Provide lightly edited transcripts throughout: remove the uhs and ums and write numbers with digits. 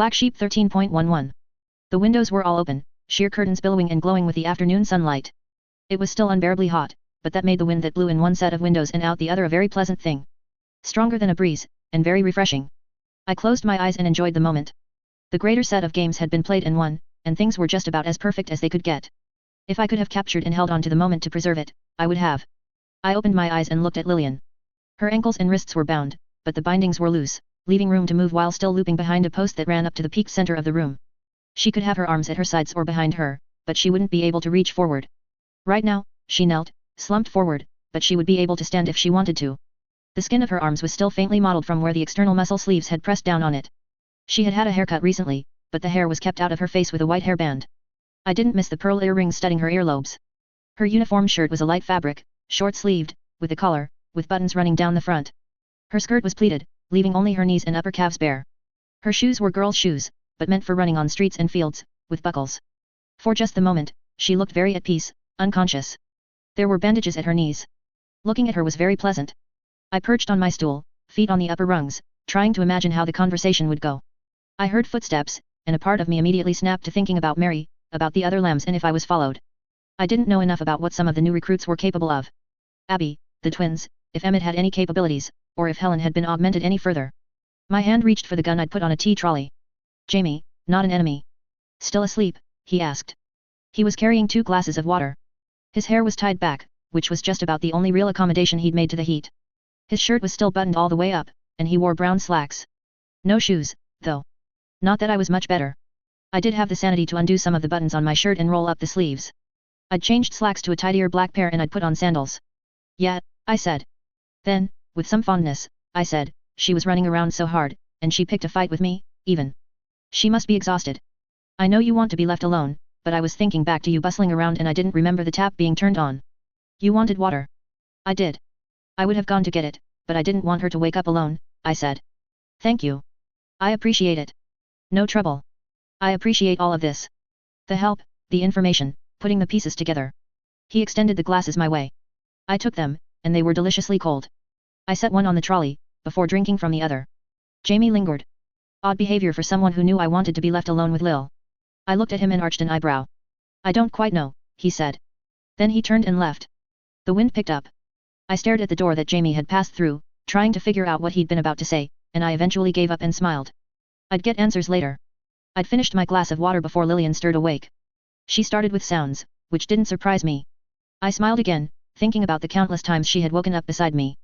Black Sheep 13.11. The windows were all open, sheer curtains billowing and glowing with the afternoon sunlight. It was still unbearably hot, but that made the wind that blew in one set of windows and out the other a very pleasant thing. Stronger than a breeze, and very refreshing. I closed my eyes and enjoyed the moment. The greater set of games had been played and won, and things were just about as perfect as they could get. If I could have captured and held on to the moment to preserve it, I would have. I opened my eyes and looked at Lillian. Her ankles and wrists were bound, but the bindings were loose, leaving room to move while still looping behind a post that ran up to the peaked center of the room. She could have her arms at her sides or behind her, but she wouldn't be able to reach forward. Right now, she knelt, slumped forward, but she would be able to stand if she wanted to. The skin of her arms was still faintly mottled from where the external muscle sleeves had pressed down on it. She had had a haircut recently, but the hair was kept out of her face with a white hairband. I didn't miss the pearl earrings studding her earlobes. Her uniform shirt was a light fabric, short-sleeved, with a collar, with buttons running down the front. Her skirt was pleated, leaving only her knees and upper calves bare. Her shoes were girls' shoes, but meant for running on streets and fields, with buckles. For just the moment, she looked very at peace, unconscious. There were bandages at her knees. Looking at her was very pleasant. I perched on my stool, feet on the upper rungs, trying to imagine how the conversation would go. I heard footsteps, and a part of me immediately snapped to thinking about Mary, about the other lambs and if I was followed. I didn't know enough about what some of the new recruits were capable of. Abby, the twins, if Emmett had any capabilities, or if Helen had been augmented any further. My hand reached for the gun I'd put on a tea trolley. Jamie, not an enemy. Still asleep? He asked. He was carrying 2 glasses of water. His hair was tied back, which was just about the only real accommodation he'd made to the heat. His shirt was still buttoned all the way up, and he wore brown slacks. No shoes, though. Not that I was much better. I did have the sanity to undo some of the buttons on my shirt and roll up the sleeves. I'd changed slacks to a tidier black pair and I'd put on sandals. Yeah, I said. Then, with some fondness, I said, she was running around so hard, and she picked a fight with me, even. She must be exhausted. I know you want to be left alone, but I was thinking back to you bustling around and I didn't remember the tap being turned on. You wanted water. I did. I would have gone to get it, but I didn't want her to wake up alone, I said. Thank you. I appreciate it. No trouble. I appreciate all of this. The help, the information, putting the pieces together. He extended the glasses my way. I took them, and they were deliciously cold. I set one on the trolley, before drinking from the other. Jamie lingered. Odd behavior for someone who knew I wanted to be left alone with Lil. I looked at him and arched an eyebrow. I don't quite know, he said. Then he turned and left. The wind picked up. I stared at the door that Jamie had passed through, trying to figure out what he'd been about to say, and I eventually gave up and smiled. I'd get answers later. I'd finished my glass of water before Lillian stirred awake. She started with sounds, which didn't surprise me. I smiled again, thinking about the countless times she had woken up beside me.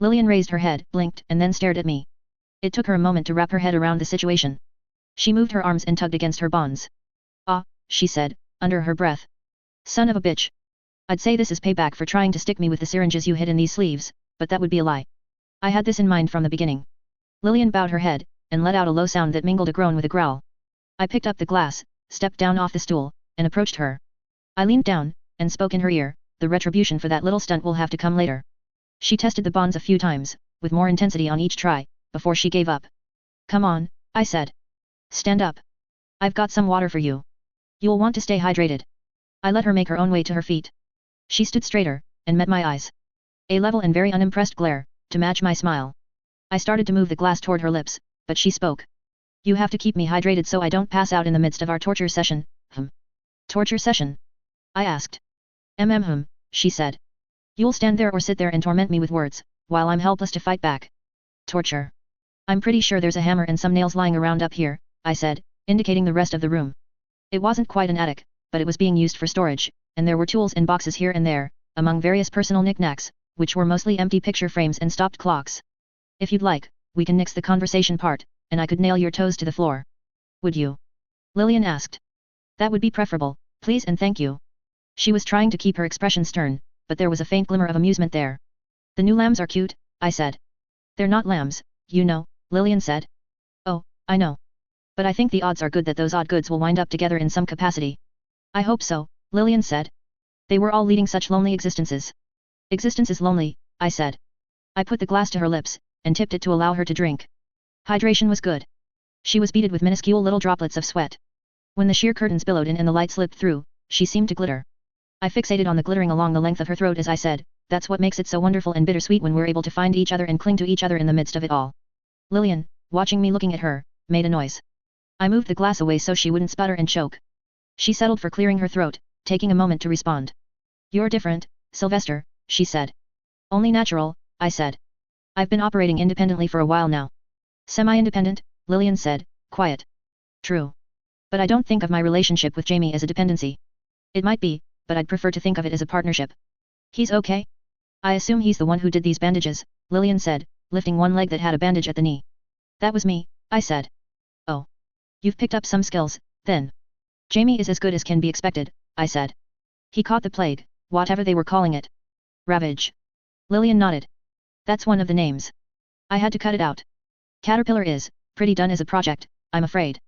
Lillian raised her head, blinked, and then stared at me. It took her a moment to wrap her head around the situation. She moved her arms and tugged against her bonds. Ah, she said, under her breath. Son of a bitch. I'd say this is payback for trying to stick me with the syringes you hid in these sleeves, but that would be a lie. I had this in mind from the beginning. Lillian bowed her head, and let out a low sound that mingled a groan with a growl. I picked up the glass, stepped down off the stool, and approached her. I leaned down, and spoke in her ear, the retribution for that little stunt will have to come later. She tested the bonds a few times, with more intensity on each try, before she gave up. Come on, I said. Stand up. I've got some water for you. You'll want to stay hydrated. I let her make her own way to her feet. She stood straighter, and met my eyes. A level and very unimpressed glare, to match my smile. I started to move the glass toward her lips, but she spoke. You have to keep me hydrated so I don't pass out in the midst of our torture session, Torture session? I asked. She said. You'll stand there or sit there and torment me with words, while I'm helpless to fight back. Torture. I'm pretty sure there's a hammer and some nails lying around up here, I said, indicating the rest of the room. It wasn't quite an attic, but it was being used for storage, and there were tools and boxes here and there, among various personal knickknacks, which were mostly empty picture frames and stopped clocks. If you'd like, we can nix the conversation part, and I could nail your toes to the floor. Would you? Lillian asked. That would be preferable, please and thank you. She was trying to keep her expression stern, but there was a faint glimmer of amusement there. The new lambs are cute, I said. They're not lambs, you know, Lillian said. Oh, I know. But I think the odds are good that those odd goods will wind up together in some capacity. I hope so, Lillian said. They were all leading such lonely existences. Existence is lonely, I said. I put the glass to her lips, and tipped it to allow her to drink. Hydration was good. She was beaded with minuscule little droplets of sweat. When the sheer curtains billowed in and the light slipped through, she seemed to glitter. I fixated on the glittering along the length of her throat as I said, that's what makes it so wonderful and bittersweet when we're able to find each other and cling to each other in the midst of it all. Lillian, watching me looking at her, made a noise. I moved the glass away so she wouldn't sputter and choke. She settled for clearing her throat, taking a moment to respond. You're different, Sylvester, she said. Only natural, I said. I've been operating independently for a while now. Semi-independent, Lillian said, quiet. True. But I don't think of my relationship with Jamie as a dependency. It might be, but I'd prefer to think of it as a partnership. He's okay? I assume he's the one who did these bandages, Lillian said, lifting one leg that had a bandage at the knee. That was me, I said. Oh. You've picked up some skills, then. Jamie is as good as can be expected, I said. He caught the plague, whatever they were calling it. Ravage. Lillian nodded. That's one of the names. I had to cut it out. Caterpillar is pretty done as a project, I'm afraid.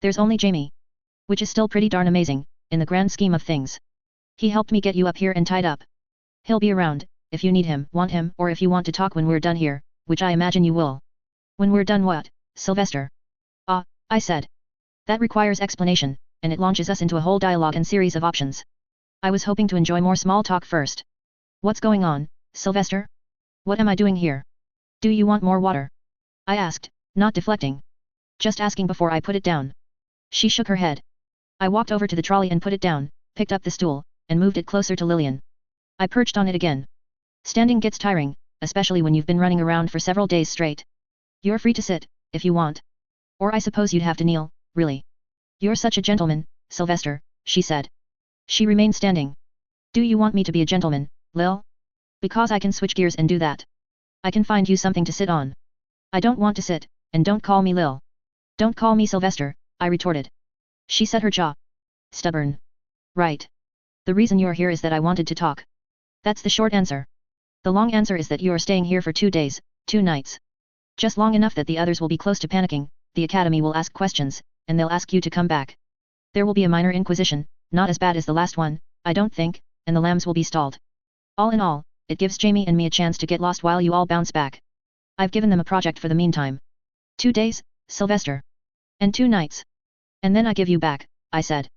There's only Jamie. Which is still pretty darn amazing, in the grand scheme of things. He helped me get you up here and tied up. He'll be around, if you need him, want him, or if you want to talk when we're done here, which I imagine you will. When we're done what, Sylvester? Ah, I said. That requires explanation, and it launches us into a whole dialogue and series of options. I was hoping to enjoy more small talk first. What's going on, Sylvester? What am I doing here? Do you want more water? I asked, not deflecting. Just asking before I put it down. She shook her head. I walked over to the trolley and put it down, picked up the stool, and moved it closer to Lillian. I perched on it again. Standing gets tiring, especially when you've been running around for several days straight. You're free to sit, if you want. Or I suppose you'd have to kneel, really. You're such a gentleman, Sylvester, she said. She remained standing. Do you want me to be a gentleman, Lil? Because I can switch gears and do that. I can find you something to sit on. I don't want to sit, and don't call me Lil. Don't call me Sylvester, I retorted. She set her jaw. Stubborn. Right. The reason you're here is that I wanted to talk. That's the short answer. The long answer is that you are staying here for 2 days, 2 nights. Just long enough that the others will be close to panicking, the academy will ask questions, and they'll ask you to come back. There will be a minor inquisition, not as bad as the last one, I don't think, and the lambs will be stalled. All in all, it gives Jamie and me a chance to get lost while you all bounce back. I've given them a project for the meantime. 2 days, Sylvester. And 2 nights. And then I give you back, I said.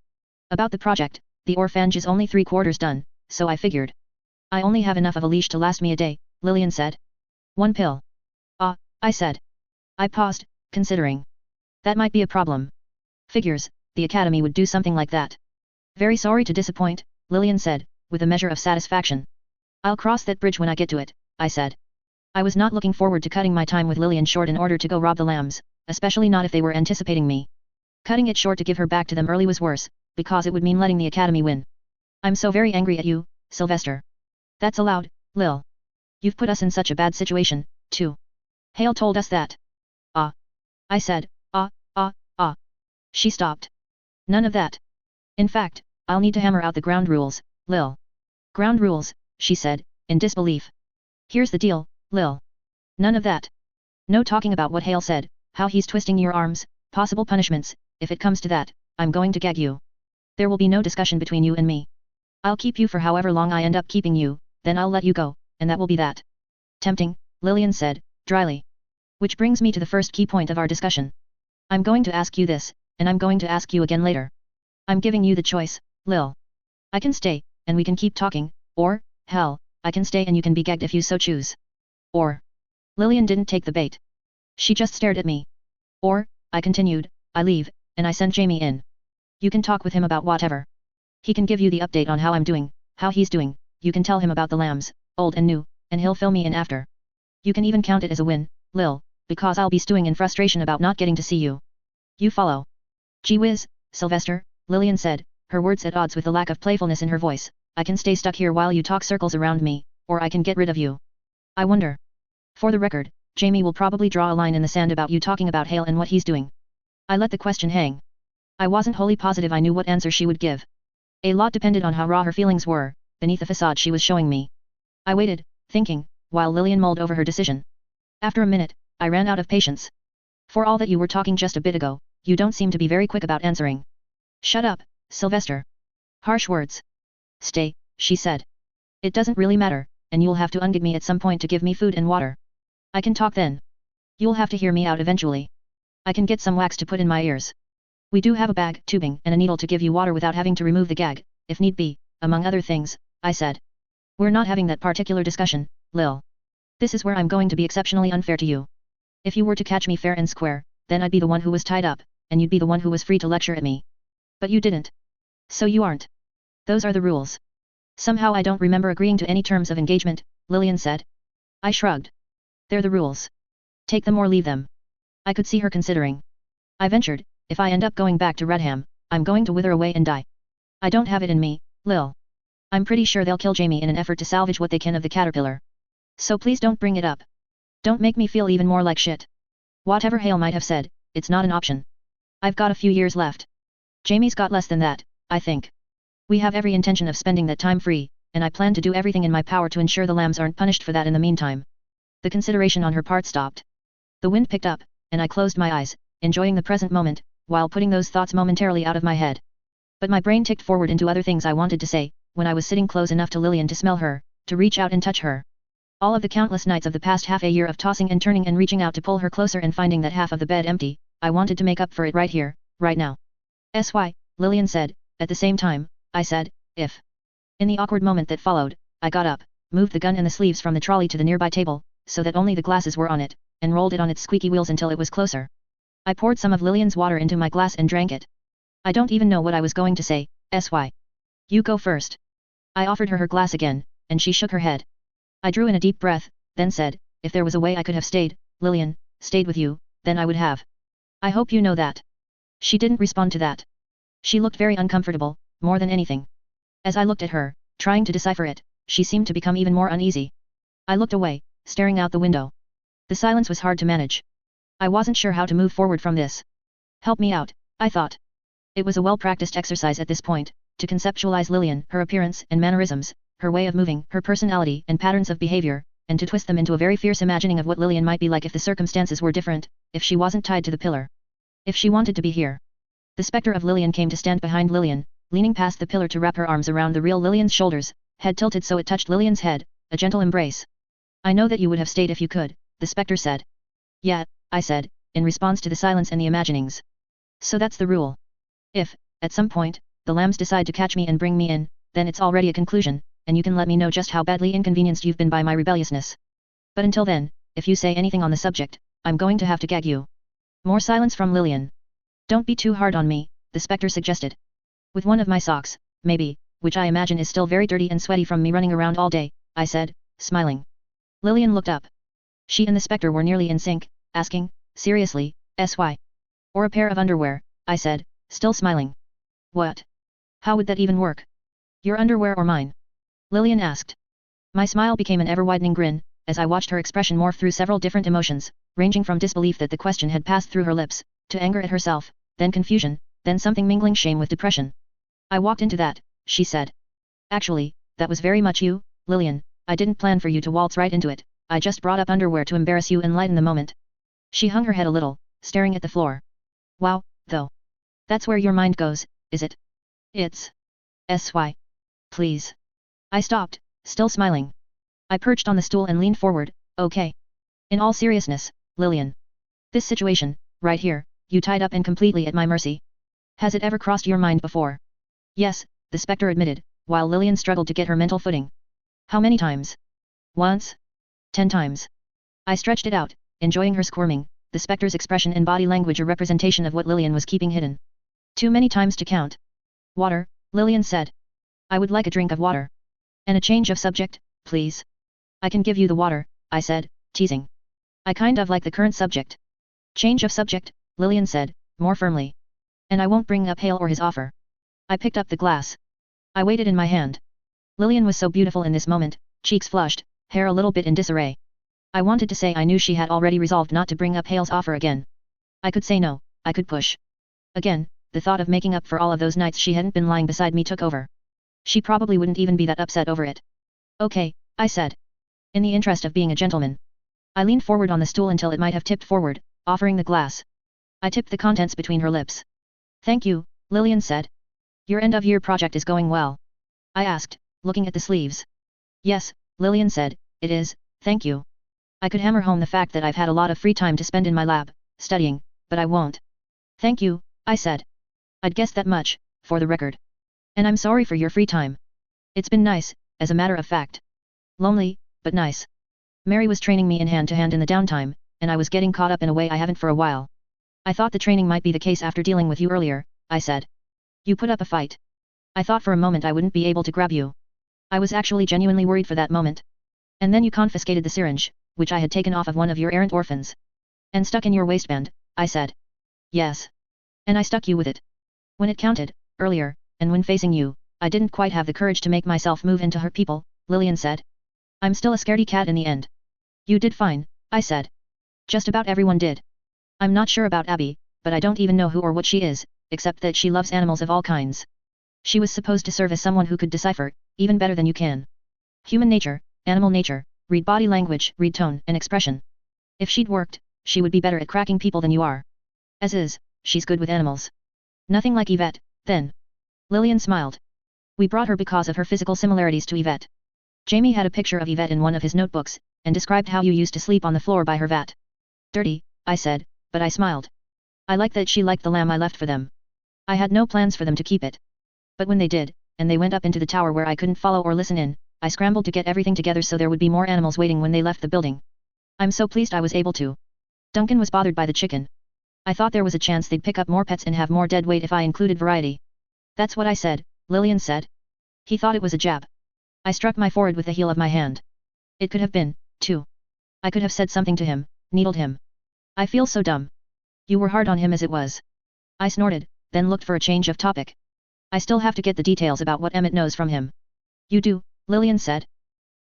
About the project, the orphanage is only 3/4 done, so I figured. I only have enough of a leash to last me a day, Lillian said. 1 pill. Ah, I said. I paused, considering. That might be a problem. Figures, the academy would do something like that. Very sorry to disappoint, Lillian said, with a measure of satisfaction. I'll cross that bridge when I get to it, I said. I was not looking forward to cutting my time with Lillian short in order to go rob the lambs, especially not if they were anticipating me. Cutting it short to give her back to them early was worse, because it would mean letting the academy win. I'm so very angry at you, Sylvester. That's allowed, Lil. You've put us in such a bad situation, too. Hale told us that. Ah. I said, ah. She stopped. None of that. In fact, I'll need to hammer out the ground rules, Lil. Ground rules, she said, in disbelief. Here's the deal, Lil. None of that. No talking about what Hale said, how he's twisting your arms, possible punishments, if it comes to that, I'm going to gag you. There will be no discussion between you and me. I'll keep you for however long I end up keeping you, then I'll let you go, and that will be that. Tempting, Lillian said, dryly. Which brings me to the first key point of our discussion. I'm going to ask you this, and I'm going to ask you again later. I'm giving you the choice, Lil. I can stay, and we can keep talking, or, hell, I can stay and you can be gagged if you so choose. Or. Lillian didn't take the bait. She just stared at me. Or, I continued, I leave, and I send Jamie in. You can talk with him about whatever. He can give you the update on how I'm doing, how he's doing, you can tell him about the lambs, old and new, and he'll fill me in after. You can even count it as a win, Lil, because I'll be stewing in frustration about not getting to see you. You follow. Gee whiz, Sylvester, Lillian said, her words at odds with the lack of playfulness in her voice. I can stay stuck here while you talk circles around me, or I can get rid of you. I wonder. For the record, Jamie will probably draw a line in the sand about you talking about Hale and what he's doing. I let the question hang. I wasn't wholly positive I knew what answer she would give. A lot depended on how raw her feelings were, beneath the facade she was showing me. I waited, thinking, while Lillian mulled over her decision. After a minute, I ran out of patience. For all that you were talking just a bit ago, you don't seem to be very quick about answering. Shut up, Sylvester. Harsh words. Stay, she said. It doesn't really matter, and you'll have to ungag me at some point to give me food and water. I can talk then. You'll have to hear me out eventually. I can get some wax to put in my ears. We do have a bag, tubing, and a needle to give you water without having to remove the gag, if need be, among other things, I said. We're not having that particular discussion, Lil. This is where I'm going to be exceptionally unfair to you. If you were to catch me fair and square, then I'd be the one who was tied up, and you'd be the one who was free to lecture at me. But you didn't. So you aren't. Those are the rules. Somehow I don't remember agreeing to any terms of engagement, Lillian said. I shrugged. They're the rules. Take them or leave them. I could see her considering. I ventured, if I end up going back to Redham, I'm going to wither away and die. I don't have it in me, Lil. I'm pretty sure they'll kill Jamie in an effort to salvage what they can of the caterpillar. So please don't bring it up. Don't make me feel even more like shit. Whatever Hale might have said, it's not an option. I've got a few years left. Jamie's got less than that, I think. We have every intention of spending that time free, and I plan to do everything in my power to ensure the lambs aren't punished for that in the meantime. The consideration on her part stopped. The wind picked up, and I closed my eyes, enjoying the present moment, while putting those thoughts momentarily out of my head. But my brain ticked forward into other things I wanted to say, when I was sitting close enough to Lillian to smell her, to reach out and touch her. All of the countless nights of the past half a year of tossing and turning and reaching out to pull her closer and finding that half of the bed empty, I wanted to make up for it right here, right now. "SY," Lillian said, at the same time, I said, "if." In the awkward moment that followed, I got up, moved the gun and the sleeves from the trolley to the nearby table, so that only the glasses were on it, and rolled it on its squeaky wheels until it was closer. I poured some of Lillian's water into my glass and drank it. I don't even know what I was going to say, SY. You go first. I offered her glass again, and she shook her head. I drew in a deep breath, then said, if there was a way I could have stayed, Lillian, stayed with you, then I would have. I hope you know that. She didn't respond to that. She looked very uncomfortable, more than anything. As I looked at her, trying to decipher it, she seemed to become even more uneasy. I looked away, staring out the window. The silence was hard to manage. I wasn't sure how to move forward from this. Help me out, I thought. It was a well-practiced exercise at this point, to conceptualize Lillian, her appearance and mannerisms, her way of moving, her personality and patterns of behavior, and to twist them into a very fierce imagining of what Lillian might be like if the circumstances were different, if she wasn't tied to the pillar. If she wanted to be here. The specter of Lillian came to stand behind Lillian, leaning past the pillar to wrap her arms around the real Lillian's shoulders, head tilted so it touched Lillian's head, a gentle embrace. I know that you would have stayed if you could, the specter said. Yeah, I said, in response to the silence and the imaginings. So that's the rule. If, at some point, the lambs decide to catch me and bring me in, then it's already a conclusion, and you can let me know just how badly inconvenienced you've been by my rebelliousness. But until then, if you say anything on the subject, I'm going to have to gag you. More silence from Lillian. Don't be too hard on me, the specter suggested. With one of my socks, maybe, which I imagine is still very dirty and sweaty from me running around all day, I said, smiling. Lillian looked up. She and the specter were nearly in sync, asking, seriously, SY. Or a pair of underwear, I said, still smiling. What? How would that even work? Your underwear or mine? Lillian asked. My smile became an ever-widening grin, as I watched her expression morph through several different emotions, ranging from disbelief that the question had passed through her lips, to anger at herself, then confusion, then something mingling shame with depression. I walked into that, she said. Actually, that was very much you, Lillian, I didn't plan for you to waltz right into it, I just brought up underwear to embarrass you and lighten the moment. She hung her head a little, staring at the floor. Wow, though. That's where your mind goes, is it? It's. SY. Please. I stopped, still smiling. I perched on the stool and leaned forward, okay. In all seriousness, Lillian. This situation, right here, you tied up and completely at my mercy. Has it ever crossed your mind before? Yes, the specter admitted, while Lillian struggled to get her mental footing. How many times? Once? 10 times. I stretched it out, enjoying her squirming, the specter's expression and body language a representation of what Lillian was keeping hidden. Too many times to count. Water, Lillian said. I would like a drink of water. And a change of subject, please. I can give you the water, I said, teasing. I kind of like the current subject. Change of subject, Lillian said, more firmly. And I won't bring up Hale or his offer. I picked up the glass. I weighed it in my hand. Lillian was so beautiful in this moment, cheeks flushed, hair a little bit in disarray. I wanted to say I knew she had already resolved not to bring up Hale's offer again. I could say no, I could push. Again, the thought of making up for all of those nights she hadn't been lying beside me took over. She probably wouldn't even be that upset over it. Okay, I said. In the interest of being a gentleman. I leaned forward on the stool until it might have tipped forward, offering the glass. I tipped the contents between her lips. Thank you, Lillian said. Your end-of-year project is going well? I asked, looking at the sleeves. Yes, Lillian said, it is, thank you. I could hammer home the fact that I've had a lot of free time to spend in my lab, studying, but I won't. Thank you, I said. I'd guessed that much, for the record. And I'm sorry for your free time. It's been nice, as a matter of fact. Lonely, but nice. Mary was training me in hand-to-hand in the downtime, and I was getting caught up in a way I haven't for a while. I thought the training might be the case after dealing with you earlier, I said. You put up a fight. I thought for a moment I wouldn't be able to grab you. I was actually genuinely worried for that moment. And then you confiscated the syringe, which I had taken off of one of your errant orphans. And stuck in your waistband, I said. Yes. And I stuck you with it. When it counted, earlier, and when facing you, I didn't quite have the courage to make myself move into her people, Lillian said. I'm still a scaredy cat in the end. You did fine, I said. Just about everyone did. I'm not sure about Abby, but I don't even know who or what she is, except that she loves animals of all kinds. She was supposed to serve as someone who could decipher, even better than you can. Human nature, animal nature, read body language, read tone and expression. If she'd worked, she would be better at cracking people than you are. As is, she's good with animals. Nothing like Yvette, then. Lillian smiled. We brought her because of her physical similarities to Yvette. Jamie had a picture of Yvette in one of his notebooks, and described how you used to sleep on the floor by her vat. Dirty, I said, but I smiled. I liked that she liked the lamb I left for them. I had no plans for them to keep it. But when they did, and they went up into the tower where I couldn't follow or listen in, I scrambled to get everything together so there would be more animals waiting when they left the building. I'm so pleased I was able to. Duncan was bothered by the chicken. I thought there was a chance they'd pick up more pets and have more dead weight if I included variety. That's what I said, Lillian said. He thought it was a jab. I struck my forehead with the heel of my hand. It could have been, too. I could have said something to him, needled him. I feel so dumb. You were hard on him as it was. I snorted, then looked for a change of topic. I still have to get the details about what Emmett knows from him. You do, Lillian said.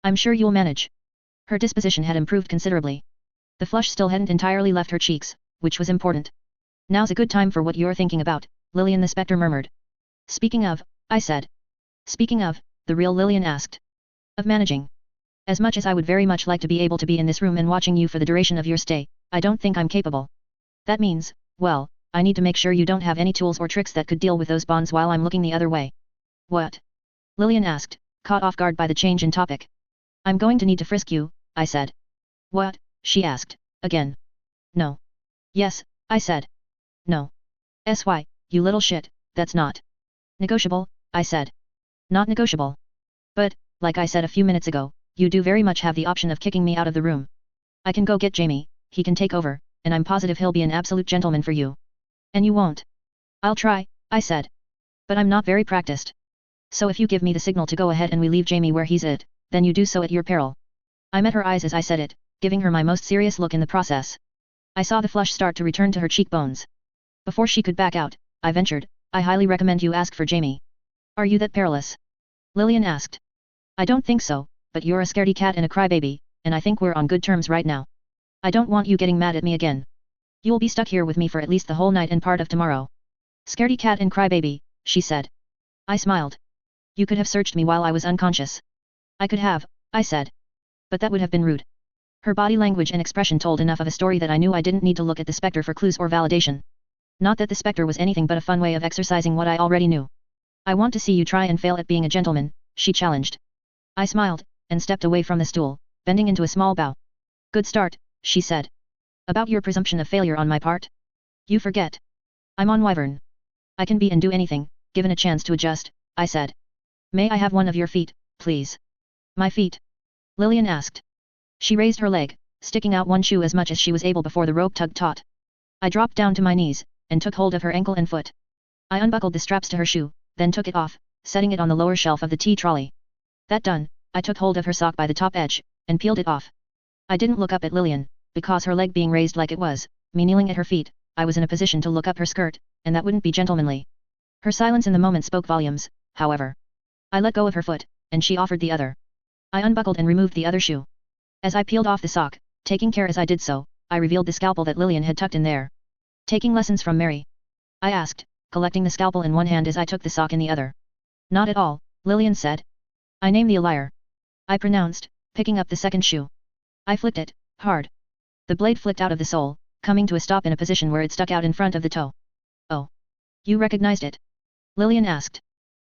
I'm sure you'll manage. Her disposition had improved considerably. The flush still hadn't entirely left her cheeks, which was important. Now's a good time for what you're thinking about, Lillian the Spectre murmured. Speaking of, I said. Speaking of, the real Lillian asked. Of managing. As much as I would very much like to be able to be in this room and watching you for the duration of your stay, I don't think I'm capable. That means, well, I need to make sure you don't have any tools or tricks that could deal with those bonds while I'm looking the other way. What? Lillian asked, caught off guard by the change in topic. I'm going to need to frisk you, I said. What? She asked, again. No. Yes, I said. No. SY, you little shit, that's not negotiable, I said. Not negotiable. But, like I said a few minutes ago, you do very much have the option of kicking me out of the room. I can go get Jamie, he can take over, and I'm positive he'll be an absolute gentleman for you. And you won't. I'll try, I said. But I'm not very practiced. So if you give me the signal to go ahead and we leave Jamie where he's at, then you do so at your peril. I met her eyes as I said it, giving her my most serious look in the process. I saw the flush start to return to her cheekbones. Before she could back out, I ventured, I highly recommend you ask for Jamie. Are you that perilous? Lillian asked. I don't think so, but you're a scaredy cat and a crybaby, and I think we're on good terms right now. I don't want you getting mad at me again. You'll be stuck here with me for at least the whole night and part of tomorrow. Scaredy cat and crybaby, she said. I smiled. You could have searched me while I was unconscious. I could have, I said. But that would have been rude. Her body language and expression told enough of a story that I knew I didn't need to look at the Spectre for clues or validation. Not that the Spectre was anything but a fun way of exercising what I already knew. I want to see you try and fail at being a gentleman, she challenged. I smiled, and stepped away from the stool, bending into a small bow. Good start, she said. About your presumption of failure on my part? You forget. I'm on Wyvern. I can be and do anything, given a chance to adjust, I said. May I have one of your feet, please? My feet? Lillian asked. She raised her leg, sticking out one shoe as much as she was able before the rope tugged taut. I dropped down to my knees, and took hold of her ankle and foot. I unbuckled the straps to her shoe, then took it off, setting it on the lower shelf of the tea trolley. That done, I took hold of her sock by the top edge, and peeled it off. I didn't look up at Lillian, because her leg being raised like it was, me kneeling at her feet, I was in a position to look up her skirt, and that wouldn't be gentlemanly. Her silence in the moment spoke volumes, however. I let go of her foot, and she offered the other. I unbuckled and removed the other shoe. As I peeled off the sock, taking care as I did so, I revealed the scalpel that Lillian had tucked in there. Taking lessons from Mary? I asked, collecting the scalpel in one hand as I took the sock in the other. Not at all, Lillian said. I name thee a liar. I pronounced, picking up the second shoe. I flicked it, hard. The blade flicked out of the sole, coming to a stop in a position where it stuck out in front of the toe. Oh. You recognized it? Lillian asked.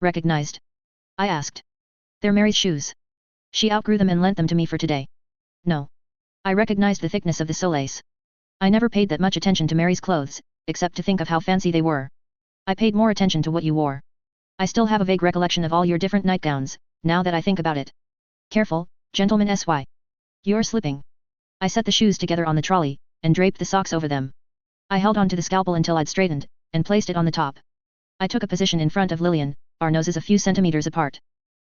Recognized? I asked. They're Mary's shoes. She outgrew them and lent them to me for today. No. I recognized the thickness of the solace. I never paid that much attention to Mary's clothes, except to think of how fancy they were. I paid more attention to what you wore. I still have a vague recollection of all your different nightgowns, now that I think about it. Careful, gentleman SY. You're slipping. I set the shoes together on the trolley, and draped the socks over them. I held on to the scalpel until I'd straightened, and placed it on the top. I took a position in front of Lillian, our noses a few centimeters apart.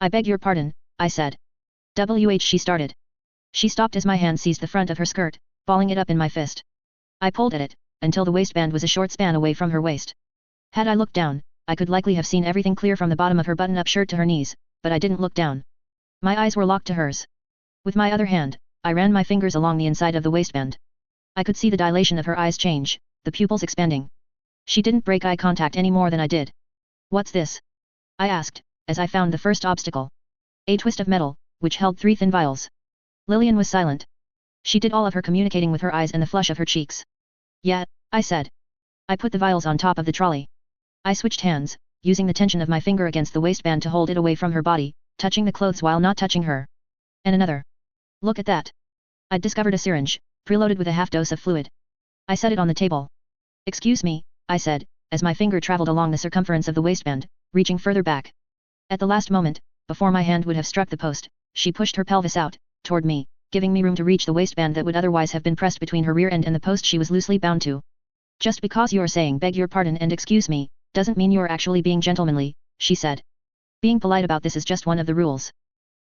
I beg your pardon, I said. She started. She stopped as my hand seized the front of her skirt, balling it up in my fist. I pulled at it, until the waistband was a short span away from her waist. Had I looked down, I could likely have seen everything clear from the bottom of her button-up shirt to her knees, but I didn't look down. My eyes were locked to hers. With my other hand, I ran my fingers along the inside of the waistband. I could see the dilation of her eyes change, the pupils expanding. She didn't break eye contact any more than I did. What's this? I asked, as I found the first obstacle. A twist of metal, which held 3 thin vials. Lillian was silent. She did all of her communicating with her eyes and the flush of her cheeks. Yeah, I said. I put the vials on top of the trolley. I switched hands, using the tension of my finger against the waistband to hold it away from her body, touching the clothes while not touching her. And another. Look at that. I'd discovered a syringe, preloaded with a half dose of fluid. I set it on the table. Excuse me, I said, as my finger traveled along the circumference of the waistband, reaching further back. At the last moment, before my hand would have struck the post, she pushed her pelvis out, toward me, giving me room to reach the waistband that would otherwise have been pressed between her rear end and the post she was loosely bound to. Just because you're saying beg your pardon and excuse me, doesn't mean you're actually being gentlemanly, she said. Being polite about this is just one of the rules.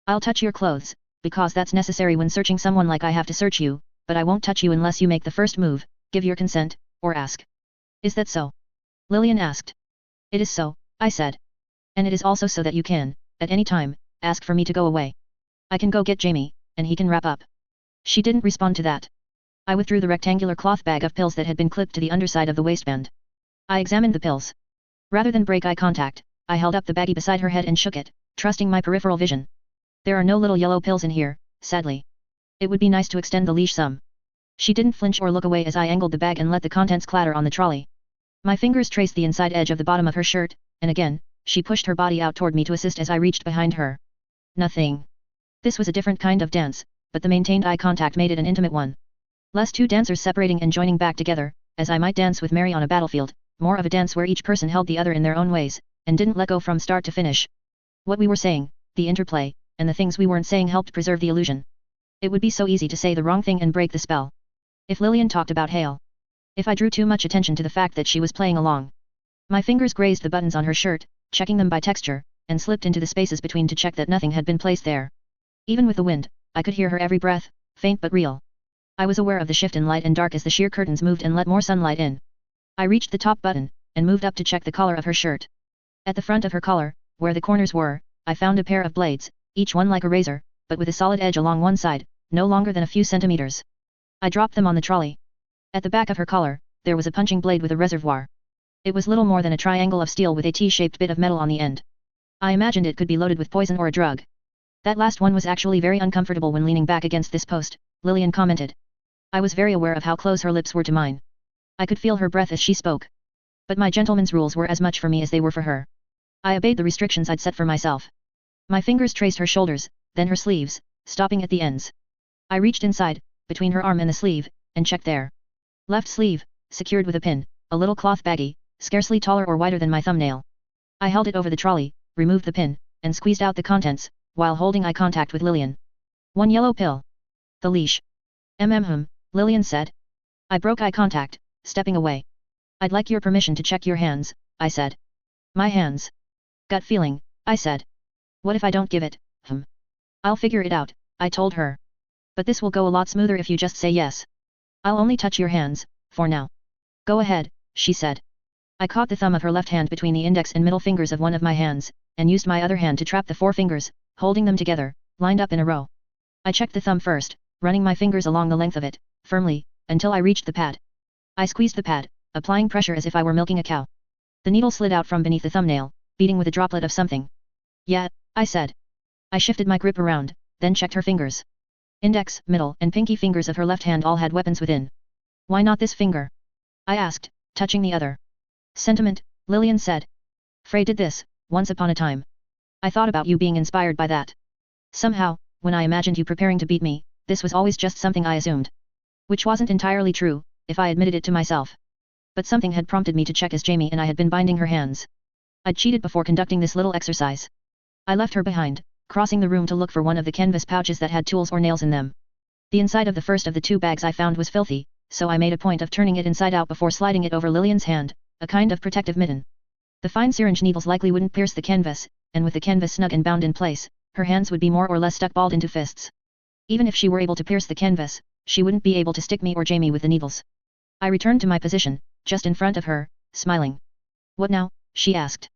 I'll touch your clothes, because that's necessary when searching someone like I have to search you, but I won't touch you unless you make the first move, give your consent, or ask. Is that so? Lillian asked. It is so, I said. And it is also so that you can, at any time, ask for me to go away. I can go get Jamie, and he can wrap up. She didn't respond to that. I withdrew the rectangular cloth bag of pills that had been clipped to the underside of the waistband. I examined the pills. Rather than break eye contact, I held up the baggie beside her head and shook it, trusting my peripheral vision. There are no little yellow pills in here, sadly. It would be nice to extend the leash some. She didn't flinch or look away as I angled the bag and let the contents clatter on the trolley. My fingers traced the inside edge of the bottom of her shirt, and again, she pushed her body out toward me to assist as I reached behind her. Nothing. This was a different kind of dance, but the maintained eye contact made it an intimate one. Less two dancers separating and joining back together, as I might dance with Mary on a battlefield, more of a dance where each person held the other in their own ways, and didn't let go from start to finish. What we were saying, the interplay, and the things we weren't saying helped preserve the illusion. It would be so easy to say the wrong thing and break the spell. If Lillian talked about Hale. If I drew too much attention to the fact that she was playing along. My fingers grazed the buttons on her shirt, checking them by texture, and slipped into the spaces between to check that nothing had been placed there. Even with the wind, I could hear her every breath, faint but real. I was aware of the shift in light and dark as the sheer curtains moved and let more sunlight in. I reached the top button, and moved up to check the collar of her shirt. At the front of her collar, where the corners were, I found a pair of blades, each one like a razor, but with a solid edge along one side, no longer than a few centimeters. I dropped them on the trolley. At the back of her collar, there was a punching blade with a reservoir. It was little more than a triangle of steel with a T-shaped bit of metal on the end. I imagined it could be loaded with poison or a drug. That last one was actually very uncomfortable when leaning back against this post, Lillian commented. I was very aware of how close her lips were to mine. I could feel her breath as she spoke. But my gentleman's rules were as much for me as they were for her. I obeyed the restrictions I'd set for myself. My fingers traced her shoulders, then her sleeves, stopping at the ends. I reached inside, between her arm and the sleeve, and checked there. Left sleeve, secured with a pin, a little cloth baggie, scarcely taller or wider than my thumbnail. I held it over the trolley, removed the pin, and squeezed out the contents, while holding eye contact with Lillian. One yellow pill. The leash. Lillian said. I broke eye contact, stepping away. I'd like your permission to check your hands, I said. My hands. Gut feeling, I said. What if I don't give it? I'll figure it out, I told her. But this will go a lot smoother if you just say yes. I'll only touch your hands, for now. Go ahead, she said. I caught the thumb of her left hand between the index and middle fingers of one of my hands, and used my other hand to trap the 4 fingers, holding them together, lined up in a row. I checked the thumb first, running my fingers along the length of it, firmly, until I reached the pad. I squeezed the pad, applying pressure as if I were milking a cow. The needle slid out from beneath the thumbnail, beating with a droplet of something. Yeah, I said. I shifted my grip around, then checked her fingers. Index, middle, and pinky fingers of her left hand all had weapons within. Why not this finger? I asked, touching the other. Sentiment, Lillian said. Frey did this, once upon a time. I thought about you being inspired by that. Somehow, when I imagined you preparing to beat me, this was always just something I assumed. Which wasn't entirely true, if I admitted it to myself. But something had prompted me to check as Jamie and I had been binding her hands. I'd cheated before conducting this little exercise. I left her behind, crossing the room to look for one of the canvas pouches that had tools or nails in them. The inside of the first of the 2 bags I found was filthy, so I made a point of turning it inside out before sliding it over Lillian's hand, a kind of protective mitten. The fine syringe needles likely wouldn't pierce the canvas, and with the canvas snug and bound in place, her hands would be more or less stuck balled into fists. Even if she were able to pierce the canvas, she wouldn't be able to stick me or Jamie with the needles. I returned to my position, just in front of her, smiling. "What now?" she asked.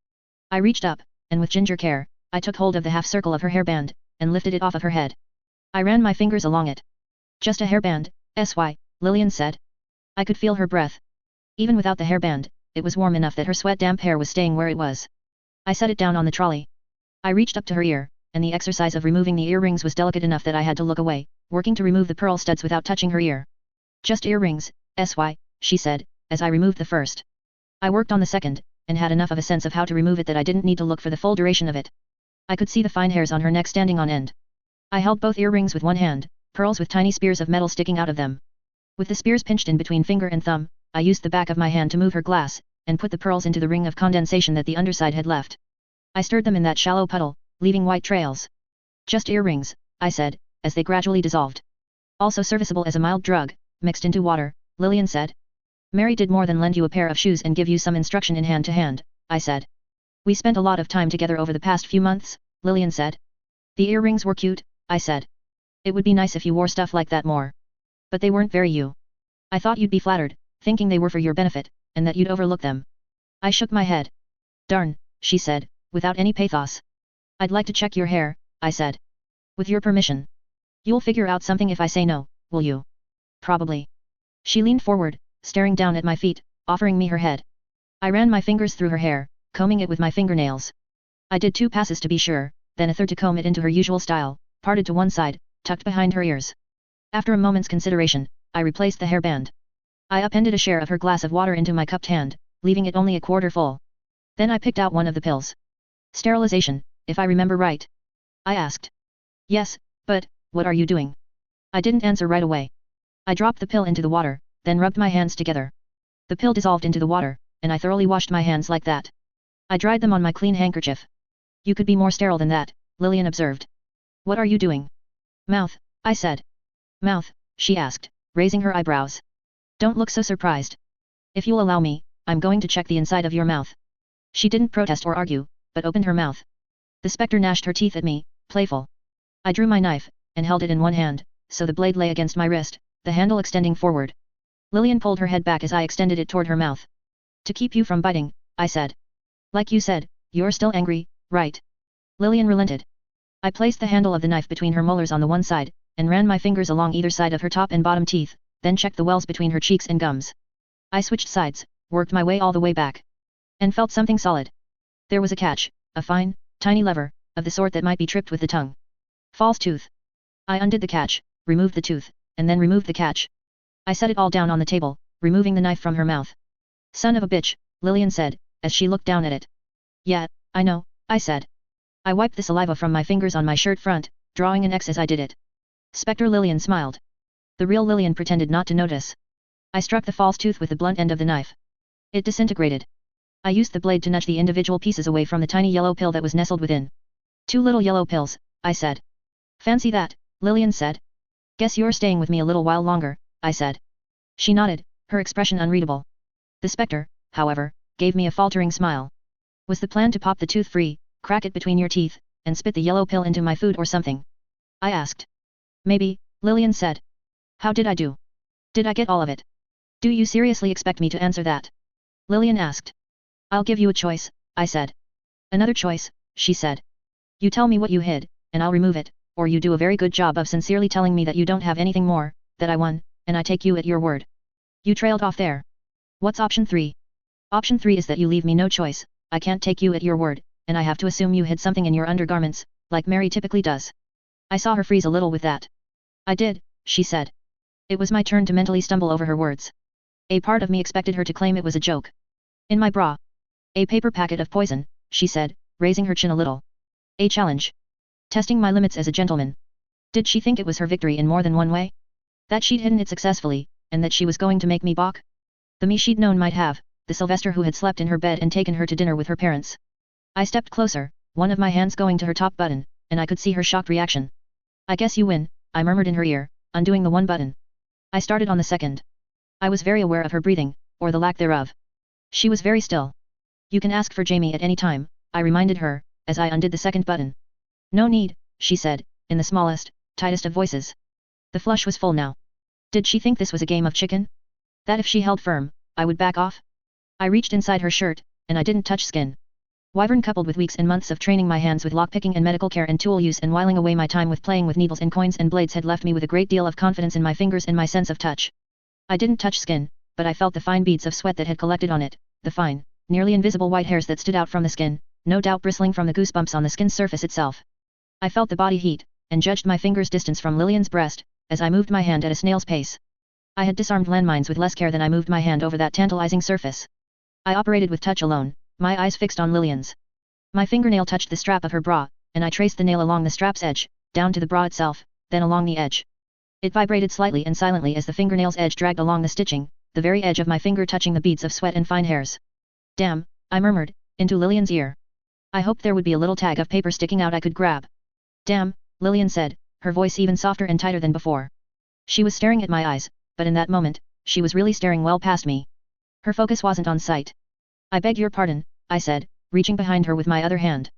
I reached up, and with ginger care, I took hold of the half-circle of her hairband, and lifted it off of her head. I ran my fingers along it. "Just a hairband, Lillian said. I could feel her breath. Even without the hairband, it was warm enough that her sweat-damp hair was staying where it was. I set it down on the trolley. I reached up to her ear, and the exercise of removing the earrings was delicate enough that I had to look away, working to remove the pearl studs without touching her ear. "Just earrings, she said, as I removed the first. I worked on the second, and had enough of a sense of how to remove it that I didn't need to look for the full duration of it. I could see the fine hairs on her neck standing on end. I held both earrings with one hand, pearls with tiny spears of metal sticking out of them. With the spears pinched in between finger and thumb, I used the back of my hand to move her glass, and put the pearls into the ring of condensation that the underside had left. I stirred them in that shallow puddle, leaving white trails. "Just earrings," I said, as they gradually dissolved. "Also serviceable as a mild drug, mixed into water," Lillian said. "Mary did more than lend you a pair of shoes and give you some instruction in hand to hand," I said. "We spent a lot of time together over the past few months," Lillian said. "The earrings were cute," I said. "It would be nice if you wore stuff like that more. But they weren't very you. I thought you'd be flattered, thinking they were for your benefit, and that you'd overlook them." I shook my head. "Darn," she said, without any pathos. "I'd like to check your hair," I said. "With your permission. You'll figure out something if I say no, will you?" "Probably." She leaned forward, staring down at my feet, offering me her head. I ran my fingers through her hair, combing it with my fingernails. I did 2 passes to be sure, then a third to comb it into her usual style, parted to one side, tucked behind her ears. After a moment's consideration, I replaced the hairband. I appended a share of her glass of water into my cupped hand, leaving it only a quarter full. Then I picked out one of the pills. "Sterilization, if I remember right?" I asked. "Yes, but, what are you doing?" I didn't answer right away. I dropped the pill into the water, then rubbed my hands together. The pill dissolved into the water, and I thoroughly washed my hands like that. I dried them on my clean handkerchief. "You could be more sterile than that," Lillian observed. "What are you doing?" "Mouth," I said. "Mouth?" she asked, raising her eyebrows. "Don't look so surprised. If you'll allow me, I'm going to check the inside of your mouth." She didn't protest or argue, but opened her mouth. The spectre gnashed her teeth at me, playful. I drew my knife, and held it in one hand, so the blade lay against my wrist, the handle extending forward. Lillian pulled her head back as I extended it toward her mouth. "To keep you from biting," I said. "Like you said, you're still angry, right?" Lillian relented. I placed the handle of the knife between her molars on the one side, and ran my fingers along either side of her top and bottom teeth, then checked the wells between her cheeks and gums. I switched sides, worked my way all the way back. And felt something solid. There was a catch, a fine, tiny lever, of the sort that might be tripped with the tongue. False tooth. I undid the catch, removed the tooth, and then removed the catch. I set it all down on the table, removing the knife from her mouth. "Son of a bitch," Lillian said, as she looked down at it. "Yeah, I know," I said. I wiped the saliva from my fingers on my shirt front, drawing an X as I did it. Spectre Lillian smiled. The real Lillian pretended not to notice. I struck the false tooth with the blunt end of the knife. It disintegrated. I used the blade to nudge the individual pieces away from the tiny yellow pill that was nestled within. "2 little yellow pills," I said. "Fancy that," Lillian said. "Guess you're staying with me a little while longer," I said. She nodded, her expression unreadable. The spectre, however, gave me a faltering smile. "Was the plan to pop the tooth free, crack it between your teeth, and spit the yellow pill into my food or something?" I asked. "Maybe," Lillian said. "How did I do? Did I get all of it?" "Do you seriously expect me to answer that?" Lillian asked. "I'll give you a choice," I said. "Another choice," she said. "You tell me what you hid, and I'll remove it, or you do a very good job of sincerely telling me that you don't have anything more, that I won, and I take you at your word." You trailed off there. "What's option 3? "Option 3 is that you leave me no choice, I can't take you at your word, and I have to assume you hid something in your undergarments, like Mary typically does." I saw her freeze a little with that. "I did," she said. It was my turn to mentally stumble over her words. A part of me expected her to claim it was a joke. "In my bra. A paper packet of poison," she said, raising her chin a little. "A challenge. Testing my limits as a gentleman." Did she think it was her victory in more than one way? That she'd hidden it successfully, and that she was going to make me balk? The me she'd known might have, the Sylvester who had slept in her bed and taken her to dinner with her parents. I stepped closer, one of my hands going to her top button, and I could see her shocked reaction. "I guess you win," I murmured in her ear, undoing the one button. I started on the second. I was very aware of her breathing, or the lack thereof. She was very still. You can ask for Jamie at any time, I reminded her, as I undid the second button. No need, she said, in the smallest, tightest of voices. The flush was full now. Did she think this was a game of chicken? That if she held firm, I would back off? I reached inside her shirt, and I didn't touch skin. Wyvern coupled with weeks and months of training my hands with lockpicking and medical care and tool use and whiling away my time with playing with needles and coins and blades had left me with a great deal of confidence in my fingers and my sense of touch. I didn't touch skin, but I felt the fine beads of sweat that had collected on it, the fine, nearly invisible white hairs that stood out from the skin, no doubt bristling from the goosebumps on the skin's surface itself. I felt the body heat, and judged my fingers' distance from Lillian's breast, as I moved my hand at a snail's pace. I had disarmed landmines with less care than I moved my hand over that tantalizing surface. I operated with touch alone, my eyes fixed on Lillian's. My fingernail touched the strap of her bra, and I traced the nail along the strap's edge, down to the bra itself, then along the edge. It vibrated slightly and silently as the fingernail's edge dragged along the stitching, the very edge of my finger touching the beads of sweat and fine hairs. Damn, I murmured, into Lillian's ear. I hoped there would be a little tag of paper sticking out I could grab. Damn, Lillian said, her voice even softer and tighter than before. She was staring at my eyes, but in that moment, she was really staring well past me. Her focus wasn't on sight. I beg your pardon, I said, reaching behind her with my other hand.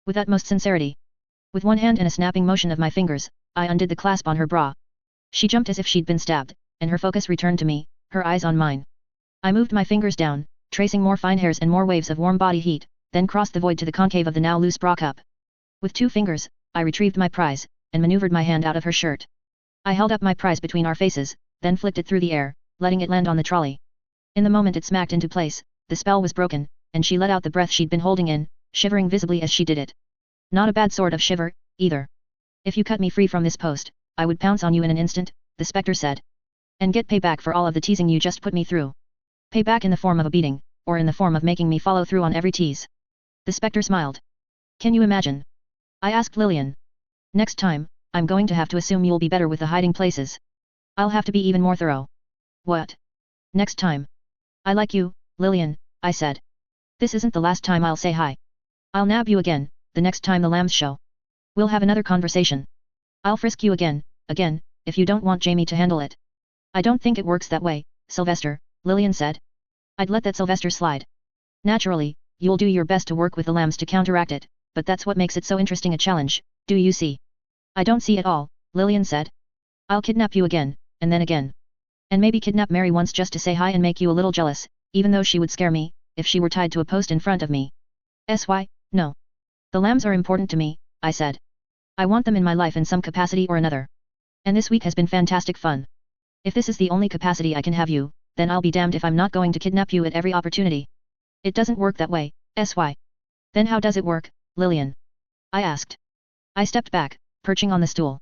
With utmost sincerity. With one hand and a snapping motion of my fingers, I undid the clasp on her bra. She jumped as if she'd been stabbed, and her focus returned to me, her eyes on mine. I moved my fingers down, tracing more fine hairs and more waves of warm body heat, then crossed the void to the concave of the now loose bra cup. With 2 fingers, I retrieved my prize, and maneuvered my hand out of her shirt. I held up my prize between our faces, then flicked it through the air, letting it land on the trolley. In the moment it smacked into place, the spell was broken, and she let out the breath she'd been holding in, shivering visibly as she did it. Not a bad sort of shiver, either. If you cut me free from this post, I would pounce on you in an instant, the spectre said. And get payback for all of the teasing you just put me through. Payback in the form of a beating, or in the form of making me follow through on every tease. The spectre smiled. Can you imagine? I asked Lillian. Next time, I'm going to have to assume you'll be better with the hiding places. I'll have to be even more thorough. What? Next time. I like you, Lillian, I said. This isn't the last time I'll say hi. I'll nab you again, the next time the lambs show. We'll have another conversation. I'll frisk you again, if you don't want Jamie to handle it. I don't think it works that way, Sylvester, Lillian said. I'd let that Sylvester slide. Naturally, you'll do your best to work with the lambs to counteract it, but that's what makes it so interesting a challenge, do you see? I don't see at all, Lillian said. I'll kidnap you again, and then again. And maybe kidnap Mary once just to say hi and make you a little jealous, even though she would scare me, if she were tied to a post in front of me. No. The lambs are important to me, I said. I want them in my life in some capacity or another. And this week has been fantastic fun. If this is the only capacity I can have you, then I'll be damned if I'm not going to kidnap you at every opportunity. It doesn't work that way, Then how does it work, Lillian? I asked. I stepped back, perching on the stool.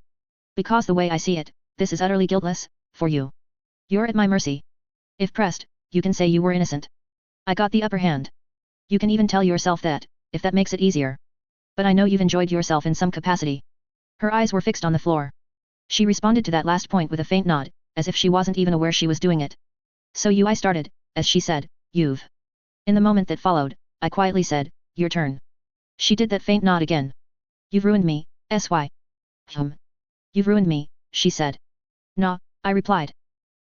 Because the way I see it, this is utterly guiltless, for you. You're at my mercy. If pressed, you can say you were innocent. I got the upper hand. You can even tell yourself that, if that makes it easier. But I know you've enjoyed yourself in some capacity. Her eyes were fixed on the floor. She responded to that last point with a faint nod, as if she wasn't even aware she was doing it. So I started, as she said, you've. In the moment that followed, I quietly said, your turn. She did that faint nod again. You've ruined me, You've ruined me, she said. Nah, I replied.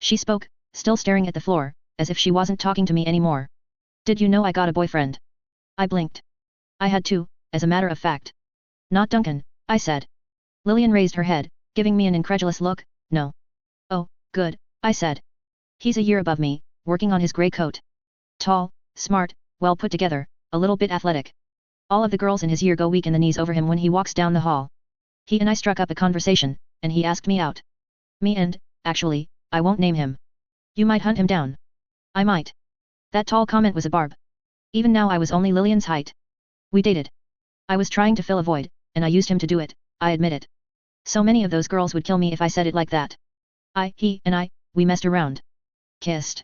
She spoke, still staring at the floor, as if she wasn't talking to me anymore. Did you know I got a boyfriend? I blinked. I had to, as a matter of fact. Not Duncan, I said. Lillian raised her head, giving me an incredulous look. No. Oh, good, I said. He's a year above me, working on his grey coat. Tall, smart, well put together, a little bit athletic. All of the girls in his year go weak in the knees over him when he walks down the hall. He and I struck up a conversation, and he asked me out. Me and, actually, I won't name him. You might hunt him down. I might. That tall comment was a barb. Even now I was only Lillian's height. We dated. I was trying to fill a void, and I used him to do it, I admit it. So many of those girls would kill me if I said it like that. He and I, we messed around. Kissed.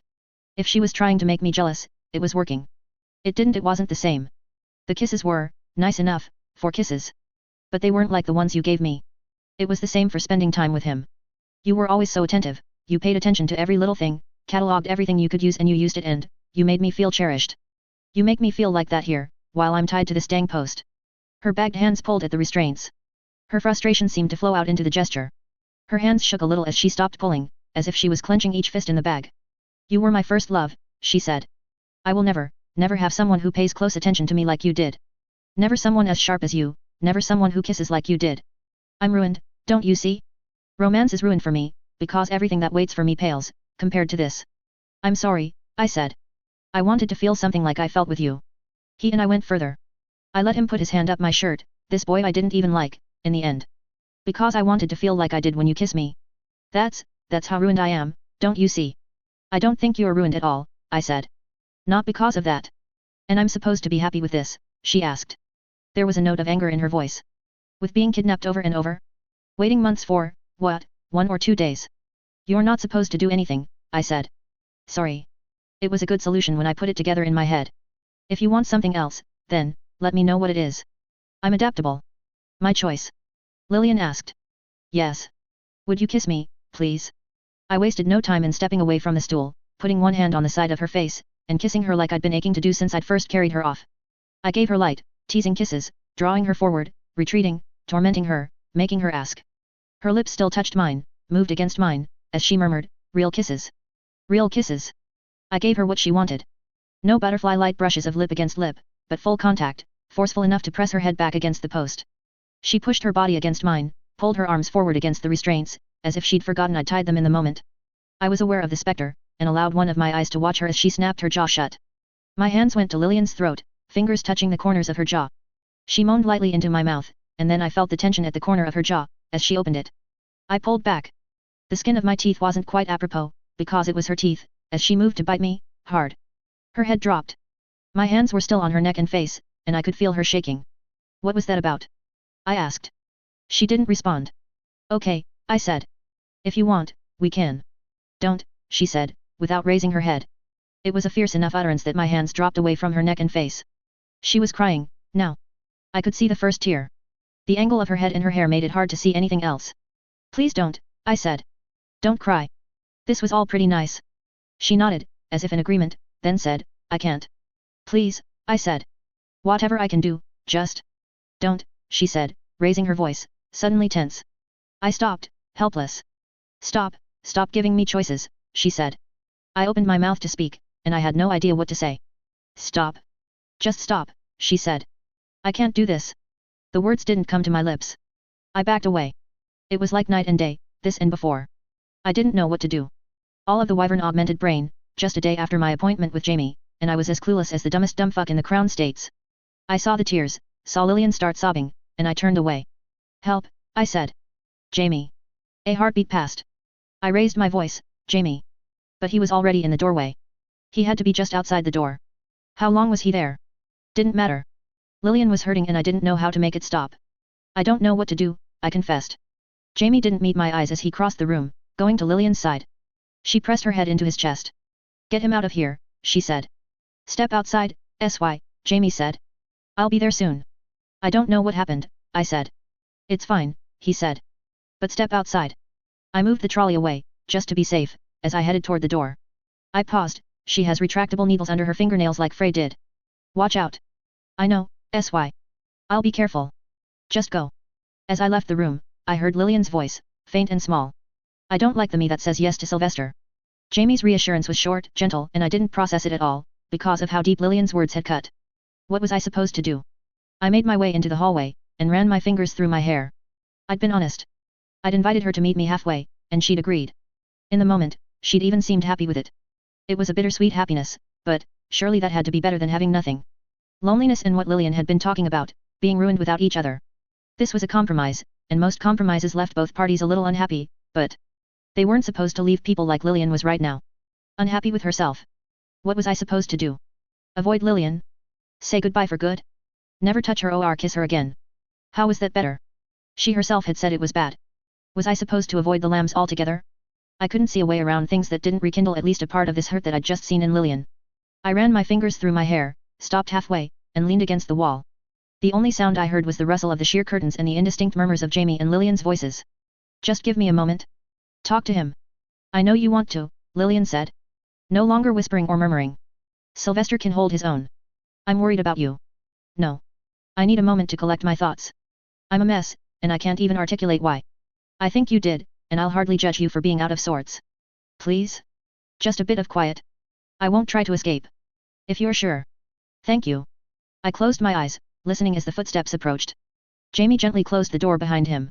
If she was trying to make me jealous, it was working. It wasn't the same. The kisses were, nice enough, for kisses. But they weren't like the ones you gave me. It was the same for spending time with him. You were always so attentive, you paid attention to every little thing, catalogued everything you could use and you used it and, you made me feel cherished. You make me feel like that here, while I'm tied to this dang post. Her bagged hands pulled at the restraints. Her frustration seemed to flow out into the gesture. Her hands shook a little as she stopped pulling, as if she was clenching each fist in the bag. You were my first love, she said. I will never have someone who pays close attention to me like you did. Never someone as sharp as you, never someone who kisses like you did. I'm ruined, don't you see? Romance is ruined for me, because everything that waits for me pales, compared to this. I'm sorry, I said. I wanted to feel something like I felt with you. He and I went further. I let him put his hand up my shirt, this boy I didn't even like, in the end. Because I wanted to feel like I did when you kiss me. That's how ruined I am, don't you see? I don't think you're ruined at all, I said. Not because of that. And I'm supposed to be happy with this, she asked. There was a note of anger in her voice. With being kidnapped over and over? Waiting months for, what, 1 or 2 days? You're not supposed to do anything, I said. Sorry. It was a good solution when I put it together in my head. If you want something else, then, let me know what it is. I'm adaptable. My choice. Lillian asked. Yes. Would you kiss me, please? I wasted no time in stepping away from the stool, putting one hand on the side of her face, and kissing her like I'd been aching to do since I'd first carried her off. I gave her light, teasing kisses, drawing her forward, retreating, tormenting her, making her ask. Her lips still touched mine, moved against mine, as she murmured, real kisses. Real kisses. I gave her what she wanted. No butterfly light brushes of lip against lip, but full contact, forceful enough to press her head back against the post. She pushed her body against mine, pulled her arms forward against the restraints, as if she'd forgotten I'd tied them in the moment. I was aware of the specter, and allowed one of my eyes to watch her as she snapped her jaw shut. My hands went to Lillian's throat, fingers touching the corners of her jaw. She moaned lightly into my mouth, and then I felt the tension at the corner of her jaw, as she opened it. I pulled back. The skin of my teeth wasn't quite apropos, because it was her teeth, as she moved to bite me, hard. Her head dropped. My hands were still on her neck and face, and I could feel her shaking. What was that about? I asked. She didn't respond. Okay, I said. If you want, we can. Don't, she said, without raising her head. It was a fierce enough utterance that my hands dropped away from her neck and face. She was crying, now. I could see the first tear. The angle of her head and her hair made it hard to see anything else. Please don't, I said. Don't cry. This was all pretty nice. She nodded, as if in agreement, then said, I can't. Please, I said. Whatever I can do, just. Don't, she said, raising her voice, suddenly tense. I stopped, helpless. Stop giving me choices, she said. I opened my mouth to speak, and I had no idea what to say. Stop. Just stop, she said. I can't do this. The words didn't come to my lips. I backed away. It was like night and day, this and before. I didn't know what to do. All of the wyvern augmented brain, just a day after my appointment with Jamie, and I was as clueless as the dumbest dumbfuck in the Crown States. I saw the tears, saw Lillian start sobbing, and I turned away. Help, I said. Jamie. A heartbeat passed. I raised my voice, Jamie. But he was already in the doorway. He had to be just outside the door. How long was he there? Didn't matter. Lillian was hurting and I didn't know how to make it stop. I don't know what to do, I confessed. Jamie didn't meet my eyes as he crossed the room, going to Lillian's side. She pressed her head into his chest. Get him out of here, she said. Step outside, SY, Jamie said. I'll be there soon. I don't know what happened, I said. It's fine, he said. But step outside. I moved the trolley away, just to be safe, as I headed toward the door. I paused, she has retractable needles under her fingernails like Frey did. Watch out. I know, SY. I'll be careful. Just go. As I left the room, I heard Lillian's voice, faint and small. I don't like the me that says yes to Sylvester. Jamie's reassurance was short, gentle, and I didn't process it at all, because of how deep Lillian's words had cut. What was I supposed to do? I made my way into the hallway, and ran my fingers through my hair. I'd been honest. I'd invited her to meet me halfway, and she'd agreed. In the moment, she'd even seemed happy with it. It was a bittersweet happiness, but, surely that had to be better than having nothing. Loneliness and what Lillian had been talking about, being ruined without each other. This was a compromise, and most compromises left both parties a little unhappy, but they weren't supposed to leave people like Lillian was right now. Unhappy with herself. What was I supposed to do? Avoid Lillian? Say goodbye for good? Never touch her or kiss her again? How was that better? She herself had said it was bad. Was I supposed to avoid the lambs altogether? I couldn't see a way around things that didn't rekindle at least a part of this hurt that I'd just seen in Lillian. I ran my fingers through my hair, stopped halfway, and leaned against the wall. The only sound I heard was the rustle of the sheer curtains and the indistinct murmurs of Jamie and Lillian's voices. Just give me a moment. Talk to him. I know you want to, Lillian said. No longer whispering or murmuring. Sylvester can hold his own. I'm worried about you. No. I need a moment to collect my thoughts. I'm a mess, and I can't even articulate why. I think you did, and I'll hardly judge you for being out of sorts. Please? Just a bit of quiet. I won't try to escape. If you're sure. Thank you. I closed my eyes, listening as the footsteps approached. Jamie gently closed the door behind him.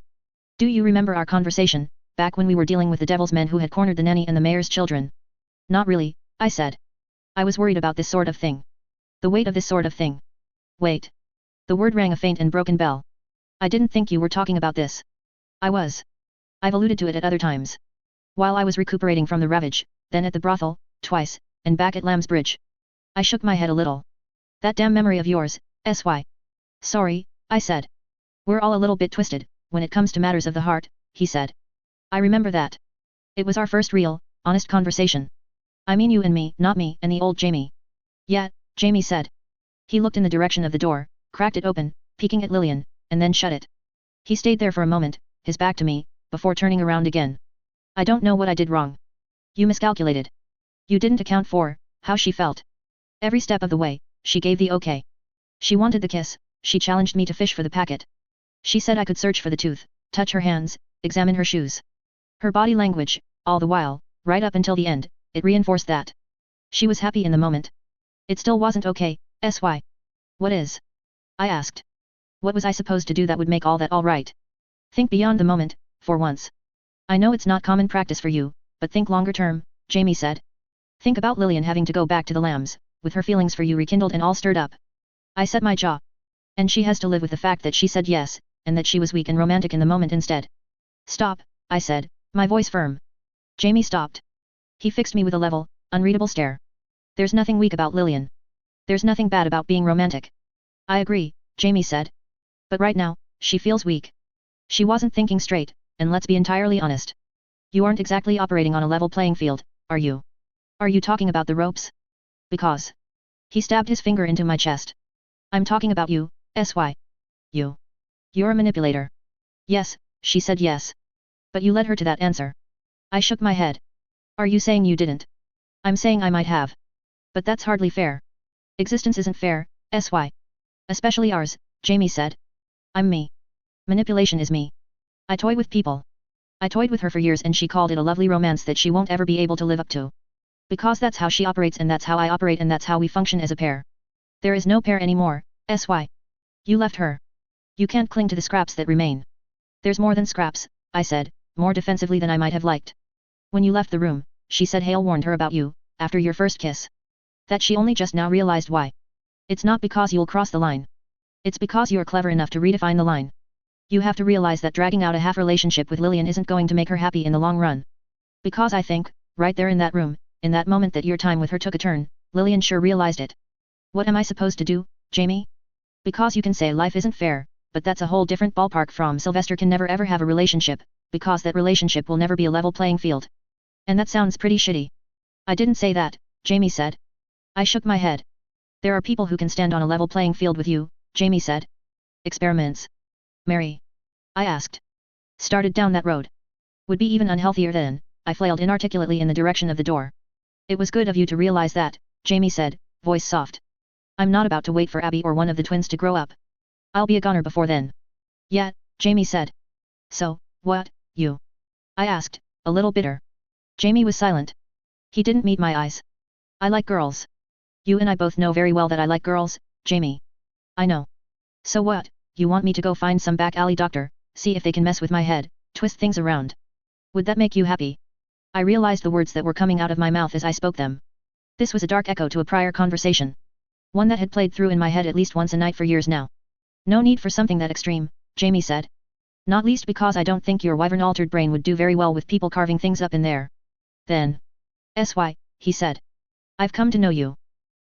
Do you remember our conversation, back when we were dealing with the devil's men who had cornered the nanny and the mayor's children? Not really, I said. I was worried about this sort of thing. The weight of this sort of thing. Wait. The word rang a faint and broken bell. I didn't think you were talking about this. I was. I've alluded to it at other times. While I was recuperating from the ravage, then at the brothel, twice, and back at Lamb's Bridge. I shook my head a little. That damn memory of yours, SY. Sorry, I said. We're all a little bit twisted, when it comes to matters of the heart, he said. I remember that. It was our first real, honest conversation. I mean you and me, not me and the old Jamie. Yeah, Jamie said. He looked in the direction of the door, cracked it open, peeking at Lillian, and then shut it. He stayed there for a moment, his back to me, before turning around again. I don't know what I did wrong. You miscalculated. You didn't account for how she felt. Every step of the way, she gave the okay. She wanted the kiss, she challenged me to fish for the packet. She said I could search for the tooth, touch her hands, examine her shoes. Her body language, all the while, right up until the end, it reinforced that. She was happy in the moment. It still wasn't okay, SY. What is? I asked. What was I supposed to do that would make all that all right? Think beyond the moment, for once. I know it's not common practice for you, but think longer term, Jamie said. Think about Lillian having to go back to the Lambs, with her feelings for you rekindled and all stirred up. I set my jaw. And she has to live with the fact that she said yes, and that she was weak and romantic in the moment instead. Stop, I said, my voice firm. Jamie stopped. He fixed me with a level, unreadable stare. There's nothing weak about Lillian. There's nothing bad about being romantic. I agree, Jamie said. But right now, she feels weak. She wasn't thinking straight, and let's be entirely honest. You aren't exactly operating on a level playing field, are you? Are you talking about the ropes? Because. He stabbed his finger into my chest. I'm talking about you, SY. You. You're a manipulator. Yes, she said yes. But you led her to that answer. I shook my head. Are you saying you didn't? I'm saying I might have. But that's hardly fair. Existence isn't fair, SY. Especially ours, Jamie said. I'm me. Manipulation is me. I toy with people. I toyed with her for years and she called it a lovely romance that she won't ever be able to live up to. Because that's how she operates and that's how I operate and that's how we function as a pair. There is no pair anymore, SY. You left her. You can't cling to the scraps that remain. There's more than scraps, I said, more defensively than I might have liked. When you left the room, she said Hale warned her about you, after your first kiss. That she only just now realized why. It's not because you'll cross the line. It's because you're clever enough to redefine the line. You have to realize that dragging out a half relationship with Lillian isn't going to make her happy in the long run. Because I think, right there in that room, in that moment that your time with her took a turn, Lillian sure realized it. What am I supposed to do, Jamie? Because you can say life isn't fair, but that's a whole different ballpark from Sylvester can never ever have a relationship, because that relationship will never be a level playing field. And that sounds pretty shitty. I didn't say that, Jamie said. I shook my head. There are people who can stand on a level playing field with you, Jamie said. Experiments. Mary? I asked. Started down that road. Would be even unhealthier then, I flailed inarticulately in the direction of the door. It was good of you to realize that, Jamie said, voice soft. I'm not about to wait for Abby or one of the twins to grow up. I'll be a goner before then. Yeah, Jamie said. So, what, you? I asked, a little bitter. Jamie was silent. He didn't meet my eyes. I like girls. You and I both know very well that I like girls, Jamie. I know. So what, you want me to go find some back alley doctor, see if they can mess with my head, twist things around? Would that make you happy? I realized the words that were coming out of my mouth as I spoke them. This was a dark echo to a prior conversation. One that had played through in my head at least once a night for years now. No need for something that extreme, Jamie said. Not least because I don't think your wyvern-altered brain would do very well with people carving things up in there. Then. SY, he said. I've come to know you.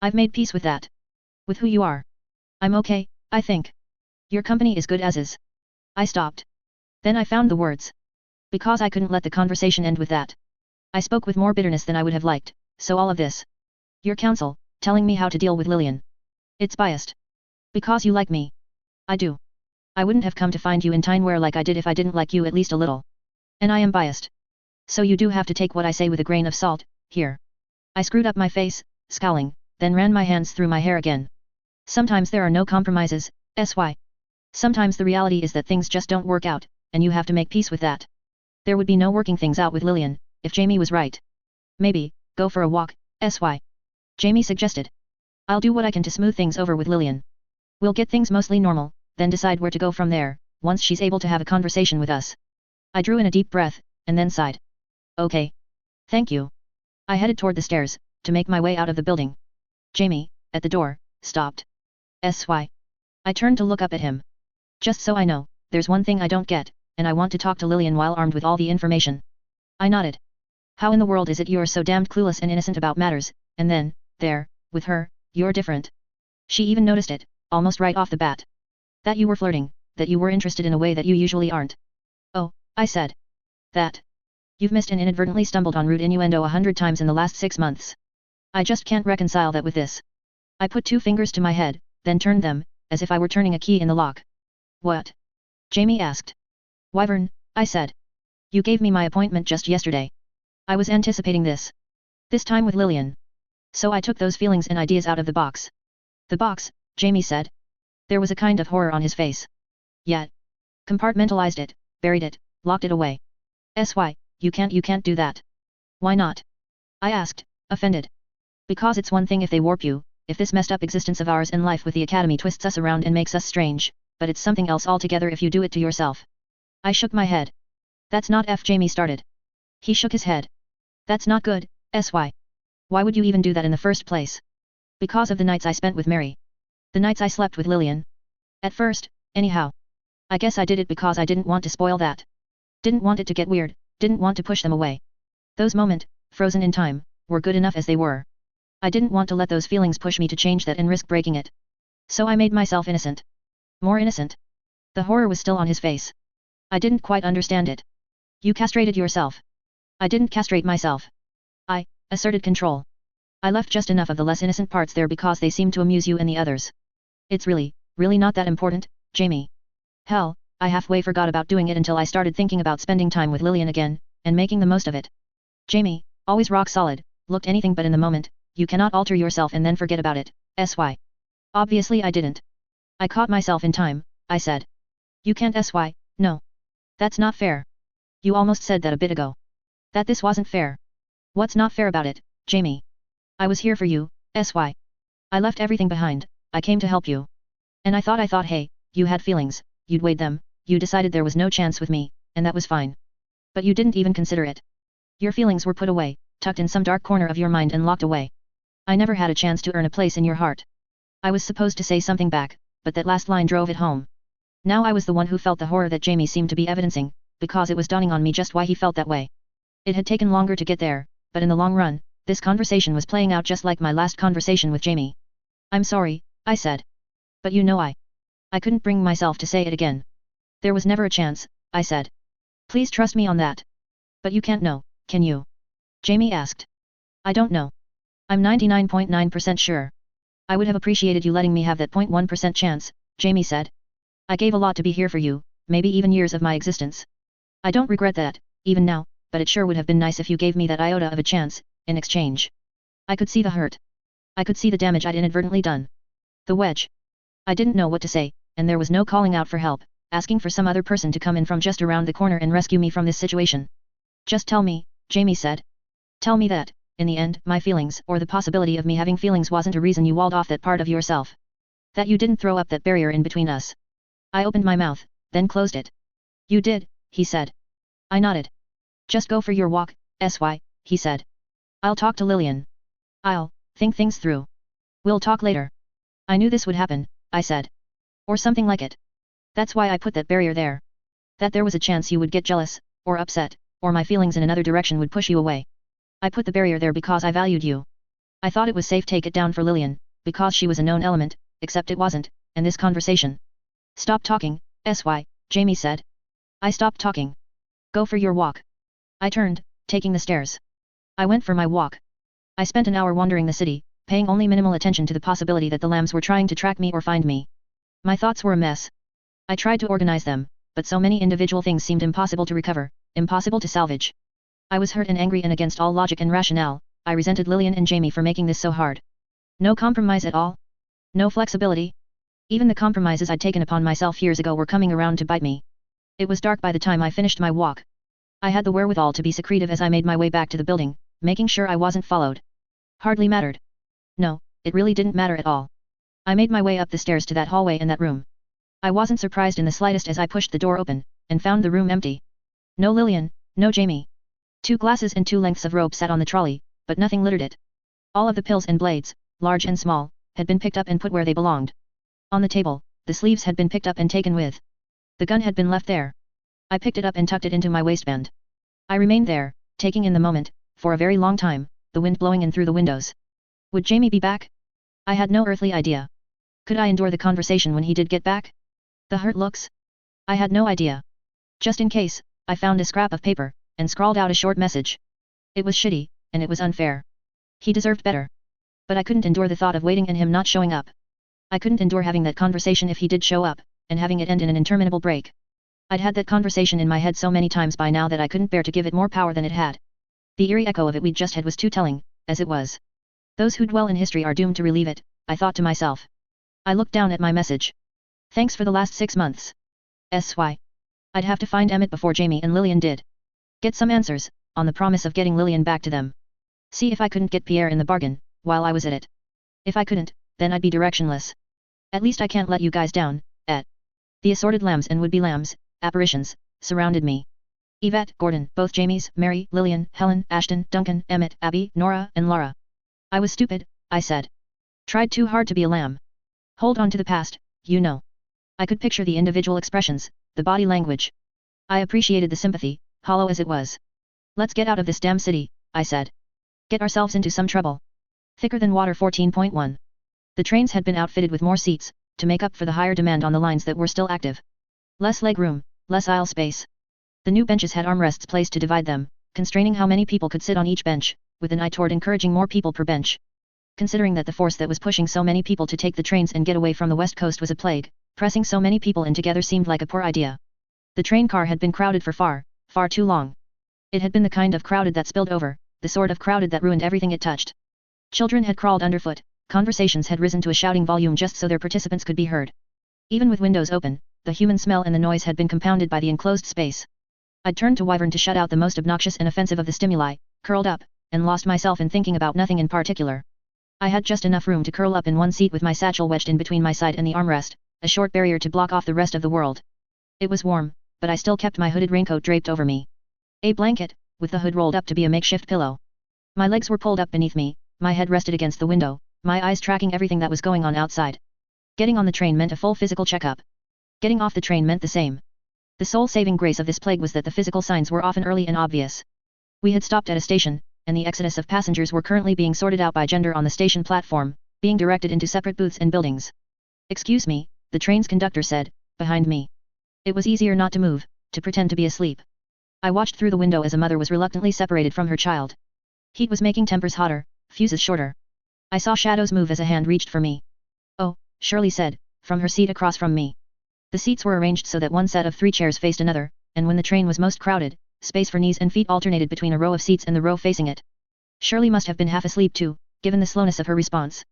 I've made peace with that. With who you are. I'm okay, I think. Your company is good as is. I stopped. Then I found the words. Because I couldn't let the conversation end with that. I spoke with more bitterness than I would have liked, so all of this. Your counsel, telling me how to deal with Lillian. It's biased. Because you like me. I do. I wouldn't have come to find you in Tineware like I did if I didn't like you at least a little. And I am biased. So you do have to take what I say with a grain of salt, here. I screwed up my face, scowling, then ran my hands through my hair again. Sometimes there are no compromises, SY. Sometimes the reality is that things just don't work out, and you have to make peace with that. There would be no working things out with Lillian, if Jamie was right. Maybe, go for a walk, Jamie suggested. I'll do what I can to smooth things over with Lillian. We'll get things mostly normal, then decide where to go from there, once she's able to have a conversation with us. I drew in a deep breath, and then sighed. Okay. Thank you. I headed toward the stairs, to make my way out of the building. Jamie, at the door, stopped. I turned to look up at him. Just so I know, there's one thing I don't get, and I want to talk to Lillian while armed with all the information. I nodded. How in the world is it you're so damned clueless and innocent about matters, and then, there, with her, you're different? She even noticed it, almost right off the bat. That you were flirting, that you were interested in a way that you usually aren't. Oh, I said. That. You've missed and inadvertently stumbled on rude innuendo 100 times in the last 6 months. I just can't reconcile that with this. I put 2 fingers to my head, then turned them, as if I were turning a key in the lock. What? Jamie asked. Wyvern, I said. You gave me my appointment just yesterday. I was anticipating this. This time with Lillian. So I took those feelings and ideas out of the box. The box, Jamie said. There was a kind of horror on his face. Yet. Compartmentalized it, buried it, locked it away. You can't do that. Why not? I asked, offended. Because it's one thing if they warp you, if this messed up existence of ours and life with the Academy twists us around and makes us strange, but it's something else altogether if you do it to yourself. I shook my head. That's not Jamie started. He shook his head. That's not good, Why would you even do that in the first place? Because of the nights I spent with Mary. The nights I slept with Lillian. At first, anyhow. I guess I did it because I didn't want to spoil that. Didn't want it to get weird, didn't want to push them away. Those moments, frozen in time, were good enough as they were. I didn't want to let those feelings push me to change that and risk breaking it. So I made myself innocent. More innocent. The horror was still on his face. I didn't quite understand it. You castrated yourself. I didn't castrate myself. I asserted control. I left just enough of the less innocent parts there because they seemed to amuse you and the others. It's really not that important, Jamie. Hell, I halfway forgot about doing it until I started thinking about spending time with Lillian again, and making the most of it. Jamie, always rock solid, looked anything but in the moment. You cannot alter yourself and then forget about it, Obviously I didn't. I caught myself in time, I said. You can't no. That's not fair. You almost said that a bit ago. That this wasn't fair. What's not fair about it, Jamie? I was here for you, I left everything behind, I came to help you. And I thought hey, you had feelings, you'd weighed them, you decided there was no chance with me, and that was fine. But you didn't even consider it. Your feelings were put away, tucked in some dark corner of your mind and locked away. I never had a chance to earn a place in your heart. I was supposed to say something back, but that last line drove it home. Now I was the one who felt the horror that Jamie seemed to be evidencing, because it was dawning on me just why he felt that way. It had taken longer to get there, but in the long run, this conversation was playing out just like my last conversation with Jamie. I'm sorry, I said. But you know I couldn't bring myself to say it again. There was never a chance, I said. Please trust me on that. But you can't know, can you? Jamie asked. I don't know. I'm 99.9% sure. I would have appreciated you letting me have that 0.1% chance, Jamie said. I gave a lot to be here for you, maybe even years of my existence. I don't regret that, even now, but it sure would have been nice if you gave me that iota of a chance, in exchange. I could see the hurt. I could see the damage I'd inadvertently done. The wedge. I didn't know what to say, and there was no calling out for help, asking for some other person to come in from just around the corner and rescue me from this situation. Just tell me, Jamie said. Tell me that, in the end, my feelings, or the possibility of me having feelings wasn't a reason you walled off that part of yourself. That you didn't throw up that barrier in between us. I opened my mouth, then closed it. You did, he said. I nodded. Just go for your walk, he said. I'll talk to Lillian. I'll think things through. We'll talk later. I knew this would happen, I said. Or something like it. That's why I put that barrier there. That there was a chance you would get jealous, or upset, or my feelings in another direction would push you away. I put the barrier there because I valued you. I thought it was safe to take it down for Lillian, because she was a known element, except it wasn't, and this conversation. Stop talking, Jamie said. I stopped talking. Go for your walk. I turned, taking the stairs. I went for my walk. I spent an hour wandering the city, paying only minimal attention to the possibility that the lambs were trying to track me or find me. My thoughts were a mess. I tried to organize them, but so many individual things seemed impossible to recover, impossible to salvage. I was hurt and angry and against all logic and rationale. I resented Lillian and Jamie for making this so hard. No compromise at all? No flexibility? Even the compromises I'd taken upon myself years ago were coming around to bite me. It was dark by the time I finished my walk. I had the wherewithal to be secretive as I made my way back to the building, making sure I wasn't followed. Hardly mattered. No, it really didn't matter at all. I made my way up the stairs to that hallway in that room. I wasn't surprised in the slightest as I pushed the door open, and found the room empty. No Lillian, no Jamie. 2 glasses and 2 lengths of rope sat on the trolley, but nothing littered it. All of the pills and blades, large and small, had been picked up and put where they belonged. On the table, the sleeves had been picked up and taken with. The gun had been left there. I picked it up and tucked it into my waistband. I remained there, taking in the moment, for a very long time, the wind blowing in through the windows. Would Jamie be back? I had no earthly idea. Could I endure the conversation when he did get back? The hurt looks? I had no idea. Just in case, I found a scrap of paper, and scrawled out a short message. It was shitty, and it was unfair. He deserved better. But I couldn't endure the thought of waiting and him not showing up. I couldn't endure having that conversation if he did show up, and having it end in an interminable break. I'd had that conversation in my head so many times by now that I couldn't bear to give it more power than it had. The eerie echo of it we'd just had was too telling, as it was. Those who dwell in history are doomed to relive it, I thought to myself. I looked down at my message. Thanks for the last 6 months. SY. I'd have to find Emmett before Jamie and Lillian did. Get some answers, on the promise of getting Lillian back to them. See if I couldn't get Pierre in the bargain, while I was at it. If I couldn't, then I'd be directionless. At least I can't let you guys down, The assorted lambs and would-be lambs, apparitions, surrounded me. Yvette, Gordon, both Jamies, Mary, Lillian, Helen, Ashton, Duncan, Emmett, Abby, Nora, and Laura. I was stupid, I said. Tried too hard to be a lamb. Hold on to the past, you know. I could picture the individual expressions, the body language. I appreciated the sympathy, hollow as it was. Let's get out of this damn city, I said. Get ourselves into some trouble. Thicker than water 14.1. The trains had been outfitted with more seats, to make up for the higher demand on the lines that were still active. Less legroom, less aisle space. The new benches had armrests placed to divide them, constraining how many people could sit on each bench, with an eye toward encouraging more people per bench. Considering that the force that was pushing so many people to take the trains and get away from the West Coast was a plague, pressing so many people in together seemed like a poor idea. The train car had been crowded for far too long. It had been the kind of crowded that spilled over, the sort of crowded that ruined everything it touched. Children had crawled underfoot, conversations had risen to a shouting volume just so their participants could be heard. Even with windows open, the human smell and the noise had been compounded by the enclosed space. I'd turned to Wyvern to shut out the most obnoxious and offensive of the stimuli, curled up, and lost myself in thinking about nothing in particular. I had just enough room to curl up in one seat with my satchel wedged in between my side and the armrest, a short barrier to block off the rest of the world. It was warm, but I still kept my hooded raincoat draped over me. A blanket, with the hood rolled up to be a makeshift pillow. My legs were pulled up beneath me, my head rested against the window, my eyes tracking everything that was going on outside. Getting on the train meant a full physical checkup. Getting off the train meant the same. The sole saving grace of this plague was that the physical signs were often early and obvious. We had stopped at a station, and the exodus of passengers were currently being sorted out by gender on the station platform, being directed into separate booths and buildings. Excuse me, the train's conductor said, behind me. It was easier not to move, to pretend to be asleep. I watched through the window as a mother was reluctantly separated from her child. Heat was making tempers hotter, fuses shorter. I saw shadows move as a hand reached for me. Oh, Shirley said, from her seat across from me. The seats were arranged so that one set of 3 chairs faced another, and when the train was most crowded, space for knees and feet alternated between a row of seats and the row facing it. Shirley must have been half asleep too, given the slowness of her response.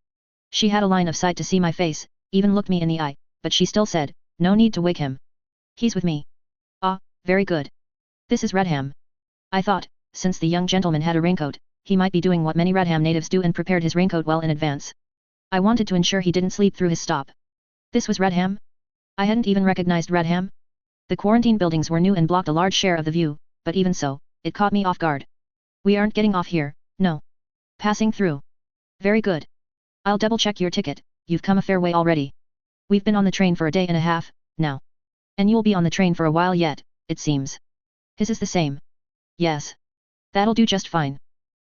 She had a line of sight to see my face, even looked me in the eye, but she still said, no need to wake him. He's with me. Ah, very good. This is Redham. I thought, since the young gentleman had a raincoat, he might be doing what many Redham natives do and prepared his raincoat well in advance. I wanted to ensure he didn't sleep through his stop. This was Redham? I hadn't even recognized Redham. The quarantine buildings were new and blocked a large share of the view, but even so, it caught me off guard. We aren't getting off here, no. Passing through. Very good. I'll double-check your ticket, you've come a fair way already. We've been on the train for a day and a half, now. And you'll be on the train for a while yet, it seems. His is the same. Yes. That'll do just fine.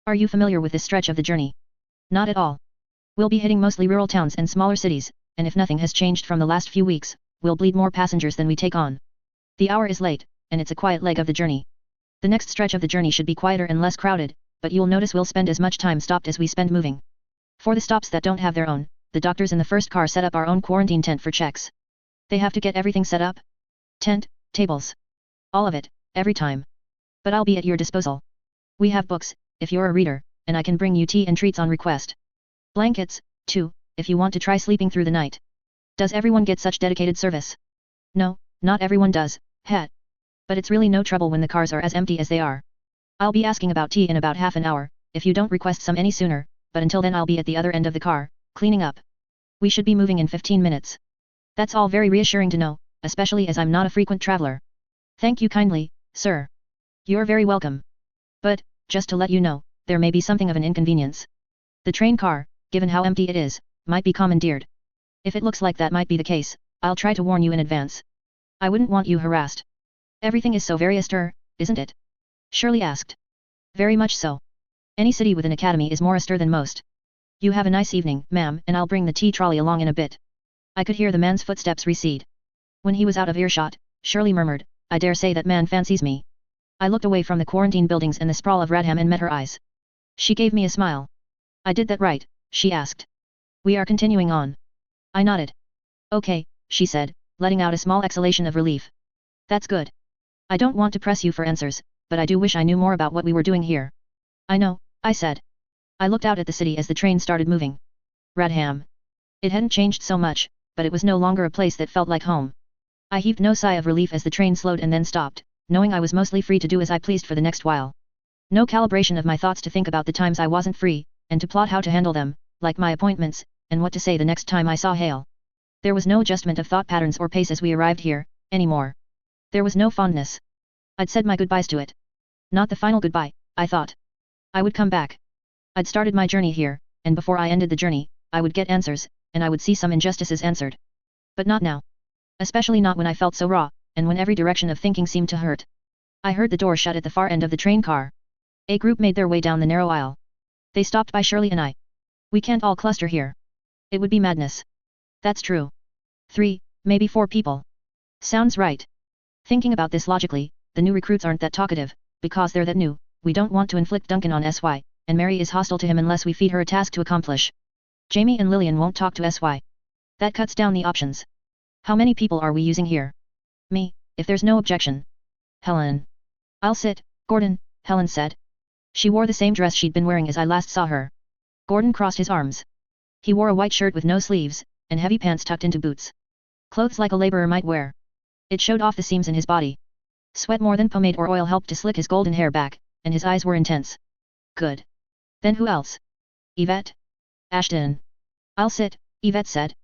Are you familiar with this stretch of the journey? Not at all. We'll be hitting mostly rural towns and smaller cities, and if nothing has changed from the last few weeks, we'll bleed more passengers than we take on. The hour is late, and it's a quiet leg of the journey. The next stretch of the journey should be quieter and less crowded, but you'll notice we'll spend as much time stopped as we spend moving. For the stops that don't have their own, the doctors in the first car set up our own quarantine tent for checks. They have to get everything set up? Tent, tables. All of it, every time. But I'll be at your disposal. We have books, if you're a reader, and I can bring you tea and treats on request. Blankets, too, if you want to try sleeping through the night. Does everyone get such dedicated service? No, not everyone does, But it's really no trouble when the cars are as empty as they are. I'll be asking about tea in about half an hour, if you don't request some any sooner, but until then I'll be at the other end of the car, cleaning up. We should be moving in 15 minutes. That's all very reassuring to know, especially as I'm not a frequent traveler. Thank you kindly, sir. You're very welcome. But, just to let you know, there may be something of an inconvenience. The train car, given how empty it is, might be commandeered. If it looks like that might be the case, I'll try to warn you in advance. I wouldn't want you harassed. Everything is so very astir, isn't it? Shirley asked. Very much so. Any city with an academy is more astir than most. You have a nice evening, ma'am, and I'll bring the tea trolley along in a bit. I could hear the man's footsteps recede. When he was out of earshot, Shirley murmured, I dare say that man fancies me. I looked away from the quarantine buildings and the sprawl of Radham and met her eyes. She gave me a smile. I did that right, she asked. We are continuing on. I nodded. Okay, she said, letting out a small exhalation of relief. That's good. I don't want to press you for answers, but I do wish I knew more about what we were doing here. I know, I said. I looked out at the city as the train started moving. Radham. It hadn't changed so much, but it was no longer a place that felt like home. I heaved no sigh of relief as the train slowed and then stopped, knowing I was mostly free to do as I pleased for the next while. No calibration of my thoughts to think about the times I wasn't free, and to plot how to handle them, like my appointments, and what to say the next time I saw Hale. There was no adjustment of thought patterns or pace as we arrived here, anymore. There was no fondness. I'd said my goodbyes to it. Not the final goodbye, I thought. I would come back. I'd started my journey here, and before I ended the journey, I would get answers, and I would see some injustices answered. But not now. Especially not when I felt so raw, and when every direction of thinking seemed to hurt. I heard the door shut at the far end of the train car. A group made their way down the narrow aisle. They stopped by Shirley and I. We can't all cluster here. It would be madness. That's true. 3, maybe 4 people. Sounds right. Thinking about this logically, the new recruits aren't that talkative, because they're that new. We don't want to inflict Duncan on SY, and Mary is hostile to him unless we feed her a task to accomplish. Jamie and Lillian won't talk to SY. That cuts down the options. How many people are we using here? Me, if there's no objection. Helen. I'll sit, Gordon, Helen said. She wore the same dress she'd been wearing as I last saw her. Gordon crossed his arms. He wore a white shirt with no sleeves, and heavy pants tucked into boots. Clothes like a laborer might wear. It showed off the seams in his body. Sweat more than pomade or oil helped to slick his golden hair back, and his eyes were intense. Good. Then who else? Yvette? Ashton. I'll sit, Yvette said.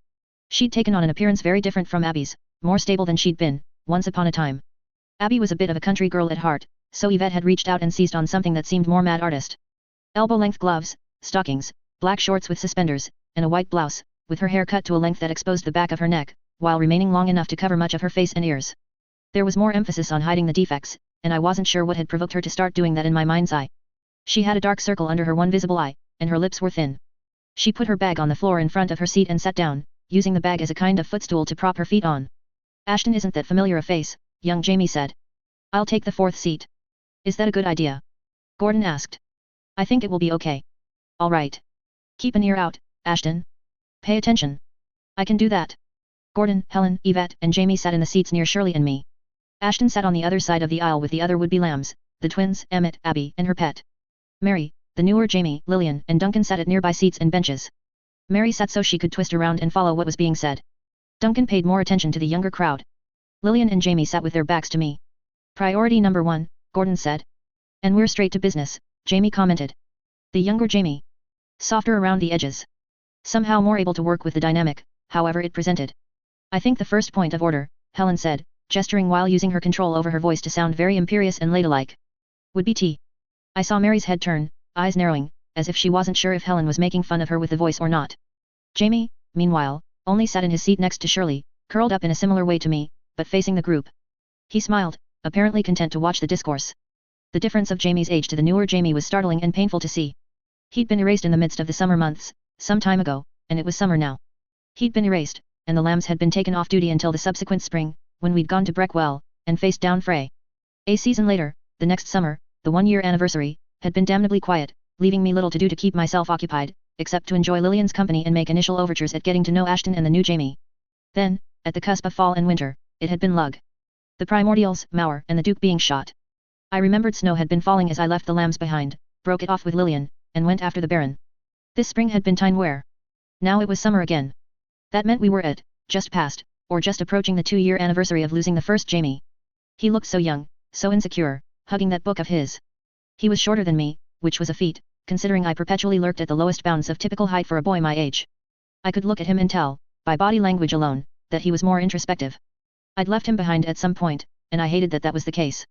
She'd taken on an appearance very different from Abby's, more stable than she'd been, once upon a time. Abby was a bit of a country girl at heart, so Yvette had reached out and seized on something that seemed more mad artist. Elbow-length gloves, stockings, black shorts with suspenders, and a white blouse, with her hair cut to a length that exposed the back of her neck, while remaining long enough to cover much of her face and ears. There was more emphasis on hiding the defects, and I wasn't sure what had provoked her to start doing that in my mind's eye. She had a dark circle under her one visible eye, and her lips were thin. She put her bag on the floor in front of her seat and sat down, using the bag as a kind of footstool to prop her feet on. Ashton isn't that familiar a face, young Jamie said. I'll take the 4th seat. Is that a good idea? Gordon asked. I think it will be okay. All right. Keep an ear out, Ashton. Pay attention. I can do that. Gordon, Helen, Yvette, and Jamie sat in the seats near Shirley and me. Ashton sat on the other side of the aisle with the other would-be lambs, the twins, Emmett, Abby, and her pet. Mary, the newer Jamie, Lillian, and Duncan sat at nearby seats and benches. Mary sat so she could twist around and follow what was being said. Duncan paid more attention to the younger crowd. Lillian and Jamie sat with their backs to me. Priority number 1, Gordon said. And we're straight to business, Jamie commented. The younger Jamie. Softer around the edges. Somehow more able to work with the dynamic, however it presented. I think the first point of order, Helen said, gesturing while using her control over her voice to sound very imperious and ladylike. Would be tea. I saw Mary's head turn, eyes narrowing, as if she wasn't sure if Helen was making fun of her with the voice or not. Jamie, meanwhile, only sat in his seat next to Shirley, curled up in a similar way to me, but facing the group. He smiled, apparently content to watch the discourse. The difference of Jamie's age to the newer Jamie was startling and painful to see. He'd been erased in the midst of the summer months, some time ago, and it was summer now. He'd been erased, and the lambs had been taken off duty until the subsequent spring, when we'd gone to Breckwell, and faced down Frey. A season later, the next summer, the 1-year anniversary, had been damnably quiet, leaving me little to do to keep myself occupied, except to enjoy Lillian's company and make initial overtures at getting to know Ashton and the new Jamie. Then, at the cusp of fall and winter, it had been Lug. The Primordials, Mauer, and the Duke being shot. I remembered snow had been falling as I left the lambs behind, broke it off with Lillian, and went after the Baron. This spring had been Tyne-Wear. Now it was summer again. That meant we were at, just past, or just approaching the 2-year anniversary of losing the first Jamie. He looked so young, so insecure, hugging that book of his. He was shorter than me, which was a feat, considering I perpetually lurked at the lowest bounds of typical height for a boy my age. I could look at him and tell, by body language alone, that he was more introspective. I'd left him behind at some point, and I hated that that was the case.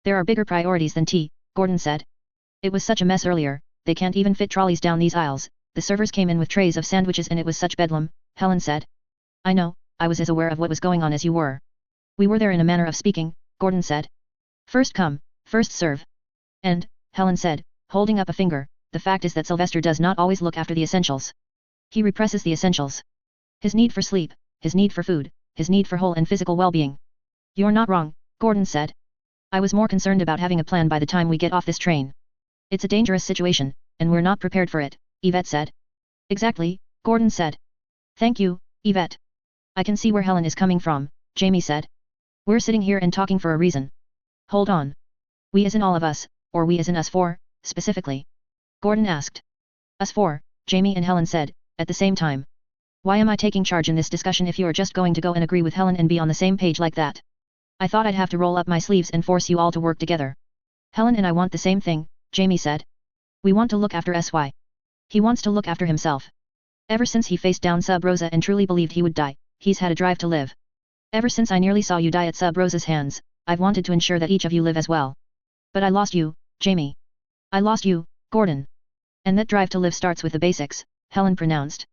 There are bigger priorities than tea, Gordon said. It was such a mess earlier, they can't even fit trolleys down these aisles. The servers came in with trays of sandwiches and it was such bedlam, Helen said. I know, I was as aware of what was going on as you were. We were there in a manner of speaking, Gordon said. First come, first serve. And, Helen said, holding up a finger, the fact is that Sylvester does not always look after the essentials. He represses the essentials. His need for sleep, his need for food, his need for whole and physical well-being. You're not wrong, Gordon said. I was more concerned about having a plan by the time we get off this train. It's a dangerous situation, and we're not prepared for it, Yvette said. Exactly, Gordon said. Thank you, Yvette. I can see where Helen is coming from, Jamie said. We're sitting here and talking for a reason. Hold on. We as in all of us, or we as in us four, specifically? Gordon asked. Us four, Jamie and Helen said, at the same time. Why am I taking charge in this discussion if you're just going to go and agree with Helen and be on the same page like that? I thought I'd have to roll up my sleeves and force you all to work together. Helen and I want the same thing, Jamie said. We want to look after SY. He wants to look after himself. Ever since he faced down Sub Rosa and truly believed he would die, he's had a drive to live. Ever since I nearly saw you die at Sub Rosa's hands, I've wanted to ensure that each of you live as well. But I lost you, Jamie. I lost you, Gordon. And that drive to live starts with the basics, Helen pronounced.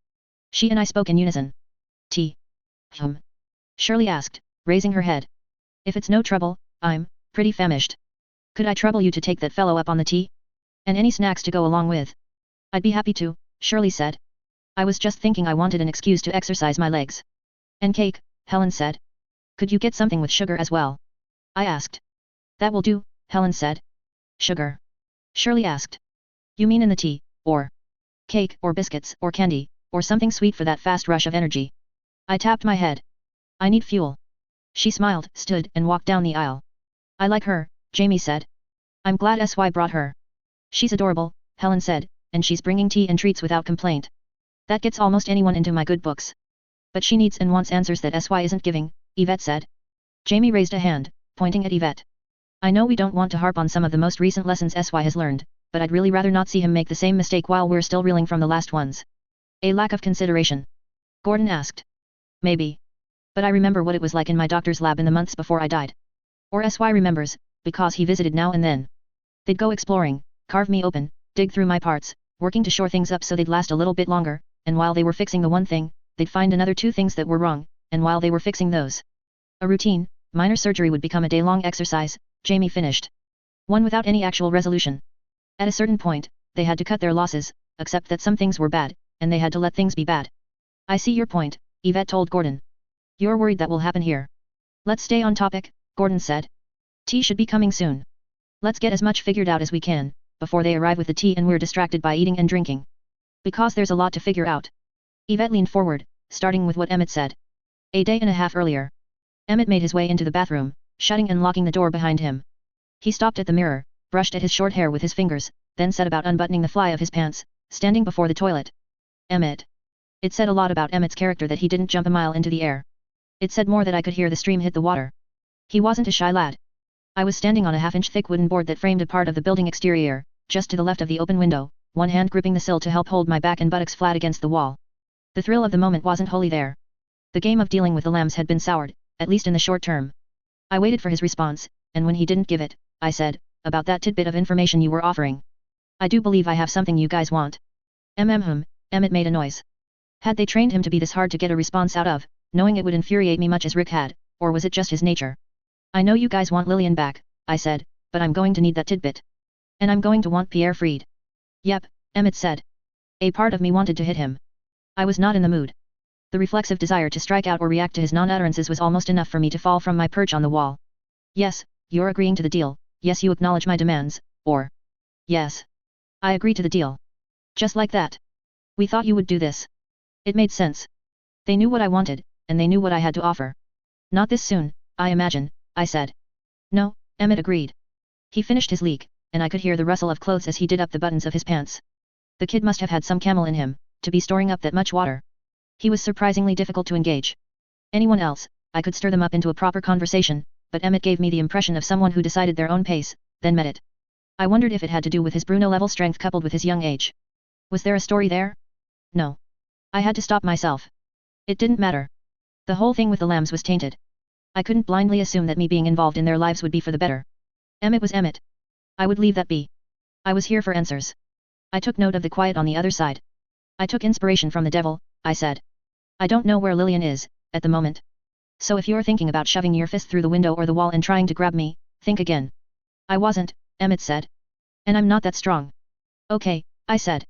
She and I spoke in unison. Tea. Shirley asked, raising her head. If it's no trouble, I'm pretty famished. Could I trouble you to take that fellow up on the tea? And any snacks to go along with? I'd be happy to, Shirley said. I was just thinking I wanted an excuse to exercise my legs. And cake, Helen said. Could you get something with sugar as well? I asked. That will do, Helen said. Sugar? Shirley asked. You mean in the tea, or cake, or biscuits, or candy, or something sweet for that fast rush of energy? I tapped my head. I need fuel. She smiled, stood, and walked down the aisle. I like her, Jamie said. I'm glad SY brought her. She's adorable, Helen said, and she's bringing tea and treats without complaint. That gets almost anyone into my good books. But she needs and wants answers that SY isn't giving, Yvette said. Jamie raised a hand, pointing at Yvette. I know we don't want to harp on some of the most recent lessons SY has learned, but I'd really rather not see him make the same mistake while we're still reeling from the last ones. A lack of consideration? Gordon asked. Maybe. But I remember what it was like in my doctor's lab in the months before I died. Or SY remembers, because he visited now and then. They'd go exploring, carve me open, dig through my parts, working to shore things up so they'd last a little bit longer, and while they were fixing the one thing, they'd find another two things that were wrong, and while they were fixing those. A routine, minor surgery would become a day-long exercise, Jamie finished. One without any actual resolution. At a certain point, they had to cut their losses, accept that some things were bad, and they had to let things be bad. I see your point, Yvette told Gordon. You're worried that will happen here. Let's stay on topic, Gordon said. Tea should be coming soon. Let's get as much figured out as we can, before they arrive with the tea and we're distracted by eating and drinking. Because there's a lot to figure out. Yvette leaned forward, starting with what Emmett said. A day and a half earlier. Emmett made his way into the bathroom, shutting and locking the door behind him. He stopped at the mirror, brushed at his short hair with his fingers, then set about unbuttoning the fly of his pants, standing before the toilet. Emmett. It said a lot about Emmett's character that he didn't jump a mile into the air. It said more that I could hear the stream hit the water. He wasn't a shy lad. I was standing on a half-inch thick wooden board that framed a part of the building exterior, just to the left of the open window, one hand gripping the sill to help hold my back and buttocks flat against the wall. The thrill of the moment wasn't wholly there. The game of dealing with the lambs had been soured, at least in the short term. I waited for his response, and when he didn't give it, I said, about that tidbit of information you were offering. I do believe I have something you guys want. Emmett made a noise. Had they trained him to be this hard to get a response out of, knowing it would infuriate me much as Rick had, or was it just his nature? I know you guys want Lillian back, I said, but I'm going to need that tidbit. And I'm going to want Pierre freed. Yep, Emmett said. A part of me wanted to hit him. I was not in the mood. The reflexive desire to strike out or react to his non-utterances was almost enough for me to fall from my perch on the wall. Yes, you're agreeing to the deal, yes you acknowledge my demands, or... Yes. I agree to the deal. Just like that. We thought you would do this. It made sense. They knew what I wanted, and they knew what I had to offer. Not this soon, I imagine, I said. No, Emmett agreed. He finished his leak, and I could hear the rustle of clothes as he did up the buttons of his pants. The kid must have had some camel in him, to be storing up that much water. He was surprisingly difficult to engage. Anyone else, I could stir them up into a proper conversation, but Emmett gave me the impression of someone who decided their own pace, then met it. I wondered if it had to do with his Bruno-level strength coupled with his young age. Was there a story there? No. I had to stop myself. It didn't matter. The whole thing with the lambs was tainted. I couldn't blindly assume that me being involved in their lives would be for the better. Emmett was Emmett. I would leave that be. I was here for answers. I took note of the quiet on the other side. I took inspiration from the devil, I said. I don't know where Lillian is, at the moment. So if you're thinking about shoving your fist through the window or the wall and trying to grab me, think again. I wasn't, Emmett said. And I'm not that strong. Okay, I said.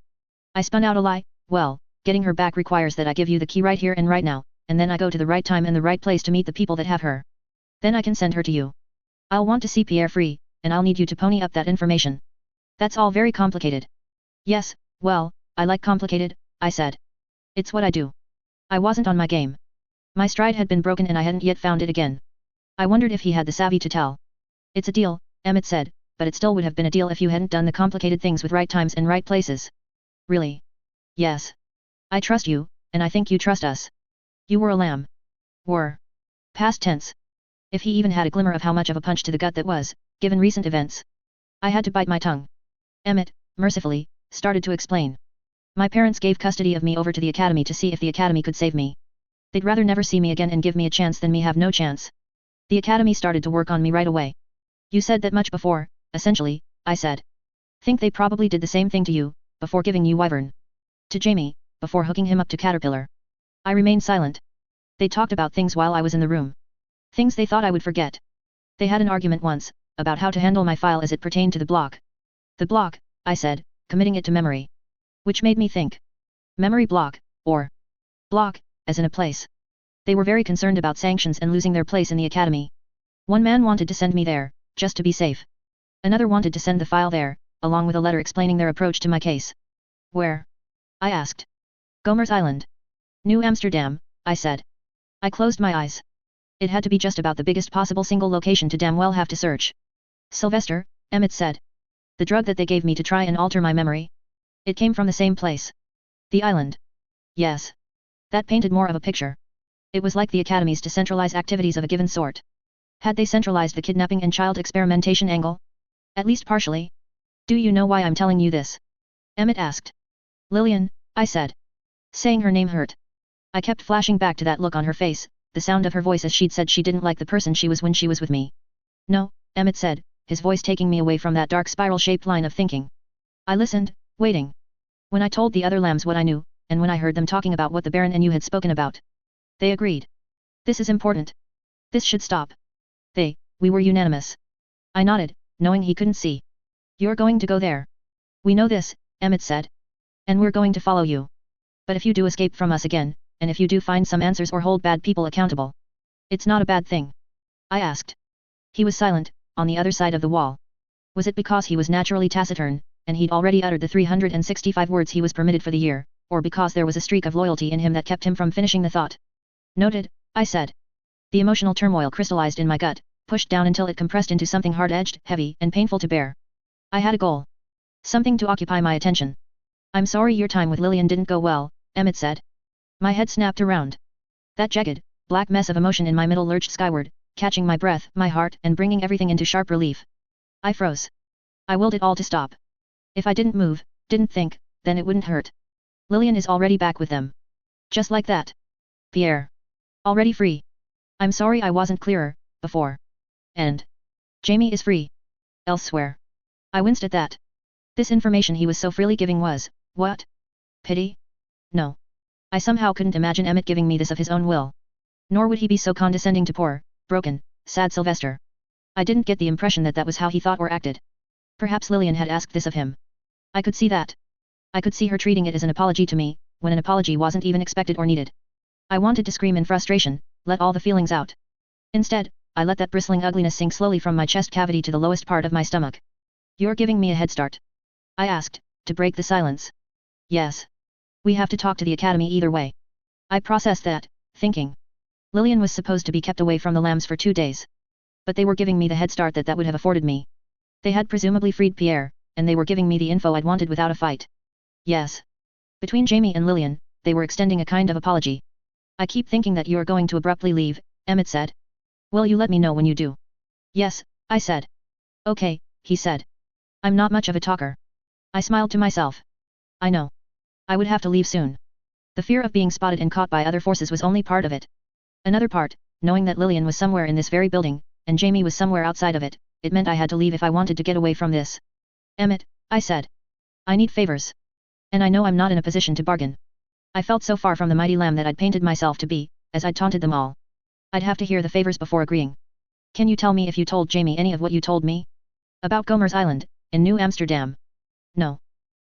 I spun out a lie. Well, getting her back requires that I give you the key right here and right now, and then I go to the right time and the right place to meet the people that have her. Then I can send her to you. I'll want to see Pierre free, and I'll need you to pony up that information. That's all very complicated. Yes, well, I like complicated, I said. It's what I do. I wasn't on my game. My stride had been broken and I hadn't yet found it again. I wondered if he had the savvy to tell. It's a deal, Emmett said, but it still would have been a deal if you hadn't done the complicated things with right times and right places. Really? Yes. I trust you, and I think you trust us. You were a lamb. Were. Past tense. If he even had a glimmer of how much of a punch to the gut that was, given recent events. I had to bite my tongue. Emmett, mercifully, started to explain. My parents gave custody of me over to the academy to see if the academy could save me. They'd rather never see me again and give me a chance than me have no chance. The academy started to work on me right away. You said that much before, essentially, I said. Think they probably did the same thing to you, before giving you Wyvern. To Jamie, before hooking him up to Caterpillar. I remained silent. They talked about things while I was in the room. Things they thought I would forget. They had an argument once, about how to handle my file as it pertained to the block. The block, I said, committing it to memory. Which made me think. Memory block, or block, as in a place. They were very concerned about sanctions and losing their place in the academy. One man wanted to send me there, just to be safe. Another wanted to send the file there, along with a letter explaining their approach to my case. Where? I asked. Gomer's Island. New Amsterdam, I said. I closed my eyes. It had to be just about the biggest possible single location to damn well have to search. Sylvester, Emmett said. The drug that they gave me to try and alter my memory. It came from the same place. The island. Yes. That painted more of a picture. It was like the academies to centralize activities of a given sort. Had they centralized the kidnapping and child experimentation angle? At least partially. Do you know why I'm telling you this? Emmett asked. Lillian, I said. Saying her name hurt. I kept flashing back to that look on her face, the sound of her voice as she'd said she didn't like the person she was when she was with me. No, Emmett said, his voice taking me away from that dark spiral-shaped line of thinking. I listened, waiting. When I told the other lambs what I knew, and when I heard them talking about what the Baron and you had spoken about. They agreed. This is important. This should stop. We were unanimous. I nodded, knowing he couldn't see. You're going to go there. We know this, Emmett said. And we're going to follow you. But if you do escape from us again, and if you do find some answers or hold bad people accountable. It's not a bad thing. I asked. He was silent, on the other side of the wall. Was it because he was naturally taciturn, and he'd already uttered the 365 words he was permitted for the year, or because there was a streak of loyalty in him that kept him from finishing the thought? Noted, I said. The emotional turmoil crystallized in my gut, pushed down until it compressed into something hard-edged, heavy, and painful to bear. I had a goal. Something to occupy my attention. I'm sorry your time with Lillian didn't go well, Emmett said. My head snapped around. That jagged, black mess of emotion in my middle lurched skyward, catching my breath, my heart, and bringing everything into sharp relief. I froze. I willed it all to stop. If I didn't move, didn't think, then it wouldn't hurt. Lillian is already back with them. Just like that. Pierre. Already free. I'm sorry I wasn't clearer, before. And Jamie is free. Elsewhere. I winced at that. This information he was so freely giving was, what? Pity? No. I somehow couldn't imagine Emmett giving me this of his own will. Nor would he be so condescending to poor, broken, sad Sylvester. I didn't get the impression that that was how he thought or acted. Perhaps Lillian had asked this of him. I could see that. I could see her treating it as an apology to me, when an apology wasn't even expected or needed. I wanted to scream in frustration, let all the feelings out. Instead, I let that bristling ugliness sink slowly from my chest cavity to the lowest part of my stomach. You're giving me a head start? I asked, to break the silence. Yes. We have to talk to the academy either way. I processed that, thinking. Lillian was supposed to be kept away from the lambs for 2 days. But they were giving me the head start that would have afforded me. They had presumably freed Pierre, and they were giving me the info I'd wanted without a fight. Yes. Between Jamie and Lillian, they were extending a kind of apology. I keep thinking that you're going to abruptly leave, Emmett said. Will you let me know when you do? Yes, I said. Okay, he said. I'm not much of a talker. I smiled to myself. I know. I would have to leave soon. The fear of being spotted and caught by other forces was only part of it. Another part, knowing that Lillian was somewhere in this very building, and Jamie was somewhere outside of it, it meant I had to leave if I wanted to get away from this. Emmett, I said. I need favors. And I know I'm not in a position to bargain. I felt so far from the mighty lamb that I'd painted myself to be, as I'd taunted them all. I'd have to hear the favors before agreeing. Can you tell me if you told Jamie any of what you told me? About Gomer's Island, in New Amsterdam? No.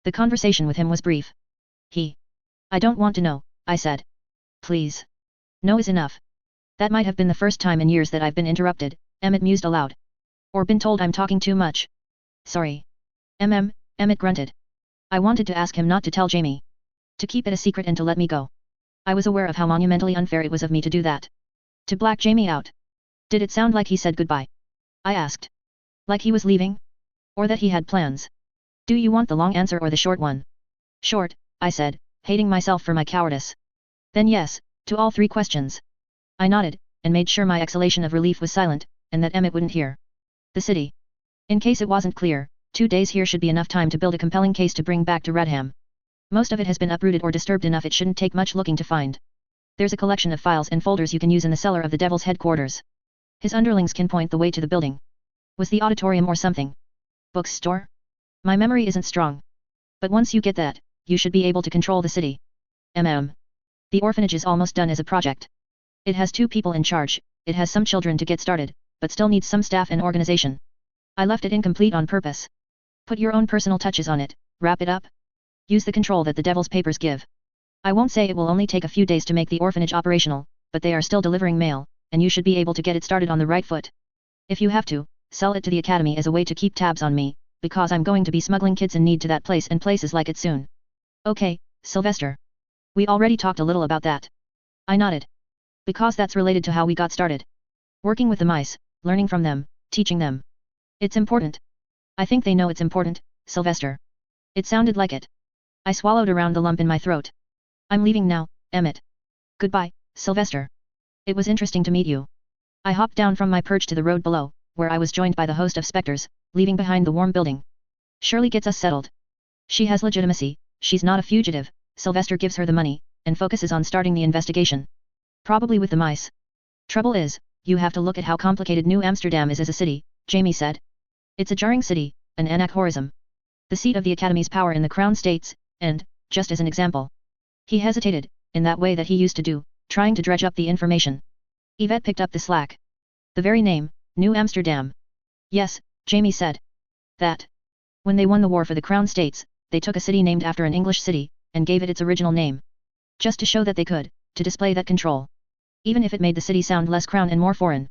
The conversation with him was brief. I don't want to know, I said. Please. No is enough. That might have been the first time in years that I've been interrupted, Emmett mused aloud. Or been told I'm talking too much. Sorry. Emmett grunted. I wanted to ask him not to tell Jamie. To keep it a secret and to let me go. I was aware of how monumentally unfair it was of me to do that. To black Jamie out. Did it sound like he said goodbye? I asked. Like he was leaving? Or that he had plans? Do you want the long answer or the short one? Short, I said, hating myself for my cowardice. Then yes, to all three questions. I nodded, and made sure my exhalation of relief was silent, and that Emmett wouldn't hear. The city. In case it wasn't clear, 2 days here should be enough time to build a compelling case to bring back to Radham. Most of it has been uprooted or disturbed enough it shouldn't take much looking to find. There's a collection of files and folders you can use in the cellar of the Devil's headquarters. His underlings can point the way to the building. Was the auditorium or something? Bookstore? My memory isn't strong. But once you get that, you should be able to control the city. The orphanage is almost done as a project. It has 2 people in charge, it has some children to get started, but still needs some staff and organization. I left it incomplete on purpose. Put your own personal touches on it, wrap it up. Use the control that the Devil's papers give. I won't say it will only take a few days to make the orphanage operational, but they are still delivering mail, and you should be able to get it started on the right foot. If you have to, sell it to the Academy as a way to keep tabs on me, because I'm going to be smuggling kids in need to that place and places like it soon. Okay, Sylvester. We already talked a little about that. I nodded. Because that's related to how we got started. Working with the mice, learning from them, teaching them. It's important. I think they know it's important, Sylvester. It sounded like it. I swallowed around the lump in my throat. I'm leaving now, Emmett. Goodbye, Sylvester. It was interesting to meet you. I hopped down from my perch to the road below, where I was joined by the host of specters, leaving behind the warm building. Shirley gets us settled. She has legitimacy, she's not a fugitive, Sylvester gives her the money, and focuses on starting the investigation. Probably with the mice. Trouble is, you have to look at how complicated New Amsterdam is as a city, Jamie said. It's a jarring city, an anachronism. The seat of the Academy's power in the Crown States, and, just as an example. He hesitated, in that way that he used to do, trying to dredge up the information. Yvette picked up the slack. The very name, New Amsterdam. Yes, Jamie said. That. When they won the war for the Crown States, they took a city named after an English city, and gave it its original name. Just to show that they could, to display that control. Even if it made the city sound less crown and more foreign.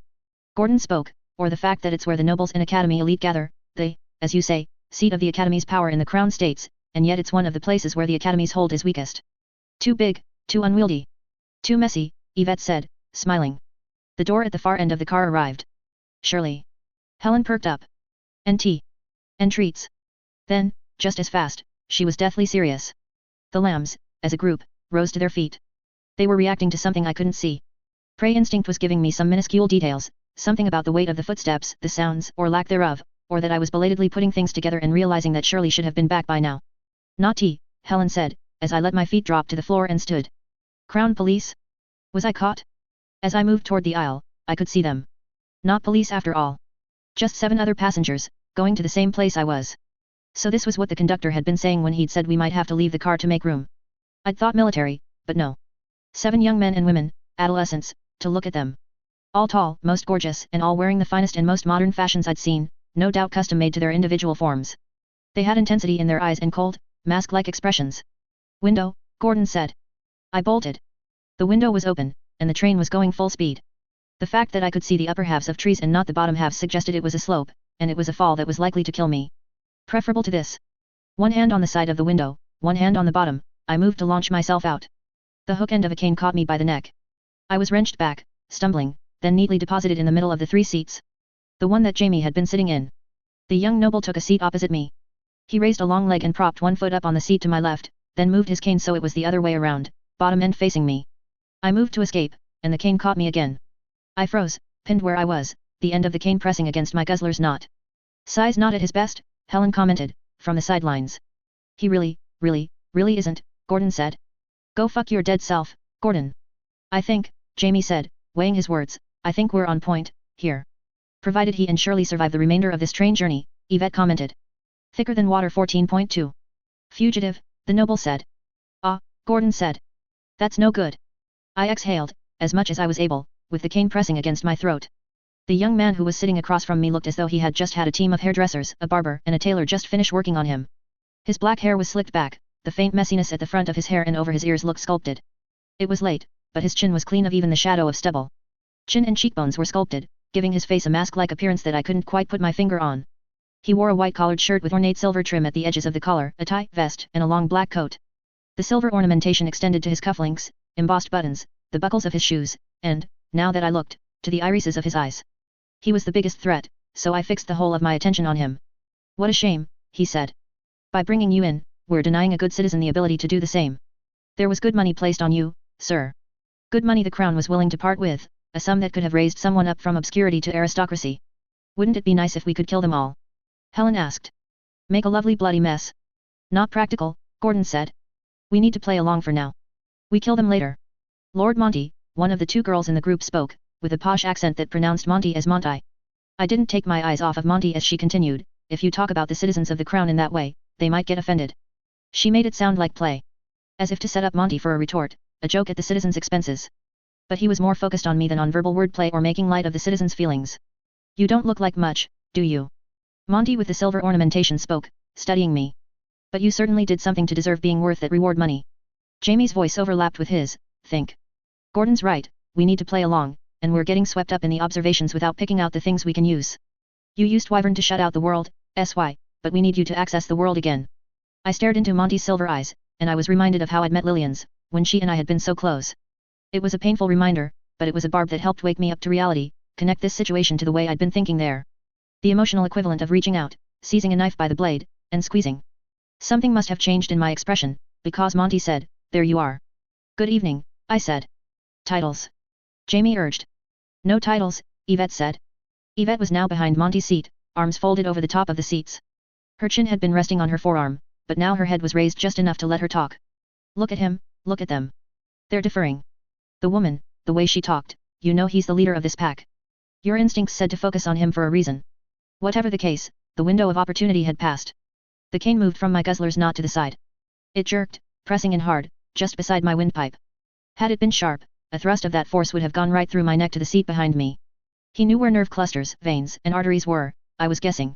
Gordon spoke, or the fact that it's where the nobles and Academy elite gather, the, as you say, seat of the Academy's power in the Crown States, and yet it's one of the places where the Academy's hold is weakest. Too big, too unwieldy. Too messy, Yvette said, smiling. The door at the far end of the car arrived. Shirley. Helen perked up. And tea. And treats. Then, just as fast, she was deathly serious. The lambs, as a group, rose to their feet. They were reacting to something I couldn't see. Prey instinct was giving me some minuscule details, something about the weight of the footsteps, the sounds, or lack thereof, or that I was belatedly putting things together and realizing that Shirley should have been back by now. Not tea, Helen said, as I let my feet drop to the floor and stood. Crown Police? Was I caught? As I moved toward the aisle, I could see them. Not police after all. Just 7 other passengers, going to the same place I was. So this was what the conductor had been saying when he'd said we might have to leave the car to make room. I'd thought military, but no. 7 young men and women, adolescents, to look at them. All tall, most gorgeous, and all wearing the finest and most modern fashions I'd seen, no doubt custom made to their individual forms. They had intensity in their eyes and cold, mask-like expressions. Window, Gordon said. I bolted. The window was open, and the train was going full speed. The fact that I could see the upper halves of trees and not the bottom halves suggested it was a slope, and it was a fall that was likely to kill me. Preferable to this. One hand on the side of the window, one hand on the bottom, I moved to launch myself out. The hook end of a cane caught me by the neck. I was wrenched back, stumbling, then neatly deposited in the middle of the 3 seats. The one that Jamie had been sitting in. The young noble took a seat opposite me. He raised a long leg and propped one foot up on the seat to my left, then moved his cane so it was the other way around, bottom end facing me. I moved to escape, and the cane caught me again. I froze, pinned where I was, the end of the cane pressing against my guzzler's knot. Size not at his best, Helen commented, from the sidelines. He really isn't, Gordon said. Go fuck your dead self, Gordon. I think, Jamie said, weighing his words, I think we're on point, here. Provided he and Shirley survive the remainder of this train journey, Yvette commented. Thicker than water 14.2. Fugitive, the noble said. Ah, Gordon said. That's no good. I exhaled, as much as I was able, with the cane pressing against my throat. The young man who was sitting across from me looked as though he had just had a team of hairdressers, a barber and a tailor just finish working on him. His black hair was slicked back, the faint messiness at the front of his hair and over his ears looked sculpted. It was late, but his chin was clean of even the shadow of stubble. Chin and cheekbones were sculpted, giving his face a mask-like appearance that I couldn't quite put my finger on. He wore a white-collared shirt with ornate silver trim at the edges of the collar, a tie, vest, and a long black coat. The silver ornamentation extended to his cufflinks, embossed buttons, the buckles of his shoes, and, now that I looked, to the irises of his eyes. He was the biggest threat, so I fixed the whole of my attention on him. What a shame, he said. By bringing you in, we're denying a good citizen the ability to do the same. There was good money placed on you, sir. Good money the crown was willing to part with, a sum that could have raised someone up from obscurity to aristocracy. Wouldn't it be nice if we could kill them all? Helen asked. Make a lovely bloody mess. Not practical, Gordon said. We need to play along for now. We kill them later. Lord Monty, one of the two girls in the group spoke, with a posh accent that pronounced Monty as Monty. I didn't take my eyes off of Monty as she continued, if you talk about the citizens of the crown in that way, they might get offended. She made it sound like play. As if to set up Monty for a retort, a joke at the citizens' expenses. But he was more focused on me than on verbal wordplay or making light of the citizens' feelings. You don't look like much, do you? Monty with the silver ornamentation spoke, studying me. But you certainly did something to deserve being worth that reward money. Jamie's voice overlapped with his, think. Gordon's right, we need to play along, and we're getting swept up in the observations without picking out the things we can use. You used Wyvern to shut out the world, SY, but we need you to access the world again. I stared into Monty's silver eyes, and I was reminded of how I'd met Lillian's, when she and I had been so close. It was a painful reminder, but it was a barb that helped wake me up to reality, connect this situation to the way I'd been thinking there. The emotional equivalent of reaching out, seizing a knife by the blade, and squeezing. Something must have changed in my expression, because Monty said, there you are. Good evening, I said. Titles. Jamie urged. No titles, Yvette said. Yvette was now behind Monty's seat, arms folded over the top of the seats. Her chin had been resting on her forearm, but now her head was raised just enough to let her talk. Look at him, look at them. They're differing. The woman, the way she talked, you know he's the leader of this pack. Your instincts said to focus on him for a reason. Whatever the case, the window of opportunity had passed. The cane moved from my guzzler's knot to the side. It jerked, pressing in hard, just beside my windpipe. Had it been sharp, a thrust of that force would have gone right through my neck to the seat behind me. He knew where nerve clusters, veins, and arteries were, I was guessing.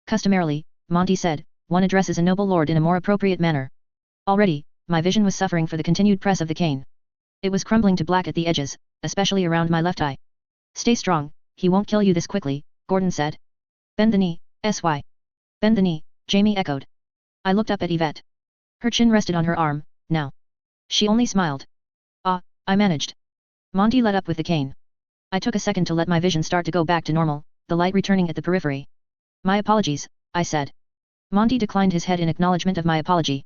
Customarily, Monty said, one addresses a noble lord in a more appropriate manner. Already, my vision was suffering for the continued press of the cane. It was crumbling to black at the edges, especially around my left eye. Stay strong, he won't kill you this quickly, Gordon said. Bend the knee, SY. Bend the knee, Jamie echoed. I looked up at Yvette. Her chin rested on her arm, now. She only smiled. Ah, I managed. Monty let up with the cane. I took a second to let my vision start to go back to normal, the light returning at the periphery. My apologies, I said. Monty declined his head in acknowledgement of my apology.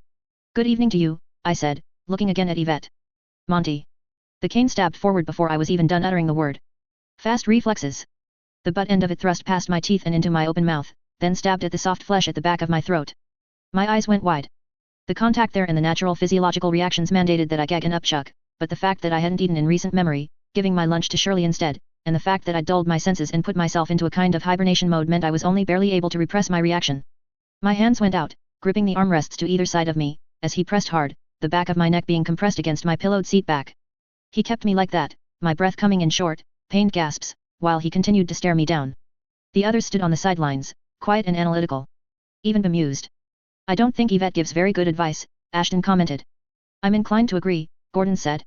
Good evening to you, I said, looking again at Yvette. Monty. The cane stabbed forward before I was even done uttering the word. Fast reflexes. The butt end of it thrust past my teeth and into my open mouth, then stabbed at the soft flesh at the back of my throat. My eyes went wide. The contact there and the natural physiological reactions mandated that I gag and upchuck, but the fact that I hadn't eaten in recent memory, giving my lunch to Shirley instead, and the fact that I'd dulled my senses and put myself into a kind of hibernation mode meant I was only barely able to repress my reaction. My hands went out, gripping the armrests to either side of me, as he pressed hard, the back of my neck being compressed against my pillowed seat back. He kept me like that, my breath coming in short, pained gasps, while he continued to stare me down. The others stood on the sidelines, quiet and analytical. Even bemused. I don't think Yvette gives very good advice, Ashton commented. I'm inclined to agree, Gordon said.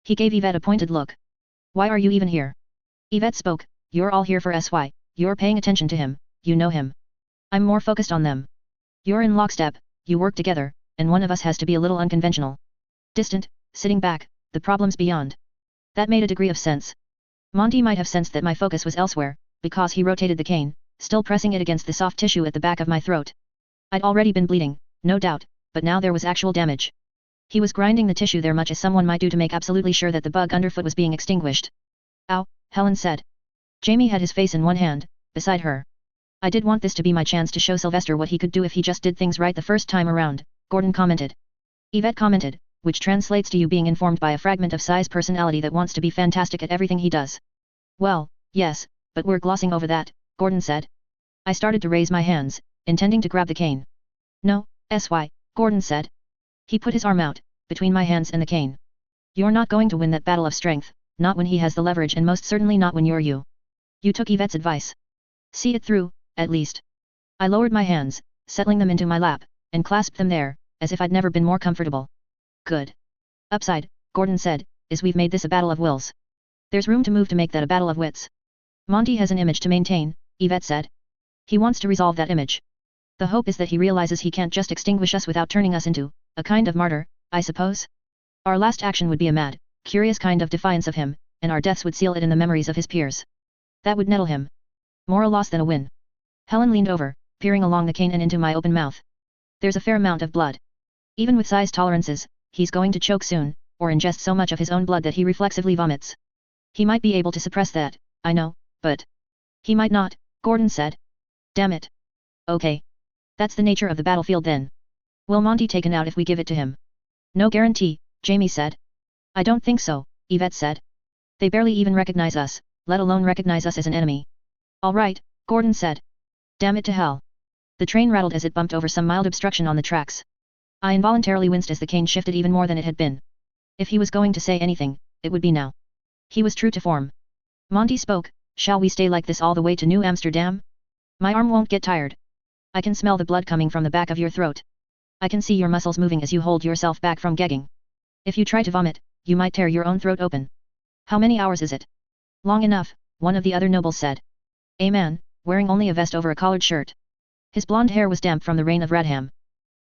He gave Yvette a pointed look. Why are you even here? Yvette spoke, you're all here for SY, you're paying attention to him, you know him. I'm more focused on them. You're in lockstep, you work together, and one of us has to be a little unconventional. Distant, sitting back, the problems beyond. That made a degree of sense. Monty might have sensed that my focus was elsewhere, because he rotated the cane, still pressing it against the soft tissue at the back of my throat. I'd already been bleeding, no doubt, but now there was actual damage. He was grinding the tissue there much as someone might do to make absolutely sure that the bug underfoot was being extinguished. Ow, Helen said. Jamie had his face in one hand, beside her. I did want this to be my chance to show Sylvester what he could do if he just did things right the first time around, Gordon commented. Yvette commented, which translates to you being informed by a fragment of Psy's personality that wants to be fantastic at everything he does. Well, yes, but we're glossing over that, Gordon said. I started to raise my hands, intending to grab the cane. No, SY, Gordon said. He put his arm out, between my hands and the cane. You're not going to win that battle of strength, not when he has the leverage and most certainly not when you're you. You took Yvette's advice. See it through, at least. I lowered my hands, settling them into my lap, and clasped them there, as if I'd never been more comfortable. Good. Upside, Gordon said, is we've made this a battle of wills. There's room to move to make that a battle of wits. Monty has an image to maintain, Yvette said. He wants to resolve that image. The hope is that he realizes he can't just extinguish us without turning us into a kind of martyr, I suppose? Our last action would be a mad, curious kind of defiance of him, and our deaths would seal it in the memories of his peers. That would nettle him. More a loss than a win. Helen leaned over, peering along the cane and into my open mouth. There's a fair amount of blood. Even with size tolerances, he's going to choke soon, or ingest so much of his own blood that he reflexively vomits. He might be able to suppress that, I know, but he might not, Gordon said. Damn it. Okay. That's the nature of the battlefield then. Will Monty taken out if we give it to him? No guarantee, Jamie said. I don't think so, Yvette said. They barely even recognize us, let alone recognize us as an enemy. All right, Gordon said. Damn it to hell. The train rattled as it bumped over some mild obstruction on the tracks. I involuntarily winced as the cane shifted even more than it had been. If he was going to say anything, it would be now. He was true to form. Monty spoke, shall we stay like this all the way to New Amsterdam? My arm won't get tired. I can smell the blood coming from the back of your throat. I can see your muscles moving as you hold yourself back from gagging. If you try to vomit, you might tear your own throat open. How many hours is it? Long enough, one of the other nobles said. A man, wearing only a vest over a collared shirt. His blonde hair was damp from the rain of Radham.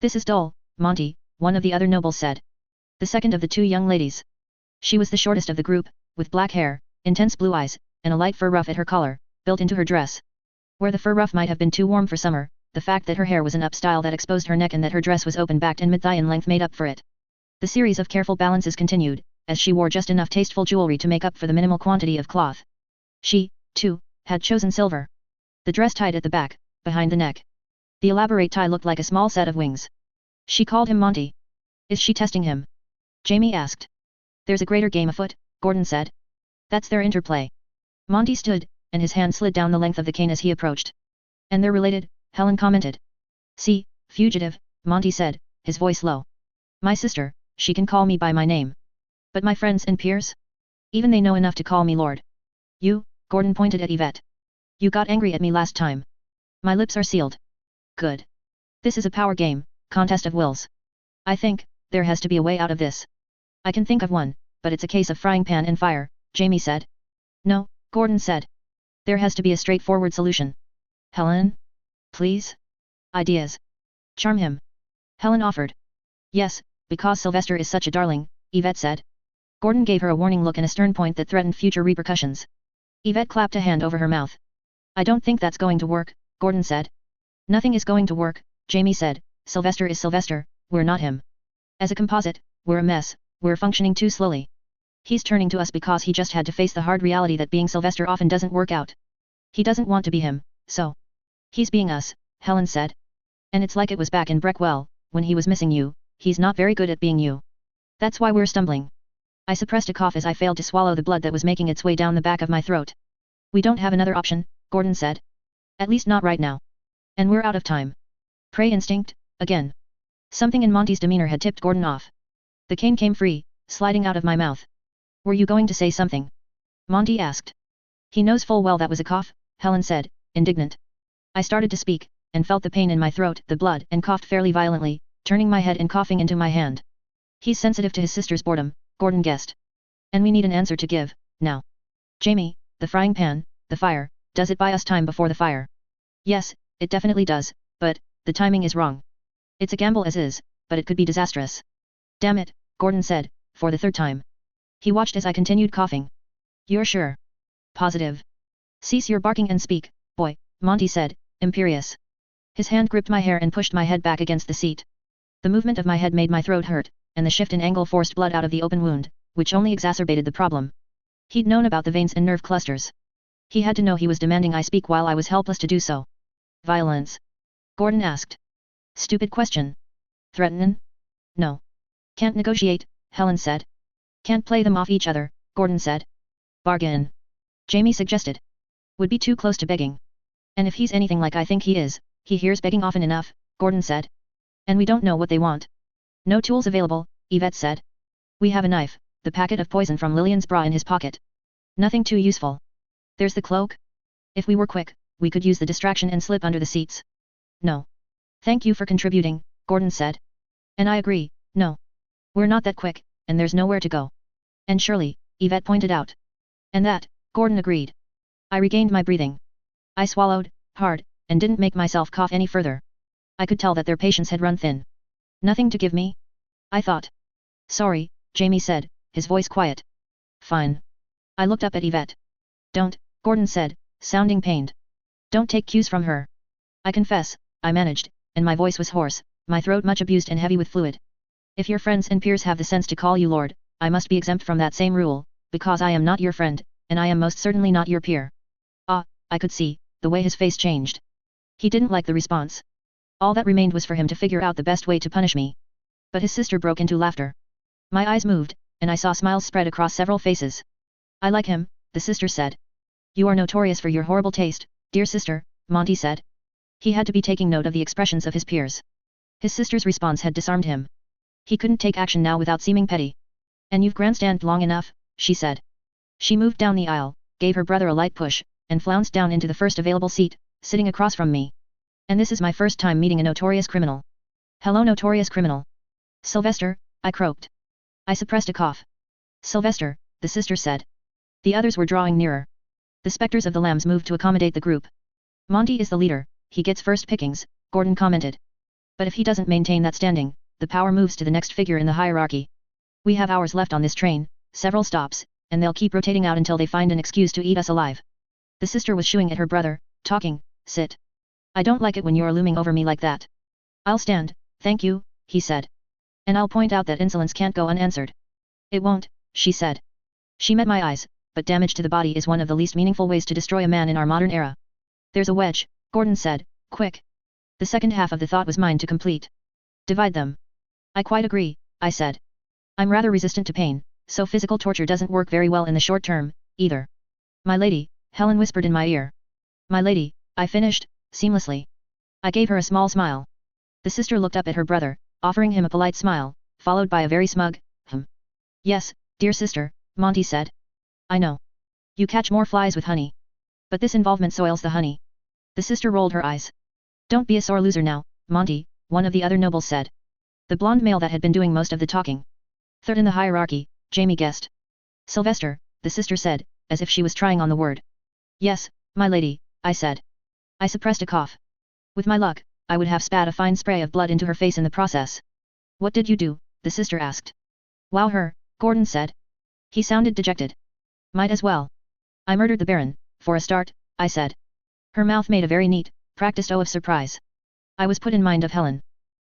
This is dull, Monty, one of the other nobles said. The second of the two young ladies. She was the shortest of the group, with black hair, intense blue eyes, and a light fur ruff at her collar, built into her dress. Where the fur ruff might have been too warm for summer, the fact that her hair was an up style that exposed her neck and that her dress was open-backed and mid-thigh in length made up for it. The series of careful balances continued, as she wore just enough tasteful jewelry to make up for the minimal quantity of cloth. She, too, had chosen silver. The dress tied at the back, behind the neck. The elaborate tie looked like a small set of wings. She called him Monty. Is she testing him? Jamie asked. There's a greater game afoot, Gordon said. That's their interplay. Monty stood, and his hand slid down the length of the cane as he approached. And they're related, Helen commented. See, fugitive, Monty said, his voice low. My sister, she can call me by my name. But my friends and peers? Even they know enough to call me Lord. You, Gordon pointed at Yvette. You got angry at me last time. My lips are sealed. Good. This is a power game, contest of wills. I think, there has to be a way out of this. I can think of one, but it's a case of frying pan and fire, Jamie said. No, Gordon said. There has to be a straightforward solution. Helen? Please? Ideas. Charm him. Helen offered. Yes, because Sylvester is such a darling, Yvette said. Gordon gave her a warning look and a stern point that threatened future repercussions. Yvette clapped a hand over her mouth. I don't think that's going to work, Gordon said. Nothing is going to work, Jamie said. Sylvester is Sylvester, we're not him. As a composite, we're a mess, we're functioning too slowly. He's turning to us because he just had to face the hard reality that being Sylvester often doesn't work out. He doesn't want to be him, so he's being us, Helen said. And it's like it was back in Breckwell, when he was missing you, he's not very good at being you. That's why we're stumbling. I suppressed a cough as I failed to swallow the blood that was making its way down the back of my throat. We don't have another option, Gordon said. At least not right now. And we're out of time. Prey instinct, again. Something in Monty's demeanor had tipped Gordon off. The cane came free, sliding out of my mouth. Were you going to say something? Monty asked. He knows full well that was a cough, Helen said, indignant. I started to speak, and felt the pain in my throat, the blood, and coughed fairly violently, turning my head and coughing into my hand. He's sensitive to his sister's boredom, Gordon guessed. And we need an answer to give, now. Jamie, the frying pan, the fire, does it buy us time before the fire? Yes, it definitely does, but the timing is wrong. It's a gamble as is, but it could be disastrous. Damn it, Gordon said, for the third time. He watched as I continued coughing. You're sure? Positive. Cease your barking and speak, boy, Monty said, imperious. His hand gripped my hair and pushed my head back against the seat. The movement of my head made my throat hurt, and the shift in angle forced blood out of the open wound, which only exacerbated the problem. He'd known about the veins and nerve clusters. He had to know he was demanding I speak while I was helpless to do so. Violence? Gordon asked. Stupid question. Threatenin'? No. Can't negotiate, Helen said. Can't play them off each other, Gordon said. Bargain. Jamie suggested. Would be too close to begging. And if he's anything like I think he is, he hears begging often enough, Gordon said. And we don't know what they want. No tools available, Yvette said. We have a knife, the packet of poison from Lillian's bra in his pocket. Nothing too useful. There's the cloak. If we were quick, we could use the distraction and slip under the seats. No. Thank you for contributing, Gordon said. And I agree, no. We're not that quick, and there's nowhere to go. And surely, Yvette pointed out. And that, Gordon agreed. I regained my breathing. I swallowed, hard, and didn't make myself cough any further. I could tell that their patience had run thin. Nothing to give me? I thought. Sorry, Jamie said, his voice quiet. Fine. I looked up at Yvette. Don't, Gordon said, sounding pained. Don't take cues from her. I confess, I managed, and my voice was hoarse, my throat much abused and heavy with fluid. If your friends and peers have the sense to call you Lord, I must be exempt from that same rule, because I am not your friend, and I am most certainly not your peer. Ah, I could see, the way his face changed. He didn't like the response. All that remained was for him to figure out the best way to punish me. But his sister broke into laughter. My eyes moved, and I saw smiles spread across several faces. I like him, the sister said. You are notorious for your horrible taste, dear sister, Monty said. He had to be taking note of the expressions of his peers. His sister's response had disarmed him. He couldn't take action now without seeming petty. And you've grandstanded long enough, she said. She moved down the aisle, gave her brother a light push, and flounced down into the first available seat, sitting across from me. And this is my first time meeting a notorious criminal. Hello, notorious criminal. Sylvester, I croaked. I suppressed a cough. Sylvester, the sister said. The others were drawing nearer. The specters of the lambs moved to accommodate the group. Monty is the leader, he gets first pickings, Gordon commented. But if he doesn't maintain that standing, the power moves to the next figure in the hierarchy. We have hours left on this train, several stops, and they'll keep rotating out until they find an excuse to eat us alive. The sister was shooing at her brother, talking, sit. I don't like it when you're looming over me like that. I'll stand, thank you, he said. And I'll point out that insolence can't go unanswered. It won't, she said. She met my eyes, but damage to the body is one of the least meaningful ways to destroy a man in our modern era. There's a wedge, Gordon said, quick. The second half of the thought was mine to complete. Divide them. I quite agree, I said. I'm rather resistant to pain, so physical torture doesn't work very well in the short term, either. My lady, Helen whispered in my ear. My lady, I finished, seamlessly. I gave her a small smile. The sister looked up at her brother, offering him a polite smile, followed by a very smug, Yes, dear sister, Monty said. I know. You catch more flies with honey. But this involvement soils the honey. The sister rolled her eyes. Don't be a sore loser now, Monty, one of the other nobles said. The blonde male that had been doing most of the talking. Third in the hierarchy, Jamie guessed. Sylvester, the sister said, as if she was trying on the word. Yes, my lady, I said. I suppressed a cough. With my luck, I would have spat a fine spray of blood into her face in the process. What did you do? The sister asked. Wow her, Gordon said. He sounded dejected. Might as well. I murdered the Baron, for a start, I said. Her mouth made a very neat, practiced O of surprise. I was put in mind of Helen.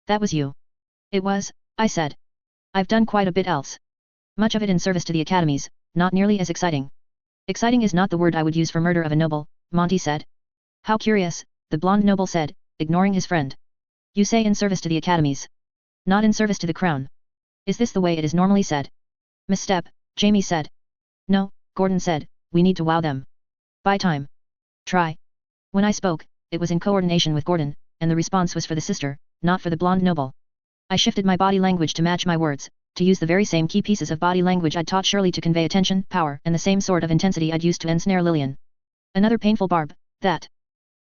That was you. It was, I said. I've done quite a bit else. Much of it in service to the academies, not nearly as exciting. Exciting is not the word I would use for murder of a noble, Monty said. How curious, the blonde noble said, ignoring his friend. You say in service to the academies. Not in service to the crown. Is this the way it is normally said? Misstep, Jamie said. No, Gordon said, we need to wow them. Buy time. Try. When I spoke, it was in coordination with Gordon, and the response was for the sister, not for the blonde noble. I shifted my body language to match my words, to use the very same key pieces of body language I'd taught Shirley to convey attention, power, and the same sort of intensity I'd used to ensnare Lillian. Another painful barb, that.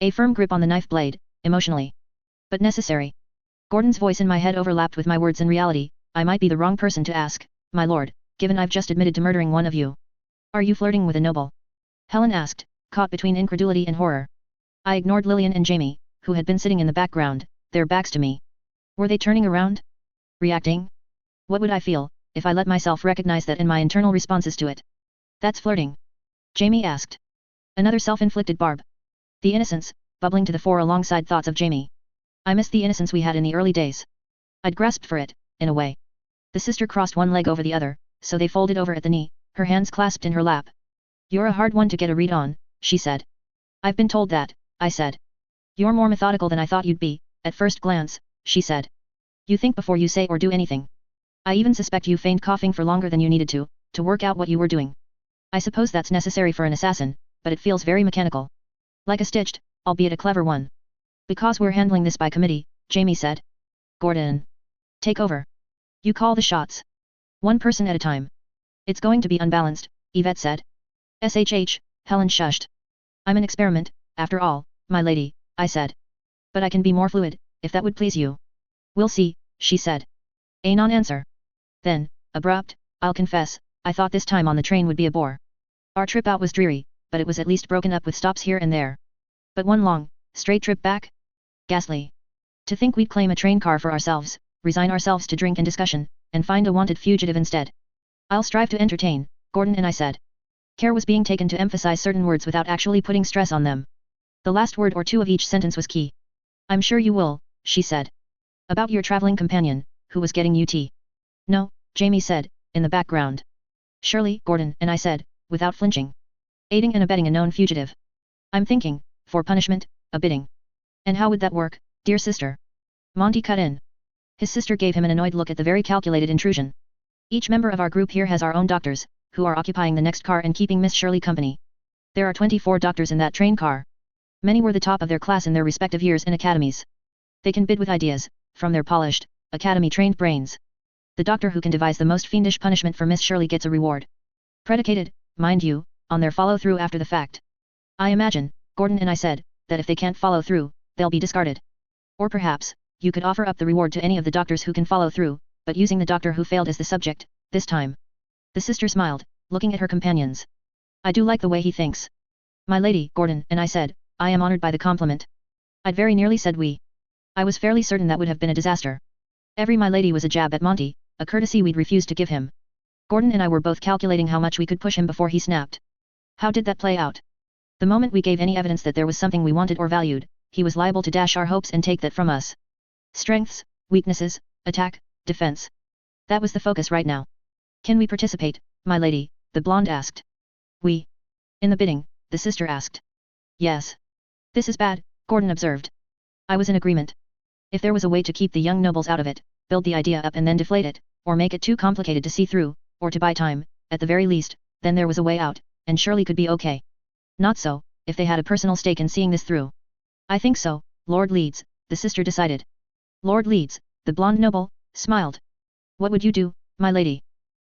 A firm grip on the knife blade, emotionally. But necessary. Gordon's voice in my head overlapped with my words in reality. I might be the wrong person to ask, my lord, given I've just admitted to murdering one of you. Are you flirting with a noble? Helen asked, caught between incredulity and horror. I ignored Lillian and Jamie, who had been sitting in the background, their backs to me. Were they turning around? Reacting? What would I feel, if I let myself recognize that in my internal responses to it? That's flirting. Jamie asked. Another self-inflicted barb. The innocence, bubbling to the fore alongside thoughts of Jamie. I missed the innocence we had in the early days. I'd grasped for it, in a way. The sister crossed one leg over the other, so they folded over at the knee, her hands clasped in her lap. You're a hard one to get a read on, she said. I've been told that, I said. You're more methodical than I thought you'd be, at first glance, she said. You think before you say or do anything. I even suspect you feigned coughing for longer than you needed to work out what you were doing. I suppose that's necessary for an assassin, but it feels very mechanical. Like a stitched, albeit a clever one. Because we're handling this by committee, Jamie said. Gordon. Take over. You call the shots. One person at a time. It's going to be unbalanced, Yvette said. SHH, Helen shushed. I'm an experiment, after all, my lady, I said. But I can be more fluid, if that would please you. We'll see, she said. A non-answer. Then, abrupt, I'll confess, I thought this time on the train would be a bore. Our trip out was dreary, but it was at least broken up with stops here and there. But one long, straight trip back? Ghastly. To think we'd claim a train car for ourselves, resign ourselves to drink and discussion, and find a wanted fugitive instead. I'll strive to entertain, Gordon and I said. Care was being taken to emphasize certain words without actually putting stress on them. The last word or two of each sentence was key. I'm sure you will, she said. About your traveling companion, who was getting UT. No, Jamie said, in the background. Surely, Gordon and I said, without flinching. Aiding and abetting a known fugitive. I'm thinking, for punishment, a bidding. And how would that work, dear sister? Monty cut in. His sister gave him an annoyed look at the very calculated intrusion. Each member of our group here has our own doctors, who are occupying the next car and keeping Miss Shirley company. There are 24 doctors in that train car. Many were the top of their class in their respective years and academies. They can bid with ideas, from their polished, academy-trained brains. The doctor who can devise the most fiendish punishment for Miss Shirley gets a reward. Predicated, mind you, on their follow-through after the fact. I imagine, Gordon and I said, that if they can't follow through, they'll be discarded. Or perhaps, you could offer up the reward to any of the doctors who can follow through, but using the doctor who failed as the subject, this time. The sister smiled, looking at her companions. I do like the way he thinks. My lady, Gordon and I said, I am honored by the compliment. I'd very nearly said we. I was fairly certain that would have been a disaster. Every my lady was a jab at Monty, a courtesy we'd refused to give him. Gordon and I were both calculating how much we could push him before he snapped. How did that play out? The moment we gave any evidence that there was something we wanted or valued, he was liable to dash our hopes and take that from us. Strengths, weaknesses, attack, defense. That was the focus right now. Can we participate, my lady? The blonde asked. We. In the bidding, the sister asked. Yes. This is bad, Gordon observed. I was in agreement. If there was a way to keep the young nobles out of it, build the idea up and then deflate it, or make it too complicated to see through, or to buy time, at the very least, then there was a way out, and Shirley could be okay. Not so, if they had a personal stake in seeing this through. I think so, Lord Leeds, the sister decided. Lord Leeds, the blonde noble, smiled. What would you do, my lady?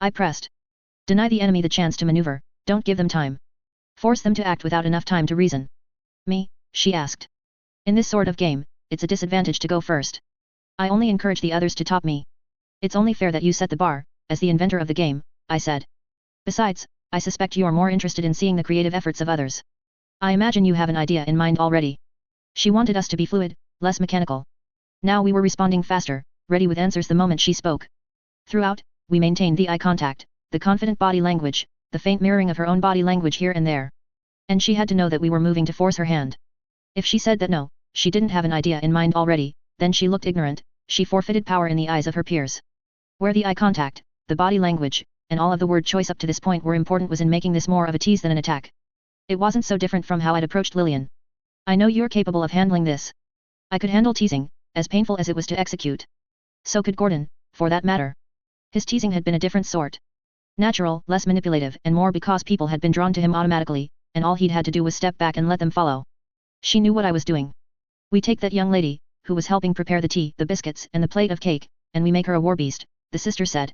I pressed. Deny the enemy the chance to maneuver, don't give them time. Force them to act without enough time to reason. Me, she asked. In this sort of game, it's a disadvantage to go first. I only encourage the others to top me. It's only fair that you set the bar, as the inventor of the game, I said. Besides, I suspect you are more interested in seeing the creative efforts of others. I imagine you have an idea in mind already. She wanted us to be fluid, less mechanical. Now we were responding faster, ready with answers the moment she spoke. Throughout, we maintained the eye contact, the confident body language, the faint mirroring of her own body language here and there. And she had to know that we were moving to force her hand. If she said that no, she didn't have an idea in mind already, then she looked ignorant, she forfeited power in the eyes of her peers. Where the eye contact, the body language, and all of the word choice up to this point were important was in making this more of a tease than an attack. It wasn't so different from how I'd approached Lillian. I know you're capable of handling this. I could handle teasing, as painful as it was to execute. So could Gordon, for that matter. His teasing had been a different sort. Natural, less manipulative, and more because people had been drawn to him automatically, and all he'd had to do was step back and let them follow. She knew what I was doing. We take that young lady, who was helping prepare the tea, the biscuits, and the plate of cake, and we make her a war beast, the sister said.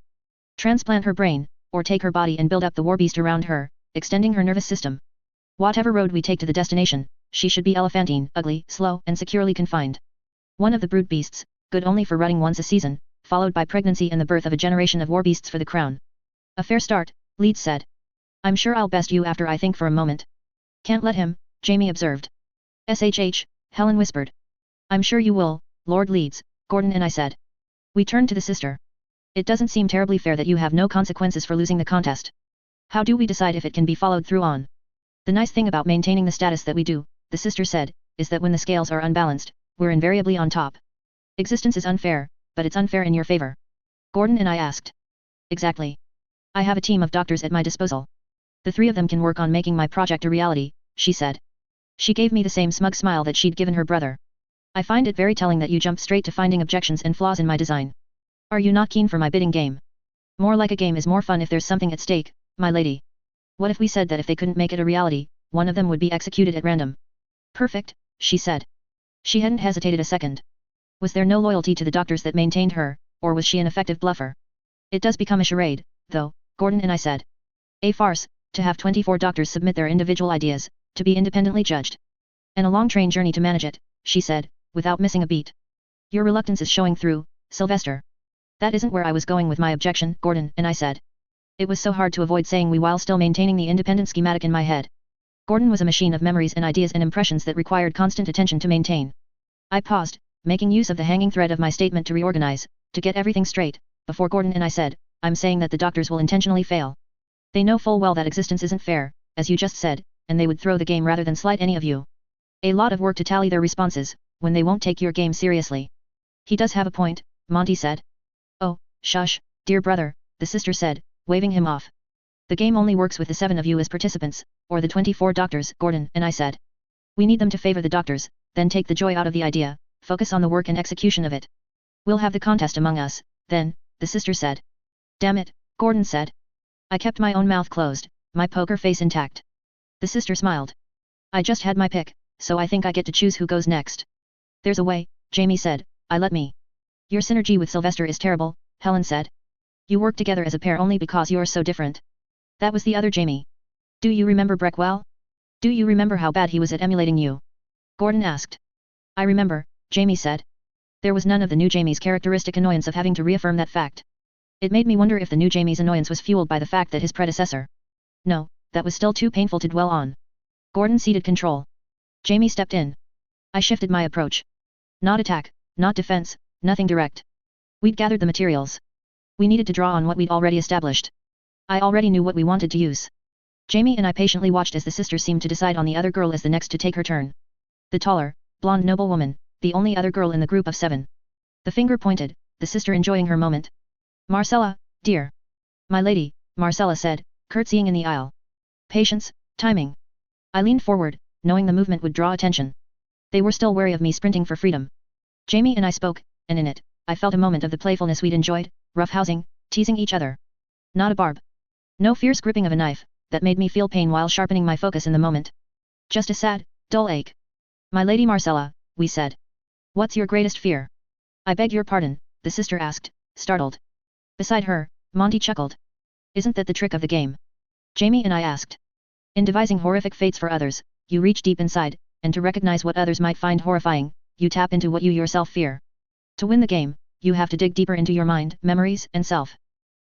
Transplant her brain, or take her body and build up the war beast around her, extending her nervous system. Whatever road we take to the destination, she should be elephantine, ugly, slow, and securely confined. One of the brood beasts, good only for rutting once a season, followed by pregnancy and the birth of a generation of war beasts for the crown. A fair start, Leeds said. I'm sure I'll best you after I think for a moment. Can't let him, Jamie observed. SHH, Helen whispered. I'm sure you will, Lord Leeds, Gordon and I said. We turned to the sister. It doesn't seem terribly fair that you have no consequences for losing the contest. How do we decide if it can be followed through on? The nice thing about maintaining the status that we do, the sister said, is that when the scales are unbalanced, we're invariably on top. Existence is unfair, but it's unfair in your favor. Gordon and I asked. Exactly. I have a team of doctors at my disposal. The three of them can work on making my project a reality, she said. She gave me the same smug smile that she'd given her brother. I find it very telling that you jump straight to finding objections and flaws in my design. Are you not keen for my bidding game? More like a game is more fun if there's something at stake, my lady. What if we said that if they couldn't make it a reality, one of them would be executed at random? Perfect, she said. She hadn't hesitated a second. Was there no loyalty to the doctors that maintained her, or was she an effective bluffer? It does become a charade, though, Gordon and I said. A farce, to have 24 doctors submit their individual ideas, to be independently judged. And a long train journey to manage it, she said, without missing a beat. Your reluctance is showing through, Sylvester. That isn't where I was going with my objection, Gordon and I said. It was so hard to avoid saying we while still maintaining the independent schematic in my head. Gordon was a machine of memories and ideas and impressions that required constant attention to maintain. I paused, making use of the hanging thread of my statement to reorganize, to get everything straight, before Gordon and I said, I'm saying that the doctors will intentionally fail. They know full well that existence isn't fair, as you just said, and they would throw the game rather than slight any of you. A lot of work to tally their responses, when they won't take your game seriously. He does have a point, Monty said. Oh, shush, dear brother, the sister said, waving him off. The game only works with the 7 of you as participants, or the 24 doctors, Gordon and I said. We need them to favor the doctors, then take the joy out of the idea, focus on the work and execution of it. We'll have the contest among us, then, the sister said. Damn it, Gordon said. I kept my own mouth closed, my poker face intact. The sister smiled. I just had my pick, so I think I get to choose who goes next. There's a way, Jamie said, let me. Your synergy with Sylvester is terrible, Helen said. You work together as a pair only because you're so different. That was the other Jamie. Do you remember Breck well? Do you remember how bad he was at emulating you? Gordon asked. I remember, Jamie said. There was none of the new Jamie's characteristic annoyance of having to reaffirm that fact. It made me wonder if the new Jamie's annoyance was fueled by the fact that his predecessor. No, that was still too painful to dwell on. Gordon ceded control. Jamie stepped in. I shifted my approach. Not attack, not defense, nothing direct. We'd gathered the materials. We needed to draw on what we'd already established. I already knew what we wanted to use. Jamie and I patiently watched as the sister seemed to decide on the other girl as the next to take her turn. The taller, blonde noblewoman, the only other girl in the group of 7. The finger pointed, the sister enjoying her moment. Marcella, dear. My lady, Marcella said, curtsying in the aisle. Patience, timing. I leaned forward, knowing the movement would draw attention. They were still wary of me sprinting for freedom. Jamie and I spoke, and in it, I felt a moment of the playfulness we'd enjoyed, roughhousing, teasing each other. Not a barb. No fierce gripping of a knife, that made me feel pain while sharpening my focus in the moment. Just a sad, dull ache. My lady Marcella, we said. What's your greatest fear? I beg your pardon, the sister asked, startled. Beside her, Monty chuckled. Isn't that the trick of the game? Jamie and I asked. In devising horrific fates for others, you reach deep inside, and to recognize what others might find horrifying, you tap into what you yourself fear. To win the game, you have to dig deeper into your mind, memories, and self.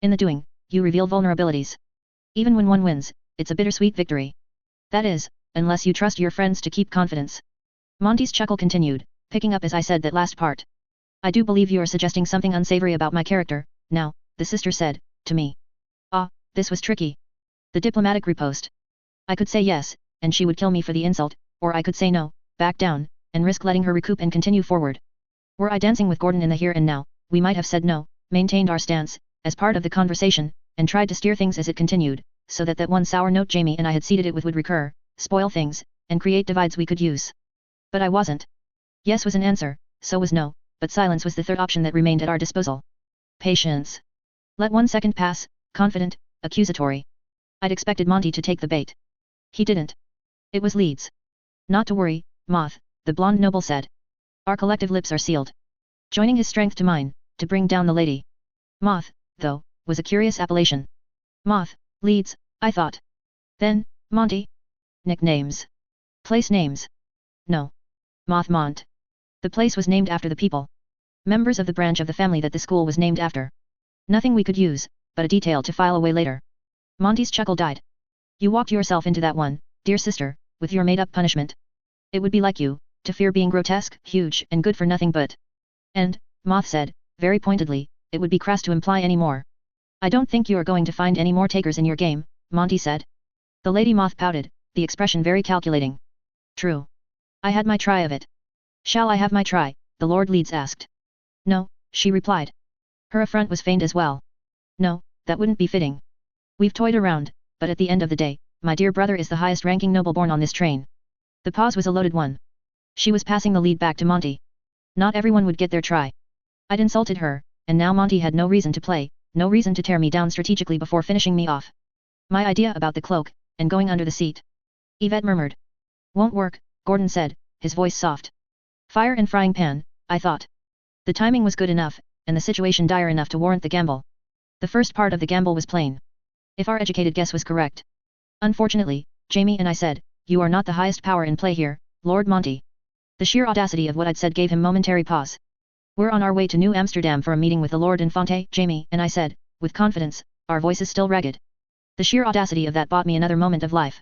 In the doing, you reveal vulnerabilities. Even when one wins, it's a bittersweet victory. That is, unless you trust your friends to keep confidence. Monty's chuckle continued, picking up as I said that last part. I do believe you are suggesting something unsavory about my character, now, the sister said, to me. Ah, this was tricky. The diplomatic riposte. I could say yes, and she would kill me for the insult, or I could say no, back down, and risk letting her recoup and continue forward. Were I dancing with Gordon in the here and now, we might have said no, maintained our stance, as part of the conversation, and tried to steer things as it continued, so that one sour note Jamie and I had seeded it with would recur, spoil things, and create divides we could use. But I wasn't. Yes was an answer, so was no, but silence was the third option that remained at our disposal. Patience. Let 1 second pass, confident, accusatory. I'd expected Monty to take the bait. He didn't. It was Leeds. Not to worry, Moth, the blonde noble said. Our collective lips are sealed. Joining his strength to mine, to bring down the lady. Moth, though, was a curious appellation. Moth, Leeds, I thought. Then, Monty? Nicknames. Place names. No. Mothmont. The place was named after the people. Members of the branch of the family that the school was named after. Nothing we could use, but a detail to file away later. Monty's chuckle died. You walked yourself into that one, dear sister, with your made-up punishment. It would be like you, to fear being grotesque, huge, and good for nothing but. And, Moth said, very pointedly, it would be crass to imply any more. I don't think you are going to find any more takers in your game, Monty said. The lady Moth pouted, the expression very calculating. True. I had my try of it. Shall I have my try? The Lord Leeds asked. No, she replied. Her affront was feigned as well. No, that wouldn't be fitting. We've toyed around, but at the end of the day, my dear brother is the highest-ranking noble born on this train. The pause was a loaded one. She was passing the lead back to Monty. Not everyone would get their try. I'd insulted her, and now Monty had no reason to play, no reason to tear me down strategically before finishing me off. My idea about the cloak, and going under the seat. Yvette murmured. Won't work, Gordon said, his voice soft. Fire and frying pan, I thought. The timing was good enough, and the situation dire enough to warrant the gamble. The first part of the gamble was plain. If our educated guess was correct. Unfortunately, Jamie and I said, you are not the highest power in play here, Lord Monty. The sheer audacity of what I'd said gave him momentary pause. We're on our way to New Amsterdam for a meeting with the Lord Infante, Jamie and I said, with confidence, our voices still ragged. The sheer audacity of that bought me another moment of life.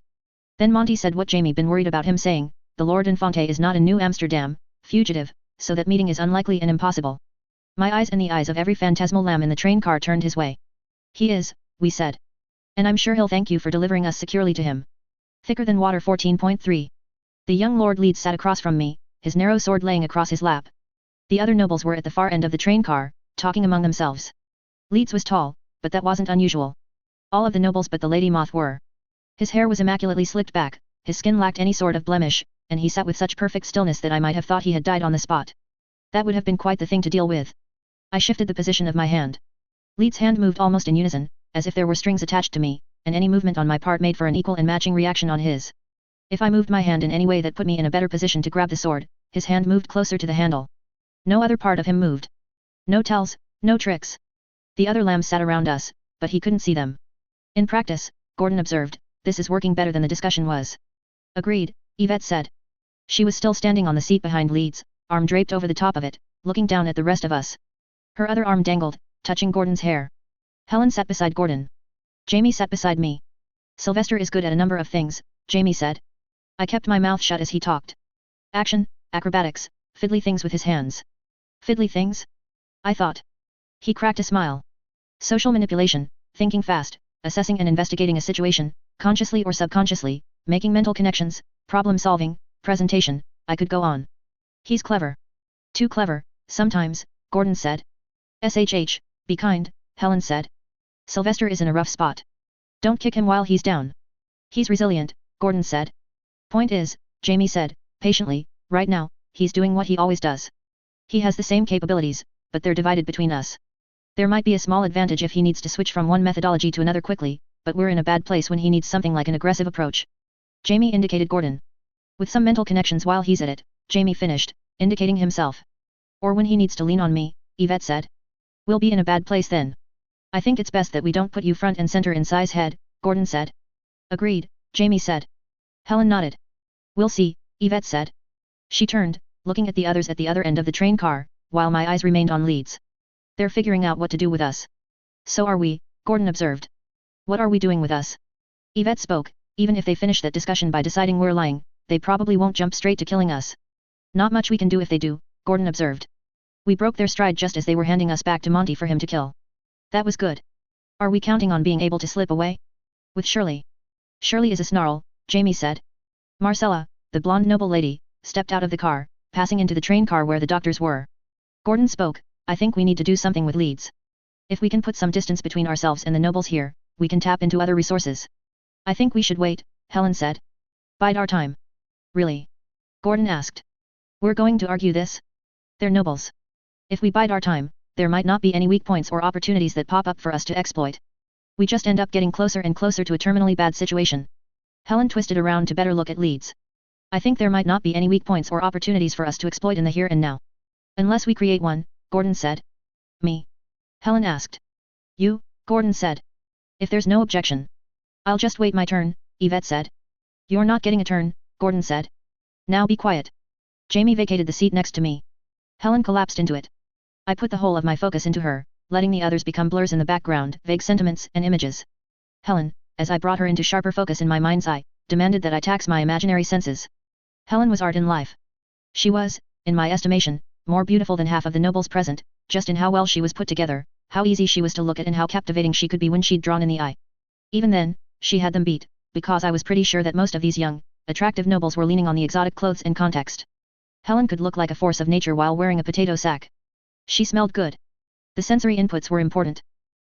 Then Monty said what Jamie been worried about him saying, the Lord Infante is not in New Amsterdam, fugitive, so that meeting is unlikely and impossible. My eyes and the eyes of every phantasmal lamb in the train car turned his way. He is, we said. And I'm sure he'll thank you for delivering us securely to him. Thicker than water 14.3. The young Lord Leeds sat across from me, his narrow sword laying across his lap. The other nobles were at the far end of the train car, talking among themselves. Leeds was tall, but that wasn't unusual. All of the nobles but the Lady Moth were. His hair was immaculately slicked back, his skin lacked any sort of blemish, and he sat with such perfect stillness that I might have thought he had died on the spot. That would have been quite the thing to deal with. I shifted the position of my hand. Leeds' hand moved almost in unison, as if there were strings attached to me, and any movement on my part made for an equal and matching reaction on his. If I moved my hand in any way that put me in a better position to grab the sword, his hand moved closer to the handle. No other part of him moved. No tells, no tricks. The other lambs sat around us, but he couldn't see them. In practice, Gordon observed, this is working better than the discussion was. Agreed, Yvette said. She was still standing on the seat behind Leeds, arm draped over the top of it, looking down at the rest of us. Her other arm dangled, touching Gordon's hair. Helen sat beside Gordon. Jamie sat beside me. Sylvester is good at a number of things, Jamie said. I kept my mouth shut as he talked. Action, acrobatics, fiddly things with his hands. Fiddly things? I thought. He cracked a smile. Social manipulation, thinking fast, assessing and investigating a situation, consciously or subconsciously, making mental connections, problem solving, presentation, I could go on. He's clever. Too clever, sometimes, Gordon said. SHH, be kind, Helen said. Sylvester is in a rough spot. Don't kick him while he's down. He's resilient, Gordon said. Point is, Jamie said, patiently, right now, he's doing what he always does. He has the same capabilities, but they're divided between us. There might be a small advantage if he needs to switch from one methodology to another quickly, but we're in a bad place when he needs something like an aggressive approach. Jamie indicated Gordon. With some mental connections while he's at it, Jamie finished, indicating himself. Or when he needs to lean on me, Yvette said. We'll be in a bad place then. I think it's best that we don't put you front and center in size head, Gordon said. Agreed, Jamie said. Helen nodded. We'll see, Yvette said. She turned, looking at the others at the other end of the train car, while my eyes remained on Leeds. They're figuring out what to do with us. So are we, Gordon observed. What are we doing with us? Yvette spoke, even if they finish that discussion by deciding we're lying, they probably won't jump straight to killing us. Not much we can do if they do, Gordon observed. We broke their stride just as they were handing us back to Monty for him to kill. That was good. Are we counting on being able to slip away? With Shirley. Shirley is a snarl, Jamie said. Marcella, the blonde noble lady, stepped out of the car, passing into the train car where the doctors were. Gordon spoke, I think we need to do something with Leeds. If we can put some distance between ourselves and the nobles here, we can tap into other resources. I think we should wait, Helen said. Bide our time. Really? Gordon asked. We're going to argue this? They're nobles. If we bide our time, there might not be any weak points or opportunities that pop up for us to exploit. We just end up getting closer and closer to a terminally bad situation. Helen twisted around to better look at Leeds. I think there might not be any weak points or opportunities for us to exploit in the here and now. Unless we create one, Gordon said. Me? Helen asked. You, Gordon said. If there's no objection. I'll just wait my turn, Yvette said. You're not getting a turn, Gordon said. Now be quiet. Jamie vacated the seat next to me. Helen collapsed into it. I put the whole of my focus into her, letting the others become blurs in the background, vague sentiments and images. Helen, as I brought her into sharper focus in my mind's eye, demanded that I tax my imaginary senses. Helen was art in life. She was, in my estimation, more beautiful than half of the nobles present, just in how well she was put together, how easy she was to look at and how captivating she could be when she'd drawn in the eye. Even then, she had them beat, because I was pretty sure that most of these young, attractive nobles were leaning on the exotic clothes and context. Helen could look like a force of nature while wearing a potato sack. She smelled good. The sensory inputs were important.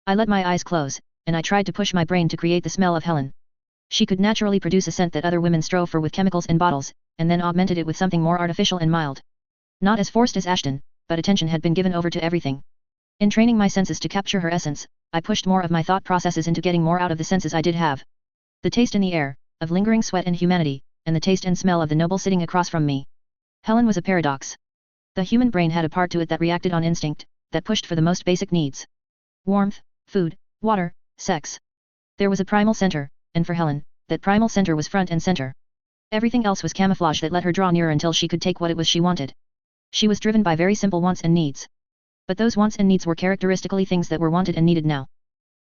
I let my eyes close, and I tried to push my brain to create the smell of Helen. She could naturally produce a scent that other women strove for with chemicals and bottles, and then augmented it with something more artificial and mild. Not as forced as Ashton, but attention had been given over to everything. In training my senses to capture her essence, I pushed more of my thought processes into getting more out of the senses I did have. The taste in the air, of lingering sweat and humanity, and the taste and smell of the noble sitting across from me. Helen was a paradox. The human brain had a part to it that reacted on instinct, that pushed for the most basic needs. Warmth, food, water, sex. There was a primal center, and for Helen, that primal center was front and center. Everything else was camouflage that let her draw nearer until she could take what it was she wanted. She was driven by very simple wants and needs. But those wants and needs were characteristically things that were wanted and needed now.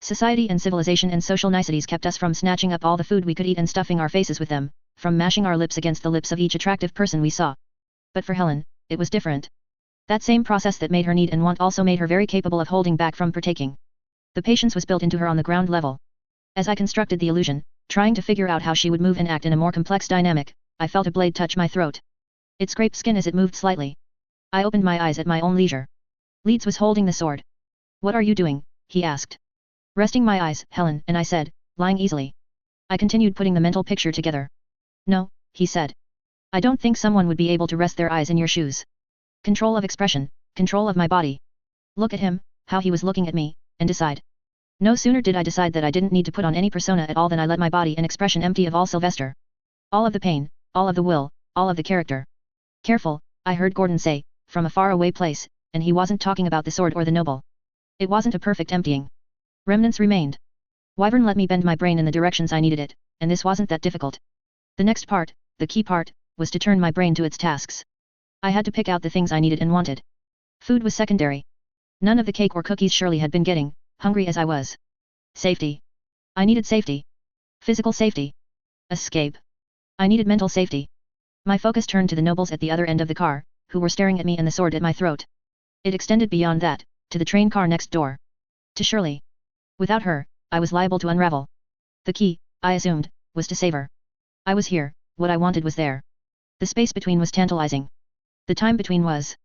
Society and civilization and social niceties kept us from snatching up all the food we could eat and stuffing our faces with them, from mashing our lips against the lips of each attractive person we saw. But for Helen, it was different. That same process that made her need and want also made her very capable of holding back from partaking. The patience was built into her on the ground level. As I constructed the illusion, trying to figure out how she would move and act in a more complex dynamic, I felt a blade touch my throat. It scraped skin as it moved slightly. I opened my eyes at my own leisure. Leeds was holding the sword. "What are you doing?" he asked. "Resting my eyes, Helen," and I said, lying easily. I continued putting the mental picture together. "No," he said. "I don't think someone would be able to rest their eyes in your shoes. Control of expression, control of my body. Look at him, how he was looking at me, and decide." No sooner did I decide that I didn't need to put on any persona at all than I let my body and expression empty of all Sylvester. All of the pain, all of the will, all of the character. "Careful," I heard Gordon say, from a far-away place, and he wasn't talking about the sword or the noble. It wasn't a perfect emptying. Remnants remained. Wyvern let me bend my brain in the directions I needed it, and this wasn't that difficult. The next part, the key part, was to turn my brain to its tasks. I had to pick out the things I needed and wanted. Food was secondary. None of the cake or cookies Shirley had been getting, hungry as I was. Safety. I needed safety. Physical safety. Escape. I needed mental safety. My focus turned to the nobles at the other end of the car, who were staring at me and the sword at my throat. It extended beyond that, to the train car next door. To Shirley. Without her, I was liable to unravel. The key, I assumed, was to save her. I was here, what I wanted was there. The space between was tantalizing. The time between was.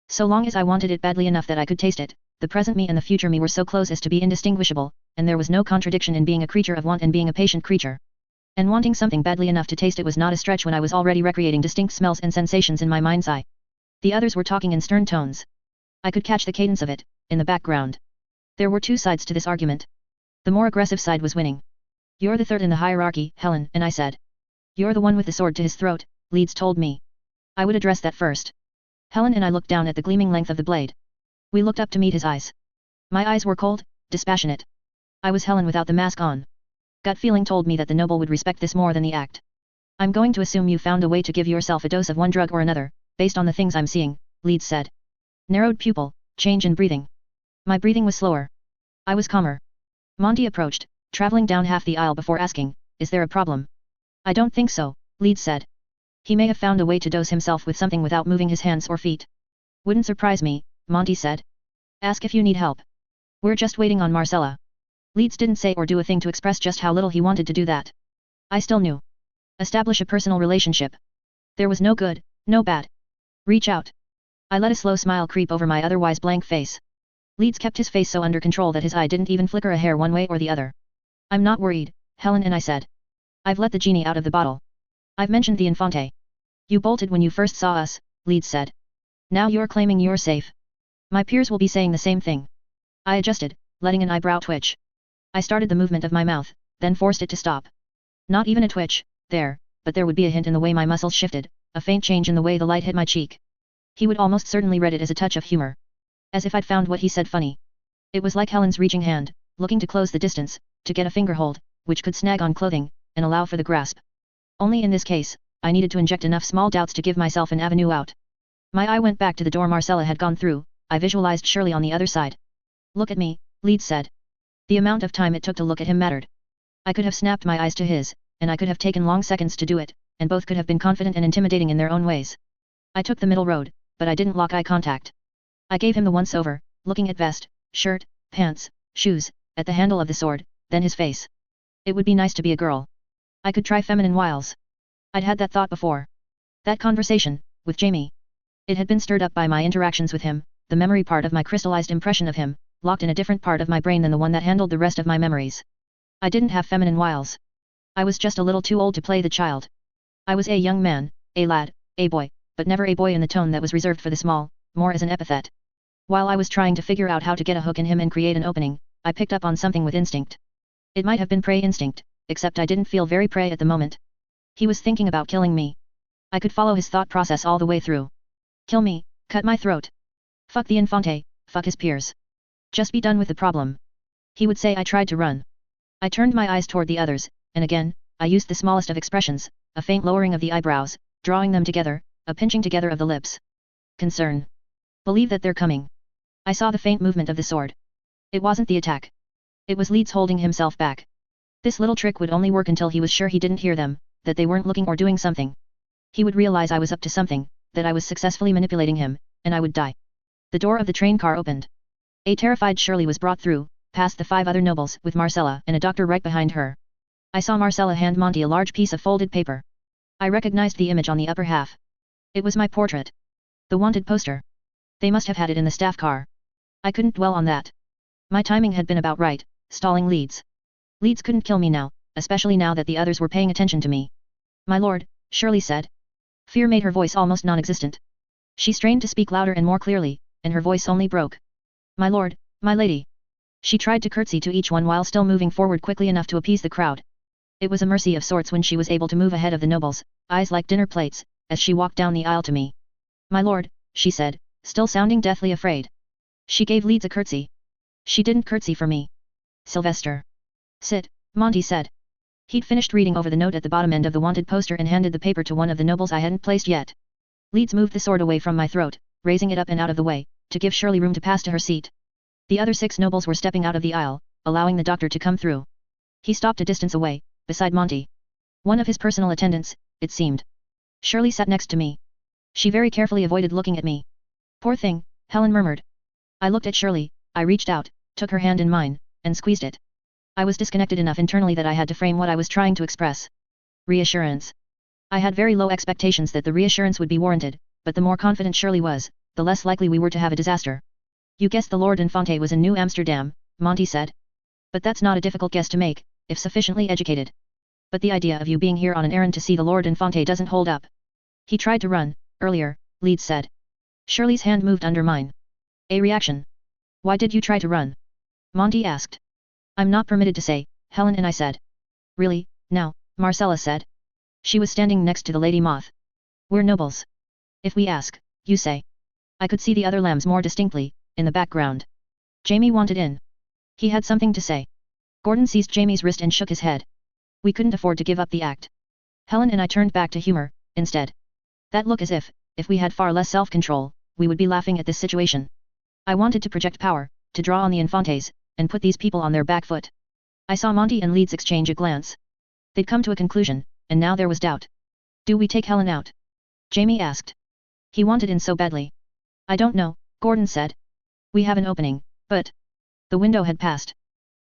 So long as I wanted it badly enough that I could taste it, the present me and the future me were so close as to be indistinguishable, and there was no contradiction in being a creature of want and being a patient creature. And wanting something badly enough to taste it was not a stretch when I was already recreating distinct smells and sensations in my mind's eye. The others were talking in stern tones. I could catch the cadence of it, in the background. There were two sides to this argument. The more aggressive side was winning. "You're the third in the hierarchy, Helen," and I said. "You're the one with the sword to his throat," Leeds told me. I would address that first. Helen and I looked down at the gleaming length of the blade. We looked up to meet his eyes. My eyes were cold, dispassionate. I was Helen without the mask on. Gut feeling told me that the noble would respect this more than the act. "I'm going to assume you found a way to give yourself a dose of one drug or another, based on the things I'm seeing," Leeds said. Narrowed pupil, change in breathing. My breathing was slower. I was calmer. Monty approached, traveling down half the aisle before asking, "Is there a problem?" "I don't think so," Leeds said. "He may have found a way to dose himself with something without moving his hands or feet." "Wouldn't surprise me," Monty said. "Ask if you need help. We're just waiting on Marcella." Leeds didn't say or do a thing to express just how little he wanted to do that. I still knew. Establish a personal relationship. There was no good, no bad. Reach out. I let a slow smile creep over my otherwise blank face. Leeds kept his face so under control that his eye didn't even flicker a hair one way or the other. "I'm not worried, Helen," and I said. "I've let the genie out of the bottle. I've mentioned the Infante. You bolted when you first saw us," Leeds said. "Now you're claiming you're safe. My peers will be saying the same thing." I adjusted, letting an eyebrow twitch. I started the movement of my mouth, then forced it to stop. Not even a twitch, there, but there would be a hint in the way my muscles shifted, a faint change in the way the light hit my cheek. He would almost certainly read it as a touch of humor. As if I'd found what he said funny. It was like Helen's reaching hand, looking to close the distance, to get a fingerhold, which could snag on clothing, and allow for the grasp. Only in this case, I needed to inject enough small doubts to give myself an avenue out. My eye went back to the door Marcella had gone through. I visualized Shirley on the other side. "Look at me," Leeds said. The amount of time it took to look at him mattered. I could have snapped my eyes to his, and I could have taken long seconds to do it, and both could have been confident and intimidating in their own ways. I took the middle road, but I didn't lock eye contact. I gave him the once-over, looking at vest, shirt, pants, shoes, at the handle of the sword, then his face. It would be nice to be a girl. I could try feminine wiles. I'd had that thought before. That conversation, with Jamie. It had been stirred up by my interactions with him, the memory part of my crystallized impression of him, locked in a different part of my brain than the one that handled the rest of my memories. I didn't have feminine wiles. I was just a little too old to play the child. I was a young man, a lad, a boy, but never a boy in the tone that was reserved for the small, more as an epithet. While I was trying to figure out how to get a hook in him and create an opening, I picked up on something with instinct. It might have been prey instinct, except I didn't feel very prey at the moment. He was thinking about killing me. I could follow his thought process all the way through. Kill me, cut my throat. Fuck the Infante, fuck his peers. Just be done with the problem. He would say I tried to run. I turned my eyes toward the others, and again, I used the smallest of expressions, a faint lowering of the eyebrows, drawing them together, a pinching together of the lips. Concern. Believe that they're coming. I saw the faint movement of the sword. It wasn't the attack. It was Leeds holding himself back. This little trick would only work until he was sure he didn't hear them, that they weren't looking or doing something. He would realize I was up to something, that I was successfully manipulating him, and I would die. The door of the train car opened. A terrified Shirley was brought through, past the 5 other nobles with Marcella and a doctor right behind her. I saw Marcella hand Monty a large piece of folded paper. I recognized the image on the upper half. It was my portrait. The wanted poster. They must have had it in the staff car. I couldn't dwell on that. My timing had been about right, stalling Leeds. Leeds couldn't kill me now, especially now that the others were paying attention to me. My lord, Shirley said. Fear made her voice almost non-existent. She strained to speak louder and more clearly, and her voice only broke. My lord, my lady. She tried to curtsy to each one while still moving forward quickly enough to appease the crowd. It was a mercy of sorts when she was able to move ahead of the nobles, eyes like dinner plates, as she walked down the aisle to me. My lord, she said, still sounding deathly afraid. She gave Leeds a curtsy. She didn't curtsy for me. Sylvester. Sit, Monty said. He'd finished reading over the note at the bottom end of the wanted poster and handed the paper to one of the nobles I hadn't placed yet. Leeds moved the sword away from my throat, raising it up and out of the way, to give Shirley room to pass to her seat. The other 6 nobles were stepping out of the aisle, allowing the doctor to come through. He stopped a distance away, beside Monty. One of his personal attendants, it seemed. Shirley sat next to me. She very carefully avoided looking at me. Poor thing, Helen murmured. I looked at Shirley, I reached out, took her hand in mine, and squeezed it. I was disconnected enough internally that I had to frame what I was trying to express. Reassurance. I had very low expectations that the reassurance would be warranted, but the more confident Shirley was, the less likely we were to have a disaster. You guessed the Lord Infante was in New Amsterdam, Monty said. But that's not a difficult guess to make, if sufficiently educated. But the idea of you being here on an errand to see the Lord Infante doesn't hold up. He tried to run, earlier, Leeds said. Shirley's hand moved under mine. A reaction. Why did you try to run? Monty asked. I'm not permitted to say, Helen and I said. Really, now, Marcella said. She was standing next to the Lady Moth. We're nobles. If we ask, you say. I could see the other lambs more distinctly, in the background. Jamie wanted in. He had something to say. Gordon seized Jamie's wrist and shook his head. We couldn't afford to give up the act. Helen and I turned back to humor, instead. That look as if we had far less self-control, we would be laughing at this situation. I wanted to project power, to draw on the Infantes, and put these people on their back foot. I saw Monty and Leeds exchange a glance. They'd come to a conclusion, and now there was doubt. Do we take Helen out? Jamie asked. He wanted in so badly. I don't know, Gordon said. We have an opening, but... The window had passed.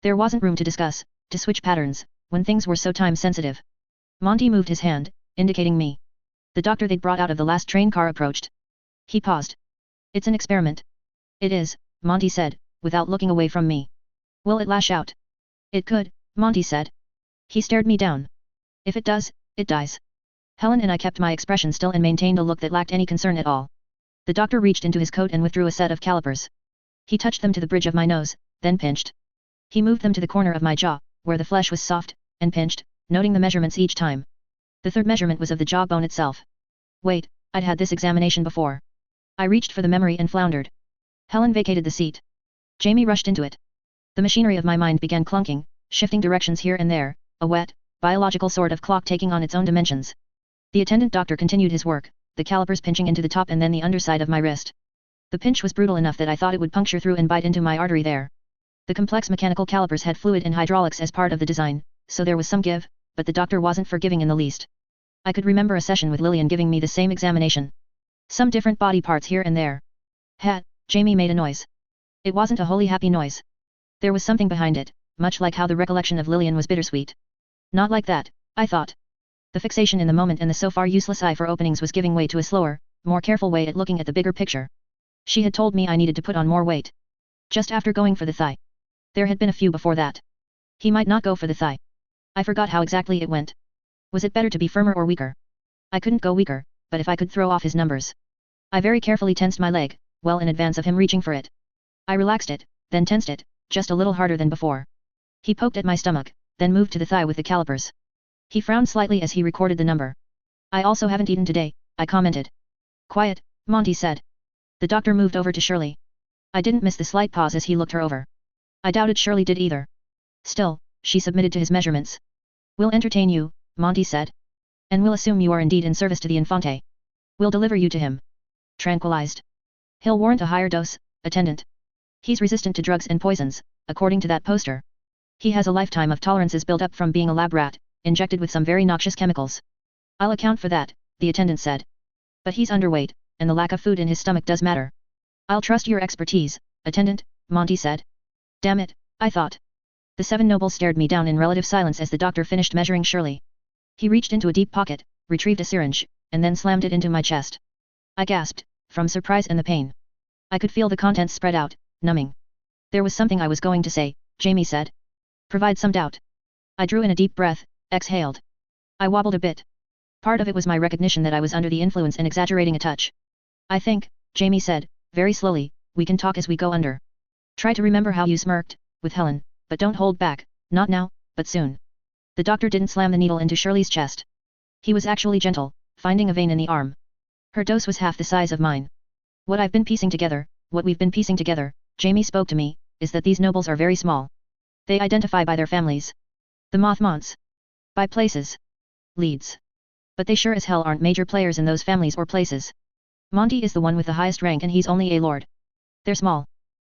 There wasn't room to discuss, to switch patterns, when things were so time-sensitive. Monty moved his hand, indicating me. The doctor they'd brought out of the last train car approached. He paused. It's an experiment. It is, Monty said, without looking away from me. Will it lash out? It could, Monty said. He stared me down. If it does, it dies. Helen and I kept my expression still and maintained a look that lacked any concern at all. The doctor reached into his coat and withdrew a set of calipers. He touched them to the bridge of my nose, then pinched. He moved them to the corner of my jaw, where the flesh was soft, and pinched, noting the measurements each time. The third measurement was of the jawbone itself. Wait, I'd had this examination before. I reached for the memory and floundered. Helen vacated the seat. Jamie rushed into it. The machinery of my mind began clunking, shifting directions here and there, a wet, biological sort of clock taking on its own dimensions. The attendant doctor continued his work, the calipers pinching into the top and then the underside of my wrist. The pinch was brutal enough that I thought it would puncture through and bite into my artery there. The complex mechanical calipers had fluid and hydraulics as part of the design, so there was some give, but the doctor wasn't forgiving in the least. I could remember a session with Lillian giving me the same examination. Some different body parts here and there. Hat, Jamie made a noise. It wasn't a wholly happy noise. There was something behind it, much like how the recollection of Lillian was bittersweet. Not like that, I thought. The fixation in the moment and the so far useless eye for openings was giving way to a slower, more careful way at looking at the bigger picture. She had told me I needed to put on more weight. Just after going for the thigh. There had been a few before that. He might not go for the thigh. I forgot how exactly it went. Was it better to be firmer or weaker? I couldn't go weaker, but if I could throw off his numbers. I very carefully tensed my leg, well in advance of him reaching for it. I relaxed it, then tensed it, just a little harder than before. He poked at my stomach, then moved to the thigh with the calipers. He frowned slightly as he recorded the number. I also haven't eaten today, I commented. Quiet, Monty said. The doctor moved over to Shirley. I didn't miss the slight pause as he looked her over. I doubted Shirley did either. Still, she submitted to his measurements. We'll entertain you, Monty said. And we'll assume you are indeed in service to the Infante. We'll deliver you to him. Tranquilized. He'll warrant a higher dose, attendant. He's resistant to drugs and poisons, according to that poster. He has a lifetime of tolerances built up from being a lab rat, injected with some very noxious chemicals. I'll account for that, the attendant said. But he's underweight, and the lack of food in his stomach does matter. I'll trust your expertise, attendant, Monty said. Damn it, I thought. The 7 nobles stared me down in relative silence as the doctor finished measuring Shirley. He reached into a deep pocket, retrieved a syringe, and then slammed it into my chest. I gasped, from surprise and the pain. I could feel the contents spread out, numbing. There was something I was going to say, Jamie said. Provide some doubt. I drew in a deep breath, exhaled. I wobbled a bit. Part of it was my recognition that I was under the influence and exaggerating a touch. I think, Jamie said, very slowly, we can talk as we go under. Try to remember how you smirked, with Helen, but don't hold back, not now, but soon. The doctor didn't slam the needle into Shirley's chest. He was actually gentle, finding a vein in the arm. Her dose was half the size of mine. What we've been piecing together, Jamie spoke to me, is that these nobles are very small. They identify by their families. The Mothmonts. By places. Leads. But they sure as hell aren't major players in those families or places. Monty is the one with the highest rank and he's only a lord. They're small.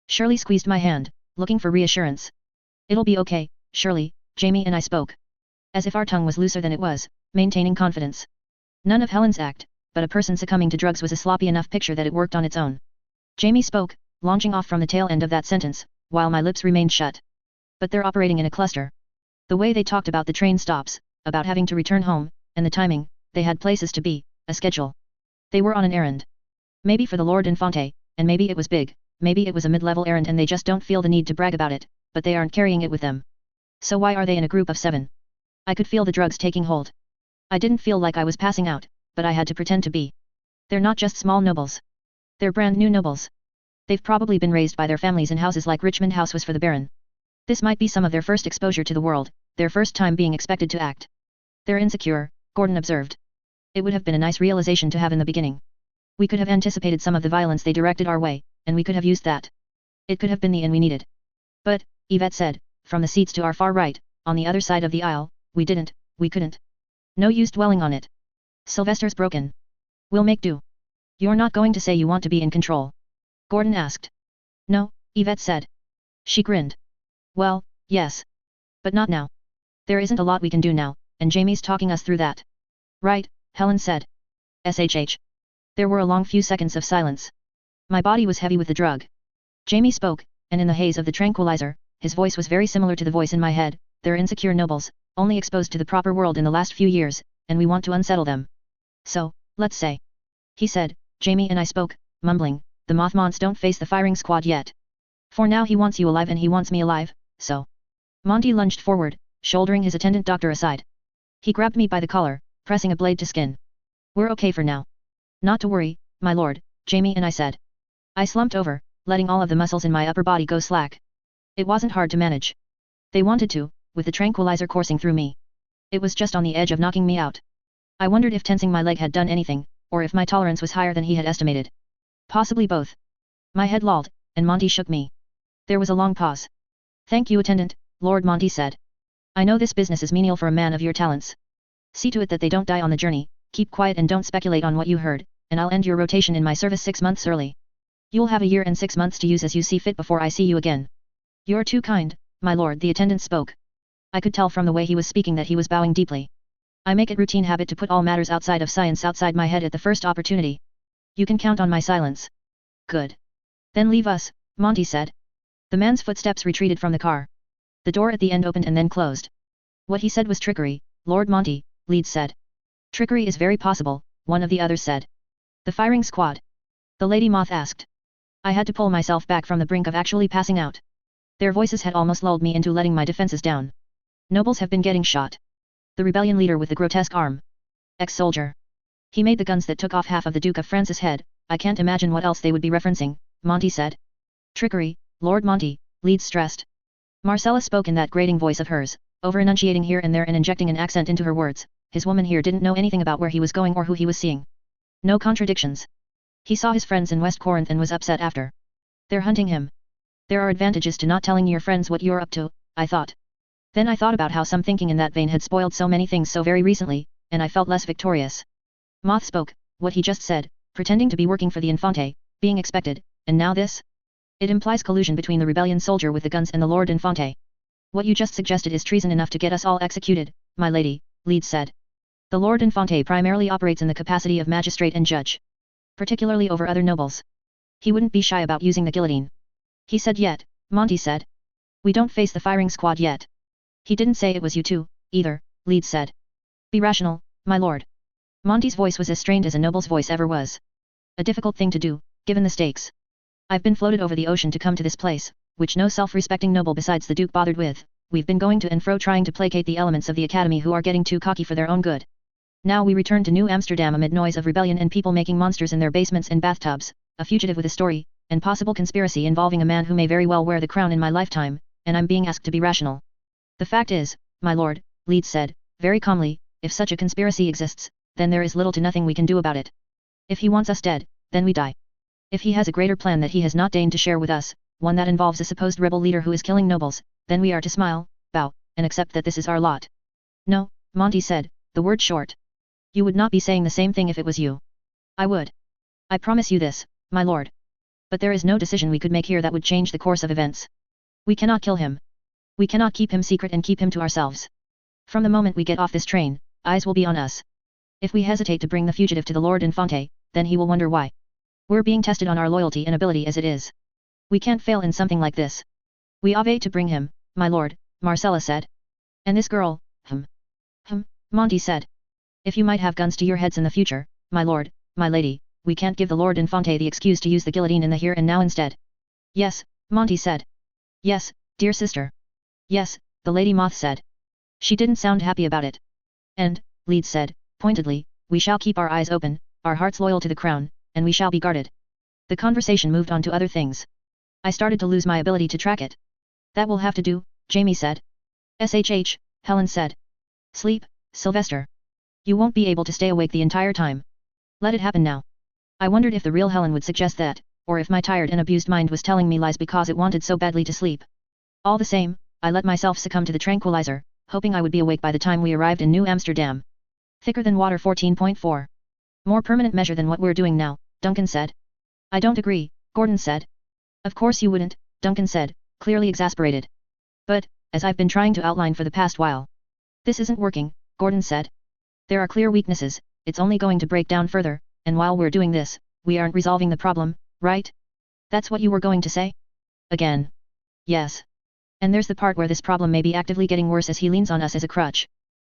Shirley squeezed my hand, looking for reassurance. It'll be okay, Shirley, Jamie and I spoke. As if our tongue was looser than it was, maintaining confidence. None of Helen's act, but a person succumbing to drugs was a sloppy enough picture that it worked on its own. Jamie spoke, launching off from the tail end of that sentence, while my lips remained shut. But they're operating in a cluster. The way they talked about the train stops, about having to return home, and the timing, they had places to be, a schedule. They were on an errand. Maybe for the Lord Infante, and maybe it was big, maybe it was a mid-level errand and they just don't feel the need to brag about it, but they aren't carrying it with them. So why are they in a group of 7? I could feel the drugs taking hold. I didn't feel like I was passing out, but I had to pretend to be. They're not just small nobles. They're brand new nobles. They've probably been raised by their families in houses like Richmond House was for the Baron. This might be some of their first exposure to the world, their first time being expected to act. They're insecure, Gordon observed. It would have been a nice realization to have in the beginning. We could have anticipated some of the violence they directed our way, and we could have used that. It could have been the in we needed. But, Yvette said, from the seats to our far right, on the other side of the aisle, we couldn't. No use dwelling on it. Sylvester's broken. We'll make do. You're not going to say you want to be in control? Gordon asked. No, Yvette said. She grinned. Well, yes. But not now. There isn't a lot we can do now, and Jamie's talking us through that. Right, Helen said. SHH. There were a long few seconds of silence. My body was heavy with the drug. Jamie spoke, and in the haze of the tranquilizer, his voice was very similar to the voice in my head. They're insecure nobles, only exposed to the proper world in the last few years, and we want to unsettle them. So, let's say. He said, Jamie and I spoke, mumbling, the Mothmonts don't face the firing squad yet. For now he wants you alive and he wants me alive, so. Monty lunged forward, shouldering his attendant doctor aside. He grabbed me by the collar, pressing a blade to skin. We're okay for now. Not to worry, my lord, Jamie and I said. I slumped over, letting all of the muscles in my upper body go slack. It wasn't hard to manage. They wanted to, with the tranquilizer coursing through me. It was just on the edge of knocking me out. I wondered if tensing my leg had done anything, or if my tolerance was higher than he had estimated. Possibly both. My head lolled, and Monty shook me. There was a long pause. Thank you, attendant, Lord Monty said. I know this business is menial for a man of your talents. See to it that they don't die on the journey, keep quiet and don't speculate on what you heard, and I'll end your rotation in my service 6 months early. You'll have a year and 6 months to use as you see fit before I see you again. You're too kind, my lord, the attendant spoke. I could tell from the way he was speaking that he was bowing deeply. I make it routine habit to put all matters outside of science outside my head at the first opportunity. You can count on my silence. Good. Then leave us, Monty said. The man's footsteps retreated from the car. The door at the end opened and then closed. What he said was trickery, Lord Monty, Leeds said. Trickery is very possible, one of the others said. The firing squad? The Lady Moth asked. I had to pull myself back from the brink of actually passing out. Their voices had almost lulled me into letting my defenses down. Nobles have been getting shot. The rebellion leader with the grotesque arm. Ex-soldier. He made the guns that took off half of the Duke of France's head. I can't imagine what else they would be referencing, Monty said. Trickery, Lord Monty, Leeds stressed. Marcella spoke in that grating voice of hers, over-enunciating here and there and injecting an accent into her words. His woman here didn't know anything about where he was going or who he was seeing. No contradictions. He saw his friends in West Corinth and was upset after. They're hunting him. There are advantages to not telling your friends what you're up to, I thought. Then I thought about how some thinking in that vein had spoiled so many things so very recently, and I felt less victorious. Moth spoke, what he just said, pretending to be working for the Infante, being expected, and now this? It implies collusion between the rebellion soldier with the guns and the Lord Infante. What you just suggested is treason enough to get us all executed, my lady, Leeds said. The Lord Infante primarily operates in the capacity of magistrate and judge. Particularly over other nobles. He wouldn't be shy about using the guillotine. He said yet, Monty said. We don't face the firing squad yet. He didn't say it was you two, either, Leeds said. Be rational, my lord. Monty's voice was as strained as a noble's voice ever was. A difficult thing to do, given the stakes. I've been floated over the ocean to come to this place, which no self-respecting noble besides the Duke bothered with. We've been going to and fro trying to placate the elements of the Academy who are getting too cocky for their own good. Now we return to New Amsterdam amid noise of rebellion and people making monsters in their basements and bathtubs, a fugitive with a story, and possible conspiracy involving a man who may very well wear the crown in my lifetime, and I'm being asked to be rational. The fact is, my lord, Leeds said, very calmly, if such a conspiracy exists, then there is little to nothing we can do about it. If he wants us dead, then we die. If he has a greater plan that he has not deigned to share with us, one that involves a supposed rebel leader who is killing nobles, then we are to smile, bow, and accept that this is our lot. No, Monty said, the word short. You would not be saying the same thing if it was you. I would. I promise you this, my lord. But there is no decision we could make here that would change the course of events. We cannot kill him. We cannot keep him secret and keep him to ourselves. From the moment we get off this train, eyes will be on us. If we hesitate to bring the fugitive to the Lord Infante, then he will wonder why. We're being tested on our loyalty and ability as it is. We can't fail in something like this. We obey to bring him, my lord, Marcella said. And this girl, Monty said. If you might have guns to your heads in the future, my lord, my lady, we can't give the Lord Infante the excuse to use the guillotine in the here and now instead. Yes, Monty said. Yes, dear sister. Yes, the Lady Moth said. She didn't sound happy about it. And, Leeds said, pointedly, we shall keep our eyes open, our hearts loyal to the crown, and we shall be guarded. The conversation moved on to other things. I started to lose my ability to track it. That will have to do, Jamie said. SHH, Helen said. Sleep, Sylvester. You won't be able to stay awake the entire time. Let it happen now. I wondered if the real Helen would suggest that, or if my tired and abused mind was telling me lies because it wanted so badly to sleep. All the same, I let myself succumb to the tranquilizer, hoping I would be awake by the time we arrived in New Amsterdam. Thicker than water 14.4. More permanent measure than what we're doing now, Duncan said. I don't agree, Gordon said. Of course you wouldn't, Duncan said, clearly exasperated. But, as I've been trying to outline for the past while. This isn't working, Gordon said. There are clear weaknesses, it's only going to break down further, and while we're doing this, we aren't resolving the problem, right? That's what you were going to say? Again. Yes. And there's the part where this problem may be actively getting worse as he leans on us as a crutch.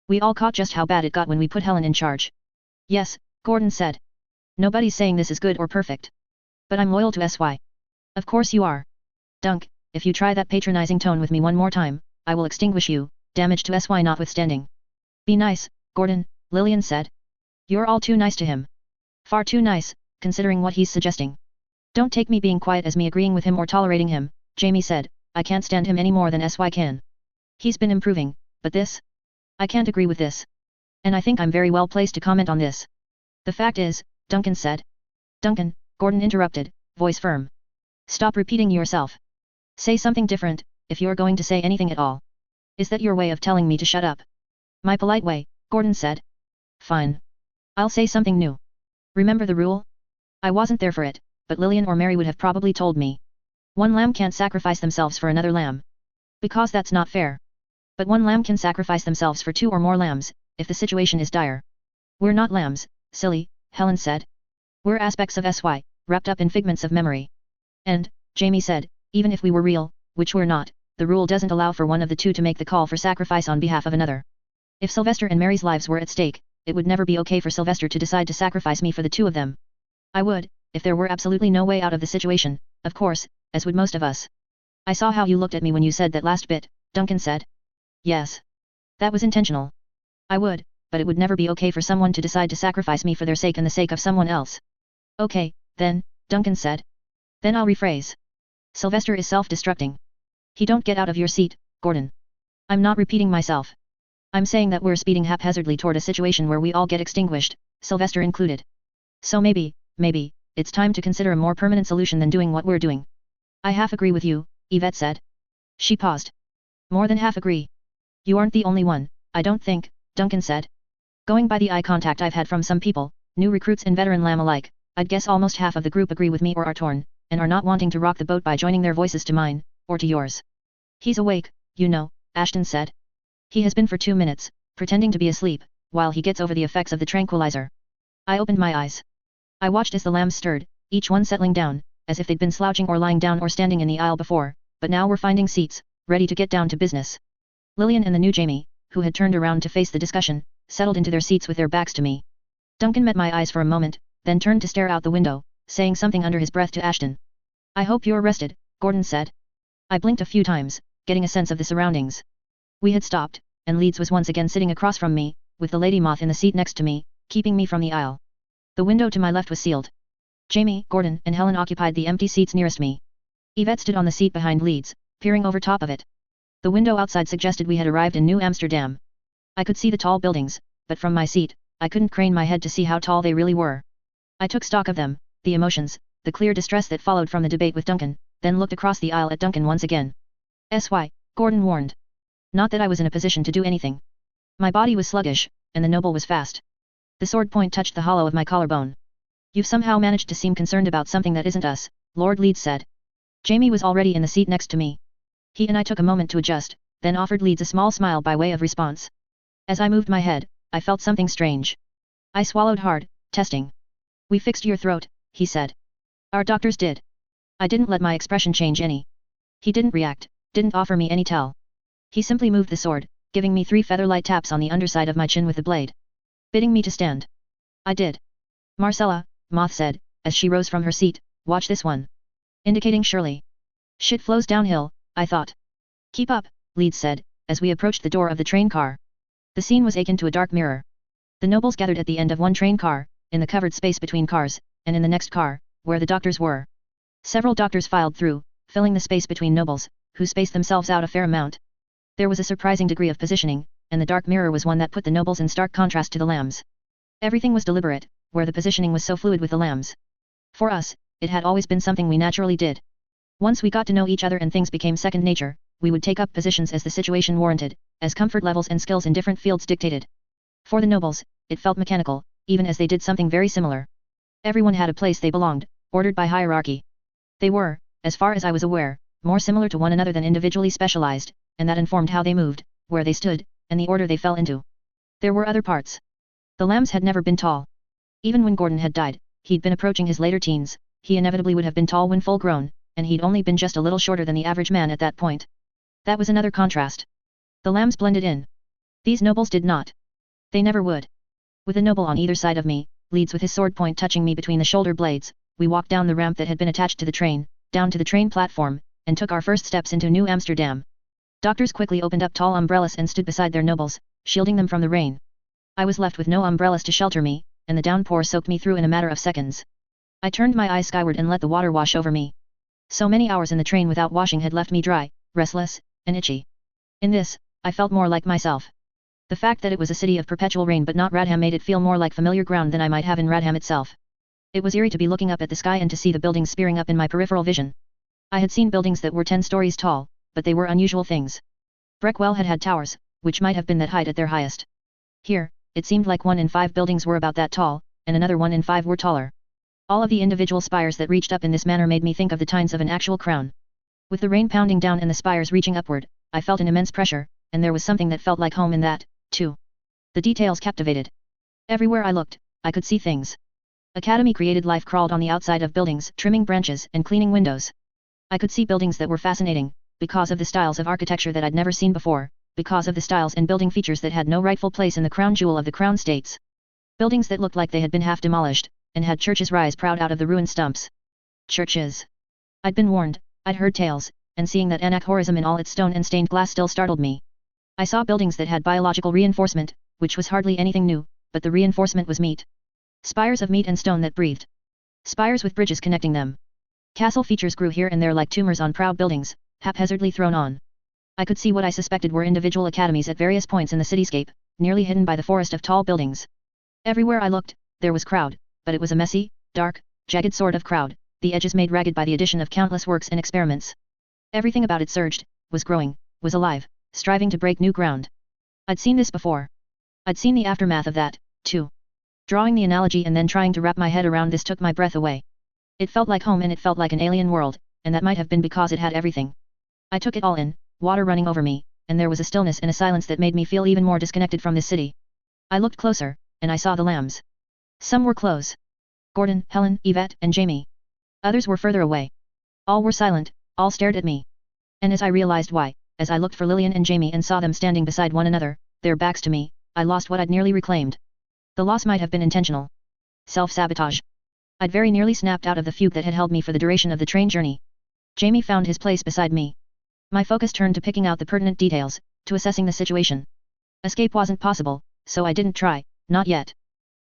We all caught just how bad it got when we put Helen in charge. Yes, Gordon said. Nobody's saying this is good or perfect. But I'm loyal to SY. Of course you are. Dunk, if you try that patronizing tone with me one more time, I will extinguish you, damage to SY notwithstanding. Be nice, Gordon, Lillian said. You're all too nice to him. Far too nice, considering what he's suggesting. Don't take me being quiet as me agreeing with him or tolerating him, Jamie said. I can't stand him any more than SY can. He's been improving, but this? I can't agree with this. And I think I'm very well placed to comment on this. The fact is, Duncan said. Duncan, Gordon interrupted, voice firm. Stop repeating yourself. Say something different, if you're going to say anything at all. Is that your way of telling me to shut up? My polite way, Gordon said. Fine. I'll say something new. Remember the rule? I wasn't there for it, but Lillian or Mary would have probably told me. One lamb can't sacrifice themselves for another lamb. Because that's not fair. But one lamb can sacrifice themselves for two or more lambs, if the situation is dire. We're not lambs, silly, Helen said. We're aspects of SY, wrapped up in figments of memory. And, Jamie said, even if we were real, which we're not, the rule doesn't allow for one of the two to make the call for sacrifice on behalf of another. If Sylvester and Mary's lives were at stake, it would never be okay for Sylvester to decide to sacrifice me for the two of them. I would, if there were absolutely no way out of the situation, of course, as would most of us. I saw how you looked at me when you said that last bit, Duncan said. Yes. That was intentional. I would, but it would never be okay for someone to decide to sacrifice me for their sake and the sake of someone else. Okay, then, Duncan said. Then I'll rephrase. Sylvester is self-destructing. He don't get out of your seat, Gordon. I'm not repeating myself. I'm saying that we're speeding haphazardly toward a situation where we all get extinguished, Sylvester included. So maybe, it's time to consider a more permanent solution than doing what we're doing. I half agree with you, Yvette said. She paused. More than half agree. You aren't the only one, I don't think, Duncan said. Going by the eye contact I've had from some people, new recruits and veteran lamb alike, I'd guess almost half of the group agree with me or are torn, and are not wanting to rock the boat by joining their voices to mine, or to yours. He's awake, you know, Ashton said. He has been for 2 minutes, pretending to be asleep, while he gets over the effects of the tranquilizer. I opened my eyes. I watched as the lambs stirred, each one settling down, as if they'd been slouching or lying down or standing in the aisle before, but now were finding seats, ready to get down to business. Lillian and the new Jamie, who had turned around to face the discussion, settled into their seats with their backs to me. Duncan met my eyes for a moment, then turned to stare out the window, saying something under his breath to Ashton. I hope you're rested, Gordon said. I blinked a few times, getting a sense of the surroundings. We had stopped, and Leeds was once again sitting across from me, with the lady moth in the seat next to me, keeping me from the aisle. The window to my left was sealed. Jamie, Gordon, and Helen occupied the empty seats nearest me. Yvette stood on the seat behind Leeds, peering over top of it. The window outside suggested we had arrived in New Amsterdam. I could see the tall buildings, but from my seat, I couldn't crane my head to see how tall they really were. I took stock of them, the emotions, the clear distress that followed from the debate with Duncan, then looked across the aisle at Duncan once again. "SY," Gordon warned. Not that I was in a position to do anything. My body was sluggish, and the noble was fast. The sword point touched the hollow of my collarbone. "You've somehow managed to seem concerned about something that isn't us," Lord Leeds said. Jamie was already in the seat next to me. He and I took a moment to adjust, then offered Leeds a small smile by way of response. As I moved my head, I felt something strange. I swallowed hard, testing. "We fixed your throat," he said. "Our doctors did." I didn't let my expression change any. He didn't react, didn't offer me any tell. He simply moved the sword, giving me 3 feather-light taps on the underside of my chin with the blade. Bidding me to stand. I did. "Marcella," Moth said, as she rose from her seat, "watch this one." Indicating Shirley. "Shit flows downhill," I thought. "Keep up," Leeds said, as we approached the door of the train car. The scene was akin to a dark mirror. The nobles gathered at the end of one train car, in the covered space between cars, and in the next car, where the doctors were. Several doctors filed through, filling the space between nobles, who spaced themselves out a fair amount. There was a surprising degree of positioning, and the dark mirror was one that put the nobles in stark contrast to the lambs. Everything was deliberate, where the positioning was so fluid with the lambs. For us, it had always been something we naturally did. Once we got to know each other and things became second nature, we would take up positions as the situation warranted, as comfort levels and skills in different fields dictated. For the nobles, it felt mechanical, even as they did something very similar. Everyone had a place they belonged, ordered by hierarchy. They were, as far as I was aware, more similar to one another than individually specialized, and that informed how they moved, where they stood, and the order they fell into. There were other parts. The lambs had never been tall. Even when Gordon had died, he'd been approaching his later teens, he inevitably would have been tall when full grown, and he'd only been just a little shorter than the average man at that point. That was another contrast. The lambs blended in. These nobles did not. They never would. With a noble on either side of me, Leeds with his sword point touching me between the shoulder blades, we walked down the ramp that had been attached to the train, down to the train platform, and took our first steps into New Amsterdam. Doctors quickly opened up tall umbrellas and stood beside their nobles, shielding them from the rain. I was left with no umbrellas to shelter me, and the downpour soaked me through in a matter of seconds. I turned my eyes skyward and let the water wash over me. So many hours in the train without washing had left me dry, restless, and itchy. In this, I felt more like myself. The fact that it was a city of perpetual rain but not Radham made it feel more like familiar ground than I might have in Radham itself. It was eerie to be looking up at the sky and to see the buildings spearing up in my peripheral vision. I had seen buildings that were 10 stories tall, but they were unusual things. Breckwell had had towers, which might have been that height at their highest. Here, it seemed like 1 in 5 buildings were about that tall, and another 1 in 5 were taller. All of the individual spires that reached up in this manner made me think of the tines of an actual crown. With the rain pounding down and the spires reaching upward, I felt an immense pressure, and there was something that felt like home in that, too. The details captivated. Everywhere I looked, I could see things. Academy created life crawled on the outside of buildings, trimming branches and cleaning windows. I could see buildings that were fascinating, because of the styles of architecture that I'd never seen before, because of the styles and building features that had no rightful place in the crown jewel of the crown states. Buildings that looked like they had been half demolished, and had churches rise proud out of the ruined stumps. Churches. I'd been warned, I'd heard tales, and seeing that anachronism in all its stone and stained glass still startled me. I saw buildings that had biological reinforcement, which was hardly anything new, but the reinforcement was meat. Spires of meat and stone that breathed. Spires with bridges connecting them. Castle features grew here and there like tumors on proud buildings, haphazardly thrown on. I could see what I suspected were individual academies at various points in the cityscape, nearly hidden by the forest of tall buildings. Everywhere I looked, there was crowd, but it was a messy, dark, jagged sort of crowd, the edges made ragged by the addition of countless works and experiments. Everything about it surged, was growing, was alive, striving to break new ground. I'd seen this before. I'd seen the aftermath of that, too. Drawing the analogy and then trying to wrap my head around this took my breath away. It felt like home and it felt like an alien world, and that might have been because it had everything. I took it all in, water running over me, and there was a stillness and a silence that made me feel even more disconnected from this city. I looked closer, and I saw the lambs. Some were close. Gordon, Helen, Yvette, and Jamie. Others were further away. All were silent, all stared at me. And as I realized why, as I looked for Lillian and Jamie and saw them standing beside one another, their backs to me, I lost what I'd nearly reclaimed. The loss might have been intentional. Self-sabotage. I'd very nearly snapped out of the fugue that had held me for the duration of the train journey. Jamie found his place beside me. My focus turned to picking out the pertinent details, to assessing the situation. Escape wasn't possible, so I didn't try, not yet.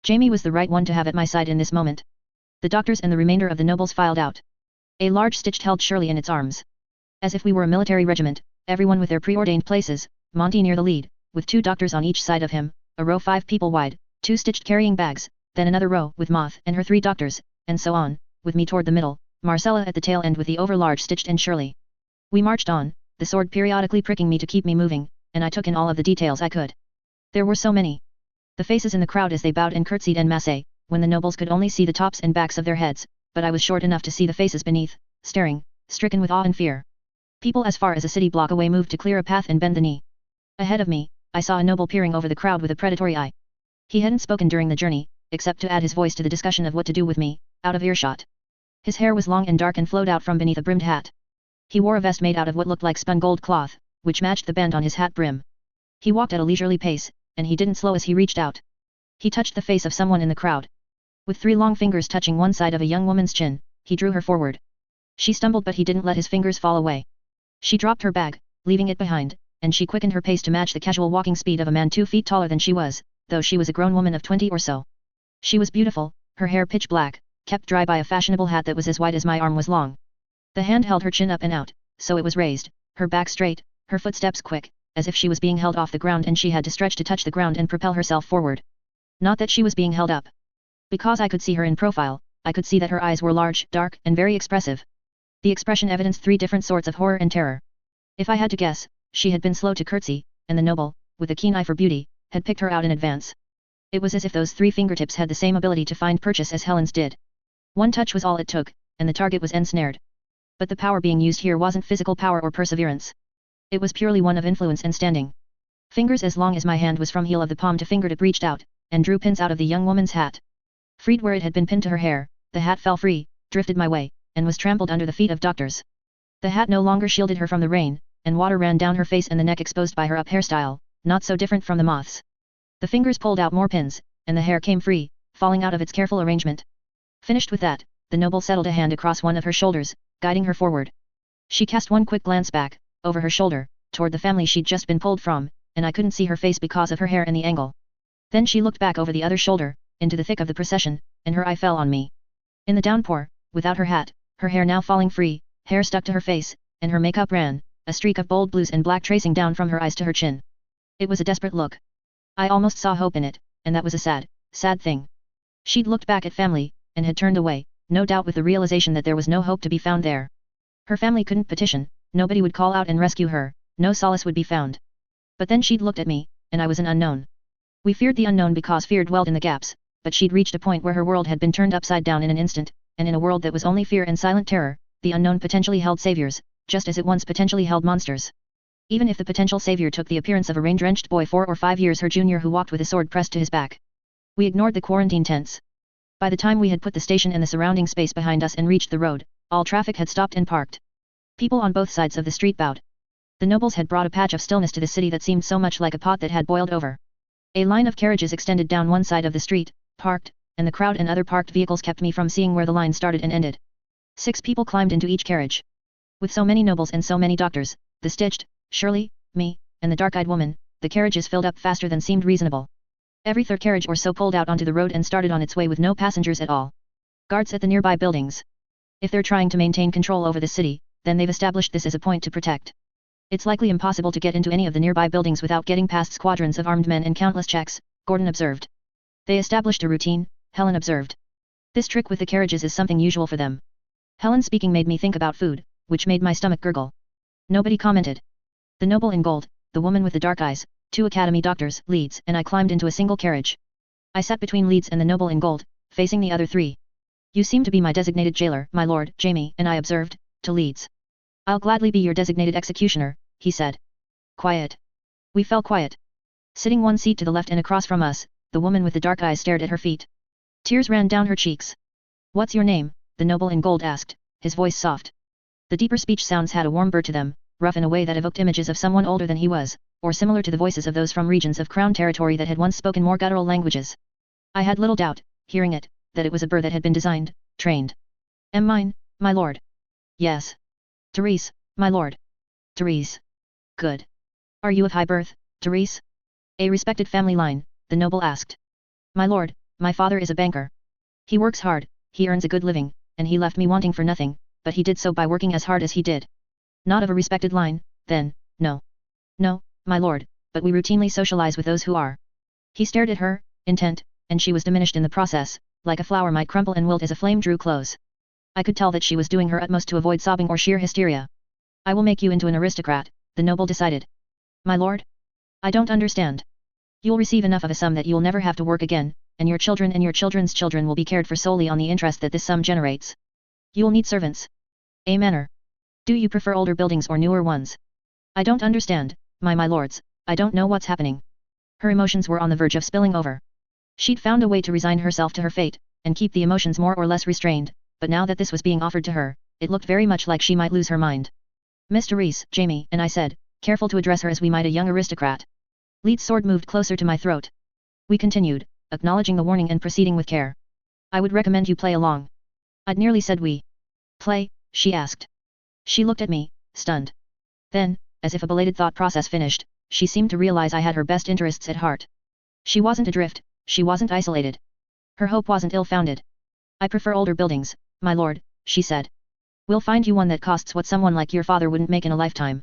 Jamie was the right one to have at my side in this moment. The doctors and the remainder of the nobles filed out. A large stitch held Shirley in its arms. As if we were a military regiment, everyone with their preordained places, Monty near the lead, with 2 doctors on each side of him, a row 5 people wide, 2 stitched carrying bags, then another row with Moth and her 3 doctors, and so on, with me toward the middle, Marcella at the tail end with the overlarge stitched and Shirley. We marched on, the sword periodically pricking me to keep me moving, and I took in all of the details I could. There were so many. The faces in the crowd as they bowed and curtsied en masse, when the nobles could only see the tops and backs of their heads, but I was short enough to see the faces beneath, staring, stricken with awe and fear. People as far as a city block away moved to clear a path and bend the knee. Ahead of me, I saw a noble peering over the crowd with a predatory eye. He hadn't spoken during the journey, except to add his voice to the discussion of what to do with me, out of earshot. His hair was long and dark and flowed out from beneath a brimmed hat. He wore a vest made out of what looked like spun gold cloth, which matched the band on his hat brim. He walked at a leisurely pace, and he didn't slow as he reached out. He touched the face of someone in the crowd. With 3 long fingers touching one side of a young woman's chin, he drew her forward. She stumbled but he didn't let his fingers fall away. She dropped her bag, leaving it behind, and she quickened her pace to match the casual walking speed of a man 2 feet taller than she was, though she was a grown woman of 20 or so. She was beautiful, her hair pitch black, kept dry by a fashionable hat that was as wide as my arm was long. The hand held her chin up and out, so it was raised, her back straight, her footsteps quick, as if she was being held off the ground and she had to stretch to touch the ground and propel herself forward. Not that she was being held up. Because I could see her in profile, I could see that her eyes were large, dark, and very expressive. The expression evidenced 3 different sorts of horror and terror. If I had to guess, she had been slow to curtsy, and the noble, with a keen eye for beauty, had picked her out in advance. It was as if those 3 fingertips had the same ability to find purchase as Helen's did. One touch was all it took, and the target was ensnared. But the power being used here wasn't physical power or perseverance. It was purely one of influence and standing. Fingers as long as my hand was from heel of the palm to fingertip reached out, and drew pins out of the young woman's hat. Freed where it had been pinned to her hair, the hat fell free, drifted my way, and was trampled under the feet of doctors. The hat no longer shielded her from the rain, and water ran down her face and the neck exposed by her up hairstyle, not so different from the moth's. The fingers pulled out more pins, and the hair came free, falling out of its careful arrangement. Finished with that, the noble settled a hand across one of her shoulders, guiding her forward. She cast one quick glance back, over her shoulder, toward the family she'd just been pulled from, and I couldn't see her face because of her hair and the angle. Then she looked back over the other shoulder, into the thick of the procession, and her eye fell on me. In the downpour, without her hat, her hair now falling free, hair stuck to her face, and her makeup ran, a streak of bold blues and black tracing down from her eyes to her chin. It was a desperate look. I almost saw hope in it, and that was a sad, sad thing. She'd looked back at family, and had turned away, no doubt with the realization that there was no hope to be found there. Her family couldn't petition, nobody would call out and rescue her, no solace would be found. But then she'd looked at me, and I was an unknown. We feared the unknown because fear dwelled in the gaps, but she'd reached a point where her world had been turned upside down in an instant, and in a world that was only fear and silent terror, the unknown potentially held saviors, just as it once potentially held monsters. Even if the potential savior took the appearance of a rain-drenched boy 4 or 5 years her junior who walked with a sword pressed to his back. We ignored the quarantine tents. By the time we had put the station and the surrounding space behind us and reached the road, all traffic had stopped and parked. People on both sides of the street bowed. The nobles had brought a patch of stillness to the city that seemed so much like a pot that had boiled over. A line of carriages extended down one side of the street, parked, and the crowd and other parked vehicles kept me from seeing where the line started and ended. 6 people climbed into each carriage. With so many nobles and so many doctors, the stitched, Shirley, me, and the dark-eyed woman, the carriages filled up faster than seemed reasonable. Every third carriage or so pulled out onto the road and started on its way with no passengers at all. Guards at the nearby buildings. If they're trying to maintain control over the city, then they've established this as a point to protect. It's likely impossible to get into any of the nearby buildings without getting past squadrons of armed men and countless checks, Gordon observed. They established a routine, Helen observed. This trick with the carriages is something usual for them. Helen's speaking made me think about food, which made my stomach gurgle. Nobody commented. The noble in gold, the woman with the dark eyes, 2 academy doctors, Leeds, and I climbed into a single carriage. I sat between Leeds and the noble in gold, facing the other 3. You seem to be my designated jailer, my lord, Jamie, and I observed, to Leeds. I'll gladly be your designated executioner, he said. Quiet. We fell quiet. Sitting 1 seat to the left and across from us, the woman with the dark eyes stared at her feet. Tears ran down her cheeks. What's your name? The noble in gold asked, his voice soft. The deeper speech sounds had a warm burr to them, rough in a way that evoked images of someone older than he was, or similar to the voices of those from regions of crown territory that had once spoken more guttural languages. I had little doubt, hearing it, that it was a burr that had been designed, trained. Am mine, my lord? Yes. Therese, my lord. Therese. Good. Are you of high birth, Therese? A respected family line, the noble asked. My lord, my father is a banker. He works hard, he earns a good living, and he left me wanting for nothing, but he did so by working as hard as he did. Not of a respected line, then, no. No, my lord, but we routinely socialize with those who are. He stared at her, intent, and she was diminished in the process, like a flower might crumple and wilt as a flame drew close. I could tell that she was doing her utmost to avoid sobbing or sheer hysteria. I will make you into an aristocrat, the noble decided. My lord? I don't understand. You'll receive enough of a sum that you'll never have to work again, and your children and your children's children will be cared for solely on the interest that this sum generates. You'll need servants. A manor. Do you prefer older buildings or newer ones? I don't understand, my lords, I don't know what's happening. Her emotions were on the verge of spilling over. She'd found a way to resign herself to her fate, and keep the emotions more or less restrained, but now that this was being offered to her, it looked very much like she might lose her mind. Miss Therese, Jamie, and I said, careful to address her as we might a young aristocrat. Leeds' sword moved closer to my throat. We continued, acknowledging the warning and proceeding with care. I would recommend you play along. I'd nearly said we. Play, she asked. She looked at me, stunned. Then, as if a belated thought process finished, she seemed to realize I had her best interests at heart. She wasn't adrift, she wasn't isolated. Her hope wasn't ill-founded. I prefer older buildings, my lord, she said. We'll find you one that costs what someone like your father wouldn't make in a lifetime.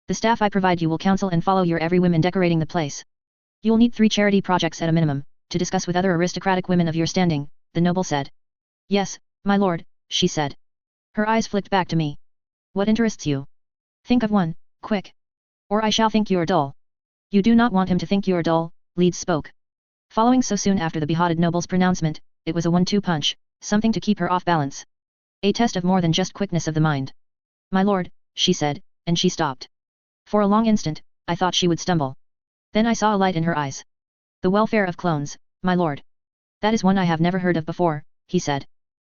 The staff I provide you will counsel and follow your every whim in decorating the place. You'll need 3 charity projects at a minimum, to discuss with other aristocratic women of your standing, the noble said. Yes, my lord, she said. Her eyes flicked back to me. What interests you? Think of one, quick. Or I shall think you're dull. You do not want him to think you're dull, Leeds spoke. Following so soon after the behotted noble's pronouncement, it was a 1-2 punch, something to keep her off balance. A test of more than just quickness of the mind. My lord, she said, and she stopped. For a long instant, I thought she would stumble. Then I saw a light in her eyes. The welfare of clones, my lord. That is one I have never heard of before, he said.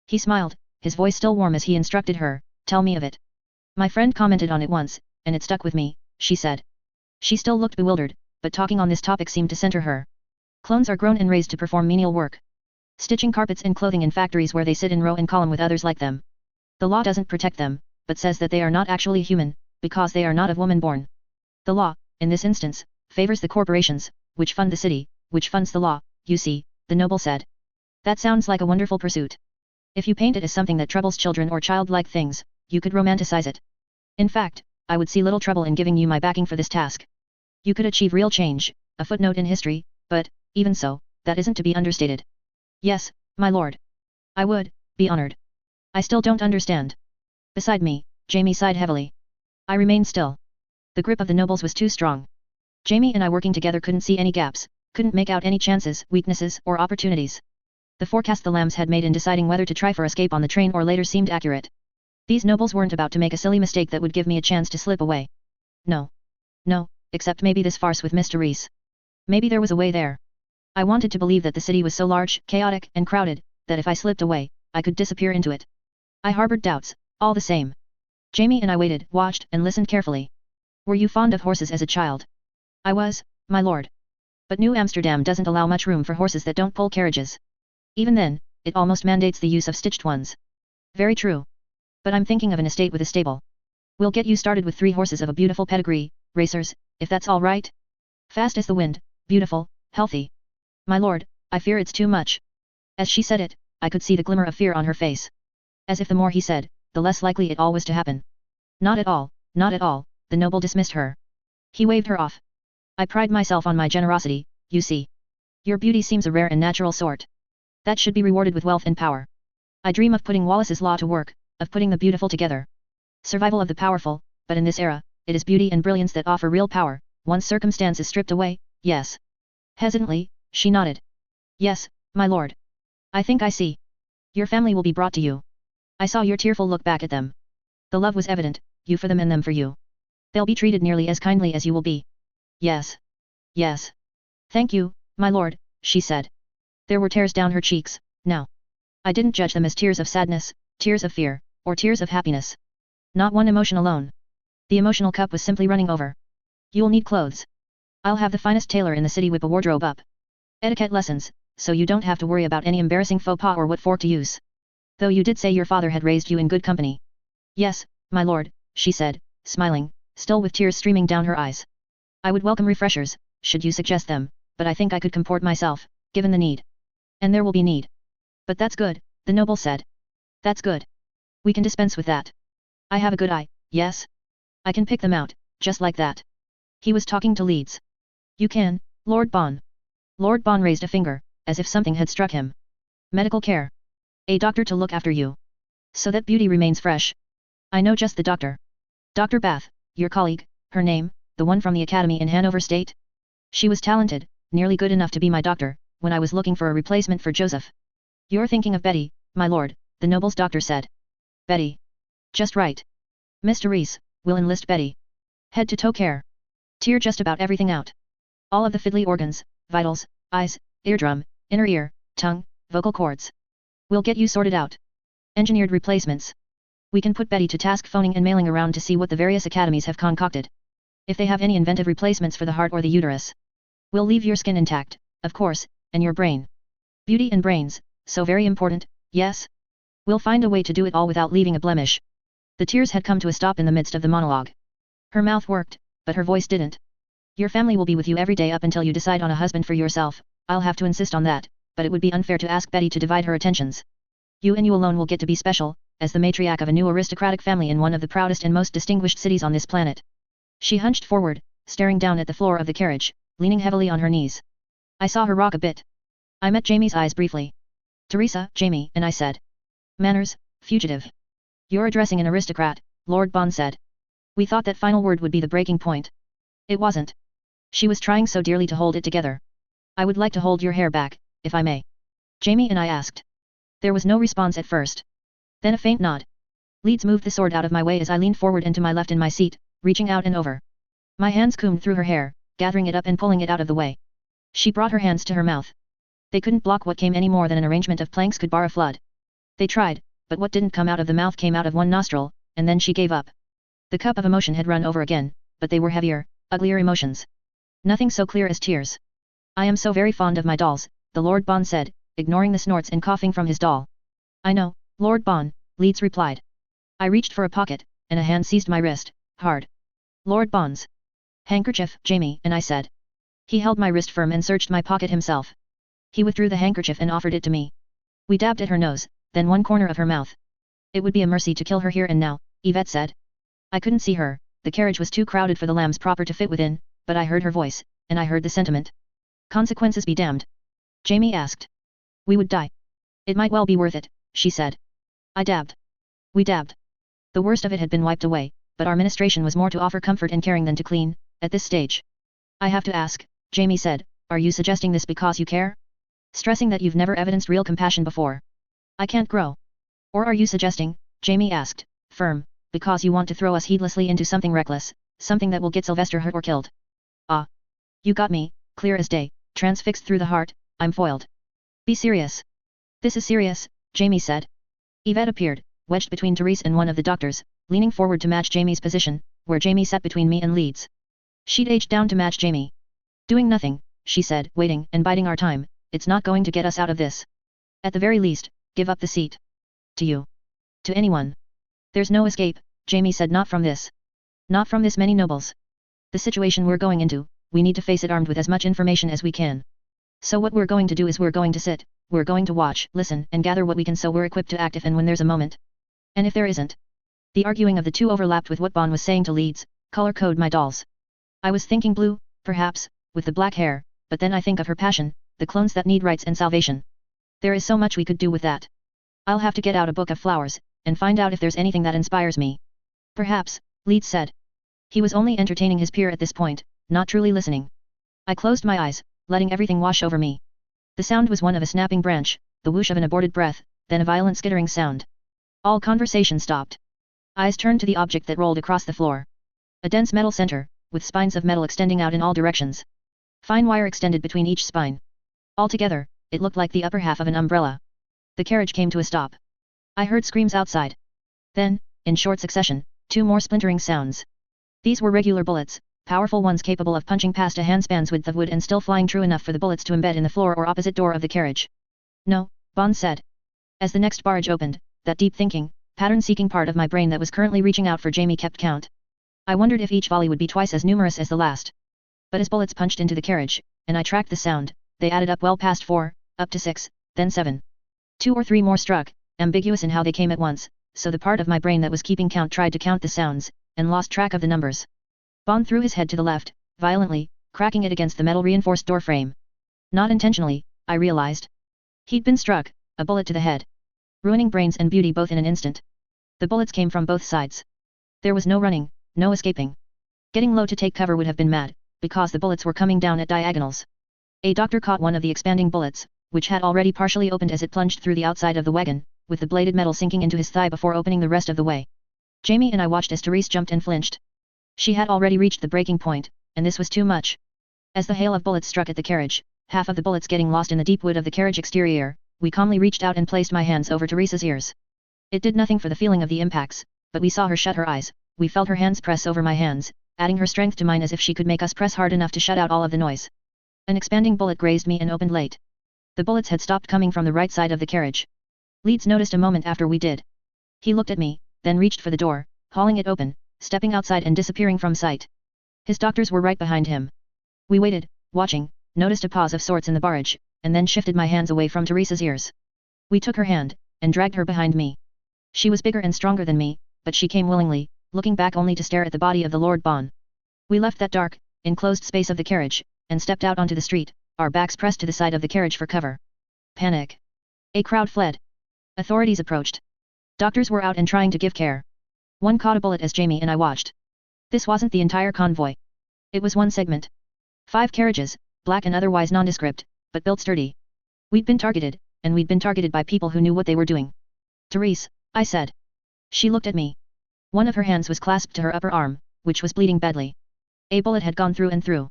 He smiled, his voice still warm as he instructed her, tell me of it. My friend commented on it once, and it stuck with me, she said. She still looked bewildered, but talking on this topic seemed to center her. Clones are grown and raised to perform menial work. Stitching carpets and clothing in factories where they sit in row and column with others like them. The law doesn't protect them, but says that they are not actually human, because they are not of woman born. The law, in this instance, favors the corporations, which fund the city, which funds the law, you see, the noble said. That sounds like a wonderful pursuit. If you paint it as something that troubles children or childlike things, you could romanticize it. In fact, I would see little trouble in giving you my backing for this task. You could achieve real change, a footnote in history, but, even so, that isn't to be understated. Yes, my lord. I would, be honored. I still don't understand. Beside me, Jamie sighed heavily. I remained still. The grip of the nobles was too strong. Jamie and I working together couldn't see any gaps, couldn't make out any chances, weaknesses, or opportunities. The forecast the lambs had made in deciding whether to try for escape on the train or later seemed accurate. These nobles weren't about to make a silly mistake that would give me a chance to slip away. No. No, except maybe this farce with Miss Therese. Maybe there was a way there. I wanted to believe that the city was so large, chaotic, and crowded, that if I slipped away, I could disappear into it. I harbored doubts, all the same. Jamie and I waited, watched, and listened carefully. Were you fond of horses as a child? I was, my lord. But New Amsterdam doesn't allow much room for horses that don't pull carriages. Even then, it almost mandates the use of stitched ones. Very true. But I'm thinking of an estate with a stable. We'll get you started with 3 horses of a beautiful pedigree, racers, if that's all right? Fast as the wind, beautiful, healthy. My lord, I fear it's too much. As she said it, I could see the glimmer of fear on her face. As if the more he said, the less likely it all was to happen. Not at all, not at all, the noble dismissed her. He waved her off. I pride myself on my generosity, you see. Your beauty seems a rare and natural sort. That should be rewarded with wealth and power. I dream of putting Wallace's law to work, of putting the beautiful together. Survival of the powerful, but in this era, it is beauty and brilliance that offer real power, once circumstance is stripped away, yes. Hesitantly, she nodded. Yes, my lord. I think I see. Your family will be brought to you. I saw your tearful look back at them. The love was evident, you for them and them for you. They'll be treated nearly as kindly as you will be. Yes. Yes. Thank you, my lord, she said. There were tears down her cheeks, now. I didn't judge them as tears of sadness, tears of fear, or tears of happiness. Not one emotion alone. The emotional cup was simply running over. You'll need clothes. I'll have the finest tailor in the city whip a wardrobe up. Etiquette lessons, so you don't have to worry about any embarrassing faux pas or what fork to use. Though you did say your father had raised you in good company. Yes, my lord, she said, smiling, still with tears streaming down her eyes. I would welcome refreshers, should you suggest them, but I think I could comport myself, given the need. And there will be need. But that's good, the noble said. That's good. We can dispense with that. I have a good eye, yes? I can pick them out, just like that. He was talking to Leeds. You can, Lord Bon. Lord Bon raised a finger, as if something had struck him. Medical care. A doctor to look after you. So that beauty remains fresh. I know just the doctor. Dr. Bath, your colleague, her name, the one from the academy in Hanover State? She was talented, nearly good enough to be my doctor, when I was looking for a replacement for Joseph. You're thinking of Betty, my lord, the noble's doctor said. Betty. Just right. Mr. Reese, will enlist Betty. Head to toe care. Tear just about everything out. All of the fiddly organs, vitals, eyes, eardrum, inner ear, tongue, vocal cords. We'll get you sorted out. Engineered replacements. We can put Betty to task phoning and mailing around to see what the various academies have concocted. If they have any inventive replacements for the heart or the uterus. We'll leave your skin intact, of course, and your brain. Beauty and brains, so very important, yes? We'll find a way to do it all without leaving a blemish. The tears had come to a stop in the midst of the monologue. Her mouth worked, but her voice didn't. Your family will be with you every day up until you decide on a husband for yourself, I'll have to insist on that, but it would be unfair to ask Betty to divide her attentions. You and you alone will get to be special, as the matriarch of a new aristocratic family in one of the proudest and most distinguished cities on this planet. She hunched forward, staring down at the floor of the carriage, leaning heavily on her knees. I saw her rock a bit. I met Jamie's eyes briefly. Teresa, Jamie, and I said. Manners, fugitive. You're addressing an aristocrat, Lord Bon said. We thought that final word would be the breaking point. It wasn't. She was trying so dearly to hold it together. I would like to hold your hair back, if I may. Jamie and I asked. There was no response at first. Then a faint nod. Leeds moved the sword out of my way as I leaned forward and to my left in my seat, reaching out and over. My hands combed through her hair, gathering it up and pulling it out of the way. She brought her hands to her mouth. They couldn't block what came any more than an arrangement of planks could bar a flood. They tried, but what didn't come out of the mouth came out of one nostril, and then she gave up. The cup of emotion had run over again, but they were heavier, uglier emotions. Nothing so clear as tears. I am so very fond of my dolls, the Lord Bon said, ignoring the snorts and coughing from his doll. I know, Lord Bon, Leeds replied. I reached for a pocket, and a hand seized my wrist, hard. Lord Bon's handkerchief, Jamie, and I said. He held my wrist firm and searched my pocket himself. He withdrew the handkerchief and offered it to me. We dabbed at her nose, then one corner of her mouth. It would be a mercy to kill her here and now, Yvette said. I couldn't see her, the carriage was too crowded for the lambs proper to fit within, but I heard her voice, and I heard the sentiment. Consequences be damned. Jamie asked. We would die. It might well be worth it, she said. I dabbed. We dabbed. The worst of it had been wiped away, but our ministration was more to offer comfort and caring than to clean, at this stage. I have to ask, Jamie said, are you suggesting this because you care? Stressing that you've never evidenced real compassion before. I can't grow. Or are you suggesting, Jamie asked, firm, because you want to throw us heedlessly into something reckless, something that will get Sylvester hurt or killed? Ah. You got me, clear as day, transfixed through the heart, I'm foiled. Be serious. This is serious, Jamie said. Yvette appeared, wedged between Therese and one of the doctors, leaning forward to match Jamie's position, where Jamie sat between me and Leeds. She'd aged down to match Jamie. Doing nothing, she said, waiting and biding our time, it's not going to get us out of this. At the very least, give up the seat. To you. To anyone. There's no escape, Jamie said, not from this. Not from this many nobles. The situation we're going into, we need to face it armed with as much information as we can. So what we're going to do is we're going to sit, we're going to watch, listen, and gather what we can so we're equipped to act if and when there's a moment. And if there isn't. The arguing of the two overlapped with what Bon was saying to Leeds, color code my dolls. I was thinking Blue, perhaps, with the black hair, but then I think of her passion, the clones that need rights and salvation. There is so much we could do with that. I'll have to get out a book of flowers, and find out if there's anything that inspires me. Perhaps, Leeds said. He was only entertaining his peer at this point, not truly listening. I closed my eyes, letting everything wash over me. The sound was one of a snapping branch, the whoosh of an aborted breath, then a violent skittering sound. All conversation stopped. Eyes turned to the object that rolled across the floor. A dense metal center, with spines of metal extending out in all directions. Fine wire extended between each spine. Altogether, it looked like the upper half of an umbrella. The carriage came to a stop. I heard screams outside. Then, in short succession, two more splintering sounds. These were regular bullets, powerful ones capable of punching past a handspan's width of wood and still flying true enough for the bullets to embed in the floor or opposite door of the carriage. No, Bond said. As the next barge opened, that deep thinking, pattern-seeking part of my brain that was currently reaching out for Jamie kept count. I wondered if each volley would be twice as numerous as the last. But as bullets punched into the carriage, and I tracked the sound, they added up well past 4, up to 6, then 7. 2 or 3 more struck, ambiguous in how they came at once, so the part of my brain that was keeping count tried to count the sounds, and lost track of the numbers. Bond threw his head to the left, violently, cracking it against the metal-reinforced door frame. Not intentionally, I realized. He'd been struck, a bullet to the head. Ruining brains and beauty both in an instant. The bullets came from both sides. There was no running, no escaping. Getting low to take cover would have been mad, because the bullets were coming down at diagonals. A doctor caught one of the expanding bullets, which had already partially opened as it plunged through the outside of the wagon, with the bladed metal sinking into his thigh before opening the rest of the way. Jamie and I watched as Therese jumped and flinched. She had already reached the breaking point, and this was too much. As the hail of bullets struck at the carriage, half of the bullets getting lost in the deep wood of the carriage exterior, we calmly reached out and placed my hands over Therese's ears. It did nothing for the feeling of the impacts, but we saw her shut her eyes, we felt her hands press over my hands, adding her strength to mine as if she could make us press hard enough to shut out all of the noise. An expanding bullet grazed me and opened late. The bullets had stopped coming from the right side of the carriage. Leeds noticed a moment after we did. He looked at me, then reached for the door, hauling it open, stepping outside and disappearing from sight. His doctors were right behind him. We waited, watching, noticed a pause of sorts in the barrage, and then shifted my hands away from Therese's ears. We took her hand, and dragged her behind me. She was bigger and stronger than me, but she came willingly, looking back only to stare at the body of the Lord Bon. We left that dark, enclosed space of the carriage, and stepped out onto the street, our backs pressed to the side of the carriage for cover. Panic. A crowd fled. Authorities approached. Doctors were out and trying to give care. One caught a bullet as Jamie and I watched. This wasn't the entire convoy. It was one segment. 5 carriages, black and otherwise nondescript, but built sturdy. We'd been targeted, and we'd been targeted by people who knew what they were doing. Therese, I said. She looked at me. One of her hands was clasped to her upper arm, which was bleeding badly. A bullet had gone through and through.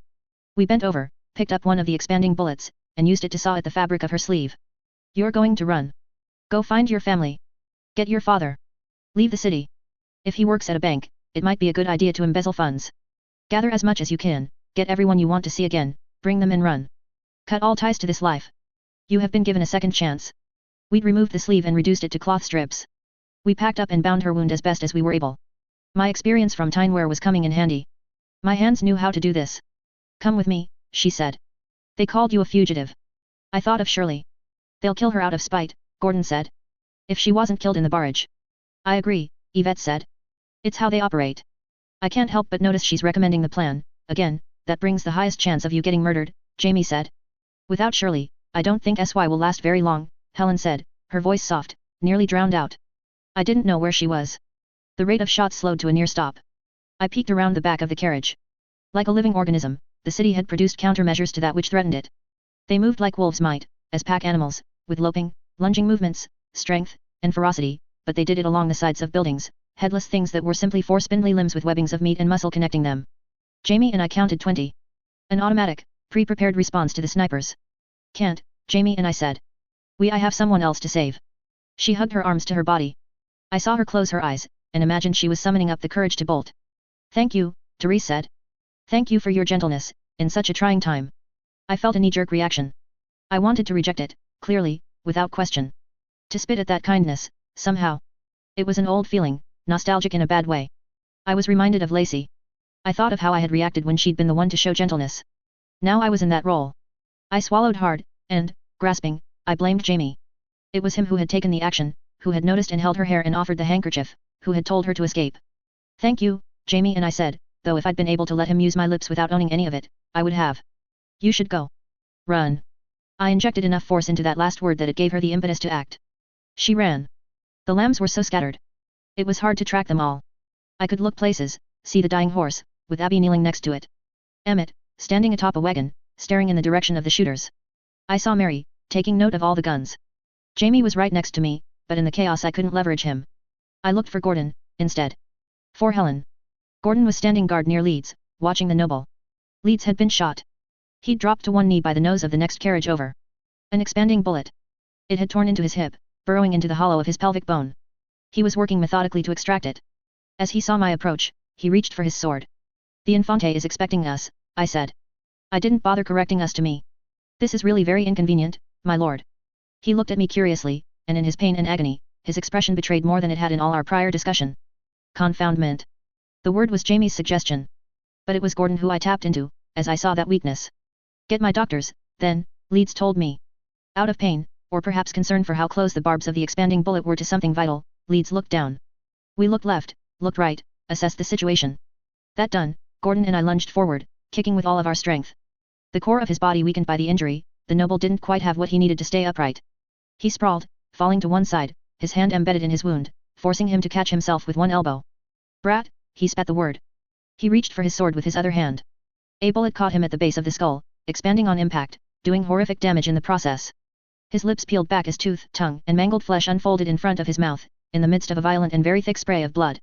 We bent over, picked up one of the expanding bullets, and used it to saw at the fabric of her sleeve. You're going to run. Go find your family. Get your father. Leave the city. If he works at a bank, it might be a good idea to embezzle funds. Gather as much as you can, get everyone you want to see again, bring them and run. Cut all ties to this life. You have been given a second chance. We'd removed the sleeve and reduced it to cloth strips. We packed up and bound her wound as best as we were able. My experience from Tineware was coming in handy. My hands knew how to do this. Come with me, she said. They called you a fugitive. I thought of Shirley. They'll kill her out of spite, Gordon said. If she wasn't killed in the barrage. I agree, Yvette said. It's how they operate. I can't help but notice she's recommending the plan, again, that brings the highest chance of you getting murdered, Jamie said. Without Shirley, I don't think SY will last very long, Helen said, her voice soft, nearly drowned out. I didn't know where she was. The rate of shots slowed to a near stop. I peeked around the back of the carriage. Like a living organism, the city had produced countermeasures to that which threatened it. They moved like wolves might, as pack animals, with loping, lunging movements, strength, and ferocity, but they did it along the sides of buildings, headless things that were simply 4 spindly limbs with webbings of meat and muscle connecting them. Jamie and I counted 20. An automatic, pre-prepared response to the snipers. Can't, Jamie and I said. I have someone else to save. She hugged her arms to her body. I saw her close her eyes, and imagined she was summoning up the courage to bolt. Thank you, Therese said. Thank you for your gentleness, in such a trying time. I felt a knee-jerk reaction. I wanted to reject it, clearly, without question. To spit at that kindness, somehow. It was an old feeling, nostalgic in a bad way. I was reminded of Lacey. I thought of how I had reacted when she'd been the one to show gentleness. Now I was in that role. I swallowed hard, and, grasping, I blamed Jamie. It was him who had taken the action, who had noticed and held her hair and offered the handkerchief, who had told her to escape. Thank you, Jamie, and I said, though if I'd been able to let him use my lips without owning any of it, I would have. You should go. Run. I injected enough force into that last word that it gave her the impetus to act. She ran. The lambs were so scattered. It was hard to track them all. I could look places, see the dying horse, with Abby kneeling next to it. Emmett, standing atop a wagon, staring in the direction of the shooters. I saw Mary, taking note of all the guns. Jamie was right next to me, but in the chaos I couldn't leverage him. I looked for Gordon, instead. For Helen. Gordon was standing guard near Leeds, watching the noble. Leeds had been shot. He'd dropped to one knee by the nose of the next carriage over. An expanding bullet. It had torn into his hip, burrowing into the hollow of his pelvic bone. He was working methodically to extract it. As he saw my approach, he reached for his sword. The Infante is expecting us, I said. I didn't bother correcting us to me. This is really very inconvenient, my lord. He looked at me curiously, and in his pain and agony, his expression betrayed more than it had in all our prior discussion. Confoundment. The word was Jamie's suggestion. But it was Gordon who I tapped into, as I saw that weakness. Get my doctors, then, Leeds told me. Out of pain, or perhaps concern for how close the barbs of the expanding bullet were to something vital, Leeds looked down. We looked left, looked right, assessed the situation. That done, Gordon and I lunged forward, kicking with all of our strength. The core of his body weakened by the injury, the noble didn't quite have what he needed to stay upright. He sprawled, falling to one side, his hand embedded in his wound, forcing him to catch himself with one elbow. Brat, he spat the word. He reached for his sword with his other hand. A bullet caught him at the base of the skull, expanding on impact, doing horrific damage in the process. His lips peeled back as tooth, tongue, and mangled flesh unfolded in front of his mouth, in the midst of a violent and very thick spray of blood.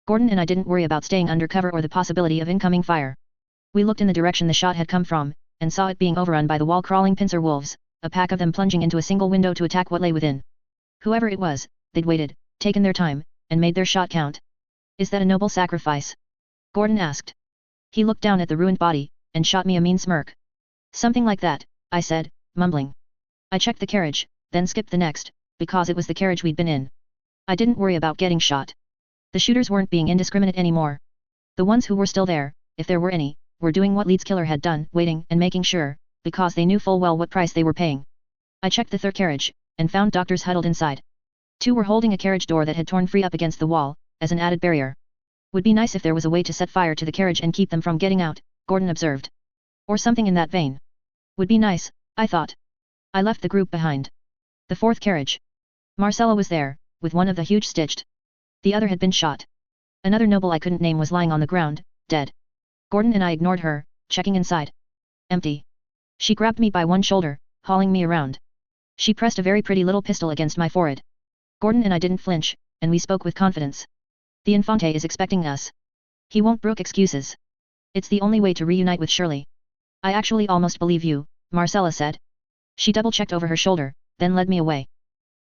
Gordon and I didn't worry about staying under cover or the possibility of incoming fire. We looked in the direction the shot had come from, and saw it being overrun by the wall-crawling pincer wolves, a pack of them plunging into a single window to attack what lay within. Whoever it was, they'd waited, taken their time, and made their shot count. Is that a noble sacrifice? Gordon asked. He looked down at the ruined body, and shot me a mean smirk. Something like that, I said, mumbling. I checked the carriage, then skipped the next, because it was the carriage we'd been in. I didn't worry about getting shot. The shooters weren't being indiscriminate anymore. The ones who were still there, if there were any, were doing what Leeds' killer had done, waiting and making sure, because they knew full well what price they were paying. I checked the third carriage, and found doctors huddled inside. Two were holding a carriage door that had torn free up against the wall, as an added barrier. Would be nice if there was a way to set fire to the carriage and keep them from getting out, Gordon observed. Or something in that vein. Would be nice, I thought. I left the group behind. The fourth carriage. Marcella was there, with one of the huge stitched. The other had been shot. Another noble I couldn't name was lying on the ground, dead. Gordon and I ignored her, checking inside. Empty. She grabbed me by one shoulder, hauling me around. She pressed a very pretty little pistol against my forehead. Gordon and I didn't flinch, and we spoke with confidence. The Infante is expecting us. He won't brook excuses. It's the only way to reunite with Shirley. I actually almost believe you, Marcella said. She double-checked over her shoulder, then led me away.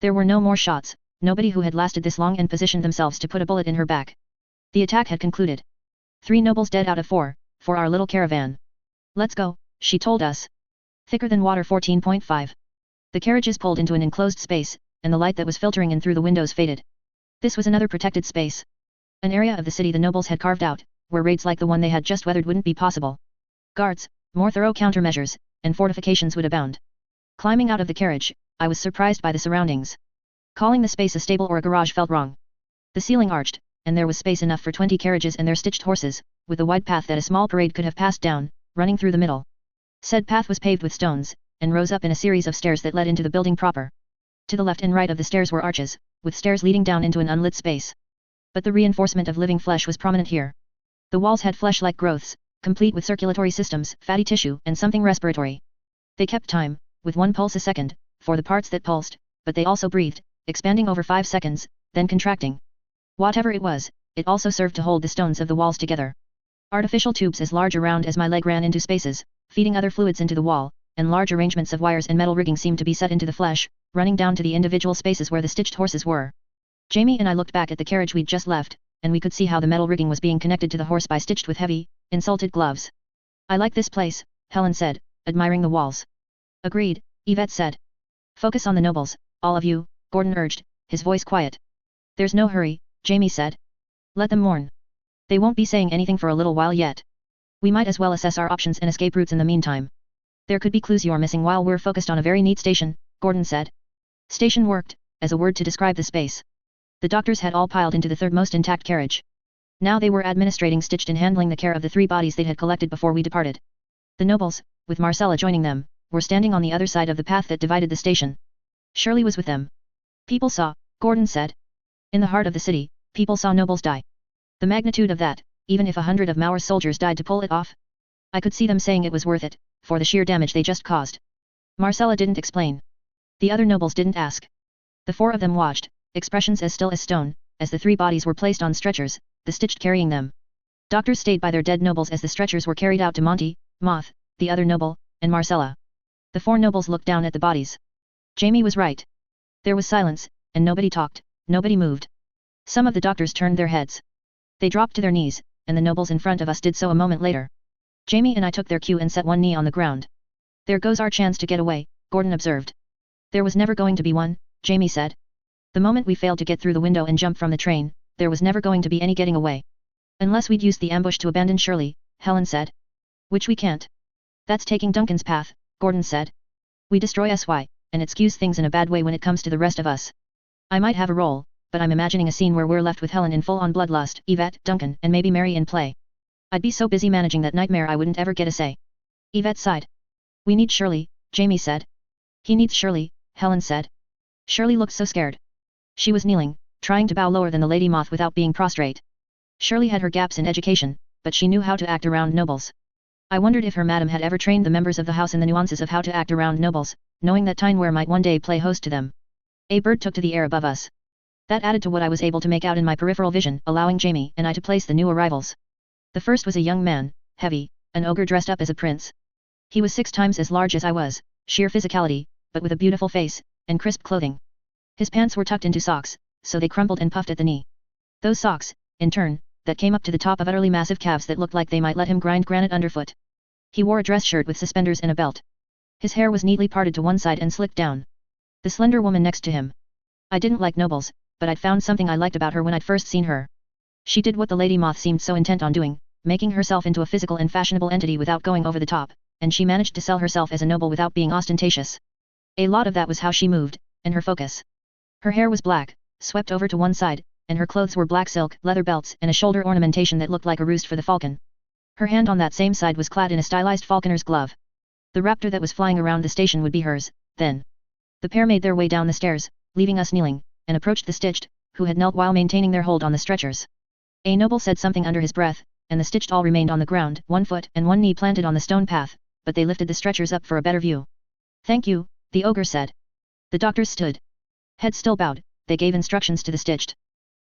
There were no more shots, nobody who had lasted this long and positioned themselves to put a bullet in her back. The attack had concluded. 3 nobles dead out of 4, for our little caravan. Let's go, she told us. Thicker than water 14.5. The carriages pulled into an enclosed space, and the light that was filtering in through the windows faded. This was another protected space. An area of the city the nobles had carved out, where raids like the one they had just weathered wouldn't be possible. Guards, more thorough countermeasures, and fortifications would abound. Climbing out of the carriage, I was surprised by the surroundings. Calling the space a stable or a garage felt wrong. The ceiling arched, and there was space enough for 20 carriages and their stitched horses, with a wide path that a small parade could have passed down, running through the middle. Said path was paved with stones, and rose up in a series of stairs that led into the building proper. To the left and right of the stairs were arches, with stairs leading down into an unlit space. But the reinforcement of living flesh was prominent here. The walls had flesh-like growths, complete with circulatory systems, fatty tissue, and something respiratory. They kept time, with 1 pulse a second, for the parts that pulsed, but they also breathed, expanding over 5 seconds, then contracting. Whatever it was, it also served to hold the stones of the walls together. Artificial tubes as large around as my leg ran into spaces, feeding other fluids into the wall, and large arrangements of wires and metal rigging seemed to be set into the flesh, running down to the individual spaces where the stitched horses were. Jamie and I looked back at the carriage we'd just left, and we could see how the metal rigging was being connected to the horse by stitched with heavy, insulted gloves. I like this place, Helen said, admiring the walls. Agreed, Yvette said. Focus on the nobles, all of you, Gordon urged, his voice quiet. There's no hurry, Jamie said. Let them mourn. They won't be saying anything for a little while yet. We might as well assess our options and escape routes in the meantime. There could be clues you're missing while we're focused on a very neat station, Gordon said. Station worked, as a word to describe the space. The doctors had all piled into the third most intact carriage. Now they were administrating stitched and handling the care of the 3 bodies they had collected before we departed. The nobles, with Marcella joining them, were standing on the other side of the path that divided the station. Shirley was with them. People saw, Gordon said. In the heart of the city, people saw nobles die. The magnitude of that, even if 100 of Mauer's soldiers died to pull it off. I could see them saying it was worth it, for the sheer damage they just caused. Marcella didn't explain. The other nobles didn't ask. The 4 of them watched, expressions as still as stone, as the 3 bodies were placed on stretchers, the stitched carrying them. Doctors stayed by their dead nobles as the stretchers were carried out to Monty, Moth, the other noble, and Marcella. The 4 nobles looked down at the bodies. Jamie was right. There was silence, and nobody talked, nobody moved. Some of the doctors turned their heads. They dropped to their knees, and the nobles in front of us did so a moment later. Jamie and I took their cue and set one knee on the ground. There goes our chance to get away, Gordon observed. There was never going to be one, Jamie said. The moment we failed to get through the window and jump from the train, there was never going to be any getting away. Unless we'd used the ambush to abandon Shirley, Helen said. Which we can't. That's taking Duncan's path, Gordon said. We destroy SY, and it skews things in a bad way when it comes to the rest of us. I might have a role, but I'm imagining a scene where we're left with Helen in full-on bloodlust, Yvette, Duncan, and maybe Mary in play. I'd be so busy managing that nightmare I wouldn't ever get a say. Yvette sighed. We need Shirley, Jamie said. He needs Shirley, Helen said. Shirley looked so scared. She was kneeling, trying to bow lower than the Lady Moth without being prostrate. Shirley had her gaps in education, but she knew how to act around nobles. I wondered if her madam had ever trained the members of the house in the nuances of how to act around nobles, knowing that Tineware might one day play host to them. A bird took to the air above us. That added to what I was able to make out in my peripheral vision, allowing Jamie and I to place the new arrivals. The first was a young man, heavy, an ogre dressed up as a prince. He was 6 times as large as I was, sheer physicality, but with a beautiful face, and crisp clothing. His pants were tucked into socks, so they crumpled and puffed at the knee. Those socks, in turn, that came up to the top of utterly massive calves that looked like they might let him grind granite underfoot. He wore a dress shirt with suspenders and a belt. His hair was neatly parted to one side and slicked down. The slender woman next to him. I didn't like nobles, but I'd found something I liked about her when I'd first seen her. She did what the Lady Moth seemed so intent on doing, making herself into a physical and fashionable entity without going over the top, and she managed to sell herself as a noble without being ostentatious. A lot of that was how she moved, and her focus. Her hair was black, swept over to one side, and her clothes were black silk, leather belts, and a shoulder ornamentation that looked like a roost for the falcon. Her hand on that same side was clad in a stylized falconer's glove. The raptor that was flying around the station would be hers, then. The pair made their way down the stairs, leaving us kneeling, and approached the stitched, who had knelt while maintaining their hold on the stretchers. A noble said something under his breath, and the stitched all remained on the ground, 1 foot and 1 knee planted on the stone path, but they lifted the stretchers up for a better view. Thank you, the ogre said. The doctors stood. Heads still bowed, they gave instructions to the stitched.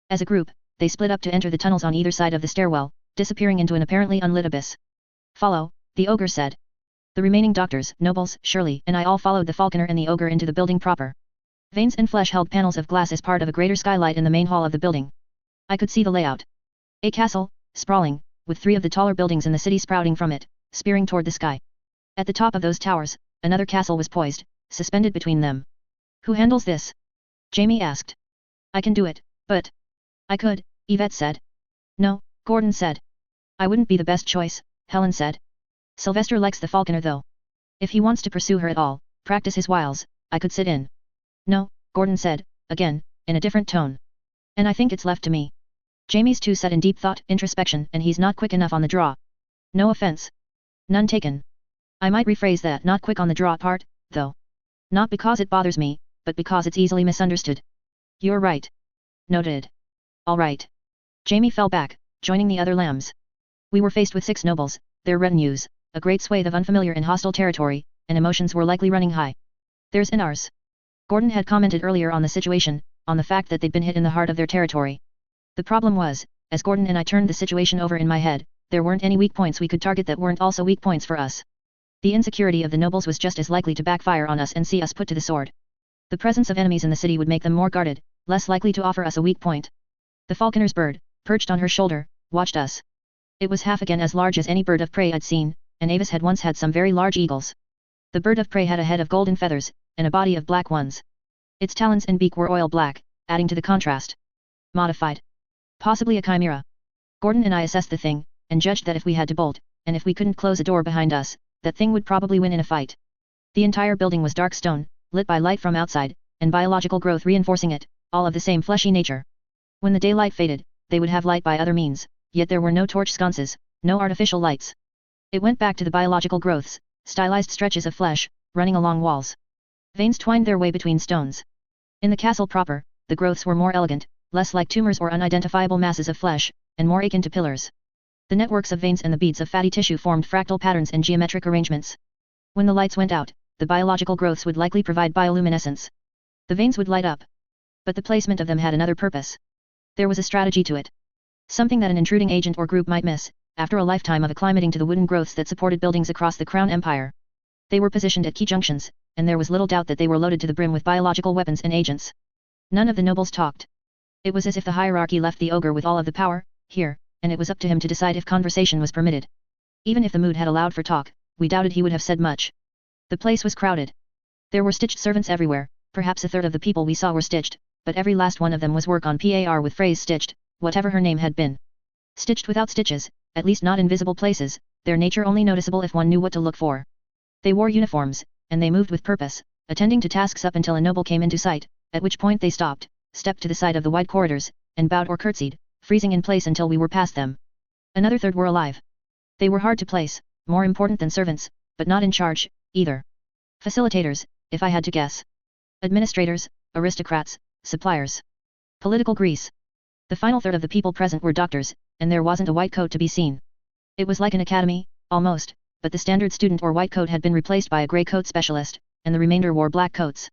As a group, they split up to enter the tunnels on either side of the stairwell, disappearing into an apparently unlit abyss. Follow, the ogre said. The remaining doctors, nobles, Shirley, and I all followed the falconer and the ogre into the building proper. Veins and flesh held panels of glass as part of a greater skylight in the main hall of the building. I could see the layout. A castle, sprawling, with 3 of the taller buildings in the city sprouting from it, spearing toward the sky. At the top of those towers, another castle was poised, suspended between them. Who handles this? Jamie asked. I can do it, but... I could, Yvette said. No, Gordon said. I wouldn't be the best choice, Helen said. Sylvester likes the falconer though. If he wants to pursue her at all, practice his wiles, I could sit in. No, Gordon said, again, in a different tone. And I think it's left to me. Jamie's too set in deep thought, introspection, and he's not quick enough on the draw. No offense. None taken. I might rephrase that not quick on the draw part, though. Not because it bothers me, but because it's easily misunderstood. You're right. Noted. All right. Jamie fell back, joining the other lambs. We were faced with 6 nobles, their retinues, a great swathe of unfamiliar and hostile territory, and emotions were likely running high. Theirs and ours. Gordon had commented earlier on the situation, on the fact that they'd been hit in the heart of their territory. The problem was, as Gordon and I turned the situation over in my head, there weren't any weak points we could target that weren't also weak points for us. The insecurity of the nobles was just as likely to backfire on us and see us put to the sword. The presence of enemies in the city would make them more guarded, less likely to offer us a weak point. The falconer's bird, perched on her shoulder, watched us. It was half again as large as any bird of prey I'd seen, and Avis had once had some very large eagles. The bird of prey had a head of golden feathers, and a body of black ones. Its talons and beak were oil black, adding to the contrast. Modified. Possibly a chimera. Gordon and I assessed the thing, and judged that if we had to bolt, and if we couldn't close a door behind us, that thing would probably win in a fight. The entire building was dark stone, lit by light from outside, and biological growth reinforcing it, all of the same fleshy nature. When the daylight faded, they would have light by other means, yet there were no torch sconces, no artificial lights. It went back to the biological growths, stylized stretches of flesh, running along walls. Veins twined their way between stones. In the castle proper, the growths were more elegant, less like tumors or unidentifiable masses of flesh, and more akin to pillars. The networks of veins and the beads of fatty tissue formed fractal patterns and geometric arrangements. When the lights went out, the biological growths would likely provide bioluminescence. The veins would light up. But the placement of them had another purpose. There was a strategy to it. Something that an intruding agent or group might miss, after a lifetime of acclimating to the wooden growths that supported buildings across the Crown Empire. They were positioned at key junctions, and there was little doubt that they were loaded to the brim with biological weapons and agents. None of the nobles talked. It was as if the hierarchy left the ogre with all of the power, here, and it was up to him to decide if conversation was permitted. Even if the mood had allowed for talk, we doubted he would have said much. The place was crowded. There were stitched servants everywhere, perhaps a third of the people we saw were stitched, but every last one of them was work on par with phrase stitched, whatever her name had been. Stitched without stitches, at least not in visible places, their nature only noticeable if one knew what to look for. They wore uniforms, and they moved with purpose, attending to tasks up until a noble came into sight, at which point they stopped, stepped to the side of the wide corridors, and bowed or curtsied, freezing in place until we were past them. Another third were alive. They were hard to place, more important than servants, but not in charge, either. Facilitators, if I had to guess. Administrators, aristocrats, suppliers. Political grease. The final third of the people present were doctors, and there wasn't a white coat to be seen. It was like an academy, almost, but the standard student or white coat had been replaced by a grey coat specialist, and the remainder wore black coats.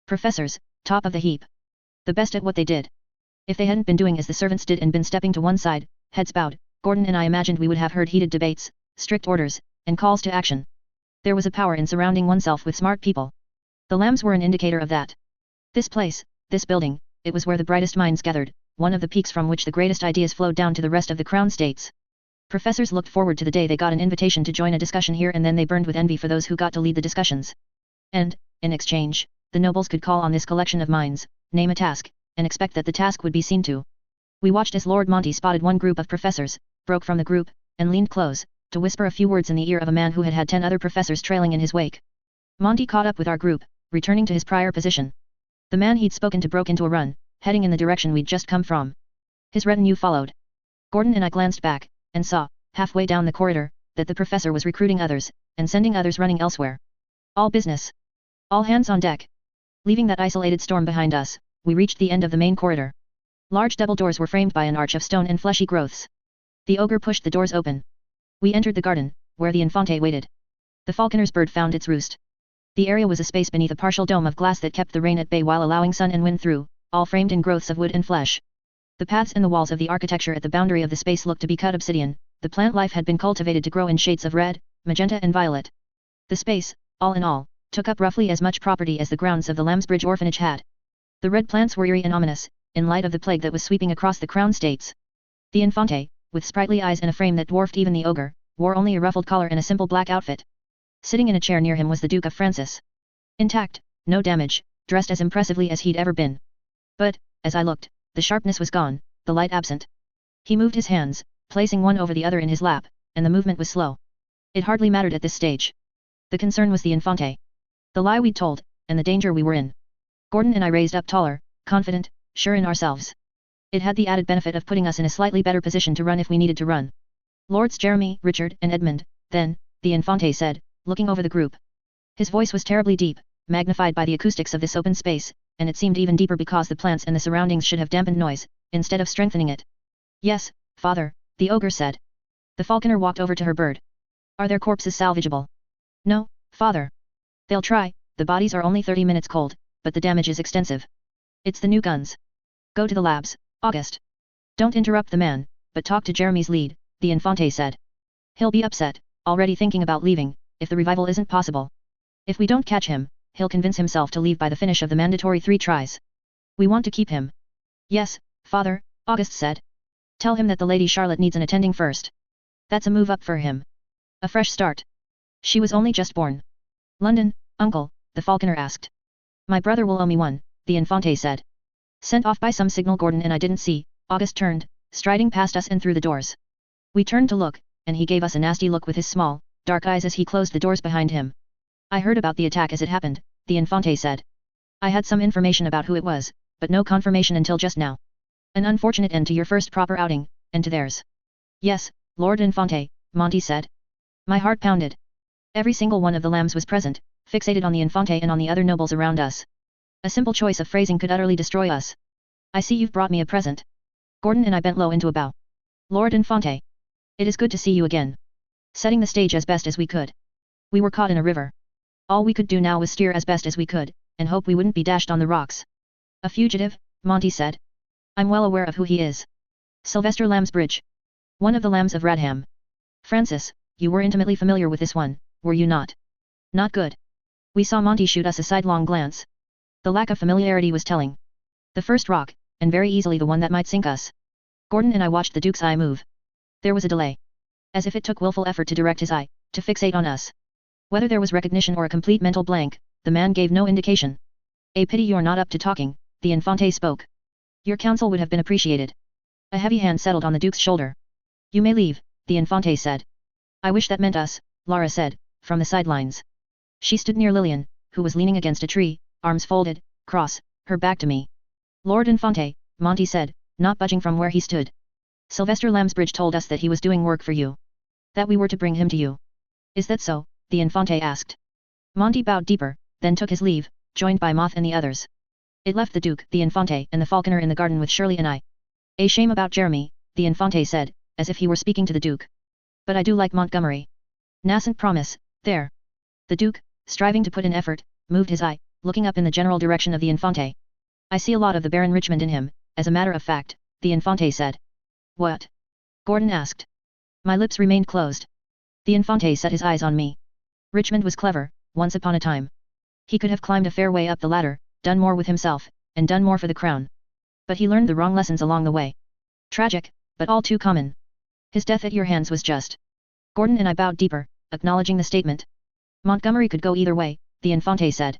Professors, top of the heap. The best at what they did. If they hadn't been doing as the servants did and been stepping to one side, heads bowed, Gordon and I imagined we would have heard heated debates, strict orders, and calls to action. There was a power in surrounding oneself with smart people. The lambs were an indicator of that. This place, this building, it was where the brightest minds gathered, one of the peaks from which the greatest ideas flowed down to the rest of the Crown States. Professors looked forward to the day they got an invitation to join a discussion here, and then they burned with envy for those who got to lead the discussions. And, in exchange, the nobles could call on this collection of minds, name a task, and expect that the task would be seen to. We watched as Lord Monty spotted one group of professors, broke from the group, and leaned close, to whisper a few words in the ear of a man who had had 10 other professors trailing in his wake. Monty caught up with our group, returning to his prior position. The man he'd spoken to broke into a run, heading in the direction we'd just come from. His retinue followed. Gordon and I glanced back, and saw, halfway down the corridor, that the professor was recruiting others, and sending others running elsewhere. All business. All hands on deck. Leaving that isolated storm behind us, we reached the end of the main corridor. Large double doors were framed by an arch of stone and fleshy growths. The ogre pushed the doors open. We entered the garden, where the Infante waited. The falconer's bird found its roost. The area was a space beneath a partial dome of glass that kept the rain at bay while allowing sun and wind through, all framed in growths of wood and flesh. The paths and the walls of the architecture at the boundary of the space looked to be cut obsidian. The plant life had been cultivated to grow in shades of red, magenta and violet. The space, all in all, took up roughly as much property as the grounds of the Lambsbridge orphanage had. The red plants were eerie and ominous, in light of the plague that was sweeping across the Crown States. The Infante, with sprightly eyes and a frame that dwarfed even the ogre, wore only a ruffled collar and a simple black outfit. Sitting in a chair near him was the Duke of Francis. Intact, no damage, dressed as impressively as he'd ever been. But, as I looked, the sharpness was gone, the light absent. He moved his hands, placing one over the other in his lap, and the movement was slow. It hardly mattered at this stage. The concern was the Infante. The lie we'd told, and the danger we were in. Gordon and I raised up taller, confident, sure in ourselves. It had the added benefit of putting us in a slightly better position to run if we needed to run. Lords Jeremy, Richard, and Edmund, then, the Infante said, looking over the group. His voice was terribly deep, magnified by the acoustics of this open space, and it seemed even deeper because the plants and the surroundings should have dampened noise, instead of strengthening it. Yes, father, the ogre said. The falconer walked over to her bird. Are their corpses salvageable? No, father. They'll try, the bodies are only 30 minutes cold, but the damage is extensive. It's the new guns. Go to the labs, August. Don't interrupt the man, but talk to Jeremy's lead, the Infante said. He'll be upset, already thinking about leaving, if the revival isn't possible. If we don't catch him, he'll convince himself to leave by the finish of the mandatory 3 tries. We want to keep him. Yes, father, August said. Tell him that the Lady Charlotte needs an attending first. That's a move up for him. A fresh start. She was only just born. London, uncle, the falconer asked. My brother will owe me one, the Infante said. Sent off by some signal Gordon and I didn't see, August turned, striding past us and through the doors. We turned to look, and he gave us a nasty look with his small, dark eyes as he closed the doors behind him. I heard about the attack as it happened, the Infante said. I had some information about who it was, but no confirmation until just now. An unfortunate end to your first proper outing, and to theirs. Yes, Lord Infante, Monty said. My heart pounded. Every single one of the lambs was present, fixated on the Infante and on the other nobles around us. A simple choice of phrasing could utterly destroy us. I see you've brought me a present. Gordon and I bent low into a bow. Lord Infante. It is good to see you again. Setting the stage as best as we could. We were caught in a river. All we could do now was steer as best as we could, and hope we wouldn't be dashed on the rocks. A fugitive, Monty said. I'm well aware of who he is. Sylvester Lambsbridge. One of the lambs of Radham. Francis, you were intimately familiar with this one, were you not? Not good. We saw Monty shoot us a sidelong glance. The lack of familiarity was telling. The first rock, and very easily the one that might sink us. Gordon and I watched the Duke's eye move. There was a delay. As if it took willful effort to direct his eye, to fixate on us. Whether there was recognition or a complete mental blank, the man gave no indication. A pity you're not up to talking, the Infante spoke. Your counsel would have been appreciated. A heavy hand settled on the Duke's shoulder. You may leave, the Infante said. I wish that meant us, Lara said, from the sidelines. She stood near Lillian, who was leaning against a tree, arms folded, cross, her back to me. Lord Infante, Monty said, not budging from where he stood. Sylvester Lambsbridge told us that he was doing work for you. That we were to bring him to you. Is that so? The Infante asked. Monty bowed deeper, then took his leave, joined by Moth and the others. It left the Duke, the Infante and the falconer in the garden with Shirley and I. A shame about Jeremy, the Infante said, as if he were speaking to the Duke. But I do like Montgomery. Nascent promise, there. The Duke, striving to put in effort, moved his eye, looking up in the general direction of the Infante. I see a lot of the Baron Richmond in him, as a matter of fact, the Infante said. What? Gordon asked. My lips remained closed. The Infante set his eyes on me. Richmond was clever, once upon a time. He could have climbed a fair way up the ladder, done more with himself, and done more for the crown. But he learned the wrong lessons along the way. Tragic, but all too common. His death at your hands was just. Gordon and I bowed deeper, acknowledging the statement. Montgomery could go either way, the Infante said.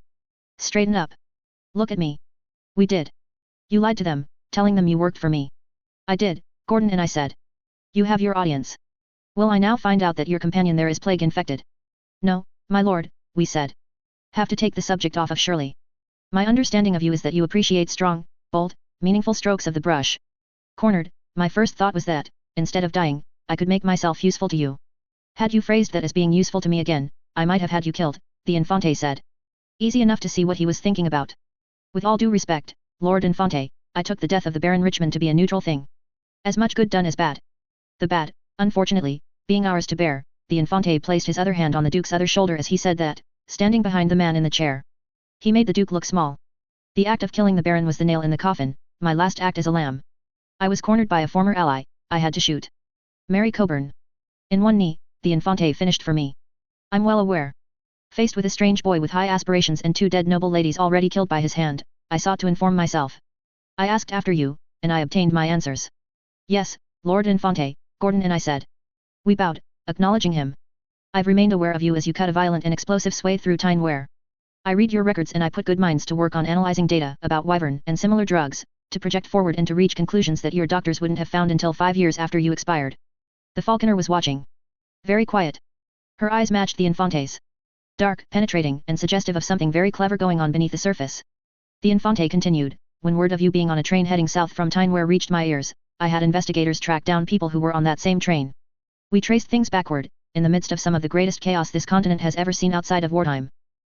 Straighten up. Look at me. We did. You lied to them, telling them you worked for me. I did, Gordon and I said. You have your audience. Will I now find out that your companion there is plague infected? No, my lord, we said. Have to take the subject off of Shirley. My understanding of you is that you appreciate strong, bold, meaningful strokes of the brush. Cornered, my first thought was that, instead of dying, I could make myself useful to you. Had you phrased that as being useful to me again, I might have had you killed, the Infante said. Easy enough to see what he was thinking about. With all due respect, Lord Infante, I took the death of the Baron Richmond to be a neutral thing. As much good done as bad. The bad, unfortunately, being ours to bear, the Infante placed his other hand on the Duke's other shoulder as he said that, standing behind the man in the chair. He made the Duke look small. The act of killing the Baron was the nail in the coffin, my last act as a lamb. I was cornered by a former ally, I had to shoot. Mary Coburn. In one knee, the Infante finished for me. I'm well aware. Faced with a strange boy with high aspirations and two dead noble ladies already killed by his hand, I sought to inform myself. I asked after you, and I obtained my answers. Yes, Lord Infante, Gordon and I said. We bowed, acknowledging him. I've remained aware of you as you cut a violent and explosive sway through Tineware. I read your records and I put good minds to work on analyzing data about Wyvern and similar drugs, to project forward and to reach conclusions that your doctors wouldn't have found until 5 years after you expired. The falconer was watching. Very quiet. Her eyes matched the Infante's. Dark, penetrating, and suggestive of something very clever going on beneath the surface. The Infante continued, when word of you being on a train heading south from Tineware reached my ears, I had investigators track down people who were on that same train. We traced things backward, in the midst of some of the greatest chaos this continent has ever seen outside of wartime.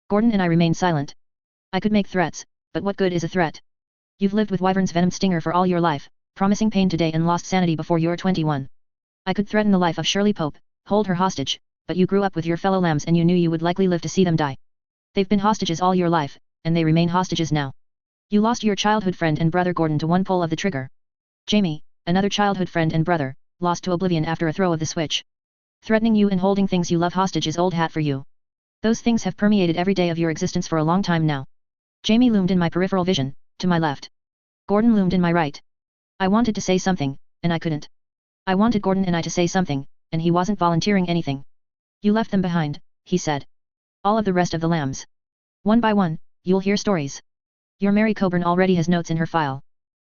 Gordon and I remained silent. I could make threats, but what good is a threat? You've lived with Wyvern's venom stinger for all your life, promising pain today and lost sanity before you're 21. I could threaten the life of Shirley Pope, hold her hostage, but you grew up with your fellow lambs and you knew you would likely live to see them die. They've been hostages all your life, and they remain hostages now. You lost your childhood friend and brother Gordon to one pull of the trigger. Jamie, another childhood friend and brother, lost to oblivion after a throw of the switch. Threatening you and holding things you love hostage is old hat for you. Those things have permeated every day of your existence for a long time now. Jamie loomed in my peripheral vision, to my left. Gordon loomed in my right. I wanted to say something, and I couldn't. I wanted Gordon and I to say something, and he wasn't volunteering anything. You left them behind, he said. All of the rest of the lambs. One by one, you'll hear stories. Your Mary Coburn already has notes in her file.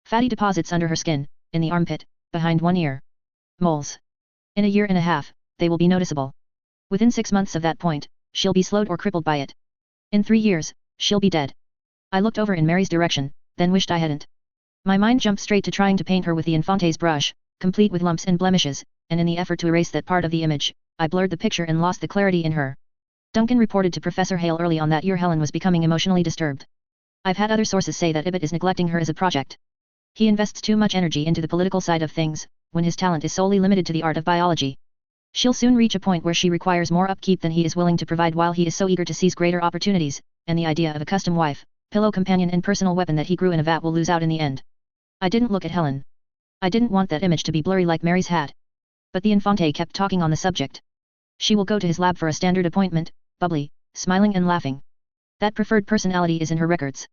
Fatty deposits under her skin, in the armpit, behind one ear. Moles. In a year and a half, they will be noticeable. Within 6 months of that point, she'll be slowed or crippled by it. In 3 years, she'll be dead. I looked over in Mary's direction, then wished I hadn't. My mind jumped straight to trying to paint her with the Infante's brush, complete with lumps and blemishes, and in the effort to erase that part of the image, I blurred the picture and lost the clarity in her. Duncan reported to Professor Hale early on that year Helen was becoming emotionally disturbed. I've had other sources say that Ibit is neglecting her as a project. He invests too much energy into the political side of things, when his talent is solely limited to the art of biology. She'll soon reach a point where she requires more upkeep than he is willing to provide while he is so eager to seize greater opportunities, and the idea of a custom wife, pillow companion and personal weapon that he grew in a vat will lose out in the end. I didn't look at Helen. I didn't want that image to be blurry like Mary's had. But the Infante kept talking on the subject. She will go to his lab for a standard appointment, bubbly, smiling and laughing. That preferred personality is in her records.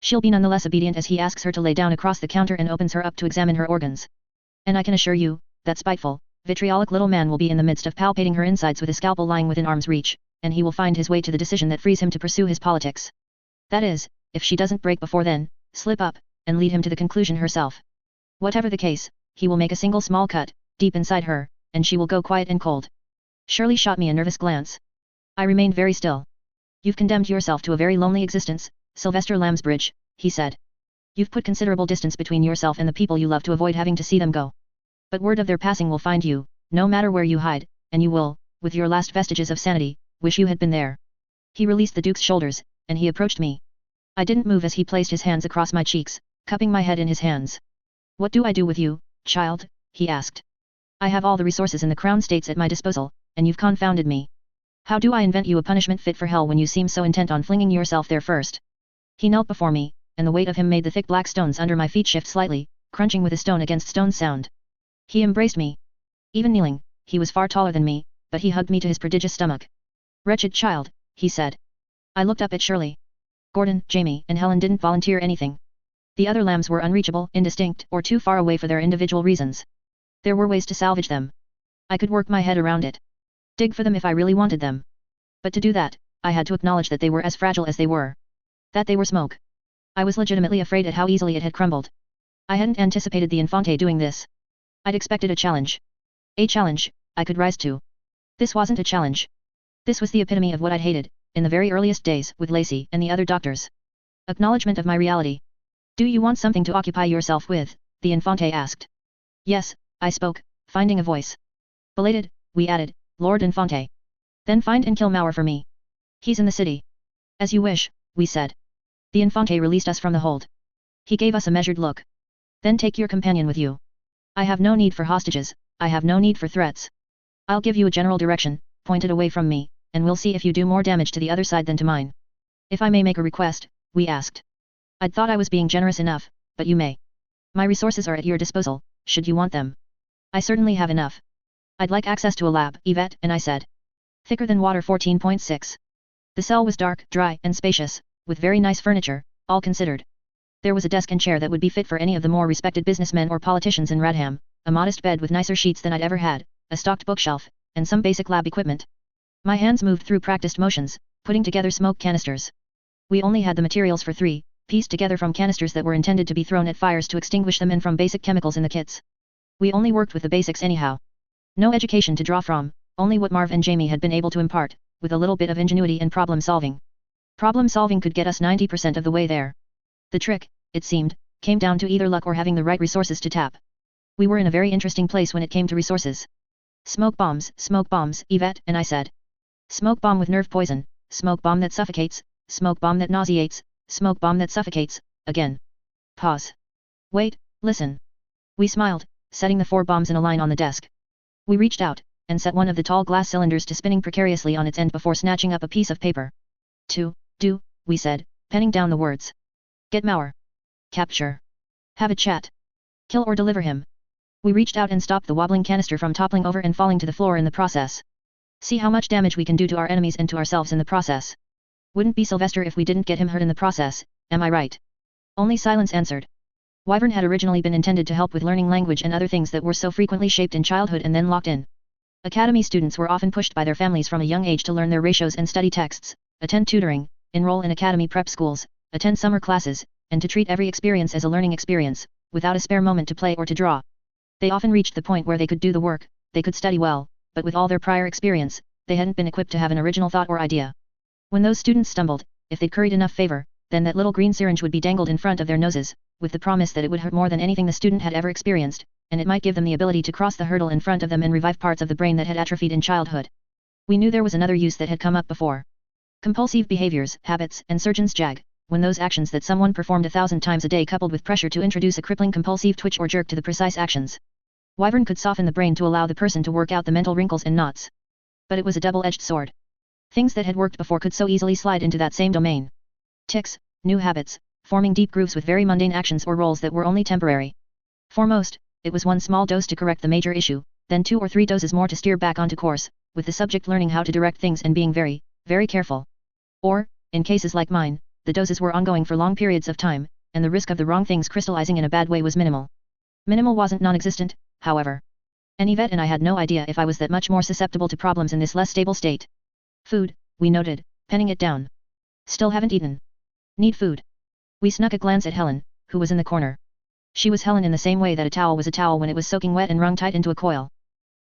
She'll be nonetheless obedient as he asks her to lay down across the counter and opens her up to examine her organs. And I can assure you, that spiteful, vitriolic little man will be in the midst of palpating her insides with a scalpel lying within arm's reach, and he will find his way to the decision that frees him to pursue his politics. That is, if she doesn't break before then, slip up, and lead him to the conclusion herself. Whatever the case, he will make a single small cut, deep inside her, and she will go quiet and cold. Shirley shot me a nervous glance. I remained very still. You've condemned yourself to a very lonely existence, Sylvester Lambsbridge, he said. You've put considerable distance between yourself and the people you love to avoid having to see them go. But word of their passing will find you, no matter where you hide, and you will, with your last vestiges of sanity, wish you had been there. He released the Duke's shoulders, and he approached me. I didn't move as he placed his hands across my cheeks, cupping my head in his hands. What do I do with you, child? He asked. I have all the resources in the Crown States at my disposal, and you've confounded me. How do I invent you a punishment fit for hell when you seem so intent on flinging yourself there first? He knelt before me, and the weight of him made the thick black stones under my feet shift slightly, crunching with a stone against stone sound. He embraced me. Even kneeling, he was far taller than me, but he hugged me to his prodigious stomach. Wretched child, he said. I looked up at Shirley. Gordon, Jamie, and Helen didn't volunteer anything. The other lambs were unreachable, indistinct, or too far away for their individual reasons. There were ways to salvage them. I could work my head around it. Dig for them if I really wanted them. But to do that, I had to acknowledge that they were as fragile as they were. That they were smoke. I was legitimately afraid at how easily it had crumbled. I hadn't anticipated the Infante doing this. I'd expected a challenge. A challenge, I could rise to. This wasn't a challenge. This was the epitome of what I'd hated, in the very earliest days, with Lacey and the other doctors. Acknowledgement of my reality. Do you want something to occupy yourself with? The Infante asked. Yes, I spoke, finding a voice. Belated, we added, Lord Infante. Then find and kill Mauer for me. He's in the city. As you wish, we said. The Infante released us from the hold. He gave us a measured look. Then take your companion with you. I have no need for hostages, I have no need for threats. I'll give you a general direction, pointed away from me, and we'll see if you do more damage to the other side than to mine. If I may make a request, we asked. I'd thought I was being generous enough, but you may. My resources are at your disposal, should you want them. I certainly have enough. I'd like access to a lab, Yvette, and I said. Thicker than water 14.6. The cell was dark, dry, and spacious, with very nice furniture, all considered. There was a desk and chair that would be fit for any of the more respected businessmen or politicians in Radham, a modest bed with nicer sheets than I'd ever had, a stocked bookshelf, and some basic lab equipment. My hands moved through practiced motions, putting together smoke canisters. We only had the materials for 3, pieced together from canisters that were intended to be thrown at fires to extinguish them and from basic chemicals in the kits. We only worked with the basics anyhow. No education to draw from, only what Marv and Jamie had been able to impart, with a little bit of ingenuity and problem solving. Problem solving could get us 90% of the way there. The trick, it seemed, came down to either luck or having the right resources to tap. We were in a very interesting place when it came to resources. Smoke bombs, Yvette, and I said. Smoke bomb with nerve poison, smoke bomb that suffocates, smoke bomb that nauseates, smoke bomb that suffocates, again. Pause. Wait, listen. We smiled, setting the 4 bombs in a line on the desk. We reached out, and set one of the tall glass cylinders to spinning precariously on its end before snatching up a piece of paper. Do, we said, penning down the words. Get Mauer. Capture. Have a chat. Kill or deliver him. We reached out and stopped the wobbling canister from toppling over and falling to the floor in the process. See how much damage we can do to our enemies and to ourselves in the process. Wouldn't be Sylvester if we didn't get him hurt in the process, am I right? Only silence answered. Wyvern had originally been intended to help with learning language and other things that were so frequently shaped in childhood and then locked in. Academy students were often pushed by their families from a young age to learn their ratios and study texts, attend tutoring, enroll in academy prep schools, attend summer classes, and to treat every experience as a learning experience, without a spare moment to play or to draw. They often reached the point where they could do the work, they could study well, but with all their prior experience, they hadn't been equipped to have an original thought or idea. When those students stumbled, if they'd curried enough favor, then that little green syringe would be dangled in front of their noses, with the promise that it would hurt more than anything the student had ever experienced, and it might give them the ability to cross the hurdle in front of them and revive parts of the brain that had atrophied in childhood. We knew there was another use that had come up before. Compulsive behaviors, habits, and surgeon's jag, when those actions that someone performed 1,000 times a day coupled with pressure to introduce a crippling compulsive twitch or jerk to the precise actions. Wyvern could soften the brain to allow the person to work out the mental wrinkles and knots. But it was a double-edged sword. Things that had worked before could so easily slide into that same domain. Tics, new habits, forming deep grooves with very mundane actions or roles that were only temporary. For most, it was one small dose to correct the major issue, then 2 or 3 doses more to steer back onto course, with the subject learning how to direct things and being very, very careful. Or, in cases like mine, the doses were ongoing for long periods of time, and the risk of the wrong things crystallizing in a bad way was minimal. Minimal wasn't non-existent, however. And Yvette and I had no idea if I was that much more susceptible to problems in this less stable state. Food, we noted, penning it down. Still haven't eaten. Need food. We snuck a glance at Helen, who was in the corner. She was Helen in the same way that a towel was a towel when it was soaking wet and wrung tight into a coil.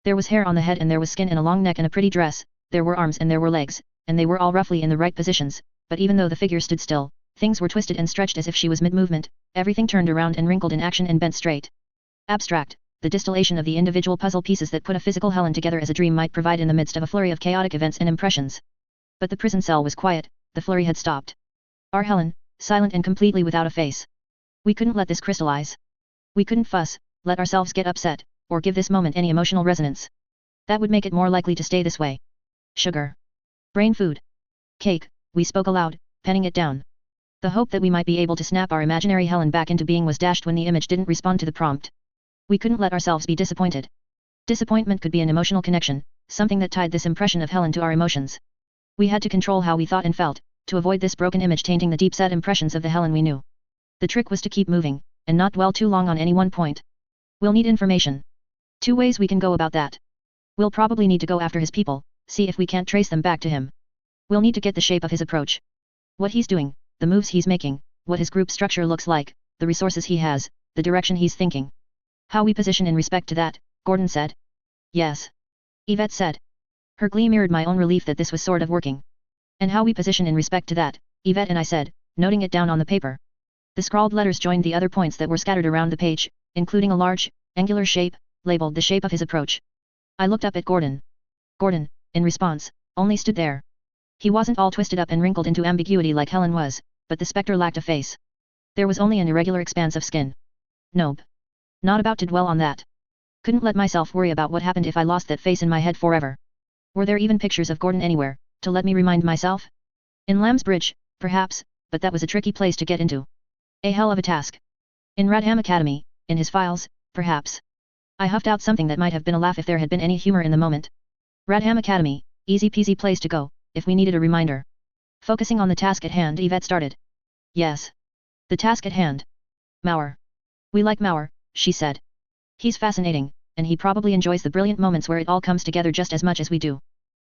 There was hair on the head and there was skin and a long neck and a pretty dress, there were arms and there were legs, and they were all roughly in the right positions, but even though the figure stood still, things were twisted and stretched as if she was mid-movement, everything turned around and wrinkled in action and bent straight. Abstract, the distillation of the individual puzzle pieces that put a physical Helen together as a dream might provide in the midst of a flurry of chaotic events and impressions. But the prison cell was quiet, the flurry had stopped. Our Helen, silent and completely without a face. We couldn't let this crystallize. We couldn't fuss, let ourselves get upset, or give this moment any emotional resonance. That would make it more likely to stay this way. Sugar. Brain food. Cake, we spoke aloud, penning it down. The hope that we might be able to snap our imaginary Helen back into being was dashed when the image didn't respond to the prompt. We couldn't let ourselves be disappointed. Disappointment could be an emotional connection, something that tied this impression of Helen to our emotions. We had to control how we thought and felt, to avoid this broken image tainting the deep-set impressions of the Helen we knew. The trick was to keep moving, and not dwell too long on any one point. We'll need information. 2 ways we can go about that. We'll probably need to go after his people, see if we can't trace them back to him. We'll need to get the shape of his approach. What he's doing, the moves he's making, what his group structure looks like, the resources he has, the direction he's thinking. How we position in respect to that, Gordon said. Yes. Yvette said. Her glee mirrored my own relief that this was sort of working. And how we position in respect to that, Yvette and I said, noting it down on the paper. The scrawled letters joined the other points that were scattered around the page, including a large, angular shape, labeled the shape of his approach. I looked up at Gordon. Gordon, in response, only stood there. He wasn't all twisted up and wrinkled into ambiguity like Helen was, but the spectre lacked a face. There was only an irregular expanse of skin. Nope. Not about to dwell on that. Couldn't let myself worry about what happened if I lost that face in my head forever. Were there even pictures of Gordon anywhere, to let me remind myself? In Lambsbridge, perhaps, but that was a tricky place to get into. A hell of a task. In Radham Academy, in his files, perhaps. I huffed out something that might have been a laugh if there had been any humor in the moment. Radham Academy, easy peasy place to go, if we needed a reminder. Focusing on the task at hand, Yvette started. Yes. The task at hand. Mauer. We like Mauer, she said. He's fascinating, and he probably enjoys the brilliant moments where it all comes together just as much as we do.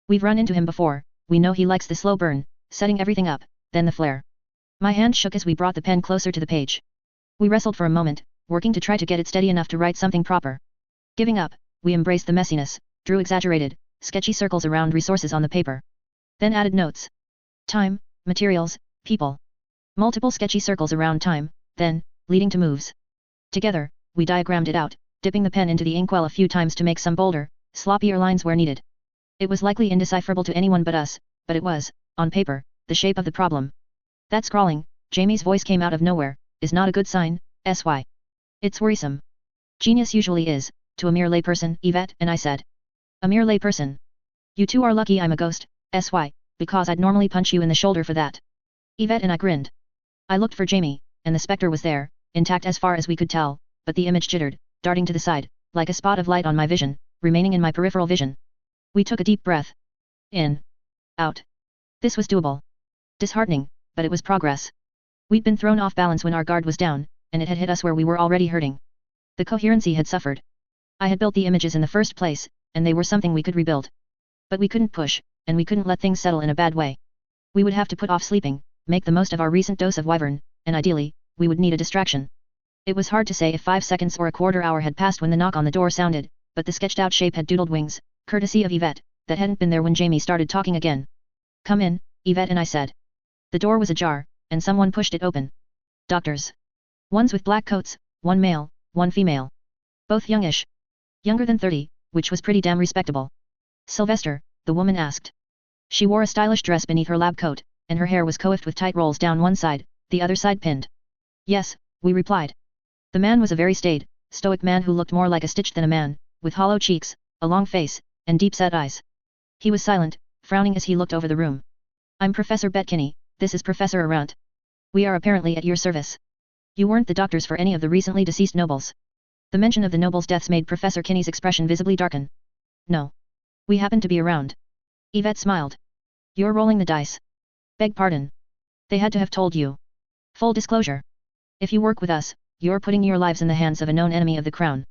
We've run into him before, we know he likes the slow burn, setting everything up, then the flare. My hand shook as we brought the pen closer to the page. We wrestled for a moment, working to try to get it steady enough to write something proper. Giving up, we embraced the messiness, drew exaggerated, sketchy circles around resources on the paper. Then added notes. Time, materials, people. Multiple sketchy circles around time, then, leading to moves. Together, we diagrammed it out, dipping the pen into the inkwell a few times to make some bolder, sloppier lines where needed. It was likely indecipherable to anyone but us, but it was, on paper, the shape of the problem. That scrawling, Jamie's voice came out of nowhere, is not a good sign, sy. It's worrisome. Genius usually is, to a mere layperson, Yvette and I said. A mere layperson. You two are lucky I'm a ghost, sy, because I'd normally punch you in the shoulder for that. Yvette and I grinned. I looked for Jamie, and the spectre was there, intact as far as we could tell, but the image jittered, darting to the side, like a spot of light on my vision, remaining in my peripheral vision. We took a deep breath. In. Out. This was doable. Disheartening, but it was progress. We'd been thrown off balance when our guard was down, and it had hit us where we were already hurting. The coherency had suffered. I had built the images in the first place, and they were something we could rebuild. But we couldn't push, and we couldn't let things settle in a bad way. We would have to put off sleeping, make the most of our recent dose of wyvern, and ideally, we would need a distraction. It was hard to say if 5 seconds or a quarter hour had passed when the knock on the door sounded, but the sketched-out shape had doodled wings, courtesy of Yvette, that hadn't been there when Jamie started talking again. "Come in," Yvette and I said. The door was ajar, and someone pushed it open. Doctors. Ones with black coats, one male, one female. Both youngish. Younger than 30, which was pretty damn respectable. "Sylvester," the woman asked. She wore a stylish dress beneath her lab coat, and her hair was coiffed with tight rolls down one side, the other side pinned. "Yes," we replied. The man was a very staid, stoic man who looked more like a Stitch than a man, with hollow cheeks, a long face, and deep-set eyes. He was silent, frowning as he looked over the room. "I'm Professor Betkinney, this is Professor Arunt. We are apparently at your service. You weren't the doctors for any of the recently deceased nobles." The mention of the nobles' deaths made Professor Kinney's expression visibly darken. "No. We happen to be around." Yvette smiled. "You're rolling the dice." "Beg pardon. They had to have told you." "Full disclosure. If you work with us, you're putting your lives in the hands of a known enemy of the crown.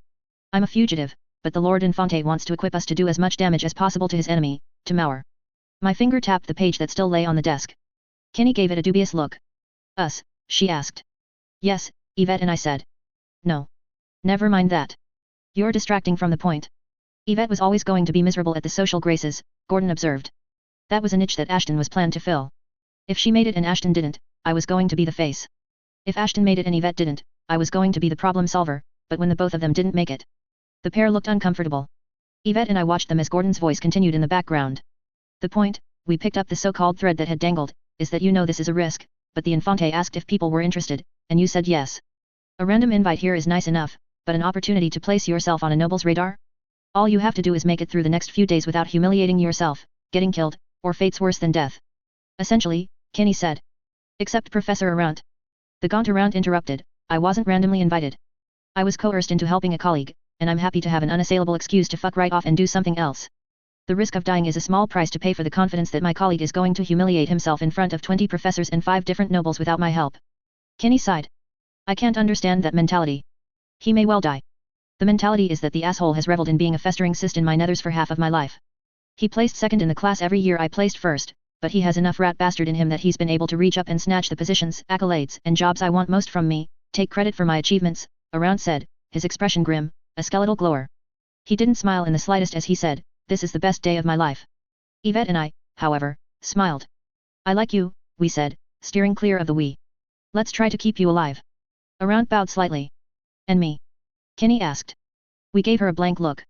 I'm a fugitive, but the Lord Infante wants to equip us to do as much damage as possible to his enemy, to Mauer." My finger tapped the page that still lay on the desk. Kinney gave it a dubious look. "Us?" she asked. "Yes," Yvette and I said. "No. Never mind that. You're distracting from the point." Yvette was always going to be miserable at the social graces, Gordon observed. That was a niche that Ashton was planned to fill. If she made it and Ashton didn't, I was going to be the face. If Ashton made it and Yvette didn't, I was going to be the problem solver, but when the both of them didn't make it. The pair looked uncomfortable. Yvette and I watched them as Gordon's voice continued in the background. "The point," we picked up the so-called thread that had dangled, "is that you know this is a risk, but the Infante asked if people were interested, and you said yes. A random invite here is nice enough, but an opportunity to place yourself on a noble's radar? All you have to do is make it through the next few days without humiliating yourself, getting killed, or fates worse than death." "Essentially," Kinney said. "Except Professor Arunt." The Gaunt Arunt interrupted. "I wasn't randomly invited. I was coerced into helping a colleague, and I'm happy to have an unassailable excuse to fuck right off and do something else. The risk of dying is a small price to pay for the confidence that my colleague is going to humiliate himself in front of 20 professors and 5 different nobles without my help." Kinney sighed. "I can't understand that mentality. He may well die. The mentality is that the asshole has reveled in being a festering cyst in my nethers for half of my life. He placed second in the class every year I placed first, but he has enough rat bastard in him that he's been able to reach up and snatch the positions, accolades, and jobs I want most from me, take credit for my achievements," Arunt said, his expression grim, a skeletal glower. He didn't smile in the slightest as he said, "This is the best day of my life." Yvette and I, however, smiled. "I like you," we said, steering clear of the we. "Let's try to keep you alive." Arunt bowed slightly. "And me?" Kinney asked. We gave her a blank look.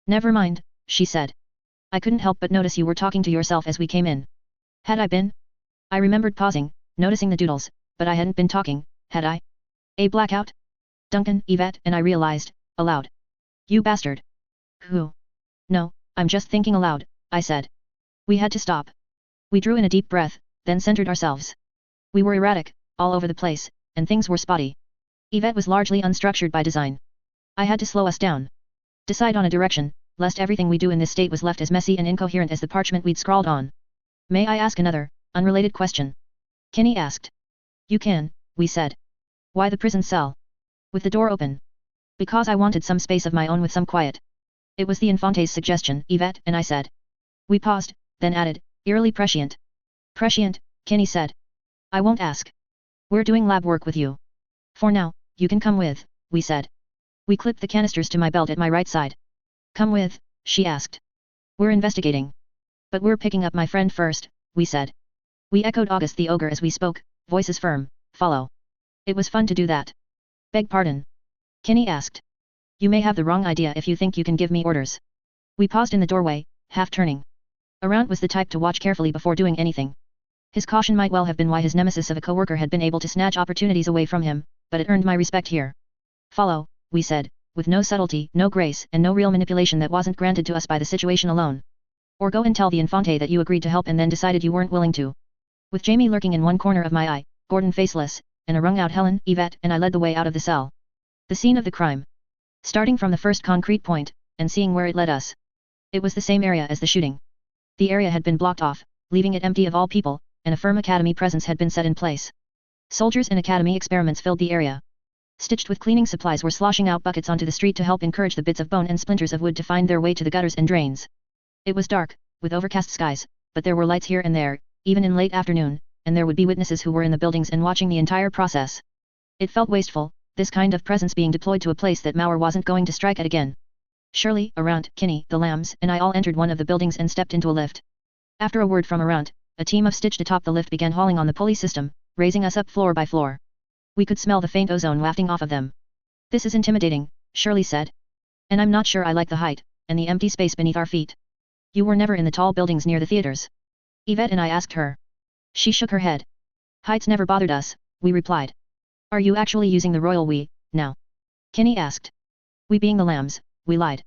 "Never mind," she said. "I couldn't help but notice you were talking to yourself as we came in." Had I been? I remembered pausing, noticing the doodles, but I hadn't been talking, had I? A blackout? Duncan, Yvette, and I realized, aloud. "You bastard." "Who?" "No, I'm just thinking aloud," I said. We had to stop. We drew in a deep breath, then centered ourselves. We were erratic, all over the place, and things were spotty. Yvette was largely unstructured by design. I had to slow us down. Decide on a direction, lest everything we do in this state was left as messy and incoherent as the parchment we'd scrawled on. "May I ask another, unrelated question?" Kinney asked. "You can," we said. "Why the prison cell?" "With the door open." "Because I wanted some space of my own with some quiet." "It was the Infante's suggestion," Yvette and I said. We paused, then added, "Eerily prescient." "Prescient," Kinney said. "I won't ask. We're doing lab work with you. For now, you can come with," we said. We clipped the canisters to my belt at my right side. "Come with?" she asked. "We're investigating. But we're picking up my friend first," we said. We echoed August the Ogre as we spoke, voices firm, "Follow." It was fun to do that. "Beg pardon?" Kinney asked. "You may have the wrong idea if you think you can give me orders." We paused in the doorway, half turning. Arunt was the type to watch carefully before doing anything. His caution might well have been why his nemesis of a coworker had been able to snatch opportunities away from him, but it earned my respect here. "Follow," we said, with no subtlety, no grace, and no real manipulation that wasn't granted to us by the situation alone. "Or go and tell the Infante that you agreed to help and then decided you weren't willing to." With Jamie lurking in one corner of my eye, Gordon faceless, and a wrung-out Helen, Yvette, and I led the way out of the cell. The scene of the crime. Starting from the first concrete point, and seeing where it led us. It was the same area as the shooting. The area had been blocked off, leaving it empty of all people, and a firm academy presence had been set in place. Soldiers and academy experiments filled the area. Stitched with cleaning supplies were sloshing out buckets onto the street to help encourage the bits of bone and splinters of wood to find their way to the gutters and drains. It was dark, with overcast skies, but there were lights here and there, even in late afternoon, and there would be witnesses who were in the buildings and watching the entire process. It felt wasteful, this kind of presence being deployed to a place that Mauer wasn't going to strike at again. Shirley, Arant, Kinney, the Lambs, and I all entered one of the buildings and stepped into a lift. After a word from Arant, a team of stitched atop the lift began hauling on the pulley system, raising us up floor by floor. We could smell the faint ozone wafting off of them. This is intimidating, Shirley said. And I'm not sure I like the height, and the empty space beneath our feet. You were never in the tall buildings near the theaters? Yvette and I asked her. She shook her head. Heights never bothered us, we replied. Are you actually using the royal we, now? Kinney asked. We being the Lambs, we lied.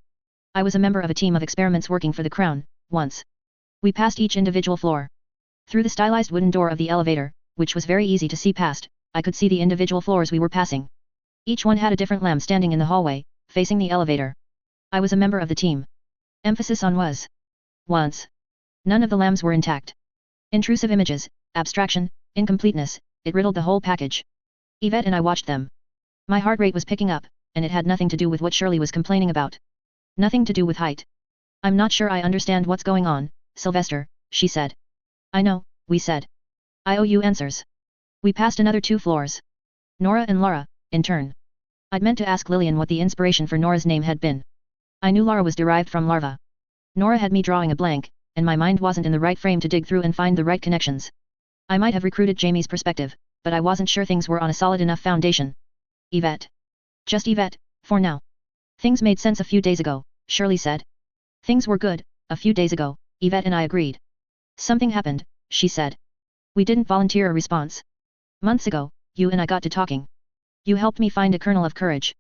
I was a member of a team of experiments working for the Crown, once. We passed each individual floor. Through the stylized wooden door of the elevator, which was very easy to see past, I could see the individual floors we were passing. Each one had a different Lamb standing in the hallway, facing the elevator. I was a member of the team. Emphasis on was. Once. None of the Lambs were intact. Intrusive images, abstraction, incompleteness, it riddled the whole package. Yvette and I watched them. My heart rate was picking up, and it had nothing to do with what Shirley was complaining about. Nothing to do with height. I'm not sure I understand what's going on, Sylvester, she said. I know, we said. I owe you answers. We passed another 2 floors. Nora and Laura, in turn. I'd meant to ask Lillian what the inspiration for Nora's name had been. I knew Laura was derived from larva. Nora had me drawing a blank, and my mind wasn't in the right frame to dig through and find the right connections. I might have recruited Jamie's perspective, but I wasn't sure things were on a solid enough foundation. Yvette. Just Yvette, for now. Things made sense a few days ago, Shirley said. Things were good, a few days ago, Yvette and I agreed. Something happened, she said. We didn't volunteer a response. Months ago, you and I got to talking. You helped me find a kernel of courage.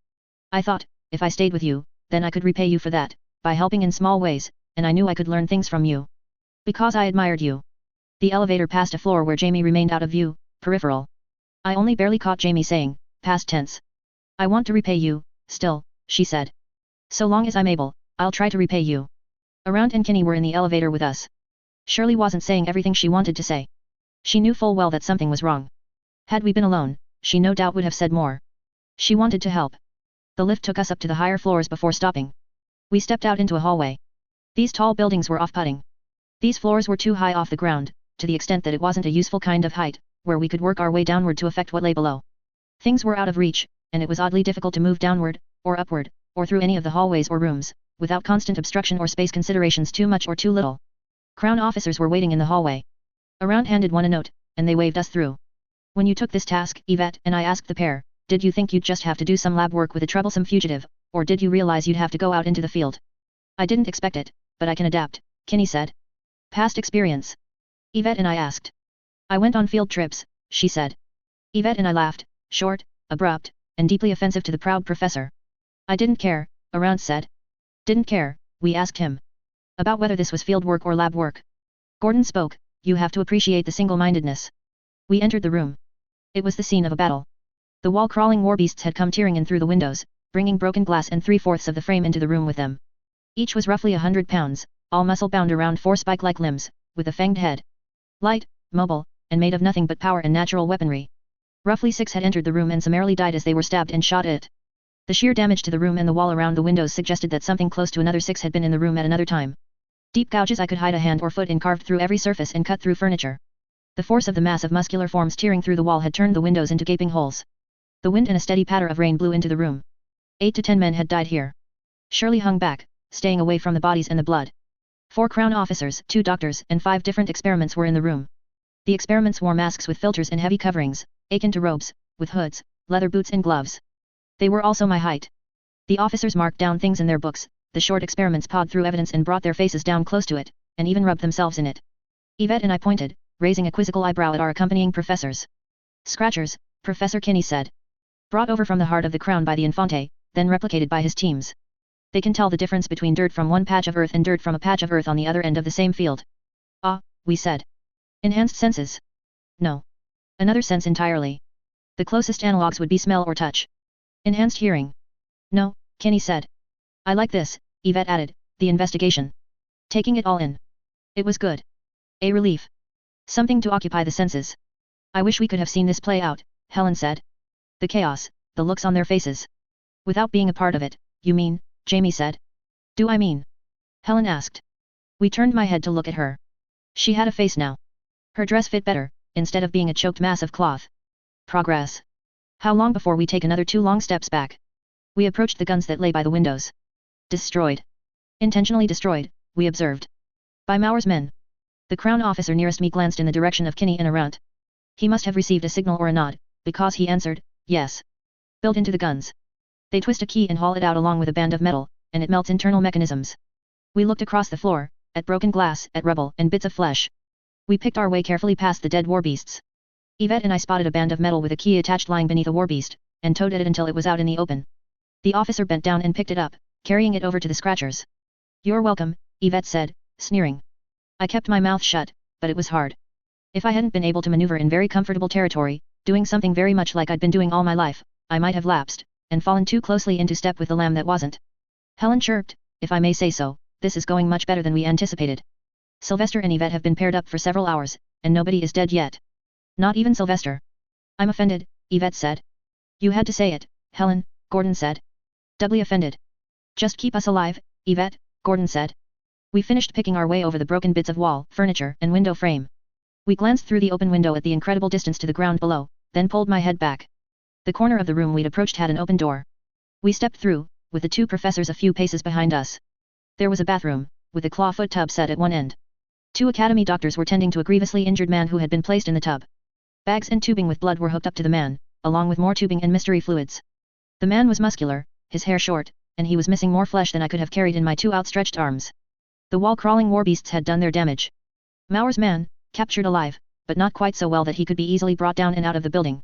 I thought, if I stayed with you, then I could repay you for that, by helping in small ways, and I knew I could learn things from you. Because I admired you. The elevator passed a floor where Jamie remained out of view, peripheral. I only barely caught Jamie saying, past tense. I want to repay you, still, she said. So long as I'm able, I'll try to repay you. Arant and Kinney were in the elevator with us. Shirley wasn't saying everything she wanted to say. She knew full well that something was wrong. Had we been alone, she no doubt would have said more. She wanted to help. The lift took us up to the higher floors before stopping. We stepped out into a hallway. These tall buildings were off-putting. These floors were too high off the ground, to the extent that it wasn't a useful kind of height, where we could work our way downward to affect what lay below. Things were out of reach, and it was oddly difficult to move downward, or upward, or through any of the hallways or rooms, without constant obstruction or space considerations too much or too little. Crown officers were waiting in the hallway. Arant handed one a note, and they waved us through. When you took this task, Yvette and I asked the pair, did you think you'd just have to do some lab work with a troublesome fugitive, or did you realize you'd have to go out into the field? I didn't expect it, but I can adapt, Kinney said. Past experience? Yvette and I asked. I went on field trips, she said. Yvette and I laughed, short, abrupt, and deeply offensive to the proud professor. I didn't care, Arant said. Didn't care, we asked him. About whether this was field work or lab work. Gordon spoke, you have to appreciate the single-mindedness. We entered the room. It was the scene of a battle. The wall-crawling warbeasts had come tearing in through the windows, bringing broken glass and 3/4 of the frame into the room with them. Each was roughly 100 pounds, all muscle bound around 4 spike-like limbs, with a fanged head. Light, mobile, and made of nothing but power and natural weaponry. Roughly 6 had entered the room and summarily died as they were stabbed and shot at. The sheer damage to the room and the wall around the windows suggested that something close to another 6 had been in the room at another time. Deep gouges I could hide a hand or foot in carved through every surface and cut through furniture. The force of the mass of muscular forms tearing through the wall had turned the windows into gaping holes. The wind and a steady patter of rain blew into the room. 8 to 10 men had died here. Shirley hung back, staying away from the bodies and the blood. 4 Crown officers, 2 doctors, and 5 different experiments were in the room. The experiments wore masks with filters and heavy coverings, akin to robes, with hoods, leather boots and gloves. They were also my height. The officers marked down things in their books, the short experiments pawed through evidence and brought their faces down close to it, and even rubbed themselves in it. Yvette and I pointed, raising a quizzical eyebrow at our accompanying professors. Scratchers, Professor Kinney said. Brought over from the heart of the Crown by the Infante, then replicated by his teams. They can tell the difference between dirt from one patch of earth and dirt from a patch of earth on the other end of the same field. Ah, we said. Enhanced senses? No. Another sense entirely. The closest analogues would be smell or touch. Enhanced hearing? No, Kinney said. I like this, Yvette added, the investigation. Taking it all in. It was good. A relief. Something to occupy the senses. I wish we could have seen this play out, Helen said. The chaos, the looks on their faces. Without being a part of it, you mean, Jamie said. Do I mean? Helen asked. We turned my head to look at her. She had a face now. Her dress fit better, instead of being a choked mass of cloth. Progress. How long before we take another 2 long steps back? We approached the guns that lay by the windows. Destroyed. Intentionally destroyed, we observed. By Mauer's men. The crown officer nearest me glanced in the direction of Kinney and Arunt. He must have received a signal or a nod, because he answered, yes. Built into the guns. They twist a key and haul it out along with a band of metal, and it melts internal mechanisms. We looked across the floor, at broken glass, at rubble, and bits of flesh. We picked our way carefully past the dead war beasts. Yvette and I spotted a band of metal with a key attached lying beneath a war beast, and towed at it until it was out in the open. The officer bent down and picked it up, carrying it over to the scratchers. You're welcome, Yvette said, sneering. I kept my mouth shut, but it was hard. If I hadn't been able to maneuver in very comfortable territory, doing something very much like I'd been doing all my life, I might have lapsed, and fallen too closely into step with the lamb that wasn't. Helen chirped, if I may say so, this is going much better than we anticipated. Sylvester and Yvette have been paired up for several hours, and nobody is dead yet. Not even Sylvester. I'm offended, Yvette said. You had to say it, Helen, Gordon said. Doubly offended. Just keep us alive, Yvette, Gordon said. We finished picking our way over the broken bits of wall, furniture, and window frame. We glanced through the open window at the incredible distance to the ground below, then pulled my head back. The corner of the room we'd approached had an open door. We stepped through, with the 2 professors a few paces behind us. There was a bathroom, with a clawfoot tub set at one end. 2 academy doctors were tending to a grievously injured man who had been placed in the tub. Bags and tubing with blood were hooked up to the man, along with more tubing and mystery fluids. The man was muscular, his hair short, and he was missing more flesh than I could have carried in my 2 outstretched arms. The wall-crawling war beasts had done their damage. Mauer's man, captured alive, but not quite so well that he could be easily brought down and out of the building.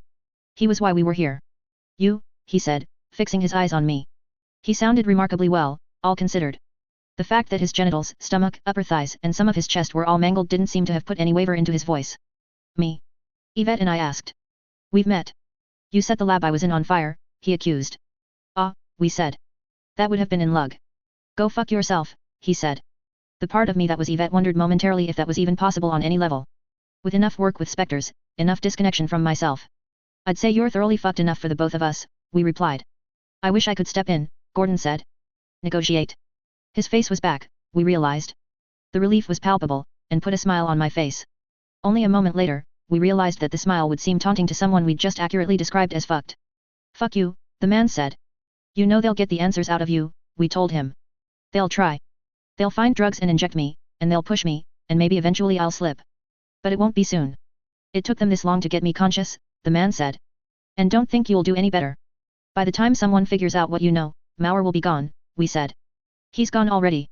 He was why we were here. You, he said, fixing his eyes on me. He sounded remarkably well, all considered. The fact that his genitals, stomach, upper thighs, and some of his chest were all mangled didn't seem to have put any waver into his voice. Me? Yvette and I asked. We've met. You set the lab I was in on fire, he accused. Ah, we said. That would have been in lug. Go fuck yourself, he said. The part of me that was Yvette wondered momentarily if that was even possible on any level. With enough work with specters, enough disconnection from myself. I'd say you're thoroughly fucked enough for the both of us, we replied. I wish I could step in, Gordon said. Negotiate. His face was back, we realized. The relief was palpable, and put a smile on my face. Only a moment later, we realized that the smile would seem taunting to someone we'd just accurately described as fucked. Fuck you, the man said. You know they'll get the answers out of you, we told him. They'll try. They'll find drugs and inject me, and they'll push me, and maybe eventually I'll slip. But it won't be soon. It took them this long to get me conscious, the man said. And don't think you'll do any better. By the time someone figures out what you know, Mauer will be gone, we said. He's gone already.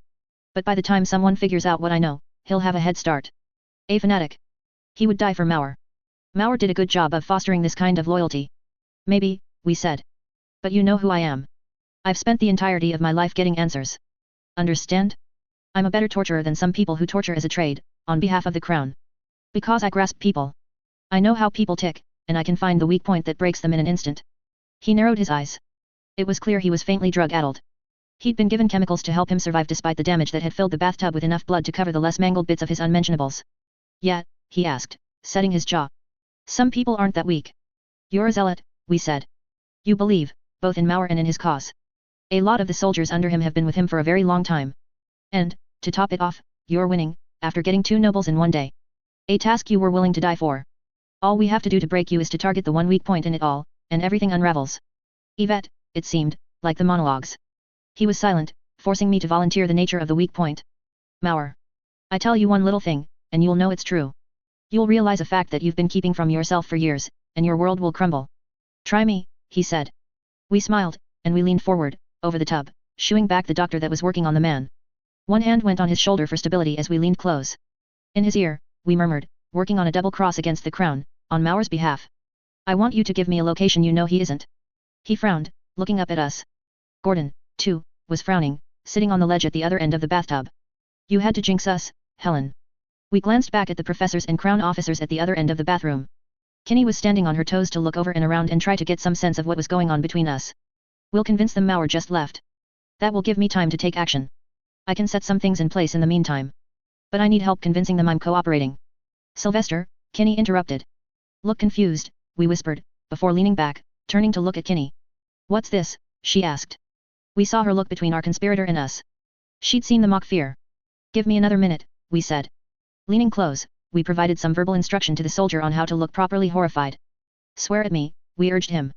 But by the time someone figures out what I know, he'll have a head start. A fanatic. He would die for Mauer. Mauer did a good job of fostering this kind of loyalty. Maybe, we said. But you know who I am. I've spent the entirety of my life getting answers. Understand? I'm a better torturer than some people who torture as a trade, on behalf of the crown. Because I grasp people. I know how people tick, and I can find the weak point that breaks them in an instant. He narrowed his eyes. It was clear he was faintly drug-addled. He'd been given chemicals to help him survive despite the damage that had filled the bathtub with enough blood to cover the less mangled bits of his unmentionables. Yet, he asked, setting his jaw. Some people aren't that weak. You're a zealot, we said. You believe, both in Mauer and in his cause. A lot of the soldiers under him have been with him for a very long time. And, to top it off, you're winning, after getting 2 nobles in one day. A task you were willing to die for. All we have to do to break you is to target the one weak point in it all, and everything unravels. Yvette, it seemed, like the monologues. He was silent, forcing me to volunteer the nature of the weak point. Mauer. I tell you one little thing, and you'll know it's true. You'll realize a fact that you've been keeping from yourself for years, and your world will crumble. Try me, he said. We smiled, and we leaned forward, over the tub, shooing back the doctor that was working on the man. One hand went on his shoulder for stability as we leaned close. In his ear, we murmured, working on a double cross against the crown, on Mauer's behalf. I want you to give me a location you know he isn't. He frowned, looking up at us. Gordon, too, was frowning, sitting on the ledge at the other end of the bathtub. You had to jinx us, Helen. We glanced back at the professors and crown officers at the other end of the bathroom. Kinney was standing on her toes to look over and around and try to get some sense of what was going on between us. We'll convince them Mauer just left. That will give me time to take action. I can set some things in place in the meantime. But I need help convincing them I'm cooperating. Sylvester, Kinney interrupted. Look confused, we whispered, before leaning back, turning to look at Kinney. What's this? She asked. We saw her look between our conspirator and us. She'd seen the mock fear. Give me another minute, we said. Leaning close, we provided some verbal instruction to the soldier on how to look properly horrified. Swear at me, we urged him.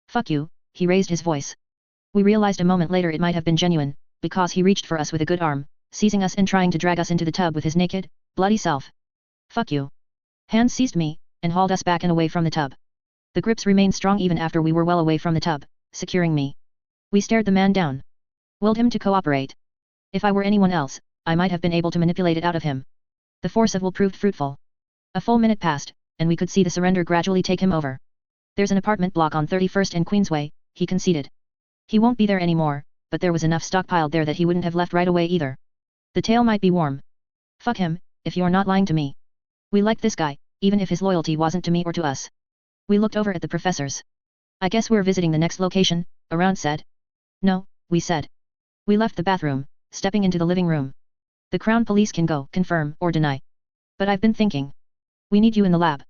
Fuck you, he raised his voice. We realized a moment later it might have been genuine, because he reached for us with a good arm, seizing us and trying to drag us into the tub with his naked, bloody self. Fuck you. Hands seized me, and hauled us back and away from the tub. The grips remained strong even after we were well away from the tub, securing me. We stared the man down. Willed him to cooperate. If I were anyone else, I might have been able to manipulate it out of him. The force of will proved fruitful. A full minute passed, and we could see the surrender gradually take him over. There's an apartment block on 31st and Queensway, he conceded. He won't be there anymore, but there was enough stockpiled there that he wouldn't have left right away either. The tail might be warm. Fuck him, if you're not lying to me. We liked this guy, even if his loyalty wasn't to me or to us. We looked over at the professors. I guess we're visiting the next location, Around said. No, we said. We left the bathroom, stepping into the living room. The Crown Police can go, confirm, or deny. But I've been thinking. We need you in the lab.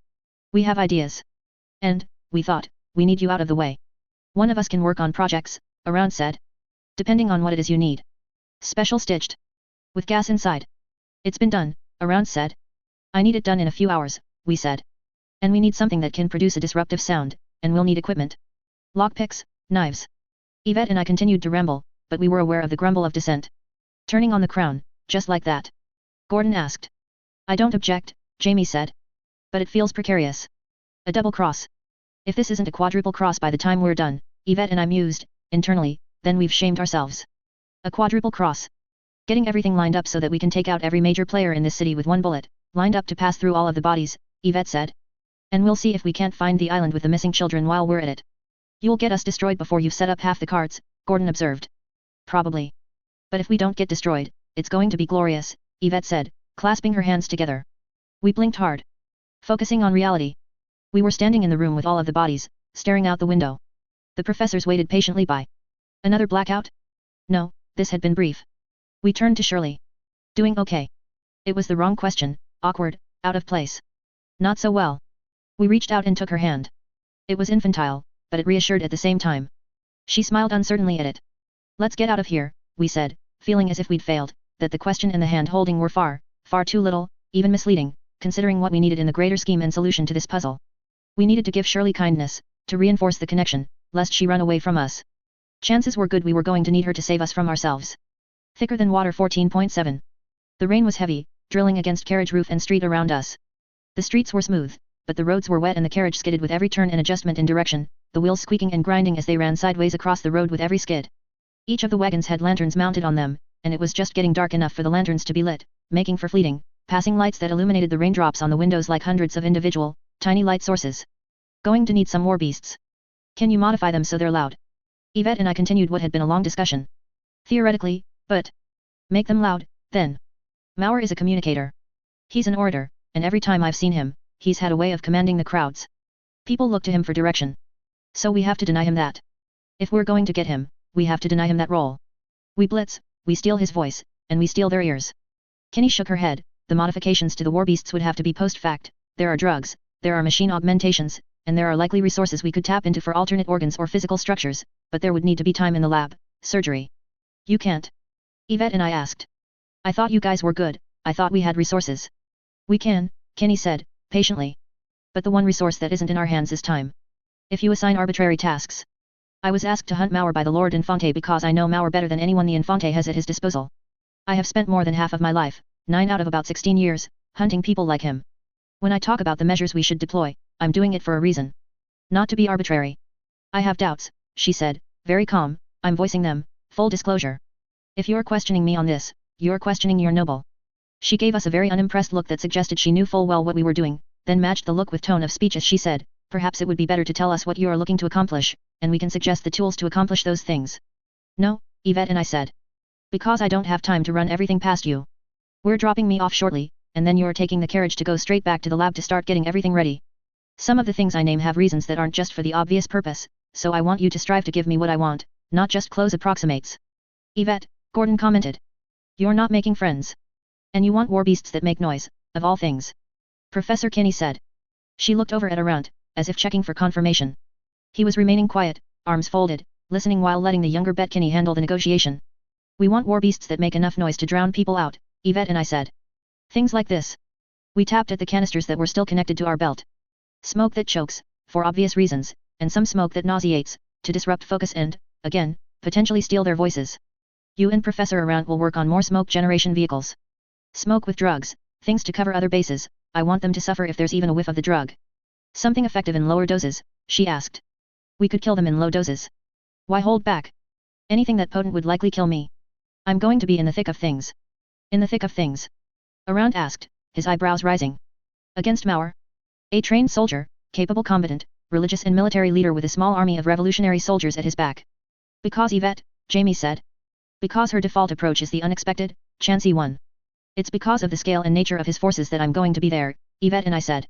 We have ideas. And, we thought, we need you out of the way. One of us can work on projects, Around said. Depending on what it is you need. Special stitched. With gas inside. It's been done, Around said. I need it done in a few hours, we said. And we need something that can produce a disruptive sound, and we'll need equipment. Lockpicks, knives. Yvette and I continued to ramble, but we were aware of the grumble of dissent. Turning on the Crown, just like that. Gordon asked. I don't object, Jamie said. But it feels precarious. A double cross. If this isn't a quadruple cross by the time we're done, Yvette and I mused, internally, then we've shamed ourselves. A quadruple cross. Getting everything lined up so that we can take out every major player in this city with one bullet, lined up to pass through all of the bodies, Yvette said. And we'll see if we can't find the island with the missing children while we're at it. You'll get us destroyed before you've set up half the cards, Gordon observed. Probably. But if we don't get destroyed, it's going to be glorious, Yvette said, clasping her hands together. We blinked hard. Focusing on reality. We were standing in the room with all of the bodies, staring out the window. The professors waited patiently by. Another blackout? No, this had been brief. We turned to Shirley. Doing okay? It was the wrong question, awkward, out of place. Not so well. We reached out and took her hand. It was infantile, but it reassured at the same time. She smiled uncertainly at it. Let's get out of here, we said, feeling as if we'd failed, that the question and the hand-holding were far too little, even misleading, considering what we needed in the greater scheme and solution to this puzzle. We needed to give Shirley kindness, to reinforce the connection, lest she run away from us. Chances were good we were going to need her to save us from ourselves. Thicker than water 14.7. The rain was heavy, drilling against carriage roof and street around us. The streets were smooth, but the roads were wet and the carriage skidded with every turn and adjustment in direction, the wheels squeaking and grinding as they ran sideways across the road with every skid. Each of the wagons had lanterns mounted on them, and it was just getting dark enough for the lanterns to be lit, making for fleeting, passing lights that illuminated the raindrops on the windows like hundreds of individual, tiny light sources. Going to need some more beasts. Can you modify them so they're loud? Yvette and I continued what had been a long discussion. Theoretically, but make them loud, then. Mauer is a communicator. He's an orator, and every time I've seen him, he's had a way of commanding the crowds. People look to him for direction. So we have to deny him that. If we're going to get him, we have to deny him that role. We blitz, we steal his voice, and we steal their ears. Kenny shook her head. The modifications to the war beasts would have to be post-fact. There are drugs, there are machine augmentations, and there are likely resources we could tap into for alternate organs or physical structures, but there would need to be time in the lab, surgery. You can't. Yvette and I asked. I thought you guys were good, I thought we had resources. We can, Kenny said, patiently. But the one resource that isn't in our hands is time. If you assign arbitrary tasks. I was asked to hunt Mauer by the Lord Infante because I know Mauer better than anyone the Infante has at his disposal. I have spent more than half of my life, 9 out of about 16 years, hunting people like him. When I talk about the measures we should deploy, I'm doing it for a reason. Not to be arbitrary. I have doubts, she said, very calm, I'm voicing them, full disclosure. If you're questioning me on this, you're questioning your noble. She gave us a very unimpressed look that suggested she knew full well what we were doing, then matched the look with tone of speech as she said, perhaps it would be better to tell us what you are looking to accomplish, and we can suggest the tools to accomplish those things. No, Yvette and I said. Because I don't have time to run everything past you. We're dropping me off shortly, and then you're taking the carriage to go straight back to the lab to start getting everything ready. Some of the things I name have reasons that aren't just for the obvious purpose, so I want you to strive to give me what I want, not just close approximates. Yvette, Gordon commented. You're not making friends. And you want war beasts that make noise, of all things. Professor Kenny said. She looked over at Around, as if checking for confirmation. He was remaining quiet, arms folded, listening while letting the younger Bet Kenny handle the negotiation. We want war beasts that make enough noise to drown people out, Yvette and I said. Things like this. We tapped at the canisters that were still connected to our belt. Smoke that chokes, for obvious reasons, and some smoke that nauseates, to disrupt focus and, again, potentially steal their voices. You and Professor Around will work on more smoke generation vehicles. Smoke with drugs, things to cover other bases. I want them to suffer if there's even a whiff of the drug. Something effective in lower doses, she asked. We could kill them in low doses. Why hold back? Anything that potent would likely kill me. I'm going to be in the thick of things. In the thick of things? Around asked, his eyebrows rising. Against Mauer? A trained soldier, capable combatant, religious and military leader with a small army of revolutionary soldiers at his back. Because Yvette, Jamie said. Because her default approach is the unexpected, chancy one. It's because of the scale and nature of his forces that I'm going to be there, Yvette and I said.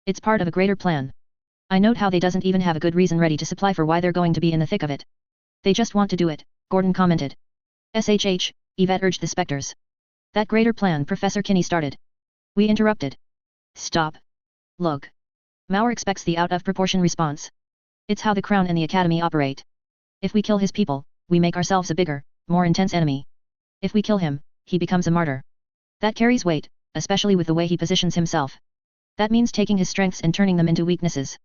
It's part of a greater plan. I note how they doesn't even have a good reason ready to supply for why they're going to be in the thick of it. They just want to do it, Gordon commented. SHH, Yvette urged the specters. That greater plan Professor Kinney started. We interrupted. Stop. Look. Mauer expects the out-of-proportion response. It's how the Crown and the Academy operate. If we kill his people, we make ourselves a bigger, more intense enemy. If we kill him, he becomes a martyr. That carries weight, especially with the way he positions himself. That means taking his strengths and turning them into weaknesses.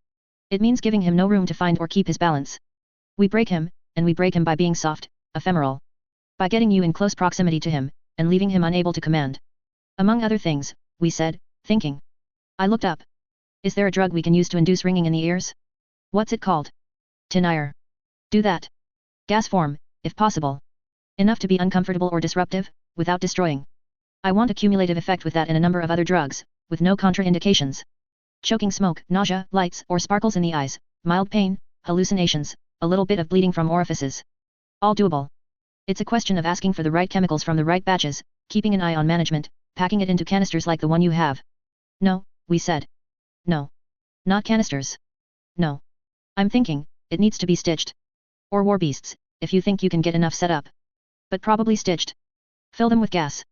It means giving him no room to find or keep his balance. We break him, and we break him by being soft, ephemeral. By getting you in close proximity to him, and leaving him unable to command. Among other things, we said, thinking. I looked up. Is there a drug we can use to induce ringing in the ears? What's it called? Tinire. Do that. Gas form, if possible. Enough to be uncomfortable or disruptive, without destroying. I want a cumulative effect with that and a number of other drugs, with no contraindications. Choking smoke, nausea, lights or sparkles in the eyes, mild pain, hallucinations, a little bit of bleeding from orifices. All doable. It's a question of asking for the right chemicals from the right batches, keeping an eye on management, packing it into canisters like the one you have. No, we said. No. Not canisters. No. I'm thinking, it needs to be stitched. Or war beasts, if you think you can get enough set up. But probably stitched. Fill them with gas.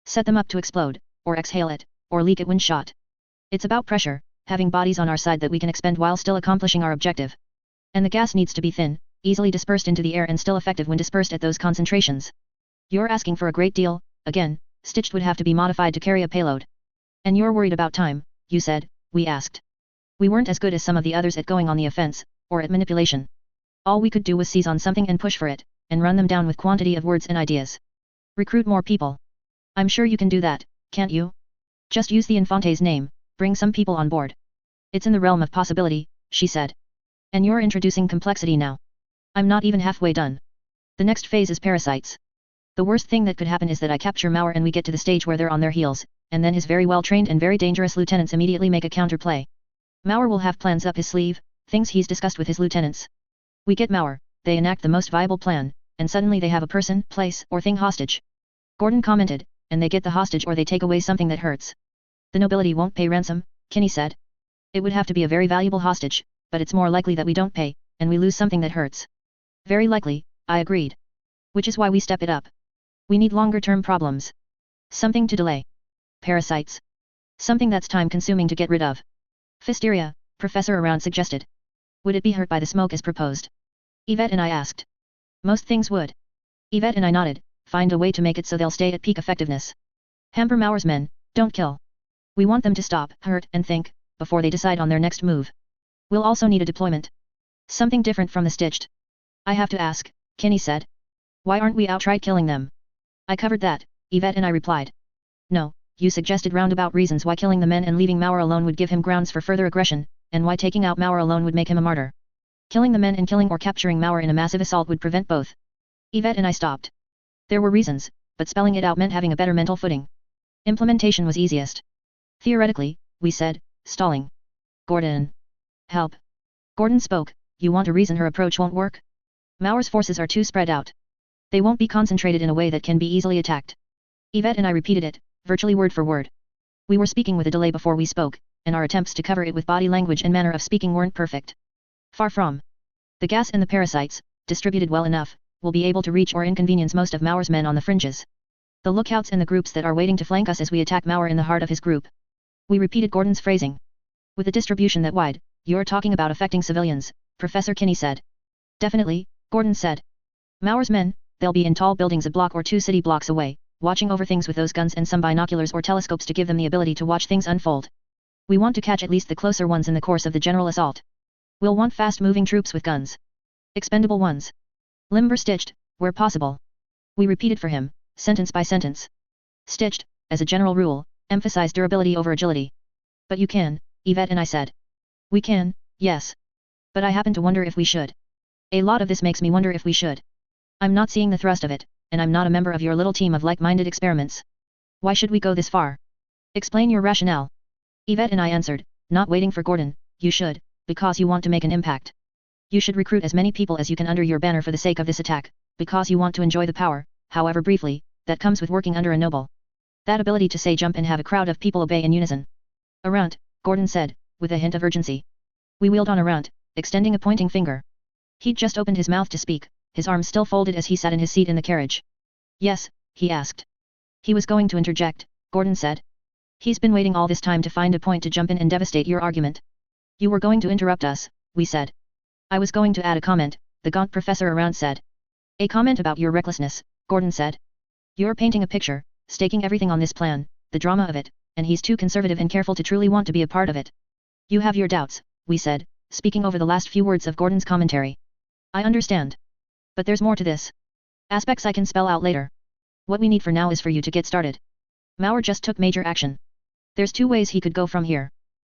Set them up to explode, or exhale it, or leak it when shot. It's about pressure, having bodies on our side that we can expend while still accomplishing our objective. And the gas needs to be thin, easily dispersed into the air and still effective when dispersed at those concentrations. You're asking for a great deal, again, stitched would have to be modified to carry a payload. And you're worried about time, you said, we asked. We weren't as good as some of the others at going on the offense, or at manipulation. All we could do was seize on something and push for it, and run them down with quantity of words and ideas. Recruit more people. I'm sure you can do that, can't you? Just use the Infante's name, bring some people on board. It's in the realm of possibility, she said. And you're introducing complexity now. I'm not even halfway done. The next phase is parasites. The worst thing that could happen is that I capture Mauer and we get to the stage where they're on their heels, and then his very well-trained and very dangerous lieutenants immediately make a counterplay. Mauer will have plans up his sleeve, things he's discussed with his lieutenants. We get Mauer, they enact the most viable plan, and suddenly they have a person, place, or thing hostage. Gordon commented, and they get the hostage or they take away something that hurts. The nobility won't pay ransom, Kinney said. It would have to be a very valuable hostage, but it's more likely that we don't pay, and we lose something that hurts. Very likely, I agreed. Which is why we step it up. We need longer-term problems. Something to delay. Parasites. Something that's time-consuming to get rid of. Physteria, Professor Around suggested. Would it be hurt by the smoke as proposed? Yvette and I asked. Most things would. Yvette and I nodded, find a way to make it so they'll stay at peak effectiveness. Hamper Mauer's men, don't kill. We want them to stop, hurt, and think, before they decide on their next move. We'll also need a deployment. Something different from the stitched. I have to ask, Kinney said. Why aren't we outright killing them? I covered that, Yvette and I replied. No, you suggested roundabout reasons why killing the men and leaving Mauer alone would give him grounds for further aggression, and why taking out Mauer alone would make him a martyr. Killing the men and killing or capturing Mauer in a massive assault would prevent both. Yvette and I stopped. There were reasons, but spelling it out meant having a better mental footing. Implementation was easiest. Theoretically, we said, stalling. Gordon. Help. Gordon spoke, you want a reason her approach won't work? Mauer's forces are too spread out. They won't be concentrated in a way that can be easily attacked. Yvette and I repeated it, virtually word for word. We were speaking with a delay before we spoke, and our attempts to cover it with body language and manner of speaking weren't perfect. Far from. The gas and the parasites, distributed well enough, will be able to reach or inconvenience most of Mauer's men on the fringes. The lookouts and the groups that are waiting to flank us as we attack Mauer in the heart of his group. We repeated Gordon's phrasing. With a distribution that wide, you're talking about affecting civilians, Professor Kinney said. Definitely, Gordon said. Mauer's men, they'll be in tall buildings a block or 2 city blocks away, watching over things with those guns and some binoculars or telescopes to give them the ability to watch things unfold. We want to catch at least the closer ones in the course of the general assault. We'll want fast-moving troops with guns. Expendable ones. Limber stitched, where possible. We repeated for him, sentence by sentence. Stitched, as a general rule, emphasize durability over agility. But you can, Yvette and I said. We can, yes. But I happen to wonder if we should. A lot of this makes me wonder if we should. I'm not seeing the thrust of it, and I'm not a member of your little team of like-minded experiments. Why should we go this far? Explain your rationale. Yvette and I answered, not waiting for Gordon. You should, because you want to make an impact. You should recruit as many people as you can under your banner for the sake of this attack, because you want to enjoy the power, however briefly, that comes with working under a noble. That ability to say jump and have a crowd of people obey in unison. Around, Gordon said, with a hint of urgency. We wheeled on around, extending a pointing finger. He'd just opened his mouth to speak, his arms still folded as he sat in his seat in the carriage. Yes, he asked. He was going to interject, Gordon said. He's been waiting all this time to find a point to jump in and devastate your argument. You were going to interrupt us, we said. I was going to add a comment, the gaunt professor around said. A comment about your recklessness, Gordon said. You're painting a picture, staking everything on this plan, the drama of it, and he's too conservative and careful to truly want to be a part of it. You have your doubts, we said, speaking over the last few words of Gordon's commentary. I understand. But there's more to this. Aspects I can spell out later. What we need for now is for you to get started. Mauer just took major action. There's two ways he could go from here.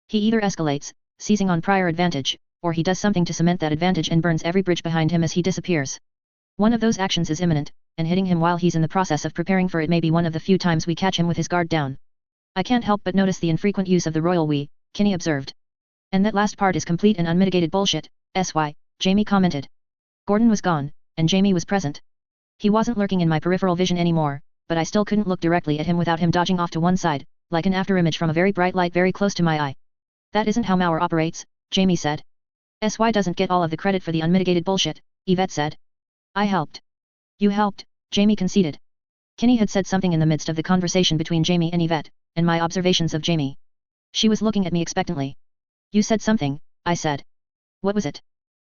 He either escalates, seizing on prior advantage, or he does something to cement that advantage and burns every bridge behind him as he disappears. One of those actions is imminent, and hitting him while he's in the process of preparing for it may be one of the few times we catch him with his guard down. I can't help but notice the infrequent use of the royal we, Kinney observed. And that last part is complete and unmitigated bullshit, Jamie commented. Gordon was gone, and Jamie was present. He wasn't lurking in my peripheral vision anymore, but I still couldn't look directly at him without him dodging off to one side, like an afterimage from a very bright light very close to my eye. That isn't how Mauer operates, Jamie said. SY doesn't get all of the credit for the unmitigated bullshit, Yvette said. I helped. You helped, Jamie conceded. Kinney had said something in the midst of the conversation between Jamie and Yvette, and my observations of Jamie. She was looking at me expectantly. You said something, I said. What was it?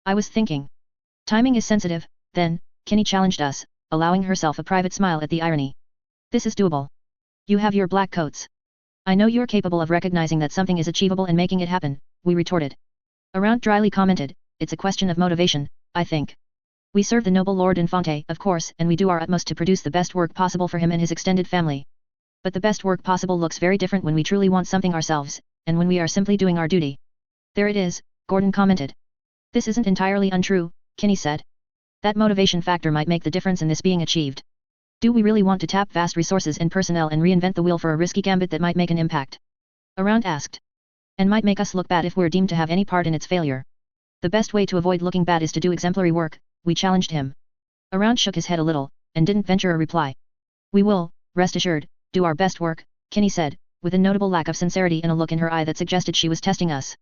I was thinking. Timing is sensitive, then, Kinney challenged us, allowing herself a private smile at the irony. This is doable. You have your black coats. I know you're capable of recognizing that something is achievable and making it happen, we retorted. Around dryly commented, it's a question of motivation, I think. We serve the noble Lord Infante, of course, and we do our utmost to produce the best work possible for him and his extended family. But the best work possible looks very different when we truly want something ourselves, and when we are simply doing our duty. There it is, Gordon commented. This isn't entirely untrue, Kinney said. That motivation factor might make the difference in this being achieved. Do we really want to tap vast resources and personnel and reinvent the wheel for a risky gambit that might make an impact? Around asked. And might make us look bad if we're deemed to have any part in its failure. The best way to avoid looking bad is to do exemplary work, we challenged him. Around shook his head a little, and didn't venture a reply. We will, rest assured, do our best work, Kinney said, with a notable lack of sincerity and a look in her eye that suggested she was testing us.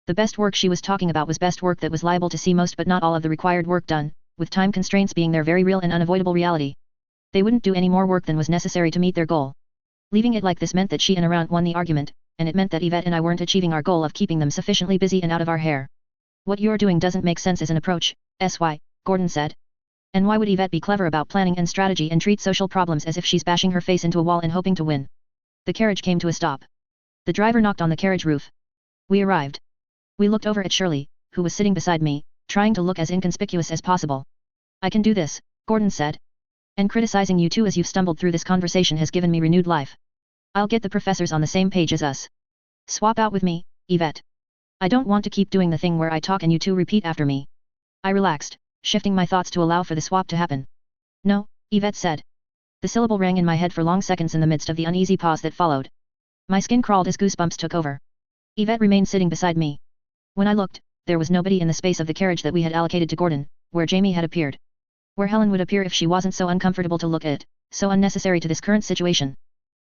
The best work she was talking about was best work that was liable to see most but not all of the required work done, with time constraints being their very real and unavoidable reality. They wouldn't do any more work than was necessary to meet their goal. Leaving it like this meant that she and Around won the argument, and it meant that Yvette and I weren't achieving our goal of keeping them sufficiently busy and out of our hair. What you're doing doesn't make sense as an approach, SY, Gordon said. And why would Yvette be clever about planning and strategy and treat social problems as if she's bashing her face into a wall and hoping to win? The carriage came to a stop. The driver knocked on the carriage roof. We arrived. We looked over at Shirley, who was sitting beside me, trying to look as inconspicuous as possible. I can do this, Gordon said. And criticizing you two as you've stumbled through this conversation has given me renewed life. I'll get the professors on the same page as us. Swap out with me, Yvette. I don't want to keep doing the thing where I talk and you two repeat after me. I relaxed, shifting my thoughts to allow for the swap to happen. No, Yvette said. The syllable rang in my head for long seconds in the midst of the uneasy pause that followed. My skin crawled as goosebumps took over. Yvette remained sitting beside me. When I looked, there was nobody in the space of the carriage that we had allocated to Gordon, where Jamie had appeared. Where Helen would appear if she wasn't so uncomfortable to look at, so unnecessary to this current situation.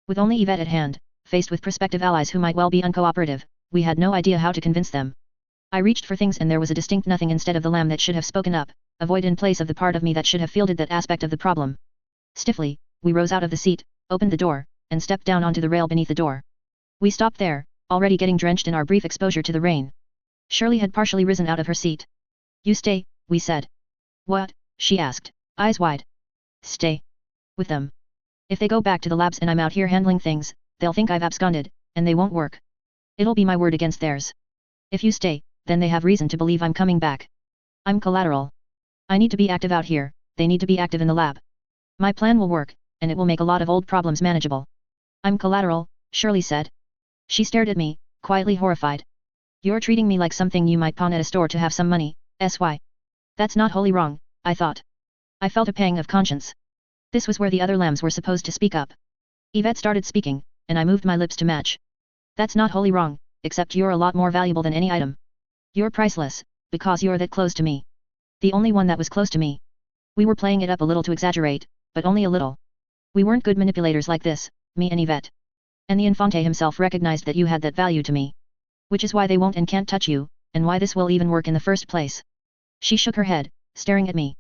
With only Yvette at hand, faced with prospective allies who might well be uncooperative, we had no idea how to convince them. I reached for things and there was a distinct nothing instead of the lamb that should have spoken up, a void in place of the part of me that should have fielded that aspect of the problem. Stiffly, we rose out of the seat, opened the door, and stepped down onto the rail beneath the door. We stopped there, already getting drenched in our brief exposure to the rain. Shirley had partially risen out of her seat. You stay, we said. What? She asked, eyes wide. Stay. With them. If they go back to the labs and I'm out here handling things, they'll think I've absconded, and they won't work. It'll be my word against theirs. If you stay, then they have reason to believe I'm coming back. I'm collateral. I need to be active out here, they need to be active in the lab. My plan will work, and it will make a lot of old problems manageable. I'm collateral, Shirley said. She stared at me, quietly horrified. You're treating me like something you might pawn at a store to have some money, sy. That's not wholly wrong, I thought. I felt a pang of conscience. This was where the other lambs were supposed to speak up. Yvette started speaking, and I moved my lips to match. That's not wholly wrong, except you're a lot more valuable than any item. You're priceless, because you're that close to me. The only one that was close to me. We were playing it up a little to exaggerate, but only a little. We weren't good manipulators like this, me and Yvette. And the Infante himself recognized that you had that value to me. Which is why they won't and can't touch you, and why this will even work in the first place. She shook her head, staring at me.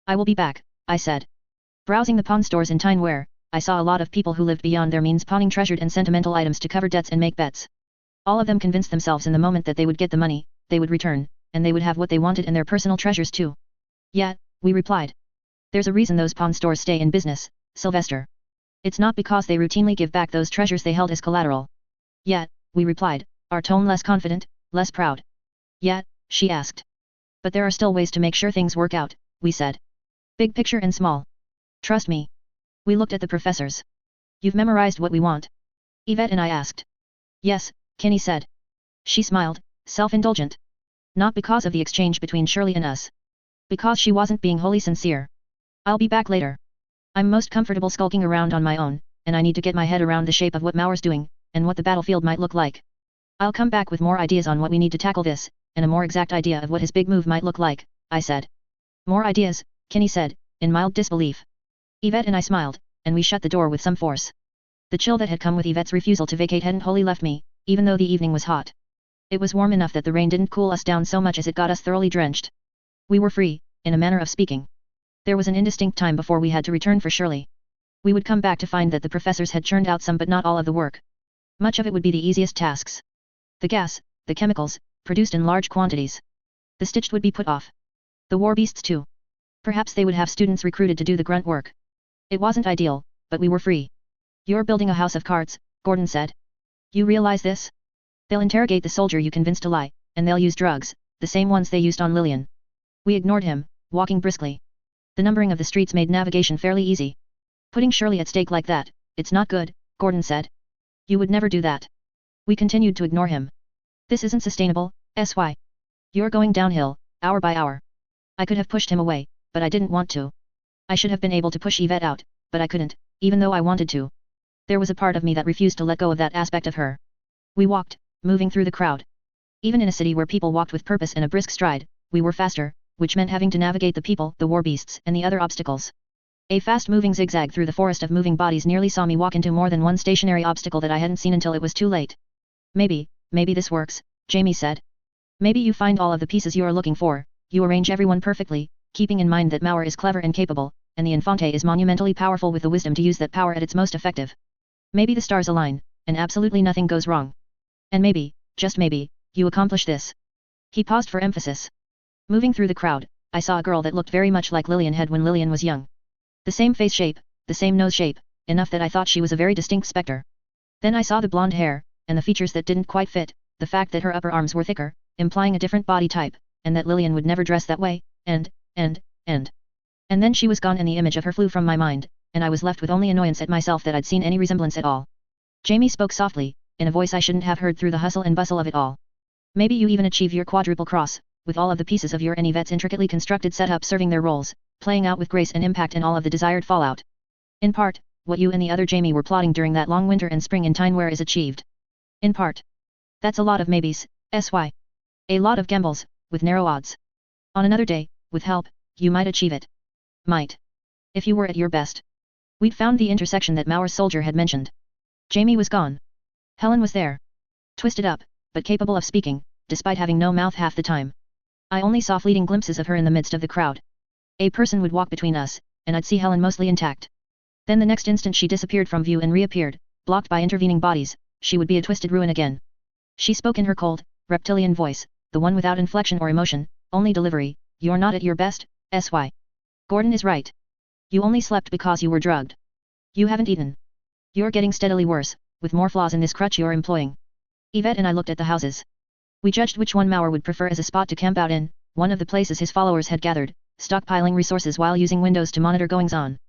I will be back, I said. Browsing the pawn stores in Tineware, I saw a lot of people who lived beyond their means pawning treasured and sentimental items to cover debts and make bets. All of them convinced themselves in the moment that they would get the money, they would return, and they would have what they wanted and their personal treasures too. Yeah, we replied. There's a reason those pawn stores stay in business, Sylvester. It's not because they routinely give back those treasures they held as collateral. Yeah, we replied, our tone less confident, less proud. Yeah, she asked. But there are still ways to make sure things work out, we said. Big picture and small. Trust me. We looked at the professors. You've memorized what we want? Yvette and I asked. Yes, Kenny said. She smiled, self-indulgent. Not because of the exchange between Shirley and us. Because she wasn't being wholly sincere. I'll be back later. I'm most comfortable skulking around on my own, and I need to get my head around the shape of what Mauer's doing, and what the battlefield might look like. I'll come back with more ideas on what we need to tackle this, and a more exact idea of what his big move might look like, I said. More ideas, Kenny said, in mild disbelief. Yvette and I smiled, and we shut the door with some force. The chill that had come with Yvette's refusal to vacate hadn't wholly left me, even though the evening was hot. It was warm enough that the rain didn't cool us down so much as it got us thoroughly drenched. We were free, in a manner of speaking. There was an indistinct time before we had to return for Shirley. We would come back to find that the professors had churned out some but not all of the work. Much of it would be the easiest tasks. The gas, the chemicals, produced in large quantities. The stitched would be put off. The war beasts too. Perhaps they would have students recruited to do the grunt work. It wasn't ideal, but we were free. You're building a house of cards, Gordon said. You realize this? They'll interrogate the soldier you convinced to lie, and they'll use drugs, the same ones they used on Lillian. We ignored him, walking briskly. The numbering of the streets made navigation fairly easy. Putting Shirley at stake like that, it's not good, Gordon said. You would never do that. We continued to ignore him. This isn't sustainable, sy. You're going downhill, hour by hour. I could have pushed him away, but I didn't want to. I should have been able to push Yvette out, but I couldn't, even though I wanted to. There was a part of me that refused to let go of that aspect of her. We walked, moving through the crowd. Even in a city where people walked with purpose and a brisk stride, we were faster, which meant having to navigate the people, the war beasts, and the other obstacles. A fast-moving zigzag through the forest of moving bodies nearly saw me walk into more than one stationary obstacle that I hadn't seen until it was too late. Maybe this works, Jamie said. Maybe you find all of the pieces you are looking for, you arrange everyone perfectly, keeping in mind that Mauer is clever and capable, and the Infante is monumentally powerful with the wisdom to use that power at its most effective. Maybe the stars align, and absolutely nothing goes wrong. And maybe, just maybe, you accomplish this. He paused for emphasis. Moving through the crowd, I saw a girl that looked very much like Lillian had when Lillian was young. The same face shape, the same nose shape, enough that I thought she was a very distinct spectre. Then I saw the blonde hair, and the features that didn't quite fit, the fact that her upper arms were thicker, implying a different body type, and that Lillian would never dress that way, and then she was gone and the image of her flew from my mind, and I was left with only annoyance at myself that I'd seen any resemblance at all. Jamie spoke softly, in a voice I shouldn't have heard through the hustle and bustle of it all. Maybe you even achieve your quadruple cross, with all of the pieces of your and Yvette's intricately constructed setup serving their roles, playing out with grace and impact and all of the desired fallout. In part, what you and the other Jamie were plotting during that long winter and spring in Tineware is achieved. In part. That's a lot of maybes, sy. A lot of gambles, with narrow odds. On another day, with help, you might achieve it. Might. If you were at your best. We'd found the intersection that Mauer's soldier had mentioned. Jamie was gone. Helen was there. Twisted up, but capable of speaking, despite having no mouth half the time. I only saw fleeting glimpses of her in the midst of the crowd. A person would walk between us, and I'd see Helen mostly intact. Then the next instant she disappeared from view and reappeared, blocked by intervening bodies, she would be a twisted ruin again. She spoke in her cold, reptilian voice, the one without inflection or emotion, only delivery, you're not at your best, sy. Gordon is right. You only slept because you were drugged. You haven't eaten. You're getting steadily worse, with more flaws in this crutch you're employing. Yvette and I looked at the houses. We judged which one Mauer would prefer as a spot to camp out in, one of the places his followers had gathered, stockpiling resources while using windows to monitor goings-on.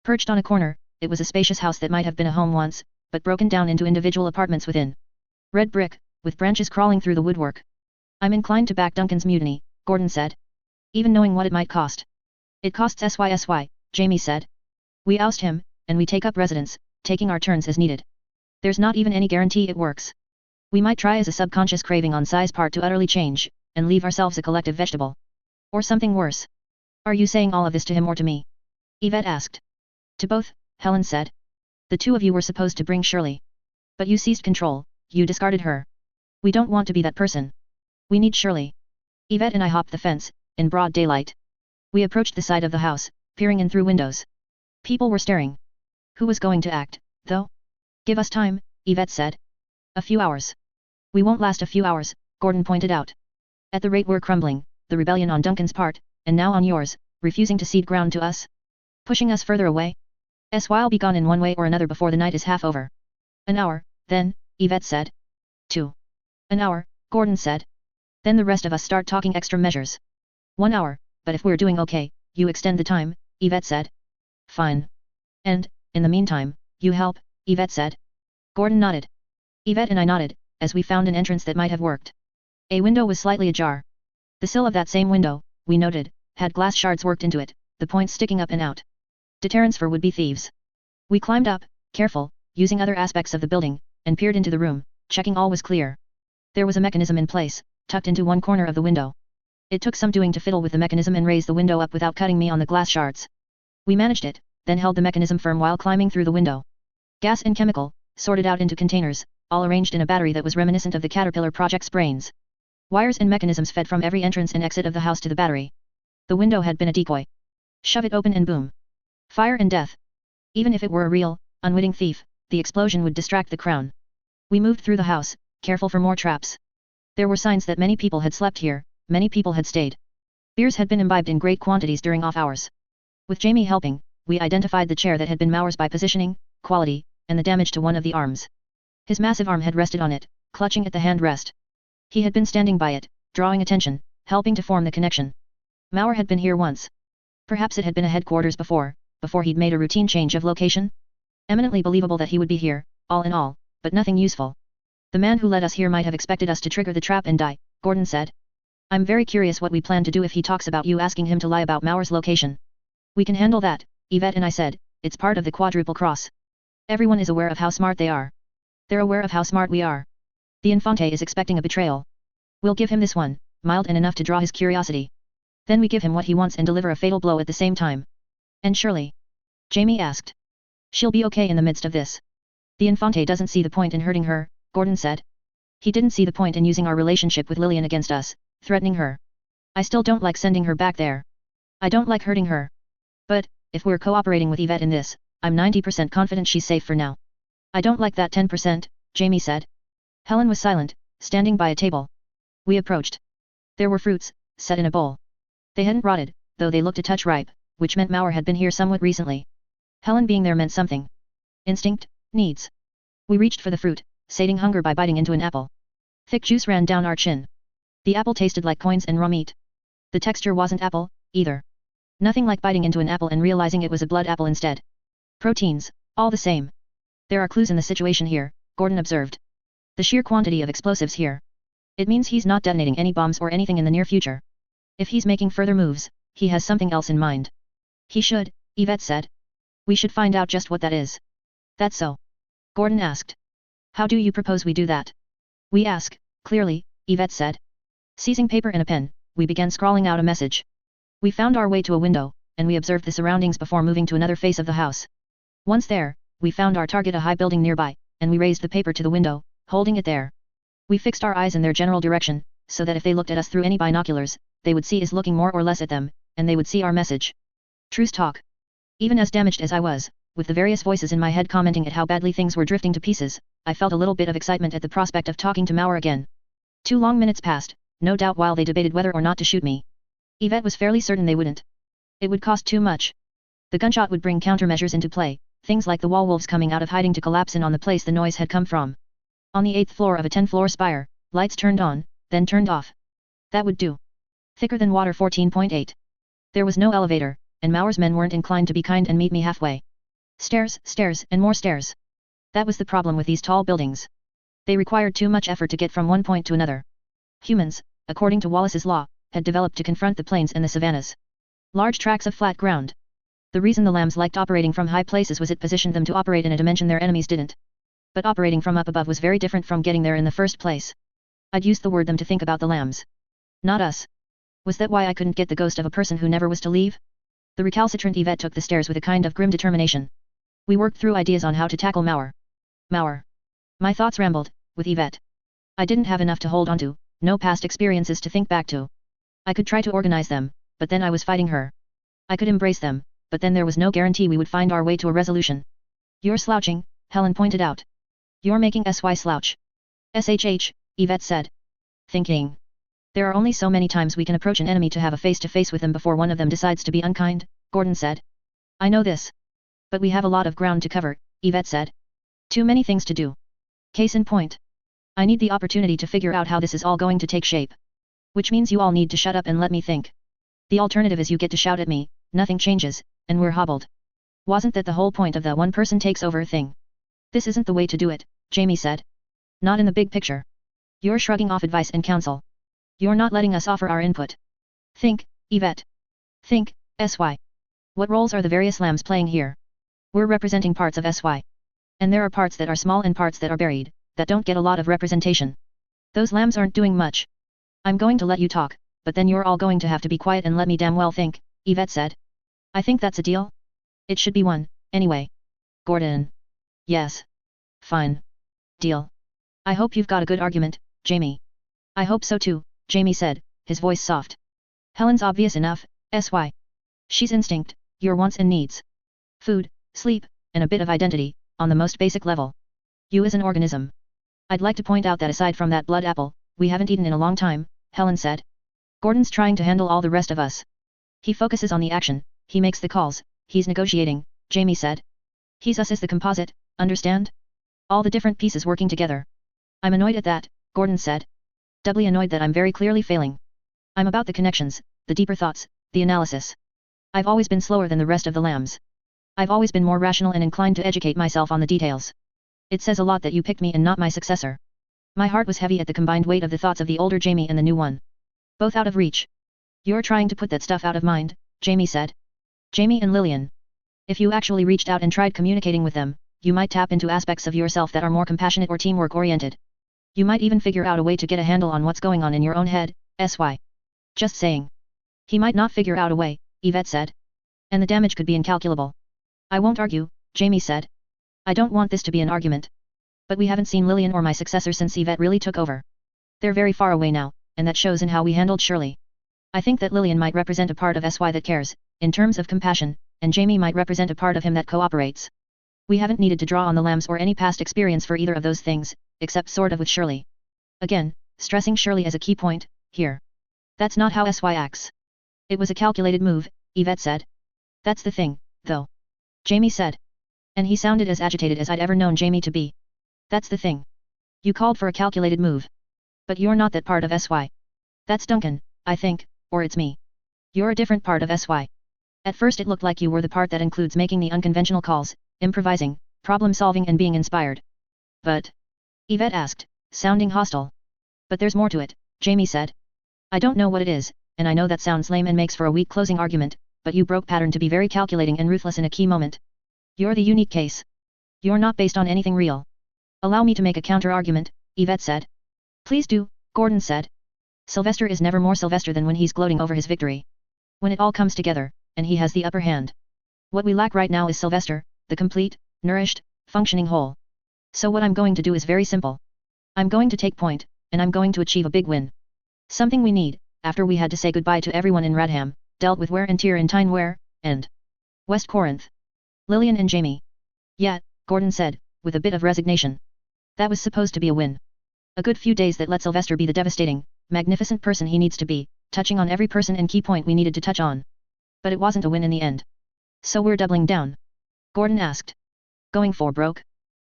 Perched on a corner, it was a spacious house that might have been a home once, but broken down into individual apartments within. Red brick, with branches crawling through the woodwork. I'm inclined to back Duncan's mutiny, Gordon said. Even knowing what it might cost. It costs SYSY, Jamie said. We oust him, and we take up residence, taking our turns as needed. There's not even any guarantee it works. We might try as a subconscious craving on Sai's part to utterly change, and leave ourselves a collective vegetable. Or something worse. Are you saying all of this to him or to me? Yvette asked. To both, Helen said. The two of you were supposed to bring Shirley. But you seized control, you discarded her. We don't want to be that person. We need Shirley. Yvette and I hopped the fence, in broad daylight. We approached the side of the house, peering in through windows. People were staring. Who was going to act, though? Give us time, Yvette said. A few hours. We won't last a few hours, Gordon pointed out. At the rate we're crumbling, the rebellion on Duncan's part, and now on yours, refusing to cede ground to us? Pushing us further away? We'll be gone in one way or another before the night is half over. An hour, then, Yvette said. 2. An hour, Gordon said. Then the rest of us start talking extra measures. 1 hour, but if we're doing okay, you extend the time, Yvette said. Fine. And, in the meantime, you help, Yvette said. Gordon nodded. Yvette and I nodded, as we found an entrance that might have worked. A window was slightly ajar. The sill of that same window, we noted, had glass shards worked into it, the points sticking up and out. Deterrents for would-be thieves. We climbed up, careful, using other aspects of the building, and peered into the room, checking all was clear. There was a mechanism in place, tucked into one corner of the window. It took some doing to fiddle with the mechanism and raise the window up without cutting me on the glass shards. We managed it, then held the mechanism firm while climbing through the window. Gas and chemical, sorted out into containers, all arranged in a battery that was reminiscent of the Caterpillar project's brains. Wires and mechanisms fed from every entrance and exit of the house to the battery. The window had been a decoy. Shove it open and boom. Fire and death. Even if it were a real, unwitting thief, the explosion would distract the crown. We moved through the house, careful for more traps. There were signs that many people had slept here, many people had stayed. Beers had been imbibed in great quantities during off hours. With Jamie helping, we identified the chair that had been Mauer's by positioning, quality, and the damage to one of the arms. His massive arm had rested on it, clutching at the hand rest. He had been standing by it, drawing attention, helping to form the connection. Mauer had been here once. Perhaps it had been a headquarters before he'd made a routine change of location? Eminently believable that he would be here, all in all, but nothing useful. The man who led us here might have expected us to trigger the trap and die, Gordon said. I'm very curious what we plan to do if he talks about you asking him to lie about Mauer's location. We can handle that, Yvette and I said, it's part of the quadruple cross. Everyone is aware of how smart they are. They're aware of how smart we are. The Infante is expecting a betrayal. We'll give him this one, mild and enough to draw his curiosity. Then we give him what he wants and deliver a fatal blow at the same time. And Shirley? Jamie asked. She'll be okay in the midst of this. The Infante doesn't see the point in hurting her, Gordon said. He didn't see the point in using our relationship with Lillian against us, threatening her. I still don't like sending her back there. I don't like hurting her. But, if we're cooperating with Yvette in this, I'm 90% confident she's safe for now. I don't like that 10%, Jamie said. Helen was silent, standing by a table. We approached. There were fruits, set in a bowl. They hadn't rotted, though they looked a touch ripe, which meant Mauer had been here somewhat recently. Helen being there meant something. Instinct, needs. We reached for the fruit, sating hunger by biting into an apple. Thick juice ran down our chin. The apple tasted like coins and raw meat. The texture wasn't apple, either. Nothing like biting into an apple and realizing it was a blood apple instead. Proteins, all the same. There are clues in the situation here, Gordon observed. The sheer quantity of explosives here. It means he's not detonating any bombs or anything in the near future. If he's making further moves, he has something else in mind. He should, Yvette said. We should find out just what that is. That's so? Gordon asked. How do you propose we do that? We ask, clearly, Yvette said. Seizing paper and a pen, we began scrawling out a message. We found our way to a window, and we observed the surroundings before moving to another face of the house. Once there, we found our target, a high building nearby, and we raised the paper to the window, holding it there. We fixed our eyes in their general direction, so that if they looked at us through any binoculars, they would see us looking more or less at them, and they would see our message. Truce talk. Even as damaged as I was, with the various voices in my head commenting at how badly things were drifting to pieces, I felt a little bit of excitement at the prospect of talking to Mauer again. 2 long minutes passed, no doubt while they debated whether or not to shoot me. Yvette was fairly certain they wouldn't. It would cost too much. The gunshot would bring countermeasures into play, things like the wall wolves coming out of hiding to collapse in on the place the noise had come from. On the 8th floor of a 10-floor spire, lights turned on, then turned off. That would do. Thicker than water 14.8. There was no elevator, and Maur's men weren't inclined to be kind and meet me halfway. Stairs, stairs, and more stairs. That was the problem with these tall buildings. They required too much effort to get from one point to another. Humans, according to Wallace's law, had developed to confront the plains and the savannas. Large tracts of flat ground. The reason the lambs liked operating from high places was it positioned them to operate in a dimension their enemies didn't. But operating from up above was very different from getting there in the first place. I'd used the word them to think about the lambs. Not us. Was that why I couldn't get the ghost of a person who never was to leave? The recalcitrant Yvette took the stairs with a kind of grim determination. We worked through ideas on how to tackle Maur. Maur. My thoughts rambled, with Yvette. I didn't have enough to hold on to, no past experiences to think back to. I could try to organize them, but then I was fighting her. I could embrace them, but then there was no guarantee we would find our way to a resolution. You're slouching, Helen pointed out. You're making SY slouch. SHH, Yvette said. Thinking. There are only so many times we can approach an enemy to have a face-to-face with them before one of them decides to be unkind, Gordon said. I know this. But we have a lot of ground to cover, Yvette said. Too many things to do. Case in point. I need the opportunity to figure out how this is all going to take shape. Which means you all need to shut up and let me think. The alternative is you get to shout at me, nothing changes, and we're hobbled. Wasn't that the whole point of the one person takes over thing? This isn't the way to do it, Jamie said. Not in the big picture. You're shrugging off advice and counsel. You're not letting us offer our input. Think, Yvette. Think, SY. What roles are the various lambs playing here? We're representing parts of SY. And there are parts that are small and parts that are buried, that don't get a lot of representation. Those lambs aren't doing much. I'm going to let you talk, but then you're all going to have to be quiet and let me damn well think, Yvette said. I think that's a deal. It should be one, anyway. Gordon. Yes. Fine. Deal. I hope you've got a good argument, Jamie. I hope so too, Jamie said, his voice soft. Helen's obvious enough, SY. She's instinct, your wants and needs. Food, sleep, and a bit of identity, on the most basic level. You as an organism. I'd like to point out that aside from that blood apple, we haven't eaten in a long time, Helen said. Gordon's trying to handle all the rest of us. He focuses on the action, he makes the calls, he's negotiating, Jamie said. He's us as the composite, understand? All the different pieces working together. I'm annoyed at that, Gordon said. Doubly annoyed that I'm very clearly failing. I'm about the connections, the deeper thoughts, the analysis. I've always been slower than the rest of the lambs. I've always been more rational and inclined to educate myself on the details. It says a lot that you picked me and not my successor. My heart was heavy at the combined weight of the thoughts of the older Jamie and the new one. Both out of reach. You're trying to put that stuff out of mind, Jamie said. Jamie and Lillian. If you actually reached out and tried communicating with them, you might tap into aspects of yourself that are more compassionate or teamwork oriented. You might even figure out a way to get a handle on what's going on in your own head, SY. Just saying. He might not figure out a way, Yvette said. And the damage could be incalculable. I won't argue, Jamie said. I don't want this to be an argument. But we haven't seen Lillian or my successor since Yvette really took over. They're very far away now, and that shows in how we handled Shirley. I think that Lillian might represent a part of SY that cares, in terms of compassion, and Jamie might represent a part of him that cooperates. We haven't needed to draw on the lambs or any past experience for either of those things, except sort of with Shirley. Again, stressing Shirley as a key point, here. That's not how SY acts. It was a calculated move, Yvette said. That's the thing, though. Jamie said. And he sounded as agitated as I'd ever known Jamie to be. That's the thing. You called for a calculated move. But you're not that part of SY. That's Duncan, I think, or it's me. You're a different part of SY. At first it looked like you were the part that includes making the unconventional calls, improvising, problem-solving and being inspired. But? Yvette asked, sounding hostile. But there's more to it, Jamie said. I don't know what it is, and I know that sounds lame and makes for a weak closing argument, but you broke pattern to be very calculating and ruthless in a key moment. You're the unique case. You're not based on anything real. Allow me to make a counter-argument, Yvette said. Please do, Gordon said. Sylvester is never more Sylvester than when he's gloating over his victory. When it all comes together, and he has the upper hand. What we lack right now is Sylvester, the complete, nourished, functioning whole. So what I'm going to do is very simple. I'm going to take point, and I'm going to achieve a big win. Something we need, after we had to say goodbye to everyone in Radham, dealt with wear and tear in Tyne-Wear, and West Corinth. Lillian and Jamie. Yeah, Gordon said, with a bit of resignation. That was supposed to be a win. A good few days that let Sylvester be the devastating, magnificent person he needs to be, touching on every person and key point we needed to touch on. But it wasn't a win in the end. So we're doubling down? Gordon asked. Going for broke?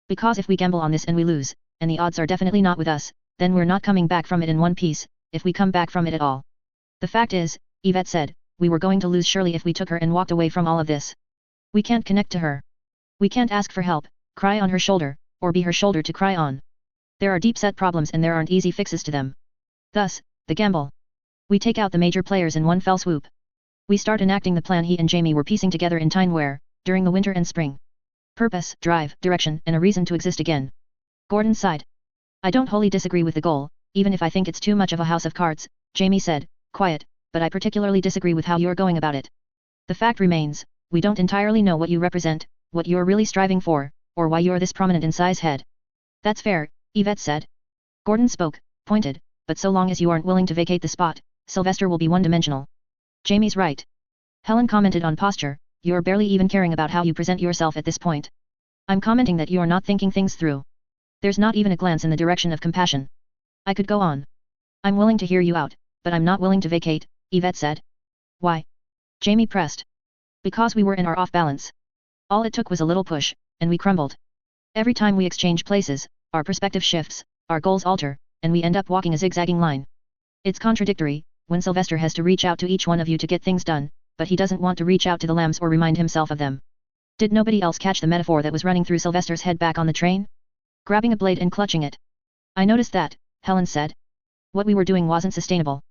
Because if we gamble on this and we lose, and the odds are definitely not with us, then we're not coming back from it in one piece, if we come back from it at all. The fact is, Yvette said, we were going to lose Shirley if we took her and walked away from all of this. We can't connect to her. We can't ask for help, cry on her shoulder, or be her shoulder to cry on. There are deep-set problems and there aren't easy fixes to them. Thus, the gamble. We take out the major players in one fell swoop. We start enacting the plan he and Jamie were piecing together in Tineware, during the winter and spring. Purpose, drive, direction, and a reason to exist again. Gordon sighed. I don't wholly disagree with the goal, even if I think it's too much of a house of cards, Jamie said, quiet, but I particularly disagree with how you're going about it. The fact remains, we don't entirely know what you represent, what you're really striving for, or why you're this prominent in size head. That's fair, Yvette said. Gordon spoke, pointed, but so long as you aren't willing to vacate the spot, Sylvester will be one-dimensional. Jamie's right. Helen commented on posture, you're barely even caring about how you present yourself at this point. I'm commenting that you're not thinking things through. There's not even a glance in the direction of compassion. I could go on. I'm willing to hear you out, but I'm not willing to vacate, Yvette said. Why? Jamie pressed. Because we were in our off-balance. All it took was a little push, and we crumbled. Every time we exchange places, our perspective shifts, our goals alter, and we end up walking a zigzagging line. It's contradictory, when Sylvester has to reach out to each one of you to get things done, but he doesn't want to reach out to the lambs or remind himself of them. Did nobody else catch the metaphor that was running through Sylvester's head back on the train? Grabbing a blade and clutching it. I noticed that, Helen said. What we were doing wasn't sustainable.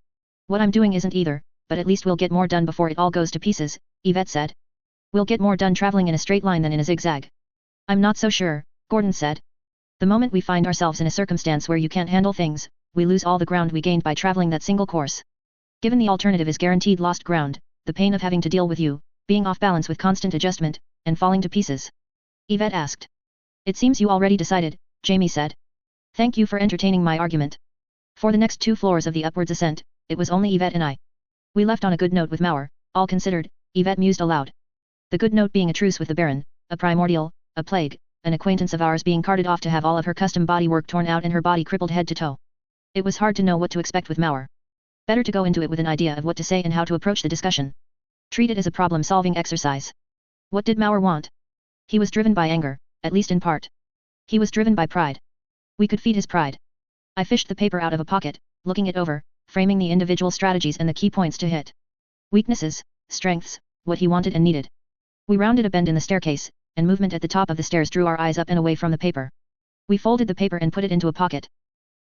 What I'm doing isn't either, but at least we'll get more done before it all goes to pieces, Yvette said. We'll get more done traveling in a straight line than in a zigzag. I'm not so sure, Gordon said. The moment we find ourselves in a circumstance where you can't handle things, we lose all the ground we gained by traveling that single course. Given the alternative is guaranteed lost ground, the pain of having to deal with you, being off balance with constant adjustment, and falling to pieces. Yvette asked. It seems you already decided, Jamie said. Thank you for entertaining my argument. For the next 2 floors of the upwards ascent, it was only Yvette and I. We left on a good note with Mauer, all considered, Yvette mused aloud. The good note being a truce with the Baron, a primordial, a plague, an acquaintance of ours being carted off to have all of her custom bodywork torn out and her body crippled head to toe. It was hard to know what to expect with Mauer. Better to go into it with an idea of what to say and how to approach the discussion. Treat it as a problem-solving exercise. What did Mauer want? He was driven by anger, at least in part. He was driven by pride. We could feed his pride. I fished the paper out of a pocket, looking it over, framing the individual strategies and the key points to hit. Weaknesses, strengths, what he wanted and needed. We rounded a bend in the staircase, and movement at the top of the stairs drew our eyes up and away from the paper. We folded the paper and put it into a pocket.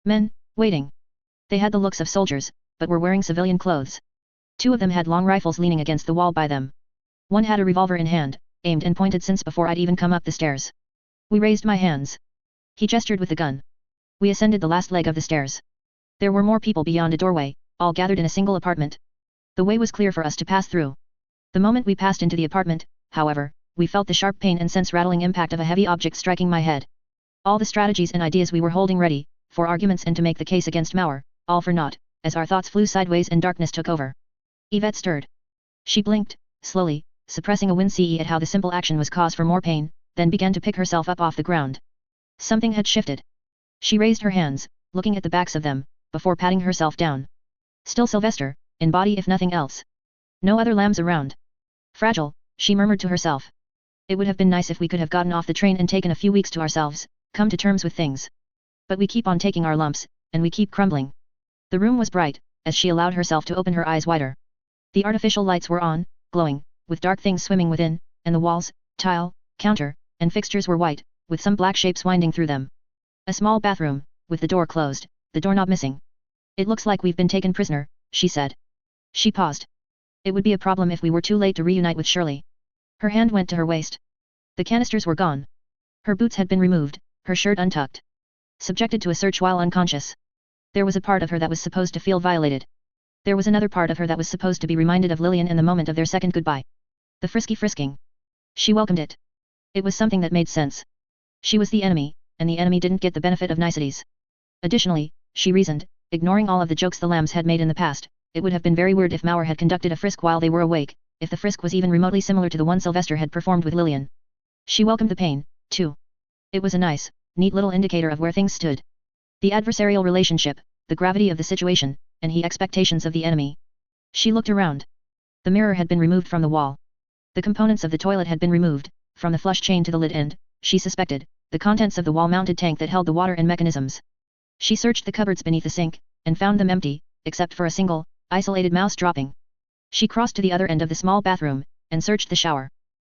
Men, waiting. They had the looks of soldiers, but were wearing civilian clothes. 2 of them had long rifles leaning against the wall by them. One had a revolver in hand, aimed and pointed since before I'd even come up the stairs. We raised my hands. He gestured with the gun. We ascended the last leg of the stairs. There were more people beyond a doorway, all gathered in a single apartment. The way was clear for us to pass through. The moment we passed into the apartment, however, we felt the sharp pain and sense-rattling impact of a heavy object striking my head. All the strategies and ideas we were holding ready, for arguments and to make the case against Mauer, all for naught, as our thoughts flew sideways and darkness took over. Yvette stirred. She blinked, slowly, suppressing a wince at how the simple action was cause for more pain, then began to pick herself up off the ground. Something had shifted. She raised her hands, looking at the backs of them, before patting herself down. Still Sylvester, in body if nothing else. No other lambs around. Fragile, she murmured to herself. It would have been nice if we could have gotten off the train and taken a few weeks to ourselves, come to terms with things. But we keep on taking our lumps, and we keep crumbling. The room was bright, as she allowed herself to open her eyes wider. The artificial lights were on, glowing, with dark things swimming within, and the walls, tile, counter, and fixtures were white, with some black shapes winding through them. A small bathroom, with the door closed, the doorknob missing. It looks like we've been taken prisoner, she said. She paused. It would be a problem if we were too late to reunite with Shirley. Her hand went to her waist. The canisters were gone. Her boots had been removed, her shirt untucked. Subjected to a search while unconscious. There was a part of her that was supposed to feel violated. There was another part of her that was supposed to be reminded of Lillian in the moment of their second goodbye. The frisky frisking. She welcomed it. It was something that made sense. She was the enemy, and the enemy didn't get the benefit of niceties. Additionally, she reasoned, ignoring all of the jokes the lambs had made in the past, it would have been very weird if Mauer had conducted a frisk while they were awake, if the frisk was even remotely similar to the one Sylvester had performed with Lillian. She welcomed the pain, too. It was a nice, neat little indicator of where things stood. The adversarial relationship, the gravity of the situation, and the expectations of the enemy. She looked around. The mirror had been removed from the wall. The components of the toilet had been removed, from the flush chain to the lid and, she suspected, the contents of the wall-mounted tank that held the water and mechanisms. She searched the cupboards beneath the sink, and found them empty, except for a single, isolated mouse dropping. She crossed to the other end of the small bathroom, and searched the shower.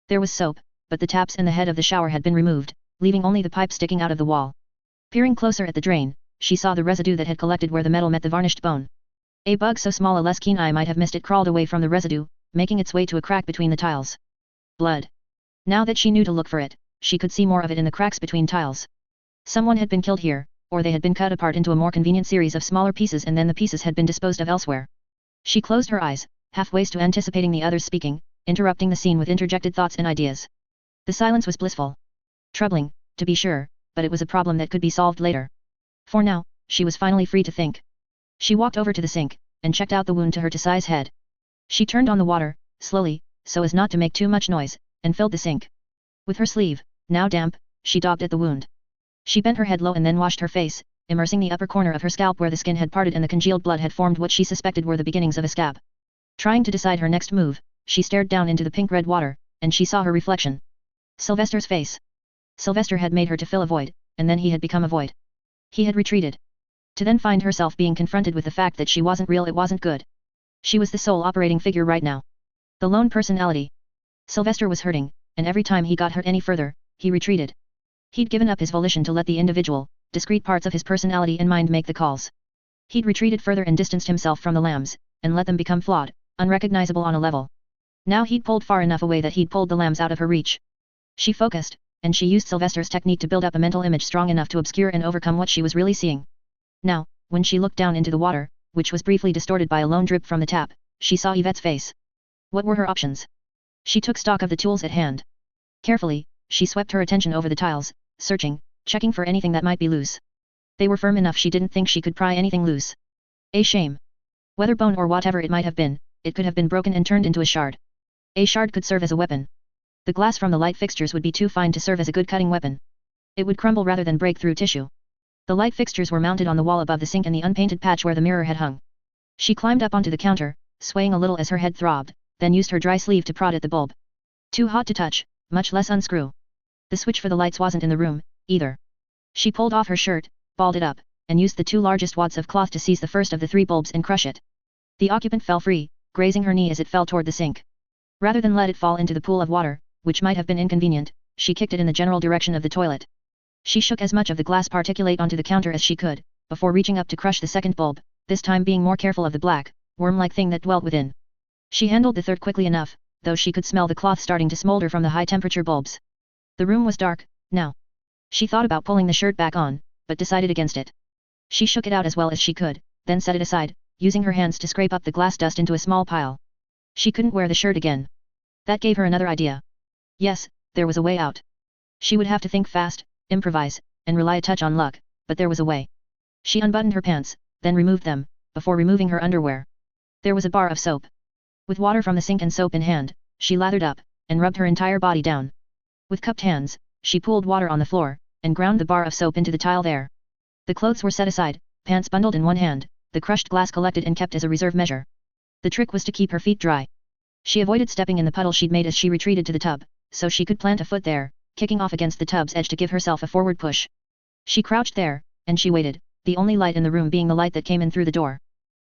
There was soap, but the taps and the head of the shower had been removed, leaving only the pipe sticking out of the wall. Peering closer at the drain, she saw the residue that had collected where the metal met the varnished bone. A bug so small a less keen eye might have missed it crawled away from the residue, making its way to a crack between the tiles. Blood. Now that she knew to look for it, she could see more of it in the cracks between tiles. Someone had been killed here, or they had been cut apart into a more convenient series of smaller pieces and then the pieces had been disposed of elsewhere. She closed her eyes, halfway to anticipating the others speaking, interrupting the scene with interjected thoughts and ideas. The silence was blissful. Troubling, to be sure, but it was a problem that could be solved later. For now, she was finally free to think. She walked over to the sink, and checked out the wound to her to size head. She turned on the water, slowly, so as not to make too much noise, and filled the sink. With her sleeve, now damp, she daubed at the wound. She bent her head low and then washed her face, immersing the upper corner of her scalp where the skin had parted and the congealed blood had formed what she suspected were the beginnings of a scab. Trying to decide her next move, she stared down into the pink-red water, and she saw her reflection. Sylvester's face. Sylvester had made her to fill a void, and then he had become a void. He had retreated. To then find herself being confronted with the fact that she wasn't real, it wasn't good. She was the sole operating figure right now. The lone personality. Sylvester was hurting, and every time he got hurt any further, he retreated. He'd given up his volition to let the individual, discrete parts of his personality and mind make the calls. He'd retreated further and distanced himself from the lambs, and let them become flawed, unrecognizable on a level. Now he'd pulled far enough away that he'd pulled the lambs out of her reach. She focused, and she used Sylvester's technique to build up a mental image strong enough to obscure and overcome what she was really seeing. Now, when she looked down into the water, which was briefly distorted by a lone drip from the tap, she saw Yvette's face. What were her options? She took stock of the tools at hand. Carefully, she swept her attention over the tiles, searching, checking for anything that might be loose. They were firm enough she didn't think she could pry anything loose. A shame. Whether bone or whatever it might have been, it could have been broken and turned into a shard. A shard could serve as a weapon. The glass from the light fixtures would be too fine to serve as a good cutting weapon. It would crumble rather than break through tissue. The light fixtures were mounted on the wall above the sink and the unpainted patch where the mirror had hung. She climbed up onto the counter, swaying a little as her head throbbed, then used her dry sleeve to prod at the bulb. Too hot to touch, much less unscrew. The switch for the lights wasn't in the room, either. She pulled off her shirt, balled it up, and used the two largest wads of cloth to seize the first of the three bulbs and crush it. The occupant fell free, grazing her knee as it fell toward the sink. Rather than let it fall into the pool of water, which might have been inconvenient, she kicked it in the general direction of the toilet. She shook as much of the glass particulate onto the counter as she could, before reaching up to crush the second bulb, this time being more careful of the black, worm-like thing that dwelt within. She handled the third quickly enough, though she could smell the cloth starting to smolder from the high-temperature bulbs. The room was dark, now. She thought about pulling the shirt back on, but decided against it. She shook it out as well as she could, then set it aside, using her hands to scrape up the glass dust into a small pile. She couldn't wear the shirt again. That gave her another idea. Yes, there was a way out. She would have to think fast, improvise, and rely a touch on luck, but there was a way. She unbuttoned her pants, then removed them, before removing her underwear. There was a bar of soap. With water from the sink and soap in hand, she lathered up, and rubbed her entire body down. With cupped hands, she pooled water on the floor, and ground the bar of soap into the tile there. The clothes were set aside, pants bundled in one hand, the crushed glass collected and kept as a reserve measure. The trick was to keep her feet dry. She avoided stepping in the puddle she'd made as she retreated to the tub, so she could plant a foot there, kicking off against the tub's edge to give herself a forward push. She crouched there, and she waited, the only light in the room being the light that came in through the door.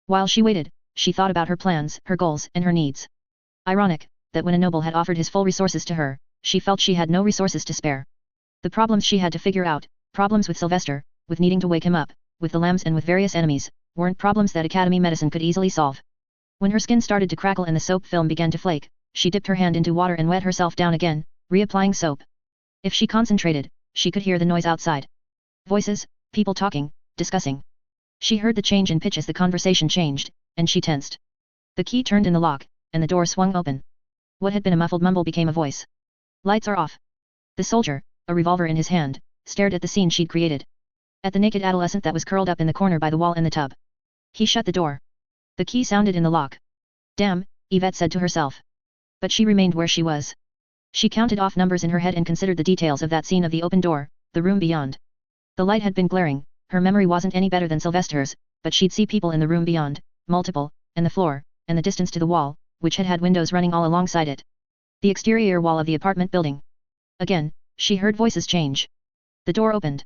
While she waited, she thought about her plans, her goals, and her needs. Ironic, that when a noble had offered his full resources to her, she felt she had no resources to spare. The problems she had to figure out, problems with Sylvester, with needing to wake him up, with the lambs and with various enemies, weren't problems that academy medicine could easily solve. When her skin started to crackle and the soap film began to flake, she dipped her hand into water and wet herself down again, reapplying soap. If she concentrated, she could hear the noise outside. Voices, people talking, discussing. She heard the change in pitch as the conversation changed, and she tensed. The key turned in the lock, and the door swung open. What had been a muffled mumble became a voice. Lights are off. The soldier, a revolver in his hand, stared at the scene she'd created. At the naked adolescent that was curled up in the corner by the wall in the tub. He shut the door. The key sounded in the lock. Damn, Yvette said to herself. But she remained where she was. She counted off numbers in her head and considered the details of that scene of the open door, the room beyond. The light had been glaring, her memory wasn't any better than Sylvester's, but she'd see people in the room beyond, multiple, and the floor, and the distance to the wall, which had windows running all alongside it. The exterior wall of the apartment building. Again, she heard voices change. The door opened.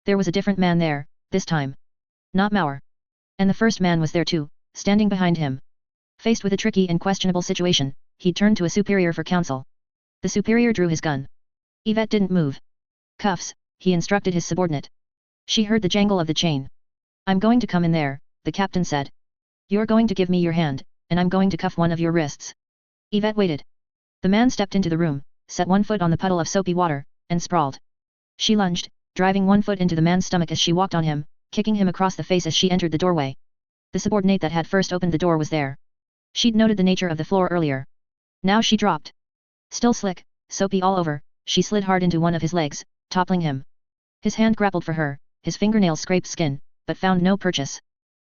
There was a different man there, this time. Not Mauer. And the first man was there too, standing behind him. Faced with a tricky and questionable situation, he turned to a superior for counsel. The superior drew his gun. Yvette didn't move. Cuffs, he instructed his subordinate. She heard the jangle of the chain. I'm going to come in there, the captain said. You're going to give me your hand, and I'm going to cuff one of your wrists. Yvette waited. The man stepped into the room, set one foot on the puddle of soapy water, and sprawled. She lunged, driving one foot into the man's stomach as she walked on him, kicking him across the face as she entered the doorway. The subordinate that had first opened the door was there. She'd noted the nature of the floor earlier. Now she dropped. Still slick, soapy all over, she slid hard into one of his legs, toppling him. His hand grappled for her, his fingernails scraped skin, but found no purchase.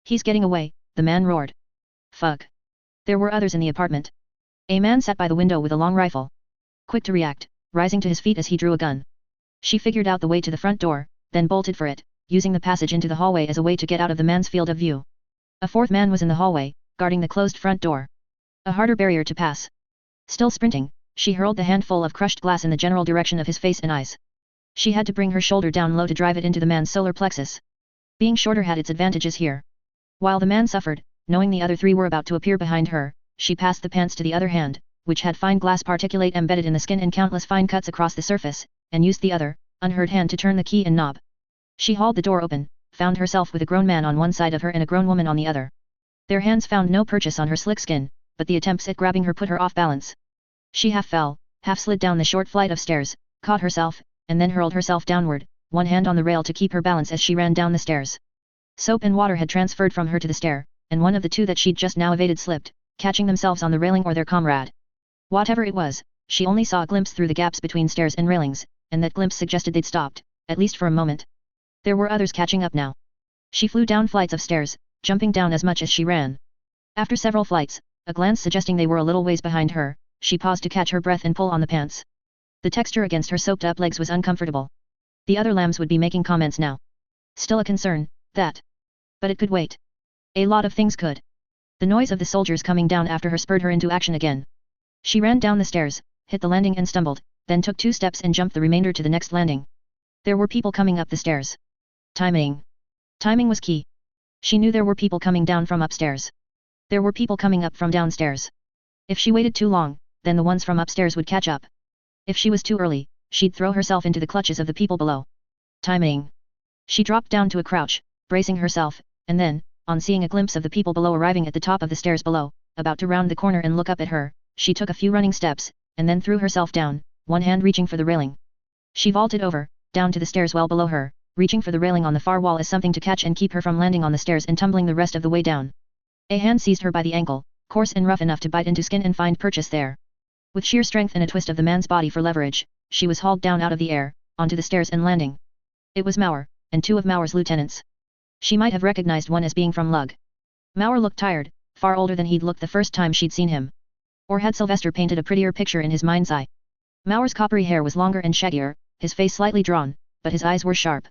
He's getting away, the man roared. Fuck. There were others in the apartment. A man sat by the window with a long rifle. Quick to react, rising to his feet as he drew a gun. She figured out the way to the front door, then bolted for it, using the passage into the hallway as a way to get out of the man's field of view. A fourth man was in the hallway, guarding the closed front door. A harder barrier to pass. Still sprinting, she hurled the handful of crushed glass in the general direction of his face and eyes. She had to bring her shoulder down low to drive it into the man's solar plexus. Being shorter had its advantages here. While the man suffered, knowing the other three were about to appear behind her, she passed the pants to the other hand, which had fine glass particulate embedded in the skin and countless fine cuts across the surface, and used the other, unhurt hand to turn the key and knob. She hauled the door open, found herself with a grown man on one side of her and a grown woman on the other. Their hands found no purchase on her slick skin, but the attempts at grabbing her put her off balance. She half fell, half slid down the short flight of stairs, caught herself, and then hurled herself downward, one hand on the rail to keep her balance as she ran down the stairs. Soap and water had transferred from her to the stair, and one of the two that she'd just now evaded slipped, catching themselves on the railing or their comrade. Whatever it was, she only saw a glimpse through the gaps between stairs and railings, and that glimpse suggested they'd stopped, at least for a moment. There were others catching up now. She flew down flights of stairs, jumping down as much as she ran. After several flights, a glance suggesting they were a little ways behind her, she paused to catch her breath and pull on the pants. The texture against her soaked-up legs was uncomfortable. The other lambs would be making comments now. Still a concern, that. But it could wait. A lot of things could. The noise of the soldiers coming down after her spurred her into action again. She ran down the stairs, hit the landing and stumbled, then took 2 steps and jumped the remainder to the next landing. There were people coming up the stairs. Timing. Timing was key. She knew there were people coming down from upstairs. There were people coming up from downstairs. If she waited too long, then the ones from upstairs would catch up. If she was too early, she'd throw herself into the clutches of the people below. Timing. She dropped down to a crouch, bracing herself, and then, on seeing a glimpse of the people below arriving at the top of the stairs below, about to round the corner and look up at her, she took a few running steps, and then threw herself down, one hand reaching for the railing. She vaulted over, down to the stairs well below her, reaching for the railing on the far wall as something to catch and keep her from landing on the stairs and tumbling the rest of the way down. A hand seized her by the ankle, coarse and rough enough to bite into skin and find purchase there. With sheer strength and a twist of the man's body for leverage, she was hauled down out of the air, onto the stairs and landing. It was Mauer, and 2 of Mauer's lieutenants. She might have recognized one as being from Lug. Mauer looked tired, far older than he'd looked the first time she'd seen him. Or had Sylvester painted a prettier picture in his mind's eye? Mauer's coppery hair was longer and shaggier, his face slightly drawn, but his eyes were sharp.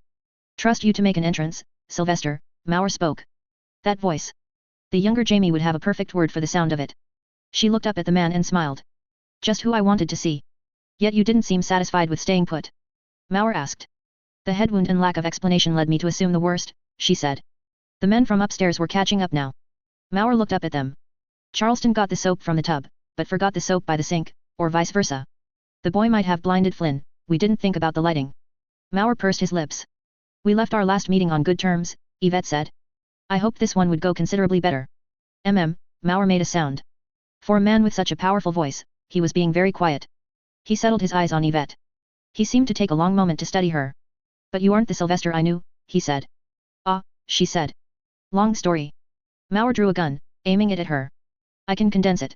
Trust you to make an entrance, Sylvester, Mauer spoke. That voice. The younger Jamie would have a perfect word for the sound of it. She looked up at the man and smiled. Just who I wanted to see. Yet you didn't seem satisfied with staying put. Mauer asked. The head wound and lack of explanation led me to assume the worst, she said. The men from upstairs were catching up now. Mauer looked up at them. Charleston got the soap from the tub, but forgot the soap by the sink, or vice versa. The boy might have blinded Flynn, we didn't think about the lighting. Mauer pursed his lips. We left our last meeting on good terms, Yvette said. I hoped this one would go considerably better. Mauer made a sound. For a man with such a powerful voice, he was being very quiet. He settled his eyes on Yvette. He seemed to take a long moment to study her. But you aren't the Sylvester I knew, he said. Ah, she said. Long story. Mauer drew a gun, aiming it at her. I can condense it.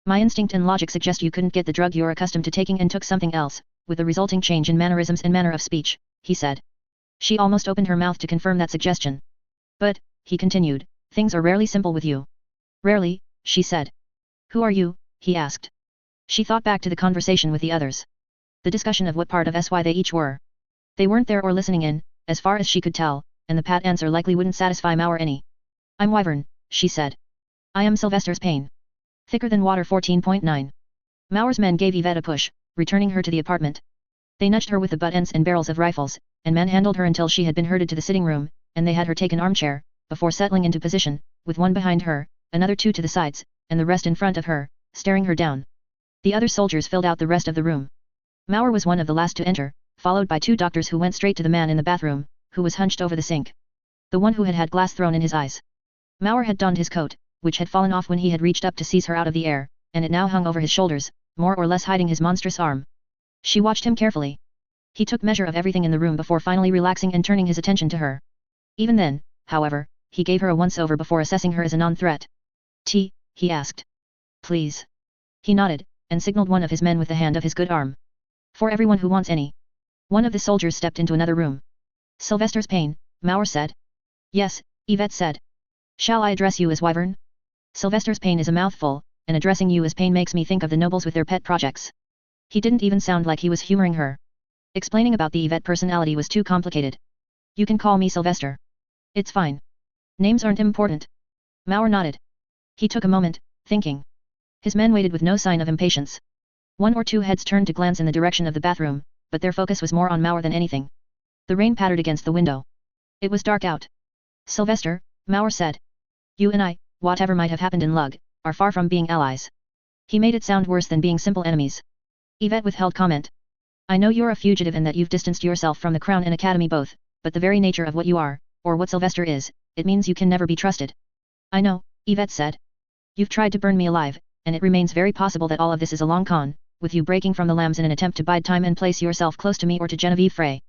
My instinct and logic suggest you couldn't get the drug you're accustomed to taking and took something else, with the resulting change in mannerisms and manner of speech, he said. She almost opened her mouth to confirm that suggestion. But, he continued, things are rarely simple with you. Rarely, she said. Who are you, he asked. She thought back to the conversation with the others. The discussion of what part of SY they each were. They weren't there or listening in, as far as she could tell, and the pat answer likely wouldn't satisfy Mauer any. I'm Wyvern, she said. I am Sylvester's pain. Thicker than water 14.9. Mauer's men gave Yvette a push, returning her to the apartment. They nudged her with the butt ends and barrels of rifles, and manhandled her until she had been herded to the sitting room, and they had her take an armchair, before settling into position, with one behind her, another 2 to the sides, and the rest in front of her, staring her down. The other soldiers filled out the rest of the room. Mauer was one of the last to enter, followed by 2 doctors who went straight to the man in the bathroom, who was hunched over the sink. The one who had had glass thrown in his eyes. Mauer had donned his coat, which had fallen off when he had reached up to seize her out of the air, and it now hung over his shoulders, more or less hiding his monstrous arm. She watched him carefully. He took measure of everything in the room before finally relaxing and turning his attention to her. Even then, however, he gave her a once-over before assessing her as a non-threat. "Tea," he asked. "Please." He nodded, and signaled one of his men with the hand of his good arm. "For everyone who wants any." One of the soldiers stepped into another room. "Sylvester's Payne," Mauer said. "Yes," Yvette said. "Shall I address you as Wyvern?" Sylvester's Payne is a mouthful, and addressing you as Payne makes me think of the nobles with their pet projects. He didn't even sound like he was humoring her. Explaining about the Yvette personality was too complicated. "You can call me Sylvester. It's fine. Names aren't important." Mauer nodded. He took a moment, thinking. His men waited with no sign of impatience. 1 or 2 heads turned to glance in the direction of the bathroom, but their focus was more on Mauer than anything. The rain pattered against the window. It was dark out. "Sylvester," Mauer said. "You and I, whatever might have happened in Lug, are far from being allies." He made it sound worse than being simple enemies. Yvette withheld comment. "I know you're a fugitive and that you've distanced yourself from the Crown and Academy both, but the very nature of what you are, or what Sylvester is, it means you can never be trusted." "I know," Yvette said. "You've tried to burn me alive, and it remains very possible that all of this is a long con, with you breaking from the lambs in an attempt to bide time and place yourself close to me or to Genevieve Frey.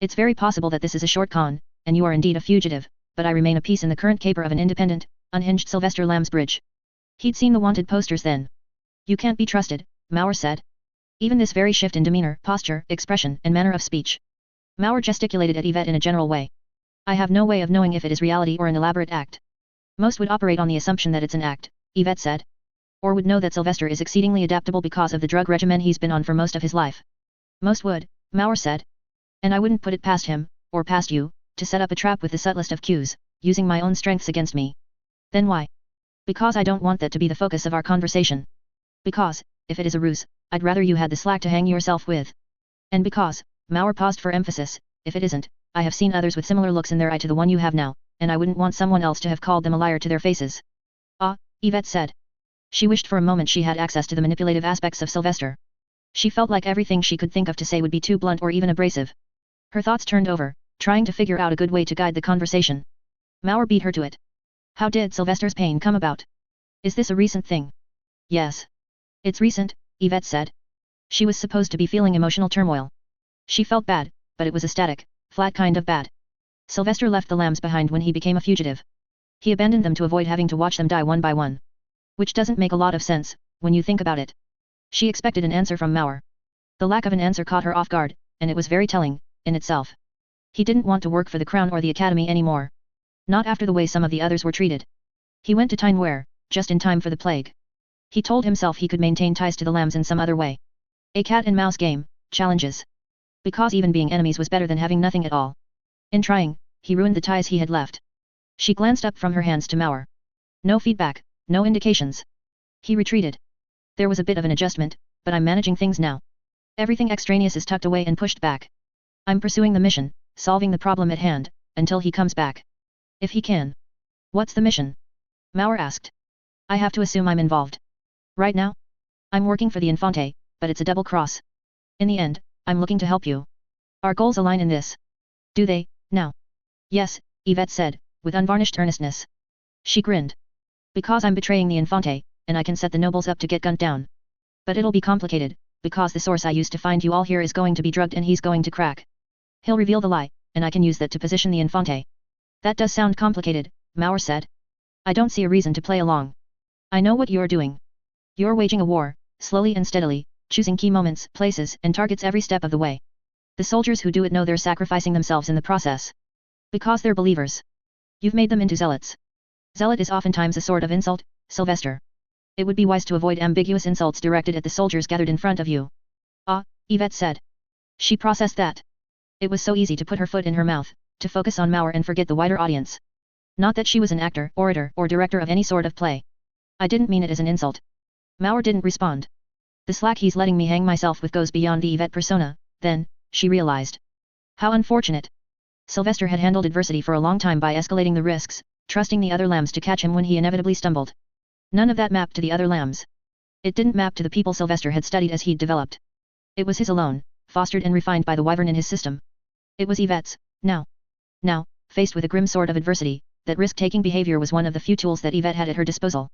It's very possible that this is a short con, and you are indeed a fugitive, but I remain a piece in the current caper of an independent, unhinged Sylvester Lambsbridge." He'd seen the wanted posters then. "You can't be trusted," Mauer said. Even this very shift in demeanor, posture, expression, and manner of speech. Mauer gesticulated at Yvette in a general way. "I have no way of knowing if it is reality or an elaborate act." "Most would operate on the assumption that it's an act," Yvette said. "Or would know that Sylvester is exceedingly adaptable because of the drug regimen he's been on for most of his life." "Most would," Mauer said. "And I wouldn't put it past him, or past you, to set up a trap with the subtlest of cues, using my own strengths against me." "Then why?" "Because I don't want that to be the focus of our conversation. Because, if it is a ruse, I'd rather you had the slack to hang yourself with. And because," Mauer paused for emphasis, "if it isn't, I have seen others with similar looks in their eye to the one you have now, and I wouldn't want someone else to have called them a liar to their faces." "Ah," Yvette said. She wished for a moment she had access to the manipulative aspects of Sylvester. She felt like everything she could think of to say would be too blunt or even abrasive. Her thoughts turned over, trying to figure out a good way to guide the conversation. Mauer beat her to it. "How did Sylvester's Payne come about? Is this a recent thing?" "Yes. It's recent," Yvette said. She was supposed to be feeling emotional turmoil. She felt bad, but it was a static, flat kind of bad. Sylvester left the lambs behind when he became a fugitive. He abandoned them to avoid having to watch them die one by one. Which doesn't make a lot of sense, when you think about it. She expected an answer from Mauer. The lack of an answer caught her off guard, and it was very telling, in itself. He didn't want to work for the Crown or the Academy anymore. Not after the way some of the others were treated. He went to Tineware, just in time for the plague. He told himself he could maintain ties to the lambs in some other way. A cat and mouse game, challenges. Because even being enemies was better than having nothing at all. In trying, he ruined the ties he had left. She glanced up from her hands to Mauer. No feedback, no indications. He retreated. There was a bit of an adjustment, but I'm managing things now. Everything extraneous is tucked away and pushed back. I'm pursuing the mission, solving the problem at hand, until he comes back. If he can. What's the mission? Mauer asked. I have to assume I'm involved. Right now? I'm working for the Infante, but it's a double cross. In the end, I'm looking to help you. Our goals align in this. Do they, now? Yes, Yvette said, with unvarnished earnestness. She grinned. Because I'm betraying the Infante, and I can set the nobles up to get gunned down. But it'll be complicated, because the source I used to find you all here is going to be drugged and he's going to crack. He'll reveal the lie, and I can use that to position the Infante. That does sound complicated, Mauer said. I don't see a reason to play along. I know what you're doing. You're waging a war, slowly and steadily, choosing key moments, places, and targets every step of the way. The soldiers who do it know they're sacrificing themselves in the process. Because they're believers. You've made them into zealots. Zealot is oftentimes a sort of insult, Sylvester. It would be wise to avoid ambiguous insults directed at the soldiers gathered in front of you. Ah, Yvette said. She processed that. It was so easy to put her foot in her mouth, to focus on Mauer and forget the wider audience. Not that she was an actor, orator, or director of any sort of play. I didn't mean it as an insult. Mauer didn't respond. The slack he's letting me hang myself with goes beyond the Yvette persona, then, she realized. How unfortunate. Sylvester had handled adversity for a long time by escalating the risks, trusting the other lambs to catch him when he inevitably stumbled. None of that mapped to the other lambs. It didn't map to the people Sylvester had studied as he'd developed. It was his alone, fostered and refined by the wyvern in his system. It was Yvette's, now. Now, faced with a grim sort of adversity, that risk-taking behavior was one of the few tools that Yvette had at her disposal.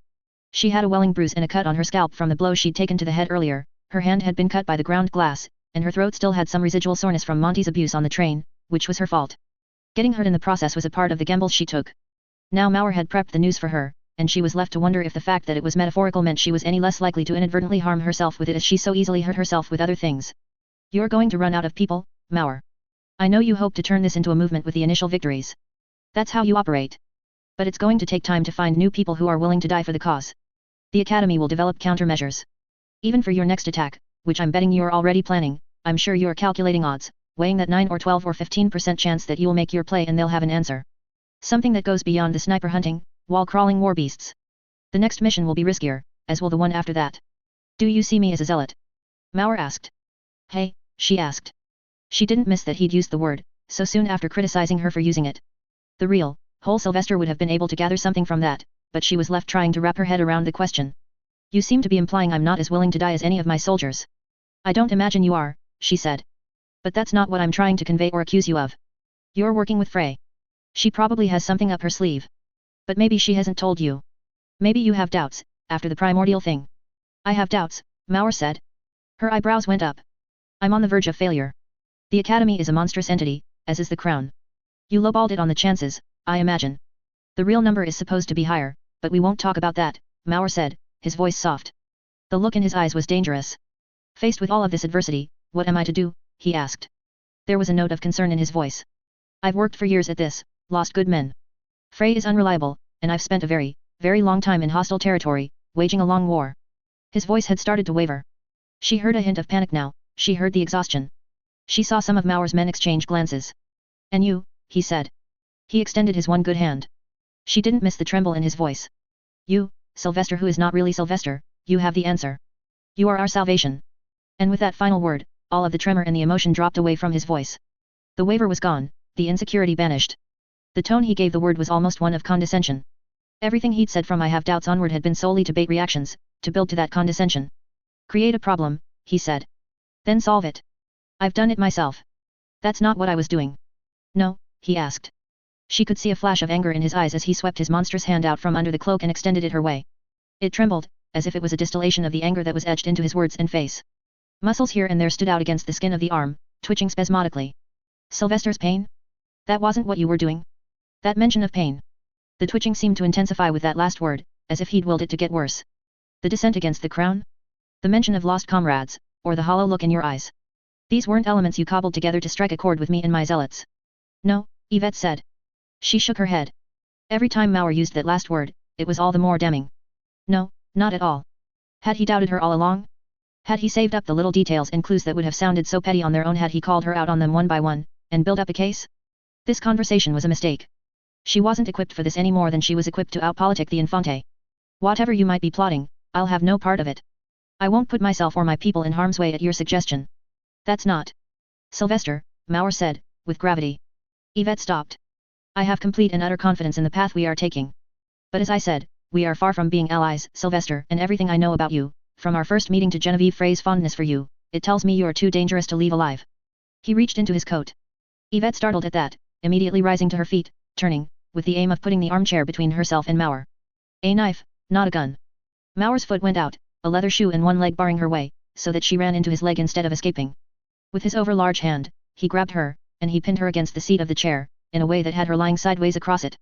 She had a welling bruise and a cut on her scalp from the blow she'd taken to the head earlier, her hand had been cut by the ground glass, and her throat still had some residual soreness from Monty's abuse on the train, which was her fault. Getting hurt in the process was a part of the gamble she took. Now Mauer had prepped the news for her, and she was left to wonder if the fact that it was metaphorical meant she was any less likely to inadvertently harm herself with it as she so easily hurt herself with other things. You're going to run out of people, Mauer. I know you hope to turn this into a movement with the initial victories. That's how you operate. But it's going to take time to find new people who are willing to die for the cause. The Academy will develop countermeasures. Even for your next attack, which I'm betting you're already planning, I'm sure you're calculating odds, weighing that 9 or 12 or 15% chance that you'll make your play and they'll have an answer. Something that goes beyond the sniper hunting, wall-crawling war beasts. The next mission will be riskier, as will the one after that. Do you see me as a zealot? Mauer asked. Hey, she asked. She didn't miss that he'd used the word, so soon after criticizing her for using it. The real, whole Sylvester would have been able to gather something from that, but she was left trying to wrap her head around the question. You seem to be implying I'm not as willing to die as any of my soldiers. I don't imagine you are, she said. But that's not what I'm trying to convey or accuse you of. You're working with Frey. She probably has something up her sleeve. But maybe she hasn't told you. Maybe you have doubts, after the primordial thing. I have doubts, Mauer said. Her eyebrows went up. I'm on the verge of failure. The Academy is a monstrous entity, as is the Crown. You lowballed it on the chances, I imagine. The real number is supposed to be higher, but we won't talk about that, Mauer said, his voice soft. The look in his eyes was dangerous. Faced with all of this adversity, what am I to do, he asked. There was a note of concern in his voice. I've worked for years at this, lost good men. Frey is unreliable, and I've spent a very, very long time in hostile territory, waging a long war. His voice had started to waver. She heard a hint of panic now, she heard the exhaustion. She saw some of Mauer's men exchange glances. And you, he said. He extended his one good hand. She didn't miss the tremble in his voice. You, Sylvester who is not really Sylvester, you have the answer. You are our salvation. And with that final word, all of the tremor and the emotion dropped away from his voice. The waver was gone, the insecurity banished. The tone he gave the word was almost one of condescension. Everything he'd said from I have doubts onward had been solely to bait reactions, to build to that condescension. Create a problem, he said. Then solve it. I've done it myself. That's not what I was doing. No, he asked. She could see a flash of anger in his eyes as he swept his monstrous hand out from under the cloak and extended it her way. It trembled, as if it was a distillation of the anger that was etched into his words and face. Muscles here and there stood out against the skin of the arm, twitching spasmodically. Sylvester's pain? That wasn't what you were doing? That mention of pain. The twitching seemed to intensify with that last word, as if he'd willed it to get worse. The dissent against the crown? The mention of lost comrades, or the hollow look in your eyes. These weren't elements you cobbled together to strike a chord with me and my zealots. No, Yvette said. She shook her head. Every time Mauer used that last word, it was all the more damning. No, not at all. Had he doubted her all along? Had he saved up the little details and clues that would have sounded so petty on their own had he called her out on them one by one, and built up a case? This conversation was a mistake. She wasn't equipped for this any more than she was equipped to outpolitic the Infante. Whatever you might be plotting, I'll have no part of it. I won't put myself or my people in harm's way at your suggestion. That's not. Sylvester, Mauer said, with gravity. Yvette stopped. I have complete and utter confidence in the path we are taking. But as I said, we are far from being allies, Sylvester, and everything I know about you, from our first meeting to Genevieve Frey's fondness for you, it tells me you are too dangerous to leave alive. He reached into his coat. Yvette startled at that, immediately rising to her feet, turning, with the aim of putting the armchair between herself and Mauer. A knife, not a gun. Mauer's foot went out, a leather shoe and one leg barring her way, so that she ran into his leg instead of escaping. With his overlarge hand, he grabbed her, and he pinned her against the seat of the chair, in a way that had her lying sideways across it.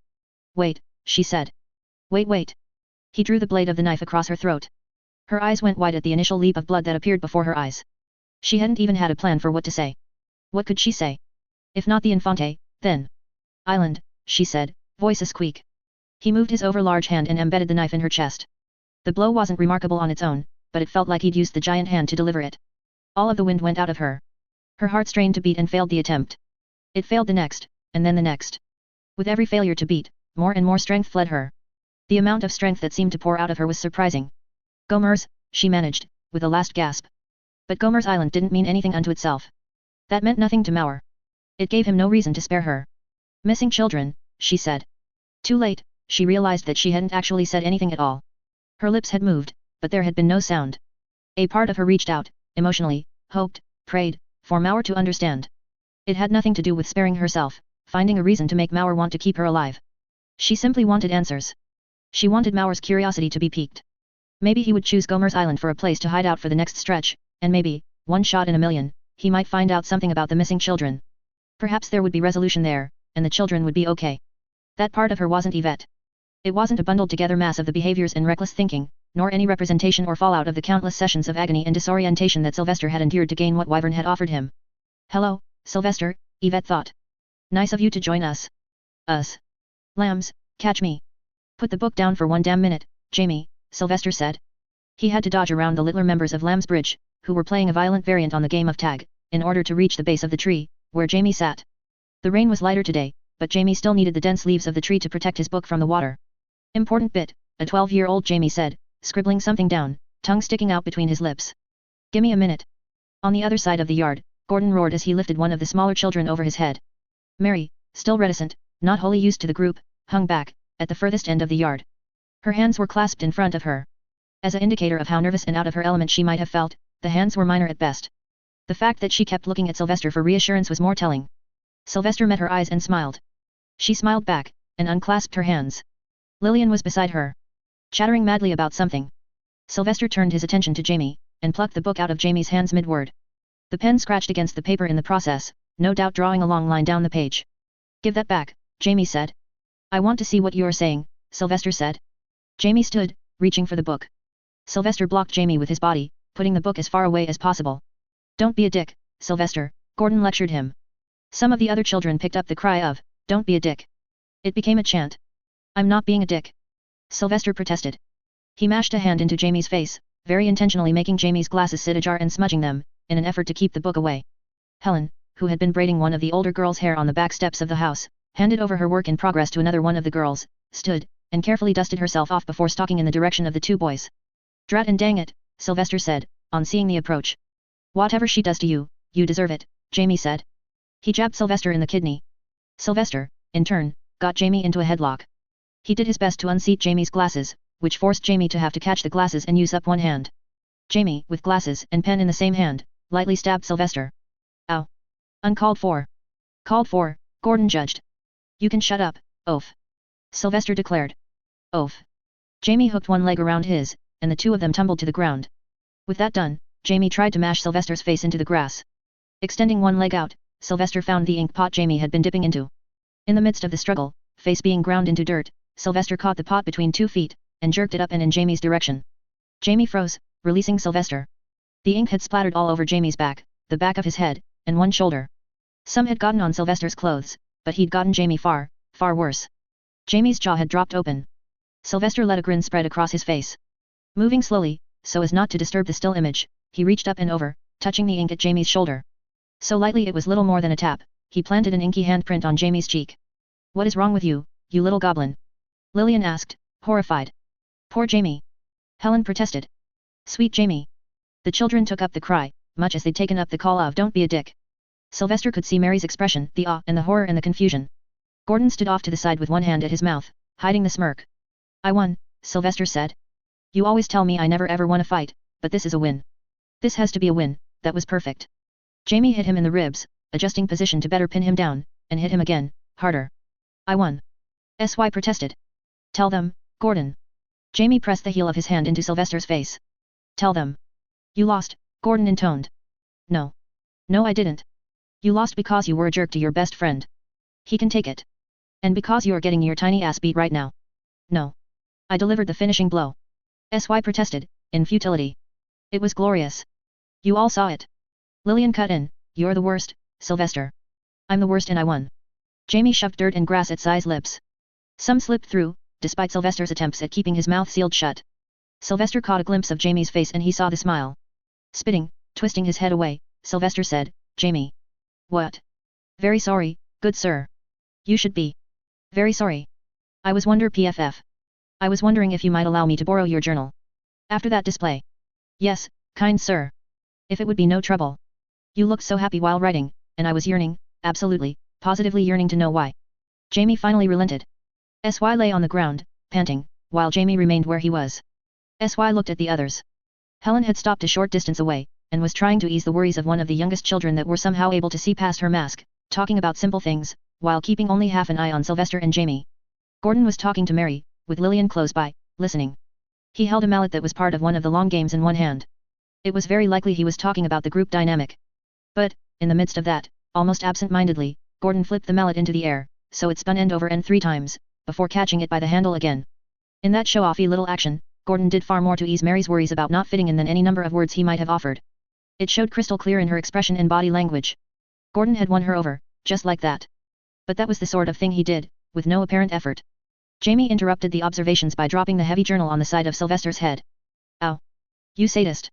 Wait, she said. Wait. He drew the blade of the knife across her throat. Her eyes went wide at the initial leap of blood that appeared before her eyes. She hadn't even had a plan for what to say. What could she say? If not the Infante, then... Island, she said, voice a squeak. He moved his overlarge hand and embedded the knife in her chest. The blow wasn't remarkable on its own, but it felt like he'd used the giant hand to deliver it. All of the wind went out of her. Her heart strained to beat and failed the attempt. It failed the next, and then the next. With every failure to beat, more and more strength fled her. The amount of strength that seemed to pour out of her was surprising. Gomers, she managed, with a last gasp. But Gomers Island didn't mean anything unto itself. That meant nothing to Mauer. It gave him no reason to spare her. Missing children, she said. Too late, she realized that she hadn't actually said anything at all. Her lips had moved, but there had been no sound. A part of her reached out, emotionally, hoped, prayed, for Mauer to understand. It had nothing to do with sparing herself, finding a reason to make Mauer want to keep her alive. She simply wanted answers. She wanted Mauer's curiosity to be piqued. Maybe he would choose Gomer's Island for a place to hide out for the next stretch, and maybe, one shot in a million, he might find out something about the missing children. Perhaps there would be resolution there, and the children would be okay. That part of her wasn't Yvette. It wasn't a bundled together mass of the behaviors and reckless thinking, nor any representation or fallout of the countless sessions of agony and disorientation that Sylvester had endured to gain what Wyvern had offered him. Hello, Sylvester, Yvette thought. Nice of you to join us. Us. Lambs, catch me. Put the book down for one damn minute, Jamie, Sylvester said. He had to dodge around the littler members of Lamb's Bridge, who were playing a violent variant on the game of tag, in order to reach the base of the tree, where Jamie sat. The rain was lighter today, but Jamie still needed the dense leaves of the tree to protect his book from the water. Important bit, a 12-year-old Jamie said, scribbling something down, tongue sticking out between his lips. Gimme a minute. On the other side of the yard, Gordon roared as he lifted one of the smaller children over his head. Mary, still reticent, not wholly used to the group, hung back, at the furthest end of the yard. Her hands were clasped in front of her. As an indicator of how nervous and out of her element she might have felt, the hands were minor at best. The fact that she kept looking at Sylvester for reassurance was more telling. Sylvester met her eyes and smiled. She smiled back, and unclasped her hands. Lillian was beside her, chattering madly about something. Sylvester turned his attention to Jamie, and plucked the book out of Jamie's hands mid-word. The pen scratched against the paper in the process, no doubt drawing a long line down the page. Give that back, Jamie said. I want to see what you're saying, Sylvester said. Jamie stood, reaching for the book. Sylvester blocked Jamie with his body, putting the book as far away as possible. Don't be a dick, Sylvester, Gordon lectured him. Some of the other children picked up the cry of, don't be a dick. It became a chant. I'm not being a dick. Sylvester protested. He mashed a hand into Jamie's face, very intentionally making Jamie's glasses sit ajar and smudging them, in an effort to keep the book away. Helen, who had been braiding one of the older girls' hair on the back steps of the house, handed over her work in progress to another one of the girls, stood, and carefully dusted herself off before stalking in the direction of the two boys. Drat and dang it, Sylvester said, on seeing the approach. Whatever she does to you, you deserve it, Jamie said. He jabbed Sylvester in the kidney. Sylvester, in turn, got Jamie into a headlock. He did his best to unseat Jamie's glasses, which forced Jamie to have to catch the glasses and use up one hand. Jamie, with glasses and pen in the same hand, lightly stabbed Sylvester. Ow. Uncalled for. Called for, Gordon judged. You can shut up, oaf. Sylvester declared. Oaf. Jamie hooked one leg around his, and the two of them tumbled to the ground. With that done, Jamie tried to mash Sylvester's face into the grass. Extending one leg out, Sylvester found the ink pot Jamie had been dipping into. In the midst of the struggle, face being ground into dirt, Sylvester caught the pot between 2 feet, and jerked it up and in Jamie's direction. Jamie froze, releasing Sylvester. The ink had splattered all over Jamie's back, the back of his head, and one shoulder. Some had gotten on Sylvester's clothes, but he'd gotten Jamie far, far worse. Jamie's jaw had dropped open. Sylvester let a grin spread across his face. Moving slowly, so as not to disturb the still image, he reached up and over, touching the ink at Jamie's shoulder. So lightly it was little more than a tap, he planted an inky handprint on Jamie's cheek. What is wrong with you, you little goblin? Lillian asked, horrified. Poor Jamie. Helen protested. Sweet Jamie. The children took up the cry, much as they'd taken up the call of don't be a dick. Sylvester could see Mary's expression, the awe and the horror and the confusion. Gordon stood off to the side with one hand at his mouth, hiding the smirk. I won, Sylvester said. You always tell me I never ever won a fight, but this is a win. This has to be a win, that was perfect. Jamie hit him in the ribs, adjusting position to better pin him down, and hit him again, harder. I won. SY protested. Tell them, Gordon. Jamie pressed the heel of his hand into Sylvester's face. Tell them. You lost, Gordon intoned. No. No I didn't. You lost because you were a jerk to your best friend. He can take it. And because you're getting your tiny ass beat right now. No. I delivered the finishing blow. SY protested, in futility. It was glorious. You all saw it. Lillian cut in, you're the worst, Sylvester. I'm the worst and I won. Jamie shoved dirt and grass at Sai's lips. Some slipped through, despite Sylvester's attempts at keeping his mouth sealed shut. Sylvester caught a glimpse of Jamie's face and he saw the smile. Spitting, twisting his head away, Sylvester said, Jamie. What? Very sorry, good sir. You should be. Very sorry. I was PFF. I was wondering if you might allow me to borrow your journal. After that display. Yes, kind sir. If it would be no trouble. You looked so happy while writing, and I was yearning, absolutely, positively yearning to know why. Jamie finally relented. SY lay on the ground, panting, while Jamie remained where he was. SY looked at the others. Helen had stopped a short distance away, and was trying to ease the worries of one of the youngest children that were somehow able to see past her mask, talking about simple things, while keeping only half an eye on Sylvester and Jamie. Gordon was talking to Mary, with Lillian close by, listening. He held a mallet that was part of one of the long games in one hand. It was very likely he was talking about the group dynamic. But, in the midst of that, almost absent-mindedly, Gordon flipped the mallet into the air, so it spun end over end 3 times, before catching it by the handle again. In that show-offy little action, Gordon did far more to ease Mary's worries about not fitting in than any number of words he might have offered. It showed crystal clear in her expression and body language. Gordon had won her over, just like that. But that was the sort of thing he did, with no apparent effort. Jamie interrupted the observations by dropping the heavy journal on the side of Sylvester's head. Ow. You sadist.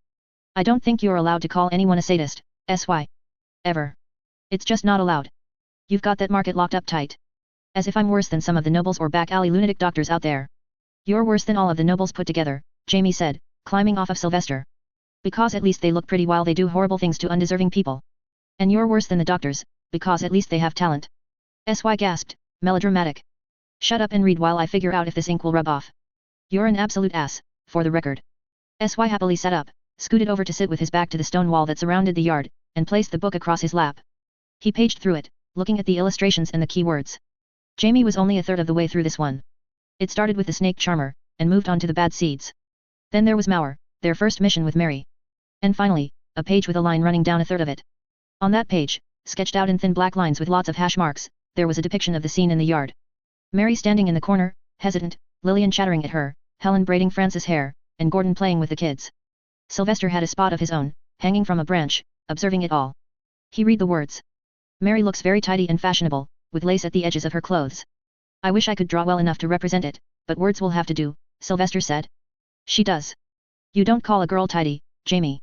I don't think you're allowed to call anyone a sadist, SY. Ever. It's just not allowed. You've got that market locked up tight. As if I'm worse than some of the nobles or back-alley lunatic doctors out there. You're worse than all of the nobles put together, Jamie said, climbing off of Sylvester. Because at least they look pretty while they do horrible things to undeserving people. And you're worse than the doctors, because at least they have talent. SY gasped, melodramatic. Shut up and read while I figure out if this ink will rub off. You're an absolute ass, for the record. SY happily sat up, scooted over to sit with his back to the stone wall that surrounded the yard, and placed the book across his lap. He paged through it, looking at the illustrations and the keywords. Jamie was only a third of the way through this one. It started with the snake charmer, and moved on to the bad seeds. Then there was Mauer, their first mission with Mary. And finally, a page with a line running down a third of it. On that page, sketched out in thin black lines with lots of hash marks, there was a depiction of the scene in the yard. Mary standing in the corner, hesitant, Lillian chattering at her, Helen braiding Francis' hair, and Gordon playing with the kids. Sylvester had a spot of his own, hanging from a branch, observing it all. He read the words. Mary looks very tidy and fashionable, with lace at the edges of her clothes. I wish I could draw well enough to represent it, but words will have to do, Sylvester said. She does. You don't call a girl tidy, Jamie.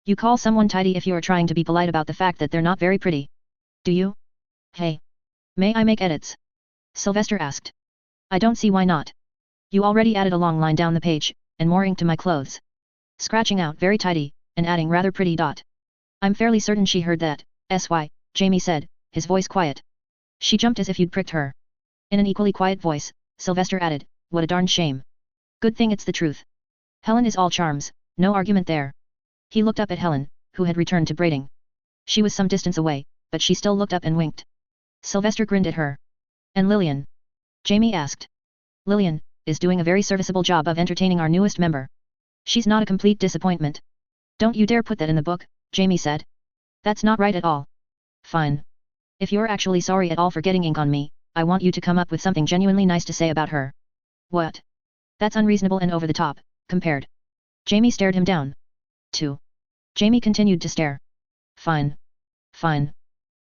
You call someone tidy if you are trying to be polite about the fact that they're not very pretty. Do you? Hey. May I make edits? Sylvester asked. I don't see why not. You already added a long line down the page, and more ink to my clothes. Scratching out very tidy, and adding rather pretty dot. I'm fairly certain she heard that, SY, Jamie said, his voice quiet. She jumped as if you'd pricked her. In an equally quiet voice, Sylvester added, what a darned shame. Good thing it's the truth. Helen is all charms, no argument there. He looked up at Helen, who had returned to braiding. She was some distance away, but she still looked up and winked. Sylvester grinned at her. And Lillian? Jamie asked. Lillian is doing a very serviceable job of entertaining our newest member. She's not a complete disappointment. Don't you dare put that in the book, Jamie said. That's not right at all. Fine. If you're actually sorry at all for getting ink on me, I want you to come up with something genuinely nice to say about her. What? That's unreasonable and over the top, compared. Jamie stared him down. 2. Jamie continued to stare. Fine. Fine.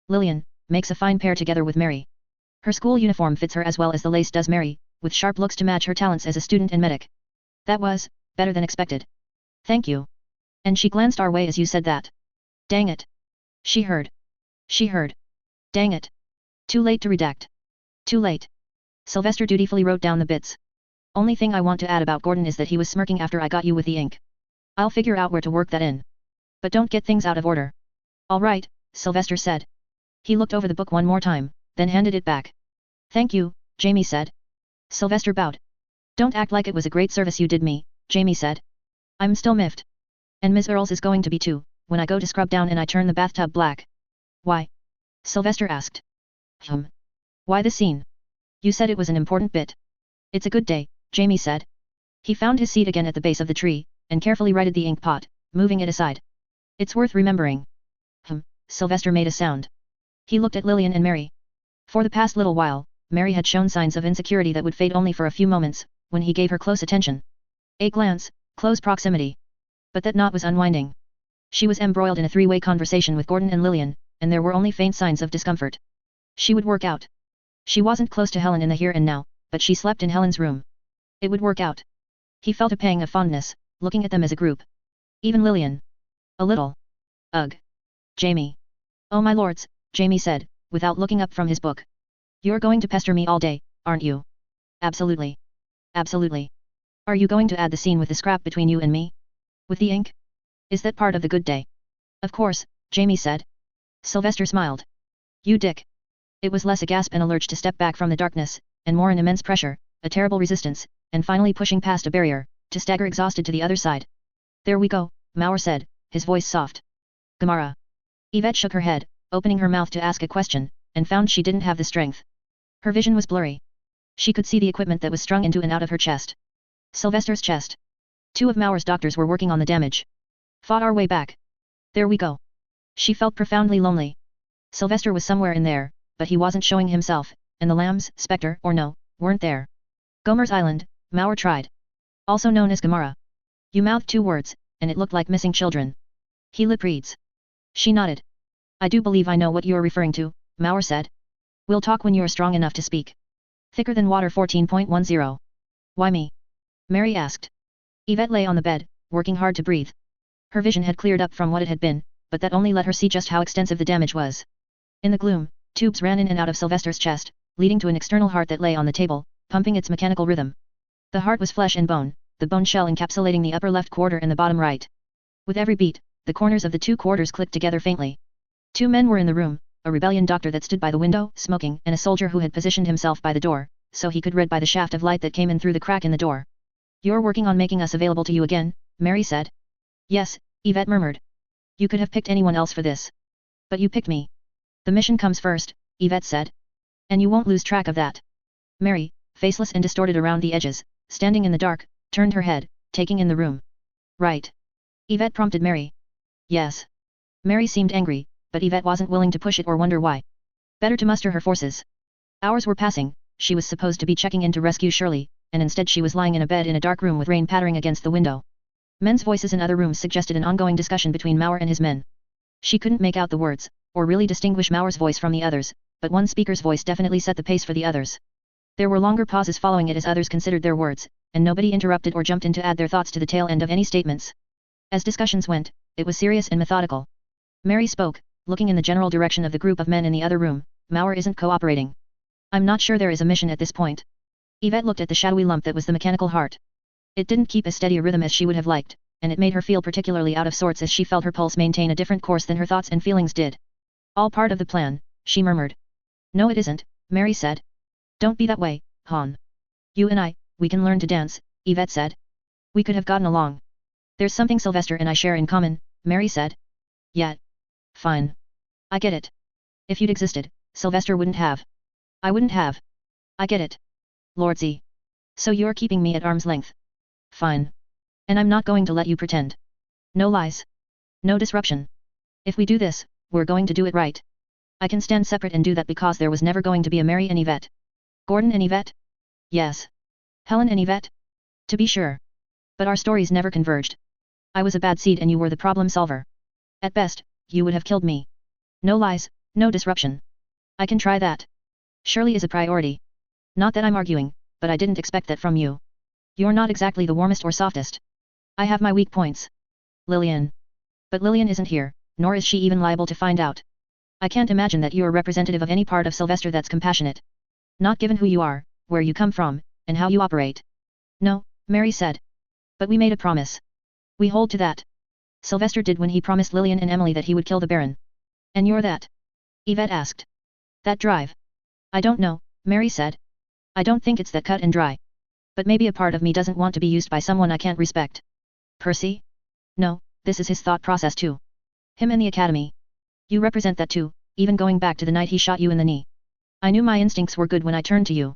Lillian makes a fine pair together with Mary. Her school uniform fits her as well as the lace does Mary, with sharp looks to match her talents as a student and medic. That was better than expected. Thank you. And she glanced our way as you said that. Dang it. She heard. She heard. Dang it. Too late to redact. Too late. Sylvester dutifully wrote down the bits. Only thing I want to add about Gordon is that he was smirking after I got you with the ink. I'll figure out where to work that in. But don't get things out of order. All right, Sylvester said. He looked over the book one more time, then handed it back. Thank you, Jamie said. Sylvester bowed. Don't act like it was a great service you did me, Jamie said. I'm still miffed. And Ms. Earls is going to be too, when I go to scrub down and I turn the bathtub black. Why? Sylvester asked. Why the scene? You said it was an important bit. It's a good day, Jamie said. He found his seat again at the base of the tree, and carefully righted the ink pot, moving it aside. It's worth remembering. Sylvester made a sound. He looked at Lillian and Mary. For the past little while, Mary had shown signs of insecurity that would fade only for a few moments, when he gave her close attention. A glance, close proximity. But that knot was unwinding. She was embroiled in a three-way conversation with Gordon and Lillian, and there were only faint signs of discomfort. She would work out. She wasn't close to Helen in the here and now, but she slept in Helen's room. It would work out. He felt a pang of fondness, looking at them as a group. Even Lillian. A little. Ugh. Jamie. Oh my lords, Jamie said, without looking up from his book. You're going to pester me all day, aren't you? Absolutely. Absolutely. Are you going to add the scene with the scrap between you and me? With the ink? Is that part of the good day? Of course, Jamie said. Sylvester smiled. You dick. It was less a gasp and a lurch to step back from the darkness, and more an immense pressure, a terrible resistance, and finally pushing past a barrier, to stagger exhausted to the other side. There we go, Mauer said, his voice soft. Gamara. Yvette shook her head, opening her mouth to ask a question, and found she didn't have the strength. Her vision was blurry. She could see the equipment that was strung into and out of her chest. Sylvester's chest. 2 of Mauer's doctors were working on the damage. Fought our way back. There we go. She felt profoundly lonely. Sylvester was somewhere in there, but he wasn't showing himself, and the lambs, Spectre or no, weren't there. Gomer's Island, Mauer tried. Also known as Gamara. You mouthed 2 words, and it looked like missing children. He lip reads. She nodded. I do believe I know what you're referring to, Mauer said. We'll talk when you're strong enough to speak. Thicker than water 14.10. Why me? Mary asked. Yvette lay on the bed, working hard to breathe. Her vision had cleared up from what it had been, but that only let her see just how extensive the damage was. In the gloom, tubes ran in and out of Sylvester's chest, leading to an external heart that lay on the table, pumping its mechanical rhythm. The heart was flesh and bone, the bone shell encapsulating the upper left quarter and the bottom right. With every beat, the corners of the 2 quarters clicked together faintly. 2 men were in the room, a rebellion doctor that stood by the window, smoking, and a soldier who had positioned himself by the door, so he could read by the shaft of light that came in through the crack in the door. You're working on making us available to you again, Mary said. Yes, Yvette murmured. You could have picked anyone else for this. But you picked me. The mission comes first, Yvette said. And you won't lose track of that. Mary, faceless and distorted around the edges, standing in the dark, turned her head, taking in the room. Right. Yvette prompted Mary. Yes. Mary seemed angry, but Yvette wasn't willing to push it or wonder why. Better to muster her forces. Hours were passing, she was supposed to be checking in to rescue Shirley, and instead she was lying in a bed in a dark room with rain pattering against the window. Men's voices in other rooms suggested an ongoing discussion between Mauer and his men. She couldn't make out the words, or really distinguish Mauer's voice from the others, but one speaker's voice definitely set the pace for the others. There were longer pauses following it as others considered their words, and nobody interrupted or jumped in to add their thoughts to the tail end of any statements. As discussions went, it was serious and methodical. Mary spoke, looking in the general direction of the group of men in the other room. Mauer isn't cooperating. I'm not sure there is a mission at this point. Yvette looked at the shadowy lump that was the mechanical heart. It didn't keep as steady a rhythm as she would have liked, and it made her feel particularly out of sorts as she felt her pulse maintain a different course than her thoughts and feelings did. All part of the plan, she murmured. No it isn't, Mary said. Don't be that way, Han. You and I, we can learn to dance, Yvette said. We could have gotten along. There's something Sylvester and I share in common, Mary said. Yeah. Fine. I get it. If you'd existed, Sylvester wouldn't have. I wouldn't have. I get it. Lordsy. So you're keeping me at arm's length. Fine. And I'm not going to let you pretend. No lies. No disruption. If we do this, we're going to do it right. I can stand separate and do that because there was never going to be a Mary and Yvette. Gordon and Yvette? Yes. Helen and Yvette? To be sure. But our stories never converged. I was a bad seed and you were the problem solver. At best, you would have killed me. No lies, no disruption. I can try that. Shirley is a priority. Not that I'm arguing, but I didn't expect that from you. You're not exactly the warmest or softest. I have my weak points. Lillian. But Lillian isn't here, nor is she even liable to find out. I can't imagine that you're representative of any part of Sylvester that's compassionate. Not given who you are, where you come from, and how you operate. No, Mary said. But we made a promise. We hold to that. Sylvester did when he promised Lillian and Emily that he would kill the Baron. And you're that? Yvette asked. That drive? I don't know, Mary said. I don't think it's that cut and dry. But maybe a part of me doesn't want to be used by someone I can't respect. Percy? No, this is his thought process too. Him and the Academy. You represent that too, even going back to the night he shot you in the knee. I knew my instincts were good when I turned to you.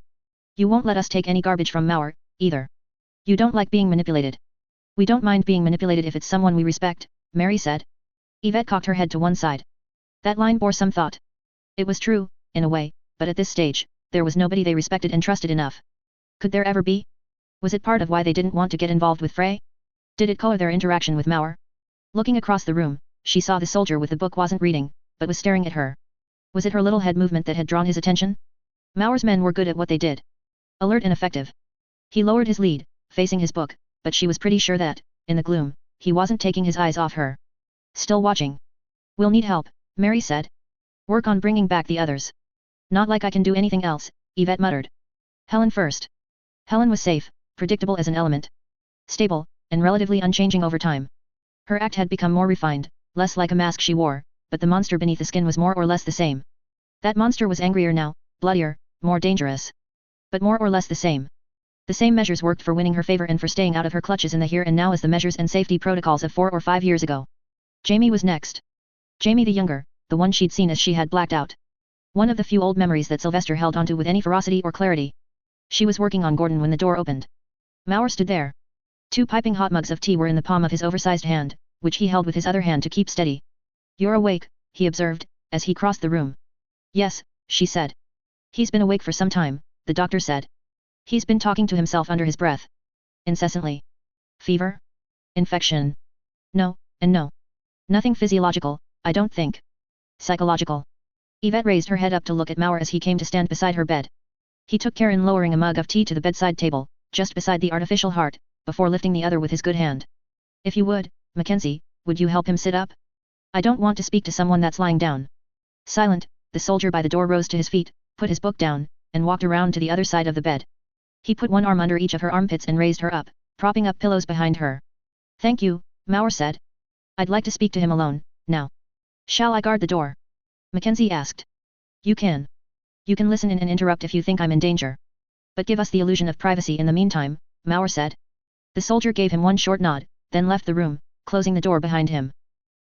You won't let us take any garbage from Mauer, either. You don't like being manipulated. We don't mind being manipulated if it's someone we respect, Mary said. Yvette cocked her head to one side. That line bore some thought. It was true, in a way, but at this stage, there was nobody they respected and trusted enough. Could there ever be? Was it part of why they didn't want to get involved with Frey? Did it color their interaction with Mauer? Looking across the room, she saw the soldier with the book wasn't reading, but was staring at her. Was it her little head movement that had drawn his attention? Mauer's men were good at what they did. Alert and effective. He lowered his lead, facing his book, but she was pretty sure that, in the gloom, he wasn't taking his eyes off her. Still watching. We'll need help, Mary said. Work on bringing back the others. Not like I can do anything else, Yvette muttered. Helen first. Helen was safe, predictable as an element. Stable, and relatively unchanging over time. Her act had become more refined, less like a mask she wore, but the monster beneath the skin was more or less the same. That monster was angrier now, bloodier, more dangerous. But more or less the same. The same measures worked for winning her favor and for staying out of her clutches in the here and now as the measures and safety protocols of 4 or 5 years ago. Jamie was next. Jamie the younger, the one she'd seen as she had blacked out. One of the few old memories that Sylvester held onto with any ferocity or clarity. She was working on Gordon when the door opened. Mauer stood there. 2 piping hot mugs of tea were in the palm of his oversized hand, which he held with his other hand to keep steady. "You're awake," he observed, as he crossed the room. "Yes," she said. "He's been awake for some time," the doctor said. "He's been talking to himself under his breath. Incessantly. Fever? Infection? No, and no. Nothing physiological, I don't think. Psychological." Yvette raised her head up to look at Mauer as he came to stand beside her bed. He took care in lowering a mug of tea to the bedside table, just beside the artificial heart, before lifting the other with his good hand. "If you would, Mackenzie, would you help him sit up? I don't want to speak to someone that's lying down." Silent, the soldier by the door rose to his feet, put his book down, and walked around to the other side of the bed. He put one arm under each of her armpits and raised her up, propping up pillows behind her. "Thank you," Mauer said. "I'd like to speak to him alone, now." "Shall I guard the door?" Mackenzie asked. "You can. You can listen in and interrupt if you think I'm in danger. But give us the illusion of privacy in the meantime," Mauer said. The soldier gave him one short nod, then left the room, closing the door behind him.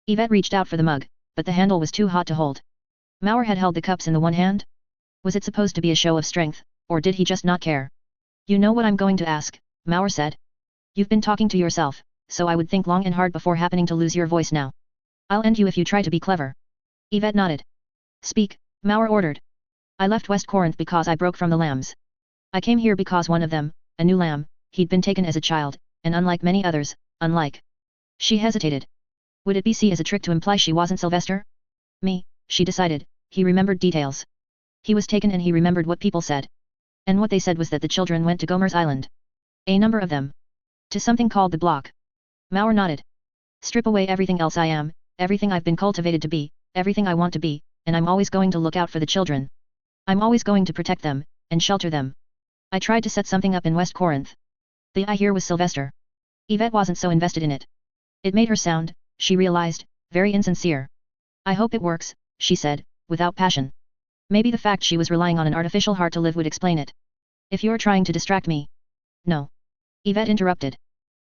Yvette reached out for the mug, but the handle was too hot to hold. Mauer had held the cups in the one hand? Was it supposed to be a show of strength, or did he just not care? "You know what I'm going to ask," Mauer said. "You've been talking to yourself, so I would think long and hard before happening to lose your voice now. I'll end you if you try to be clever." Yvette nodded. "Speak," Mauer ordered. "I left West Corinth because I broke from the lambs. I came here because one of them, a new lamb, he'd been taken as a child, and unlike many others, unlike..." She hesitated. Would it be seen as a trick to imply she wasn't Sylvester? "Me," she decided. He remembered details. He was taken and he remembered what people said. And what they said was that the children went to Gomer's Island. A number of them. To something called the Block. Mauer nodded. "Strip away everything else I am, everything I've been cultivated to be, everything I want to be, and I'm always going to look out for the children. I'm always going to protect them, and shelter them. I tried to set something up in West Corinth. The I here was Sylvester." Yvette wasn't so invested in it. It made her sound, she realized, very insincere. "I hope it works," she said, without passion. Maybe the fact she was relying on an artificial heart to live would explain it. "If you're trying to distract me..." "No." Yvette interrupted.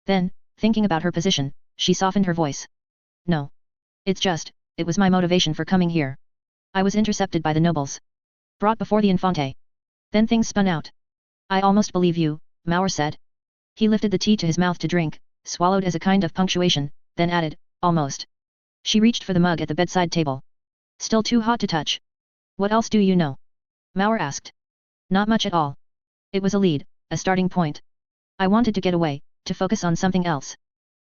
Then, thinking about her position, she softened her voice. "No. It's just, it was my motivation for coming here. I was intercepted by the nobles. Brought before the Infante. Then things spun out." "I almost believe you," Mauer said. He lifted the tea to his mouth to drink, swallowed as a kind of punctuation, then added, "Almost." She reached for the mug at the bedside table. "Still too hot to touch." "What else do you know?" Mauer asked. "Not much at all. It was a lead, a starting point. I wanted to get away, to focus on something else.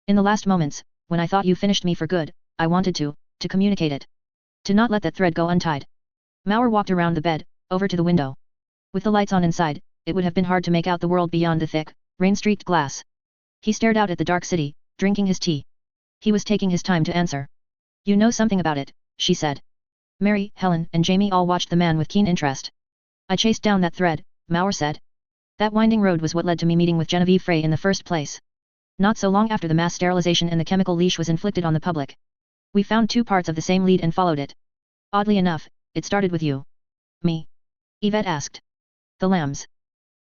In the last moments, when I thought you finished me for good, I wanted to communicate it. To not let that thread go untied." Mauer walked around the bed, over to the window. With the lights on inside, it would have been hard to make out the world beyond the thick, rain-streaked glass. He stared out at the dark city, drinking his tea. He was taking his time to answer. "You know something about it," she said. Mary, Helen, and Jamie all watched the man with keen interest. "I chased down that thread," Mauer said. "That winding road was what led to me meeting with Genevieve Frey in the first place. Not so long after the mass sterilization and the chemical leash was inflicted on the public. We found 2 parts of the same lead and followed it. Oddly enough, it started with you." "Me?" Yvette asked. "The lambs.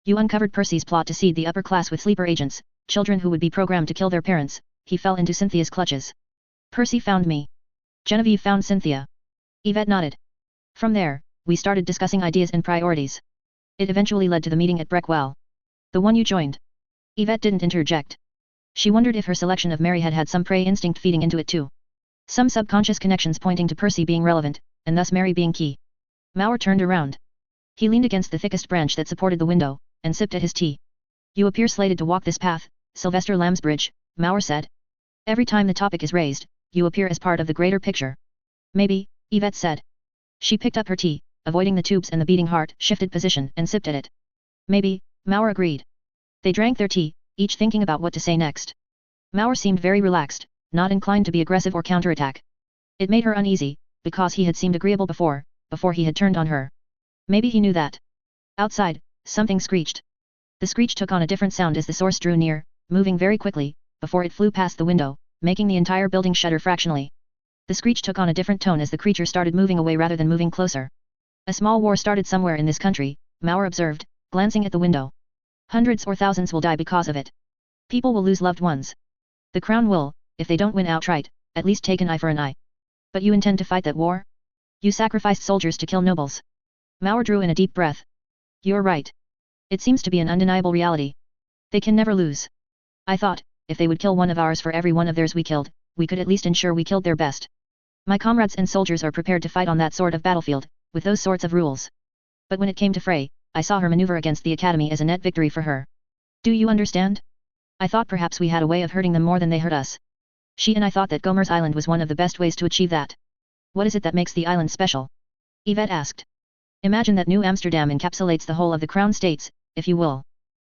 You uncovered Percy's plot to seed the upper class with sleeper agents, children who would be programmed to kill their parents." He fell into Cynthia's clutches. "Percy found me. Genevieve found Cynthia." Yvette nodded. "From there, we started discussing ideas and priorities. It eventually led to the meeting at Breckwell. The one you joined." Yvette didn't interject. She wondered if her selection of Mary had had some prey instinct feeding into it too. Some subconscious connections pointing to Percy being relevant, and thus Mary being key. Mauer turned around. He leaned against the thickest branch that supported the window, and sipped at his tea. "You appear slated to walk this path, Sylvester Lambsbridge," Mauer said. "Every time the topic is raised, you appear as part of the greater picture." "Maybe," Yvette said. She picked up her tea, avoiding the tubes and the beating heart, shifted position and sipped at it. "Maybe," Mauer agreed. They drank their tea, each thinking about what to say next. Mauer seemed very relaxed, not inclined to be aggressive or counterattack. It made her uneasy, because he had seemed agreeable before he had turned on her. Maybe he knew that. Outside, something screeched. The screech took on a different sound as the source drew near, moving very quickly, before it flew past the window, making the entire building shudder fractionally. The screech took on a different tone as the creature started moving away rather than moving closer. "A small war started somewhere in this country," Mauer observed, glancing at the window. Hundreds or thousands will die because of it. People will lose loved ones. The crown will, if they don't win outright, at least take an eye for an eye. But you intend to fight that war? You sacrificed soldiers to kill nobles. Mauer drew in a deep breath. You're right. It seems to be an undeniable reality. They can never lose. I thought, if they would kill one of ours for every one of theirs we killed, we could at least ensure we killed their best. My comrades and soldiers are prepared to fight on that sort of battlefield, with those sorts of rules. But when it came to fray, I saw her maneuver against the academy as a net victory for her. Do you understand? I thought perhaps we had a way of hurting them more than they hurt us. She and I thought that Gomer's Island was one of the best ways to achieve that. What is it that makes the island special? Yvette asked. Imagine that New Amsterdam encapsulates the whole of the Crown States, if you will.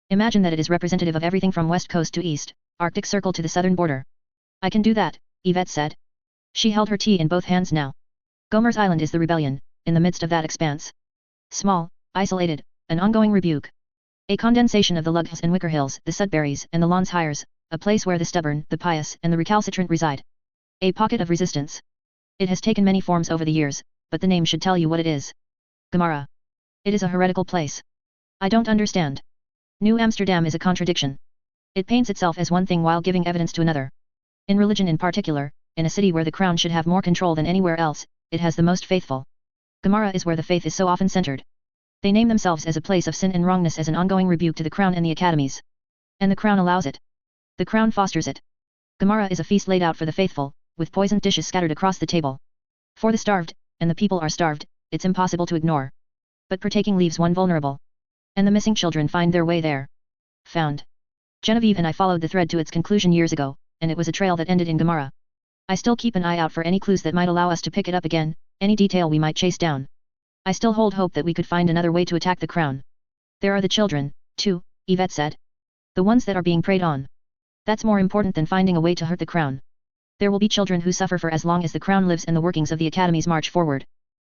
Imagine that it is representative of everything from west coast to east, Arctic Circle to the southern border. I can do that, Yvette said. She held her tea in both hands now. Gomer's Island is the rebellion, in the midst of that expanse. Small, isolated, an ongoing rebuke. A condensation of the Lughs and Wicker Hills, the Sudberrys and the Lonshyres, a place where the stubborn, the pious and the recalcitrant reside. A pocket of resistance. It has taken many forms over the years, but the name should tell you what it is. Gomorrah. It is a heretical place. I don't understand. New Amsterdam is a contradiction. It paints itself as one thing while giving evidence to another. In religion in particular, in a city where the crown should have more control than anywhere else, it has the most faithful. Gomorrah is where the faith is so often centered. They name themselves as a place of sin and wrongness as an ongoing rebuke to the crown and the academies. And the crown allows it. The crown fosters it. Gomorrah is a feast laid out for the faithful, with poisoned dishes scattered across the table. For the starved, and the people are starved, it's impossible to ignore. But partaking leaves one vulnerable. And the missing children find their way there. Found. Genevieve and I followed the thread to its conclusion years ago, and it was a trail that ended in Gomorrah. I still keep an eye out for any clues that might allow us to pick it up again, any detail we might chase down. I still hold hope that we could find another way to attack the crown. There are the children, too, Yvette said. The ones that are being preyed on. That's more important than finding a way to hurt the crown. There will be children who suffer for as long as the crown lives and the workings of the academies march forward.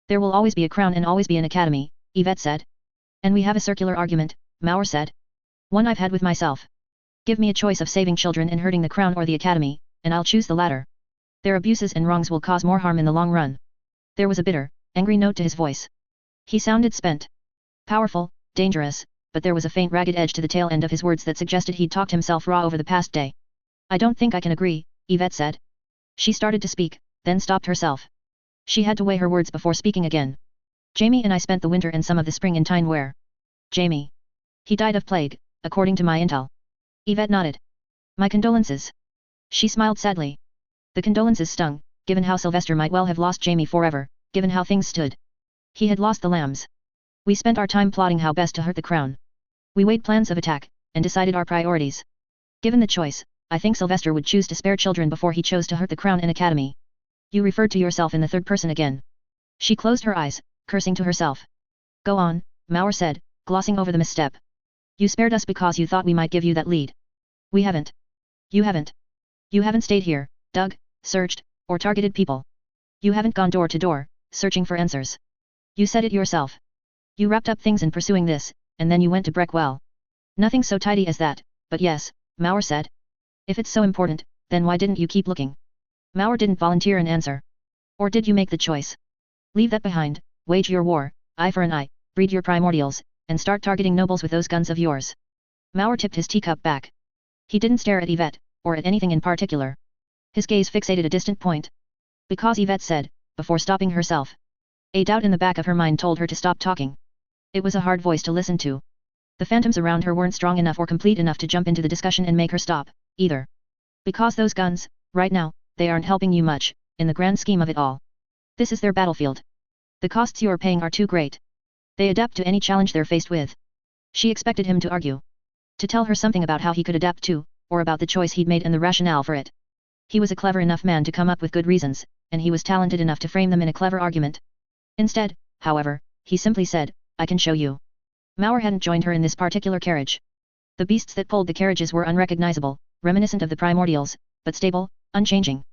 There will always be a crown and always be an academy, Yvette said. And we have a circular argument, Mauer said. One I've had with myself. Give me a choice of saving children and hurting the crown or the academy, and I'll choose the latter. Their abuses and wrongs will cause more harm in the long run. There was a bitter, angry note to his voice. He sounded spent. Powerful, dangerous, but there was a faint ragged edge to the tail end of his words that suggested he'd talked himself raw over the past day. I don't think I can agree, Yvette said. She started to speak, then stopped herself. She had to weigh her words before speaking again. Jamie and I spent the winter and some of the spring in Tyne where? Jamie. He died of plague, according to my intel. Yvette nodded. My condolences. She smiled sadly. The condolences stung, given how Sylvester might well have lost Jamie forever, given how things stood. He had lost the lambs. We spent our time plotting how best to hurt the crown. We weighed plans of attack, and decided our priorities. Given the choice, I think Sylvester would choose to spare children before he chose to hurt the crown and academy. You referred to yourself in the third person again. She closed her eyes, cursing to herself. Go on, Mauer said, glossing over the misstep. You spared us because you thought we might give you that lead. We haven't. You haven't. You haven't stayed here, dug, searched, or targeted people. You haven't gone door to door, searching for answers. You said it yourself. You wrapped up things in pursuing this, and then you went to Breckwell. Nothing so tidy as that, but yes, Mauer said. If it's so important, then why didn't you keep looking? Mauer didn't volunteer an answer. Or did you make the choice? Leave that behind, wage your war, eye for an eye, breed your primordials, and start targeting nobles with those guns of yours. Mauer tipped his teacup back. He didn't stare at Yvette, or at anything in particular. His gaze fixated a distant point. Because Yvette said, before stopping herself. A doubt in the back of her mind told her to stop talking. It was a hard voice to listen to. The phantoms around her weren't strong enough or complete enough to jump into the discussion and make her stop, either. Because those guns, right now, they aren't helping you much, in the grand scheme of it all. This is their battlefield. The costs you're paying are too great. They adapt to any challenge they're faced with. She expected him to argue. To tell her something about how he could adapt to, or about the choice he'd made and the rationale for it. He was a clever enough man to come up with good reasons, and he was talented enough to frame them in a clever argument. Instead, however, he simply said, I can show you. Mauer hadn't joined her in this particular carriage. The beasts that pulled the carriages were unrecognizable, reminiscent of the primordials, but stable, unchanging.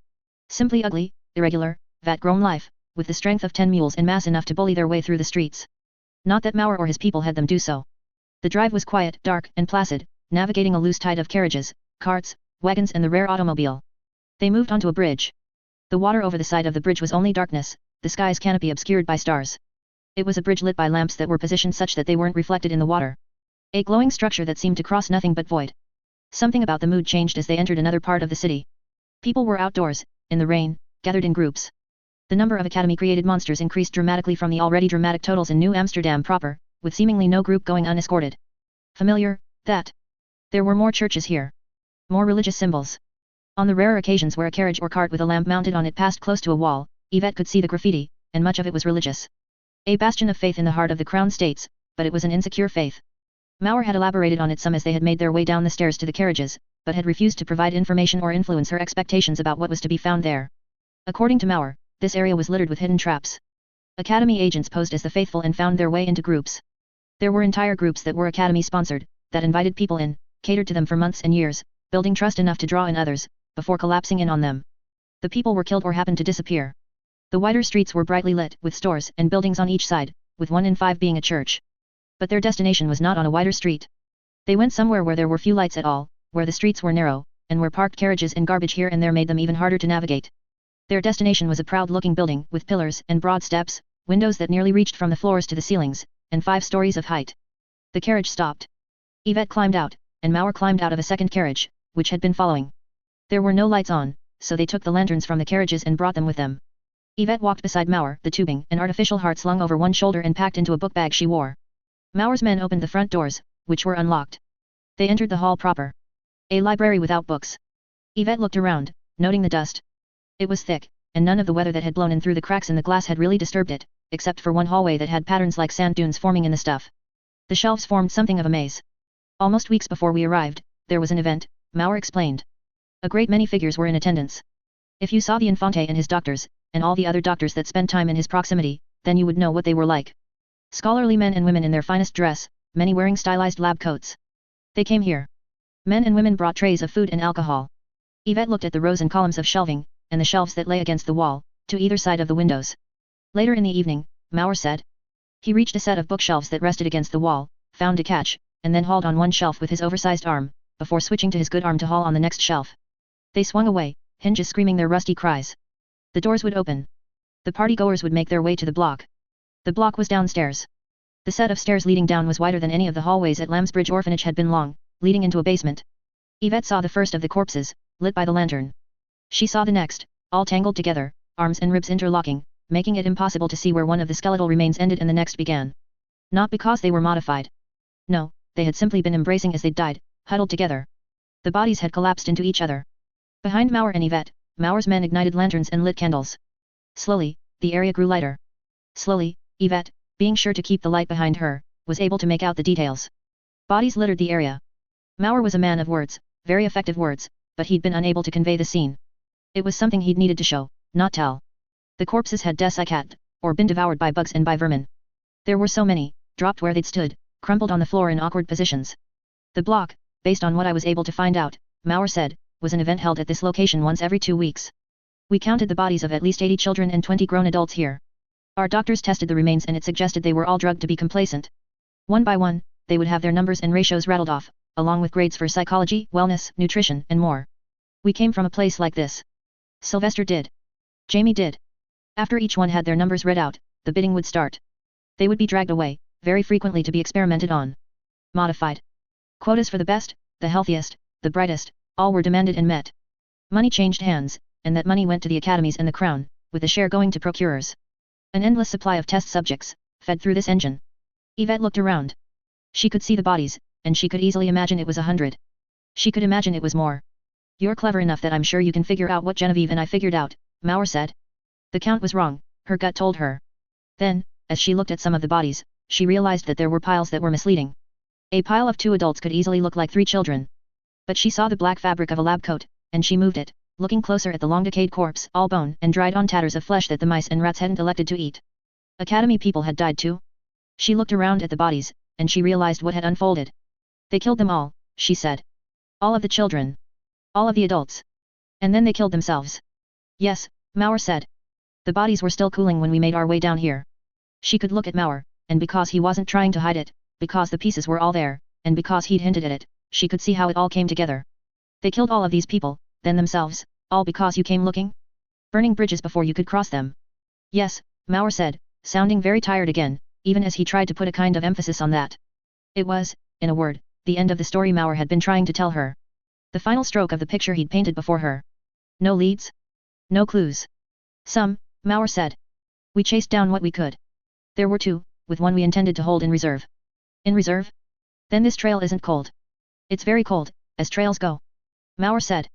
Simply ugly, irregular, vat-grown life, with the strength of 10 mules and mass enough to bully their way through the streets. Not that Mauer or his people had them do so. The drive was quiet, dark, and placid, navigating a loose tide of carriages, carts, wagons and the rare automobile. They moved onto a bridge. The water over the side of the bridge was only darkness, the sky's canopy obscured by stars. It was a bridge lit by lamps that were positioned such that they weren't reflected in the water. A glowing structure that seemed to cross nothing but void. Something about the mood changed as they entered another part of the city. People were outdoors, in the rain, gathered in groups. The number of Academy-created monsters increased dramatically from the already dramatic totals in New Amsterdam proper, with seemingly no group going unescorted. Familiar, that. There were more churches here. More religious symbols. On the rare occasions where a carriage or cart with a lamp mounted on it passed close to a wall, Yvette could see the graffiti, and much of it was religious. A bastion of faith in the heart of the Crown States, but it was an insecure faith. Mauer had elaborated on it some as they had made their way down the stairs to the carriages, but had refused to provide information or influence her expectations about what was to be found there. According to Mauer, this area was littered with hidden traps. Academy agents posed as the faithful and found their way into groups. There were entire groups that were Academy-sponsored, that invited people in, catered to them for months and years, building trust enough to draw in others, before collapsing in on them. The people were killed or happened to disappear. The wider streets were brightly lit, with stores and buildings on each side, with 1 in 5 being a church. But their destination was not on a wider street. They went somewhere where there were few lights at all, where the streets were narrow, and where parked carriages and garbage here and there made them even harder to navigate. Their destination was a proud-looking building, with pillars and broad steps, windows that nearly reached from the floors to the ceilings, and 5 stories of height. The carriage stopped. Yvette climbed out, and Mauer climbed out of a second carriage, which had been following. There were no lights on, so they took the lanterns from the carriages and brought them with them. Yvette walked beside Mauer, the tubing and artificial heart slung over one shoulder and packed into a book bag she wore. Mauer's men opened the front doors, which were unlocked. They entered the hall proper. A library without books. Yvette looked around, noting the dust. It was thick, and none of the weather that had blown in through the cracks in the glass had really disturbed it, except for one hallway that had patterns like sand dunes forming in the stuff. The shelves formed something of a maze. Almost weeks before we arrived, there was an event, Mauer explained. A great many figures were in attendance. If you saw the Infante and his doctors, and all the other doctors that spent time in his proximity, then you would know what they were like. Scholarly men and women in their finest dress, many wearing stylized lab coats. They came here. Men and women brought trays of food and alcohol. Yvette looked at the rows and columns of shelving, and the shelves that lay against the wall, to either side of the windows. Later in the evening, Mauer said. He reached a set of bookshelves that rested against the wall, found a catch, and then hauled on one shelf with his oversized arm, before switching to his good arm to haul on the next shelf. They swung away, hinges screaming their rusty cries. The doors would open. The party-goers would make their way to the block. The block was downstairs. The set of stairs leading down was wider than any of the hallways at Lambsbridge Orphanage had been long, leading into a basement. Yvette saw the first of the corpses, lit by the lantern. She saw the next, all tangled together, arms and ribs interlocking, making it impossible to see where one of the skeletal remains ended and the next began. Not because they were modified. No, they had simply been embracing as they'd died, huddled together. The bodies had collapsed into each other. Behind Mauer and Yvette, Mauer's men ignited lanterns and lit candles. Slowly, the area grew lighter. Slowly, Yvette, being sure to keep the light behind her, was able to make out the details. Bodies littered the area. Mauer was a man of words, very effective words, but he'd been unable to convey the scene. It was something he'd needed to show, not tell. The corpses had dessiccated, or been devoured by bugs and by vermin. There were so many, dropped where they'd stood, crumpled on the floor in awkward positions. The block, based on what I was able to find out, Mauer said, was an event held at this location once every 2 weeks. We counted the bodies of at least 80 children and 20 grown adults here. Our doctors tested the remains and it suggested they were all drugged to be complacent. One by one, they would have their numbers and ratios rattled off, along with grades for psychology, wellness, nutrition, and more. We came from a place like this. Sylvester did. Jamie did. After each one had their numbers read out, the bidding would start. They would be dragged away, very frequently to be experimented on. Modified. Quotas for the best, the healthiest, the brightest, all were demanded and met. Money changed hands, and that money went to the academies and the crown, with a share going to procurers. An endless supply of test subjects, fed through this engine. Yvette looked around. She could see the bodies, and she could easily imagine it was 100. She could imagine it was more. You're clever enough that I'm sure you can figure out what Genevieve and I figured out, Mauer said. The count was wrong, her gut told her. Then, as she looked at some of the bodies, she realized that there were piles that were misleading. A pile of 2 adults could easily look like 3 children. But she saw the black fabric of a lab coat, and she moved it, looking closer at the long-decayed corpse, all bone and dried-on tatters of flesh that the mice and rats hadn't elected to eat. Academy people had died too. She looked around at the bodies, and she realized what had unfolded. They killed them all, she said. All of the children. All of the adults. And then they killed themselves. Yes, Mauer said. The bodies were still cooling when we made our way down here. She could look at Mauer, and because he wasn't trying to hide it, because the pieces were all there, and because he'd hinted at it, she could see how it all came together. They killed all of these people, then themselves, all because you came looking? Burning bridges before you could cross them. Yes, Mauer said, sounding very tired again, even as he tried to put a kind of emphasis on that. It was, in a word, the end of the story Mauer had been trying to tell her. The final stroke of the picture he'd painted before her. No leads? No clues. Some, Mauer said. We chased down what we could. There were two, with one we intended to hold in reserve. In reserve? Then this trail isn't cold. It's very cold, as trails go. Mauer said.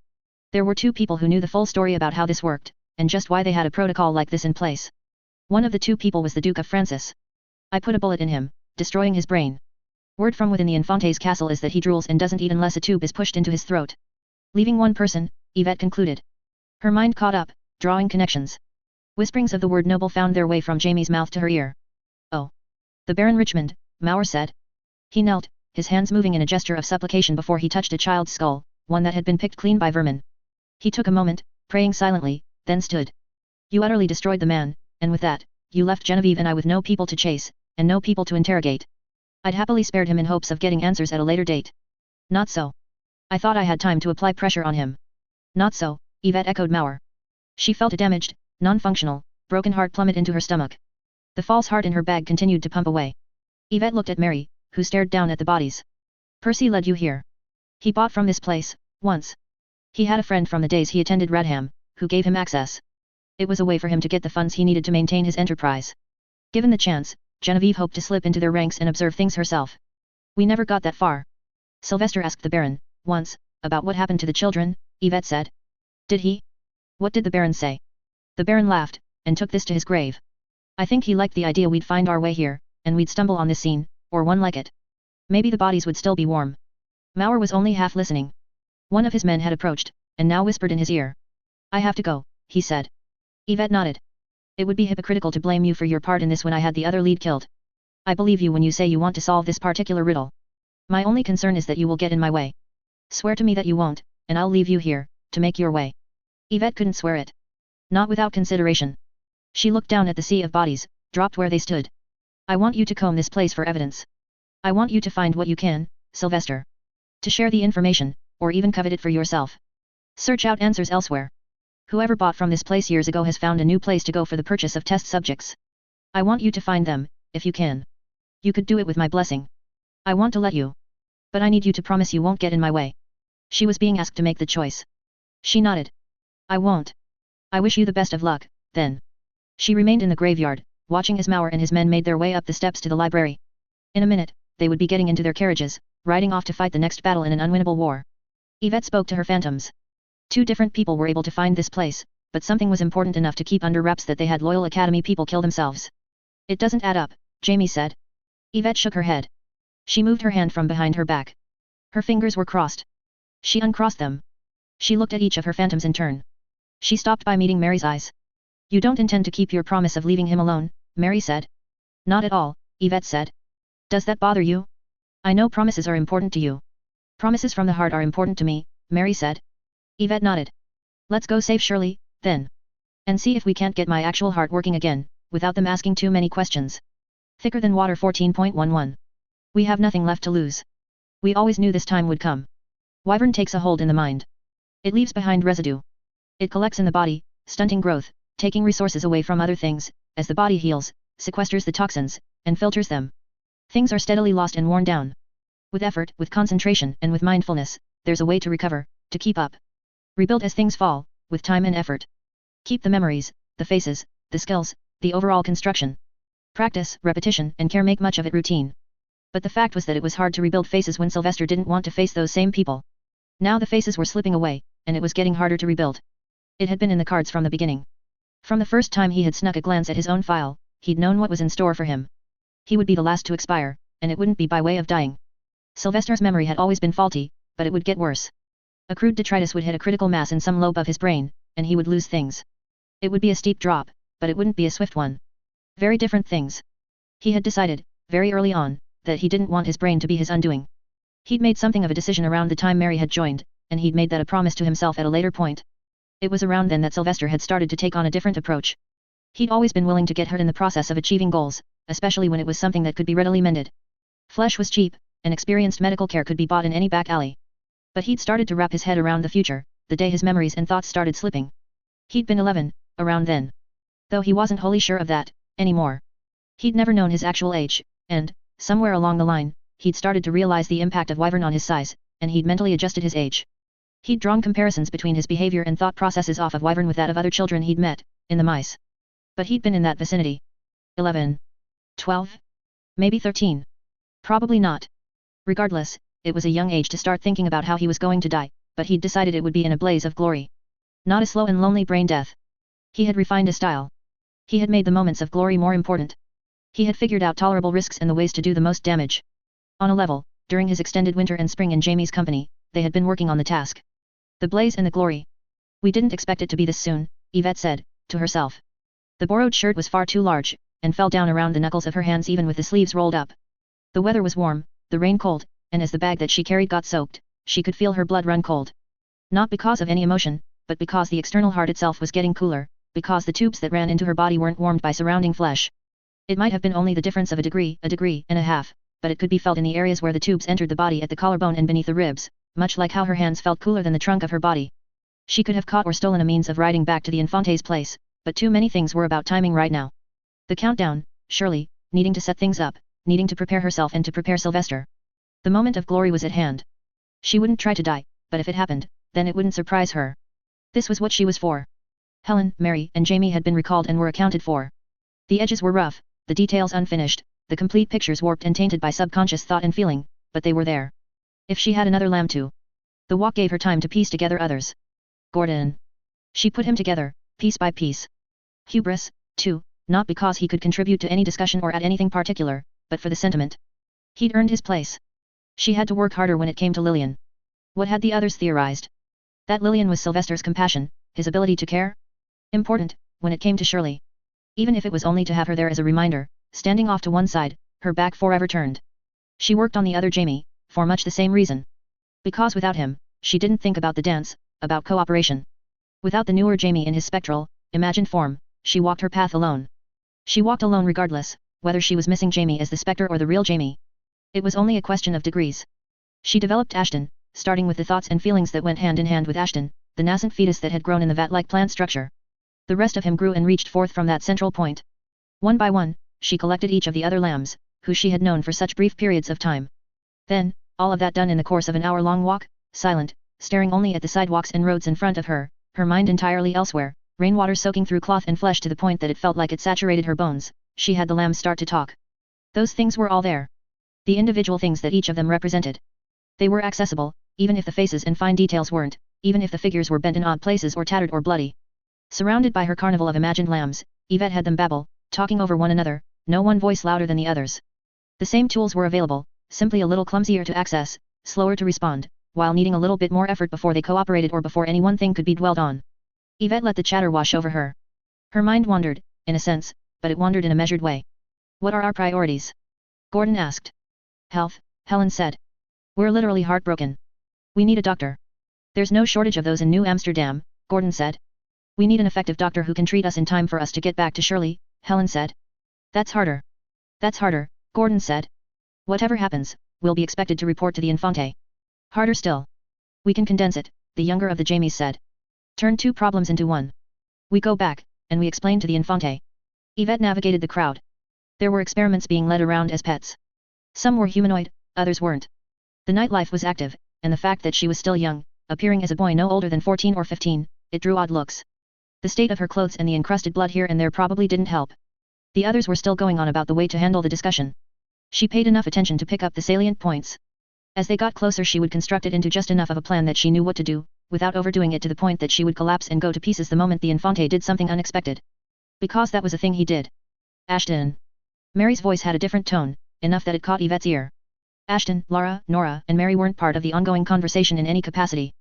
There were two people who knew the full story about how this worked, and just why they had a protocol like this in place. One of the two people was the Duke of Francis. I put a bullet in him, destroying his brain. Word from within the Infante's castle is that he drools and doesn't eat unless a tube is pushed into his throat. Leaving one person, Yvette concluded. Her mind caught up, drawing connections. Whisperings of the word noble found their way from Jamie's mouth to her ear. Oh. The Baron Richmond, Mauer said. He knelt, his hands moving in a gesture of supplication before he touched a child's skull, one that had been picked clean by vermin. He took a moment, praying silently, then stood. You utterly destroyed the man, and with that, you left Genevieve and I with no people to chase, and no people to interrogate. I'd happily spared him in hopes of getting answers at a later date. Not so. I thought I had time to apply pressure on him. Not so, Yvette echoed Mauer. She felt a damaged, non-functional, broken heart plummet into her stomach. The false heart in her bag continued to pump away. Yvette looked at Mary, who stared down at the bodies. Percy led you here. He bought from this place, once. He had a friend from the days he attended Radham, who gave him access. It was a way for him to get the funds he needed to maintain his enterprise. Given the chance, Genevieve hoped to slip into their ranks and observe things herself. We never got that far. Sylvester asked the Baron, once, about what happened to the children, Yvette said. Did he? What did the Baron say? The Baron laughed, and took this to his grave. I think he liked the idea we'd find our way here, and we'd stumble on this scene, or one like it. Maybe the bodies would still be warm. Mauer was only half listening. One of his men had approached, and now whispered in his ear. I have to go, he said. Yvette nodded. It would be hypocritical to blame you for your part in this when I had the other lead killed. I believe you when you say you want to solve this particular riddle. My only concern is that you will get in my way. Swear to me that you won't, and I'll leave you here, to make your way. Yvette couldn't swear it. Not without consideration. She looked down at the sea of bodies, dropped where they stood. I want you to comb this place for evidence. I want you to find what you can, Sylvester. To share the information, or even covet it for yourself. Search out answers elsewhere. Whoever bought from this place years ago has found a new place to go for the purchase of test subjects. I want you to find them, if you can. You could do it with my blessing. I want to let you. But I need you to promise you won't get in my way. She was being asked to make the choice. She nodded. I won't. I wish you the best of luck, then. She remained in the graveyard, watching as Mauer and his men made their way up the steps to the library. In a minute, they would be getting into their carriages, riding off to fight the next battle in an unwinnable war. Yvette spoke to her phantoms. Two different people were able to find this place, but something was important enough to keep under wraps that they had loyal Academy people kill themselves. It doesn't add up, Jamie said. Yvette shook her head. She moved her hand from behind her back. Her fingers were crossed. She uncrossed them. She looked at each of her phantoms in turn. She stopped by meeting Mary's eyes. You don't intend to keep your promise of leaving him alone, Mary said. Not at all, Yvette said. Does that bother you? I know promises are important to you. Promises from the heart are important to me, Mary said. Yvette nodded. Let's go save Shirley, then. And see if we can't get my actual heart working again, without them asking too many questions. Thicker than water 14.11. We have nothing left to lose. We always knew this time would come. Wyvern takes a hold in the mind. It leaves behind residue. It collects in the body, stunting growth, taking resources away from other things, as the body heals, sequesters the toxins, and filters them. Things are steadily lost and worn down. With effort, with concentration, and with mindfulness, there's a way to recover, to keep up. Rebuild as things fall, with time and effort. Keep the memories, the faces, the skills, the overall construction. Practice, repetition, and care make much of it routine. But the fact was that it was hard to rebuild faces when Sylvester didn't want to face those same people. Now the faces were slipping away, and it was getting harder to rebuild. It had been in the cards from the beginning. From the first time he had snuck a glance at his own file, he'd known what was in store for him. He would be the last to expire, and it wouldn't be by way of dying. Sylvester's memory had always been faulty, but it would get worse. A crude detritus would hit a critical mass in some lobe of his brain, and he would lose things. It would be a steep drop, but it wouldn't be a swift one. Very different things. He had decided, very early on, that he didn't want his brain to be his undoing. He'd made something of a decision around the time Mary had joined, and he'd made that a promise to himself at a later point. It was around then that Sylvester had started to take on a different approach. He'd always been willing to get hurt in the process of achieving goals, especially when it was something that could be readily mended. Flesh was cheap, and experienced medical care could be bought in any back alley. But he'd started to wrap his head around the future, the day his memories and thoughts started slipping. He'd been 11, around then. Though he wasn't wholly sure of that, anymore. He'd never known his actual age, and, somewhere along the line, he'd started to realize the impact of Wyvern on his size, and he'd mentally adjusted his age. He'd drawn comparisons between his behavior and thought processes off of Wyvern with that of other children he'd met, in the mice. But he'd been in that vicinity. 11. 12? Maybe 13. Probably not. Regardless, it was a young age to start thinking about how he was going to die, but he'd decided it would be in a blaze of glory. Not a slow and lonely brain death. He had refined his style. He had made the moments of glory more important. He had figured out tolerable risks and the ways to do the most damage. On a level, during his extended winter and spring in Jamie's company, they had been working on the task. The blaze and the glory. We didn't expect it to be this soon, Yvette said, to herself. The borrowed shirt was far too large, and fell down around the knuckles of her hands even with the sleeves rolled up. The weather was warm, the rain cold, and as the bag that she carried got soaked, she could feel her blood run cold. Not because of any emotion, but because the external heart itself was getting cooler, because the tubes that ran into her body weren't warmed by surrounding flesh. It might have been only the difference of a degree and a half, but it could be felt in the areas where the tubes entered the body at the collarbone and beneath the ribs, much like how her hands felt cooler than the trunk of her body. She could have caught or stolen a means of riding back to the Infante's place, but too many things were about timing right now. The countdown, Shirley, needing to set things up, needing to prepare herself and to prepare Sylvester. The moment of glory was at hand. She wouldn't try to die, but if it happened, then it wouldn't surprise her. This was what she was for. Helen, Mary, and Jamie had been recalled and were accounted for. The edges were rough, the details unfinished, the complete pictures warped and tainted by subconscious thought and feeling, but they were there. If she had another lamb too. The walk gave her time to piece together others. Gordon. She put him together, piece by piece. Hubris, too, not because he could contribute to any discussion or add anything particular, but for the sentiment. He'd earned his place. She had to work harder when it came to Lillian. What had the others theorized? That Lillian was Sylvester's compassion, his ability to care? Important, when it came to Shirley. Even if it was only to have her there as a reminder, standing off to one side, her back forever turned. She worked on the other Jamie, for much the same reason. Because without him, she didn't think about the dance, about cooperation. Without the newer Jamie in his spectral, imagined form, she walked her path alone. She walked alone regardless, whether she was missing Jamie as the spectre or the real Jamie. It was only a question of degrees. She developed Ashton, starting with the thoughts and feelings that went hand in hand with Ashton, the nascent fetus that had grown in the vat-like plant structure. The rest of him grew and reached forth from that central point. One by one, she collected each of the other lambs, who she had known for such brief periods of time. Then, all of that done in the course of an hour-long walk, silent, staring only at the sidewalks and roads in front of her, her mind entirely elsewhere, rainwater soaking through cloth and flesh to the point that it felt like it saturated her bones, she had the lambs start to talk. Those things were all there. The individual things that each of them represented. They were accessible, even if the faces and fine details weren't, even if the figures were bent in odd places or tattered or bloody. Surrounded by her carnival of imagined lambs, Yvette had them babble, talking over one another, no one voice louder than the others. The same tools were available, simply a little clumsier to access, slower to respond, while needing a little bit more effort before they cooperated or before any one thing could be dwelled on. Yvette let the chatter wash over her. Her mind wandered, in a sense, but it wandered in a measured way. What are our priorities? Gordon asked. Health, Helen said. We're literally heartbroken. We need a doctor. There's no shortage of those in New Amsterdam, Gordon said. We need an effective doctor who can treat us in time for us to get back to Shirley, Helen said. That's harder. That's harder, Gordon said. Whatever happens, we'll be expected to report to the Infante. Harder still. We can condense it, the younger of the Jamies said. Turn two problems into one. We go back, and we explain to the Infante. Yvette navigated the crowd. There were experiments being led around as pets. Some were humanoid, others weren't. The nightlife was active, and the fact that she was still young, appearing as a boy no older than 14 or 15, it drew odd looks. The state of her clothes and the encrusted blood here and there probably didn't help. The others were still going on about the way to handle the discussion. She paid enough attention to pick up the salient points. As they got closer she would construct it into just enough of a plan that she knew what to do, without overdoing it to the point that she would collapse and go to pieces the moment the Infante did something unexpected. Because that was a thing he did. Ashton. Mary's voice had a different tone, enough that it caught Yvette's ear. Ashton, Laura, Nora, and Mary weren't part of the ongoing conversation in any capacity.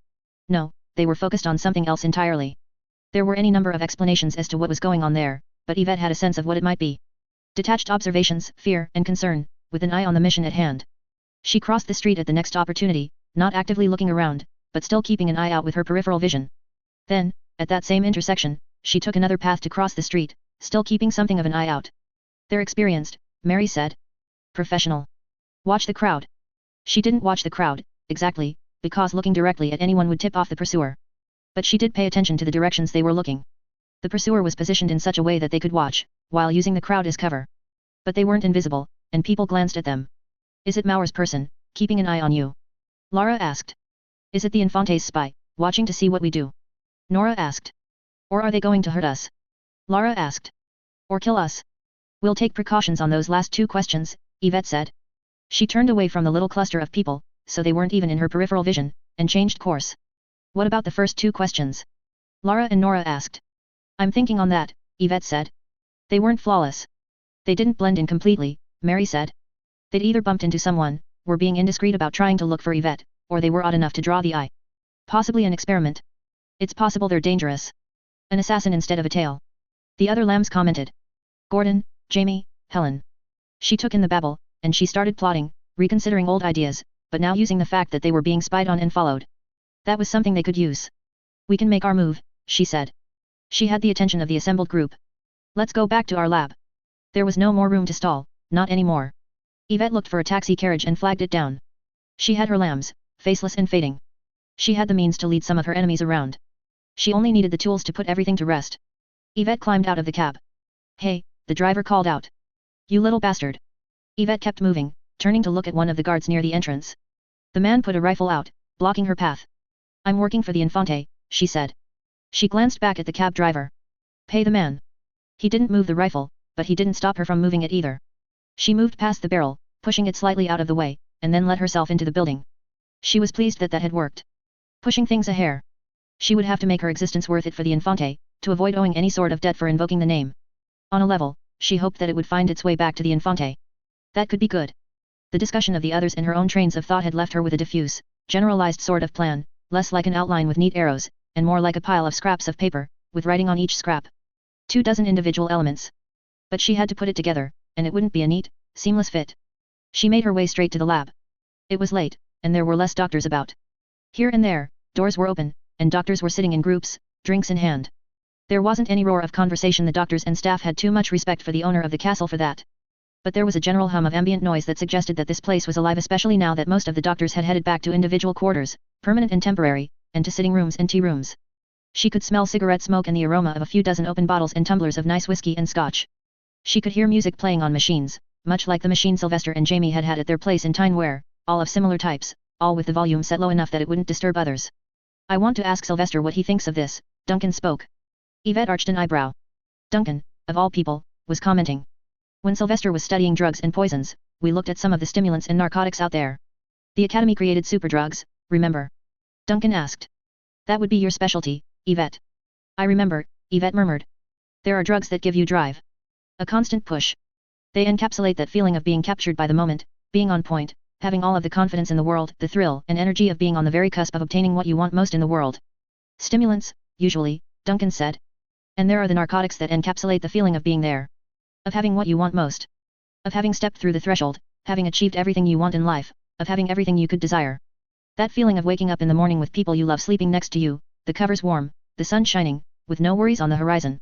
No, they were focused on something else entirely. There were any number of explanations as to what was going on there, but Yvette had a sense of what it might be. Detached observations, fear, and concern, with an eye on the mission at hand. She crossed the street at the next opportunity, not actively looking around, but still keeping an eye out with her peripheral vision. Then, at that same intersection, she took another path to cross the street, still keeping something of an eye out. They're experienced, Mary said. Professional. Watch the crowd. She didn't watch the crowd, exactly, because looking directly at anyone would tip off the pursuer. But she did pay attention to the directions they were looking. The pursuer was positioned in such a way that they could watch, while using the crowd as cover. But they weren't invisible, and people glanced at them. Is it Mauer's person, keeping an eye on you? Lara asked. Is it the Infante's spy, watching to see what we do? Nora asked. Or are they going to hurt us? Lara asked. Or kill us? We'll take precautions on those last two questions, Yvette said. She turned away from the little cluster of people, so they weren't even in her peripheral vision, and changed course. What about the first two questions? Lara and Nora asked. I'm thinking on that, Yvette said. They weren't flawless. They didn't blend in completely, Mary said. They'd either bumped into someone, were being indiscreet about trying to look for Yvette, or they were odd enough to draw the eye. Possibly an experiment. It's possible they're dangerous. An assassin instead of a tail. The other lambs commented. Gordon, Jamie, Helen. She took in the babble, and she started plotting, reconsidering old ideas, but now using the fact that they were being spied on and followed. That was something they could use. We can make our move, she said. She had the attention of the assembled group. Let's go back to our lab. There was no more room to stall, not anymore. Yvette looked for a taxi carriage and flagged it down. She had her lambs, faceless and fading. She had the means to lead some of her enemies around. She only needed the tools to put everything to rest. Yvette climbed out of the cab. Hey, the driver called out. You little bastard. Yvette kept moving, turning to look at one of the guards near the entrance. The man put a rifle out, blocking her path. I'm working for the Infante, she said. She glanced back at the cab driver. Pay the man. He didn't move the rifle, but he didn't stop her from moving it either. She moved past the barrel, pushing it slightly out of the way, and then let herself into the building. She was pleased that had worked. Pushing things a hair. She would have to make her existence worth it for the Infante, to avoid owing any sort of debt for invoking the name. On a level, she hoped that it would find its way back to the Infante. That could be good. The discussion of the others in her own trains of thought had left her with a diffuse, generalized sort of plan, less like an outline with neat arrows, and more like a pile of scraps of paper, with writing on each scrap. 24 individual elements. But she had to put it together, and it wouldn't be a neat, seamless fit. She made her way straight to the lab. It was late, and there were less doctors about. Here and there, doors were open, and doctors were sitting in groups, drinks in hand. There wasn't any roar of conversation. The doctors and staff had too much respect for the owner of the castle for that. But there was a general hum of ambient noise that suggested that this place was alive, especially now that most of the doctors had headed back to individual quarters, permanent and temporary, and to sitting rooms and tea rooms. She could smell cigarette smoke and the aroma of a few dozen open bottles and tumblers of nice whiskey and scotch. She could hear music playing on machines, much like the machine Sylvester and Jamie had had at their place in Tyne, all of similar types, all with the volume set low enough that it wouldn't disturb others. I want to ask Sylvester what he thinks of this, Duncan spoke. Yvette arched an eyebrow. Duncan, of all people, was commenting. When Sylvester was studying drugs and poisons, we looked at some of the stimulants and narcotics out there. The Academy created superdrugs, remember? Duncan asked. That would be your specialty, Yvette. I remember, Yvette murmured. There are drugs that give you drive. A constant push. They encapsulate that feeling of being captured by the moment, being on point, having all of the confidence in the world, the thrill and energy of being on the very cusp of obtaining what you want most in the world. Stimulants, usually, Duncan said. And there are the narcotics that encapsulate the feeling of being there. Of having what you want most. Of having stepped through the threshold, having achieved everything you want in life, of having everything you could desire. That feeling of waking up in the morning with people you love sleeping next to you, the covers warm, the sun shining, with no worries on the horizon.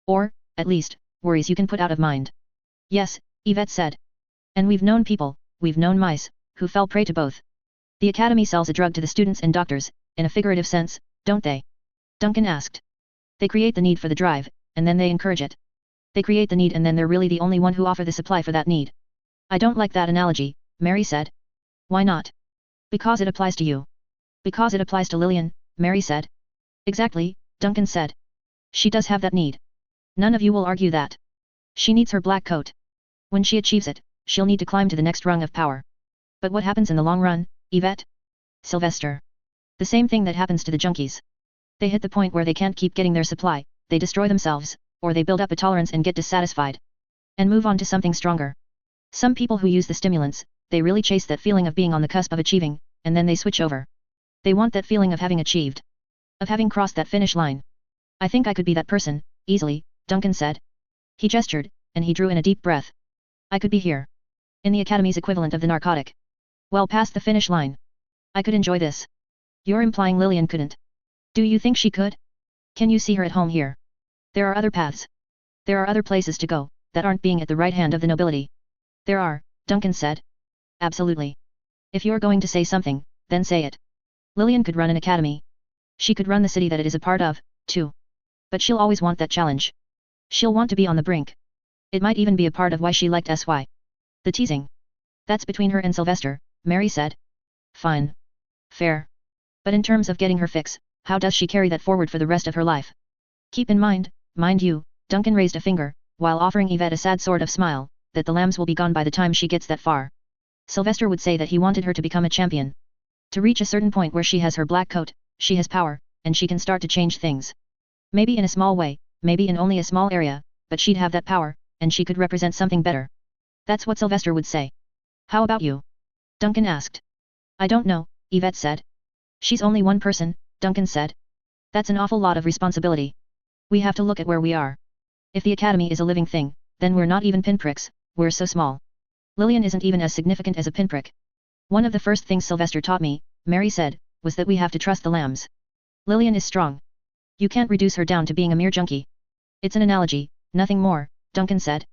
Or, at least, worries you can put out of mind. Yes, Yvette said. And we've known people, we've known mice, who fell prey to both. The Academy sells a drug to the students and doctors, in a figurative sense, don't they? Duncan asked. They create the need for the drive, and then they encourage it. They create the need and then they're really the only one who offer the supply for that need. I don't like that analogy, Mary said. Why not? Because it applies to you. Because it applies to Lillian, Mary said. Exactly, Duncan said. She does have that need. None of you will argue that. She needs her black coat. When she achieves it, she'll need to climb to the next rung of power. But what happens in the long run, Yvette? Sylvester. The same thing that happens to the junkies. They hit the point where they can't keep getting their supply, they destroy themselves, or they build up a tolerance and get dissatisfied. And move on to something stronger. Some people who use the stimulants, they really chase that feeling of being on the cusp of achieving, and then they switch over. They want that feeling of having achieved. Of having crossed that finish line. I think I could be that person, easily, Duncan said. He gestured, and he drew in a deep breath. I could be here. In the Academy's equivalent of the narcotic. Well past the finish line. I could enjoy this. You're implying Lillian couldn't. Do you think she could? Can you see her at home here? There are other paths. There are other places to go, that aren't being at the right hand of the nobility. There are, Duncan said. Absolutely. If you're going to say something, then say it. Lillian could run an academy. She could run the city that it is a part of, too. But she'll always want that challenge. She'll want to be on the brink. It might even be a part of why she liked SY. The teasing. That's between her and Sylvester, Mary said. Fine. Fair. But in terms of getting her fix, how does she carry that forward for the rest of her life? Keep in mind you, Duncan raised a finger, while offering Yvette a sad sort of smile, that the lambs will be gone by the time she gets that far. Sylvester would say that he wanted her to become a champion. To reach a certain point where she has her black coat, she has power, and she can start to change things. Maybe in a small way, maybe in only a small area, but she'd have that power, and she could represent something better. That's what Sylvester would say. How about you? Duncan asked. I don't know, Yvette said. She's only one person, Duncan said. That's an awful lot of responsibility. We have to look at where we are. If the academy is a living thing, then we're not even pinpricks, we're so small. Lillian isn't even as significant as a pinprick. One of the first things Sylvester taught me, Mary said, was that we have to trust the lambs. Lillian is strong. You can't reduce her down to being a mere junkie. It's an analogy, nothing more, Duncan said.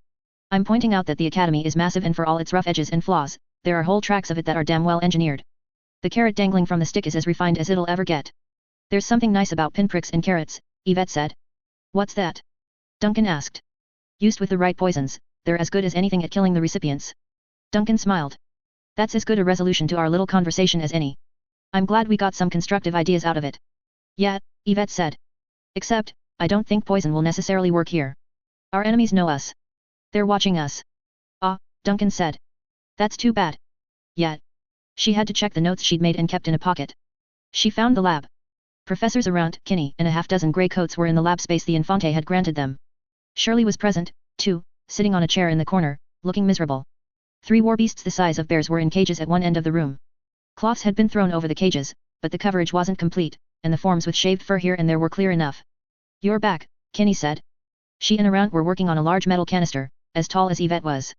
I'm pointing out that the academy is massive, and for all its rough edges and flaws, there are whole tracks of it that are damn well engineered. The carrot dangling from the stick is as refined as it'll ever get. There's something nice about pinpricks and carrots, Yvette said. What's that? Duncan asked. Used with the right poisons, they're as good as anything at killing the recipients. Duncan smiled. That's as good a resolution to our little conversation as any. I'm glad we got some constructive ideas out of it. Yeah, Yvette said. Except, I don't think poison will necessarily work here. Our enemies know us. They're watching us. Ah, Duncan said. That's too bad. Yet. She had to check the notes she'd made and kept in a pocket. She found the lab. Professors around, Kinney and a half-dozen grey coats were in the lab space the Infante had granted them. Shirley was present, too, sitting on a chair in the corner, looking miserable. 3 war beasts the size of bears were in cages at one end of the room. Cloths had been thrown over the cages, but the coverage wasn't complete, and the forms with shaved fur here and there were clear enough. You're back, Kinney said. She and Arant were working on a large metal canister, as tall as Yvette was.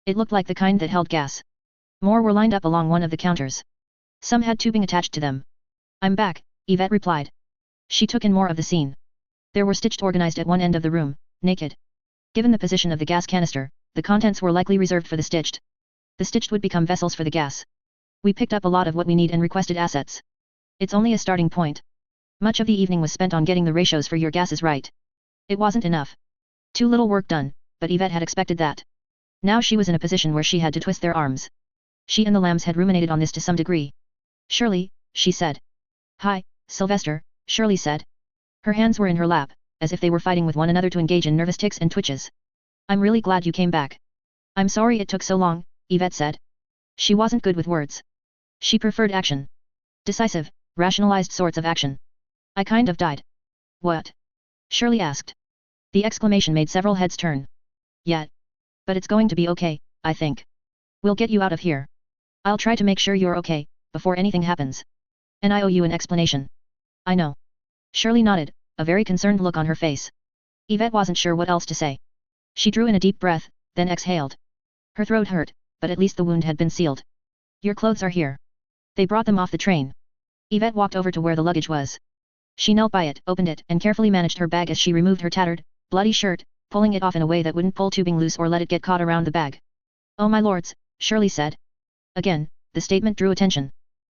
It looked like the kind that held gas. More were lined up along one of the counters. Some had tubing attached to them. I'm back, Yvette replied. She took in more of the scene. There were stitched organized at one end of the room, naked. Given the position of the gas canister, the contents were likely reserved for the stitched. The stitched would become vessels for the gas. We picked up a lot of what we need and requested assets. It's only a starting point. Much of the evening was spent on getting the ratios for your gases right. It wasn't enough. Too little work done, but Yvette had expected that. Now she was in a position where she had to twist their arms. She and the lambs had ruminated on this to some degree. Shirley, she said. Hi, Sylvester, Shirley said. Her hands were in her lap, as if they were fighting with one another to engage in nervous tics and twitches. I'm really glad you came back. I'm sorry it took so long, Yvette said. She wasn't good with words. She preferred action. Decisive, rationalized sorts of action. I kind of died. What? Shirley asked. The exclamation made several heads turn. Yeah. But it's going to be okay, I think. We'll get you out of here. I'll try to make sure you're okay, before anything happens. And I owe you an explanation. I know. Shirley nodded, a very concerned look on her face. Yvette wasn't sure what else to say. She drew in a deep breath, then exhaled. Her throat hurt, but at least the wound had been sealed. Your clothes are here. They brought them off the train. Yvette walked over to where the luggage was. She knelt by it, opened it, and carefully managed her bag as she removed her tattered, bloody shirt, pulling it off in a way that wouldn't pull tubing loose or let it get caught around the bag. Oh my lords, Shirley said. Again, the statement drew attention.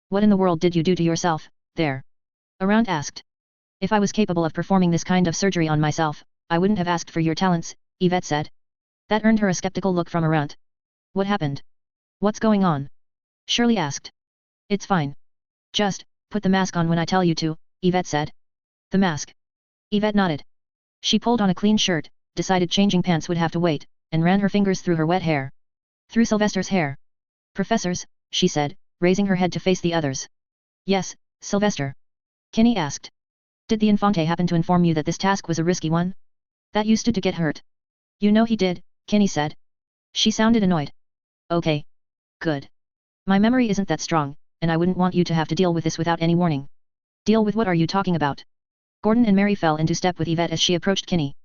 What in the world did you do to yourself, there? Arant asked. If I was capable of performing this kind of surgery on myself, I wouldn't have asked for your talents, Yvette said. That earned her a skeptical look from Arant. What happened? What's going on? Shirley asked. It's fine. Just, put the mask on when I tell you to, Yvette said. The mask. Yvette nodded. She pulled on a clean shirt, decided changing pants would have to wait, and ran her fingers through her wet hair. Through Sylvester's hair. Professors, she said, raising her head to face the others. Yes, Sylvester. Kinney asked. Did the Infante happen to inform you that this task was a risky one? That you stood to get hurt. You know he did, Kinney said. She sounded annoyed. Okay. Good. My memory isn't that strong, and I wouldn't want you to have to deal with this without any warning. Deal with what are you talking about? Gordon and Mary fell into step with Yvette as she approached Kinney.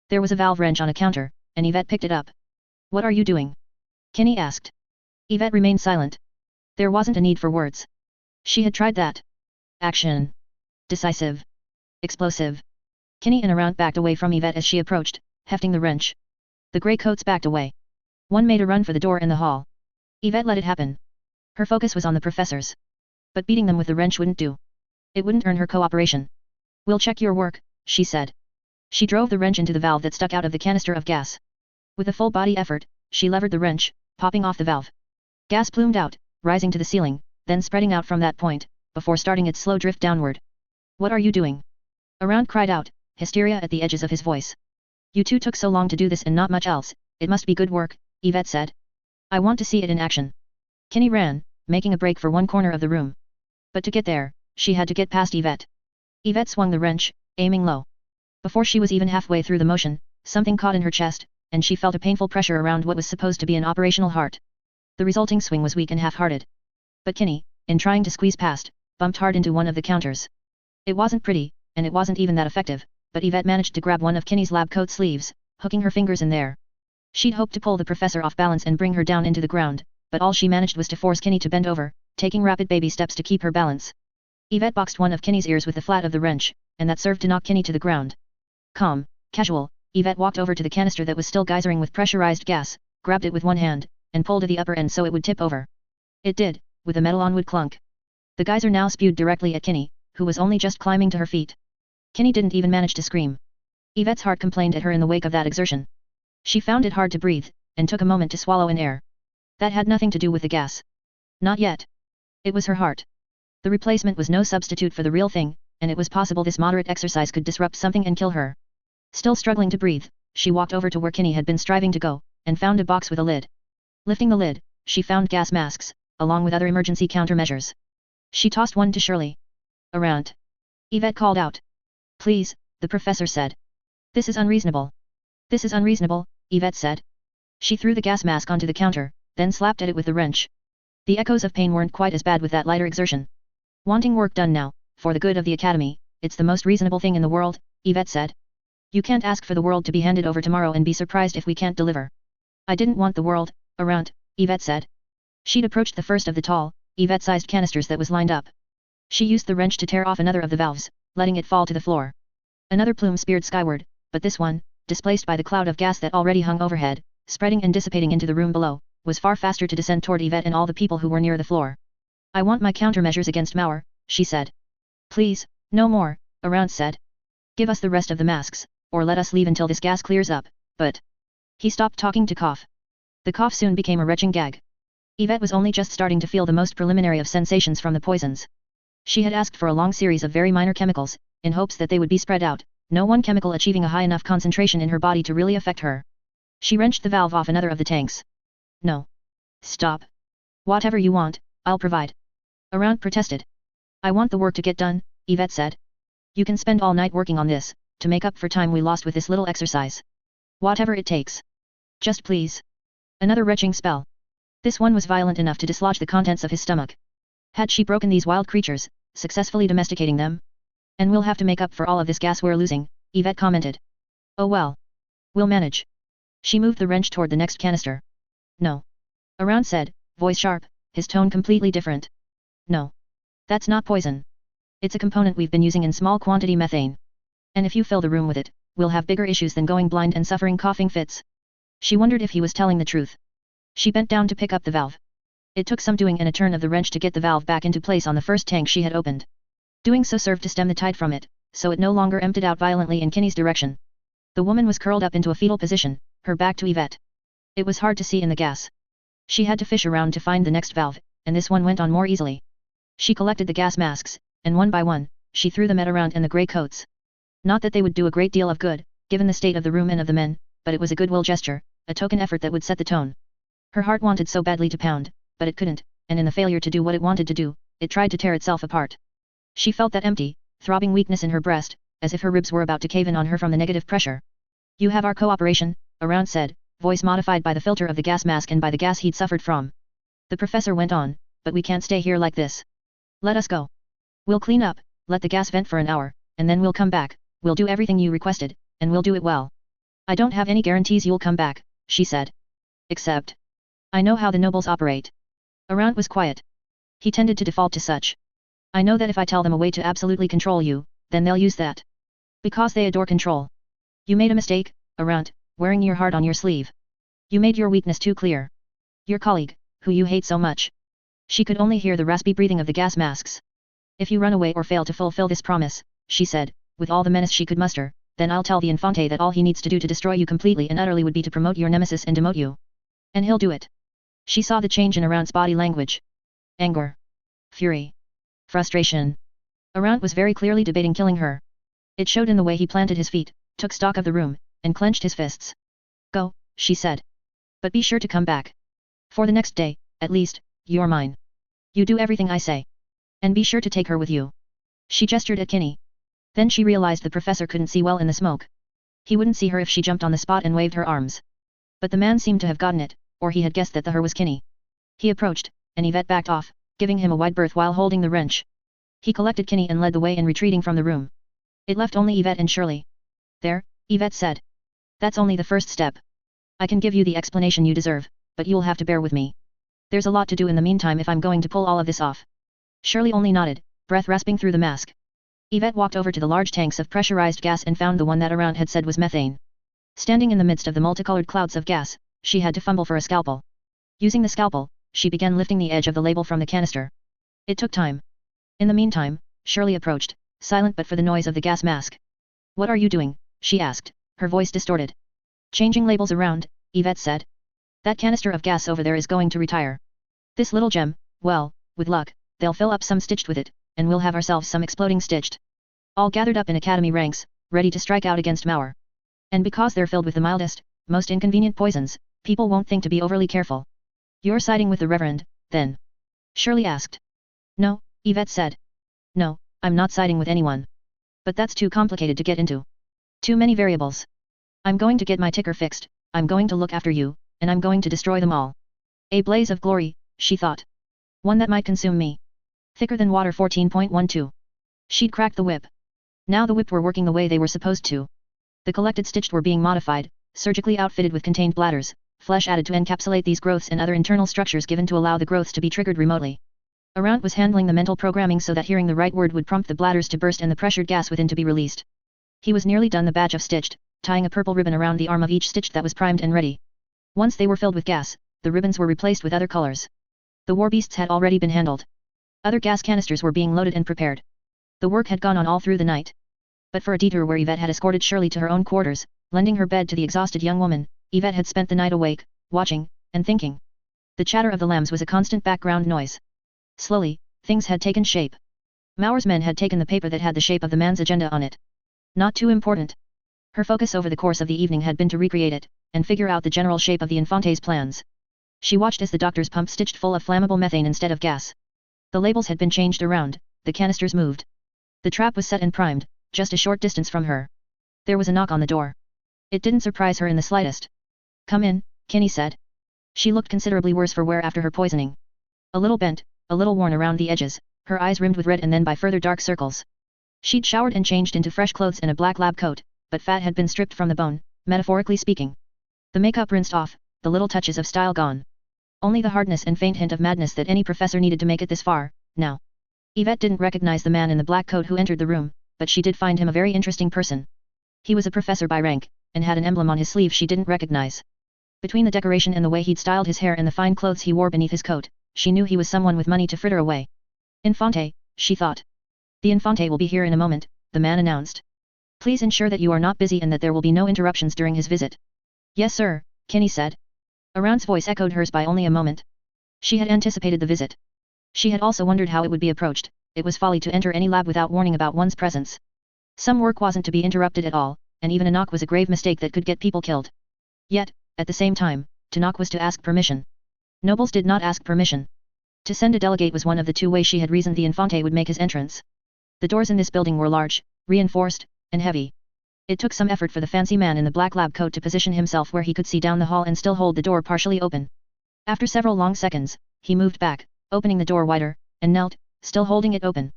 There was a valve wrench on a counter, and Yvette picked it up. What are you doing? Kinney asked. Yvette remained silent. There wasn't a need for words. She had tried that. Action. Decisive. Explosive. Kinney and Arant backed away from Yvette as she approached, hefting the wrench. The grey coats backed away. One made a run for the door in the hall. Yvette let it happen. Her focus was on the professors. But beating them with the wrench wouldn't do. It wouldn't earn her cooperation. We'll check your work, she said. She drove the wrench into the valve that stuck out of the canister of gas. With a full body effort, she levered the wrench, popping off the valve. Gas plumed out, rising to the ceiling, then spreading out from that point, before starting its slow drift downward. What are you doing? Around cried out, hysteria at the edges of his voice. You two took so long to do this and not much else, it must be good work, Yvette said. I want to see it in action. Kenny ran, making a break for one corner of the room. But to get there, she had to get past Yvette. Yvette swung the wrench, aiming low. Before she was even halfway through the motion, something caught in her chest, and she felt a painful pressure around what was supposed to be an operational heart. The resulting swing was weak and half-hearted. But Kenny, in trying to squeeze past, bumped hard into one of the counters. It wasn't pretty, and it wasn't even that effective, but Yvette managed to grab one of Kenny's lab coat sleeves, hooking her fingers in there. She'd hoped to pull the professor off balance and bring her down into the ground, but all she managed was to force Kenny to bend over, taking rapid baby steps to keep her balance. Yvette boxed one of Kenny's ears with the flat of the wrench, and that served to knock Kenny to the ground. Calm, casual, Yvette walked over to the canister that was still geysering with pressurized gas, grabbed it with one hand, and pulled at the upper end so it would tip over. It did, with a metal-on-wood clunk. The geyser now spewed directly at Kenny, who was only just climbing to her feet. Kenny didn't even manage to scream. Yvette's heart complained at her in the wake of that exertion. She found it hard to breathe, and took a moment to swallow in air. That had nothing to do with the gas. Not yet. It was her heart. The replacement was no substitute for the real thing, and it was possible this moderate exercise could disrupt something and kill her. Still struggling to breathe, she walked over to where Kenny had been striving to go, and found a box with a lid. Lifting the lid, she found gas masks, along with other emergency countermeasures. She tossed one to Shirley. Around. Yvette called out. Please, the professor said. This is unreasonable. This is unreasonable, Yvette said. She threw the gas mask onto the counter, then slapped at it with the wrench. The echoes of pain weren't quite as bad with that lighter exertion. Wanting work done now, for the good of the academy, it's the most reasonable thing in the world, Yvette said. You can't ask for the world to be handed over tomorrow and be surprised if we can't deliver. I didn't want the world, around, Yvette said. She'd approached the first of the tall, Yvette-sized canisters that was lined up. She used the wrench to tear off another of the valves, letting it fall to the floor. Another plume speared skyward, but this one, displaced by the cloud of gas that already hung overhead, spreading and dissipating into the room below, was far faster to descend toward Yvette and all the people who were near the floor. I want my countermeasures against Mauer, she said. Please, no more, Around said. Give us the rest of the masks, or let us leave until this gas clears up, but... He stopped talking to cough. The cough soon became a retching gag. Yvette was only just starting to feel the most preliminary of sensations from the poisons. She had asked for a long series of very minor chemicals, in hopes that they would be spread out, no one chemical achieving a high enough concentration in her body to really affect her. She wrenched the valve off another of the tanks. No. Stop. Whatever you want, I'll provide. Around protested. I want the work to get done, Yvette said. You can spend all night working on this, to make up for time we lost with this little exercise. Whatever it takes. Just please. Another retching spell. This one was violent enough to dislodge the contents of his stomach. Had she broken these wild creatures, successfully domesticating them? And we'll have to make up for all of this gas we're losing, Yvette commented. Oh well. We'll manage. She moved the wrench toward the next canister. No. Around said, voice sharp, his tone completely different. No. That's not poison. It's a component we've been using in small quantity methane. And if you fill the room with it, we'll have bigger issues than going blind and suffering coughing fits. She wondered if he was telling the truth. She bent down to pick up the valve. It took some doing and a turn of the wrench to get the valve back into place on the first tank she had opened. Doing so served to stem the tide from it, so it no longer emptied out violently in Kenny's direction. The woman was curled up into a fetal position, her back to Yvette. It was hard to see in the gas. She had to fish around to find the next valve, and this one went on more easily. She collected the gas masks, and one by one, she threw them at Around and the grey coats. Not that they would do a great deal of good, given the state of the room and of the men, but it was a goodwill gesture, a token effort that would set the tone. Her heart wanted so badly to pound, but it couldn't, and in the failure to do what it wanted to do, it tried to tear itself apart. She felt that empty, throbbing weakness in her breast, as if her ribs were about to cave in on her from the negative pressure. You have our cooperation, Around said, voice modified by the filter of the gas mask and by the gas he'd suffered from. The professor went on, but we can't stay here like this. Let us go. We'll clean up, let the gas vent for an hour, and then we'll come back, we'll do everything you requested, and we'll do it well. I don't have any guarantees you'll come back, she said. Except. I know how the nobles operate. Around was quiet. He tended to default to such. I know that if I tell them a way to absolutely control you, then they'll use that. Because they adore control. You made a mistake, Around, wearing your heart on your sleeve. You made your weakness too clear. Your colleague, who you hate so much. She could only hear the raspy breathing of the gas masks. If you run away or fail to fulfill this promise, she said, with all the menace she could muster, then I'll tell the Infante that all he needs to do to destroy you completely and utterly would be to promote your nemesis and demote you. And he'll do it. She saw the change in Arant's body language. Anger. Fury. Frustration. Arant was very clearly debating killing her. It showed in the way he planted his feet, took stock of the room, and clenched his fists. Go, she said. But be sure to come back. For the next day, at least, you're mine. You do everything I say. And be sure to take her with you. She gestured at Kinney. Then she realized the professor couldn't see well in the smoke. He wouldn't see her if she jumped on the spot and waved her arms. But the man seemed to have gotten it, or he had guessed that the her was Kinney. He approached, and Yvette backed off, giving him a wide berth while holding the wrench. He collected Kinney and led the way in retreating from the room. It left only Yvette and Shirley. There, Yvette said. That's only the first step. I can give you the explanation you deserve, but you'll have to bear with me. There's a lot to do in the meantime if I'm going to pull all of this off. Shirley only nodded, breath rasping through the mask. Yvette walked over to the large tanks of pressurized gas and found the one that Arant had said was methane. Standing in the midst of the multicolored clouds of gas, she had to fumble for a scalpel. Using the scalpel, she began lifting the edge of the label from the canister. It took time. In the meantime, Shirley approached, silent but for the noise of the gas mask. What are you doing? She asked, her voice distorted. Changing labels around, Yvette said. That canister of gas over there is going to retire. This little gem, well, with luck, they'll fill up some stitched with it, and we'll have ourselves some exploding stitched. All gathered up in academy ranks, ready to strike out against Mauer. And because they're filled with the mildest, most inconvenient poisons, people won't think to be overly careful. You're siding with the Reverend, then? Shirley asked. No, Yvette said. No, I'm not siding with anyone. But that's too complicated to get into. Too many variables. I'm going to get my ticker fixed, I'm going to look after you, and I'm going to destroy them all. A blaze of glory, she thought. One that might consume me. Thicker than water 14.12. She'd cracked the whip. Now the whip were working the way they were supposed to. The collected stitched were being modified, surgically outfitted with contained bladders, flesh added to encapsulate these growths and other internal structures given to allow the growths to be triggered remotely. Arant was handling the mental programming so that hearing the right word would prompt the bladders to burst and the pressured gas within to be released. He was nearly done the batch of stitched, tying a purple ribbon around the arm of each stitched that was primed and ready. Once they were filled with gas, the ribbons were replaced with other colors. The war beasts had already been handled. Other gas canisters were being loaded and prepared. The work had gone on all through the night. But for a detour where Yvette had escorted Shirley to her own quarters, lending her bed to the exhausted young woman, Yvette had spent the night awake, watching, and thinking. The chatter of the lambs was a constant background noise. Slowly, things had taken shape. Mauer's men had taken the paper that had the shape of the man's agenda on it. Not too important. Her focus over the course of the evening had been to recreate it, and figure out the general shape of the Infante's plans. She watched as the doctor's pump stitched full of flammable methane instead of gas. The labels had been changed around, the canisters moved. The trap was set and primed, just a short distance from her. There was a knock on the door. It didn't surprise her in the slightest. Come in, Kinney said. She looked considerably worse for wear after her poisoning. A little bent, a little worn around the edges, her eyes rimmed with red and then by further dark circles. She'd showered and changed into fresh clothes and a black lab coat, but fat had been stripped from the bone, metaphorically speaking. The makeup rinsed off, the little touches of style gone. Only the hardness and faint hint of madness that any professor needed to make it this far, now. Yvette didn't recognize the man in the black coat who entered the room, but she did find him a very interesting person. He was a professor by rank, and had an emblem on his sleeve she didn't recognize. Between the decoration and the way he'd styled his hair and the fine clothes he wore beneath his coat, she knew he was someone with money to fritter away. Infante, she thought. The Infante will be here in a moment, the man announced. Please ensure that you are not busy and that there will be no interruptions during his visit. Yes sir, Kinney said. Arant's voice echoed hers by only a moment. She had anticipated the visit. She had also wondered how it would be approached. It was folly to enter any lab without warning about one's presence. Some work wasn't to be interrupted at all, and even a knock was a grave mistake that could get people killed. Yet, at the same time, to knock was to ask permission. Nobles did not ask permission. To send a delegate was one of the two ways she had reasoned the Infante would make his entrance. The doors in this building were large, reinforced, and heavy. It took some effort for the fancy man in the black lab coat to position himself where he could see down the hall and still hold the door partially open. After several long seconds, he moved back, opening the door wider, and knelt, still holding it open.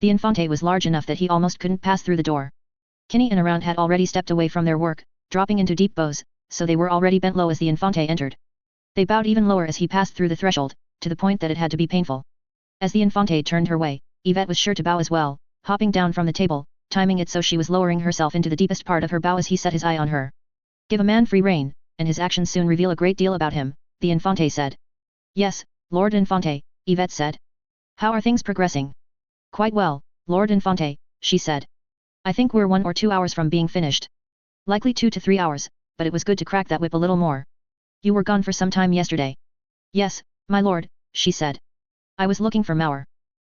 The Infante was large enough that he almost couldn't pass through the door. Kinney and Arant had already stepped away from their work, dropping into deep bows, so they were already bent low as the Infante entered. They bowed even lower as he passed through the threshold, to the point that it had to be painful. As the Infante turned her way, Yvette was sure to bow as well, hopping down from the table, timing it so she was lowering herself into the deepest part of her bow as he set his eye on her. Give a man free rein, and his actions soon reveal a great deal about him, the Infante said. Yes, Lord Infante, Yvette said. How are things progressing? Quite well, Lord Infante, she said. I think we're 1 or 2 hours from being finished. Likely 2 to 3 hours, but it was good to crack that whip a little more. You were gone for some time yesterday. Yes, my lord, she said. I was looking for Mauer.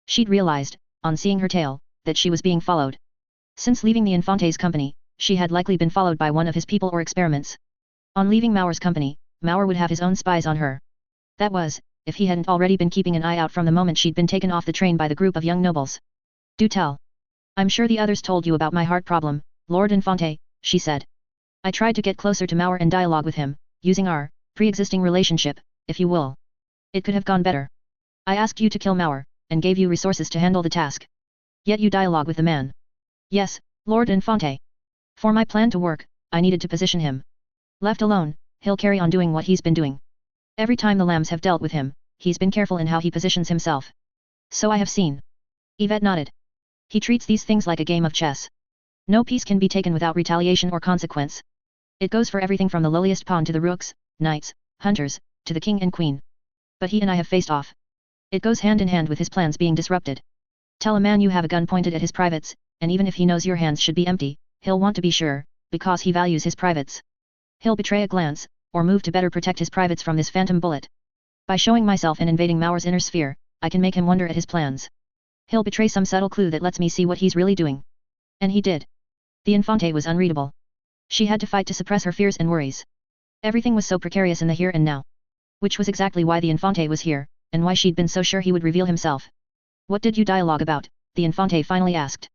She'd realized, on seeing her tail, that she was being followed. Since leaving the Infante's company, she had likely been followed by one of his people or experiments. On leaving Mauer's company, Mauer would have his own spies on her. That was, if he hadn't already been keeping an eye out from the moment she'd been taken off the train by the group of young nobles. Do tell. I'm sure the others told you about my heart problem, Lord Infante, she said. I tried to get closer to Mauer and dialogue with him, using our pre-existing relationship, if you will. It could have gone better. I asked you to kill Mauer, and gave you resources to handle the task. Yet you dialogue with the man. Yes, Lord Infante. For my plan to work, I needed to position him. Left alone, he'll carry on doing what he's been doing. Every time the lambs have dealt with him, he's been careful in how he positions himself. So I have seen. Yvette nodded. He treats these things like a game of chess. No piece can be taken without retaliation or consequence. It goes for everything from the lowliest pawn to the rooks, knights, hunters, to the king and queen. But he and I have faced off. It goes hand in hand with his plans being disrupted. Tell a man you have a gun pointed at his privates, and even if he knows your hands should be empty, he'll want to be sure, because he values his privates. He'll betray a glance, or move to better protect his privates from this phantom bullet. By showing myself and invading Mauer's inner sphere, I can make him wonder at his plans. He'll betray some subtle clue that lets me see what he's really doing. And he did. The Infante was unreadable. She had to fight to suppress her fears and worries. Everything was so precarious in the here and now. Which was exactly why the Infante was here, and why she'd been so sure he would reveal himself. What did you dialogue about? The Infante finally asked.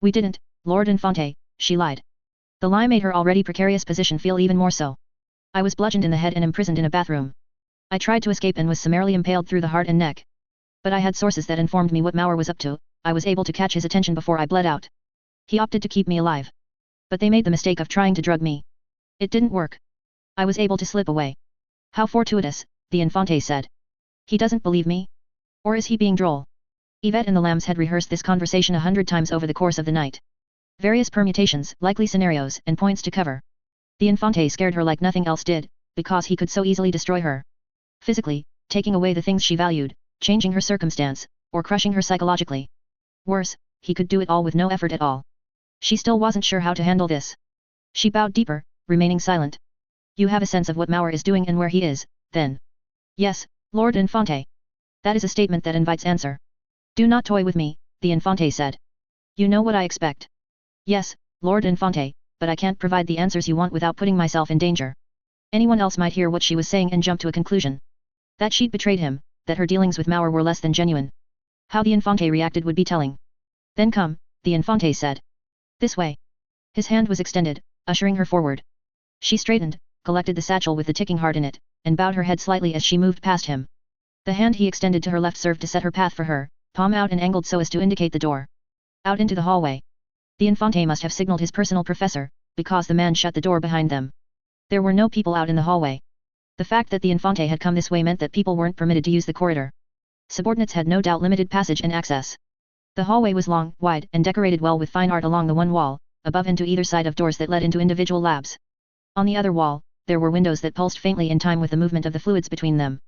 We didn't, Lord Infante, she lied. The lie made her already precarious position feel even more so. I was bludgeoned in the head and imprisoned in a bathroom. I tried to escape and was summarily impaled through the heart and neck. But I had sources that informed me what Mauer was up to. I was able to catch his attention before I bled out. He opted to keep me alive. But they made the mistake of trying to drug me. It didn't work. I was able to slip away. How fortuitous, the Infante said. He doesn't believe me? Or is he being droll? Yvette and the lambs had rehearsed this conversation 100 times over the course of the night. Various permutations, likely scenarios, and points to cover. The Infante scared her like nothing else did, because he could so easily destroy her. Physically, taking away the things she valued, changing her circumstance, or crushing her psychologically. Worse, he could do it all with no effort at all. She still wasn't sure how to handle this. She bowed deeper, remaining silent. You have a sense of what Mauer is doing and where he is, then? Yes, Lord Infante. That is a statement that invites answer. Do not toy with me, the Infante said. You know what I expect. Yes, Lord Infante, but I can't provide the answers you want without putting myself in danger. Anyone else might hear what she was saying and jump to a conclusion. That she'd betrayed him, that her dealings with Mauer were less than genuine. How the Infante reacted would be telling. Then come, the Infante said. This way. His hand was extended, ushering her forward. She straightened, collected the satchel with the ticking heart in it, and bowed her head slightly as she moved past him. The hand he extended to her left served to set her path for her, palm out and angled so as to indicate the door. Out into the hallway. The Infante must have signaled his personal professor, because the man shut the door behind them. There were no people out in the hallway. The fact that the Infante had come this way meant that people weren't permitted to use the corridor. Subordinates had no doubt limited passage and access. The hallway was long, wide, and decorated well with fine art along the one wall, above and to either side of doors that led into individual labs. On the other wall, there were windows that pulsed faintly in time with the movement of the fluids between them.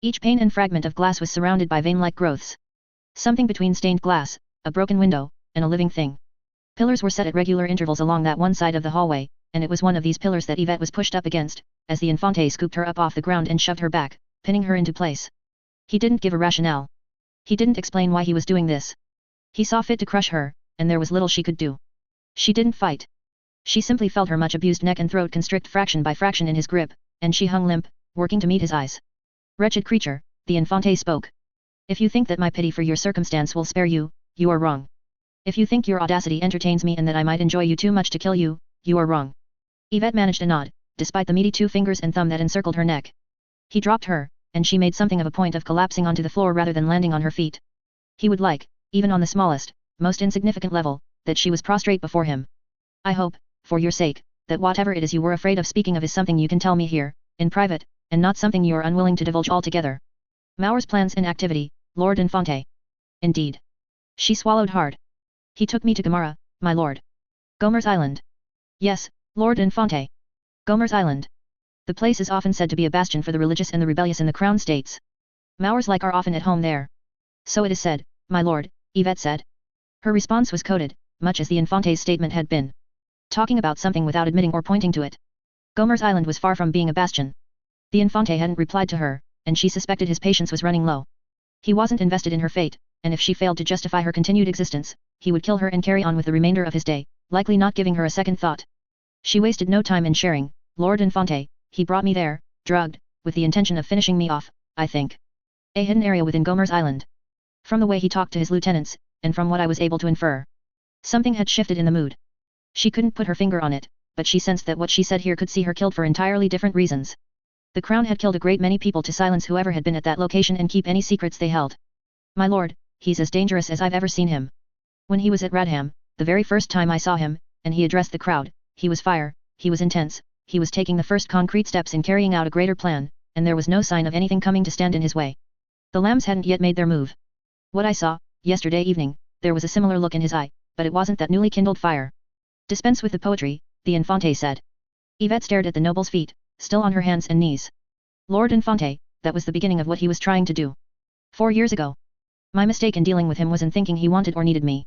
Each pane and fragment of glass was surrounded by vein-like growths. Something between stained glass, a broken window, and a living thing. Pillars were set at regular intervals along that one side of the hallway, and it was one of these pillars that Yvette was pushed up against, as the Infante scooped her up off the ground and shoved her back, pinning her into place. He didn't give a rationale. He didn't explain why he was doing this. He saw fit to crush her, and there was little she could do. She didn't fight. She simply felt her much abused neck and throat constrict fraction by fraction in his grip, and she hung limp, working to meet his eyes. Wretched creature, the Infante spoke. If you think that my pity for your circumstance will spare you, you are wrong. If you think your audacity entertains me and that I might enjoy you too much to kill you, you are wrong. Yvette managed a nod, despite the meaty 2 fingers and thumb that encircled her neck. He dropped her, and she made something of a point of collapsing onto the floor rather than landing on her feet. He would like, even on the smallest, most insignificant level, that she was prostrate before him. I hope, for your sake, that whatever it is you were afraid of speaking of is something you can tell me here, in private, and not something you are unwilling to divulge altogether. Mauer's plans in activity, Lord Infante. Indeed. She swallowed hard. He took me to Gamara, my lord. Gomer's Island. Yes, Lord Infante. Gomer's Island. The place is often said to be a bastion for the religious and the rebellious in the Crown States. Mauer's like are often at home there. So it is said, my lord, Yvette said. Her response was coded, much as the Infante's statement had been. Talking about something without admitting or pointing to it. Gomer's Island was far from being a bastion. The Infante hadn't replied to her, and she suspected his patience was running low. He wasn't invested in her fate, and if she failed to justify her continued existence, he would kill her and carry on with the remainder of his day, likely not giving her a second thought. She wasted no time in sharing. Lord Infante, he brought me there, drugged, with the intention of finishing me off, I think. A hidden area within Gomer's island. From the way he talked to his lieutenants, and from what I was able to infer, something had shifted in the mood. She couldn't put her finger on it, but she sensed that what she said here could see her killed for entirely different reasons. The crown had killed a great many people to silence whoever had been at that location and keep any secrets they held. My lord, he's as dangerous as I've ever seen him. When he was at Radham, the very first time I saw him, and he addressed the crowd, he was fire, he was intense, he was taking the first concrete steps in carrying out a greater plan, and there was no sign of anything coming to stand in his way. The lambs hadn't yet made their move. What I saw, yesterday evening, there was a similar look in his eye, but it wasn't that newly kindled fire. Dispense with the poetry, the Infante said. Yvette stared at the noble's feet, still on her hands and knees. Lord Infante, that was the beginning of what he was trying to do. 4 years ago. My mistake in dealing with him was in thinking he wanted or needed me.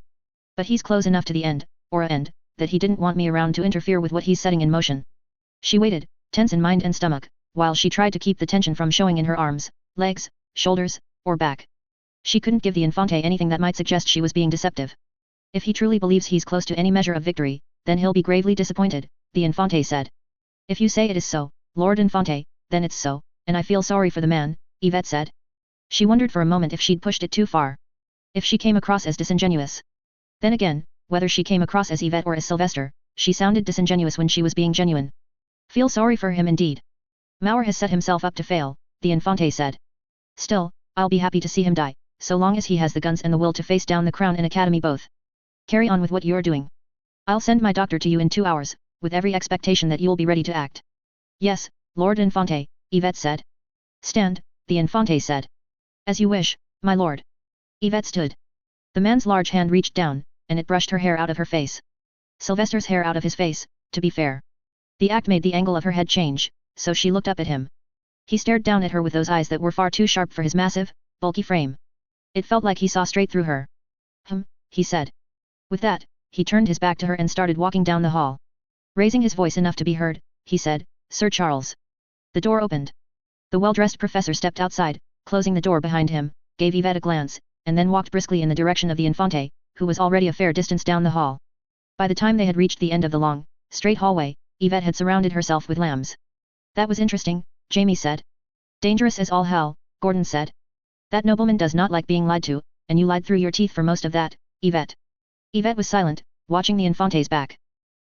But he's close enough to the end, or a end, that he didn't want me around to interfere with what he's setting in motion. She waited, tense in mind and stomach, while she tried to keep the tension from showing in her arms, legs, shoulders, or back. She couldn't give the Infante anything that might suggest she was being deceptive. If he truly believes he's close to any measure of victory, then he'll be gravely disappointed, the Infante said. If you say it is so, Lord Infante, then it's so, and I feel sorry for the man, Yvette said. She wondered for a moment if she'd pushed it too far. If she came across as disingenuous. Then again, whether she came across as Yvette or as Sylvester, she sounded disingenuous when she was being genuine. Feel sorry for him indeed. Mauer has set himself up to fail, the Infante said. Still, I'll be happy to see him die, so long as he has the guns and the will to face down the crown and academy both. Carry on with what you're doing. I'll send my doctor to you in 2 hours, with every expectation that you'll be ready to act. Yes, Lord Infante, Yvette said. Stand, the Infante said. As you wish, my lord. Yvette stood. The man's large hand reached down, and it brushed her hair out of her face. Sylvester's hair out of his face, to be fair. The act made the angle of her head change, so she looked up at him. He stared down at her with those eyes that were far too sharp for his massive, bulky frame. It felt like he saw straight through her. He said. With that, he turned his back to her and started walking down the hall. Raising his voice enough to be heard, he said, Sir Charles. The door opened. The well-dressed professor stepped outside, closing the door behind him, gave Yvette a glance, and then walked briskly in the direction of the Infante, who was already a fair distance down the hall. By the time they had reached the end of the long, straight hallway, Yvette had surrounded herself with lambs. That was interesting, Jamie said. Dangerous as all hell, Gordon said. That nobleman does not like being lied to, and you lied through your teeth for most of that, Yvette. Yvette was silent, watching the Infante's back.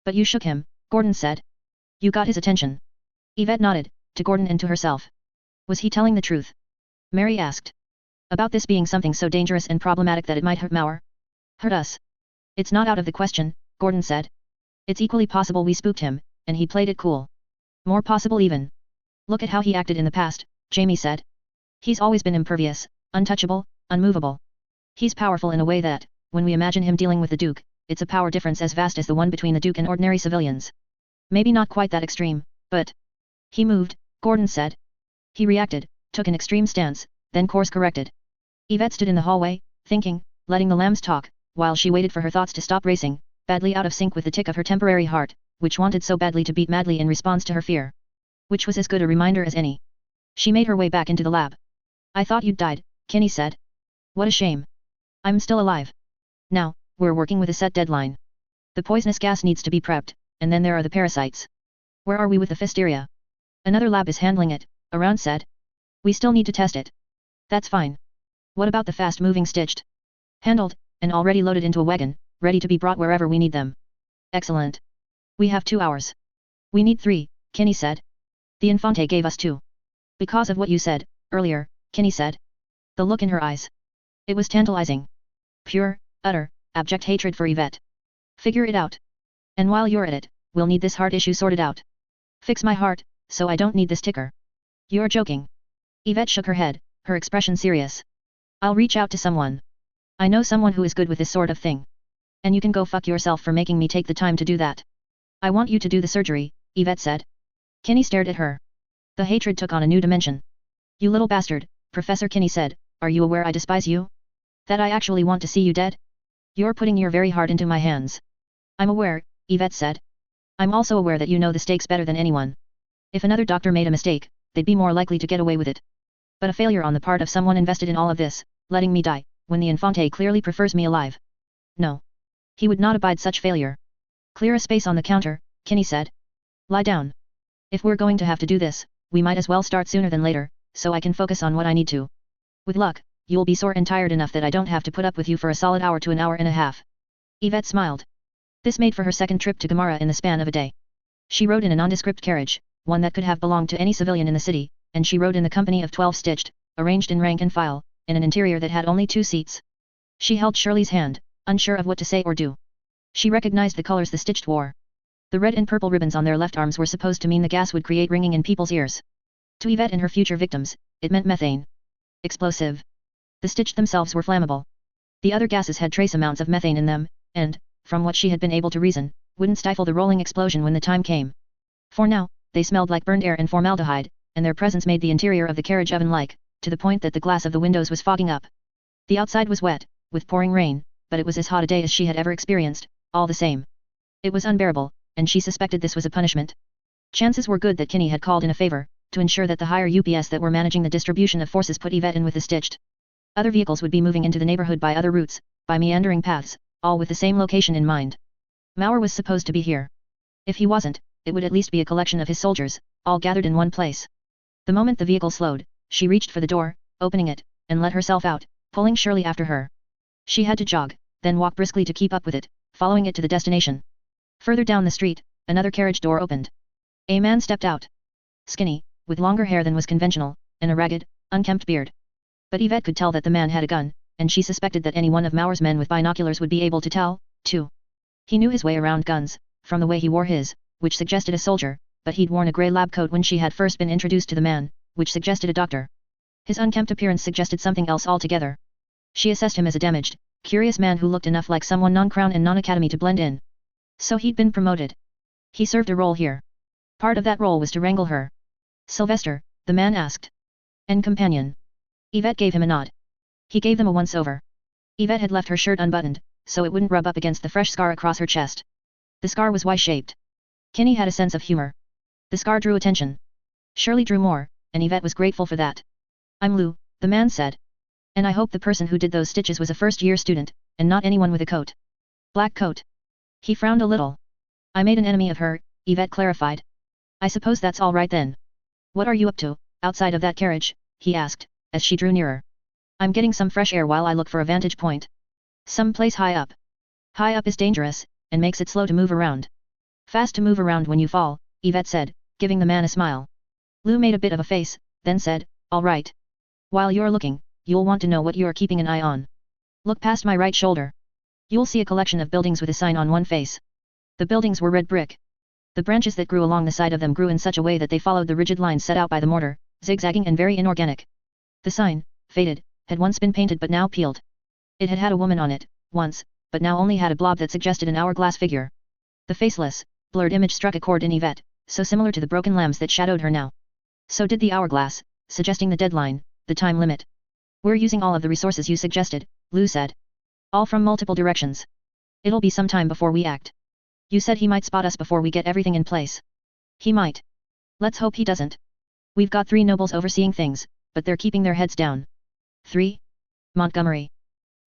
But you shook him, Gordon said. You got his attention. Yvette nodded, to Gordon and to herself. Was he telling the truth? Mary asked. About this being something so dangerous and problematic that it might hurt Mauer? Hurt us. It's not out of the question, Gordon said. It's equally possible we spooked him, and he played it cool. More possible even. Look at how he acted in the past, Jamie said. He's always been impervious, untouchable, unmovable. He's powerful in a way that, when we imagine him dealing with the Duke, it's a power difference as vast as the one between the Duke and ordinary civilians. Maybe not quite that extreme, but... He moved, Gordon said. He reacted, took an extreme stance, then course-corrected. Yvette stood in the hallway, thinking, letting the lambs talk, while she waited for her thoughts to stop racing, badly out of sync with the tick of her temporary heart, which wanted so badly to beat madly in response to her fear. Which was as good a reminder as any. She made her way back into the lab. I thought you'd died, Kinney said. What a shame. I'm still alive. Now, we're working with a set deadline. The poisonous gas needs to be prepped, and then there are the parasites. Where are we with the Fisteria? Another lab is handling it, Around said. We still need to test it. That's fine. What about the fast-moving stitched? Handled, and already loaded into a wagon, ready to be brought wherever we need them. Excellent. We have 2 hours. We need 3, Kinney said. The Infante gave us 2. Because of what you said, earlier, Kinney said. The look in her eyes. It was tantalizing. Pure, utter, abject hatred for Yvette. Figure it out. And while you're at it, we'll need this heart issue sorted out. Fix my heart, so I don't need this ticker. You're joking. Yvette shook her head, her expression serious. I'll reach out to someone. I know someone who is good with this sort of thing. And you can go fuck yourself for making me take the time to do that. I want you to do the surgery, Yvette said. Kinney stared at her. The hatred took on a new dimension. You little bastard, Professor Kinney said, are you aware I despise you? That I actually want to see you dead? You're putting your very heart into my hands. I'm aware, Yvette said. I'm also aware that you know the stakes better than anyone. If another doctor made a mistake, they'd be more likely to get away with it. But a failure on the part of someone invested in all of this, letting me die, when the Infante clearly prefers me alive. No. He would not abide such failure. Clear a space on the counter, Kinney said. Lie down. If we're going to have to do this, we might as well start sooner than later, so I can focus on what I need to. With luck, you'll be sore and tired enough that I don't have to put up with you for a solid hour to an hour and a half. Yvette smiled. This made for her second trip to Gamara in the span of a day. She rode in a nondescript carriage, one that could have belonged to any civilian in the city, and she rode in the company of 12 stitched, arranged in rank and file, in an interior that had only 2 seats. She held Shirley's hand, unsure of what to say or do. She recognized the colors the stitched wore. The red and purple ribbons on their left arms were supposed to mean the gas would create ringing in people's ears. To Yvette and her future victims, it meant methane. Explosive. The stitched themselves were flammable. The other gases had trace amounts of methane in them, and, from what she had been able to reason, wouldn't stifle the rolling explosion when the time came. For now, they smelled like burned air and formaldehyde, and their presence made the interior of the carriage oven-like, to the point that the glass of the windows was fogging up. The outside was wet, with pouring rain, but it was as hot a day as she had ever experienced, all the same. It was unbearable, and she suspected this was a punishment. Chances were good that Kinney had called in a favor, to ensure that the higher UPS that were managing the distribution of forces put Yvette in with the stitched. Other vehicles would be moving into the neighborhood by other routes, by meandering paths, all with the same location in mind. Maurer was supposed to be here. If he wasn't, it would at least be a collection of his soldiers, all gathered in one place. The moment the vehicle slowed, she reached for the door, opening it, and let herself out, pulling Shirley after her. She had to jog, then walk briskly to keep up with it, following it to the destination. Further down the street, another carriage door opened. A man stepped out. Skinny, with longer hair than was conventional, and a ragged, unkempt beard. But Yvette could tell that the man had a gun, and she suspected that any one of Maurer's men with binoculars would be able to tell, too. He knew his way around guns, from the way he wore his, which suggested a soldier, but he'd worn a grey lab coat when she had first been introduced to the man, which suggested a doctor. His unkempt appearance suggested something else altogether. She assessed him as a damaged, curious man who looked enough like someone non-crown and non-academy to blend in. So he'd been promoted. He served a role here. Part of that role was to wrangle her. Sylvester, the man asked. And companion. Yvette gave him a nod. He gave them a once-over. Yvette had left her shirt unbuttoned, so it wouldn't rub up against the fresh scar across her chest. The scar was Y-shaped. Kinney had a sense of humor. The scar drew attention. Shirley drew more, and Yvette was grateful for that. I'm Lou, the man said. And I hope the person who did those stitches was a first-year student, and not anyone with a coat. Black coat. He frowned a little. I made an enemy of her, Yvette clarified. I suppose that's all right then. What are you up to, outside of that carriage? He asked, as she drew nearer. I'm getting some fresh air while I look for a vantage point. Some place high up. High up is dangerous, and makes it slow to move around. Fast to move around when you fall, Yvette said, giving the man a smile. Lou made a bit of a face, then said, all right. While you're looking, you'll want to know what you're keeping an eye on. Look past my right shoulder. You'll see a collection of buildings with a sign on one face. The buildings were red brick. The branches that grew along the side of them grew in such a way that they followed the rigid lines set out by the mortar, zigzagging and very inorganic. The sign, faded, had once been painted but now peeled. It had had a woman on it, once, but now only had a blob that suggested an hourglass figure. The faceless, blurred image struck a chord in Yvette, so similar to the broken lambs that shadowed her now. So did the hourglass, suggesting the deadline, the time limit. We're using all of the resources you suggested, Lou said. All from multiple directions. It'll be some time before we act. You said he might spot us before we get everything in place. He might. Let's hope he doesn't. We've got 3 nobles overseeing things, but they're keeping their heads down. 3. Montgomery.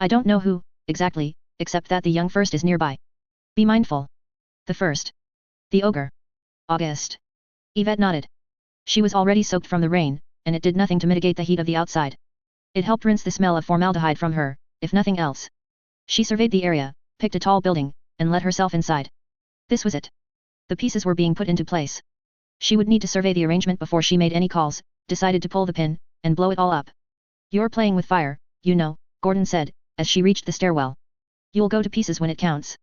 I don't know who, exactly, except that the young first is nearby. Be mindful. The first. The ogre. August. Yvette nodded. She was already soaked from the rain, and it did nothing to mitigate the heat of the outside. It helped rinse the smell of formaldehyde from her, if nothing else. She surveyed the area, picked a tall building, and let herself inside. This was it. The pieces were being put into place. She would need to survey the arrangement before she made any calls, decided to pull the pin, and blow it all up. You're playing with fire, you know, Gordon said, as she reached the stairwell. You'll go to pieces when it counts.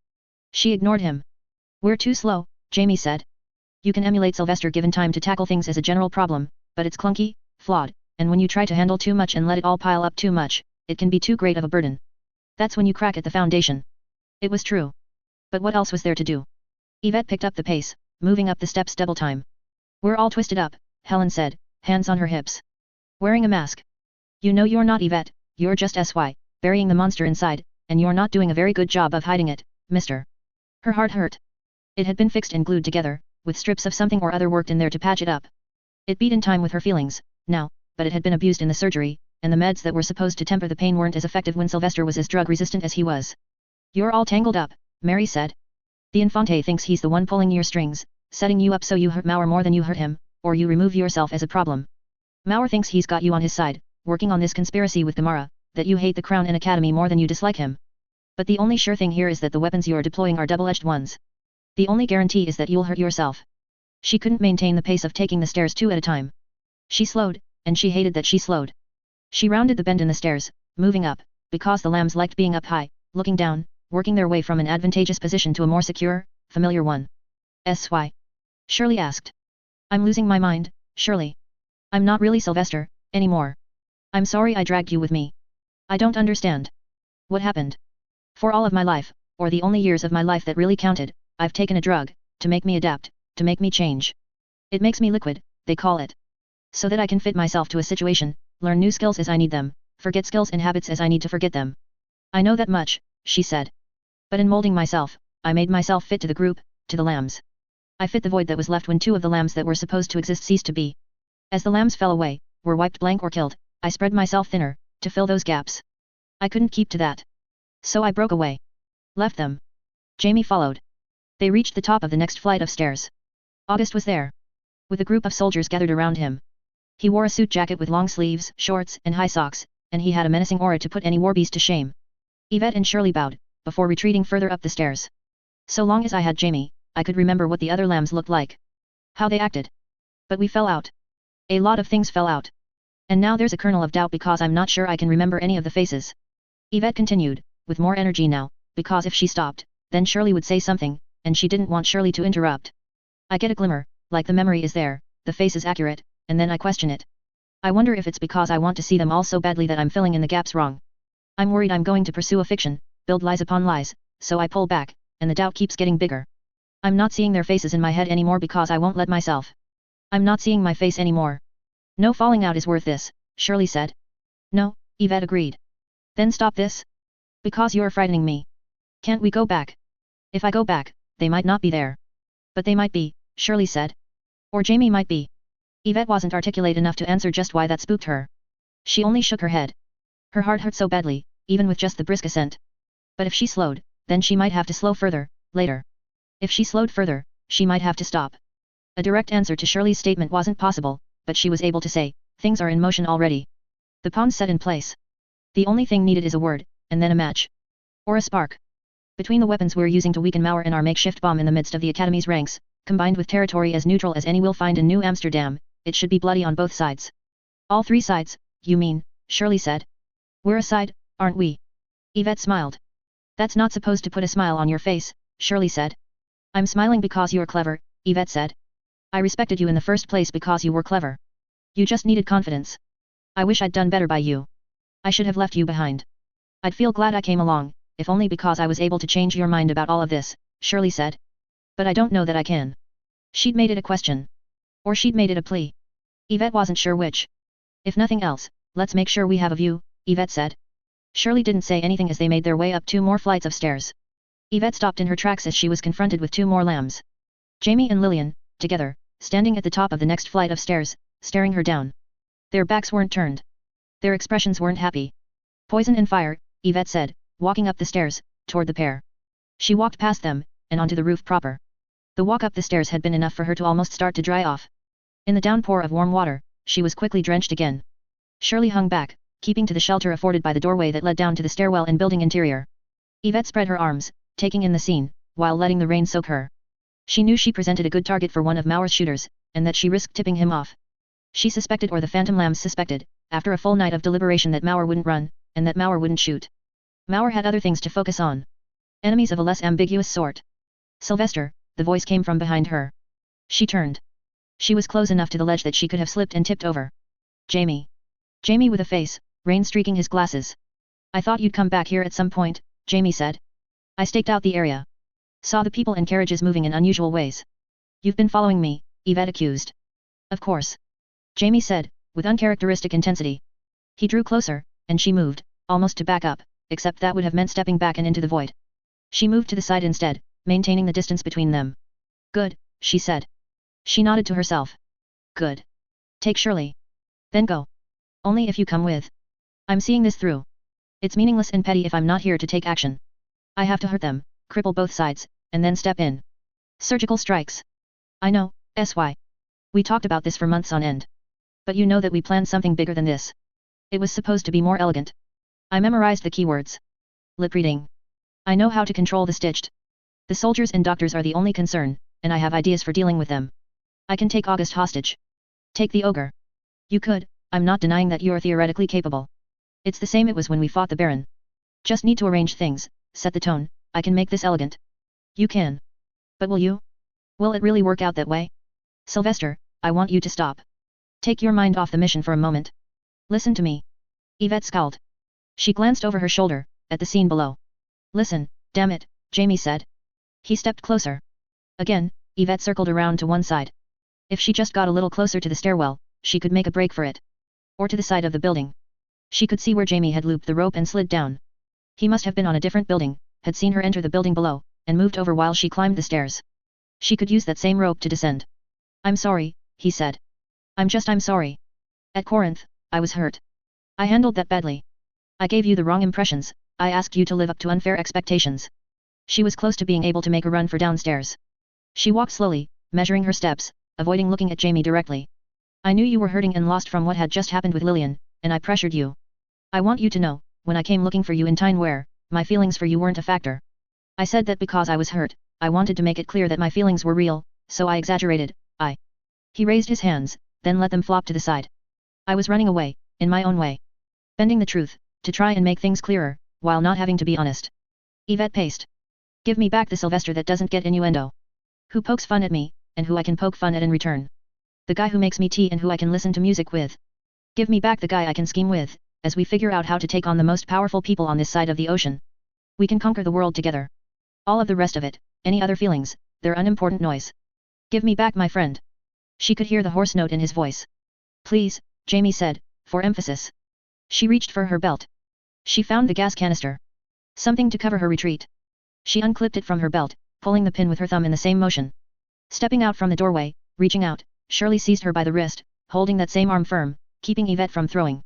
She ignored him. We're too slow, Jamie said. You can emulate Sylvester given time to tackle things as a general problem, but it's clunky, flawed, and when you try to handle too much and let it all pile up too much, it can be too great of a burden. That's when you crack at the foundation. It was true. But what else was there to do? Yvette picked up the pace, moving up the steps double time. We're all twisted up, Helen said, hands on her hips. Wearing a mask. You know you're not Yvette, you're just SY, burying the monster inside, and you're not doing a very good job of hiding it, mister. Her heart hurt. It had been fixed and glued together, with strips of something or other worked in there to patch it up. It beat in time with her feelings, now, but it had been abused in the surgery, and the meds that were supposed to temper the pain weren't as effective when Sylvester was as drug-resistant as he was. You're all tangled up, Mary said. The Infante thinks he's the one pulling your strings, setting you up so you hurt Mauer more than you hurt him, or you remove yourself as a problem. Mauer thinks he's got you on his side, working on this conspiracy with Gamara, that you hate the Crown and Academy more than you dislike him. But the only sure thing here is that the weapons you're deploying are double-edged ones. The only guarantee is that you'll hurt yourself. She couldn't maintain the pace of taking the stairs 2 at a time. She slowed, and she hated that she slowed. She rounded the bend in the stairs, moving up, because the lambs liked being up high, looking down, working their way from an advantageous position to a more secure, familiar one. "Why?" Shirley asked. "I'm losing my mind, Shirley. I'm not really Sylvester, anymore. I'm sorry I dragged you with me. I don't understand. What happened? For all of my life, or the only years of my life that really counted, I've taken a drug, to make me adapt, to make me change. It makes me liquid, they call it. So that I can fit myself to a situation, learn new skills as I need them, forget skills and habits as I need to forget them. I know that much," she said. "But in molding myself, I made myself fit to the group, to the lambs. I fit the void that was left when 2 of the lambs that were supposed to exist ceased to be. As the lambs fell away, were wiped blank or killed, I spread myself thinner, to fill those gaps. I couldn't keep to that. So I broke away. Left them." Jamie followed. They reached the top of the next flight of stairs. August was there. With a group of soldiers gathered around him. He wore a suit jacket with long sleeves, shorts, and high socks, and he had a menacing aura to put any warbeast to shame. Yvette and Shirley bowed, before retreating further up the stairs. So long as I had Jamie, I could remember what the other lambs looked like. How they acted. But we fell out. A lot of things fell out. And now there's a kernel of doubt because I'm not sure I can remember any of the faces. Yvette continued, with more energy now, because if she stopped, then Shirley would say something, and she didn't want Shirley to interrupt. I get a glimmer, like the memory is there, the face is accurate, and then I question it. I wonder if it's because I want to see them all so badly that I'm filling in the gaps wrong. I'm worried I'm going to pursue a fiction, build lies upon lies, so I pull back, and the doubt keeps getting bigger. I'm not seeing their faces in my head anymore because I won't let myself. I'm not seeing my face anymore. No falling out is worth this, Shirley said. No, Yvette agreed. Then stop this? Because you're frightening me. Can't we go back? If I go back, they might not be there. But they might be, Shirley said. Or Jamie might be. Yvette wasn't articulate enough to answer just why that spooked her. She only shook her head. Her heart hurt so badly, even with just the brisk assent. But if she slowed, then she might have to slow further, later. If she slowed further, she might have to stop. A direct answer to Shirley's statement wasn't possible, but she was able to say, things are in motion already. The pawn's set in place. The only thing needed is a word, and then a match. Or a spark. Between the weapons we're using to weaken Mauer and our makeshift bomb in the midst of the Academy's ranks, combined with territory as neutral as any we'll find in New Amsterdam, it should be bloody on both sides. All 3 sides, you mean, Shirley said. We're a side, aren't we? Yvette smiled. That's not supposed to put a smile on your face, Shirley said. I'm smiling because you're clever, Yvette said. I respected you in the first place because you were clever. You just needed confidence. I wish I'd done better by you. I should have left you behind. I'd feel glad I came along, if only because I was able to change your mind about all of this, Shirley said. But I don't know that I can. She'd made it a question. Or she'd made it a plea. Yvette wasn't sure which. If nothing else, let's make sure we have a view, Yvette said. Shirley didn't say anything as they made their way up 2 more flights of stairs. Yvette stopped in her tracks as she was confronted with 2 more lambs. Jamie and Lillian, together, standing at the top of the next flight of stairs, staring her down. Their backs weren't turned. Their expressions weren't happy. Poison and fire, Yvette said, walking up the stairs, toward the pair. She walked past them, and onto the roof proper. The walk up the stairs had been enough for her to almost start to dry off. In the downpour of warm water, she was quickly drenched again. Shirley hung back, keeping to the shelter afforded by the doorway that led down to the stairwell and building interior. Yvette spread her arms, taking in the scene, while letting the rain soak her. She knew she presented a good target for one of Mauer's shooters, and that she risked tipping him off. She suspected, or the Phantom Lambs suspected, after a full night of deliberation, that Mauer wouldn't run, and that Mauer wouldn't shoot. Mauer had other things to focus on. Enemies of a less ambiguous sort. Sylvester, the voice came from behind her. She turned. She was close enough to the ledge that she could have slipped and tipped over. Jamie. Jamie with a face, rain streaking his glasses. I thought you'd come back here at some point, Jamie said. I staked out the area. Saw the people and carriages moving in unusual ways. You've been following me, Yvette accused. Of course. Jamie said, with uncharacteristic intensity. He drew closer, and she moved, almost to back up, except that would have meant stepping back and into the void. She moved to the side instead, maintaining the distance between them. Good, she said. She nodded to herself. Good. Take Shirley. Then go. Only if you come with. I'm seeing this through. It's meaningless and petty if I'm not here to take action. I have to hurt them, cripple both sides, and then step in. Surgical strikes. I know, SY. We talked about this for months on end. But you know that we planned something bigger than this. It was supposed to be more elegant. I memorized the keywords. Lip reading. I know how to control the stitched. The soldiers and doctors are the only concern, and I have ideas for dealing with them. I can take August hostage. Take the ogre. You could, I'm not denying that you are theoretically capable. It's the same it was when we fought the Baron. Just need to arrange things, set the tone, I can make this elegant. You can. But will you? Will it really work out that way? Sylvester, I want you to stop. Take your mind off the mission for a moment. Listen to me. Yvette scowled. She glanced over her shoulder, at the scene below. Listen, damn it, Jamie said. He stepped closer. Again, Yvette circled around to one side. If she just got a little closer to the stairwell, she could make a break for it. Or to the side of the building. She could see where Jamie had looped the rope and slid down. He must have been on a different building, had seen her enter the building below, and moved over while she climbed the stairs. She could use that same rope to descend. I'm sorry, he said. I'm sorry. At Corinth, I was hurt. I handled that badly. I gave you the wrong impressions, I asked you to live up to unfair expectations. She was close to being able to make a run for downstairs. She walked slowly, measuring her steps, avoiding looking at Jamie directly. I knew you were hurting and lost from what had just happened with Lillian, and I pressured you. I want you to know, when I came looking for you in Tyne-Ware, my feelings for you weren't a factor. I said that because I was hurt, I wanted to make it clear that my feelings were real, so I exaggerated. He raised his hands, then let them flop to the side. I was running away, in my own way. Bending the truth, to try and make things clearer, while not having to be honest. Yvette paced. Give me back the Sylvester that doesn't get innuendo. Who pokes fun at me, and who I can poke fun at in return. The guy who makes me tea and who I can listen to music with. Give me back the guy I can scheme with, as we figure out how to take on the most powerful people on this side of the ocean. We can conquer the world together. All of the rest of it, any other feelings, they're unimportant noise. Give me back my friend. She could hear the hoarse note in his voice. Please, Jamie said, for emphasis. She reached for her belt. She found the gas canister. Something to cover her retreat. She unclipped it from her belt, pulling the pin with her thumb in the same motion. Stepping out from the doorway, reaching out, Shirley seized her by the wrist, holding that same arm firm, keeping Yvette from throwing.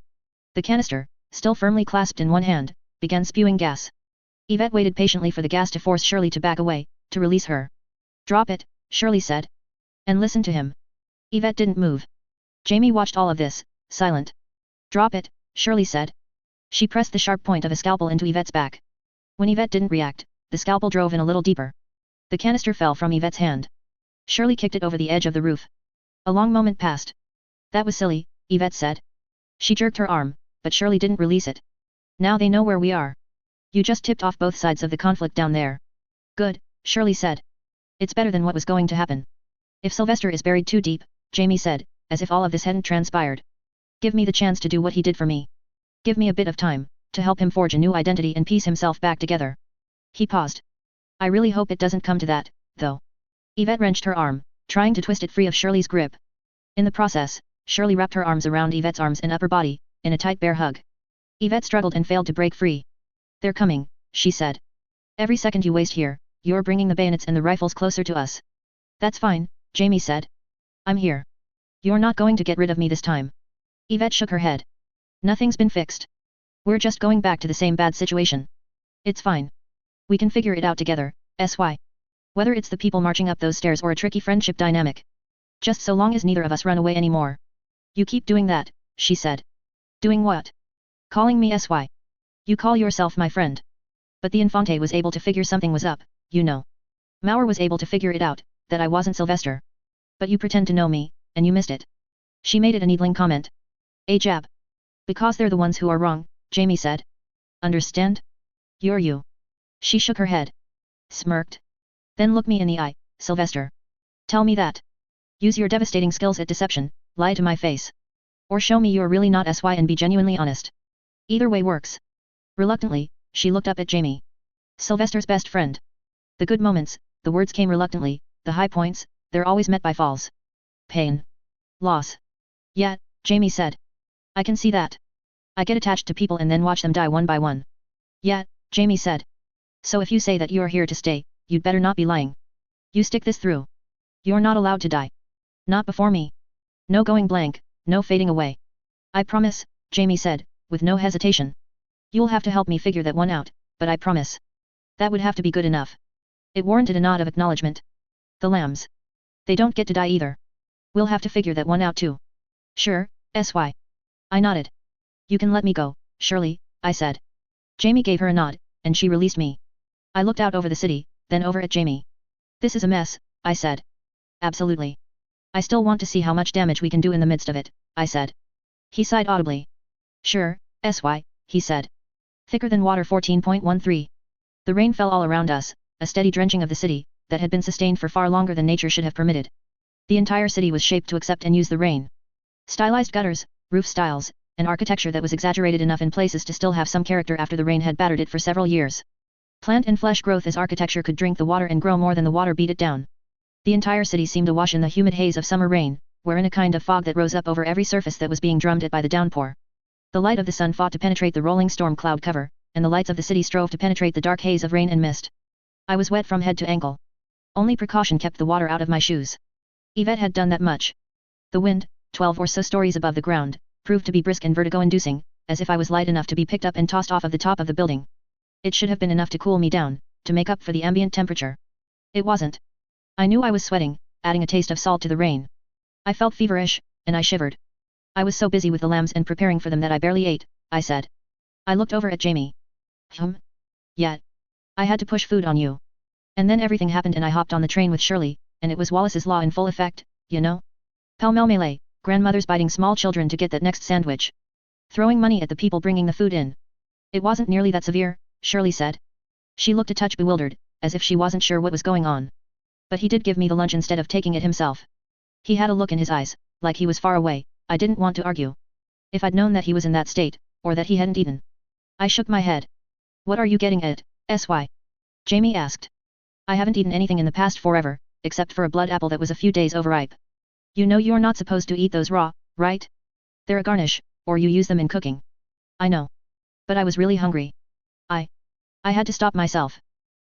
The canister, still firmly clasped in one hand, began spewing gas. Yvette waited patiently for the gas to force Shirley to back away, to release her. Drop it, Shirley said. And listen to him. Yvette didn't move. Jamie watched all of this, silent. Drop it, Shirley said. She pressed the sharp point of a scalpel into Yvette's back. When Yvette didn't react, the scalpel drove in a little deeper. The canister fell from Yvette's hand. Shirley kicked it over the edge of the roof. A long moment passed. That was silly, Yvette said. She jerked her arm, but Shirley didn't release it. Now they know where we are. You just tipped off both sides of the conflict down there. Good, Shirley said. It's better than what was going to happen. If Sylvester is buried too deep, Jamie said, as if all of this hadn't transpired. Give me the chance to do what he did for me. Give me a bit of time, to help him forge a new identity and piece himself back together. He paused. I really hope it doesn't come to that, though. Yvette wrenched her arm, trying to twist it free of Shirley's grip. In the process, Shirley wrapped her arms around Yvette's arms and upper body, in a tight bear hug. Yvette struggled and failed to break free. They're coming, she said. Every second you waste here, you're bringing the bayonets and the rifles closer to us. That's fine, Jamie said. I'm here. You're not going to get rid of me this time. Yvette shook her head. Nothing's been fixed. We're just going back to the same bad situation. It's fine. We can figure it out together, SY. Whether it's the people marching up those stairs or a tricky friendship dynamic. Just so long as neither of us run away anymore. You keep doing that, she said. Doing what? Calling me SY. You call yourself my friend. But the Infante was able to figure something was up, you know. Mauer was able to figure it out, that I wasn't Sylvester. But you pretend to know me, and you missed it. She made it a needling comment. A jab. Because they're the ones who are wrong, Jamie said. Understand? You're you. She shook her head. Smirked. Then look me in the eye, Sylvester. Tell me that. Use your devastating skills at deception, lie to my face. Or show me you're really not SY and be genuinely honest. Either way works. Reluctantly, she looked up at Jamie. Sylvester's best friend. The good moments, the words came reluctantly, the high points, they're always met by falls. Pain. Loss. Yeah, Jamie said. I can see that. I get attached to people and then watch them die one by one. Yeah, Jamie said. So if you say that you're here to stay, you'd better not be lying. You stick this through. You're not allowed to die. Not before me. No going blank, no fading away. I promise, Jamie said, with no hesitation. You'll have to help me figure that one out, but I promise. That would have to be good enough. It warranted a nod of acknowledgement. The lambs. They don't get to die either. We'll have to figure that one out too. Sure, SY. I nodded. You can let me go, Shirley, I said. Jamie gave her a nod, and she released me. I looked out over the city, then over at Jamie. This is a mess, I said. Absolutely. I still want to see how much damage we can do in the midst of it, I said. He sighed audibly. Sure, SY, he said. Thicker than water 14.13. The rain fell all around us, a steady drenching of the city, that had been sustained for far longer than nature should have permitted. The entire city was shaped to accept and use the rain. Stylized gutters, roof styles, and architecture that was exaggerated enough in places to still have some character after the rain had battered it for several years. Plant and flesh growth as architecture could drink the water and grow more than the water beat it down. The entire city seemed awash in the humid haze of summer rain, wherein a kind of fog that rose up over every surface that was being drummed at by the downpour. The light of the sun fought to penetrate the rolling storm cloud cover, and the lights of the city strove to penetrate the dark haze of rain and mist. I was wet from head to ankle. Only precaution kept the water out of my shoes. Yvette had done that much. The wind, 12 or so stories above the ground, proved to be brisk and vertigo-inducing, as if I was light enough to be picked up and tossed off of the top of the building. It should have been enough to cool me down, to make up for the ambient temperature. It wasn't. I knew I was sweating, adding a taste of salt to the rain. I felt feverish, and I shivered. I was so busy with the lambs and preparing for them that I barely ate, I said. I looked over at Jamie. Yeah. I had to push food on you. And then everything happened and I hopped on the train with Shirley, and it was Wallace's law in full effect, you know? Pell-mell melee, grandmothers biting small children to get that next sandwich. Throwing money at the people bringing the food in. It wasn't nearly that severe, Shirley said. She looked a touch bewildered, as if she wasn't sure what was going on. But he did give me the lunch instead of taking it himself. He had a look in his eyes, like he was far away. I didn't want to argue. If I'd known that he was in that state, or that he hadn't eaten. I shook my head. What are you getting at, SY? Jamie asked. I haven't eaten anything in the past forever, except for a blood apple that was a few days overripe. You know you're not supposed to eat those raw, right? They're a garnish, or you use them in cooking. I know. But I was really hungry. I had to stop myself.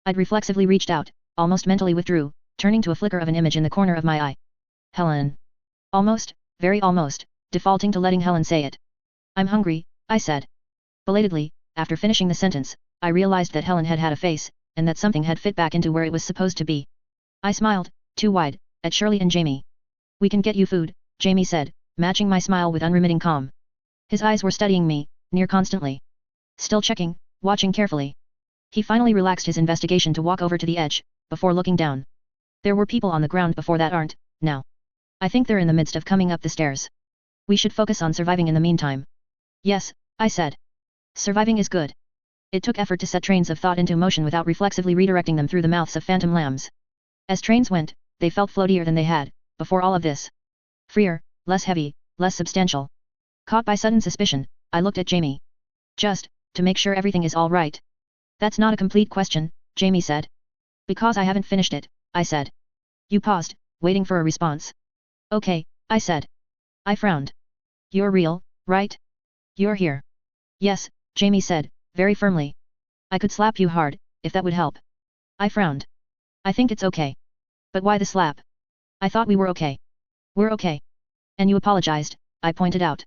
I'd reflexively reached out, almost mentally withdrew, turning to a flicker of an image in the corner of my eye. Helen. Almost, very almost, defaulting to letting Helen say it. I'm hungry, I said. Belatedly, after finishing the sentence, I realized that Helen had had a face, and that something had fit back into where it was supposed to be. I smiled, too wide, at Shirley and Jamie. We can get you food, Jamie said, matching my smile with unremitting calm. His eyes were studying me, near constantly. Still checking, watching carefully. He finally relaxed his investigation to walk over to the edge, before looking down. There were people on the ground before that aren't, now. I think they're in the midst of coming up the stairs. We should focus on surviving in the meantime. Yes, I said. Surviving is good. It took effort to set trains of thought into motion without reflexively redirecting them through the mouths of phantom lambs. As trains went, they felt floatier than they had, before all of this. Freer, less heavy, less substantial. Caught by sudden suspicion, I looked at Jamie. Just, to make sure everything is all right. That's not a complete question, Jamie said. Because I haven't finished it, I said. You paused, waiting for a response. Okay, I said. I frowned. You're real, right? You're here. Yes, Jamie said, very firmly. I could slap you hard, if that would help. I frowned. I think it's okay. But why the slap? I thought we were okay. We're okay. And you apologized, I pointed out.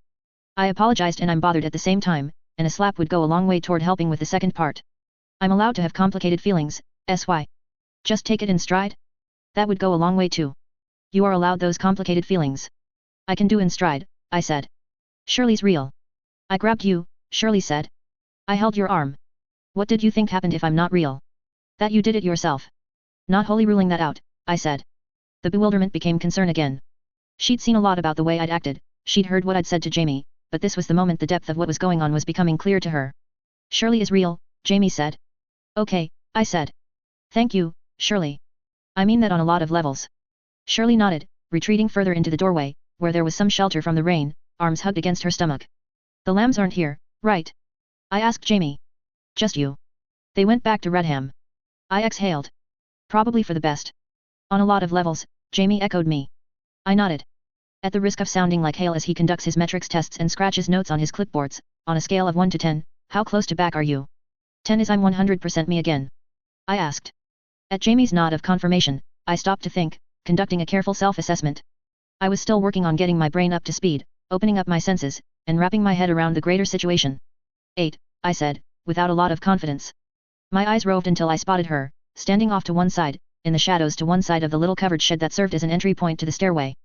I apologized and I'm bothered at the same time, and a slap would go a long way toward helping with the second part. I'm allowed to have complicated feelings, SY. Just take it in stride? That would go a long way too. You are allowed those complicated feelings. I can do in stride, I said. Shirley's real. I grabbed you, Shirley said. I held your arm. What did you think happened if I'm not real? That you did it yourself. Not wholly ruling that out, I said. The bewilderment became concern again. She'd seen a lot about the way I'd acted, she'd heard what I'd said to Jamie, but this was the moment the depth of what was going on was becoming clear to her. Shirley is real, Jamie said. Okay, I said. Thank you, Shirley. I mean that on a lot of levels. Shirley nodded, retreating further into the doorway, where there was some shelter from the rain, arms hugged against her stomach. The lambs aren't here, right? I asked Jamie. Just you. They went back to Redham. I exhaled. Probably for the best. On a lot of levels, Jamie echoed me. I nodded. At the risk of sounding like Hale as he conducts his metrics tests and scratches notes on his clipboards, on a scale of 1 to 10, how close to back are you? 10 is I'm 100% me again. I asked. At Jamie's nod of confirmation, I stopped to think, conducting a careful self-assessment. I was still working on getting my brain up to speed, opening up my senses, and wrapping my head around the greater situation. 8, I said, without a lot of confidence. My eyes roved until I spotted her, standing off to one side, in the shadows to one side of the little covered shed that served as an entry point to the stairway.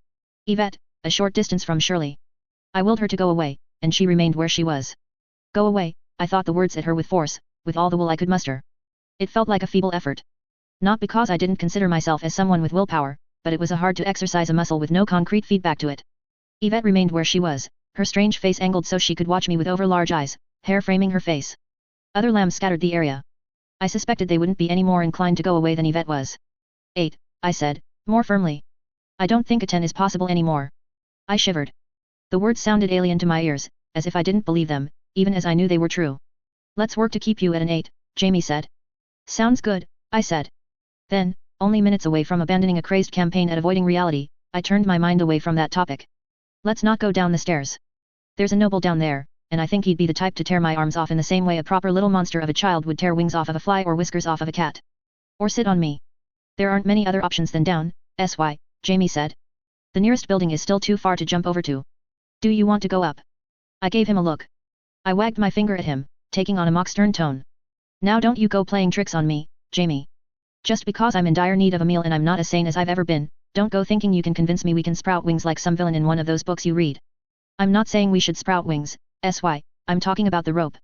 Yvette, a short distance from Shirley. I willed her to go away, and she remained where she was. Go away, I thought the words at her with force, with all the will I could muster. It felt like a feeble effort. Not because I didn't consider myself as someone with willpower, but it was hard to exercise a muscle with no concrete feedback to it. Yvette remained where she was, her strange face angled so she could watch me with over-large eyes, hair framing her face. Other lambs scattered the area. I suspected they wouldn't be any more inclined to go away than Yvette was. 8, I said, more firmly. I don't think a 10 is possible anymore. I shivered. The words sounded alien to my ears, as if I didn't believe them, even as I knew they were true. Let's work to keep you at an 8, Jamie said. Sounds good, I said. Then, only minutes away from abandoning a crazed campaign at avoiding reality, I turned my mind away from that topic. Let's not go down the stairs. There's a noble down there, and I think he'd be the type to tear my arms off in the same way a proper little monster of a child would tear wings off of a fly or whiskers off of a cat. Or sit on me. There aren't many other options than down, Jamie said. The nearest building is still too far to jump over to. Do you want to go up? I gave him a look. I wagged my finger at him, taking on a mock stern tone. Now don't you go playing tricks on me, Jamie. Just because I'm in dire need of a meal and I'm not as sane as I've ever been, don't go thinking you can convince me we can sprout wings like some villain in one of those books you read. I'm not saying we should sprout wings, I'm talking about the rope.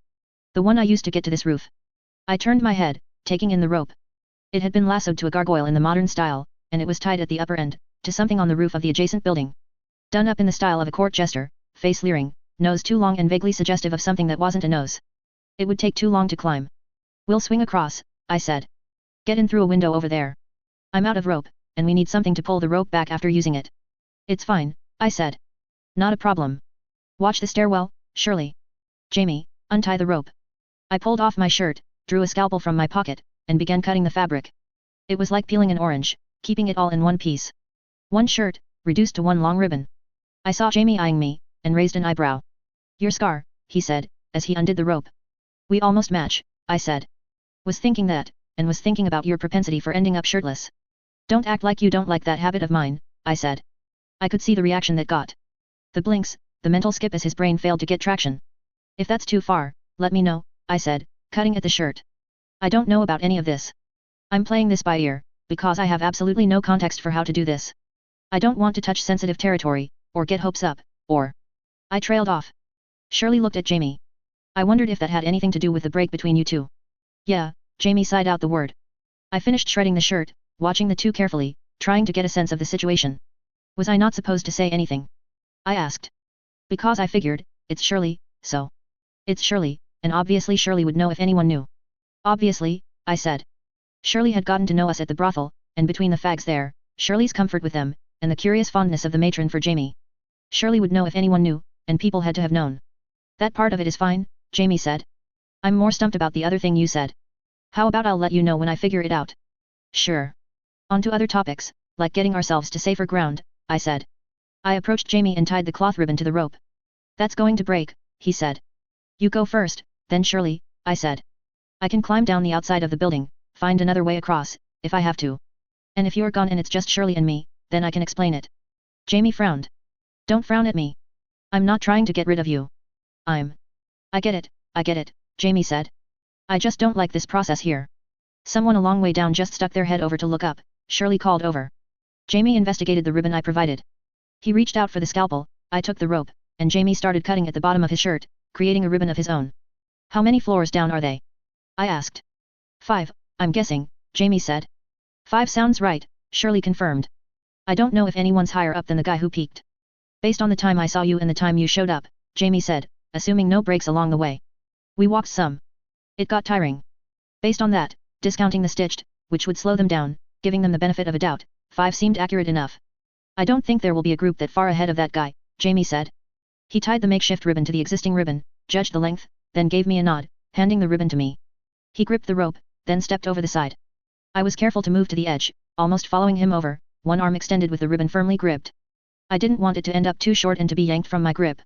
The one I used to get to this roof. I turned my head, taking in the rope. It had been lassoed to a gargoyle in the modern style, and it was tied at the upper end, to something on the roof of the adjacent building. Done up in the style of a court jester, face leering, nose too long and vaguely suggestive of something that wasn't a nose. It would take too long to climb. We'll swing across, I said. Get in through a window over there. I'm out of rope, and we need something to pull the rope back after using it. It's fine, I said. Not a problem. Watch the stairwell, Shirley. Jamie, untie the rope. I pulled off my shirt, drew a scalpel from my pocket, and began cutting the fabric. It was like peeling an orange, keeping it all in one piece. One shirt, reduced to one long ribbon. I saw Jamie eyeing me, and raised an eyebrow. Your scar, he said, as he undid the rope. We almost match, I said. Was thinking that, and was thinking about your propensity for ending up shirtless. Don't act like you don't like that habit of mine, I said. I could see the reaction that got. The blinks, the mental skip as his brain failed to get traction. If that's too far, let me know, I said, cutting at the shirt. I don't know about any of this. I'm playing this by ear, because I have absolutely no context for how to do this. I don't want to touch sensitive territory, or get hopes up, or... I trailed off. Shirley looked at Jamie. I wondered if that had anything to do with the break between you two. Yeah, Jamie sighed out the word. I finished shredding the shirt, watching the two carefully, trying to get a sense of the situation. Was I not supposed to say anything? I asked. Because I figured, it's Shirley, so. It's Shirley, and obviously Shirley would know if anyone knew. Obviously, I said. Shirley had gotten to know us at the brothel, and between the fags there, Shirley's comfort with them, and the curious fondness of the matron for Jamie. Shirley would know if anyone knew, and people had to have known. That part of it is fine, Jamie said. I'm more stumped about the other thing you said. How about I'll let you know when I figure it out? Sure. On to other topics, like getting ourselves to safer ground, I said. I approached Jamie and tied the cloth ribbon to the rope. That's going to break, he said. You go first, then Shirley, I said. I can climb down the outside of the building, find another way across, if I have to. And if you're gone and it's just Shirley and me, then I can explain it. Jamie frowned. Don't frown at me. I'm not trying to get rid of you. I get it, Jamie said. I just don't like this process here. Someone a long way down just stuck their head over to look up, Shirley called over. Jamie investigated the ribbon I provided. He reached out for the scalpel, I took the rope, and Jamie started cutting at the bottom of his shirt, creating a ribbon of his own. How many floors down are they? I asked. 5, I'm guessing, Jamie said. 5 sounds right, Shirley confirmed. I don't know if anyone's higher up than the guy who peeked. Based on the time I saw you and the time you showed up, Jamie said, assuming no breaks along the way. We walked some. It got tiring. Based on that, discounting the stitched, which would slow them down, giving them the benefit of a doubt, 5 seemed accurate enough. I don't think there will be a group that far ahead of that guy, Jamie said. He tied the makeshift ribbon to the existing ribbon, judged the length, then gave me a nod, handing the ribbon to me. He gripped the rope, then stepped over the side. I was careful to move to the edge, almost following him over, one arm extended with the ribbon firmly gripped. I didn't want it to end up too short and to be yanked from my grip.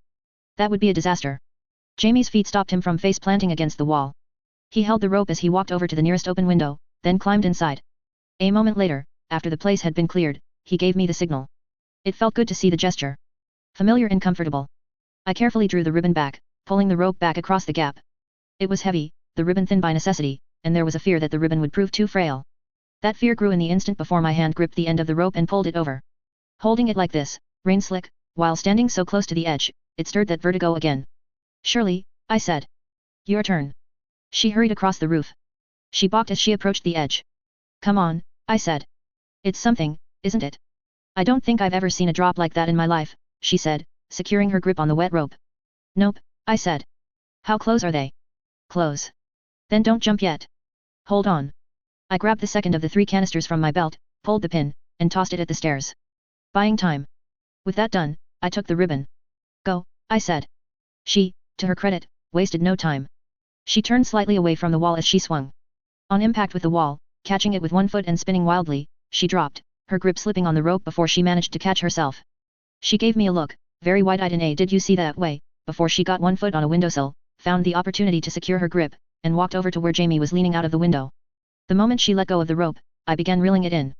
That would be a disaster. Jamie's feet stopped him from face planting against the wall. He held the rope as he walked over to the nearest open window, then climbed inside. A moment later, after the place had been cleared, he gave me the signal. It felt good to see the gesture. Familiar and comfortable. I carefully drew the ribbon back, pulling the rope back across the gap. It was heavy, the ribbon thin by necessity, and there was a fear that the ribbon would prove too frail. That fear grew in the instant before my hand gripped the end of the rope and pulled it over. Holding it like this, rein slick, while standing so close to the edge, it stirred that vertigo again. Surely, I said. Your turn. She hurried across the roof. She balked as she approached the edge. Come on, I said. It's something, isn't it? I don't think I've ever seen a drop like that in my life, she said, securing her grip on the wet rope. Nope, I said. How close are they? Close. Then don't jump yet. Hold on. I grabbed the second of the 3 canisters from my belt, pulled the pin, and tossed it at the stairs. Buying time. With that done, I took the ribbon. Go, I said. She, to her credit, wasted no time. She turned slightly away from the wall as she swung. On impact with the wall, catching it with one foot and spinning wildly, she dropped, her grip slipping on the rope before she managed to catch herself. She gave me a look, very wide-eyed in a "did you see that" way, before she got one foot on a windowsill, found the opportunity to secure her grip, and walked over to where Jamie was leaning out of the window. The moment she let go of the rope, I began reeling it in.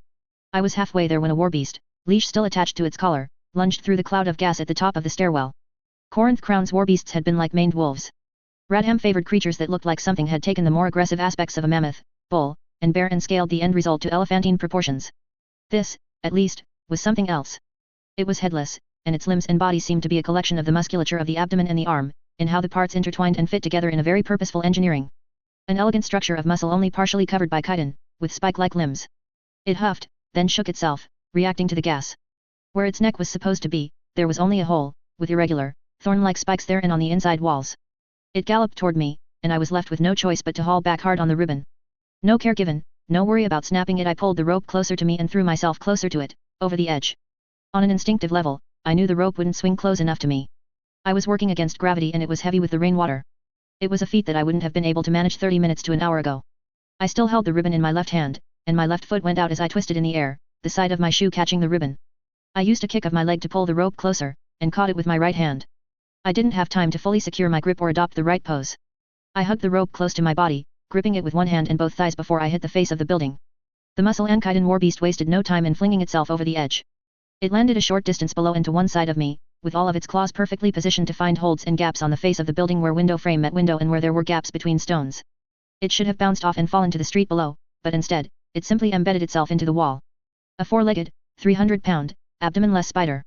I was halfway there when a warbeast, leash still attached to its collar, lunged through the cloud of gas at the top of the stairwell. Corinth Crown's warbeasts had been like maned wolves. Radham favored creatures that looked like something had taken the more aggressive aspects of a mammoth, bull, and bear and scaled the end result to elephantine proportions. This, at least, was something else. It was headless, and its limbs and body seemed to be a collection of the musculature of the abdomen and the arm, in how the parts intertwined and fit together in a very purposeful engineering. An elegant structure of muscle only partially covered by chitin, with spike-like limbs. It huffed, then shook itself, reacting to the gas. Where its neck was supposed to be, there was only a hole, with irregular, thorn-like spikes there and on the inside walls. It galloped toward me, and I was left with no choice but to haul back hard on the ribbon. No care given, no worry about snapping it. I pulled the rope closer to me and threw myself closer to it, over the edge. On an instinctive level, I knew the rope wouldn't swing close enough to me. I was working against gravity and it was heavy with the rainwater. It was a feat that I wouldn't have been able to manage 30 minutes to an hour ago. I still held the ribbon in my left hand, and my left foot went out as I twisted in the air, the side of my shoe catching the ribbon. I used a kick of my leg to pull the rope closer, and caught it with my right hand. I didn't have time to fully secure my grip or adopt the right pose. I hugged the rope close to my body, gripping it with one hand and both thighs before I hit the face of the building. The muscle and chitin warbeast wasted no time in flinging itself over the edge. It landed a short distance below and to one side of me, with all of its claws perfectly positioned to find holds and gaps on the face of the building where window frame met window and where there were gaps between stones. It should have bounced off and fallen to the street below, but instead, it simply embedded itself into the wall. A 4-legged, 300-pound, abdomen-less spider.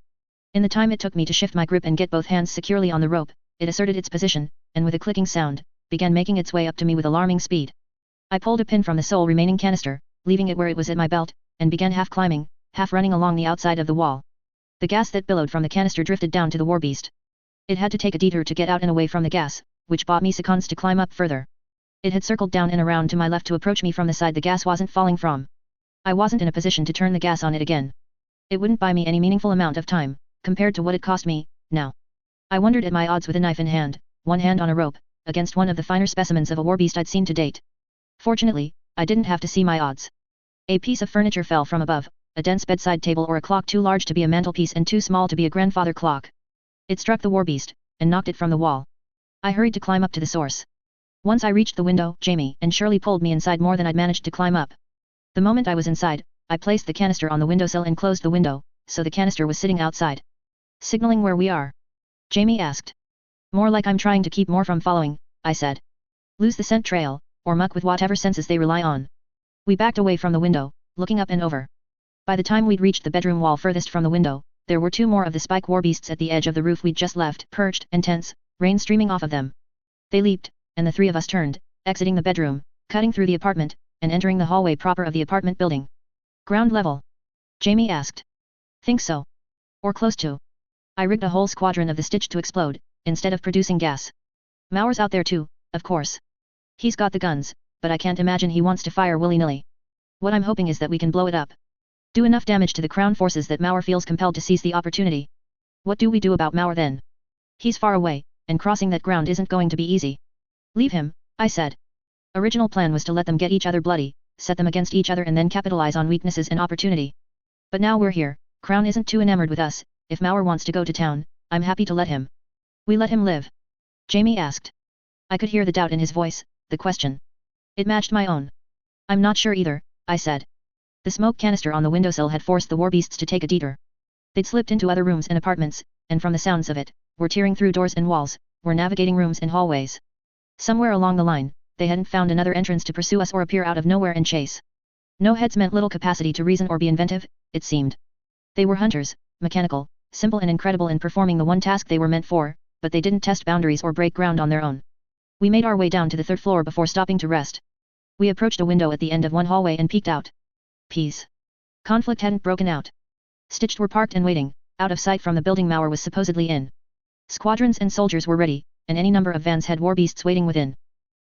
In the time it took me to shift my grip and get both hands securely on the rope, it asserted its position, and with a clicking sound, began making its way up to me with alarming speed. I pulled a pin from the sole remaining canister, leaving it where it was at my belt, and began half climbing, half running along the outside of the wall. The gas that billowed from the canister drifted down to the warbeast. It had to take a detour to get out and away from the gas, which bought me seconds to climb up further. It had circled down and around to my left to approach me from the side the gas wasn't falling from. I wasn't in a position to turn the gas on it again. It wouldn't buy me any meaningful amount of time, compared to what it cost me, now. I wondered at my odds with a knife in hand, one hand on a rope, against one of the finer specimens of a warbeast I'd seen to date. Fortunately, I didn't have to see my odds. A piece of furniture fell from above, a dense bedside table or a clock too large to be a mantelpiece and too small to be a grandfather clock. It struck the warbeast, and knocked it from the wall. I hurried to climb up to the source. Once I reached the window, Jamie and Shirley pulled me inside more than I'd managed to climb up. The moment I was inside, I placed the canister on the windowsill and closed the window, so the canister was sitting outside. Signaling where we are? Jamie asked. More like I'm trying to keep more from following, I said. Lose the scent trail, or muck with whatever senses they rely on. We backed away from the window, looking up and over. By the time we'd reached the bedroom wall furthest from the window, there were 2 more of the spike warbeasts at the edge of the roof we'd just left, perched and tense, rain streaming off of them. They leaped, and the 3 of us turned, exiting the bedroom, cutting through the apartment, and entering the hallway proper of the apartment building. Ground level? Jamie asked. Think so. Or close to. I rigged a whole squadron of the Stitch to explode, instead of producing gas. Mauer's out there too, of course. He's got the guns, but I can't imagine he wants to fire willy-nilly. What I'm hoping is that we can blow it up. Do enough damage to the Crown forces that Mauer feels compelled to seize the opportunity. What do we do about Mauer then? He's far away, and crossing that ground isn't going to be easy. Leave him, I said. Original plan was to let them get each other bloody, set them against each other and then capitalize on weaknesses and opportunity. But now we're here, Crown isn't too enamored with us, if Mauer wants to go to town, I'm happy to let him. We let him live? Jamie asked. I could hear the doubt in his voice, the question. It matched my own. I'm not sure either, I said. The smoke canister on the windowsill had forced the warbeasts to take a detour. They'd slipped into other rooms and apartments, and from the sounds of it, were tearing through doors and walls, were navigating rooms and hallways. Somewhere along the line, they hadn't found another entrance to pursue us or appear out of nowhere and chase. No heads meant little capacity to reason or be inventive, it seemed. They were hunters, mechanical, simple and incredible in performing the one task they were meant for, but they didn't test boundaries or break ground on their own. We made our way down to the third floor before stopping to rest. We approached a window at the end of one hallway and peeked out. Peace. Conflict hadn't broken out. Stitched were parked and waiting, out of sight from the building Mauer was supposedly in. Squadrons and soldiers were ready, and any number of vans had war beasts waiting within.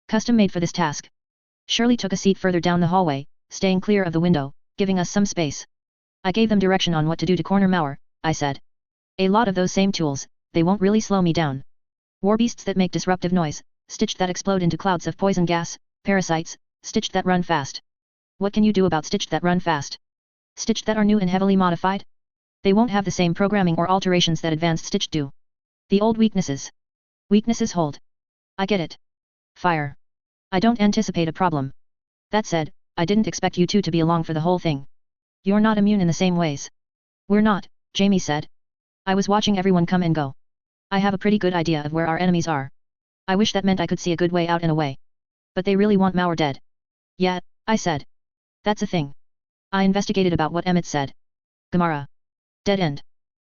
Custom made for this task. Shirley took a seat further down the hallway, staying clear of the window, giving us some space. I gave them direction on what to do to corner Mauer, I said. A lot of those same tools, they won't really slow me down. War beasts that make disruptive noise, stitched that explode into clouds of poison gas, parasites, stitched that run fast. What can you do about stitched that run fast? Stitched that are new and heavily modified? They won't have the same programming or alterations that advanced stitched do. The old weaknesses. Weaknesses hold. I get it. Fire. I don't anticipate a problem. That said, I didn't expect you two to be along for the whole thing. You're not immune in the same ways. We're not, Jamie said. I was watching everyone come and go. I have a pretty good idea of where our enemies are. I wish that meant I could see a good way out and away. But they really want Mauer dead. Yeah, I said. That's a thing. I investigated about what Emmett said. Gamara. Dead end.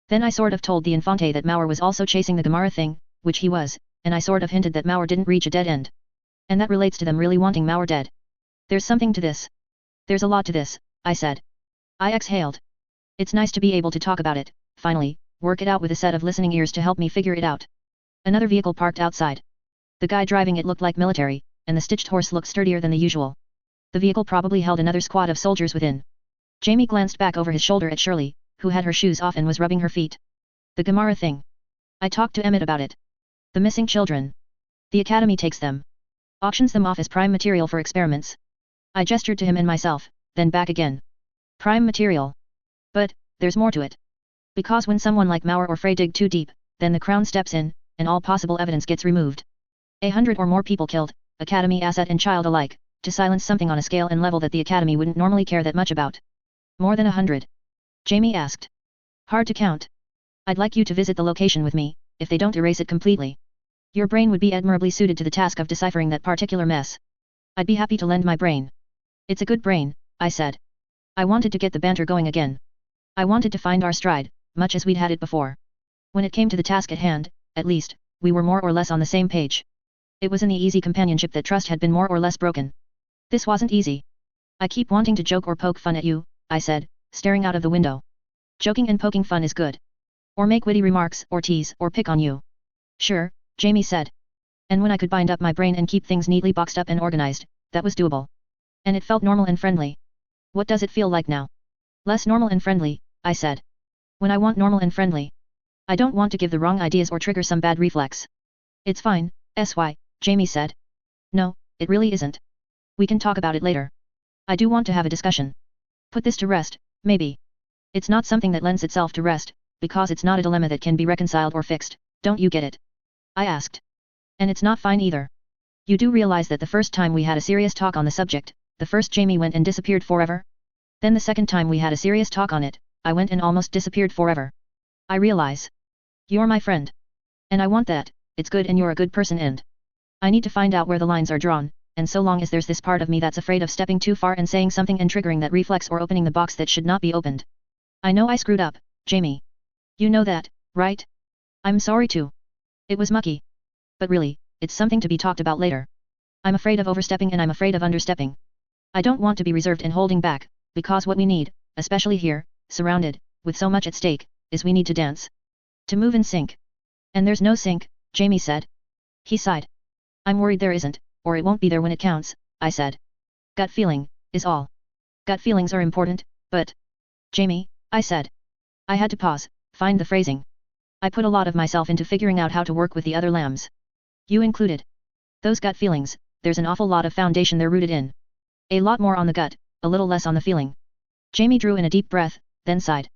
Then I sort of told the Infante that Mauer was also chasing the Gamara thing, which he was, and I sort of hinted that Mauer didn't reach a dead end. And that relates to them really wanting Mauer dead. There's something to this. There's a lot to this, I said. I exhaled. It's nice to be able to talk about it, finally, work it out with a set of listening ears to help me figure it out. Another vehicle parked outside. The guy driving it looked like military, and the stitched horse looked sturdier than the usual. The vehicle probably held another squad of soldiers within. Jamie glanced back over his shoulder at Shirley, who had her shoes off and was rubbing her feet. The Gamara thing. I talked to Emmett about it. The missing children. The academy takes them. Auctions them off as prime material for experiments. I gestured to him and myself, then back again. Prime material. But, there's more to it. Because when someone like Mauer or Frey dig too deep, then the crown steps in, and all possible evidence gets removed. 100 or more people killed, academy asset and child alike, to silence something on a scale and level that the academy wouldn't normally care that much about. More than 100. Jamie asked. Hard to count. I'd like you to visit the location with me, if they don't erase it completely. Your brain would be admirably suited to the task of deciphering that particular mess. I'd be happy to lend my brain. It's a good brain, I said. I wanted to get the banter going again. I wanted to find our stride, much as we'd had it before. When it came to the task at hand, at least, we were more or less on the same page. It was in the easy companionship that trust had been more or less broken. This wasn't easy. I keep wanting to joke or poke fun at you, I said, staring out of the window. Joking and poking fun is good. Or make witty remarks, or tease, or pick on you. Sure, Jamie said. And when I could bind up my brain and keep things neatly boxed up and organized, that was doable. And it felt normal and friendly. What does it feel like now? Less normal and friendly, I said. When I want normal and friendly. I don't want to give the wrong ideas or trigger some bad reflex. It's fine, SY, Jamie said. No, it really isn't. We can talk about it later. I do want to have a discussion. Put this to rest, maybe. It's not something that lends itself to rest, because it's not a dilemma that can be reconciled or fixed, don't you get it? I asked. And it's not fine either. You do realize that the first time we had a serious talk on the subject, the first Jamie went and disappeared forever? Then the second time we had a serious talk on it, I went and almost disappeared forever. I realize. You're my friend. And I want that, it's good and you're a good person and I need to find out where the lines are drawn, and so long as there's this part of me that's afraid of stepping too far and saying something and triggering that reflex or opening the box that should not be opened. I know I screwed up, Jamie. You know that, right? I'm sorry too. It was mucky. But really, it's something to be talked about later. I'm afraid of overstepping and I'm afraid of understepping. I don't want to be reserved and holding back, because what we need, especially here, surrounded, with so much at stake, is we need to dance. To move in sync. And there's no sync, Jamie said. He sighed. I'm worried there isn't, or it won't be there when it counts, I said. Gut feeling, is all. Gut feelings are important, but... Jamie, I said. I had to pause, find the phrasing. I put a lot of myself into figuring out how to work with the other lambs. You included. Those gut feelings, there's an awful lot of foundation they're rooted in. A lot more on the gut, a little less on the feeling. Jamie drew in a deep breath, then sighed.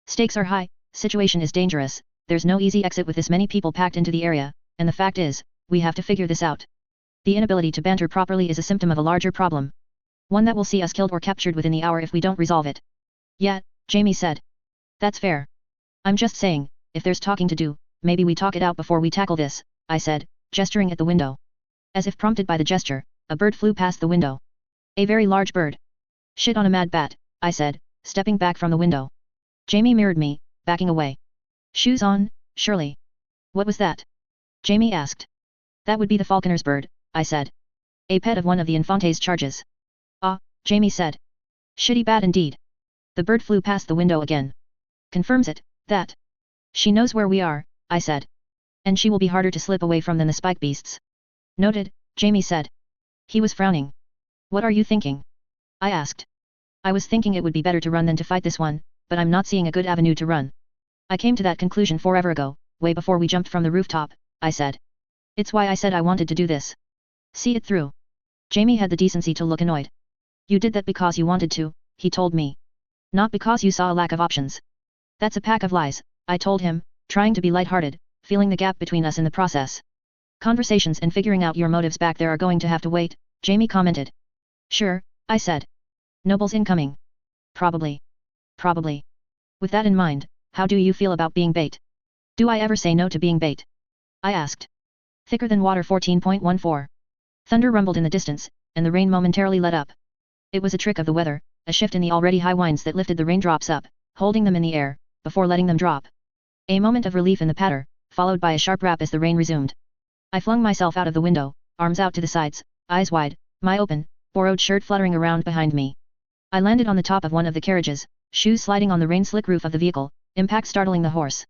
Stakes are high, situation is dangerous, there's no easy exit with this many people packed into the area, and the fact is, we have to figure this out. The inability to banter properly is a symptom of a larger problem. One that will see us killed or captured within the hour if we don't resolve it. Yeah, Jamie said. That's fair. I'm just saying, if there's talking to do, maybe we talk it out before we tackle this, I said, gesturing at the window. As if prompted by the gesture, a bird flew past the window. A very large bird. Shit on a mad bat, I said, stepping back from the window. Jamie mirrored me, backing away. Shoes on, surely. What was that? Jamie asked. That would be the falconer's bird, I said. A pet of one of the Infante's charges. Ah, Jamie said. Shitty bat indeed. The bird flew past the window again. Confirms it, that. She knows where we are, I said. And she will be harder to slip away from than the spike beasts. Noted, Jamie said. He was frowning. What are you thinking? I asked. I was thinking it would be better to run than to fight this one, but I'm not seeing a good avenue to run. I came to that conclusion forever ago, way before we jumped from the rooftop, I said. It's why I said I wanted to do this. See it through. Jamie had the decency to look annoyed. You did that because you wanted to, he told me. Not because you saw a lack of options. That's a pack of lies, I told him, trying to be lighthearted, feeling the gap between us in the process. Conversations and figuring out your motives back there are going to have to wait, Jamie commented. Sure, I said. Nobles incoming. Probably. Probably. With that in mind, how do you feel about being bait? Do I ever say no to being bait? I asked. Thicker than water 14.14. Thunder rumbled in the distance, and the rain momentarily let up. It was a trick of the weather, a shift in the already high winds that lifted the raindrops up, holding them in the air, before letting them drop. A moment of relief in the patter, followed by a sharp rap as the rain resumed. I flung myself out of the window, arms out to the sides, eyes wide, my open, borrowed shirt fluttering around behind me. I landed on the top of one of the carriages, shoes sliding on the rain-slick roof of the vehicle, impact startling the horse.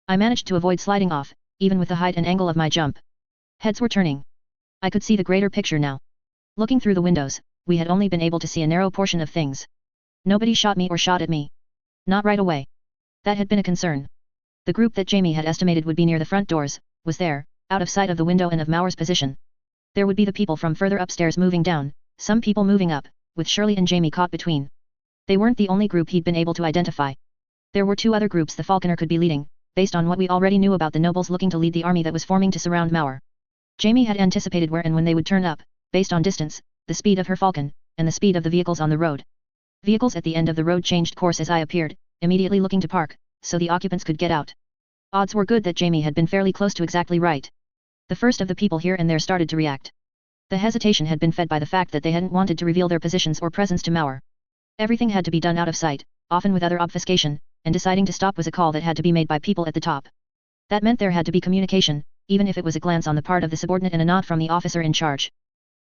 I managed to avoid sliding off, even with the height and angle of my jump. Heads were turning. I could see the greater picture now. Looking through the windows, we had only been able to see a narrow portion of things. Nobody shot me or shot at me. Not right away. That had been a concern. The group that Jamie had estimated would be near the front doors, was there, out of sight of the window and of Mauer's position. There would be the people from further upstairs moving down, some people moving up, with Shirley and Jamie caught between. They weren't the only group he'd been able to identify. There were two other groups the falconer could be leading, based on what we already knew about the nobles looking to lead the army that was forming to surround Mauer. Jamie had anticipated where and when they would turn up, based on distance, the speed of her falcon, and the speed of the vehicles on the road. Vehicles at the end of the road changed course as I appeared, immediately looking to park, so the occupants could get out. Odds were good that Jamie had been fairly close to exactly right. The first of the people here and there started to react. The hesitation had been fed by the fact that they hadn't wanted to reveal their positions or presence to Mauer. Everything had to be done out of sight, often with other obfuscation, and deciding to stop was a call that had to be made by people at the top. That meant there had to be communication, even if it was a glance on the part of the subordinate and a nod from the officer in charge.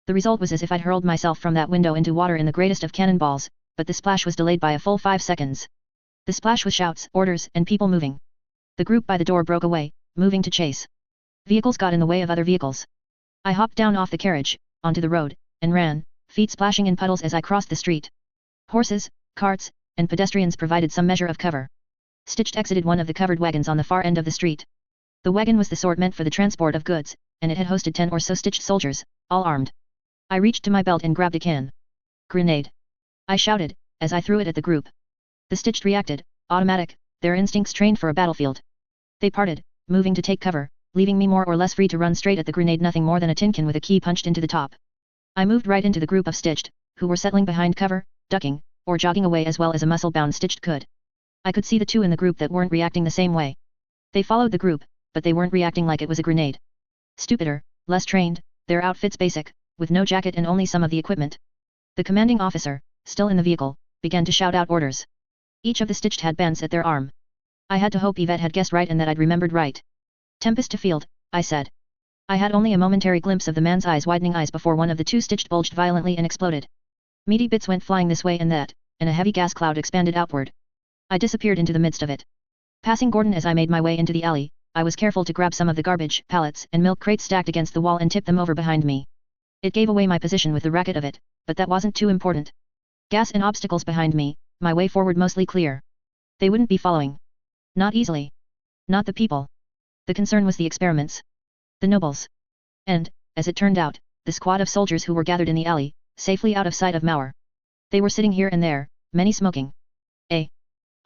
The result was as if I'd hurled myself from that window into water in the greatest of cannonballs, but the splash was delayed by a full 5 seconds. The splash was shouts, orders, and people moving. The group by the door broke away, moving to chase. Vehicles got in the way of other vehicles. I hopped down off the carriage, onto the road, and ran, feet splashing in puddles as I crossed the street. Horses, carts, and pedestrians provided some measure of cover. Stitched exited one of the covered wagons on the far end of the street. The wagon was the sort meant for the transport of goods, and it had hosted 10 or so Stitched soldiers, all armed. I reached to my belt and grabbed a can. Grenade! I shouted, as I threw it at the group. The Stitched reacted, automatic, their instincts trained for a battlefield. They parted, moving to take cover, leaving me more or less free to run straight at the grenade, nothing more than a tin can with a key punched into the top. I moved right into the group of Stitched, who were settling behind cover, ducking, or jogging away as well as a muscle-bound Stitched could. I could see the two in the group that weren't reacting the same way. They followed the group, but they weren't reacting like it was a grenade. Stupider, less trained, their outfits basic, with no jacket and only some of the equipment. The commanding officer, still in the vehicle, began to shout out orders. Each of the Stitched had bands at their arm. I had to hope Yvette had guessed right and that I'd remembered right. Tempest to field, I said. I had only a momentary glimpse of the man's widening eyes before one of the two Stitched bulged violently and exploded. Meaty bits went flying this way and that, and a heavy gas cloud expanded outward. I disappeared into the midst of it. Passing Gordon as I made my way into the alley, I was careful to grab some of the garbage, pallets, and milk crates stacked against the wall and tip them over behind me. It gave away my position with the racket of it, but that wasn't too important. Gas and obstacles behind me, my way forward mostly clear. They wouldn't be following. Not easily. Not the people. The concern was the experiments. The nobles. And, as it turned out, the squad of soldiers who were gathered in the alley, safely out of sight of Mauer. They were sitting here and there, many smoking.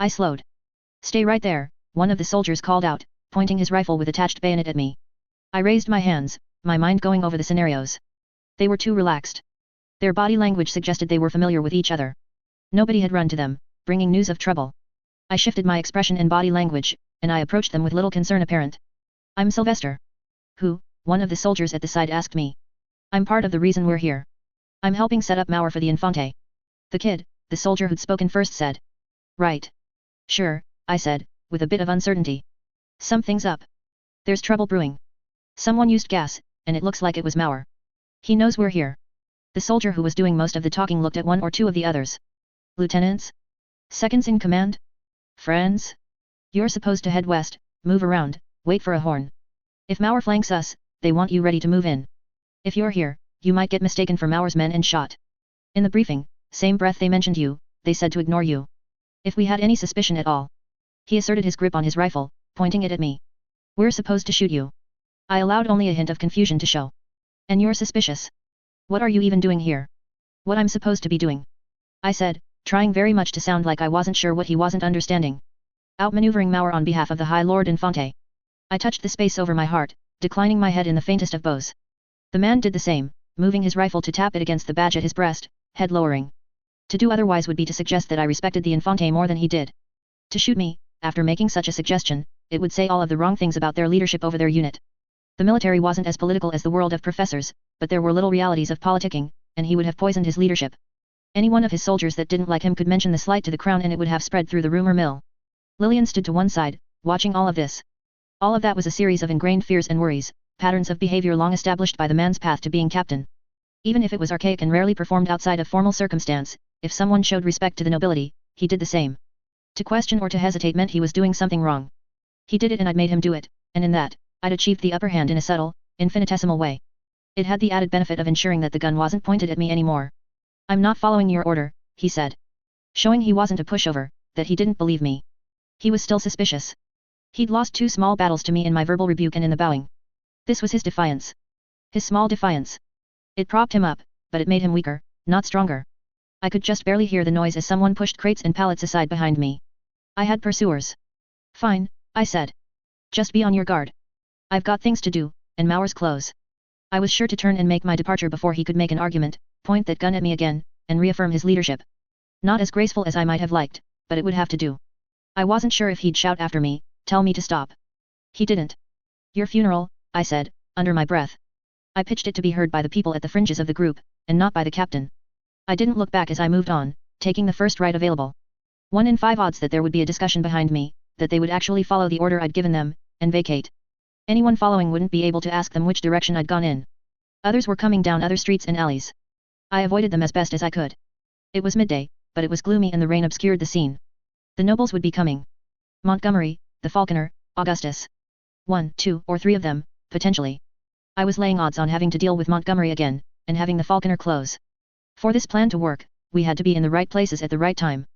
I slowed. Stay right there, one of the soldiers called out, pointing his rifle with attached bayonet at me. I raised my hands, my mind going over the scenarios. They were too relaxed. Their body language suggested they were familiar with each other. Nobody had run to them, bringing news of trouble. I shifted my expression and body language, and I approached them with little concern apparent. I'm Sylvester. Who? One of the soldiers at the side asked me. I'm part of the reason we're here. I'm helping set up Mauer for the Infante. The kid, the soldier who'd spoken first said. Right. Sure, I said, with a bit of uncertainty. Something's up. There's trouble brewing. Someone used gas, and it looks like it was Mauer. He knows we're here. The soldier who was doing most of the talking looked at one or two of the others. Lieutenants? Seconds in command? Friends? You're supposed to head west, move around, wait for a horn. If Mauer flanks us, they want you ready to move in. If you're here, you might get mistaken for Mauer's men and shot. In the briefing, same breath they mentioned you, they said to ignore you. If we had any suspicion at all. He asserted his grip on his rifle, pointing it at me. We're supposed to shoot you. I allowed only a hint of confusion to show. And you're suspicious. What are you even doing here? What I'm supposed to be doing? I said, trying very much to sound like I wasn't sure what he wasn't understanding. Outmaneuvering Mauer on behalf of the High Lord Infante. I touched the space over my heart, declining my head in the faintest of bows. The man did the same, moving his rifle to tap it against the badge at his breast, head lowering. To do otherwise would be to suggest that I respected the Infante more than he did. To shoot me, after making such a suggestion, it would say all of the wrong things about their leadership over their unit. The military wasn't as political as the world of professors, but there were little realities of politicking, and he would have poisoned his leadership. Any one of his soldiers that didn't like him could mention the slight to the crown and it would have spread through the rumor mill. Lillian stood to one side, watching all of this. All of that was a series of ingrained fears and worries, patterns of behavior long established by the man's path to being captain. Even if it was archaic and rarely performed outside of formal circumstance, if someone showed respect to the nobility, he did the same. To question or to hesitate meant he was doing something wrong. He did it and I'd made him do it, and in that, I'd achieved the upper hand in a subtle, infinitesimal way. It had the added benefit of ensuring that the gun wasn't pointed at me anymore. I'm not following your order, he said. Showing he wasn't a pushover, that he didn't believe me. He was still suspicious. He'd lost 2 small battles to me in my verbal rebuke and in the bowing. This was his defiance. His small defiance. It propped him up, but it made him weaker, not stronger. I could just barely hear the noise as someone pushed crates and pallets aside behind me. I had pursuers. Fine, I said. Just be on your guard. I've got things to do, and Mauer's close. I was sure to turn and make my departure before he could make an argument, point that gun at me again, and reaffirm his leadership. Not as graceful as I might have liked, but it would have to do. I wasn't sure if he'd shout after me, tell me to stop. He didn't. Your funeral, I said, under my breath. I pitched it to be heard by the people at the fringes of the group, and not by the captain. I didn't look back as I moved on, taking the first right available. 1 in 5 odds that there would be a discussion behind me, that they would actually follow the order I'd given them, and vacate. Anyone following wouldn't be able to ask them which direction I'd gone in. Others were coming down other streets and alleys. I avoided them as best as I could. It was midday, but it was gloomy and the rain obscured the scene. The nobles would be coming. Montgomery, the Falconer, Augustus. 1, 2, or 3 of them, potentially. I was laying odds on having to deal with Montgomery again, and having the Falconer close. For this plan to work, we had to be in the right places at the right time.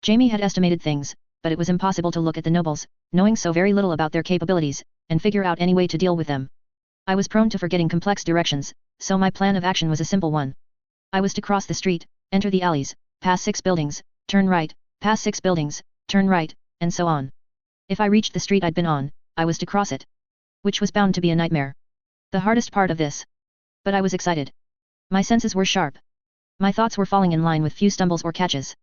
Jamie had estimated things, but it was impossible to look at the nobles, knowing so very little about their capabilities, and figure out any way to deal with them. I was prone to forgetting complex directions, so my plan of action was a simple one. I was to cross the street, enter the alleys, pass 6 buildings, turn right, pass 6 buildings, turn right, and so on. If I reached the street I'd been on, I was to cross it. Which was bound to be a nightmare. The hardest part of this. But I was excited. My senses were sharp. My thoughts were falling in line with few stumbles or catches.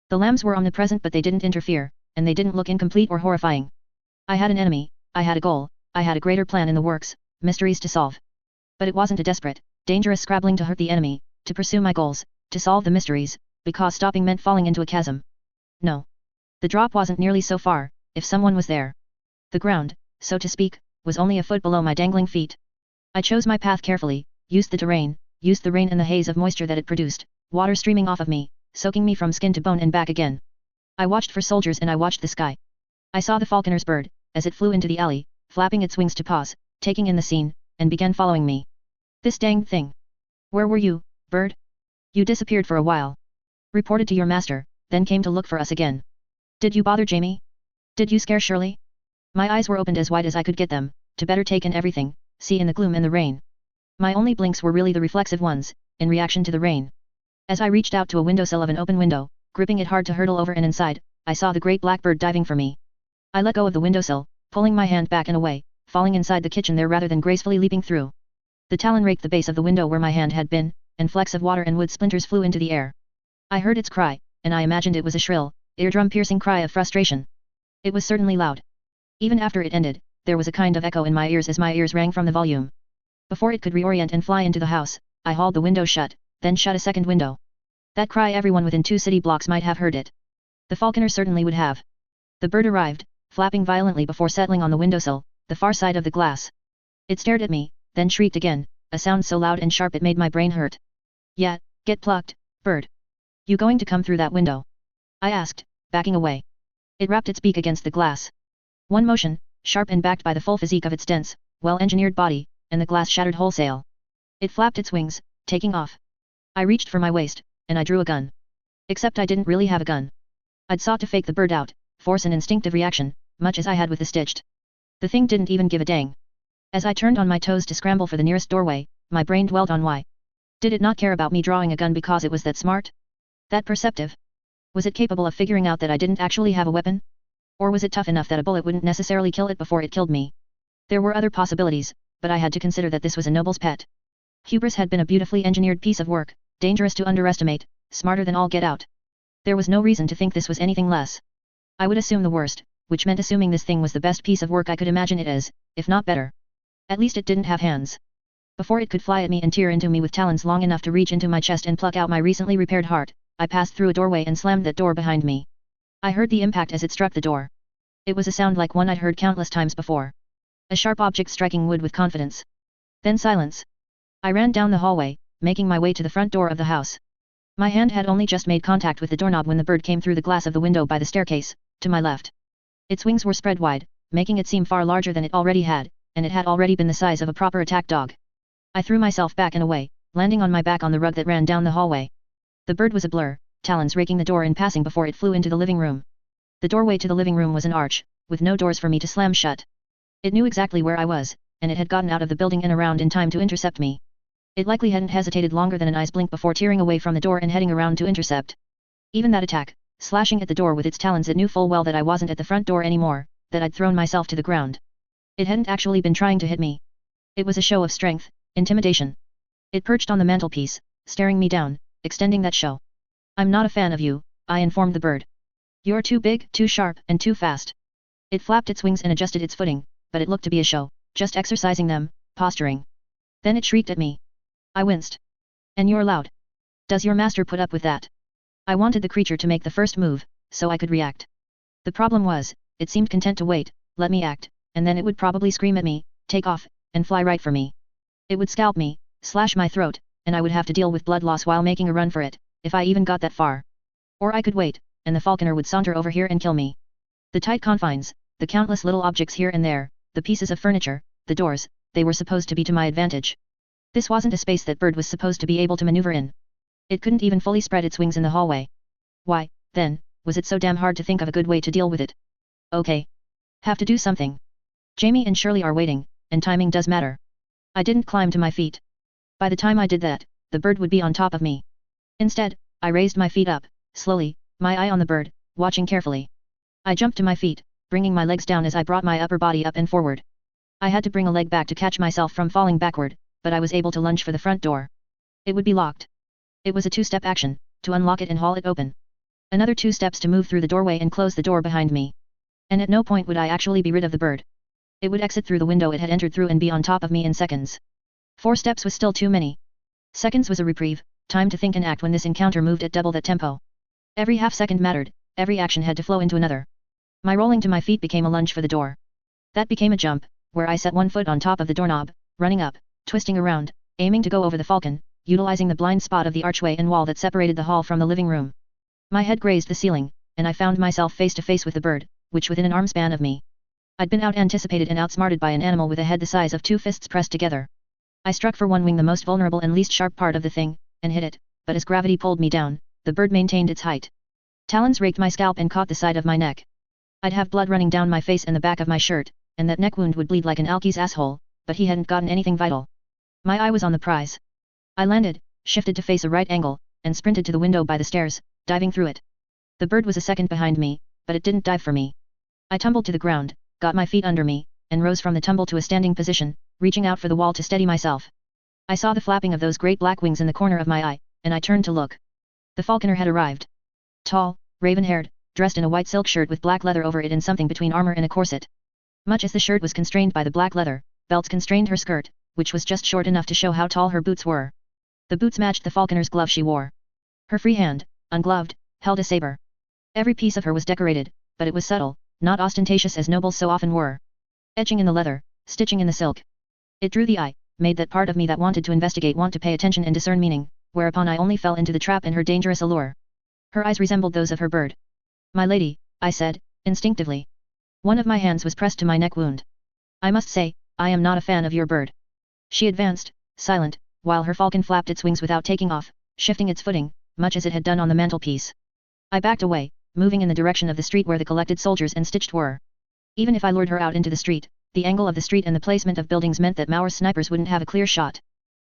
The lambs were omnipresent but they didn't interfere, and they didn't look incomplete or horrifying. I had an enemy, I had a goal, I had a greater plan in the works, mysteries to solve. But it wasn't a desperate, dangerous scrabbling to hurt the enemy, to pursue my goals, to solve the mysteries, because stopping meant falling into a chasm. No. The drop wasn't nearly so far, if someone was there. The ground, so to speak, was only a foot below my dangling feet. I chose my path carefully, used the terrain, used the rain and the haze of moisture that it produced, water streaming off of me, soaking me from skin to bone and back again. I watched for soldiers and I watched the sky. I saw the falconer's bird, as it flew into the alley, flapping its wings to pause, taking in the scene, and began following me. This danged thing. Where were you, bird? You disappeared for a while. Reported to your master, then came to look for us again. Did you bother Jamie? Did you scare Shirley? My eyes were opened as wide as I could get them, to better take in everything, see in the gloom and the rain. My only blinks were really the reflexive ones, in reaction to the rain. As I reached out to a windowsill of an open window, gripping it hard to hurtle over and inside, I saw the great blackbird diving for me. I let go of the windowsill, pulling my hand back and away, falling inside the kitchen there rather than gracefully leaping through. The talon raked the base of the window where my hand had been, and flecks of water and wood splinters flew into the air. I heard its cry, and I imagined it was a shrill, eardrum-piercing cry of frustration. It was certainly loud. Even after it ended, there was a kind of echo in my ears as my ears rang from the volume. Before it could reorient and fly into the house, I hauled the window shut, then shut a second window. That cry, everyone within 2 city blocks might have heard it. The falconer certainly would have. The bird arrived, flapping violently before settling on the windowsill, the far side of the glass. It stared at me, then shrieked again, a sound so loud and sharp it made my brain hurt. Yeah, get plucked, bird. You going to come through that window? I asked, backing away. It wrapped its beak against the glass. One motion, sharp and backed by the full physique of its dense, well-engineered body, and the glass shattered wholesale. It flapped its wings, taking off. I reached for my waist, and I drew a gun. Except I didn't really have a gun. I'd sought to fake the bird out, force an instinctive reaction, much as I had with the stitched. The thing didn't even give a dang. As I turned on my toes to scramble for the nearest doorway, my brain dwelt on why. Did it not care about me drawing a gun because it was that smart? That perceptive? Was it capable of figuring out that I didn't actually have a weapon? Or was it tough enough that a bullet wouldn't necessarily kill it before it killed me? There were other possibilities, but I had to consider that this was a noble's pet. Hubris had been a beautifully engineered piece of work, dangerous to underestimate, smarter than all get out. There was no reason to think this was anything less. I would assume the worst, which meant assuming this thing was the best piece of work I could imagine it as, if not better. At least it didn't have hands. Before it could fly at me and tear into me with talons long enough to reach into my chest and pluck out my recently repaired heart, I passed through a doorway and slammed that door behind me. I heard the impact as it struck the door. It was a sound like one I'd heard countless times before. A sharp object striking wood with confidence. Then silence. I ran down the hallway, making my way to the front door of the house. My hand had only just made contact with the doorknob when the bird came through the glass of the window by the staircase, to my left. Its wings were spread wide, making it seem far larger than it already had, and it had already been the size of a proper attack dog. I threw myself back and away, landing on my back on the rug that ran down the hallway. The bird was a blur, talons raking the door in passing before it flew into the living room. The doorway to the living room was an arch, with no doors for me to slam shut. It knew exactly where I was, and it had gotten out of the building and around in time to intercept me. It likely hadn't hesitated longer than an eye's blink before tearing away from the door and heading around to intercept. Even that attack, slashing at the door with its talons, it knew full well that I wasn't at the front door anymore, that I'd thrown myself to the ground. It hadn't actually been trying to hit me. It was a show of strength, intimidation. It perched on the mantelpiece, staring me down, extending that show. I'm not a fan of you, I informed the bird. You're too big, too sharp, and too fast. It flapped its wings and adjusted its footing, but it looked to be a show, just exercising them, posturing. Then it shrieked at me. I winced. And you're loud. Does your master put up with that? I wanted the creature to make the first move, so I could react. The problem was, it seemed content to wait, let me act, and then it would probably scream at me, take off, and fly right for me. It would scalp me, slash my throat, and I would have to deal with blood loss while making a run for it, if I even got that far. Or I could wait, and the falconer would saunter over here and kill me. The tight confines, the countless little objects here and there, the pieces of furniture, the doors, they were supposed to be to my advantage. This wasn't a space that bird was supposed to be able to maneuver in. It couldn't even fully spread its wings in the hallway. Why, then, was it so damn hard to think of a good way to deal with it? Okay. Have to do something. Jamie and Shirley are waiting, and timing does matter. I didn't climb to my feet. By the time I did that, the bird would be on top of me. Instead, I raised my feet up, slowly, my eye on the bird, watching carefully. I jumped to my feet, bringing my legs down as I brought my upper body up and forward. I had to bring a leg back to catch myself from falling backward, but I was able to lunge for the front door. It would be locked. It was a two-step action, to unlock it and haul it open. Another 2 steps to move through the doorway and close the door behind me. And at no point would I actually be rid of the bird. It would exit through the window it had entered through and be on top of me in seconds. 4 steps was still too many. Seconds was a reprieve, time to think and act when this encounter moved at double that tempo. Every half second mattered, every action had to flow into another. My rolling to my feet became a lunge for the door. That became a jump, where I set one foot on top of the doorknob, running up, twisting around, aiming to go over the falcon, utilizing the blind spot of the archway and wall that separated the hall from the living room. My head grazed the ceiling, and I found myself face to face with the bird, which within an arm span of me. I'd been out-anticipated and outsmarted by an animal with a head the size of 2 fists pressed together. I struck for one wing, the most vulnerable and least sharp part of the thing, and hit it, but as gravity pulled me down, the bird maintained its height. Talons raked my scalp and caught the side of my neck. I'd have blood running down my face and the back of my shirt, and that neck wound would bleed like an alky's asshole, but he hadn't gotten anything vital. My eye was on the prize. I landed, shifted to face a right angle, and sprinted to the window by the stairs, diving through it. The bird was a second behind me, but it didn't dive for me. I tumbled to the ground, got my feet under me, and rose from the tumble to a standing position, reaching out for the wall to steady myself. I saw the flapping of those great black wings in the corner of my eye, and I turned to look. The falconer had arrived. Tall, raven-haired, dressed in a white silk shirt with black leather over it and something between armor and a corset. Much as the shirt was constrained by the black leather, belts constrained her skirt, which was just short enough to show how tall her boots were. The boots matched the falconer's glove she wore. Her free hand, ungloved, held a saber. Every piece of her was decorated, but it was subtle, not ostentatious as nobles so often were. Etching in the leather, stitching in the silk. It drew the eye, made that part of me that wanted to investigate want to pay attention and discern meaning, whereupon I only fell into the trap in her dangerous allure. Her eyes resembled those of her bird. "My lady," I said, instinctively. One of my hands was pressed to my neck wound. "I must say, I am not a fan of your bird." She advanced, silent, while her falcon flapped its wings without taking off, shifting its footing, much as it had done on the mantelpiece. I backed away, moving in the direction of the street where the collected soldiers and stitched were. Even if I lured her out into the street, the angle of the street and the placement of buildings meant that Maur's snipers wouldn't have a clear shot.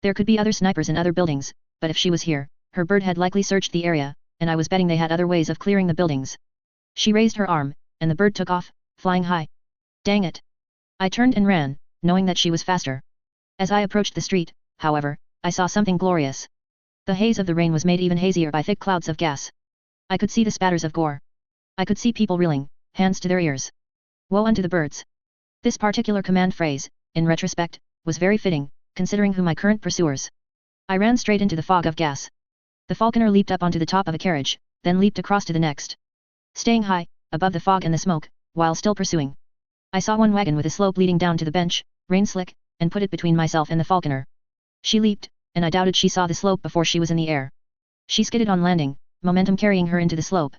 There could be other snipers in other buildings, but if she was here, her bird had likely searched the area, and I was betting they had other ways of clearing the buildings. She raised her arm, and the bird took off, flying high. Dang it! I turned and ran, knowing that she was faster. As I approached the street, however, I saw something glorious. The haze of the rain was made even hazier by thick clouds of gas. I could see the spatters of gore. I could see people reeling, hands to their ears. Woe unto the birds. This particular command phrase, in retrospect, was very fitting, considering who my current pursuers. I ran straight into the fog of gas. The falconer leaped up onto the top of a carriage, then leaped across to the next. Staying high, above the fog and the smoke, while still pursuing. I saw one wagon with a slope leading down to the bench, rain slick, and put it between myself and the falconer. She leaped, and I doubted she saw the slope before she was in the air. She skidded on landing, momentum carrying her into the slope.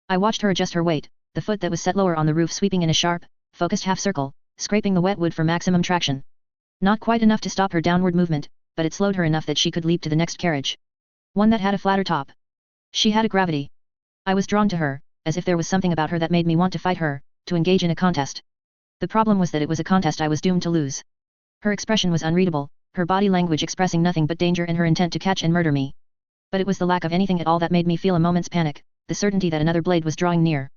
I watched her adjust her weight, the foot that was set lower on the roof sweeping in a sharp, focused half circle, scraping the wet wood for maximum traction. Not quite enough to stop her downward movement, but it slowed her enough that she could leap to the next carriage. One that had a flatter top. She had a gravity. I was drawn to her, as if there was something about her that made me want to fight her, to engage in a contest. The problem was that it was a contest I was doomed to lose. Her expression was unreadable, her body language expressing nothing but danger and her intent to catch and murder me. But it was the lack of anything at all that made me feel a moment's panic, the certainty that another blade was drawing near.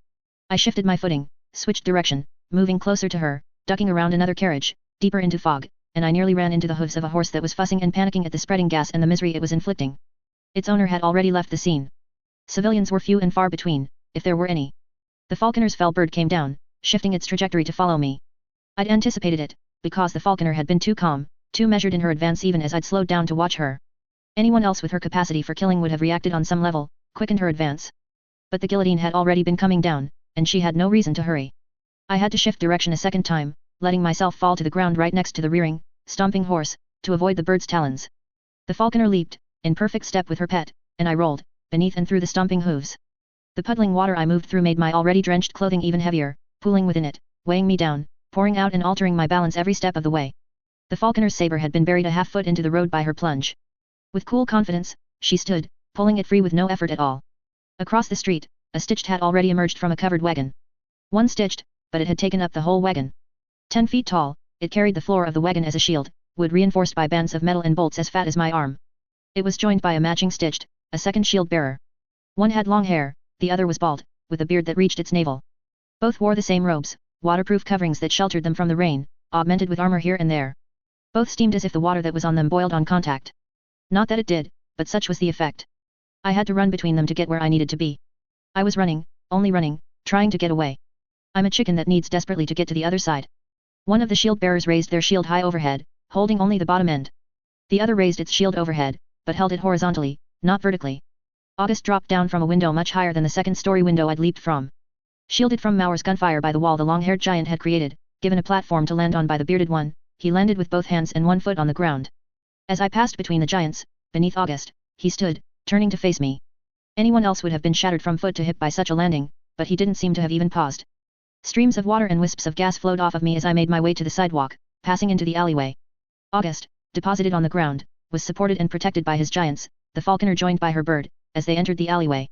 I shifted my footing, switched direction, moving closer to her, ducking around another carriage, deeper into fog, and I nearly ran into the hooves of a horse that was fussing and panicking at the spreading gas and the misery it was inflicting. Its owner had already left the scene. Civilians were few and far between, if there were any. The falconer's fell bird came down, shifting its trajectory to follow me. I'd anticipated it, because the falconer had been too calm, too measured in her advance even as I'd slowed down to watch her. Anyone else with her capacity for killing would have reacted on some level, quickened her advance. But the guillotine had already been coming down, and she had no reason to hurry. I had to shift direction a second time, letting myself fall to the ground right next to the rearing, stomping horse, to avoid the bird's talons. The falconer leaped, in perfect step with her pet, and I rolled, beneath and through the stomping hooves. The puddling water I moved through made my already drenched clothing even heavier, pooling within it, weighing me down, pouring out and altering my balance every step of the way. The falconer's saber had been buried a half-foot into the road by her plunge. With cool confidence, she stood, pulling it free with no effort at all. Across the street, a stitched hat already emerged from a covered wagon. One stitched, but it had taken up the whole wagon. 10 feet tall, it carried the floor of the wagon as a shield, wood reinforced by bands of metal and bolts as fat as my arm. It was joined by a matching stitched, a second shield bearer. One had long hair, the other was bald, with a beard that reached its navel. Both wore the same robes, waterproof coverings that sheltered them from the rain, augmented with armor here and there. Both steamed as if the water that was on them boiled on contact. Not that it did, but such was the effect. I had to run between them to get where I needed to be. I was running, only running, trying to get away. I'm a chicken that needs desperately to get to the other side. One of the shield bearers raised their shield high overhead, holding only the bottom end. The other raised its shield overhead, but held it horizontally, not vertically. August dropped down from a window much higher than the second-story window I'd leaped from. Shielded from Maur's gunfire by the wall the long-haired giant had created, given a platform to land on by the bearded one, he landed with both hands and one foot on the ground. As I passed between the giants, beneath August, he stood, turning to face me. Anyone else would have been shattered from foot to hip by such a landing, but he didn't seem to have even paused. Streams of water and wisps of gas flowed off of me as I made my way to the sidewalk, passing into the alleyway. August, deposited on the ground, was supported and protected by his giants, the falconer joined by her bird, as they entered the alleyway.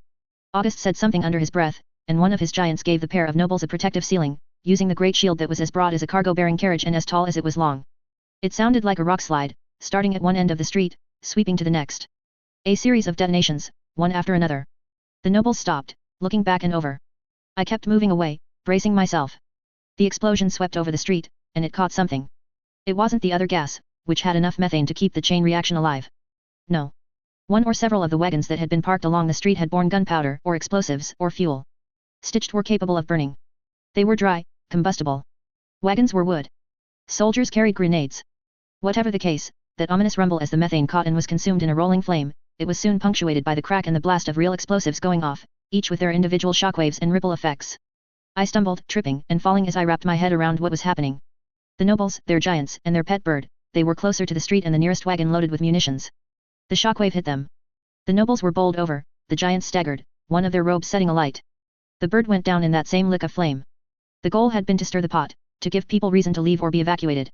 August said something under his breath, and one of his giants gave the pair of nobles a protective ceiling, using the great shield that was as broad as a cargo-bearing carriage and as tall as it was long. It sounded like a rock slide, starting at one end of the street, sweeping to the next. A series of detonations, one after another. The nobles stopped, looking back and over. I kept moving away, bracing myself. The explosion swept over the street, and it caught something. It wasn't the other gas, which had enough methane to keep the chain reaction alive. No. One or several of the wagons that had been parked along the street had borne gunpowder, or explosives, or fuel. Stitched were capable of burning. They were dry, combustible. Wagons were wood. Soldiers carried grenades. Whatever the case, that ominous rumble as the methane caught and was consumed in a rolling flame, it was soon punctuated by the crack and the blast of real explosives going off, each with their individual shockwaves and ripple effects. I stumbled, tripping and falling as I wrapped my head around what was happening. The nobles, their giants, and their pet bird, they were closer to the street and the nearest wagon loaded with munitions. The shockwave hit them. The nobles were bowled over, the giants staggered, one of their robes setting alight. The bird went down in that same lick of flame. The goal had been to stir the pot, to give people reason to leave or be evacuated.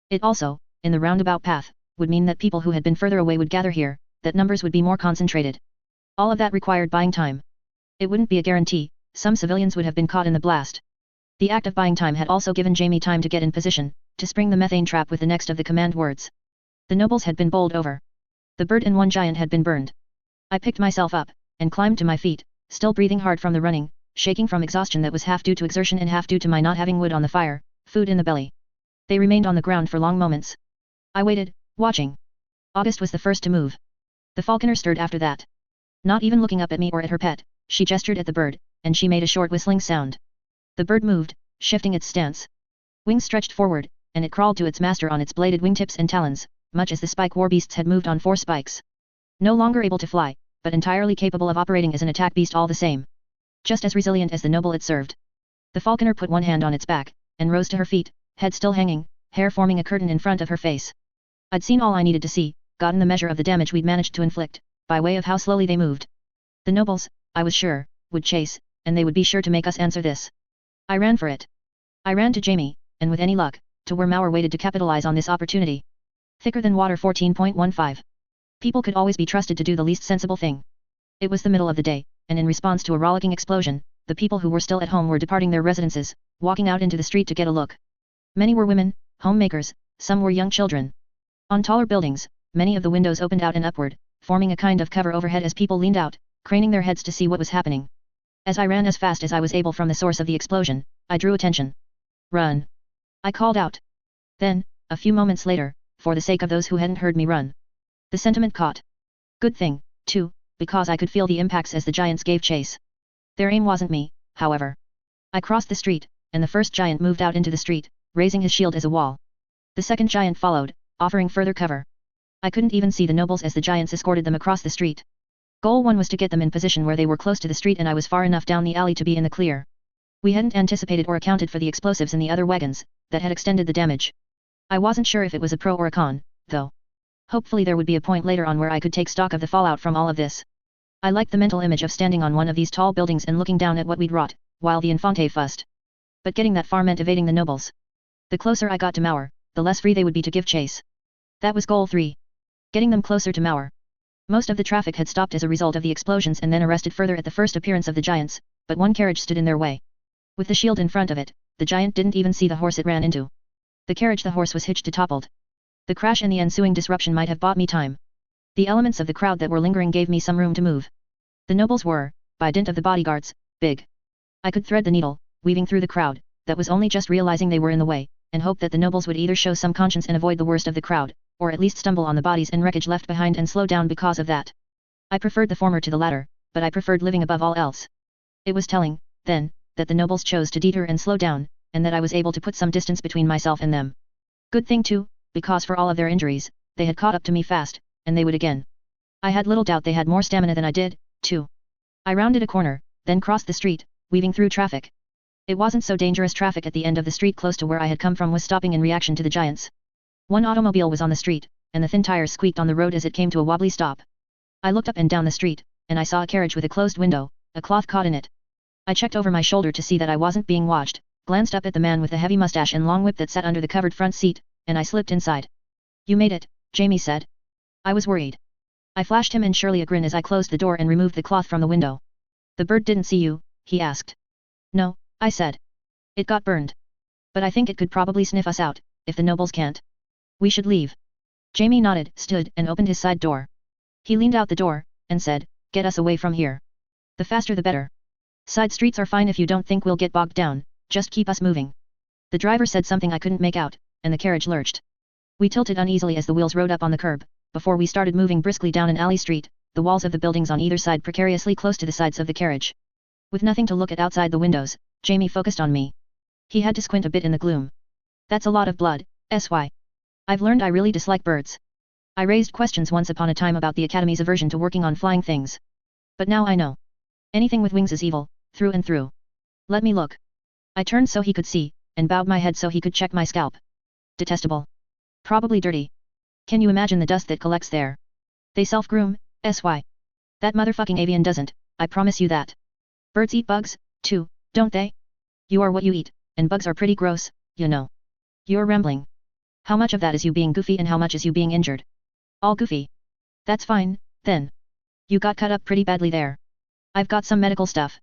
It also, in the roundabout path, would mean that people who had been further away would gather here, that numbers would be more concentrated. All of that required buying time. It wouldn't be a guarantee, some civilians would have been caught in the blast. The act of buying time had also given Jamie time to get in position, to spring the methane trap with the next of the command words. The nobles had been bowled over. The bird and one giant had been burned. I picked myself up, and climbed to my feet, still breathing hard from the running, shaking from exhaustion that was half due to exertion and half due to my not having wood on the fire, food in the belly. They remained on the ground for long moments. I waited, watching. August was the first to move. The falconer stirred after that. Not even looking up at me or at her pet, she gestured at the bird, and she made a short whistling sound. The bird moved, shifting its stance. Wings stretched forward, and it crawled to its master on its bladed wingtips and talons, much as the spike war beasts had moved on 4 spikes. No longer able to fly, but entirely capable of operating as an attack beast all the same. Just as resilient as the noble it served. The falconer put one hand on its back, and rose to her feet, head still hanging, hair forming a curtain in front of her face. I'd seen all I needed to see, gotten the measure of the damage we'd managed to inflict, by way of how slowly they moved. The nobles, I was sure, would chase, and they would be sure to make us answer this. I ran for it. I ran to Jamie, and with any luck, to where Mauer waited to capitalize on this opportunity. Thicker than water 14.15. People could always be trusted to do the least sensible thing. It was the middle of the day, and in response to a rollicking explosion, the people who were still at home were departing their residences, walking out into the street to get a look. Many were women, homemakers, some were young children. On taller buildings, many of the windows opened out and upward, forming a kind of cover overhead as people leaned out, craning their heads to see what was happening. As I ran as fast as I was able from the source of the explosion, I drew attention. Run! I called out. Then, a few moments later, for the sake of those who hadn't heard me run. The sentiment caught. Good thing, too, because I could feel the impacts as the giants gave chase. Their aim wasn't me, however. I crossed the street, and the first giant moved out into the street, raising his shield as a wall. The second giant followed, offering further cover. I couldn't even see the nobles as the giants escorted them across the street. Goal 1 was to get them in position where they were close to the street and I was far enough down the alley to be in the clear. We hadn't anticipated or accounted for the explosives in the other wagons, that had extended the damage. I wasn't sure if it was a pro or a con, though. Hopefully there would be a point later on where I could take stock of the fallout from all of this. I liked the mental image of standing on one of these tall buildings and looking down at what we'd wrought, while the Infante fussed. But getting that far meant evading the nobles. The closer I got to Mauer, the less free they would be to give chase. That was goal 3. Getting them closer to Mauer. Most of the traffic had stopped as a result of the explosions and then arrested further at the first appearance of the giants, but one carriage stood in their way. With the shield in front of it, the giant didn't even see the horse it ran into. The carriage the horse was hitched to toppled. The crash and the ensuing disruption might have bought me time. The elements of the crowd that were lingering gave me some room to move. The nobles were, by dint of the bodyguards, big. I could thread the needle, weaving through the crowd, that was only just realizing they were in the way, and hope that the nobles would either show some conscience and avoid the worst of the crowd, or at least stumble on the bodies and wreckage left behind and slow down because of that. I preferred the former to the latter, but I preferred living above all else. It was telling, then, that the nobles chose to deter and slow down, and that I was able to put some distance between myself and them. Good thing too, because for all of their injuries, they had caught up to me fast, and they would again. I had little doubt they had more stamina than I did, too. I rounded a corner, then crossed the street, weaving through traffic. It wasn't so dangerous. Traffic at the end of the street close to where I had come from was stopping in reaction to the giants. One automobile was on the street, and the thin tires squeaked on the road as it came to a wobbly stop. I looked up and down the street, and I saw a carriage with a closed window, a cloth caught in it. I checked over my shoulder to see that I wasn't being watched, glanced up at the man with the heavy mustache and long whip that sat under the covered front seat, and I slipped inside. You made it, Jamie said. I was worried. I flashed him and Shirley a grin as I closed the door and removed the cloth from the window. The bird didn't see you, he asked. No, I said. It got burned. But I think it could probably sniff us out, if the nobles can't. We should leave. Jamie nodded, stood, and opened his side door. He leaned out the door, and said, Get us away from here. The faster the better. Side streets are fine if you don't think we'll get bogged down, just keep us moving. The driver said something I couldn't make out, and the carriage lurched. We tilted uneasily as the wheels rode up on the curb, before we started moving briskly down an alley street, the walls of the buildings on either side precariously close to the sides of the carriage. With nothing to look at outside the windows, Jamie focused on me. He had to squint a bit in the gloom. That's a lot of blood, sy. I've learned I really dislike birds. I raised questions once upon a time about the Academy's aversion to working on flying things. But now I know. Anything with wings is evil, through and through. Let me look. I turned so he could see, and bowed my head so he could check my scalp. Detestable. Probably dirty. Can you imagine the dust that collects there? They self-groom, sy. That motherfucking avian doesn't, I promise you that. Birds eat bugs, too, don't they? You are what you eat, and bugs are pretty gross, you know. You're rambling. How much of that is you being goofy and how much is you being injured? All goofy. That's fine, then. You got cut up pretty badly there. I've got some medical stuff.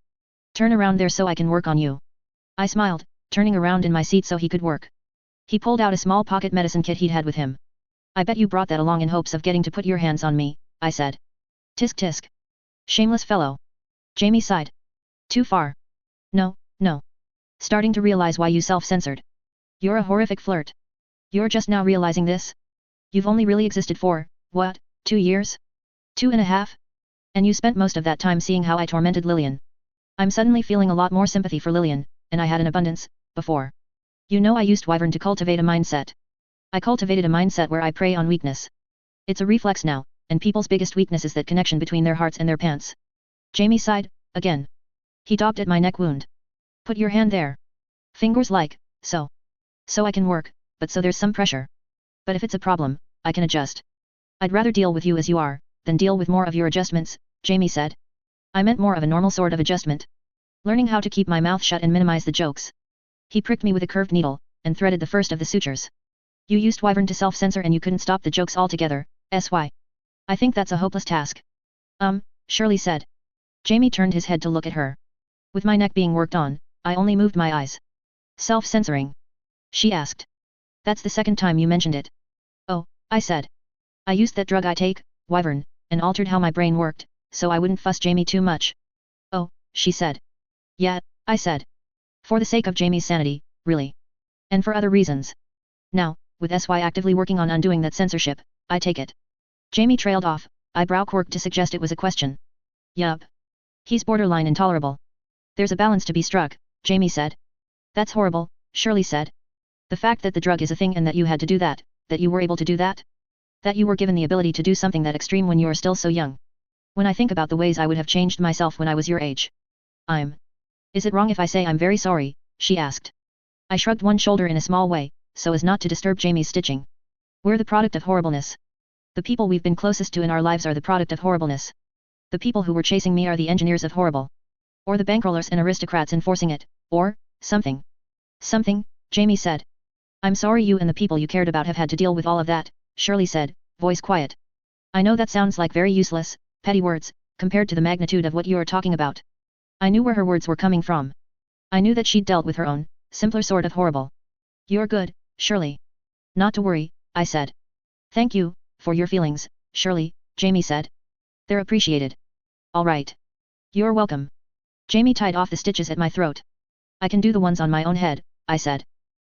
Turn around there so I can work on you. I smiled, turning around in my seat so he could work. He pulled out a small pocket medicine kit he'd had with him. I bet you brought that along in hopes of getting to put your hands on me, I said. Tisk tisk. Shameless fellow. Jamie sighed. Too far. No, no. Starting to realize why you self-censored. You're a horrific flirt. You're just now realizing this? You've only really existed for, what, 2 years? 2.5? And you spent most of that time seeing how I tormented Lillian. I'm suddenly feeling a lot more sympathy for Lillian, and I had an abundance, before. You know I used Wyvern to cultivate a mindset. I cultivated a mindset where I prey on weakness. It's a reflex now, and people's biggest weakness is that connection between their hearts and their pants. Jamie sighed, again. He dogged at my neck wound. Put your hand there. Fingers like, so. So I can work, but so there's some pressure. But if it's a problem, I can adjust. I'd rather deal with you as you are, than deal with more of your adjustments, Jamie said. I meant more of a normal sort of adjustment. Learning how to keep my mouth shut and minimize the jokes. He pricked me with a curved needle, and threaded the first of the sutures. You used Wyvern to self-censor and you couldn't stop the jokes altogether, sy. I think that's a hopeless task. Shirley said. Jamie turned his head to look at her. With my neck being worked on, I only moved my eyes. Self-censoring? She asked. That's the second time you mentioned it. Oh, I said. I used that drug I take, Wyvern, and altered how my brain worked, so I wouldn't fuss Jamie too much. Oh, she said. Yeah, I said. For the sake of Jamie's sanity, really. And for other reasons. Now, with SY actively working on undoing that censorship, I take it. Jamie trailed off, eyebrow quirked to suggest it was a question. Yup. He's borderline intolerable. There's a balance to be struck, Jamie said. That's horrible, Shirley said. The fact that the drug is a thing and that you had to do that you were able to do that? That you were given the ability to do something that extreme when you are still so young. When I think about the ways I would have changed myself when I was your age. Is it wrong if I say I'm very sorry, she asked. I shrugged one shoulder in a small way, so as not to disturb Jamie's stitching. We're the product of horribleness. The people we've been closest to in our lives are the product of horribleness. The people who were chasing me are the engineers of horrible. Or the bankrollers and aristocrats enforcing it, or, something. Something, Jamie said. I'm sorry you and the people you cared about have had to deal with all of that, Shirley said, voice quiet. I know that sounds like very useless, petty words, compared to the magnitude of what you are talking about. I knew where her words were coming from. I knew that she'd dealt with her own, simpler sort of horrible. You're good, Shirley. Not to worry, I said. Thank you, for your feelings, Shirley, Jamie said. They're appreciated. All right. You're welcome. Jamie tied off the stitches at my throat. I can do the ones on my own head, I said.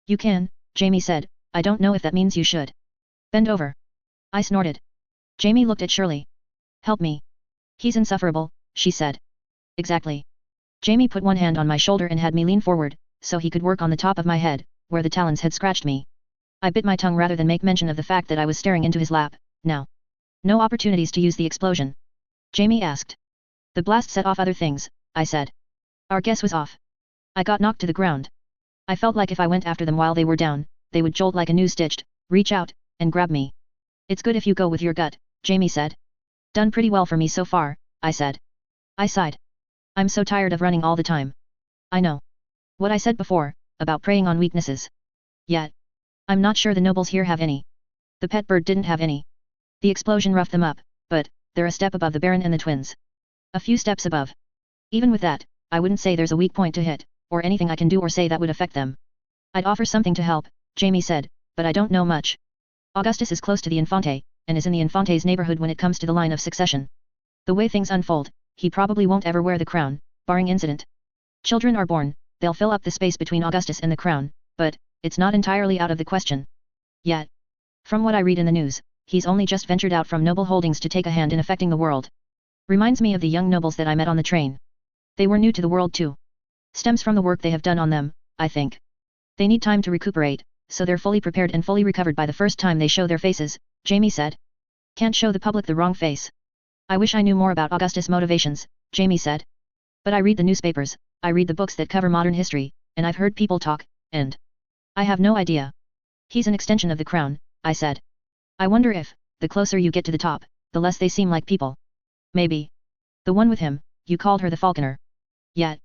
You can, Jamie said, I don't know if that means you should. Bend over. I snorted. Jamie looked at Shirley. Help me. He's insufferable, she said. Exactly. Jamie put one hand on my shoulder and had me lean forward, so he could work on the top of my head, where the talons had scratched me. I bit my tongue rather than make mention of the fact that I was staring into his lap, now. No opportunities to use the explosion. Jamie asked. The blast set off other things, I said. Our guess was off. I got knocked to the ground. I felt like if I went after them while they were down, they would jolt like a new-stitched, reach out, and grab me. It's good if you go with your gut, Jamie said. Done pretty well for me so far, I said. I sighed. I'm so tired of running all the time. I know. What I said before, about preying on weaknesses. Yet. I'm not sure the nobles here have any. The pet bird didn't have any. The explosion roughed them up, but, they're a step above the Baron and the twins. A few steps above. Even with that, I wouldn't say there's a weak point to hit, or anything I can do or say that would affect them. I'd offer something to help, Jamie said, but I don't know much. Augustus is close to the Infante, and is in the Infante's neighborhood when it comes to the line of succession. The way things unfold, he probably won't ever wear the crown, barring incident. Children are born, they'll fill up the space between Augustus and the crown, but, it's not entirely out of the question. Yet. From what I read in the news, he's only just ventured out from noble holdings to take a hand in affecting the world. Reminds me of the young nobles that I met on the train. They were new to the world too. Stems from the work they have done on them, I think. They need time to recuperate, so they're fully prepared and fully recovered by the first time they show their faces, Jamie said. Can't show the public the wrong face. I wish I knew more about Augustus' motivations, Jamie said. But I read the newspapers, I read the books that cover modern history, and I've heard people talk, and I have no idea. He's an extension of the crown, I said. I wonder if, the closer you get to the top, the less they seem like people. Maybe. The one with him, you called her the falconer. Yet.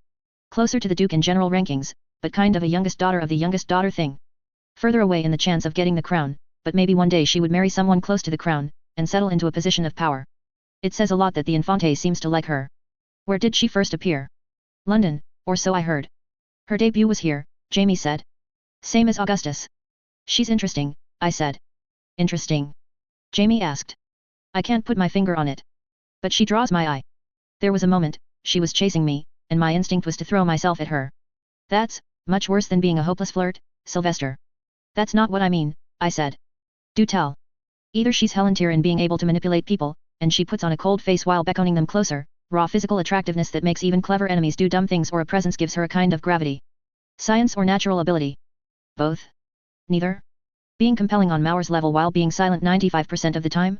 Closer to the duke in general rankings, but kind of a youngest daughter of the youngest daughter thing. Further away in the chance of getting the crown, but maybe one day she would marry someone close to the crown, and settle into a position of power. It says a lot that the Infante seems to like her. Where did she first appear? London, or so I heard. Her debut was here, Jamie said. Same as Augustus. She's interesting, I said. Interesting? Jamie asked. I can't put my finger on it. But she draws my eye. There was a moment, she was chasing me, and my instinct was to throw myself at her. That's much worse than being a hopeless flirt, Sylvester. That's not what I mean, I said. Do tell. Either she's Helen Tyr in being able to manipulate people, and she puts on a cold face while beckoning them closer, raw physical attractiveness that makes even clever enemies do dumb things, or a presence gives her a kind of gravity. Science or natural ability? Both? Neither? Being compelling on Mauer's level while being silent 95% of the time?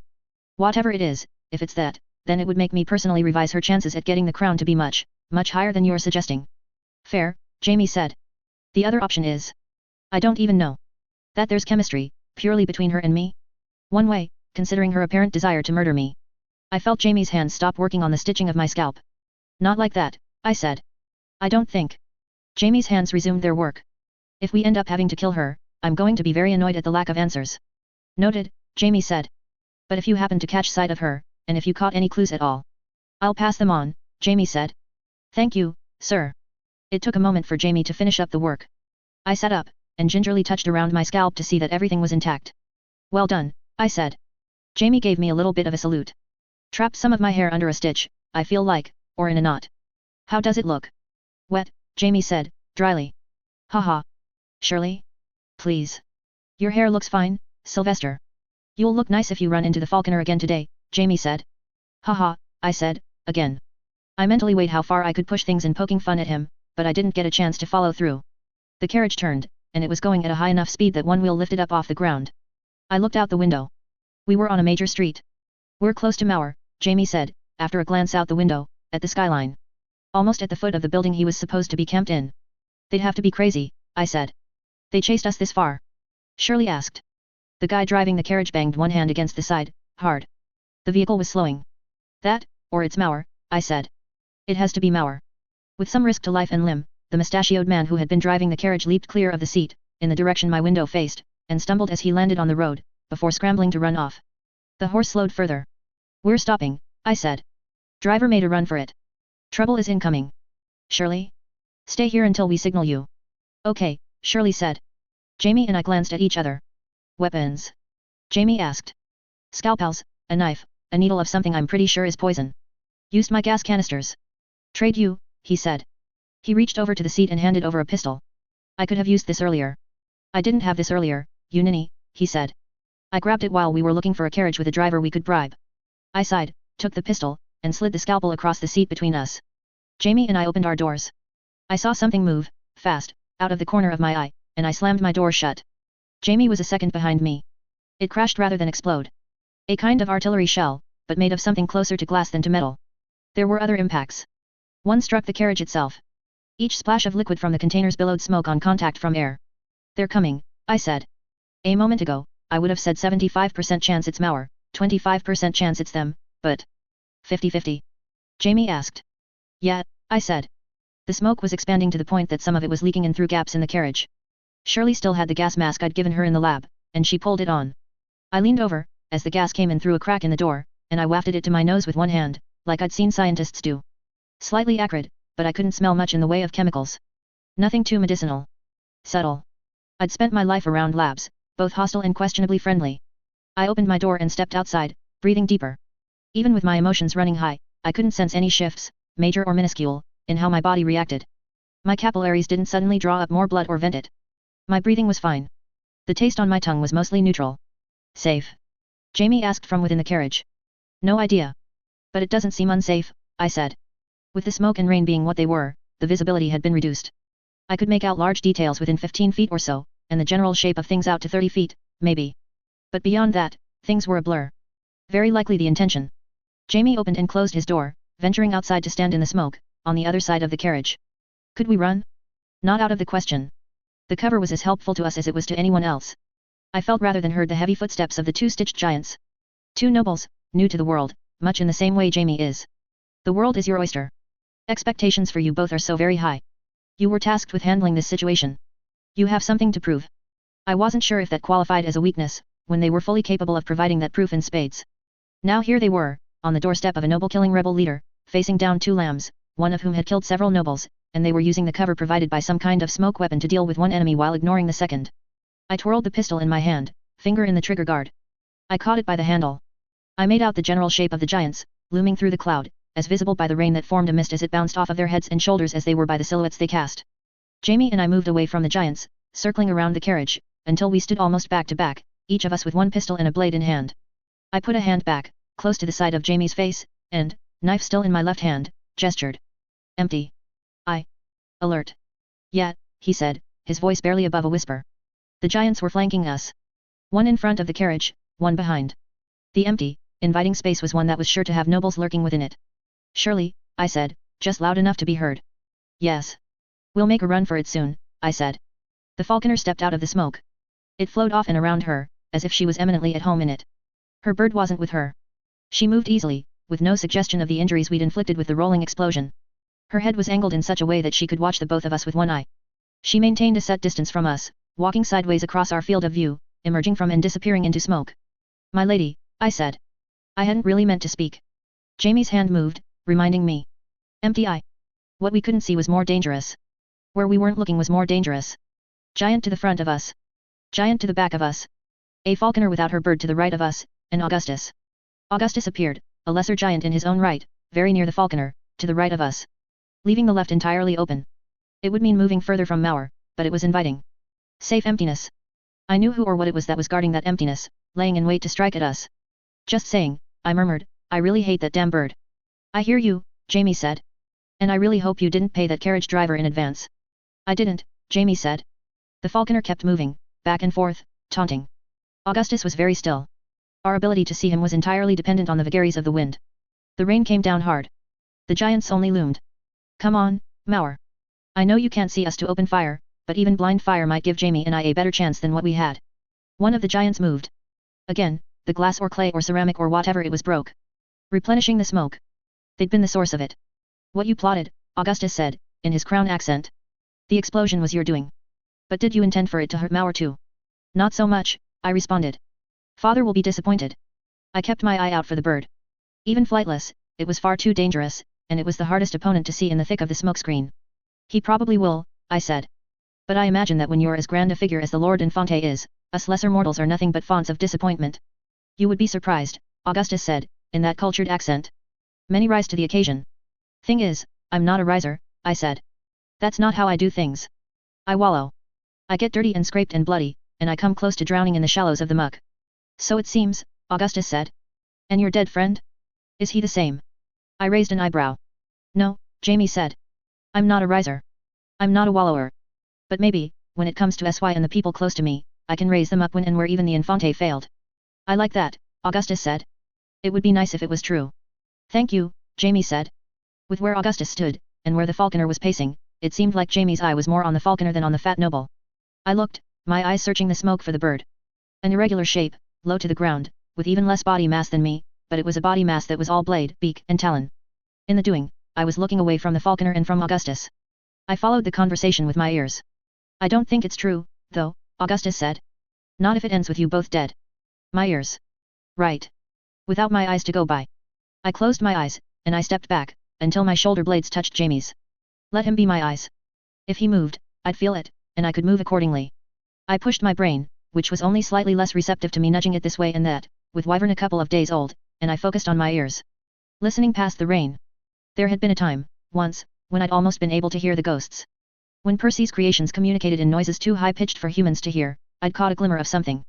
Whatever it is, if it's that, then it would make me personally revise her chances at getting the crown to be much, much higher than you're suggesting. Fair, Jamie said. The other option is, I don't even know. That there's chemistry, purely between her and me? One way, considering her apparent desire to murder me. I felt Jamie's hands stop working on the stitching of my scalp. Not like that, I said. I don't think. Jamie's hands resumed their work. If we end up having to kill her, I'm going to be very annoyed at the lack of answers. Noted, Jamie said. But if you happen to catch sight of her, and if you caught any clues at all, I'll pass them on, Jamie said. Thank you, sir. It took a moment for Jamie to finish up the work. I sat up, and gingerly touched around my scalp to see that everything was intact. Well done, I said. Jamie gave me a little bit of a salute. Trapped some of my hair under a stitch, I feel like, or in a knot. How does it look? Wet, Jamie said, dryly. Haha. Shirley? Please. Your hair looks fine, Sylvester. You'll look nice if you run into the falconer again today, Jamie said. Haha, I said, again. I mentally weighed how far I could push things in poking fun at him, but I didn't get a chance to follow through. The carriage turned, and it was going at a high enough speed that one wheel lifted up off the ground. I looked out the window. We were on a major street. We're close to Mauer, Jamie said, after a glance out the window, at the skyline. Almost at the foot of the building he was supposed to be camped in. They'd have to be crazy, I said. They chased us this far? Shirley asked. The guy driving the carriage banged one hand against the side, hard. The vehicle was slowing. That, or it's Mauer, I said. It has to be Mauer. With some risk to life and limb, the mustachioed man who had been driving the carriage leaped clear of the seat, in the direction my window faced, and stumbled as he landed on the road, before scrambling to run off. The horse slowed further. We're stopping, I said. Driver made a run for it. Trouble is incoming. Shirley? Stay here until we signal you. Okay, Shirley said. Jamie and I glanced at each other. Weapons? Jamie asked. Scalpels, a knife, a needle of something I'm pretty sure is poison. Used my gas canisters. Trade you, he said. He reached over to the seat and handed over a pistol. I could have used this earlier. I didn't have this earlier, you ninny, he said. I grabbed it while we were looking for a carriage with a driver we could bribe. I sighed, took the pistol, and slid the scalpel across the seat between us. Jamie and I opened our doors. I saw something move, fast, out of the corner of my eye, and I slammed my door shut. Jamie was a second behind me. It crashed rather than explode. A kind of artillery shell, but made of something closer to glass than to metal. There were other impacts. One struck the carriage itself. Each splash of liquid from the containers billowed smoke on contact from air. They're coming, I said. A moment ago, I would have said 75% chance it's Mauer, 25% chance it's them, but 50-50? Jamie asked. Yeah, I said. The smoke was expanding to the point that some of it was leaking in through gaps in the carriage. Shirley still had the gas mask I'd given her in the lab, and she pulled it on. I leaned over, as the gas came in through a crack in the door, and I wafted it to my nose with one hand, like I'd seen scientists do. Slightly acrid, but I couldn't smell much in the way of chemicals. Nothing too medicinal. Subtle. I'd spent my life around labs, both hostile and questionably friendly. I opened my door and stepped outside, breathing deeper. Even with my emotions running high, I couldn't sense any shifts, major or minuscule, in how my body reacted. My capillaries didn't suddenly draw up more blood or vent it. My breathing was fine. The taste on my tongue was mostly neutral. Safe? Jamie asked from within the carriage. No idea. But it doesn't seem unsafe, I said. With the smoke and rain being what they were, the visibility had been reduced. I could make out large details within 15 feet or so, and the general shape of things out to 30 feet, maybe. But beyond that, things were a blur. Very likely the intention. Jamie opened and closed his door, venturing outside to stand in the smoke, on the other side of the carriage. Could we run? Not out of the question. The cover was as helpful to us as it was to anyone else. I felt rather than heard the heavy footsteps of the two-stitched giants. Two nobles, new to the world, much in the same way Jamie is. The world is your oyster. Expectations for you both are so very high. You were tasked with handling this situation. You have something to prove. I wasn't sure if that qualified as a weakness, when they were fully capable of providing that proof in spades. Now here they were, on the doorstep of a noble-killing rebel leader, facing down two lambs, one of whom had killed several nobles, and they were using the cover provided by some kind of smoke weapon to deal with one enemy while ignoring the second. I twirled the pistol in my hand, finger in the trigger guard. I caught it by the handle. I made out the general shape of the giants, looming through the cloud, as visible by the rain that formed a mist as it bounced off of their heads and shoulders as they were by the silhouettes they cast. Jamie and I moved away from the giants, circling around the carriage, until we stood almost back to back, each of us with one pistol and a blade in hand. I put a hand back, close to the side of Jamie's face, and, knife still in my left hand, gestured. Empty. Alert. Yeah, he said, his voice barely above a whisper. The giants were flanking us. One in front of the carriage, one behind. The empty, inviting space was one that was sure to have nobles lurking within it. Surely, I said, just loud enough to be heard. Yes. We'll make a run for it soon, I said. The falconer stepped out of the smoke. It flowed off and around her, as if she was eminently at home in it. Her bird wasn't with her. She moved easily, with no suggestion of the injuries we'd inflicted with the rolling explosion. Her head was angled in such a way that she could watch the both of us with one eye. She maintained a set distance from us, walking sideways across our field of view, emerging from and disappearing into smoke. My lady, I said. I hadn't really meant to speak. Jamie's hand moved, reminding me. Empty eye. What we couldn't see was more dangerous. Where we weren't looking was more dangerous. Giant to the front of us. Giant to the back of us. A falconer without her bird to the right of us, and Augustus. Augustus appeared, a lesser giant in his own right, very near the falconer, to the right of us. Leaving the left entirely open. It would mean moving further from Mauer, but it was inviting. Safe emptiness. I knew who or what it was that was guarding that emptiness, laying in wait to strike at us. Just saying, I murmured, I really hate that damn bird. I hear you, Jamie said. And I really hope you didn't pay that carriage driver in advance. I didn't, Jamie said. The falconer kept moving, back and forth, taunting. Augustus was very still. Our ability to see him was entirely dependent on the vagaries of the wind. The rain came down hard. The giants only loomed. Come on, Mauer. I know you can't see us to open fire, but even blind fire might give Jamie and I a better chance than what we had. One of the giants moved. Again, the glass or clay or ceramic or whatever it was broke. Replenishing the smoke. They'd been the source of it. What you plotted, Augustus said, in his crown accent. The explosion was your doing. But did you intend for it to hurt Mauer too? Not so much, I responded. Father will be disappointed. I kept my eye out for the bird. Even flightless, it was far too dangerous, and it was the hardest opponent to see in the thick of the smokescreen. He probably will, I said. But I imagine that when you're as grand a figure as the Lord Infante is, us lesser mortals are nothing but fonts of disappointment. You would be surprised, Augustus said, in that cultured accent. Many rise to the occasion. Thing is, I'm not a riser, I said. That's not how I do things. I wallow. I get dirty and scraped and bloody, and I come close to drowning in the shallows of the muck. So it seems, Augustus said. And your dead friend? Is he the same? I raised an eyebrow. No, Jamie said. I'm not a riser. I'm not a wallower. But maybe, when it comes to SY and the people close to me, I can raise them up when and where even the Infante failed. I like that, Augustus said. It would be nice if it was true. Thank you, Jamie said. With where Augustus stood, and where the falconer was pacing, it seemed like Jamie's eye was more on the falconer than on the fat noble. I looked, my eyes searching the smoke for the bird. An irregular shape, low to the ground, with even less body mass than me, but it was a body mass that was all blade, beak, and talon. In the doing, I was looking away from the falconer and from Augustus. I followed the conversation with my ears. I don't think it's true, though, Augustus said. Not if it ends with you both dead. My ears. Right. Without my eyes to go by. I closed my eyes, and I stepped back, until my shoulder blades touched Jamie's. Let him be my eyes. If he moved, I'd feel it, and I could move accordingly. I pushed my brain, which was only slightly less receptive to me nudging it this way and that, with Wyvern a couple of days old, and I focused on my ears. Listening past the rain. There had been a time, once, when I'd almost been able to hear the ghosts. When Percy's creations communicated in noises too high-pitched for humans to hear, I'd caught a glimmer of something.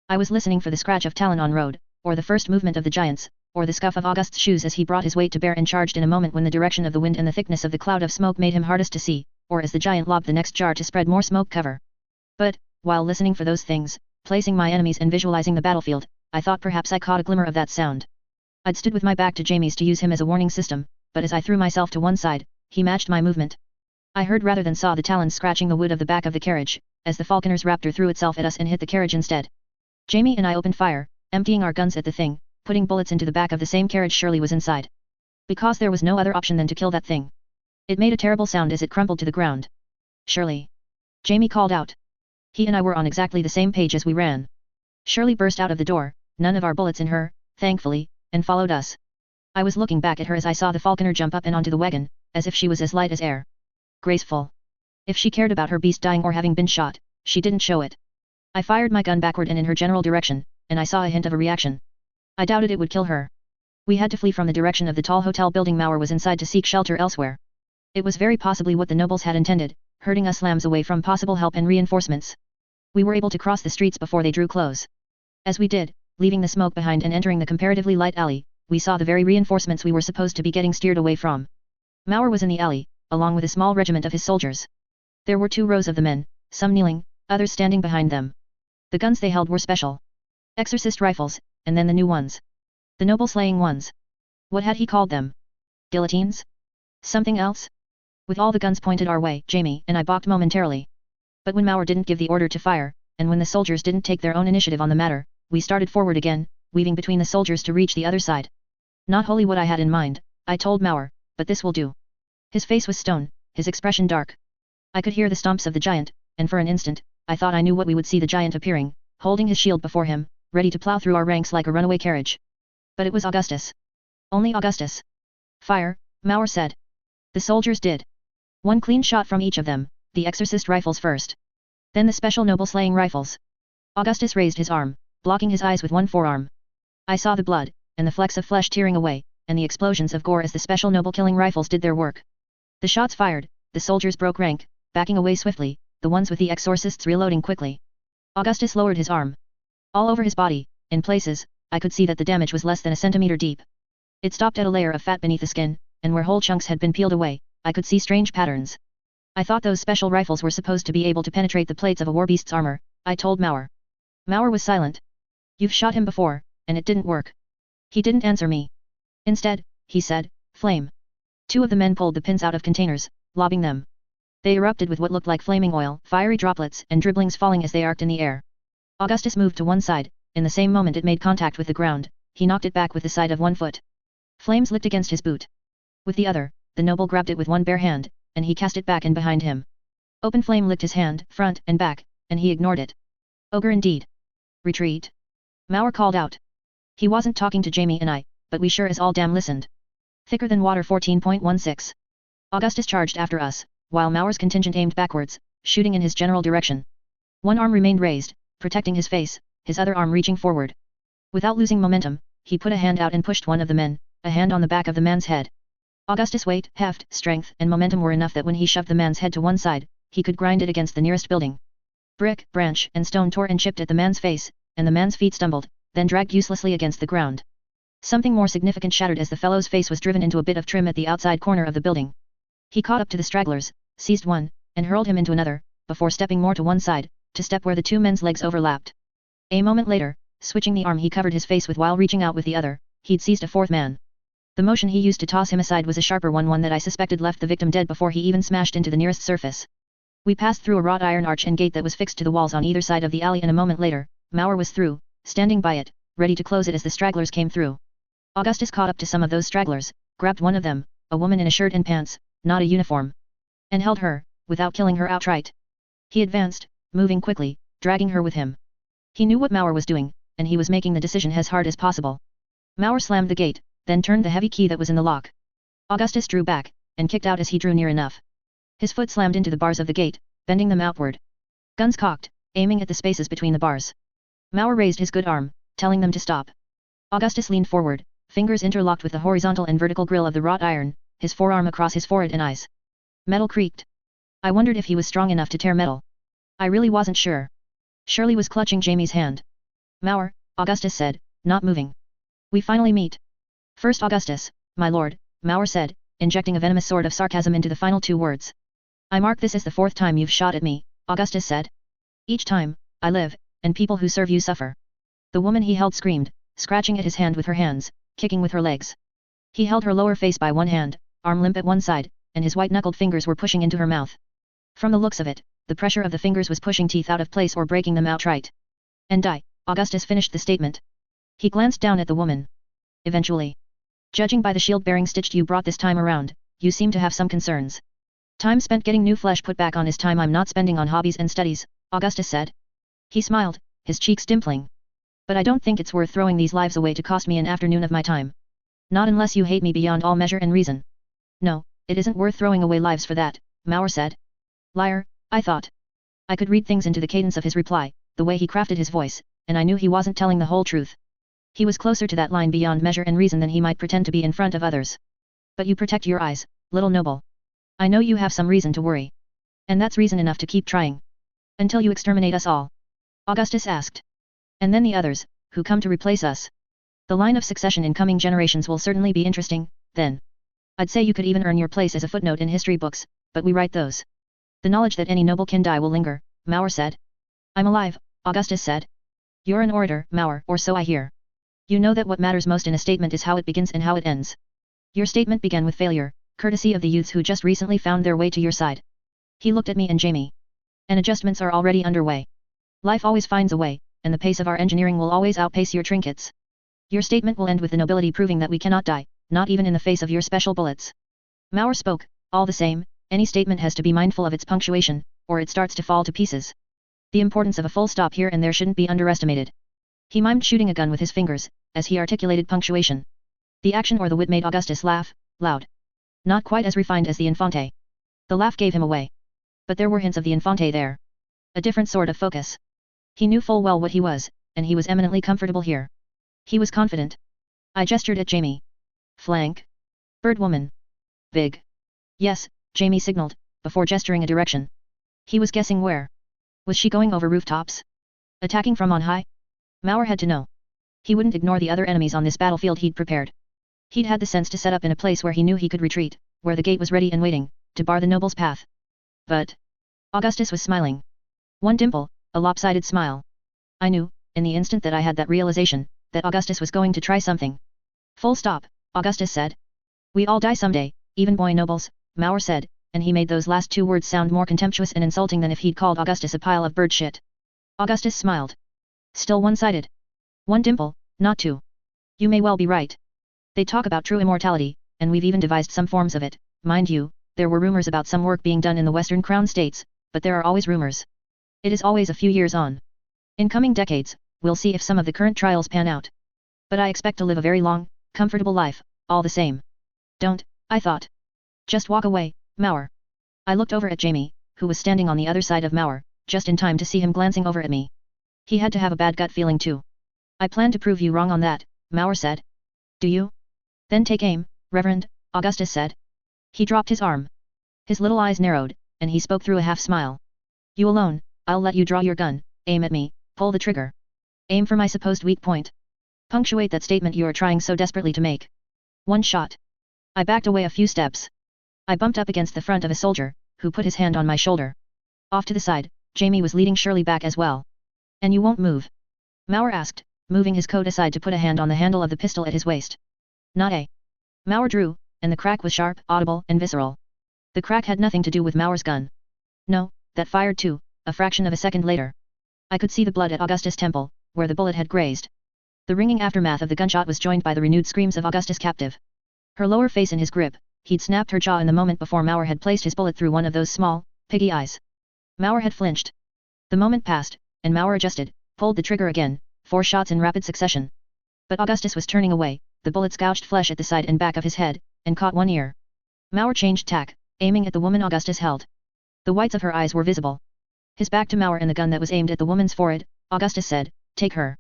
I was listening for the scratch of talon on road, or the first movement of the giants, or the scuff of August's shoes as he brought his weight to bear and charged in a moment when the direction of the wind and the thickness of the cloud of smoke made him hardest to see, or as the giant lobbed the next jar to spread more smoke cover. But, While listening for those things, placing my enemies and visualizing the battlefield, I thought perhaps I caught a glimmer of that sound. I'd stood with my back to Jamie's to use him as a warning system, but as I threw myself to one side, he matched my movement. I heard rather than saw the talons scratching the wood of the back of the carriage, as the falconer's raptor threw itself at us and hit the carriage instead. Jamie and I opened fire, emptying our guns at the thing, putting bullets into the back of the same carriage Shirley was inside. Because there was no other option than to kill that thing. It made a terrible sound as it crumpled to the ground. Shirley! Jamie called out. He and I were on exactly the same page as we ran. Shirley burst out of the door, none of our bullets in her, thankfully, and followed us. I was looking back at her as I saw the falconer jump up and onto the wagon, as if she was as light as air. Graceful. If she cared about her beast dying or having been shot, she didn't show it. I fired my gun backward and in her general direction, and I saw a hint of a reaction. I doubted it would kill her. We had to flee from the direction of the tall hotel building. Mauer was inside to seek shelter elsewhere. It was very possibly what the nobles had intended, herding us lambs away from possible help and reinforcements. We were able to cross the streets before they drew close. As we did, leaving the smoke behind and entering the comparatively light alley, we saw the very reinforcements we were supposed to be getting steered away from. Mauer was in the alley, along with a small regiment of his soldiers. There were 2 rows of the men, some kneeling, others standing behind them. The guns they held were special. Exorcist rifles, and then the new ones. The noble-slaying ones. What had he called them? Guillotines? Something else? With all the guns pointed our way, Jamie and I balked momentarily. But when Mauer didn't give the order to fire, and when the soldiers didn't take their own initiative on the matter, we started forward again, weaving between the soldiers to reach the other side. Not wholly what I had in mind, I told Mauer, but this will do. His face was stone, his expression dark. I could hear the stomps of the giant, and for an instant, I thought I knew what we would see: the giant appearing, holding his shield before him, ready to plow through our ranks like a runaway carriage. But it was Augustus. Only Augustus. Fire, Mauer said. The soldiers did. 1 clean shot from each of them, the exorcist rifles first. Then the special noble-slaying rifles. Augustus raised his arm, blocking his eyes with one forearm. I saw the blood, and the flecks of flesh tearing away, and the explosions of gore as the special noble-killing rifles did their work. The shots fired, the soldiers broke rank, backing away swiftly, the ones with the exorcists reloading quickly. Augustus lowered his arm. All over his body, in places, I could see that the damage was less than a centimeter deep. It stopped at a layer of fat beneath the skin, and where whole chunks had been peeled away, I could see strange patterns. I thought those special rifles were supposed to be able to penetrate the plates of a warbeast's armor, I told Mauer. Mauer was silent. You've shot him before, and it didn't work. He didn't answer me. Instead, he said, flame. 2 of the men pulled the pins out of containers, lobbing them. They erupted with what looked like flaming oil, fiery droplets and dribblings falling as they arced in the air. Augustus moved to one side, in the same moment it made contact with the ground, he knocked it back with the side of one foot. Flames licked against his boot. With the other, the noble grabbed it with one bare hand, and he cast it back and behind him. Open flame licked his hand, front and back, and he ignored it. Ogre indeed. Retreat. Mauer called out. He wasn't talking to Jamie and I, but we sure as all damn listened. Thicker than water 14.16. Augustus charged after us, while Mauer's contingent aimed backwards, shooting in his general direction. One arm remained raised, protecting his face, his other arm reaching forward. Without losing momentum, he put a hand out and pushed one of the men, a hand on the back of the man's head. Augustus' weight, heft, strength and momentum were enough that when he shoved the man's head to one side, he could grind it against the nearest building. Brick, branch and stone tore and chipped at the man's face, and the man's feet stumbled, then dragged uselessly against the ground. Something more significant shattered as the fellow's face was driven into a bit of trim at the outside corner of the building. He caught up to the stragglers, seized one, and hurled him into another, before stepping more to one side, to step where the 2 men's legs overlapped. A moment later, switching the arm he covered his face with while reaching out with the other, he'd seized a 4th man. The motion he used to toss him aside was a sharper one that I suspected left the victim dead before he even smashed into the nearest surface. We passed through a wrought iron arch and gate that was fixed to the walls on either side of the alley, and a moment later, Mauer was through, standing by it, ready to close it as the stragglers came through. Augustus caught up to some of those stragglers, grabbed one of them, a woman in a shirt and pants, not a uniform, and held her, without killing her outright. He advanced, moving quickly, dragging her with him. He knew what Mauer was doing, and he was making the decision as hard as possible. Mauer slammed the gate, then turned the heavy key that was in the lock. Augustus drew back, and kicked out as he drew near enough. His foot slammed into the bars of the gate, bending them outward. Guns cocked, aiming at the spaces between the bars. Mauer raised his good arm, telling them to stop. Augustus leaned forward, fingers interlocked with the horizontal and vertical grill of the wrought iron, his forearm across his forehead and eyes. Metal creaked. I wondered if he was strong enough to tear metal. I really wasn't sure. Shirley was clutching Jamie's hand. Mauer, Augustus said, not moving. We finally meet. First Augustus, my lord, Mauer said, injecting a venomous sword of sarcasm into the final 2 words. I mark this as the 4th time you've shot at me, Augustus said. Each time, I live, and people who serve you suffer. The woman he held screamed, scratching at his hand with her hands, kicking with her legs. He held her lower face by one hand, arm limp at one side, and his white-knuckled fingers were pushing into her mouth. From the looks of it, the pressure of the fingers was pushing teeth out of place or breaking them outright. And die, Augustus finished the statement. He glanced down at the woman. Eventually. Judging by the shield-bearing stitch you brought this time around, you seem to have some concerns. Time spent getting new flesh put back on is time I'm not spending on hobbies and studies, Augustus said. He smiled, his cheeks dimpling. But I don't think it's worth throwing these lives away to cost me an afternoon of my time. Not unless you hate me beyond all measure and reason. No, it isn't worth throwing away lives for that, Mauer said. Liar, I thought. I could read things into the cadence of his reply, the way he crafted his voice, and I knew he wasn't telling the whole truth. He was closer to that line beyond measure and reason than he might pretend to be in front of others. But you protect your eyes, little noble. I know you have some reason to worry. And that's reason enough to keep trying. Until you exterminate us all. Augustus asked. And then the others, who come to replace us. The line of succession in coming generations will certainly be interesting, then. I'd say you could even earn your place as a footnote in history books, but we write those. The knowledge that any noble can die will linger, Mauer said. I'm alive, Augustus said. You're an orator, Mauer, or so I hear. You know that what matters most in a statement is how it begins and how it ends. Your statement began with failure, courtesy of the youths who just recently found their way to your side. He looked at me and Jamie. And adjustments are already underway. Life always finds a way, and the pace of our engineering will always outpace your trinkets. Your statement will end with the nobility proving that we cannot die, not even in the face of your special bullets. Mauer spoke, all the same, any statement has to be mindful of its punctuation, or it starts to fall to pieces. The importance of a full stop here and there shouldn't be underestimated. He mimed shooting a gun with his fingers, as he articulated punctuation. The action or the wit made Augustus laugh, loud. Not quite as refined as the Infante. The laugh gave him away. But there were hints of the Infante there. A different sort of focus. He knew full well what he was, and he was eminently comfortable here. He was confident. I gestured at Jamie. Flank? Bird woman. Big. Yes, Jamie signaled, before gesturing a direction. He was guessing where. Was she going over rooftops? Attacking from on high? Mauer had to know. He wouldn't ignore the other enemies on this battlefield he'd prepared. He'd had the sense to set up in a place where he knew he could retreat, where the gate was ready and waiting, to bar the noble's path. But Augustus was smiling. One dimple, a lopsided smile. I knew, in the instant that I had that realization, that Augustus was going to try something. Full stop, Augustus said. We all die someday, even boy nobles, Mauer said, and he made those last two words sound more contemptuous and insulting than if he'd called Augustus a pile of bird shit. Augustus smiled. Still one-sided. One dimple, not two. You may well be right. They talk about true immortality, and we've even devised some forms of it, mind you, there were rumors about some work being done in the Western Crown states, but there are always rumors. It is always a few years on. In coming decades, we'll see if some of the current trials pan out. But I expect to live a very long, comfortable life, all the same. Don't, I thought. Just walk away, Mauer. I looked over at Jamie, who was standing on the other side of Mauer, just in time to see him glancing over at me. He had to have a bad gut feeling too. I plan to prove you wrong on that, Mauer said. Do you? Then take aim, Reverend, Augustus said. He dropped his arm. His little eyes narrowed, and he spoke through a half-smile. You alone, I'll let you draw your gun, aim at me, pull the trigger. Aim for my supposed weak point. Punctuate that statement you are trying so desperately to make. One shot. I backed away a few steps. I bumped up against the front of a soldier, who put his hand on my shoulder. Off to the side, Jamie was leading Shirley back as well. And you won't move? Mauer asked, moving his coat aside to put a hand on the handle of the pistol at his waist. Not a. Mauer drew, and the crack was sharp, audible, and visceral. The crack had nothing to do with Mauer's gun. No, that fired too, a fraction of a second later. I could see the blood at Augustus' temple, where the bullet had grazed. The ringing aftermath of the gunshot was joined by the renewed screams of Augustus' captive. Her lower face in his grip, he'd snapped her jaw in the moment before Mauer had placed his bullet through one of those small, piggy eyes. Mauer had flinched. The moment passed, and Mauer adjusted, pulled the trigger again, 4 shots in rapid succession. But Augustus was turning away, the bullet gouged flesh at the side and back of his head, and caught one ear. Mauer changed tack, aiming at the woman Augustus held. The whites of her eyes were visible. His back to Mauer and the gun that was aimed at the woman's forehead, Augustus said, take her.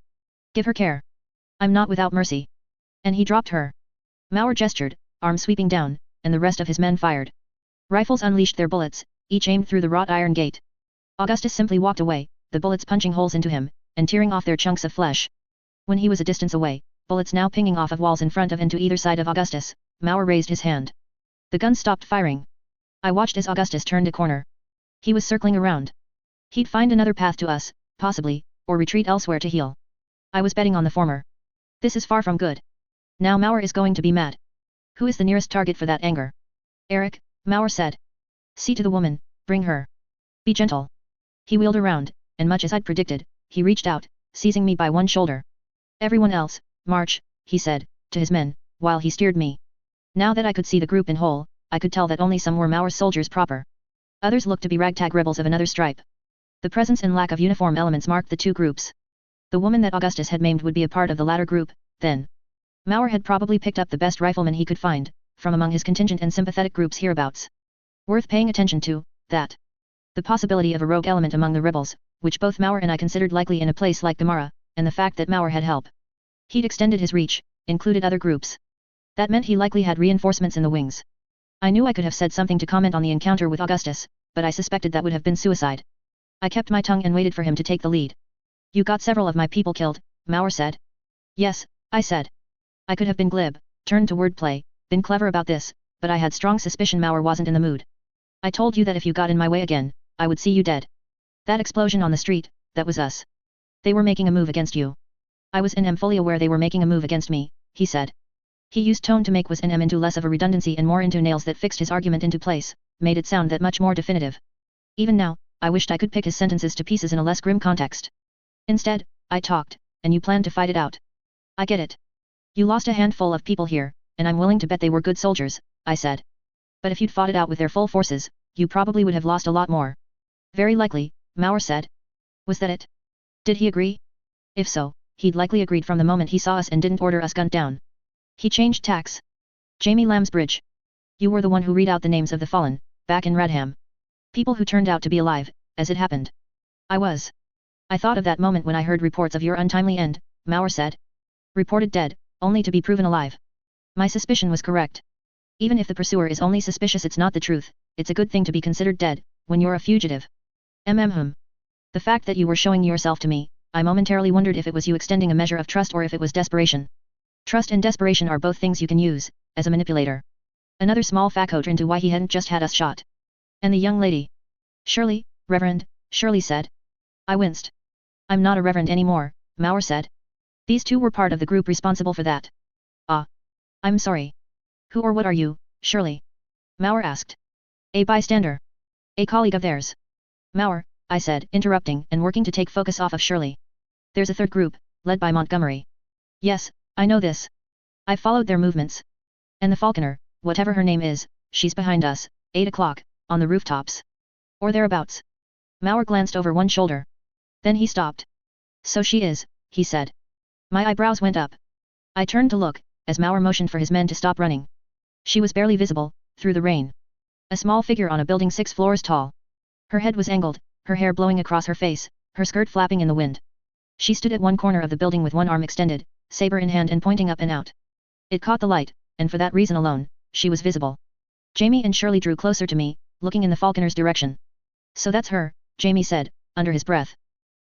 Give her care. I'm not without mercy. And he dropped her. Mauer gestured, arm sweeping down, and the rest of his men fired. Rifles unleashed their bullets, each aimed through the wrought iron gate. Augustus simply walked away, the bullets punching holes into him, and tearing off their chunks of flesh. When he was a distance away, bullets now pinging off of walls in front of and to either side of Augustus, Mauer raised his hand. The gun stopped firing. I watched as Augustus turned a corner. He was circling around. He'd find another path to us, possibly, or retreat elsewhere to heal. I was betting on the former. This is far from good. Now Mauer is going to be mad. Who is the nearest target for that anger? Eric, Mauer said. See to the woman, bring her. Be gentle. He wheeled around, and much as I'd predicted, he reached out, seizing me by one shoulder. Everyone else, march, he said, to his men, while he steered me. Now that I could see the group in whole, I could tell that only some were Mauer's soldiers proper. Others looked to be ragtag rebels of another stripe. The presence and lack of uniform elements marked the two groups. The woman that Augustus had maimed would be a part of the latter group, then. Mauer had probably picked up the best riflemen he could find, from among his contingent and sympathetic groups hereabouts. Worth paying attention to, that. The possibility of a rogue element among the rebels, which both Mauer and I considered likely in a place like Gamara, and the fact that Mauer had help. He'd extended his reach, included other groups. That meant he likely had reinforcements in the wings. I knew I could have said something to comment on the encounter with Augustus, but I suspected that would have been suicide. I kept my tongue and waited for him to take the lead. You got several of my people killed, Mauer said. Yes, I said. I could have been glib, turned to wordplay, been clever about this, but I had strong suspicion Mauer wasn't in the mood. I told you that if you got in my way again, I would see you dead. That explosion on the street, that was us. They were making a move against you. I was in fully aware they were making a move against me, he said. He used tone to make was in into less of a redundancy and more into nails that fixed his argument into place, made it sound that much more definitive. Even now, I wished I could pick his sentences to pieces in a less grim context. Instead, I talked, and you planned to fight it out. I get it. You lost a handful of people here, and I'm willing to bet they were good soldiers, I said. But if you'd fought it out with their full forces, you probably would have lost a lot more. Very likely, Mauer said. Was that it? Did he agree? If so, he'd likely agreed from the moment he saw us and didn't order us gunned down. He changed tacks. Jamie Lambsbridge. You were the one who read out the names of the fallen, back in Radham. People who turned out to be alive, as it happened. I was. I thought of that moment when I heard reports of your untimely end, Mauer said. Reported dead, only to be proven alive. My suspicion was correct. Even if the pursuer is only suspicious, it's not the truth. It's a good thing to be considered dead, when you're a fugitive. The fact that you were showing yourself to me, I momentarily wondered if it was you extending a measure of trust or if it was desperation. Trust and desperation are both things you can use, as a manipulator. Another small factor into why he hadn't just had us shot. And the young lady. Shirley, Reverend, Shirley said. I winced. I'm not a reverend anymore, Mauer said. These two were part of the group responsible for that. Ah. I'm sorry. Who or what are you, Shirley? Mauer asked. A bystander. A colleague of theirs. Mauer, I said, interrupting and working to take focus off of Shirley. There's a third group, led by Montgomery. Yes, I know this. I followed their movements. And the falconer, whatever her name is, she's behind us, 8 o'clock, on the rooftops. Or thereabouts. Mauer glanced over one shoulder. Then he stopped. So she is, he said. My eyebrows went up. I turned to look, as Mauer motioned for his men to stop running. She was barely visible, through the rain. A small figure on a building 6 floors tall. Her head was angled, her hair blowing across her face, her skirt flapping in the wind. She stood at one corner of the building with one arm extended, saber in hand and pointing up and out. It caught the light, and for that reason alone, she was visible. Jamie and Shirley drew closer to me, looking in the falconer's direction. So that's her, Jamie said, under his breath.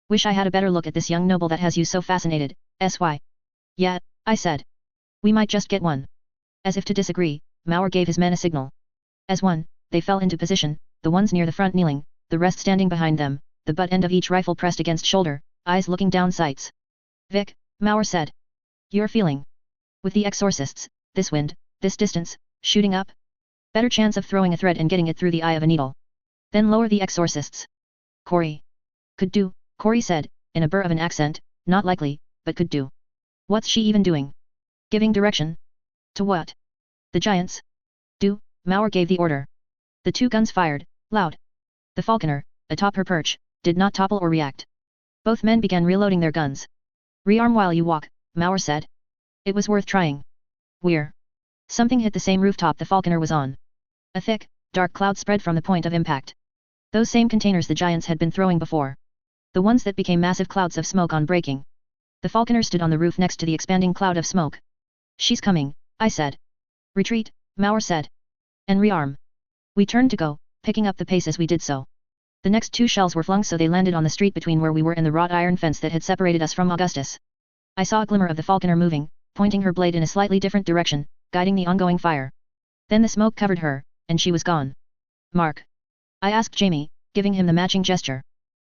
Wish I had a better look at this young noble that has you so fascinated, sy. Yeah, I said. We might just get one. As if to disagree, Mauer gave his men a signal. As one, they fell into position, the ones near the front kneeling, the rest standing behind them, the butt end of each rifle pressed against shoulder, eyes looking down sights. Vic, Mauer said. You're feeling. With the exorcists, this wind, this distance, shooting up? Better chance of throwing a thread and getting it through the eye of a needle. Then lower the exorcists. Corey. Could do, Corey said, in a burr of an accent, not likely, but could do. What's she even doing? Giving direction? To what? The giants. Do, Mauer gave the order. The 2 guns fired, loud. The falconer, atop her perch, did not topple or react. Both men began reloading their guns. Rearm while you walk, Mauer said. It was worth trying. We're. Something hit the same rooftop the falconer was on. A thick, dark cloud spread from the point of impact. Those same containers the giants had been throwing before. The ones that became massive clouds of smoke on breaking. The falconer stood on the roof next to the expanding cloud of smoke. She's coming, I said. Retreat, Mauer said. And rearm. We turned to go, picking up the pace as we did so. The next 2 shells were flung so they landed on the street between where we were and the wrought iron fence that had separated us from Augustus. I saw a glimmer of the falconer moving, pointing her blade in a slightly different direction, guiding the ongoing fire. Then the smoke covered her, and she was gone. Mark. I asked Jamie, giving him the matching gesture.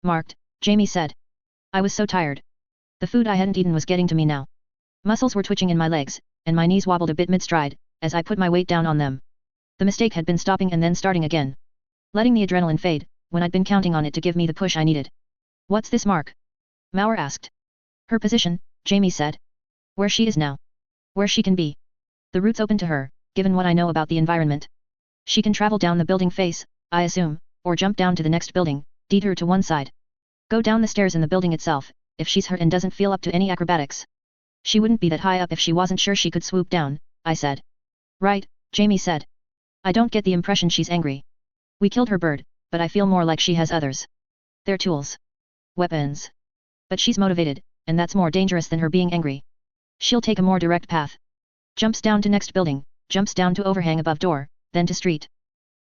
Marked, Jamie said. I was so tired. The food I hadn't eaten was getting to me now. Muscles were twitching in my legs, and my knees wobbled a bit mid-stride, as I put my weight down on them. The mistake had been stopping and then starting again. Letting the adrenaline fade, when I'd been counting on it to give me the push I needed. What's this mark? Mauer asked. Her position, Jamie said. Where she is now. Where she can be. The routes open to her, given what I know about the environment. She can travel down the building face, I assume, or jump down to the next building, detour to one side. Go down the stairs in the building itself, if she's hurt and doesn't feel up to any acrobatics. She wouldn't be that high up if she wasn't sure she could swoop down, I said. Right, Jamie said. I don't get the impression she's angry. We killed her bird, but I feel more like she has others. They're tools. Weapons. But she's motivated, and that's more dangerous than her being angry. She'll take a more direct path. Jumps down to next building, jumps down to overhang above door, then to street.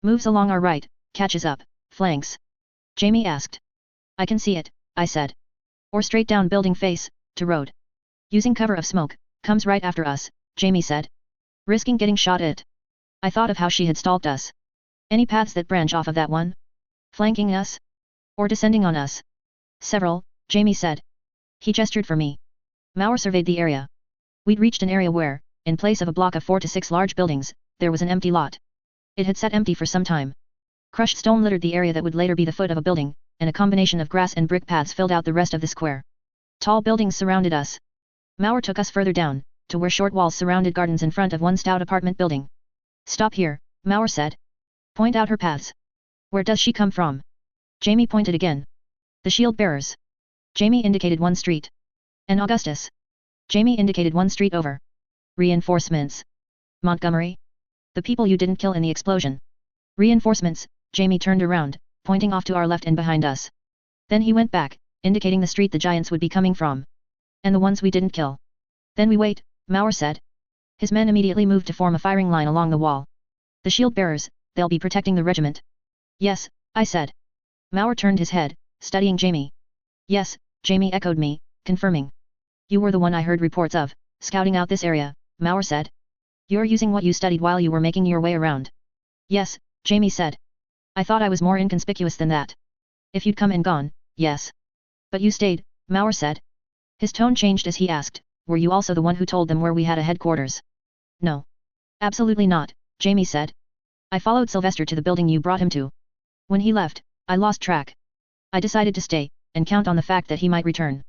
Moves along our right, catches up, flanks. Jamie asked. I can see it, I said. Or straight down building face, to road. Using cover of smoke, comes right after us, Jamie said. Risking getting shot at. I thought of how she had stalked us. Any paths that branch off of that one? Flanking us? Or descending on us? Several, Jamie said. He gestured for me. Mauer surveyed the area. We'd reached an area where, in place of a block of 4 to 6 large buildings, there was an empty lot. It had sat empty for some time. Crushed stone littered the area that would later be the foot of a building, and a combination of grass and brick paths filled out the rest of the square. Tall buildings surrounded us. Mauer took us further down, to where short walls surrounded gardens in front of one stout apartment building. Stop here, Mauer said. Point out her paths. Where does she come from? Jamie pointed again. The shield bearers. Jamie indicated one street. And Augustus. Jamie indicated one street over. Reinforcements. Montgomery? The people you didn't kill in the explosion. Reinforcements, Jamie turned around, pointing off to our left and behind us. Then he went back, indicating the street the giants would be coming from. And the ones we didn't kill. Then we wait, Mauer said. His men immediately moved to form a firing line along the wall. The shield bearers, they'll be protecting the regiment. Yes, I said. Mauer turned his head, studying Jamie. Yes, Jamie echoed me, confirming. You were the one I heard reports of, scouting out this area, Mauer said. You're using what you studied while you were making your way around. Yes, Jamie said. I thought I was more inconspicuous than that. If you'd come and gone, yes. But you stayed, Mauer said. His tone changed as he asked, were you also the one who told them where we had a headquarters? No. Absolutely not, Jamie said. I followed Sylvester to the building you brought him to. When he left, I lost track. I decided to stay, and count on the fact that he might return.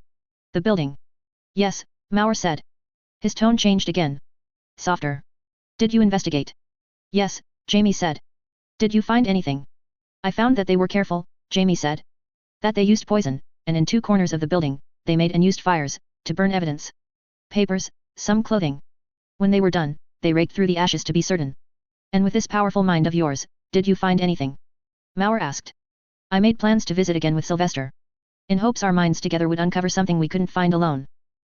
The building. Yes, Mauer said. His tone changed again. Softer. Did you investigate? Yes, Jamie said. Did you find anything? I found that they were careful, Jamie said. That they used poison, and in 2 corners of the building, they made and used fires, to burn evidence. Papers, some clothing. When they were done, they raked through the ashes to be certain. And with this powerful mind of yours, did you find anything? Mauer asked. I made plans to visit again with Sylvester. In hopes our minds together would uncover something we couldn't find alone.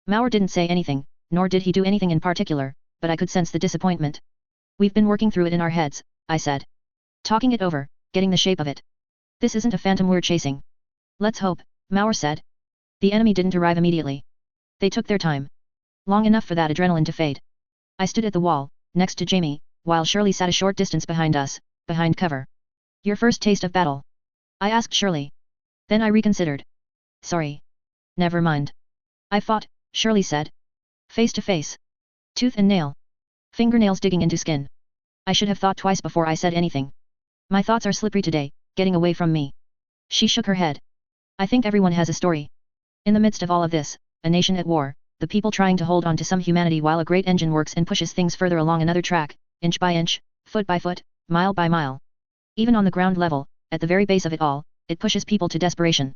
Mauer didn't say anything, nor did he do anything in particular, but I could sense the disappointment. We've been working through it in our heads, I said. Talking it over, getting the shape of it. This isn't a phantom we're chasing. Let's hope, Mauer said. The enemy didn't arrive immediately. They took their time. Long enough for that adrenaline to fade. I stood at the wall, next to Jamie, while Shirley sat a short distance behind us, behind cover. Your first taste of battle? I asked Shirley. Then I reconsidered. Sorry. Never mind. I fought, Shirley said. Face to face. Tooth and nail. Fingernails digging into skin. I should have thought twice before I said anything. My thoughts are slippery today, getting away from me. She shook her head. I think everyone has a story. In the midst of all of this, a nation at war, the people trying to hold on to some humanity while a great engine works and pushes things further along another track, inch by inch, foot by foot, mile by mile. Even on the ground level, at the very base of it all, it pushes people to desperation.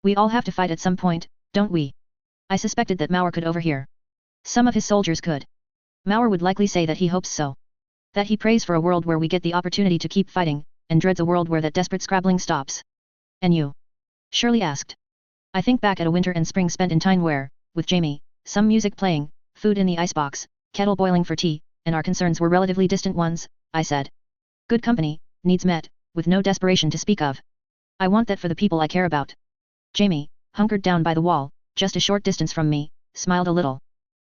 We all have to fight at some point, don't we? I suspected that Mauer could overhear. Some of his soldiers could. Mauer would likely say that he hopes so. That he prays for a world where we get the opportunity to keep fighting, and dreads a world where that desperate scrabbling stops. And you? Shirley asked. I think back at a winter and spring spent in Tyne where, with Jamie, some music playing, food in the icebox, kettle boiling for tea, and our concerns were relatively distant ones, I said. Good company, needs met, with no desperation to speak of. I want that for the people I care about. Jamie, hunkered down by the wall, just a short distance from me, smiled a little.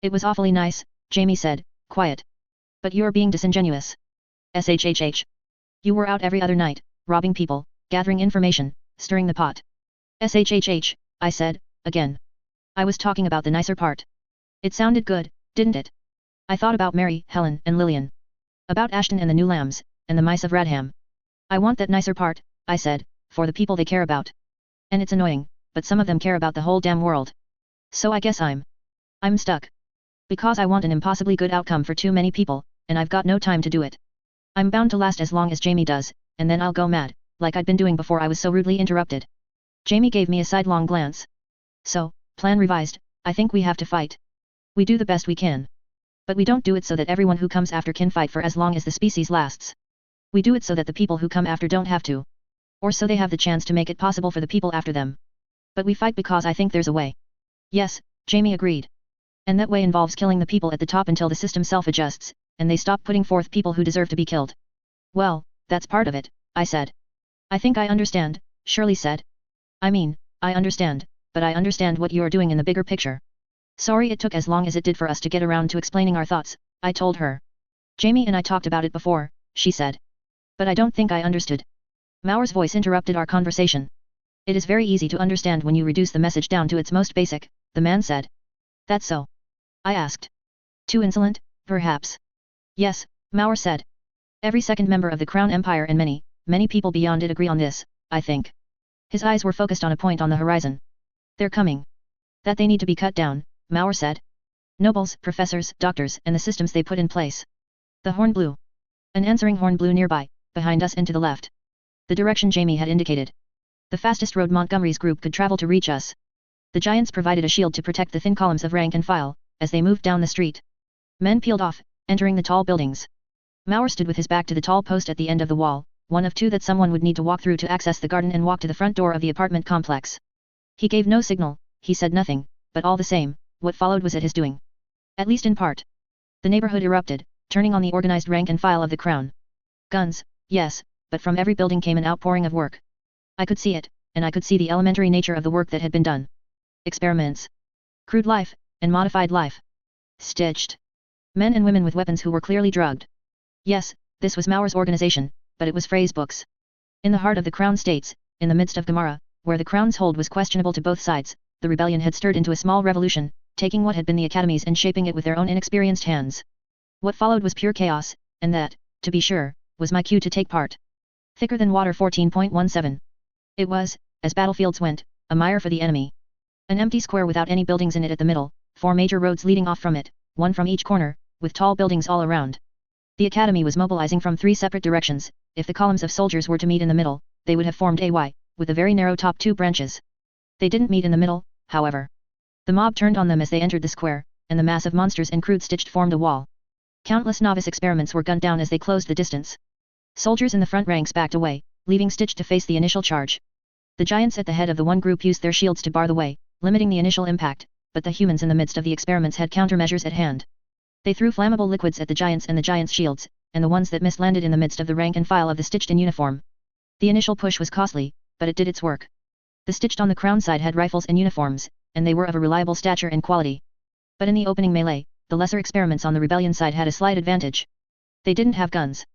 It was awfully nice, Jamie said, quiet. But you're being disingenuous. SHHH. You were out every other night, robbing people, gathering information, stirring the pot. SHHH, I said, again. I was talking about the nicer part. It sounded good, didn't it? I thought about Mary, Helen, and Lillian. About Ashton and the new lambs, and the mice of Radham. I want that nicer part, I said, for the people they care about. And it's annoying, but some of them care about the whole damn world. So I guess I'm stuck. Because I want an impossibly good outcome for too many people, and I've got no time to do it. I'm bound to last as long as Jamie does, and then I'll go mad, like I'd been doing before I was so rudely interrupted. Jamie gave me a sidelong glance. So, plan revised, I think we have to fight. We do the best we can. But we don't do it so that everyone who comes after can fight for as long as the species lasts. We do it so that the people who come after don't have to. Or so they have the chance to make it possible for the people after them. But we fight because I think there's a way. Yes, Jamie agreed. And that way involves killing the people at the top until the system self-adjusts, and they stop putting forth people who deserve to be killed. Well, that's part of it, I said. I think I understand, Shirley said. I mean, I understand, but I understand what you're doing in the bigger picture. Sorry it took as long as it did for us to get around to explaining our thoughts, I told her. Jamie and I talked about it before, she said. But I don't think I understood. Maur's voice interrupted our conversation. It is very easy to understand when you reduce the message down to its most basic, the man said. That's so? I asked. Too insolent, perhaps? Yes, Maur said. Every second member of the Crown Empire and many people beyond it agree on this, I think. His eyes were focused on a point on the horizon. They're coming. That they need to be cut down, Maur said. Nobles, professors, doctors, and the systems they put in place. The horn blew. An answering horn blew nearby, behind us and to the left. The direction Jamie had indicated. The fastest road Montgomery's group could travel to reach us. The giants provided a shield to protect the thin columns of rank and file, as they moved down the street. Men peeled off, entering the tall buildings. Maur stood with his back to the tall post at the end of the wall, one of two that someone would need to walk through to access the garden and walk to the front door of the apartment complex. He gave no signal, he said nothing, but all the same, what followed was at his doing. At least in part. The neighborhood erupted, turning on the organized rank and file of the Crown. Guns, yes, but from every building came an outpouring of work. I could see it, and I could see the elementary nature of the work that had been done. Experiments. Crude life, and modified life. Stitched. Men and women with weapons who were clearly drugged. Yes, this was Maur's organization, but it was phrase books. In the heart of the Crown States, in the midst of Gamara, where the Crown's hold was questionable to both sides, the rebellion had stirred into a small revolution, taking what had been the academies and shaping it with their own inexperienced hands. What followed was pure chaos, and that, to be sure, was my cue to take part. Thicker than water 14.17. It was, as battlefields went, a mire for the enemy. An empty square without any buildings in it at the middle, 4 major roads leading off from it, one from each corner, with tall buildings all around. The academy was mobilizing from 3 separate directions. If the columns of soldiers were to meet in the middle, they would have formed a Y, with a very narrow top 2 branches. They didn't meet in the middle, however. The mob turned on them as they entered the square, and the mass of monsters and crude stitched formed a wall. Countless novice experiments were gunned down as they closed the distance. Soldiers in the front ranks backed away, leaving Stitch to face the initial charge. The giants at the head of the one group used their shields to bar the way, limiting the initial impact, but the humans in the midst of the experiments had countermeasures at hand. They threw flammable liquids at the giants and the giants' shields, and the ones that missed landed in the midst of the rank and file of the Stitched in uniform. The initial push was costly, but it did its work. The Stitched on the Crown side had rifles and uniforms, and they were of a reliable stature and quality. But in the opening melee, the lesser experiments on the rebellion side had a slight advantage. They didn't have guns.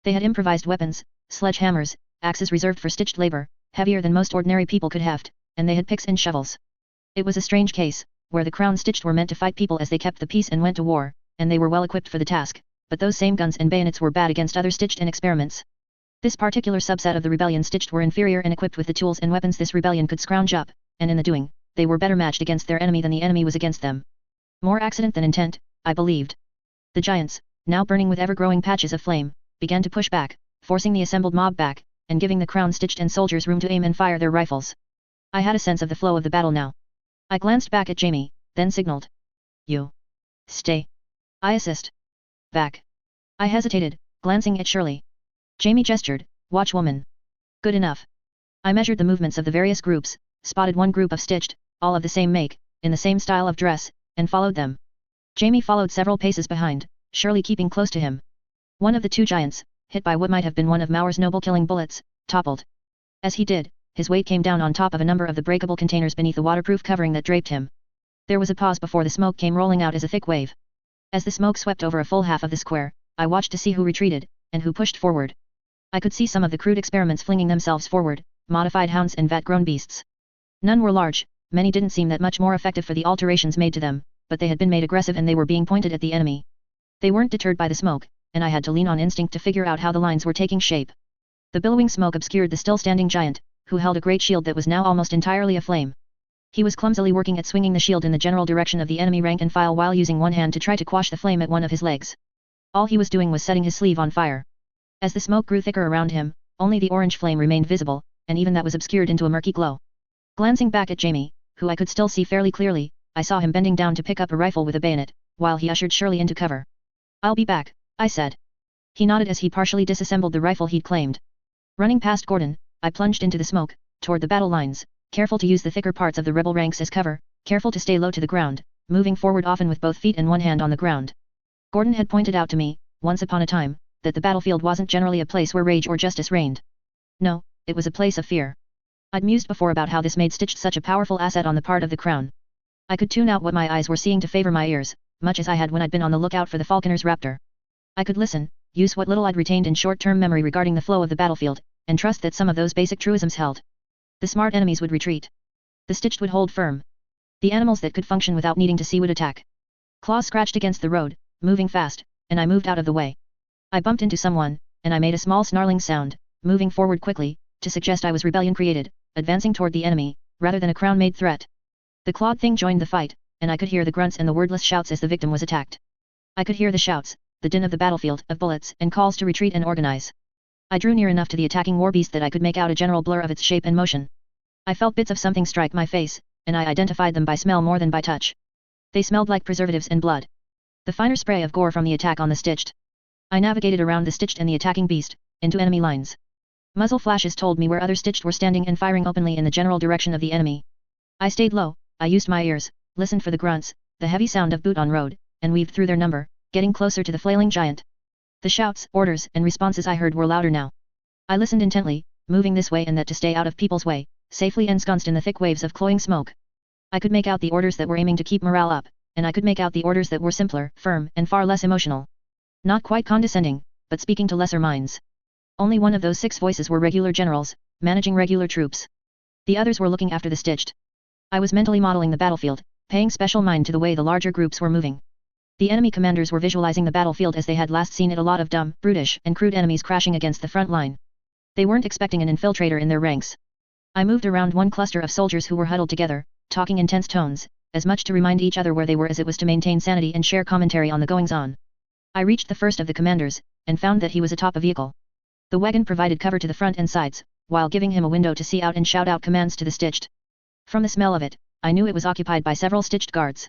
They had improvised weapons, sledgehammers, axes reserved for stitched labor, heavier than most ordinary people could heft, and they had picks and shovels. It was a strange case, where the Crown Stitched were meant to fight people as they kept the peace and went to war, and they were well equipped for the task, but those same guns and bayonets were bad against other Stitched in experiments. This particular subset of the rebellion Stitched were inferior and equipped with the tools and weapons this rebellion could scrounge up, and in the doing, they were better matched against their enemy than the enemy was against them. More accident than intent, I believed. The giants, now burning with ever-growing patches of flame, began to push back, forcing the assembled mob back, and giving the Crown Stitched and soldiers room to aim and fire their rifles. I had a sense of the flow of the battle now. I glanced back at Jamie, then signaled. You. Stay. I assist. Back. I hesitated, glancing at Shirley. Jamie gestured, watch woman. Good enough. I measured the movements of the various groups, spotted one group of Stitched, all of the same make, in the same style of dress, and followed them. Jamie followed several paces behind, Shirley keeping close to him. One of the 2 giants, hit by what might have been one of Maur's noble-killing bullets, toppled. As he did, his weight came down on top of a number of the breakable containers beneath the waterproof covering that draped him. There was a pause before the smoke came rolling out as a thick wave. As the smoke swept over a full half of the square, I watched to see who retreated, and who pushed forward. I could see some of the crude experiments flinging themselves forward, modified hounds and vat-grown beasts. None were large, many didn't seem that much more effective for the alterations made to them, but they had been made aggressive and they were being pointed at the enemy. They weren't deterred by the smoke, and I had to lean on instinct to figure out how the lines were taking shape. The billowing smoke obscured the still-standing giant, who held a great shield that was now almost entirely aflame. He was clumsily working at swinging the shield in the general direction of the enemy rank and file while using one hand to try to quash the flame at one of his legs. All he was doing was setting his sleeve on fire. As the smoke grew thicker around him, only the orange flame remained visible, and even that was obscured into a murky glow. Glancing back at Jamie, who I could still see fairly clearly, I saw him bending down to pick up a rifle with a bayonet, while he ushered Shirley into cover. "I'll be back," I said. He nodded as he partially disassembled the rifle he'd claimed. Running past Gordon, I plunged into the smoke, toward the battle lines, careful to use the thicker parts of the rebel ranks as cover, careful to stay low to the ground, moving forward often with both feet and one hand on the ground. Gordon had pointed out to me, once upon a time, that the battlefield wasn't generally a place where rage or justice reigned. No, it was a place of fear. I'd mused before about how this made Stitched such a powerful asset on the part of the Crown. I could tune out what my eyes were seeing to favor my ears, much as I had when I'd been on the lookout for the Falconer's raptor. I could listen, use what little I'd retained in short-term memory regarding the flow of the battlefield, and trust that some of those basic truisms held. The smart enemies would retreat. The Stitched would hold firm. The animals that could function without needing to see would attack. Claws scratched against the road, moving fast, and I moved out of the way. I bumped into someone, and I made a small snarling sound, moving forward quickly, to suggest I was rebellion created, advancing toward the enemy, rather than a crown-made threat. The clawed thing joined the fight, and I could hear the grunts and the wordless shouts as the victim was attacked. I could hear the shouts, the din of the battlefield, of bullets, and calls to retreat and organize. I drew near enough to the attacking warbeast that I could make out a general blur of its shape and motion. I felt bits of something strike my face, and I identified them by smell more than by touch. They smelled like preservatives and blood. The finer spray of gore from the attack on the Stitched. I navigated around the Stitched and the attacking beast, into enemy lines. Muzzle flashes told me where other Stitched were standing and firing openly in the general direction of the enemy. I stayed low, I used my ears, listened for the grunts, the heavy sound of boot on road, and weaved through their number, getting closer to the flailing giant. The shouts, orders, and responses I heard were louder now. I listened intently, moving this way and that to stay out of people's way, safely ensconced in the thick waves of cloying smoke. I could make out the orders that were aiming to keep morale up, and I could make out the orders that were simpler, firm, and far less emotional. Not quite condescending, but speaking to lesser minds. Only one of those 6 voices were regular generals, managing regular troops. The others were looking after the Stitched. I was mentally modeling the battlefield, paying special mind to the way the larger groups were moving. The enemy commanders were visualizing the battlefield as they had last seen it, a lot of dumb, brutish, and crude enemies crashing against the front line. They weren't expecting an infiltrator in their ranks. I moved around one cluster of soldiers who were huddled together, talking in tense tones, as much to remind each other where they were as it was to maintain sanity and share commentary on the goings-on. I reached the first of the commanders, and found that he was atop a vehicle. The wagon provided cover to the front and sides, while giving him a window to see out and shout out commands to the Stitched. From the smell of it, I knew it was occupied by several Stitched guards.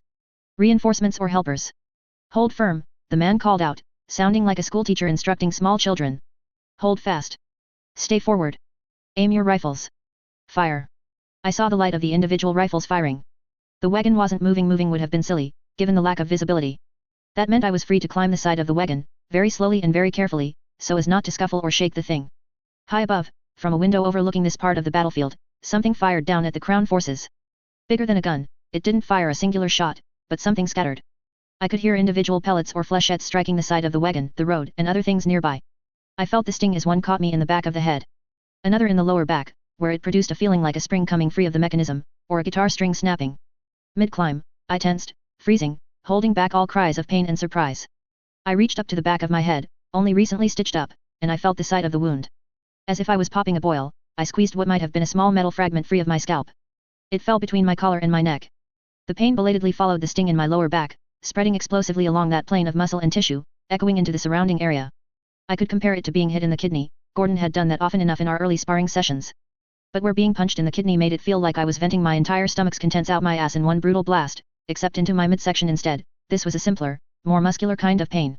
Reinforcements or helpers. "Hold firm," the man called out, sounding like a schoolteacher instructing small children. "Hold fast. Stay forward. Aim your rifles. Fire." I saw the light of the individual rifles firing. The wagon wasn't moving would have been silly, given the lack of visibility. That meant I was free to climb the side of the wagon, very slowly and very carefully, so as not to scuffle or shake the thing. High above, from a window overlooking this part of the battlefield, something fired down at the Crown forces. Bigger than a gun, it didn't fire a singular shot, but something scattered. I could hear individual pellets or flechettes striking the side of the wagon, the road, and other things nearby. I felt the sting as one caught me in the back of the head. Another in the lower back, where it produced a feeling like a spring coming free of the mechanism, or a guitar string snapping. Mid-climb, I tensed, freezing, holding back all cries of pain and surprise. I reached up to the back of my head, only recently stitched up, and I felt the site of the wound. As if I was popping a boil, I squeezed what might have been a small metal fragment free of my scalp. It fell between my collar and my neck. The pain belatedly followed the sting in my lower back, spreading explosively along that plane of muscle and tissue, echoing into the surrounding area. I could compare it to being hit in the kidney. Gordon had done that often enough in our early sparring sessions. But where being punched in the kidney made it feel like I was venting my entire stomach's contents out my ass in one brutal blast, except into my midsection instead, this was a simpler, more muscular kind of pain.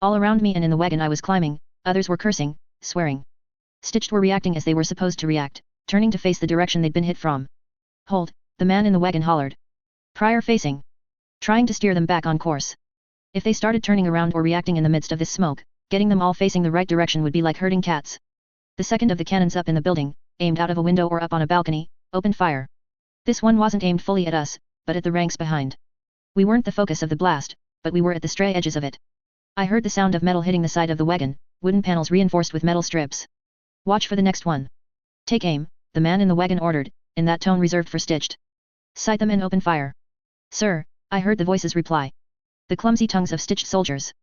All around me and in the wagon I was climbing, others were cursing, swearing. Stitched were reacting as they were supposed to react, turning to face the direction they'd been hit from. "Hold," the man in the wagon hollered. "Prior facing." Trying to steer them back on course. If they started turning around or reacting in the midst of this smoke, getting them all facing the right direction would be like herding cats. The second of the cannons up in the building, aimed out of a window or up on a balcony, opened fire. This one wasn't aimed fully at us, but at the ranks behind. We weren't the focus of the blast, but we were at the stray edges of it. I heard the sound of metal hitting the side of the wagon, wooden panels reinforced with metal strips. "Watch for the next one. Take aim," the man in the wagon ordered, in that tone reserved for Stitched. Sight them and open fire. Sir, I heard the voices reply. The clumsy tongues of Stitched soldiers.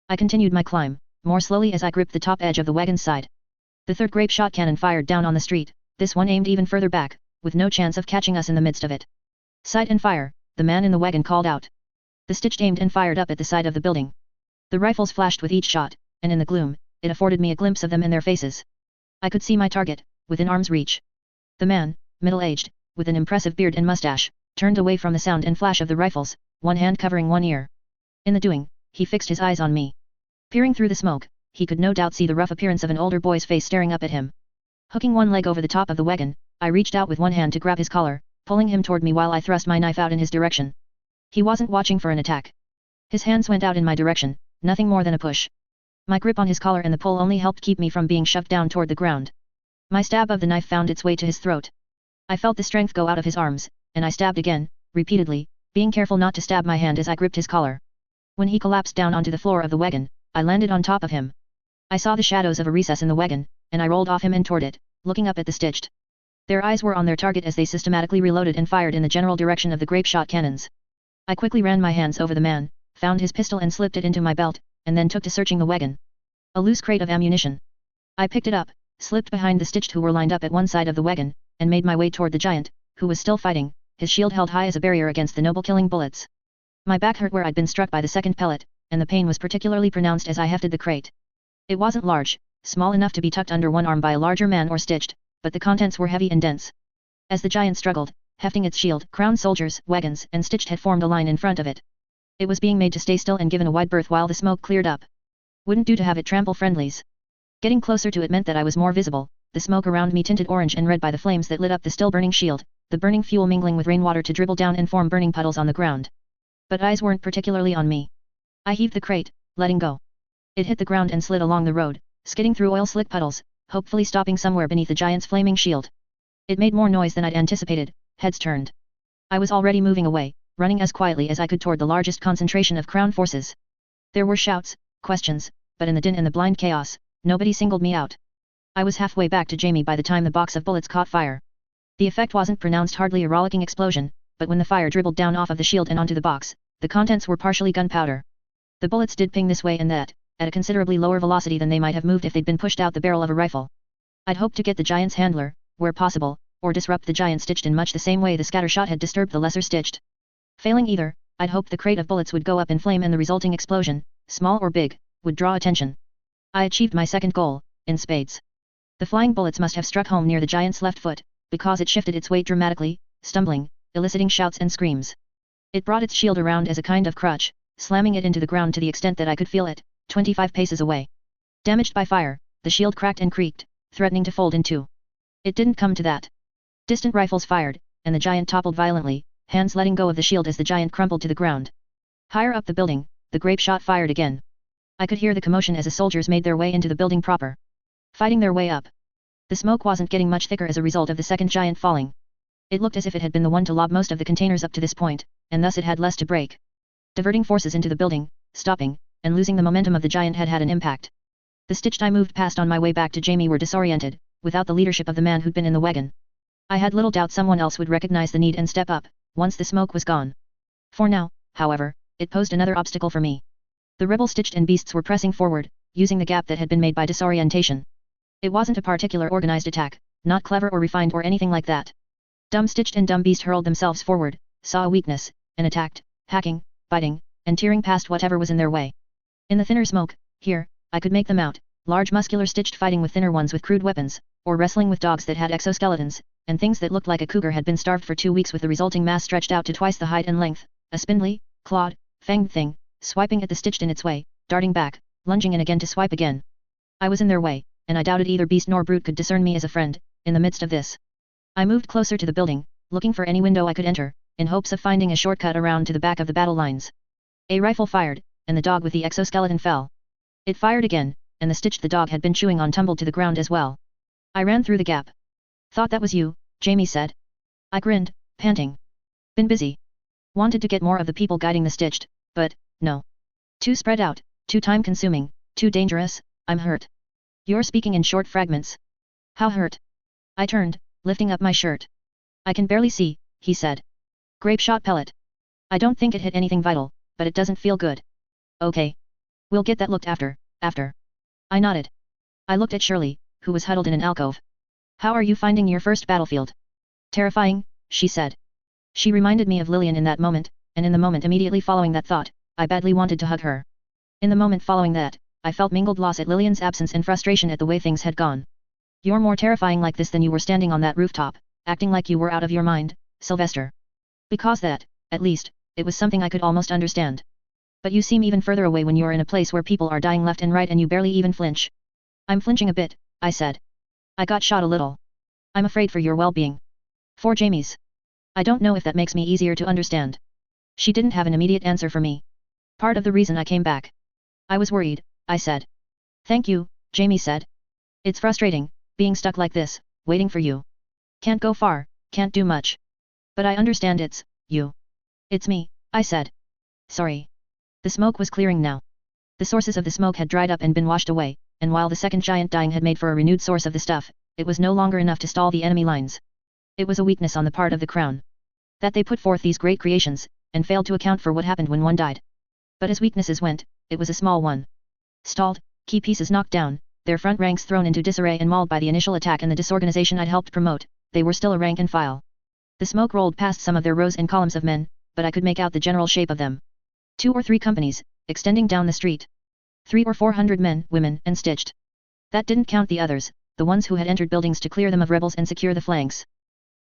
I continued my climb, more slowly as I gripped the top edge of the wagon's side. The third grape shot cannon fired down on the street, this one aimed even further back, with no chance of catching us in the midst of it. Sight and fire, the man in the wagon called out. The Stitched aimed and fired up at the side of the building. The rifles flashed with each shot, and in the gloom, it afforded me a glimpse of them and their faces. I could see my target, within arm's reach. The man, middle-aged, with an impressive beard and mustache, turned away from the sound and flash of the rifles, one hand covering one ear. In the doing, he fixed his eyes on me. Peering through the smoke, he could no doubt see the rough appearance of an older boy's face staring up at him. Hooking one leg over the top of the wagon, I reached out with one hand to grab his collar, pulling him toward me while I thrust my knife out in his direction. He wasn't watching for an attack. His hands went out in my direction, nothing more than a push. My grip on his collar and the pull only helped keep me from being shoved down toward the ground. My stab of the knife found its way to his throat. I felt the strength go out of his arms, and I stabbed again, repeatedly, being careful not to stab my hand as I gripped his collar. When he collapsed down onto the floor of the wagon, I landed on top of him. I saw the shadows of a recess in the wagon, and I rolled off him and toward it, looking up at the Stitched. Their eyes were on their target as they systematically reloaded and fired in the general direction of the grape shot cannons. I quickly ran my hands over the man, found his pistol and slipped it into my belt, and then took to searching the wagon. A loose crate of ammunition. I picked it up, slipped behind the Stitched who were lined up at one side of the wagon, and made my way toward the giant, who was still fighting, his shield held high as a barrier against the noble-killing bullets. My back hurt where I'd been struck by the second pellet, and the pain was particularly pronounced as I hefted the crate. It wasn't large, small enough to be tucked under one arm by a larger man or Stitched, but the contents were heavy and dense. As the giant struggled, hefting its shield, crowned soldiers, wagons, and Stitched had formed a line in front of it. It was being made to stay still and given a wide berth while the smoke cleared up. Wouldn't do to have it trample friendlies. Getting closer to it meant that I was more visible, the smoke around me tinted orange and red by the flames that lit up the still burning shield, the burning fuel mingling with rainwater to dribble down and form burning puddles on the ground. But eyes weren't particularly on me. I heaved the crate, letting go. It hit the ground and slid along the road, skidding through oil-slick puddles, hopefully stopping somewhere beneath the giant's flaming shield. It made more noise than I'd anticipated, heads turned. I was already moving away, running as quietly as I could toward the largest concentration of Crown forces. There were shouts, questions, but in the din and the blind chaos, nobody singled me out. I was halfway back to Jamie by the time the box of bullets caught fire. The effect wasn't pronounced, hardly a rollicking explosion, but when the fire dribbled down off of the shield and onto the box, the contents were partially gunpowder. The bullets did ping this way and that, at a considerably lower velocity than they might have moved if they'd been pushed out the barrel of a rifle. I'd hoped to get the giant's handler, where possible, or disrupt the giant Stitched in much the same way the scatter shot had disturbed the lesser Stitched. Failing either, I'd hoped the crate of bullets would go up in flame and the resulting explosion, small or big, would draw attention. I achieved my second goal, in spades. The flying bullets must have struck home near the giant's left foot, because it shifted its weight dramatically, stumbling, eliciting shouts and screams. It brought its shield around as a kind of crutch, slamming it into the ground to the extent that I could feel it, 25 paces away. Damaged by fire, the shield cracked and creaked, threatening to fold in two. It didn't come to that. Distant rifles fired, and the giant toppled violently, hands letting go of the shield as the giant crumpled to the ground. Higher up the building, the grape shot fired again. I could hear the commotion as the soldiers made their way into the building proper. Fighting their way up. The smoke wasn't getting much thicker as a result of the second giant falling. It looked as if it had been the one to lob most of the containers up to this point, and thus it had less to break. Diverting forces into the building, stopping, and losing the momentum of the giant had had an impact. The Stitched I moved past on my way back to Jamie were disoriented, without the leadership of the man who'd been in the wagon. I had little doubt someone else would recognize the need and step up, once the smoke was gone. For now, however, it posed another obstacle for me. The rebel Stitched and beasts were pressing forward, using the gap that had been made by disorientation. It wasn't a particular organized attack, not clever or refined or anything like that. Dumb Stitched and dumb beast hurled themselves forward, saw a weakness, and attacked, hacking, biting, and tearing past whatever was in their way. In the thinner smoke, here, I could make them out, large muscular Stitched fighting with thinner ones with crude weapons, or wrestling with dogs that had exoskeletons, and things that looked like a cougar had been starved for 2 weeks with the resulting mass stretched out to twice the height and length, a spindly, clawed, fanged thing, swiping at the Stitched in its way, darting back, lunging in again to swipe again. I was in their way, and I doubted either beast nor brute could discern me as a friend, in the midst of this. I moved closer to the building, looking for any window I could enter, in hopes of finding a shortcut around to the back of the battle lines. A rifle fired, and the dog with the exoskeleton fell. It fired again, and the Stitched the dog had been chewing on tumbled to the ground as well. I ran through the gap. Thought that was you, Jamie said. I grinned, panting. Been busy. Wanted to get more of the people guiding the Stitched, but, no. Too spread out, too time-consuming, too dangerous. I'm hurt. You're speaking in short fragments. How hurt? I turned, lifting up my shirt. I can barely see, he said. Grape shot pellet. I don't think it hit anything vital, but it doesn't feel good. Okay. We'll get that looked after. I nodded. I looked at Shirley, who was huddled in an alcove. How are you finding your first battlefield? Terrifying, she said. She reminded me of Lillian in that moment, and in the moment immediately following that thought, I badly wanted to hug her. In the moment following that, I felt mingled loss at Lillian's absence and frustration at the way things had gone. You're more terrifying like this than you were standing on that rooftop, acting like you were out of your mind, Sylvester. Because that, at least, it was something I could almost understand. But you seem even further away when you're in a place where people are dying left and right and you barely even flinch. I'm flinching a bit, I said. I got shot a little. I'm afraid for your well-being. For Jamie's. I don't know if that makes me easier to understand. She didn't have an immediate answer for me. Part of the reason I came back. I was worried, I said. Thank you, Jamie said. It's frustrating, being stuck like this, waiting for you. Can't go far, can't do much. But I understand it's you. It's me, I said. Sorry. The smoke was clearing now. The sources of the smoke had dried up and been washed away, and while the second giant dying had made for a renewed source of the stuff, it was no longer enough to stall the enemy lines. It was a weakness on the part of the Crown. That they put forth these great creations, and failed to account for what happened when one died. But as weaknesses went, it was a small one. Stalled, key pieces knocked down, their front ranks thrown into disarray and mauled by the initial attack and the disorganization I'd helped promote, they were still a rank and file. The smoke rolled past some of their rows and columns of men, but I could make out the general shape of them. 2 or 3 companies, extending down the street. 300 or 400 men, women, and stitched. That didn't count the others, the ones who had entered buildings to clear them of rebels and secure the flanks.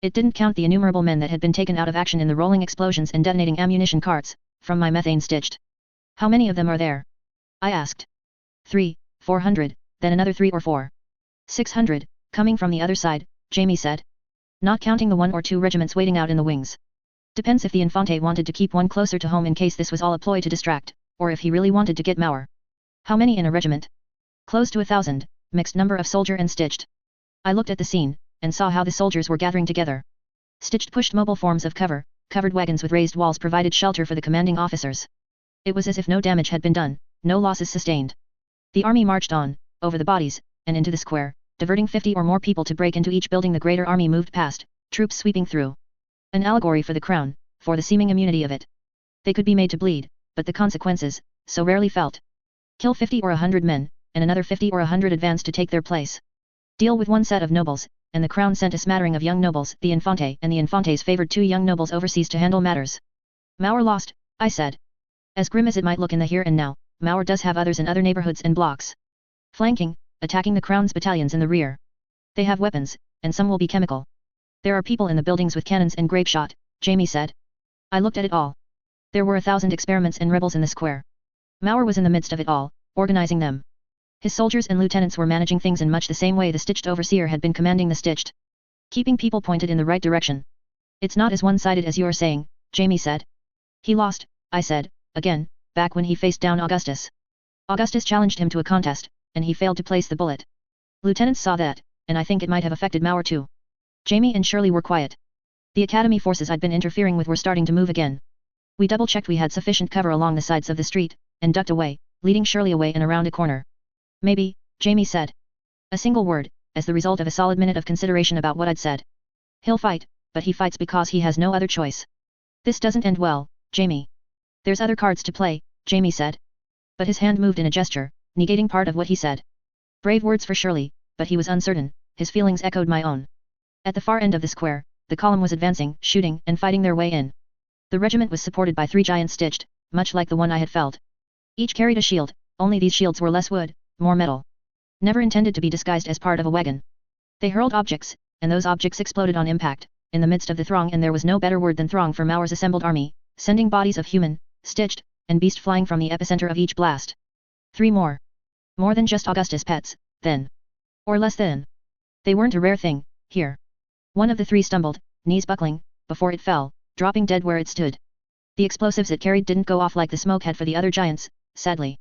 It didn't count the innumerable men that had been taken out of action in the rolling explosions and detonating ammunition carts, from my methane stitched. How many of them are there? I asked. 300, 400, then another 3 or 4. 600, coming from the other side, Jamie said. Not counting the 1 or 2 regiments waiting out in the wings. Depends if the Infante wanted to keep one closer to home in case this was all a ploy to distract, or if he really wanted to get Mauer. How many in a regiment? Close to 1,000, mixed number of soldier and stitched. I looked at the scene, and saw how the soldiers were gathering together. Stitched pushed mobile forms of cover, covered wagons with raised walls provided shelter for the commanding officers. It was as if no damage had been done, no losses sustained. The army marched on, over the bodies, and into the square, diverting 50 or more people to break into each building the greater army moved past, troops sweeping through. An allegory for the Crown, for the seeming immunity of it. They could be made to bleed, but the consequences, so rarely felt. Kill 50 or 100 men, and another 50 or 100 advance to take their place. Deal with one set of nobles, and the Crown sent a smattering of young nobles, the Infante and the Infante's favored 2 young nobles overseas to handle matters. Mauer lost, I said. As grim as it might look in the here and now, Mauer does have others in other neighborhoods and blocks. Flanking, attacking the Crown's battalions in the rear. They have weapons, and some will be chemical. There are people in the buildings with cannons and grape shot, Jamie said. I looked at it all. There were 1,000 experiments and rebels in the square. Mauer was in the midst of it all, organizing them. His soldiers and lieutenants were managing things in much the same way the stitched overseer had been commanding the stitched. Keeping people pointed in the right direction. It's not as one-sided as you're saying, Jamie said. He lost, I said, again, back when he faced down Augustus. Augustus challenged him to a contest, and he failed to place the bullet. Lieutenants saw that, and I think it might have affected Mauer too. Jamie and Shirley were quiet. The academy forces I'd been interfering with were starting to move again. We double-checked we had sufficient cover along the sides of the street, and ducked away, leading Shirley away and around a corner. Maybe, Jamie said. A single word, as the result of a solid minute of consideration about what I'd said. He'll fight, but he fights because he has no other choice. This doesn't end well, Jamie. There's other cards to play, Jamie said. But his hand moved in a gesture, negating part of what he said. Brave words for Shirley, but he was uncertain, his feelings echoed my own. At the far end of the square, the column was advancing, shooting, and fighting their way in. The regiment was supported by 3 giants stitched, much like the one I had felled. Each carried a shield, only these shields were less wood, more metal. Never intended to be disguised as part of a wagon. They hurled objects, and those objects exploded on impact, in the midst of the throng, and there was no better word than throng for Mauer's assembled army, sending bodies of human, stitched, and beast flying from the epicenter of each blast. 3 more. More than just Augustus' pets, then. Or less than. They weren't a rare thing, here. One of the 3 stumbled, knees buckling, before it fell, dropping dead where it stood. The explosives it carried didn't go off like the smoke had for the other giants, sadly.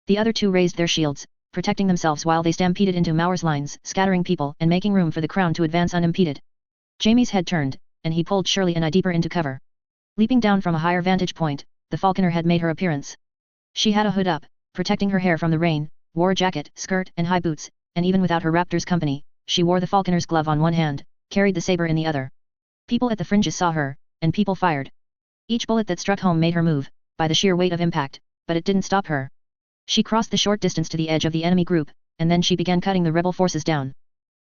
The other 2 raised their shields, protecting themselves while they stampeded into Mauer's lines, scattering people and making room for the Crown to advance unimpeded. Jamie's head turned, and he pulled Shirley and I deeper into cover. Leaping down from a higher vantage point, the falconer had made her appearance. She had a hood up, protecting her hair from the rain, wore a jacket, skirt, and high boots, and even without her raptor's company, she wore the falconer's glove on one hand, carried the saber in the other. People at the fringes saw her, and people fired. Each bullet that struck home made her move, by the sheer weight of impact, but it didn't stop her. She crossed the short distance to the edge of the enemy group, and then she began cutting the rebel forces down.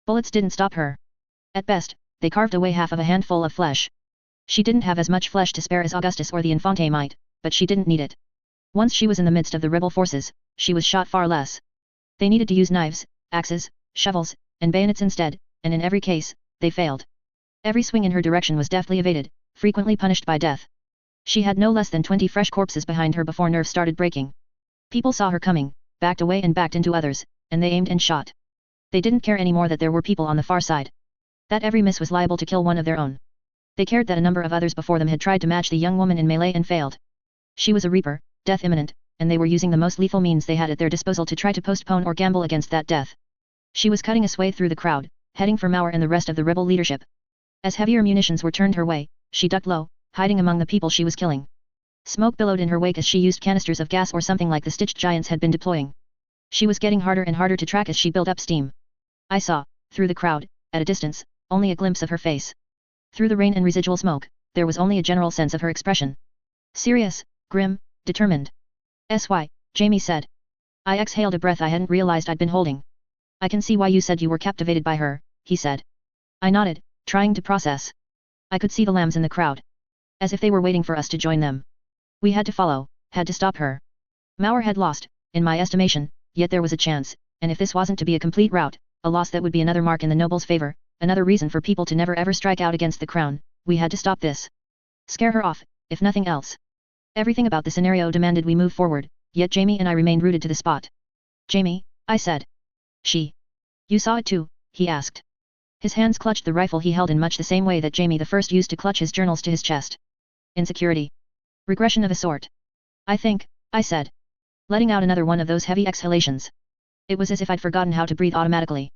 Bullets didn't stop her. At best, they carved away half of a handful of flesh. She didn't have as much flesh to spare as Augustus or the Infante might, but she didn't need it. Once she was in the midst of the rebel forces, she was shot far less. They needed to use knives, axes, shovels, and bayonets instead, and in every case, they failed. Every swing in her direction was deftly evaded, frequently punished by death. She had no less than 20 fresh corpses behind her before nerves started breaking. People saw her coming, backed away and backed into others, and they aimed and shot. They didn't care anymore that there were people on the far side. That every miss was liable to kill one of their own. They cared that a number of others before them had tried to match the young woman in melee and failed. She was a reaper, death imminent, and they were using the most lethal means they had at their disposal to try to postpone or gamble against that death. She was cutting a swathe through the crowd, heading for Mauer and the rest of the rebel leadership. As heavier munitions were turned her way, she ducked low, hiding among the people she was killing. Smoke billowed in her wake as she used canisters of gas or something like the stitched giants had been deploying. She was getting harder and harder to track as she built up steam. I saw, through the crowd, at a distance, only a glimpse of her face. Through the rain and residual smoke, there was only a general sense of her expression. Serious, grim, determined. Jamie said. I exhaled a breath I hadn't realized I'd been holding. I can see why you said you were captivated by her, he said. I nodded, trying to process. I could see the lambs in the crowd. As if they were waiting for us to join them. We had to follow, had to stop her. Mauer had lost, in my estimation, yet there was a chance, and if this wasn't to be a complete rout, a loss that would be another mark in the noble's favor, another reason for people to never ever strike out against the crown, we had to stop this. Scare her off, if nothing else. Everything about the scenario demanded we move forward, yet Jamie and I remained rooted to the spot. Jamie, I said. She. You saw it too, he asked. His hands clutched the rifle he held in much the same way that Jamie the First used to clutch his journals to his chest. Insecurity. Regression of a sort. I think, I said. Letting out another one of those heavy exhalations. It was as if I'd forgotten how to breathe automatically.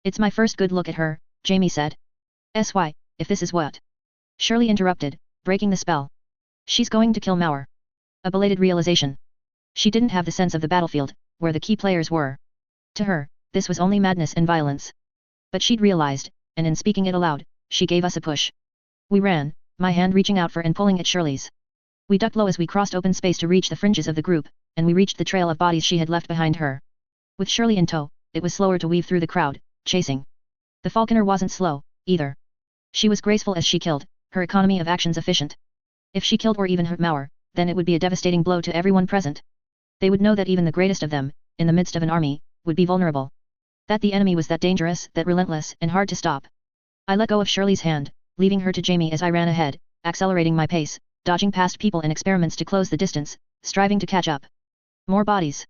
It's my first good look at her, Jamie said. If this is what? Shirley interrupted, breaking the spell. She's going to kill Mauer. A belated realization. She didn't have the sense of the battlefield, where the key players were. To her, this was only madness and violence. But she'd realized, and in speaking it aloud, she gave us a push. We ran, my hand reaching out for and pulling at Shirley's. We ducked low as we crossed open space to reach the fringes of the group, and we reached the trail of bodies she had left behind her. With Shirley in tow, it was slower to weave through the crowd, chasing. The falconer wasn't slow, either. She was graceful as she killed, her economy of actions efficient. If she killed or even hurt Mauer, then it would be a devastating blow to everyone present. They would know that even the greatest of them, in the midst of an army, would be vulnerable. That the enemy was that dangerous, that relentless, and hard to stop. I let go of Shirley's hand, leaving her to Jamie as I ran ahead, accelerating my pace, dodging past people and experiments to close the distance, striving to catch up. More bodies.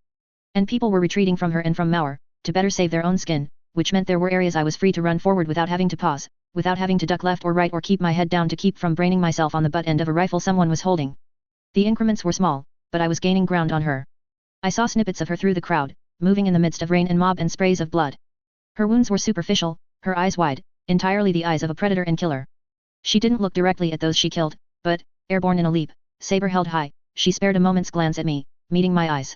And people were retreating from her and from Mauer, to better save their own skin, which meant there were areas I was free to run forward without having to pause, without having to duck left or right or keep my head down to keep from braining myself on the butt end of a rifle someone was holding. The increments were small, but I was gaining ground on her. I saw snippets of her through the crowd, moving in the midst of rain and mob and sprays of blood. Her wounds were superficial, her eyes wide, entirely the eyes of a predator and killer. She didn't look directly at those she killed, but, airborne in a leap, saber held high, she spared a moment's glance at me, meeting my eyes.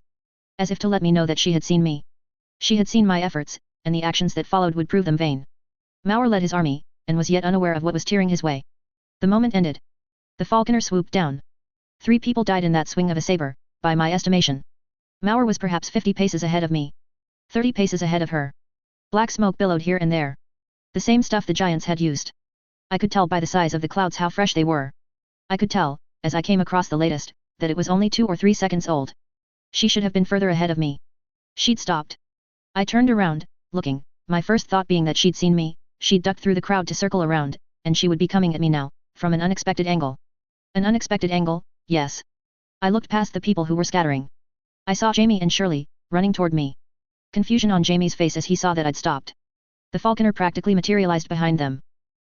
As if to let me know that she had seen me. She had seen my efforts, and the actions that followed would prove them vain. Mauer led his army, and was yet unaware of what was tearing his way. The moment ended. The falconer swooped down. 3 people died in that swing of a saber, by my estimation. Mauer was perhaps 50 paces ahead of me. 30 paces ahead of her. Black smoke billowed here and there. The same stuff the giants had used. I could tell by the size of the clouds how fresh they were. I could tell, as I came across the latest, that it was only 2 or 3 seconds old. She should have been further ahead of me. She'd stopped. I turned around, looking, my first thought being that she'd seen me, she'd ducked through the crowd to circle around, and she would be coming at me now, from an unexpected angle. An unexpected angle, yes. I looked past the people who were scattering. I saw Jamie and Shirley, running toward me. Confusion on Jamie's face as he saw that I'd stopped. The falconer practically materialized behind them.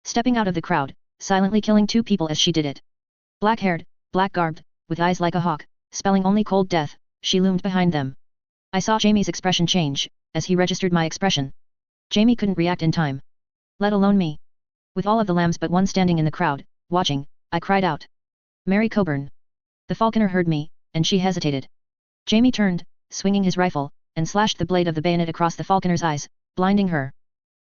Stepping out of the crowd, silently killing 2 people as she did it. Black-haired, black-garbed, with eyes like a hawk, spelling only cold death, she loomed behind them. I saw Jamie's expression change, as he registered my expression. Jamie couldn't react in time. Let alone me. With all of the lambs but one standing in the crowd, watching, I cried out. Mary Coburn. The falconer heard me, and she hesitated. Jamie turned, swinging his rifle, and slashed the blade of the bayonet across the falconer's eyes, blinding her.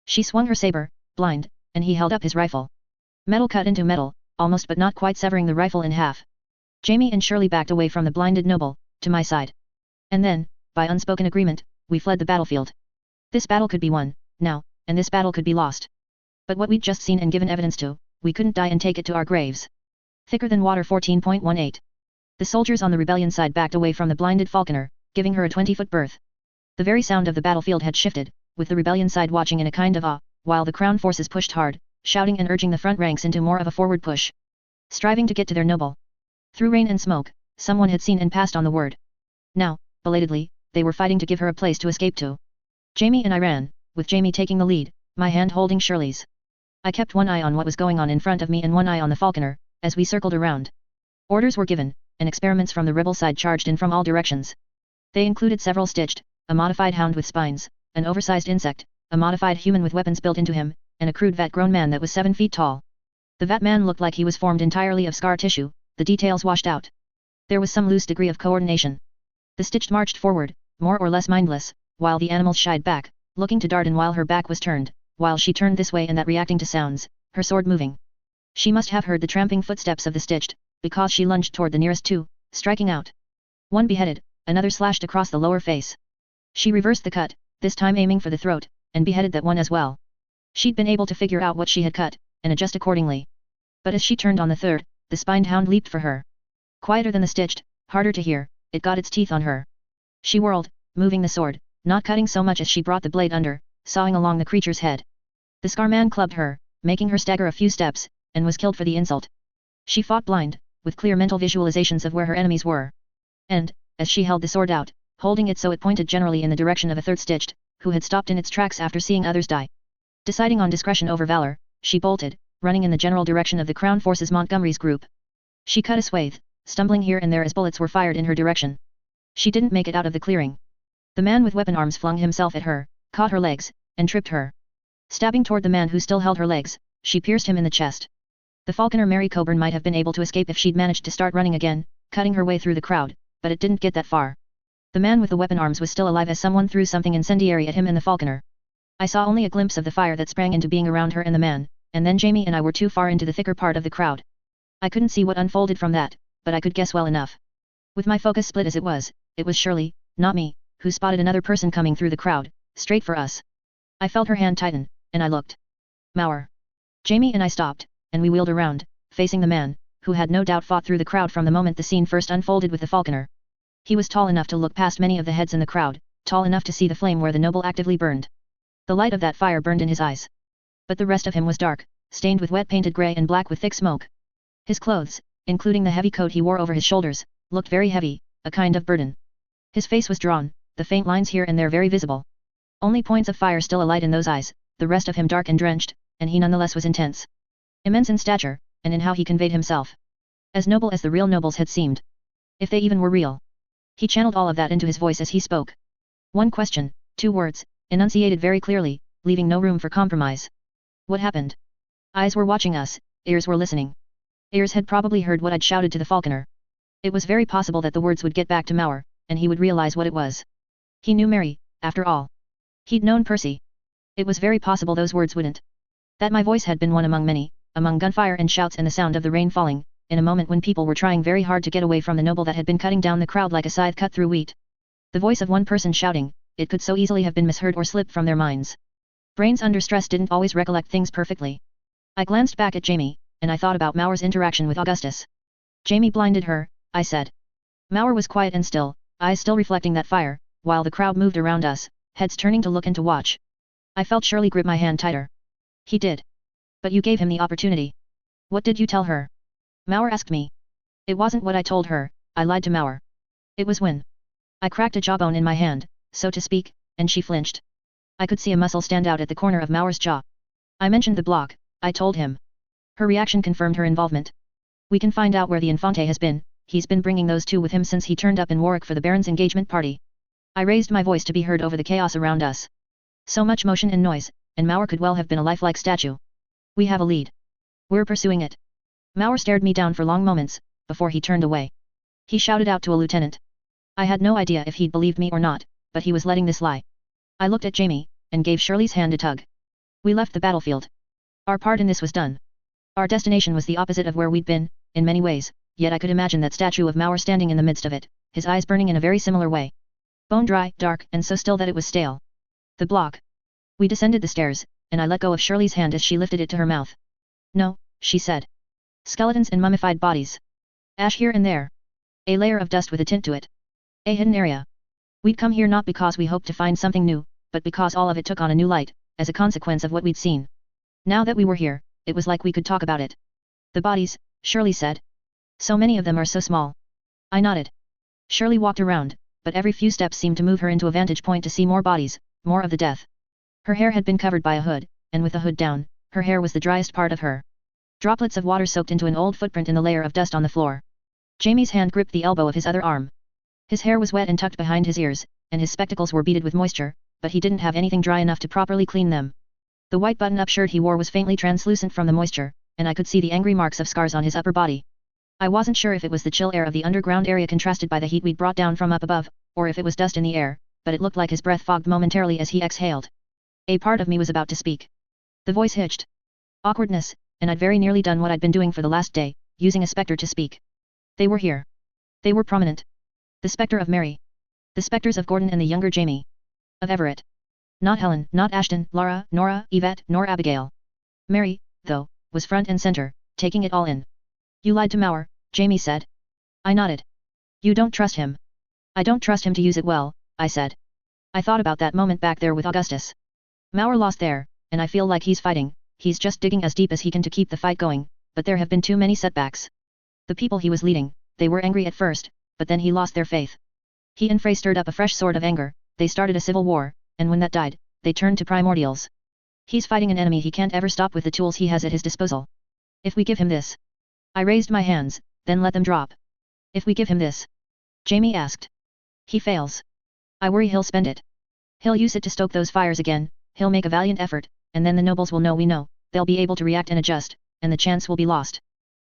She swung her saber, blind, and he held up his rifle. Metal cut into metal, almost but not quite severing the rifle in half. Jamie and Shirley backed away from the blinded noble, to my side. And then, by unspoken agreement, we fled the battlefield. This battle could be won, now, and this battle could be lost. But what we'd just seen and given evidence to, we couldn't die and take it to our graves. Thicker than water 14.18. The soldiers on the rebellion side backed away from the blinded falconer, giving her a 20-foot berth. The very sound of the battlefield had shifted, with the rebellion side watching in a kind of awe, while the crown forces pushed hard, shouting and urging the front ranks into more of a forward push. Striving to get to their noble. Through rain and smoke, someone had seen and passed on the word. Now, belatedly, they were fighting to give her a place to escape to. Jamie and I ran, with Jamie taking the lead, my hand holding Shirley's. I kept one eye on what was going on in front of me and one eye on the falconer, as we circled around. Orders were given, and experiments from the rebel side charged in from all directions. They included several stitched, a modified hound with spines, an oversized insect, a modified human with weapons built into him, and a crude vat-grown man that was 7 feet tall. The vat man looked like he was formed entirely of scar tissue, the details washed out. There was some loose degree of coordination. The stitched marched forward, more or less mindless, while the animals shied back, looking to Dardan while her back was turned, while she turned this way and that reacting to sounds, her sword moving. She must have heard the tramping footsteps of the stitched, because she lunged toward the nearest two, striking out. One beheaded, another slashed across the lower face. She reversed the cut, this time aiming for the throat, and beheaded that one as well. She'd been able to figure out what she had cut, and adjust accordingly. But as she turned on the third, the spined hound leaped for her. Quieter than the stitched, harder to hear, it got its teeth on her. She whirled, moving the sword, not cutting so much as she brought the blade under, sawing along the creature's head. The scar man clubbed her, making her stagger a few steps, and was killed for the insult. She fought blind, with clear mental visualizations of where her enemies were. And, as she held the sword out, holding it so it pointed generally in the direction of a third stitched, who had stopped in its tracks after seeing others die. Deciding on discretion over valor, she bolted, running in the general direction of the Crown Forces Montgomery's group. She cut a swathe, stumbling here and there as bullets were fired in her direction. She didn't make it out of the clearing. The man with weapon arms flung himself at her, caught her legs, and tripped her. Stabbing toward the man who still held her legs, she pierced him in the chest. The falconer Mary Coburn might have been able to escape if she'd managed to start running again, cutting her way through the crowd, but it didn't get that far. The man with the weapon arms was still alive as someone threw something incendiary at him and the falconer. I saw only a glimpse of the fire that sprang into being around her and the man, and then Jamie and I were too far into the thicker part of the crowd. I couldn't see what unfolded from that, but I could guess well enough. With my focus split as it was Shirley, not me, who spotted another person coming through the crowd, straight for us. I felt her hand tighten, and I looked. Mauer. Jamie and I stopped, and we wheeled around, facing the man, who had no doubt fought through the crowd from the moment the scene first unfolded with the falconer. He was tall enough to look past many of the heads in the crowd, tall enough to see the flame where the noble actively burned. The light of that fire burned in his eyes. But the rest of him was dark, stained with wet painted grey and black with thick smoke. His clothes, including the heavy coat he wore over his shoulders, looked very heavy, a kind of burden. His face was drawn, the faint lines here and there very visible. Only points of fire still alight in those eyes, the rest of him dark and drenched, and he nonetheless was intense. Immense in stature, and in how he conveyed himself. As noble as the real nobles had seemed. If they even were real. He channeled all of that into his voice as he spoke. One question, 2 words, enunciated very clearly, leaving no room for compromise. What happened? Eyes were watching us, ears were listening. Ears had probably heard what I'd shouted to the falconer. It was very possible that the words would get back to Mauer, and he would realize what it was. He knew Mary, after all. He'd known Percy. It was very possible those words wouldn't. That my voice had been one among many, among gunfire and shouts and the sound of the rain falling, in a moment when people were trying very hard to get away from the noble that had been cutting down the crowd like a scythe cut through wheat. The voice of one person shouting, it could so easily have been misheard or slipped from their minds. Brains under stress didn't always recollect things perfectly. I glanced back at Jamie, and I thought about Mauer's interaction with Augustus. Jamie blinded her, I said. Mauer was quiet and still, eyes still reflecting that fire, while the crowd moved around us, heads turning to look and to watch. I felt Shirley grip my hand tighter. He did. But you gave him the opportunity. What did you tell her? Mauer asked me. It wasn't what I told her, I lied to Mauer. It was when. I cracked a jawbone in my hand, so to speak, and she flinched. I could see a muscle stand out at the corner of Mauer's jaw. I mentioned the block, I told him. Her reaction confirmed her involvement. We can find out where the Infante has been, he's been bringing those two with him since he turned up in Warwick for the Baron's engagement party. I raised my voice to be heard over the chaos around us. So much motion and noise, and Mauer could well have been a lifelike statue. We have a lead. We're pursuing it. Mauer stared me down for long moments, before he turned away. He shouted out to a lieutenant. I had no idea if he'd believed me or not, but he was letting this lie. I looked at Jamie, and gave Shirley's hand a tug. We left the battlefield. Our part in this was done. Our destination was the opposite of where we'd been, in many ways, yet I could imagine that statue of Mauer standing in the midst of it, his eyes burning in a very similar way. Bone dry, dark, and so still that it was stale. The block. We descended the stairs, and I let go of Shirley's hand as she lifted it to her mouth. No, she said. Skeletons and mummified bodies. Ash here and there. A layer of dust with a tint to it. A hidden area. We'd come here not because we hoped to find something new, but because all of it took on a new light, as a consequence of what we'd seen. Now that we were here, it was like we could talk about it. The bodies, Shirley said. So many of them are so small. I nodded. Shirley walked around, but every few steps seemed to move her into a vantage point to see more bodies, more of the death. Her hair had been covered by a hood, and with the hood down, her hair was the driest part of her. Droplets of water soaked into an old footprint in the layer of dust on the floor. Jamie's hand gripped the elbow of his other arm. His hair was wet and tucked behind his ears, and his spectacles were beaded with moisture, but he didn't have anything dry enough to properly clean them. The white button-up shirt he wore was faintly translucent from the moisture, and I could see the angry marks of scars on his upper body. I wasn't sure if it was the chill air of the underground area contrasted by the heat we'd brought down from up above, or if it was dust in the air, but it looked like his breath fogged momentarily as he exhaled. A part of me was about to speak. The voice hitched. Awkwardness, and I'd very nearly done what I'd been doing for the last day, using a spectre to speak. They were here. They were prominent. The spectre of Mary. The spectres of Gordon and the younger Jamie. Of Everett. Not Helen, not Ashton, Laura, Nora, Yvette, nor Abigail. Mary, though, was front and center, taking it all in. You lied to Mauer, Jamie said. I nodded. You don't trust him. I don't trust him to use it well, I said. I thought about that moment back there with Augustus. Mauer lost there, and I feel like he's fighting, he's just digging as deep as he can to keep the fight going, but there have been too many setbacks. The people he was leading, they were angry at first, but then he lost their faith. He and Frey stirred up a fresh sort of anger, they started a civil war, and when that died, they turned to primordials. He's fighting an enemy he can't ever stop with the tools he has at his disposal. If we give him this. I raised my hands, then let them drop. If we give him this. Jamie asked. He fails. I worry he'll spend it. He'll use it to stoke those fires again, he'll make a valiant effort, and then the nobles will know we know, they'll be able to react and adjust, and the chance will be lost.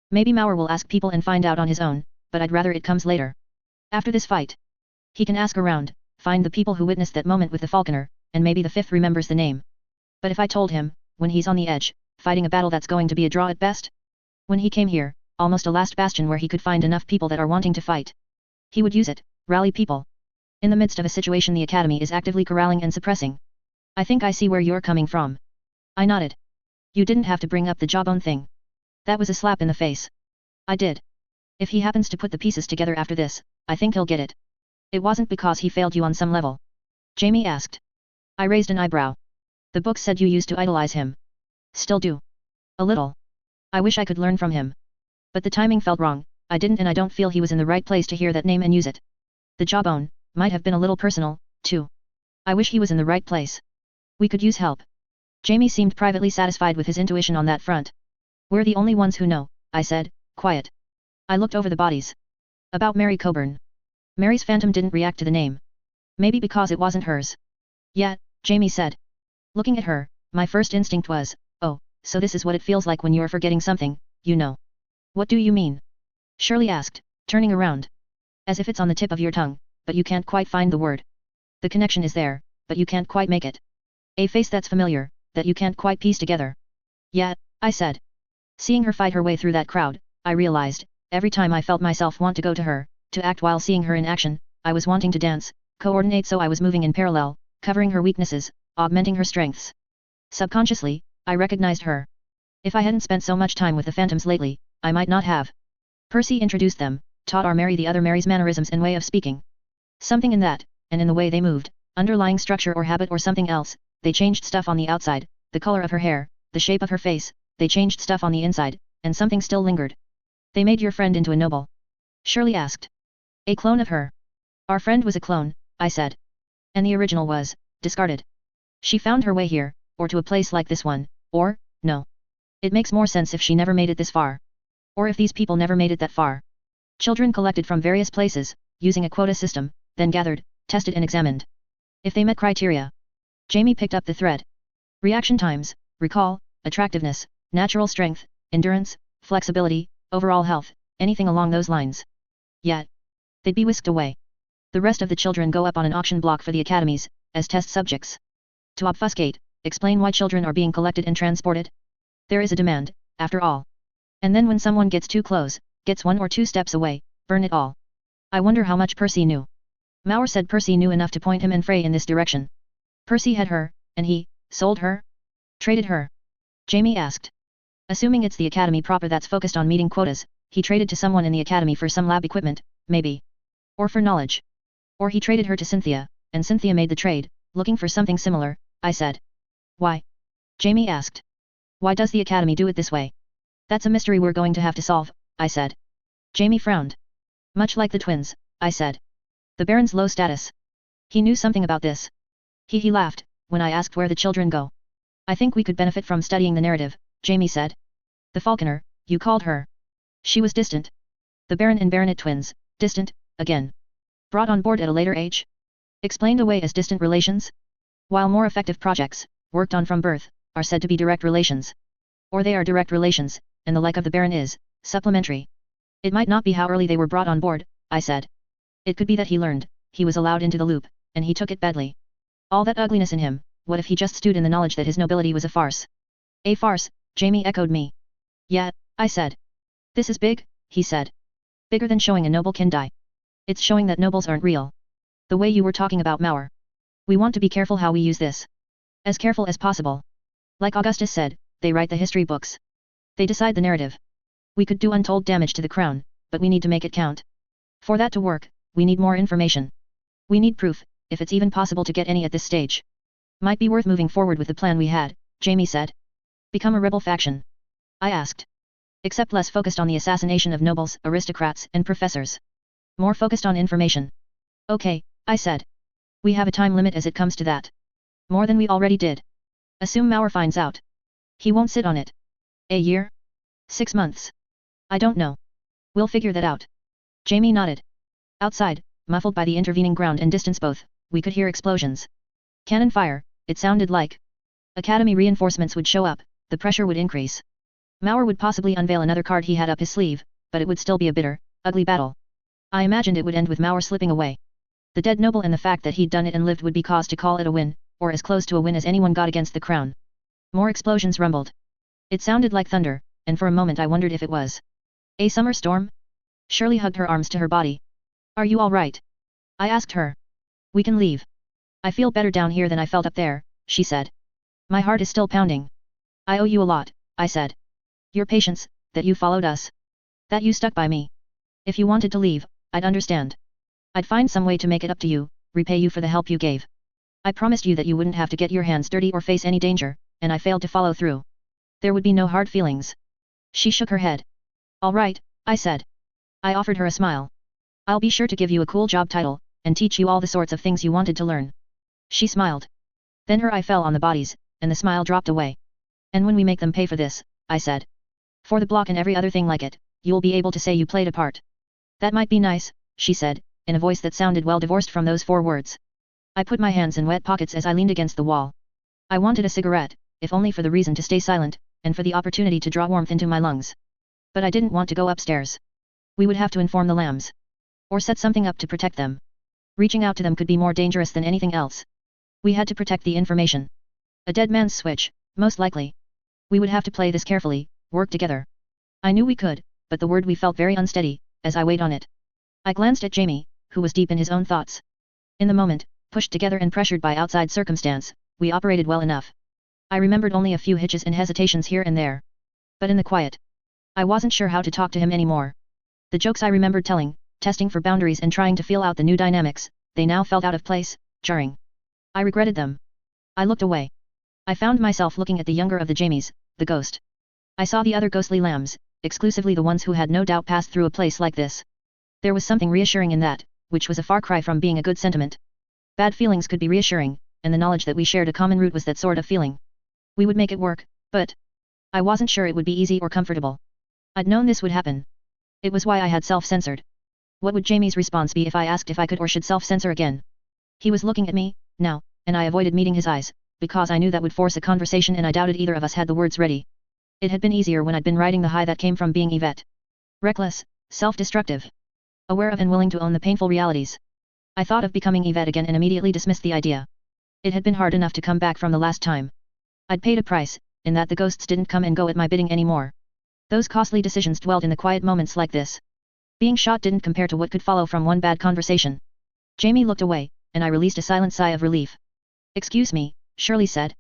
Maybe Mauer will ask people and find out on his own, but I'd rather it comes later. After this fight. He can ask around, find the people who witnessed that moment with the falconer, and maybe the fifth remembers the name. But if I told him, when he's on the edge, fighting a battle that's going to be a draw at best? When he came here, almost a last bastion where he could find enough people that are wanting to fight. He would use it, rally people. In the midst of a situation the Academy is actively corralling and suppressing. I think I see where you're coming from. I nodded. You didn't have to bring up the jawbone thing. That was a slap in the face. I did. If he happens to put the pieces together after this, I think he'll get it. It wasn't because he failed you on some level. Jamie asked. I raised an eyebrow. The book said you used to idolize him. Still do. A little. I wish I could learn from him. But the timing felt wrong, I didn't and I don't feel he was in the right place to hear that name and use it. The jawbone, might have been a little personal, too. I wish he was in the right place. We could use help. Jamie seemed privately satisfied with his intuition on that front. We're the only ones who know, I said, quiet. I looked over the bodies. About Mary Coburn. Mary's phantom didn't react to the name. Maybe because it wasn't hers. Yeah, Jamie said. Looking at her, my first instinct was, oh, so this is what it feels like when you're forgetting something, you know. What do you mean? Shirley asked, turning around. As if it's on the tip of your tongue, but you can't quite find the word. The connection is there, but you can't quite make it. A face that's familiar, that you can't quite piece together. Yeah, I said. Seeing her fight her way through that crowd, I realized, every time I felt myself want to go to her, to act while seeing her in action, I was wanting to dance, coordinate so I was moving in parallel, covering her weaknesses, augmenting her strengths. Subconsciously, I recognized her. If I hadn't spent so much time with the phantoms lately, I might not have. Percy introduced them, taught our Mary the other Mary's mannerisms and way of speaking. Something in that, and in the way they moved, underlying structure or habit or something else, they changed stuff on the outside, the color of her hair, the shape of her face, they changed stuff on the inside, and something still lingered. They made your friend into a noble? Shirley asked. A clone of her. Our friend was a clone, I said. And the original was, discarded. She found her way here, or to a place like this one, or, no. It makes more sense if she never made it this far. Or if these people never made it that far. Children collected from various places, using a quota system, then gathered, tested and examined. If they met criteria. Jamie picked up the thread. Reaction times, recall, attractiveness, natural strength, endurance, flexibility, overall health, anything along those lines. Yet. They'd be whisked away. The rest of the children go up on an auction block for the academies, as test subjects. To obfuscate, explain why children are being collected and transported. There is a demand, after all. And then when someone gets too close, gets 1 or 2 steps away, burn it all. I wonder how much Percy knew. Mauer said Percy knew enough to point him and Frey in this direction. Percy had her, and he, sold her? Traded her? Jamie asked. Assuming it's the academy proper that's focused on meeting quotas, he traded to someone in the academy for some lab equipment, maybe. Or for knowledge. Or he traded her to Cynthia, and Cynthia made the trade, looking for something similar, I said. Why? Jamie asked. Why does the academy do it this way? That's a mystery we're going to have to solve, I said. Jamie frowned. Much like the twins, I said. The Baron's low status. He knew something about this. He laughed, when I asked where the children go. I think we could benefit from studying the narrative, Jamie said. The Falconer, you called her. She was distant. The Baron and Baronet twins, distant, again. Brought on board at a later age? Explained away as distant relations? While more effective projects, worked on from birth, are said to be direct relations. Or they are direct relations, and the like of the Baron is, supplementary. It might not be how early they were brought on board, I said. It could be that he learned, he was allowed into the loop, and he took it badly. All that ugliness in him, what if he just stewed in the knowledge that his nobility was a farce? A farce, Jamie echoed me. Yeah, I said. This is big, he said. Bigger than showing a noble can die. It's showing that nobles aren't real. The way you were talking about Mauer. We want to be careful how we use this. As careful as possible. Like Augustus said, they write the history books. They decide the narrative. We could do untold damage to the crown, but we need to make it count. For that to work, we need more information. We need proof, if it's even possible to get any at this stage. Might be worth moving forward with the plan we had, Jamie said. Become a rebel faction? I asked. Except less focused on the assassination of nobles, aristocrats, and professors. More focused on information. Okay, I said. We have a time limit as it comes to that. More than we already did. Assume Mauer finds out. He won't sit on it. A year? 6 months? I don't know. We'll figure that out. Jamie nodded. Outside, muffled by the intervening ground and distance both, we could hear explosions. Cannon fire, it sounded like. Academy reinforcements would show up, the pressure would increase. Mauer would possibly unveil another card he had up his sleeve, but it would still be a bitter, ugly battle. I imagined it would end with Mauer slipping away. The dead noble and the fact that he'd done it and lived would be cause to call it a win, or as close to a win as anyone got against the crown. More explosions rumbled. It sounded like thunder, and for a moment I wondered if it was a summer storm? Shirley hugged her arms to her body. Are you all right? I asked her. We can leave. I feel better down here than I felt up there, she said. My heart is still pounding. I owe you a lot, I said. Your patience, that you followed us. That you stuck by me. If you wanted to leave, I'd understand. I'd find some way to make it up to you, repay you for the help you gave. I promised you that you wouldn't have to get your hands dirty or face any danger, and I failed to follow through. There would be no hard feelings. She shook her head. All right, I said. I offered her a smile. I'll be sure to give you a cool job title, and teach you all the sorts of things you wanted to learn. She smiled. Then her eye fell on the bodies, and the smile dropped away. And when we make them pay for this, I said. For the block and every other thing like it, you'll be able to say you played a part. That might be nice, she said, in a voice that sounded well divorced from those 4 words. I put my hands in wet pockets as I leaned against the wall. I wanted a cigarette, if only for the reason to stay silent, and for the opportunity to draw warmth into my lungs. But I didn't want to go upstairs. We would have to inform the lambs. Or set something up to protect them. Reaching out to them could be more dangerous than anything else. We had to protect the information. A dead man's switch, most likely. We would have to play this carefully, work together. I knew we could, but the word we felt very unsteady, as I weighed on it. I glanced at Jamie, who was deep in his own thoughts. In the moment, pushed together and pressured by outside circumstance, we operated well enough. I remembered only a few hitches and hesitations here and there. But in the quiet, I wasn't sure how to talk to him anymore. The jokes I remembered telling, testing for boundaries and trying to feel out the new dynamics, they now felt out of place, jarring. I regretted them. I looked away. I found myself looking at the younger of the Jamies, the ghost. I saw the other ghostly lambs, exclusively the ones who had no doubt passed through a place like this. There was something reassuring in that, which was a far cry from being a good sentiment. Bad feelings could be reassuring, and the knowledge that we shared a common root was that sort of feeling. We would make it work, but I wasn't sure it would be easy or comfortable. I'd known this would happen. It was why I had self-censored. What would Jamie's response be if I asked if I could or should self-censor again? He was looking at me, now, and I avoided meeting his eyes, because I knew that would force a conversation and I doubted either of us had the words ready. It had been easier when I'd been riding the high that came from being Yvette. Reckless, self-destructive. Aware of and willing to own the painful realities. I thought of becoming Yvette again and immediately dismissed the idea. It had been hard enough to come back from the last time. I'd paid a price, in that the ghosts didn't come and go at my bidding anymore. Those costly decisions dwelled in the quiet moments like this. Being shot didn't compare to what could follow from one bad conversation. Jamie looked away, and I released a silent sigh of relief. Excuse me, Shirley said.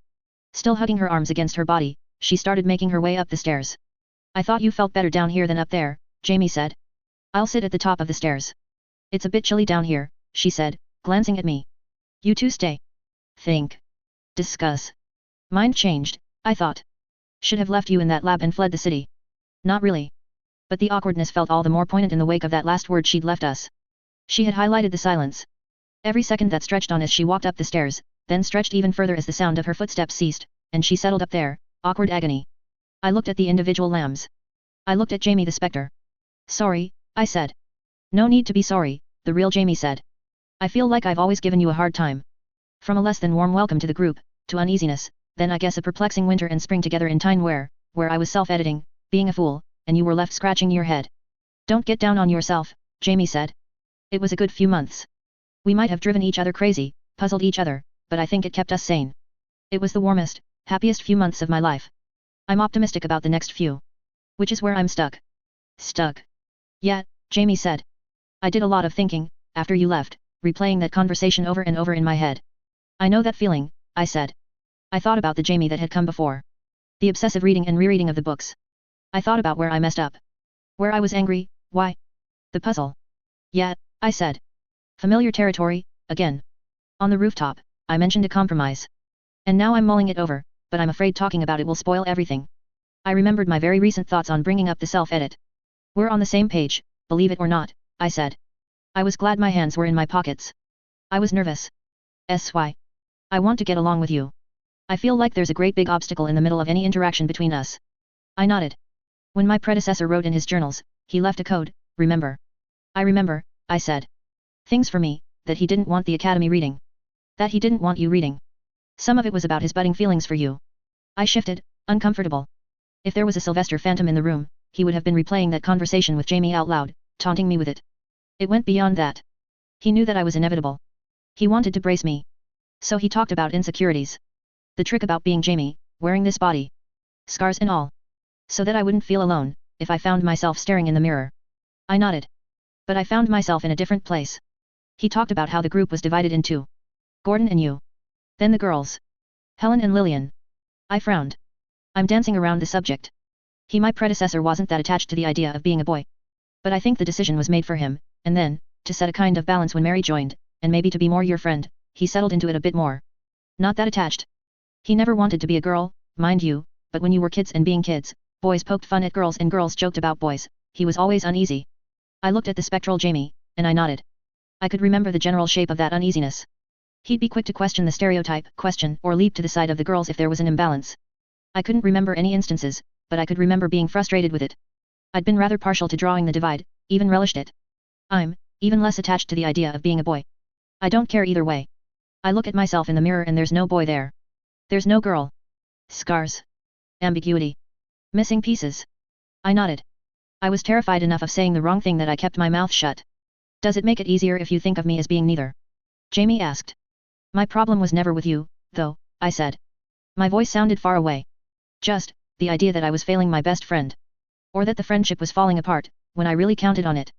Still hugging her arms against her body, she started making her way up the stairs. I thought you felt better down here than up there, Jamie said. I'll sit at the top of the stairs. It's a bit chilly down here, she said, glancing at me. You two stay. Think. Discuss. Mind changed, I thought. Should have left you in that lab and fled the city. Not really. But the awkwardness felt all the more poignant in the wake of that last word she'd left us. She had highlighted the silence. Every second that stretched on as she walked up the stairs, then stretched even further as the sound of her footsteps ceased, and she settled up there, awkward agony. I looked at the individual lambs. I looked at Jamie the Spectre. Sorry, I said. No need to be sorry, the real Jamie said. I feel like I've always given you a hard time. From a less than warm welcome to the group, to uneasiness, then I guess a perplexing winter and spring together in time where I was self-editing, being a fool, and you were left scratching your head. Don't get down on yourself, Jamie said. It was a good few months. We might have driven each other crazy, puzzled each other, but I think it kept us sane. It was the warmest, happiest few months of my life. I'm optimistic about the next few. Which is where I'm stuck. Stuck. Yeah, Jamie said. I did a lot of thinking, after you left, replaying that conversation over and over in my head. I know that feeling, I said. I thought about the Jamie that had come before. The obsessive reading and rereading of the books. I thought about where I messed up. Where I was angry, why? The puzzle. Yeah, I said. Familiar territory, again. On the rooftop, I mentioned a compromise. And now I'm mulling it over, but I'm afraid talking about it will spoil everything. I remembered my very recent thoughts on bringing up the self-edit. We're on the same page, believe it or not, I said. I was glad my hands were in my pockets. I was nervous. SY. I want to get along with you. I feel like there's a great big obstacle in the middle of any interaction between us. I nodded. When my predecessor wrote in his journals, he left a code, remember? I remember, I said. Things for me, that he didn't want the academy reading. That he didn't want you reading. Some of it was about his budding feelings for you. I shifted, uncomfortable. If there was a Sylvester Phantom in the room, he would have been replaying that conversation with Jamie out loud, taunting me with it. It went beyond that. He knew that I was inevitable. He wanted to brace me. So he talked about insecurities. The trick about being Jamie, wearing this body. Scars and all. So that I wouldn't feel alone, if I found myself staring in the mirror. I nodded. But I found myself in a different place. He talked about how the group was divided in two. Gordon and you. Then the girls. Helen and Lillian. I frowned. I'm dancing around the subject. My predecessor wasn't that attached to the idea of being a boy. But I think the decision was made for him, and then, to set a kind of balance when Mary joined, and maybe to be more your friend, he settled into it a bit more. Not that attached. He never wanted to be a girl, mind you, but when you were kids and being kids, boys poked fun at girls and girls joked about boys, he was always uneasy. I looked at the spectral Jamie, and I nodded. I could remember the general shape of that uneasiness. He'd be quick to question the stereotype, or leap to the side of the girls if there was an imbalance. I couldn't remember any instances, but I could remember being frustrated with it. I'd been rather partial to drawing the divide, even relished it. I'm even less attached to the idea of being a boy. I don't care either way. I look at myself in the mirror and there's no boy there. There's no girl. Scars. Ambiguity. Missing pieces. I nodded. I was terrified enough of saying the wrong thing that I kept my mouth shut. Does it make it easier if you think of me as being neither? Jamie asked. My problem was never with you, though, I said. My voice sounded far away. Just, the idea that I was failing my best friend. Or that the friendship was falling apart, when I really counted on it.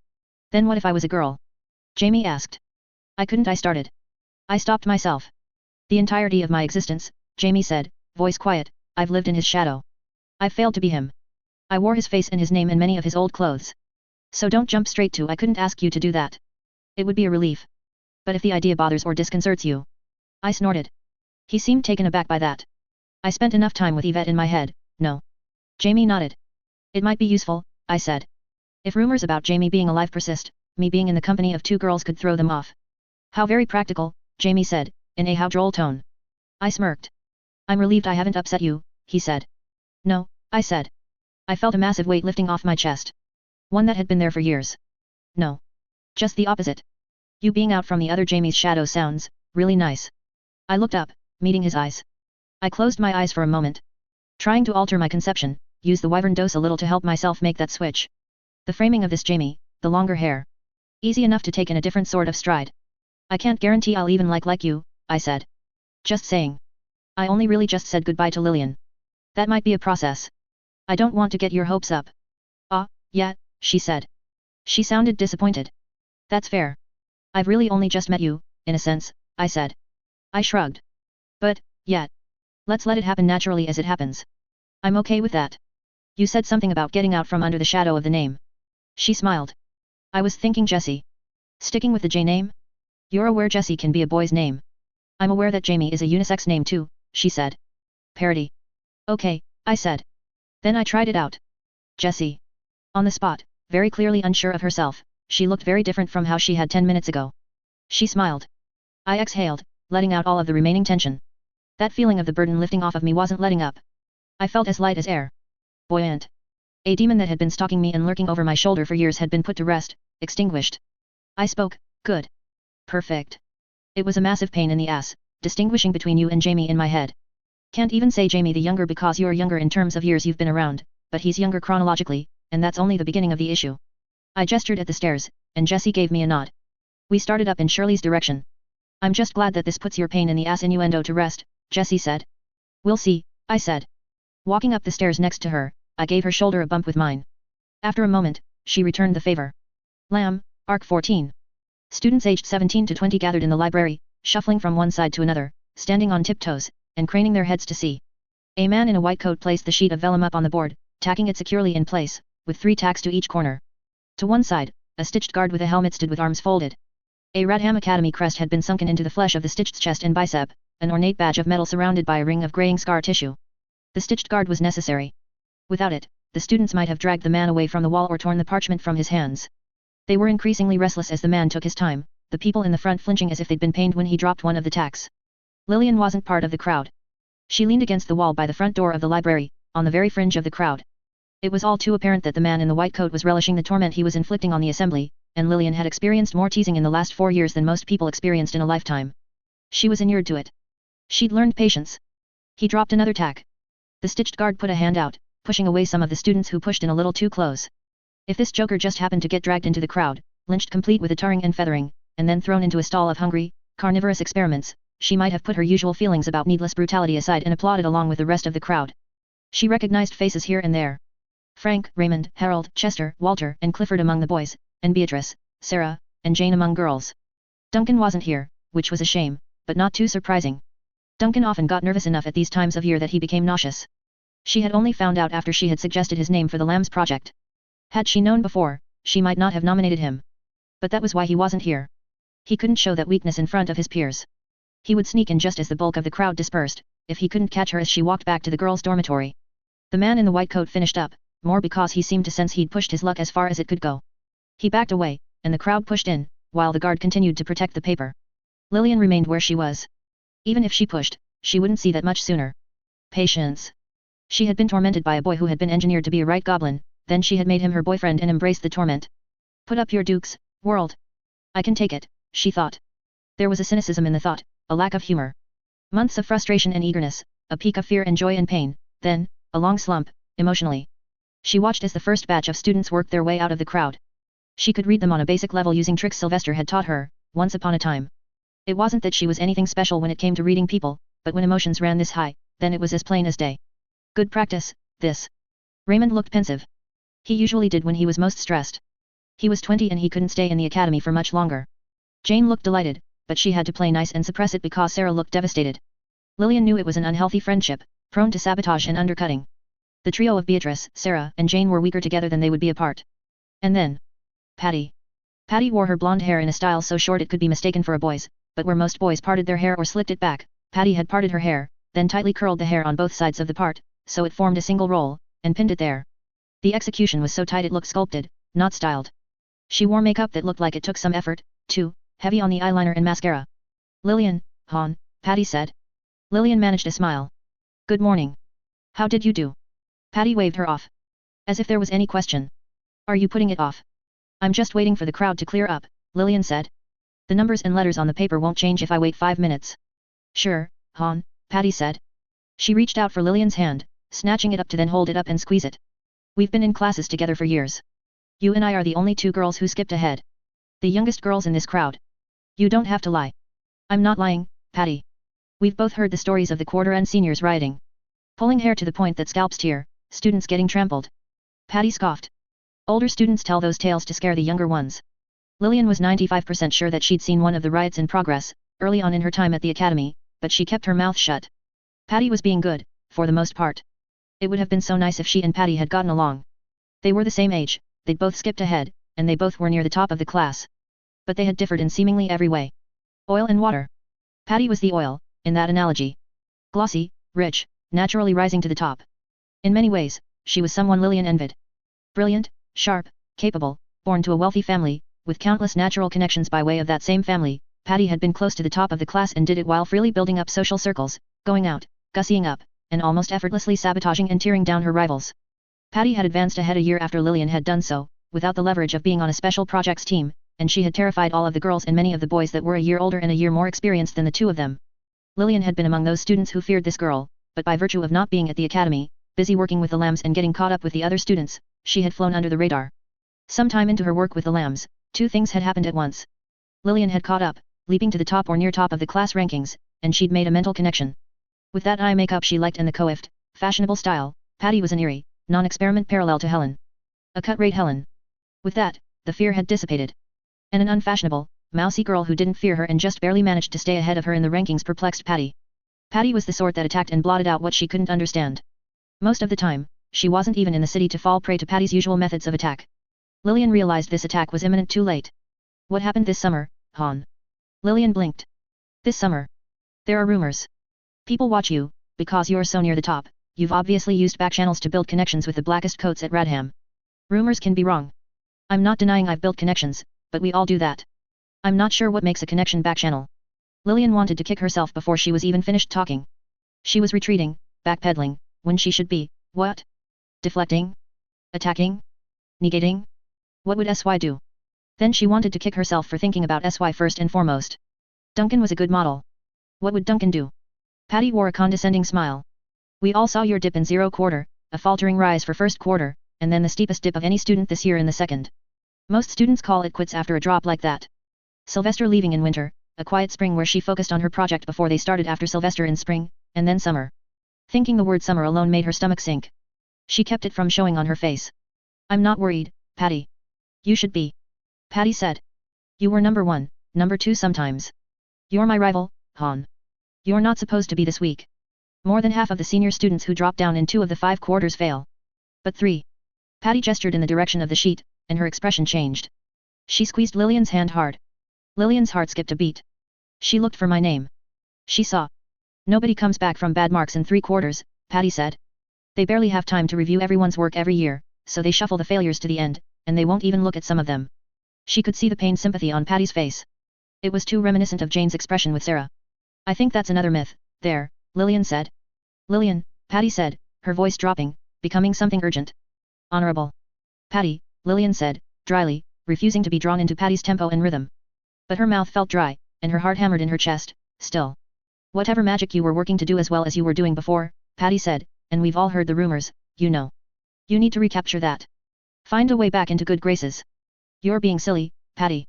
Then what if I was a girl? Jamie asked. I started. I stopped myself. The entirety of my existence, Jamie said, voice quiet, I've lived in his shadow. I've failed to be him. I wore his face and his name and many of his old clothes. So don't jump straight to I couldn't ask you to do that. It would be a relief. But if the idea bothers or disconcerts you. I snorted. He seemed taken aback by that. I spent enough time with Yvette in my head, no. Jamie nodded. It might be useful, I said. If rumors about Jamie being alive persist, me being in the company of two girls could throw them off. How very practical, Jamie said, in a how droll tone. I smirked. I'm relieved I haven't upset you, he said. No, I said. I felt a massive weight lifting off my chest. One that had been there for years. No. Just the opposite. You being out from the other Jamie's shadow sounds really nice. I looked up, meeting his eyes. I closed my eyes for a moment. Trying to alter my conception, use the wyvern dose a little to help myself make that switch. The framing of this Jamie, the longer hair. Easy enough to take in a different sort of stride. I can't guarantee I'll even like you, I said. Just saying. I only really just said goodbye to Lillian. That might be a process. I don't want to get your hopes up, Yeah, she said. She sounded disappointed. That's fair. I've really only just met you, in a sense, I said. I shrugged. But, yeah. Let's let it happen naturally as it happens. I'm okay with that. You said something about getting out from under the shadow of the name. She smiled. I was thinking Jessie. Sticking with the J name? You're aware Jessie can be a boy's name. I'm aware that Jamie is a unisex name too, she said. Parody. Okay, I said. Then I tried it out. Jessie. On the spot, very clearly unsure of herself, she looked very different from how she had 10 minutes ago. She smiled. I exhaled, letting out all of the remaining tension. That feeling of the burden lifting off of me wasn't letting up. I felt as light as air. Buoyant. A demon that had been stalking me and lurking over my shoulder for years had been put to rest, extinguished. I spoke, good. Perfect. It was a massive pain in the ass, distinguishing between you and Jamie in my head. Can't even say Jamie the younger because you're younger in terms of years you've been around, but he's younger chronologically, and that's only the beginning of the issue. I gestured at the stairs, and Jessie gave me a nod. We started up in Shirley's direction. I'm just glad that this puts your pain in the ass innuendo to rest, Jessie said. We'll see, I said. Walking up the stairs next to her, I gave her shoulder a bump with mine. After a moment, she returned the favor. Lamb, Arc 14. Students aged 17 to 20 gathered in the library, shuffling from one side to another, standing on tiptoes, and craning their heads to see. A man in a white coat placed the sheet of vellum up on the board, tacking it securely in place, with 3 tacks to each corner. To one side, a stitched guard with a helmet stood with arms folded. A Radham Academy crest had been sunken into the flesh of the stitched's chest and bicep, an ornate badge of metal surrounded by a ring of graying scar tissue. The stitched guard was necessary. Without it, the students might have dragged the man away from the wall or torn the parchment from his hands. They were increasingly restless as the man took his time, the people in the front flinching as if they'd been pained when he dropped one of the tacks. Lillian wasn't part of the crowd. She leaned against the wall by the front door of the library, on the very fringe of the crowd. It was all too apparent that the man in the white coat was relishing the torment he was inflicting on the assembly, and Lillian had experienced more teasing in the last 4 years than most people experienced in a lifetime. She was inured to it. She'd learned patience. He dropped another tack. The stitched guard put a hand out, pushing away some of the students who pushed in a little too close. If this joker just happened to get dragged into the crowd, lynched complete with a tarring and feathering, and then thrown into a stall of hungry, carnivorous experiments, she might have put her usual feelings about needless brutality aside and applauded along with the rest of the crowd. She recognized faces here and there. Frank, Raymond, Harold, Chester, Walter, and Clifford among the boys, and Beatrice, Sarah, and Jane among girls. Duncan wasn't here, which was a shame, but not too surprising. Duncan often got nervous enough at these times of year that he became nauseous. She had only found out after she had suggested his name for the Lambs project. Had she known before, she might not have nominated him. But that was why he wasn't here. He couldn't show that weakness in front of his peers. He would sneak in just as the bulk of the crowd dispersed, if he couldn't catch her as she walked back to the girls' dormitory. The man in the white coat finished up, more because he seemed to sense he'd pushed his luck as far as it could go. He backed away, and the crowd pushed in, while the guard continued to protect the paper. Lillian remained where she was. Even if she pushed, she wouldn't see that much sooner. Patience. She had been tormented by a boy who had been engineered to be a right goblin, then she had made him her boyfriend and embraced the torment. Put up your dukes, world. I can take it, she thought. There was a cynicism in the thought, a lack of humor. Months of frustration and eagerness, a peak of fear and joy and pain, then, a long slump, emotionally. She watched as the first batch of students worked their way out of the crowd. She could read them on a basic level using tricks Sylvester had taught her, once upon a time. It wasn't that she was anything special when it came to reading people, but when emotions ran this high, then it was as plain as day. Good practice, this. Raymond looked pensive. He usually did when he was most stressed. He was 20 and he couldn't stay in the academy for much longer. Jane looked delighted, but she had to play nice and suppress it because Sarah looked devastated. Lillian knew it was an unhealthy friendship, prone to sabotage and undercutting. The trio of Beatrice, Sarah, and Jane were weaker together than they would be apart. And then, Patty. Patty wore her blonde hair in a style so short it could be mistaken for a boy's, but where most boys parted their hair or slicked it back, Patty had parted her hair, then tightly curled the hair on both sides of the part, so it formed a single roll, and pinned it there. The execution was so tight it looked sculpted, not styled. She wore makeup that looked like it took some effort, too, heavy on the eyeliner and mascara. Lillian, hon, Patty said. Lillian managed a smile. Good morning. How did you do? Patty waved her off. As if there was any question. Are you putting it off? I'm just waiting for the crowd to clear up, Lillian said. The numbers and letters on the paper won't change if I wait 5 minutes. Sure, hon, Patty said. She reached out for Lillian's hand, snatching it up to then hold it up and squeeze it. We've been in classes together for years. You and I are the only 2 girls who skipped ahead. The youngest girls in this crowd. You don't have to lie. I'm not lying, Patty. We've both heard the stories of the quarter-end seniors rioting. Pulling hair to the point that scalps tear, students getting trampled. Patty scoffed. Older students tell those tales to scare the younger ones. Lillian was 95% sure that she'd seen one of the riots in progress, early on in her time at the academy, but she kept her mouth shut. Patty was being good, for the most part. It would have been so nice if she and Patty had gotten along. They were the same age, they'd both skipped ahead, and they both were near the top of the class. But they had differed in seemingly every way. Oil and water. Patty was the oil, in that analogy. Glossy, rich, naturally rising to the top. In many ways, she was someone Lillian envied. Brilliant, sharp, capable, born to a wealthy family, with countless natural connections by way of that same family, Patty had been close to the top of the class and did it while freely building up social circles, going out, gussying up, and almost effortlessly sabotaging and tearing down her rivals. Patty had advanced ahead a year after Lillian had done so, without the leverage of being on a special projects team, and she had terrified all of the girls and many of the boys that were a year older and a year more experienced than the two of them. Lillian had been among those students who feared this girl, but by virtue of not being at the academy, busy working with the lambs and getting caught up with the other students, she had flown under the radar. Sometime into her work with the lambs, two things had happened at once. Lillian had caught up, leaping to the top or near top of the class rankings, and she'd made a mental connection. With that eye makeup she liked and the coiffed, fashionable style, Patty was an eerie, non-experiment parallel to Helen. A cut-rate Helen. With that, the fear had dissipated. And an unfashionable, mousy girl who didn't fear her and just barely managed to stay ahead of her in the rankings perplexed Patty. Patty was the sort that attacked and blotted out what she couldn't understand. Most of the time, she wasn't even in the city to fall prey to Patty's usual methods of attack. Lillian realized this attack was imminent too late. What happened this summer, Han? Lillian blinked. This summer. There are rumors. People watch you, because you're so near the top, you've obviously used backchannels to build connections with the blackest coats at Radham. Rumors can be wrong. I'm not denying I've built connections, but we all do that. I'm not sure what makes a connection backchannel. Lillian wanted to kick herself before she was even finished talking. She was retreating, backpedaling, when she should be, what? Deflecting? Attacking? Negating? What would SY do? Then she wanted to kick herself for thinking about SY first and foremost. Duncan was a good model. What would Duncan do? Patty wore a condescending smile. We all saw your dip in 0 quarter, a faltering rise for first quarter, and then the steepest dip of any student this year in the second. Most students call it quits after a drop like that. Sylvester leaving in winter, a quiet spring where she focused on her project before they started after Sylvester in spring, and then summer. Thinking the word summer alone made her stomach sink. She kept it from showing on her face. I'm not worried, Patty. You should be. Patty said. You were number 1, number 2 sometimes. You're my rival, Han. You're not supposed to be this weak. More than half of the senior students who drop down in 2 of the 5 quarters fail. But 3. Patty gestured in the direction of the sheet, and her expression changed. She squeezed Lillian's hand hard. Lillian's heart skipped a beat. She looked for my name. She saw. Nobody comes back from bad marks in 3 quarters, Patty said. They barely have time to review everyone's work every year, so they shuffle the failures to the end, and they won't even look at some of them. She could see the pained sympathy on Patty's face. It was too reminiscent of Jane's expression with Sarah. I think that's another myth, there, Lillian said. Lillian, Patty said, her voice dropping, becoming something urgent. Honorable. Patty, Lillian said, dryly, refusing to be drawn into Patty's tempo and rhythm. But her mouth felt dry, and her heart hammered in her chest, still. Whatever magic you were working to do as well as you were doing before, Patty said, and we've all heard the rumors, you know. You need to recapture that. Find a way back into good graces. You're being silly, Patty.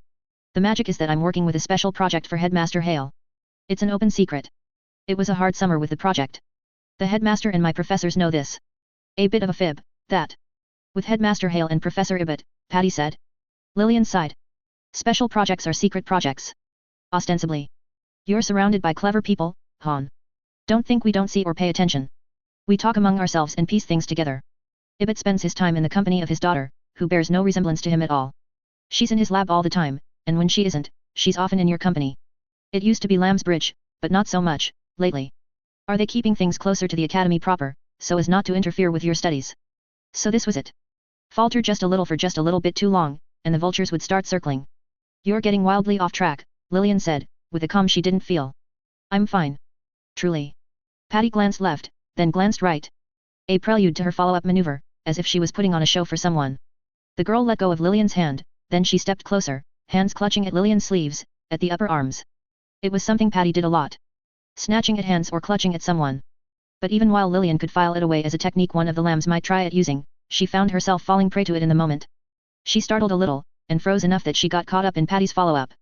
The magic is that I'm working with a special project for Headmaster Hale. It's an open secret. It was a hard summer with the project. The headmaster and my professors know this. A bit of a fib, that. With Headmaster Hale and Professor Ibbott, Patty said. Lillian sighed. Special projects are secret projects. Ostensibly. You're surrounded by clever people, Han. Don't think we don't see or pay attention. We talk among ourselves and piece things together. Ibbott spends his time in the company of his daughter, who bears no resemblance to him at all. She's in his lab all the time, and when she isn't, she's often in your company. It used to be Lambsbridge, but not so much, lately. Are they keeping things closer to the academy proper, so as not to interfere with your studies? So this was it. Falter just a little for just a little bit too long, and the vultures would start circling. You're getting wildly off track, Lillian said, with a calm she didn't feel. I'm fine. Truly. Patty glanced left, then glanced right. A prelude to her follow-up maneuver, as if she was putting on a show for someone. The girl let go of Lillian's hand, then she stepped closer, hands clutching at Lillian's sleeves, at the upper arms. It was something Patty did a lot. Snatching at hands or clutching at someone. But even while Lillian could file it away as a technique one of the lambs might try at using, she found herself falling prey to it in the moment. She startled a little, and froze enough that she got caught up in Patty's follow-up.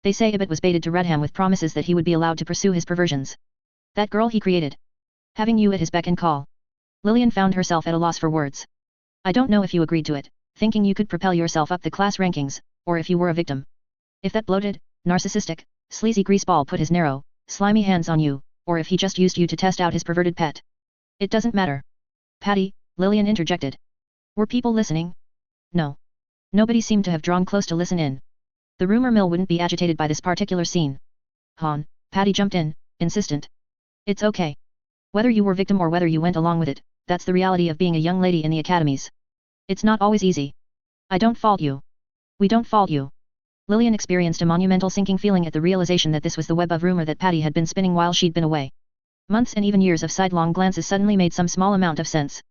They say Ibbott was baited to Redham with promises that he would be allowed to pursue his perversions. That girl he created. Having you at his beck and call. Lillian found herself at a loss for words. I don't know if you agreed to it, thinking you could propel yourself up the class rankings, or if you were a victim. If that bloated, narcissistic, sleazy greaseball put his narrow, slimy hands on you, or if he just used you to test out his perverted pet. It doesn't matter. Patty, Lillian interjected. Were people listening? No. Nobody seemed to have drawn close to listen in. The rumor mill wouldn't be agitated by this particular scene. Han, Patty jumped in, insistent. It's okay. Whether you were victim or whether you went along with it, that's the reality of being a young lady in the academies. It's not always easy. I don't fault you. We don't fault you. Lillian experienced a monumental sinking feeling at the realization that this was the web of rumor that Patty had been spinning while she'd been away. Months and even years of sidelong glances suddenly made some small amount of sense.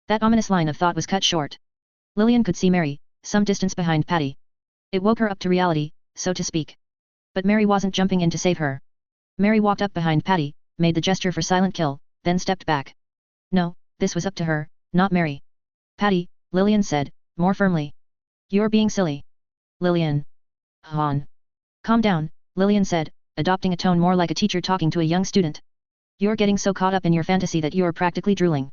That ominous line of thought was cut short. Lillian could see Mary, some distance behind Patty. It woke her up to reality, so to speak. But Mary wasn't jumping in to save her. Mary walked up behind Patty, made the gesture for silent kill, then stepped back. No, this was up to her, not Mary. Patty, Lillian said, more firmly. You're being silly. Lillian. Han. Calm down, Lillian said, adopting a tone more like a teacher talking to a young student. You're getting so caught up in your fantasy that you're practically drooling.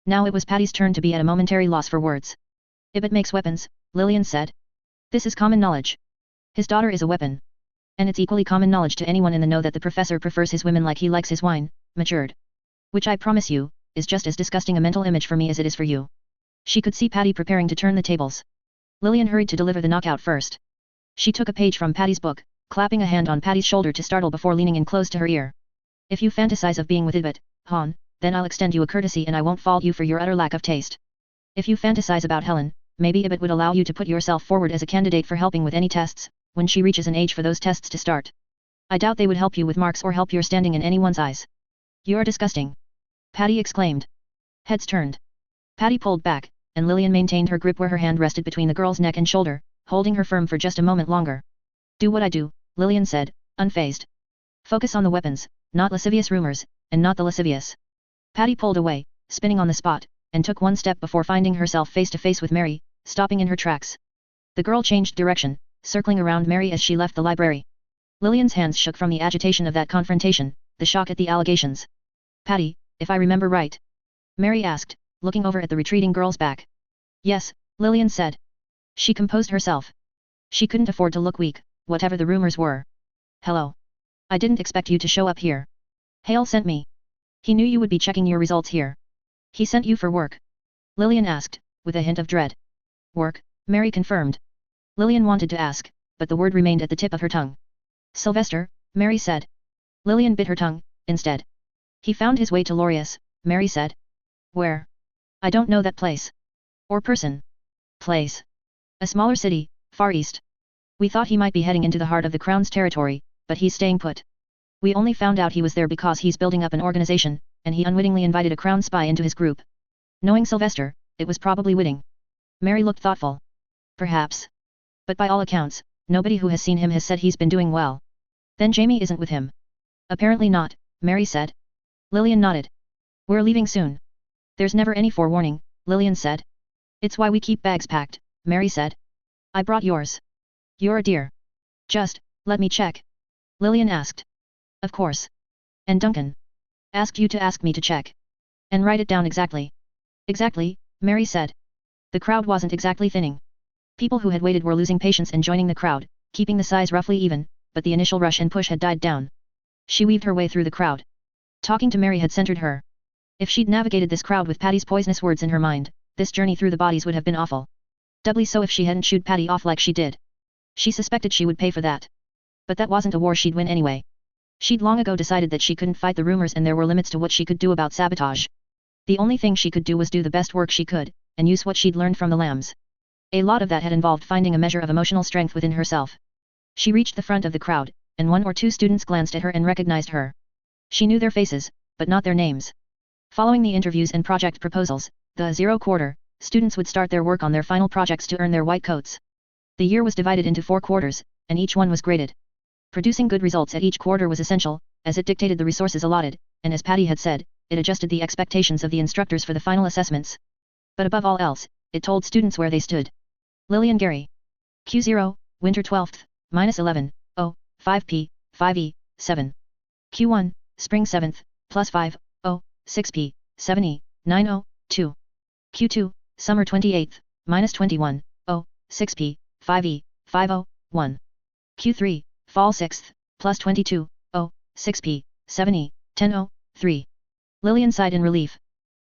Now it was Patty's turn to be at a momentary loss for words. Ibit makes weapons, Lillian said. This is common knowledge. His daughter is a weapon. And it's equally common knowledge to anyone in the know that the professor prefers his women like he likes his wine, matured. Which I promise you, is just as disgusting a mental image for me as it is for you. She could see Patty preparing to turn the tables. Lillian hurried to deliver the knockout first. She took a page from Patty's book, clapping a hand on Patty's shoulder to startle before leaning in close to her ear. If you fantasize of being with Ibit, Han, then I'll extend you a courtesy and I won't fault you for your utter lack of taste. If you fantasize about Helen, maybe Ibit would allow you to put yourself forward as a candidate for helping with any tests, when she reaches an age for those tests to start. I doubt they would help you with marks or help your standing in anyone's eyes. You're disgusting. Patty exclaimed. Heads turned. Patty pulled back, and Lillian maintained her grip where her hand rested between the girl's neck and shoulder, holding her firm for just a moment longer. Do what I do, Lillian said, unfazed. Focus on the weapons, not lascivious rumors, and not the lascivious. Patty pulled away, spinning on the spot, and took one step before finding herself face to face with Mary, stopping in her tracks. The girl changed direction, circling around Mary as she left the library. Lillian's hands shook from the agitation of that confrontation, the shock at the allegations. Patty, if I remember right? Mary asked, looking over at the retreating girl's back. Yes, Lillian said. She composed herself. She couldn't afford to look weak, whatever the rumors were. Hello. I didn't expect you to show up here. Hale sent me. He knew you would be checking your results here. He sent you for work? Lillian asked, with a hint of dread. Work, Mary confirmed. Lillian wanted to ask, but the word remained at the tip of her tongue. Sylvester, Mary said. Lillian bit her tongue, instead. He found his way to Lorius, Mary said. Where? I don't know that place. Or person. Place. A smaller city, far east. We thought he might be heading into the heart of the Crown's territory, but he's staying put. We only found out he was there because he's building up an organization, and he unwittingly invited a Crown spy into his group. Knowing Sylvester, it was probably witting. Mary looked thoughtful. Perhaps. But by all accounts, nobody who has seen him has said he's been doing well. Then Jamie isn't with him. Apparently not, Mary said. Lillian nodded. We're leaving soon. There's never any forewarning, Lillian said. It's why we keep bags packed, Mary said. I brought yours. You're a dear. Just, let me check. Lillian asked. Of course. And Duncan? Asked you to ask me to check. And write it down exactly. Exactly, Mary said. The crowd wasn't exactly thinning. People who had waited were losing patience and joining the crowd, keeping the size roughly even, but the initial rush and push had died down. She weaved her way through the crowd. Talking to Mary had centered her. If she'd navigated this crowd with Patty's poisonous words in her mind, this journey through the bodies would have been awful. Doubly so if she hadn't shooed Patty off like she did. She suspected she would pay for that. But that wasn't a war she'd win anyway. She'd long ago decided that she couldn't fight the rumors and there were limits to what she could do about sabotage. The only thing she could do was do the best work she could, and use what she'd learned from the lambs. A lot of that had involved finding a measure of emotional strength within herself. She reached the front of the crowd, and one or two students glanced at her and recognized her. She knew their faces, but not their names. Following the interviews and project proposals, the 0 quarter, students would start their work on their final projects to earn their white coats. The year was divided into 4 quarters, and each one was graded. Producing good results at each quarter was essential, as it dictated the resources allotted, and as Patty had said, it adjusted the expectations of the instructors for the final assessments. But above all else, it told students where they stood. Lillian Gary. Q0, Winter 12th, -11, 0, 5p, 5e, 7. Q1, Spring 7th, +5, 0, 6p, 7e, 9, 0, 2. Q2, Summer 28th, minus 21, 6p, 5e, 50, 1. Q3, fall 6th, plus 22, 6p, 7e, 10, 3. Lillian sighed in relief.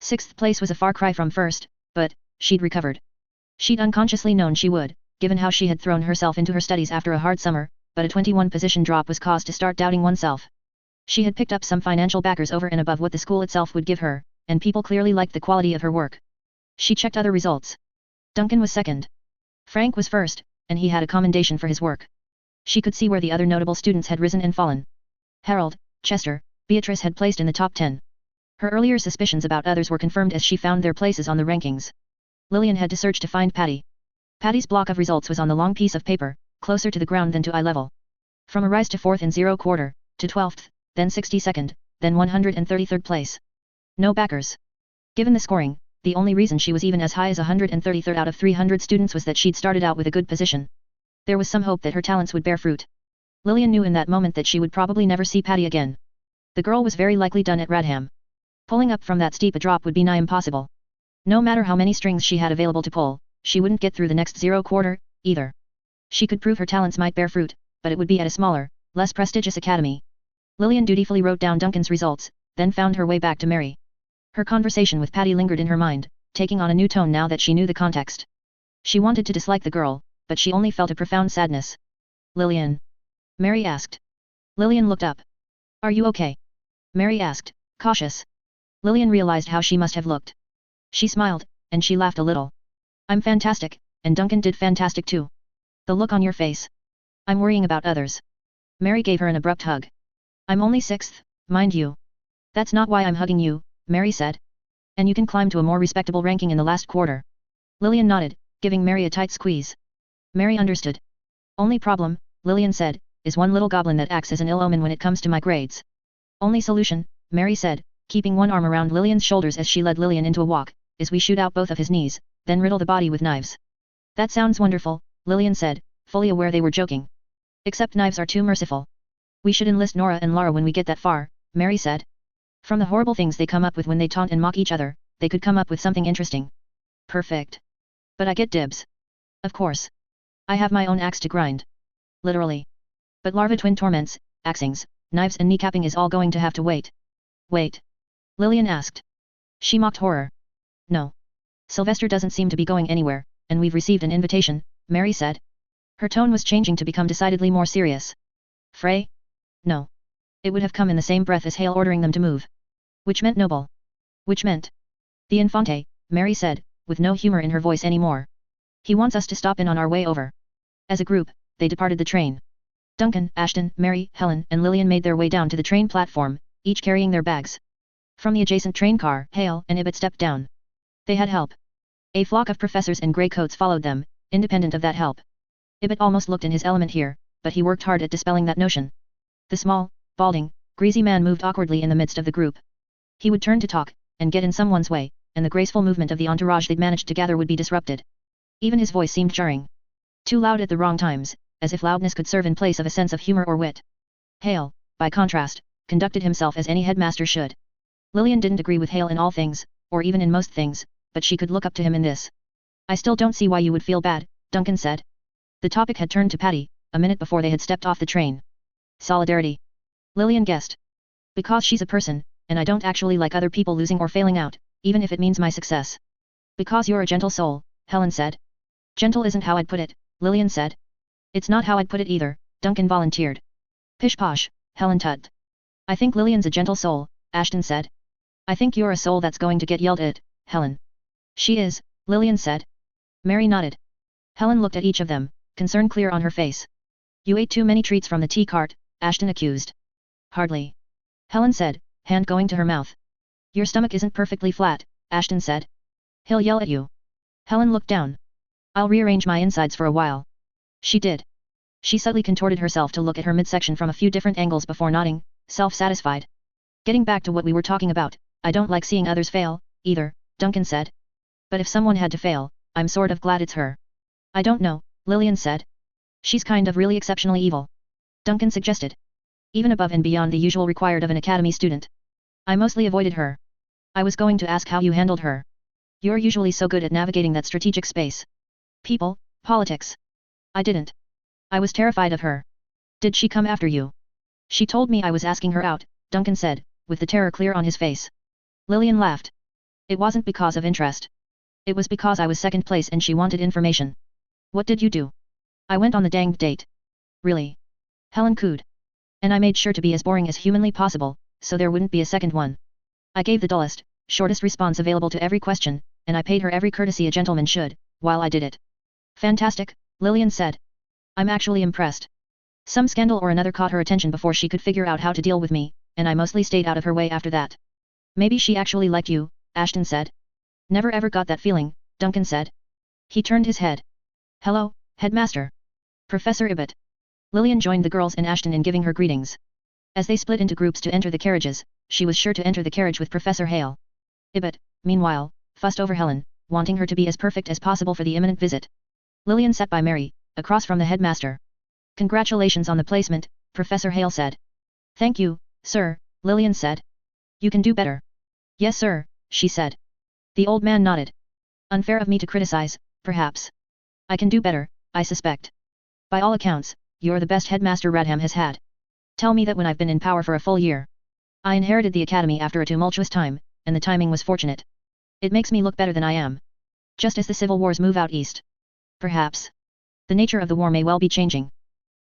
6th place was a far cry from first, but she'd recovered. She'd unconsciously known she would, given how she had thrown herself into her studies after a hard summer, but a 21 position drop was cause to start doubting oneself. She had picked up some financial backers over and above what the school itself would give her, and people clearly liked the quality of her work. She checked other results. Duncan was second. Frank was first, and he had a commendation for his work. She could see where the other notable students had risen and fallen. Harold, Chester, Beatrice had placed in the top 10. Her earlier suspicions about others were confirmed as she found their places on the rankings. Lillian had to search to find Patty. Patty's block of results was on the long piece of paper, closer to the ground than to eye level. From a rise to 4th and 0 quarter, to 12th, then 62nd, then 133rd place. No backers. Given the scoring, the only reason she was even as high as 133rd out of 300 students was that she'd started out with a good position. There was some hope that her talents would bear fruit. Lillian knew in that moment that she would probably never see Patty again. The girl was very likely done at Radham. Pulling up from that steep a drop would be nigh impossible. No matter how many strings she had available to pull, she wouldn't get through the next 0 quarter, either. She could prove her talents might bear fruit, but it would be at a smaller, less prestigious academy. Lillian dutifully wrote down Duncan's results, then found her way back to Mary. Her conversation with Patty lingered in her mind, taking on a new tone now that she knew the context. She wanted to dislike the girl, but she only felt a profound sadness. Lillian? Mary asked. Lillian looked up. Are you okay? Mary asked, cautious. Lillian realized how she must have looked. She smiled, and she laughed a little. I'm fantastic, and Duncan did fantastic too. The look on your face. I'm worrying about others. Mary gave her an abrupt hug. I'm only 6th, mind you. That's not why I'm hugging you, Mary said. And you can climb to a more respectable ranking in the last quarter. Lillian nodded, giving Mary a tight squeeze. Mary understood. Only problem, Lillian said, is one little goblin that acts as an ill omen when it comes to my grades. Only solution, Mary said, keeping one arm around Lillian's shoulders as she led Lillian into a walk, is we shoot out both of his knees, then riddle the body with knives. That sounds wonderful, Lillian said, fully aware they were joking. Except knives are too merciful. We should enlist Nora and Lara when we get that far, Mary said. From the horrible things they come up with when they taunt and mock each other, they could come up with something interesting. Perfect. But I get dibs. Of course. I have my own axe to grind. Literally. But larva twin torments, axings, knives and kneecapping is all going to have to wait. Wait. Lillian asked. She mocked horror. No. Sylvester doesn't seem to be going anywhere, and we've received an invitation, Mary said. Her tone was changing to become decidedly more serious. Frey? No. It would have come in the same breath as Hale ordering them to move. Which meant noble. Which meant the Infante, Mary said, with no humor in her voice anymore. He wants us to stop in on our way over. As a group, they departed the train. Duncan, Ashton, Mary, Helen, and Lillian made their way down to the train platform, each carrying their bags. From the adjacent train car, Hale and Ibbot stepped down. They had help. A flock of professors in grey coats followed them, independent of that help. Ibbot almost looked in his element here, but he worked hard at dispelling that notion. The small, balding, greasy man moved awkwardly in the midst of the group. He would turn to talk, and get in someone's way, and the graceful movement of the entourage they'd managed to gather would be disrupted. Even his voice seemed jarring. Too loud at the wrong times, as if loudness could serve in place of a sense of humor or wit. Hale, by contrast, conducted himself as any headmaster should. Lillian didn't agree with Hale in all things, or even in most things, but she could look up to him in this. I still don't see why you would feel bad, Duncan said. The topic had turned to Patty, a minute before they had stepped off the train. Solidarity. Lillian guessed. Because she's a person, and I don't actually like other people losing or failing out, even if it means my success. Because you're a gentle soul, Helen said. Gentle isn't how I'd put it, Lillian said. It's not how I'd put it either, Duncan volunteered. Pish posh, Helen tugged. I think Lillian's a gentle soul, Ashton said. I think you're a soul that's going to get yelled at, Helen. She is, Lillian said. Mary nodded. Helen looked at each of them, concern clear on her face. You ate too many treats from the tea cart, Ashton accused. Hardly. Helen said, hand going to her mouth. Your stomach isn't perfectly flat, Ashton said. He'll yell at you. Helen looked down. I'll rearrange my insides for a while. She did. She subtly contorted herself to look at her midsection from a few different angles before nodding, self-satisfied. Getting back to what we were talking about, I don't like seeing others fail, either, Duncan said. But if someone had to fail, I'm sort of glad it's her. I don't know, Lillian said. She's kind of really exceptionally evil. Duncan suggested. Even above and beyond the usual required of an academy student. I mostly avoided her. I was going to ask how you handled her. You're usually so good at navigating that strategic space. People, politics. I didn't. I was terrified of her. Did she come after you? She told me I was asking her out, Duncan said, with the terror clear on his face. Lillian laughed. It wasn't because of interest. It was because I was second place and she wanted information. What did you do? I went on the danged date. Really? Helen cooed. And I made sure to be as boring as humanly possible, so there wouldn't be a second one. I gave the dullest, shortest response available to every question, and I paid her every courtesy a gentleman should, while I did it. Fantastic, Lillian said. I'm actually impressed. Some scandal or another caught her attention before she could figure out how to deal with me, and I mostly stayed out of her way after that. Maybe she actually liked you, Ashton said. Never ever got that feeling, Duncan said. He turned his head. Hello, Headmaster. Professor Ibbott. Lillian joined the girls and Ashton in giving her greetings. As they split into groups to enter the carriages, she was sure to enter the carriage with Professor Hale. Ibbott, meanwhile, fussed over Helen, wanting her to be as perfect as possible for the imminent visit. Lillian sat by Mary, across from the headmaster. Congratulations on the placement, Professor Hale said. Thank you, sir, Lillian said. You can do better. Yes sir, she said. The old man nodded. Unfair of me to criticize, perhaps. I can do better, I suspect. By all accounts, you're the best headmaster Radham has had. Tell me that when I've been in power for a full year. I inherited the academy after a tumultuous time, and the timing was fortunate. It makes me look better than I am. Just as the civil wars move out east. Perhaps. The nature of the war may well be changing.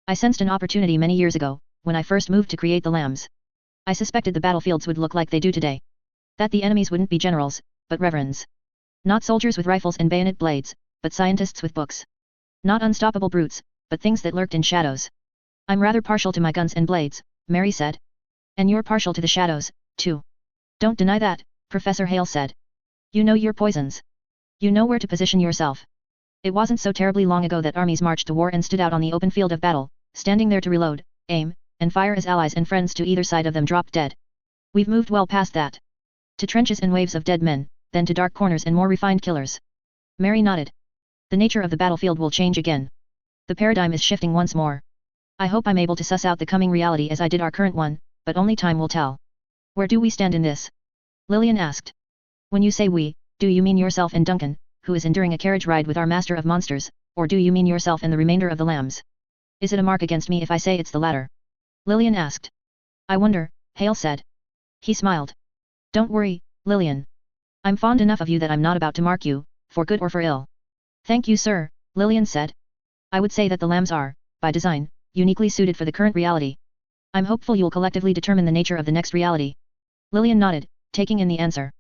I sensed an opportunity many years ago, when I first moved to create the lambs. I suspected the battlefields would look like they do today. That the enemies wouldn't be generals, but reverends. Not soldiers with rifles and bayonet blades, but scientists with books. Not unstoppable brutes, but things that lurked in shadows. I'm rather partial to my guns and blades, Mary said. And you're partial to the shadows, too. Don't deny that, Professor Hale said. You know your poisons. You know where to position yourself. It wasn't so terribly long ago that armies marched to war and stood out on the open field of battle, standing there to reload, aim, and fire as allies and friends to either side of them dropped dead. We've moved well past that. To trenches and waves of dead men, then to dark corners and more refined killers. Mary nodded. The nature of the battlefield will change again. The paradigm is shifting once more. I hope I'm able to suss out the coming reality as I did our current one, but only time will tell. Where do we stand in this? Lillian asked. When you say we, do you mean yourself and Duncan, who is enduring a carriage ride with our master of monsters, or do you mean yourself and the remainder of the lambs? Is it a mark against me if I say it's the latter? Lillian asked. I wonder, Hale said. He smiled. Don't worry, Lillian. I'm fond enough of you that I'm not about to mark you, for good or for ill. Thank you sir, Lillian said. I would say that the lambs are, by design, uniquely suited for the current reality. I'm hopeful you'll collectively determine the nature of the next reality. Lillian nodded, taking in the answer.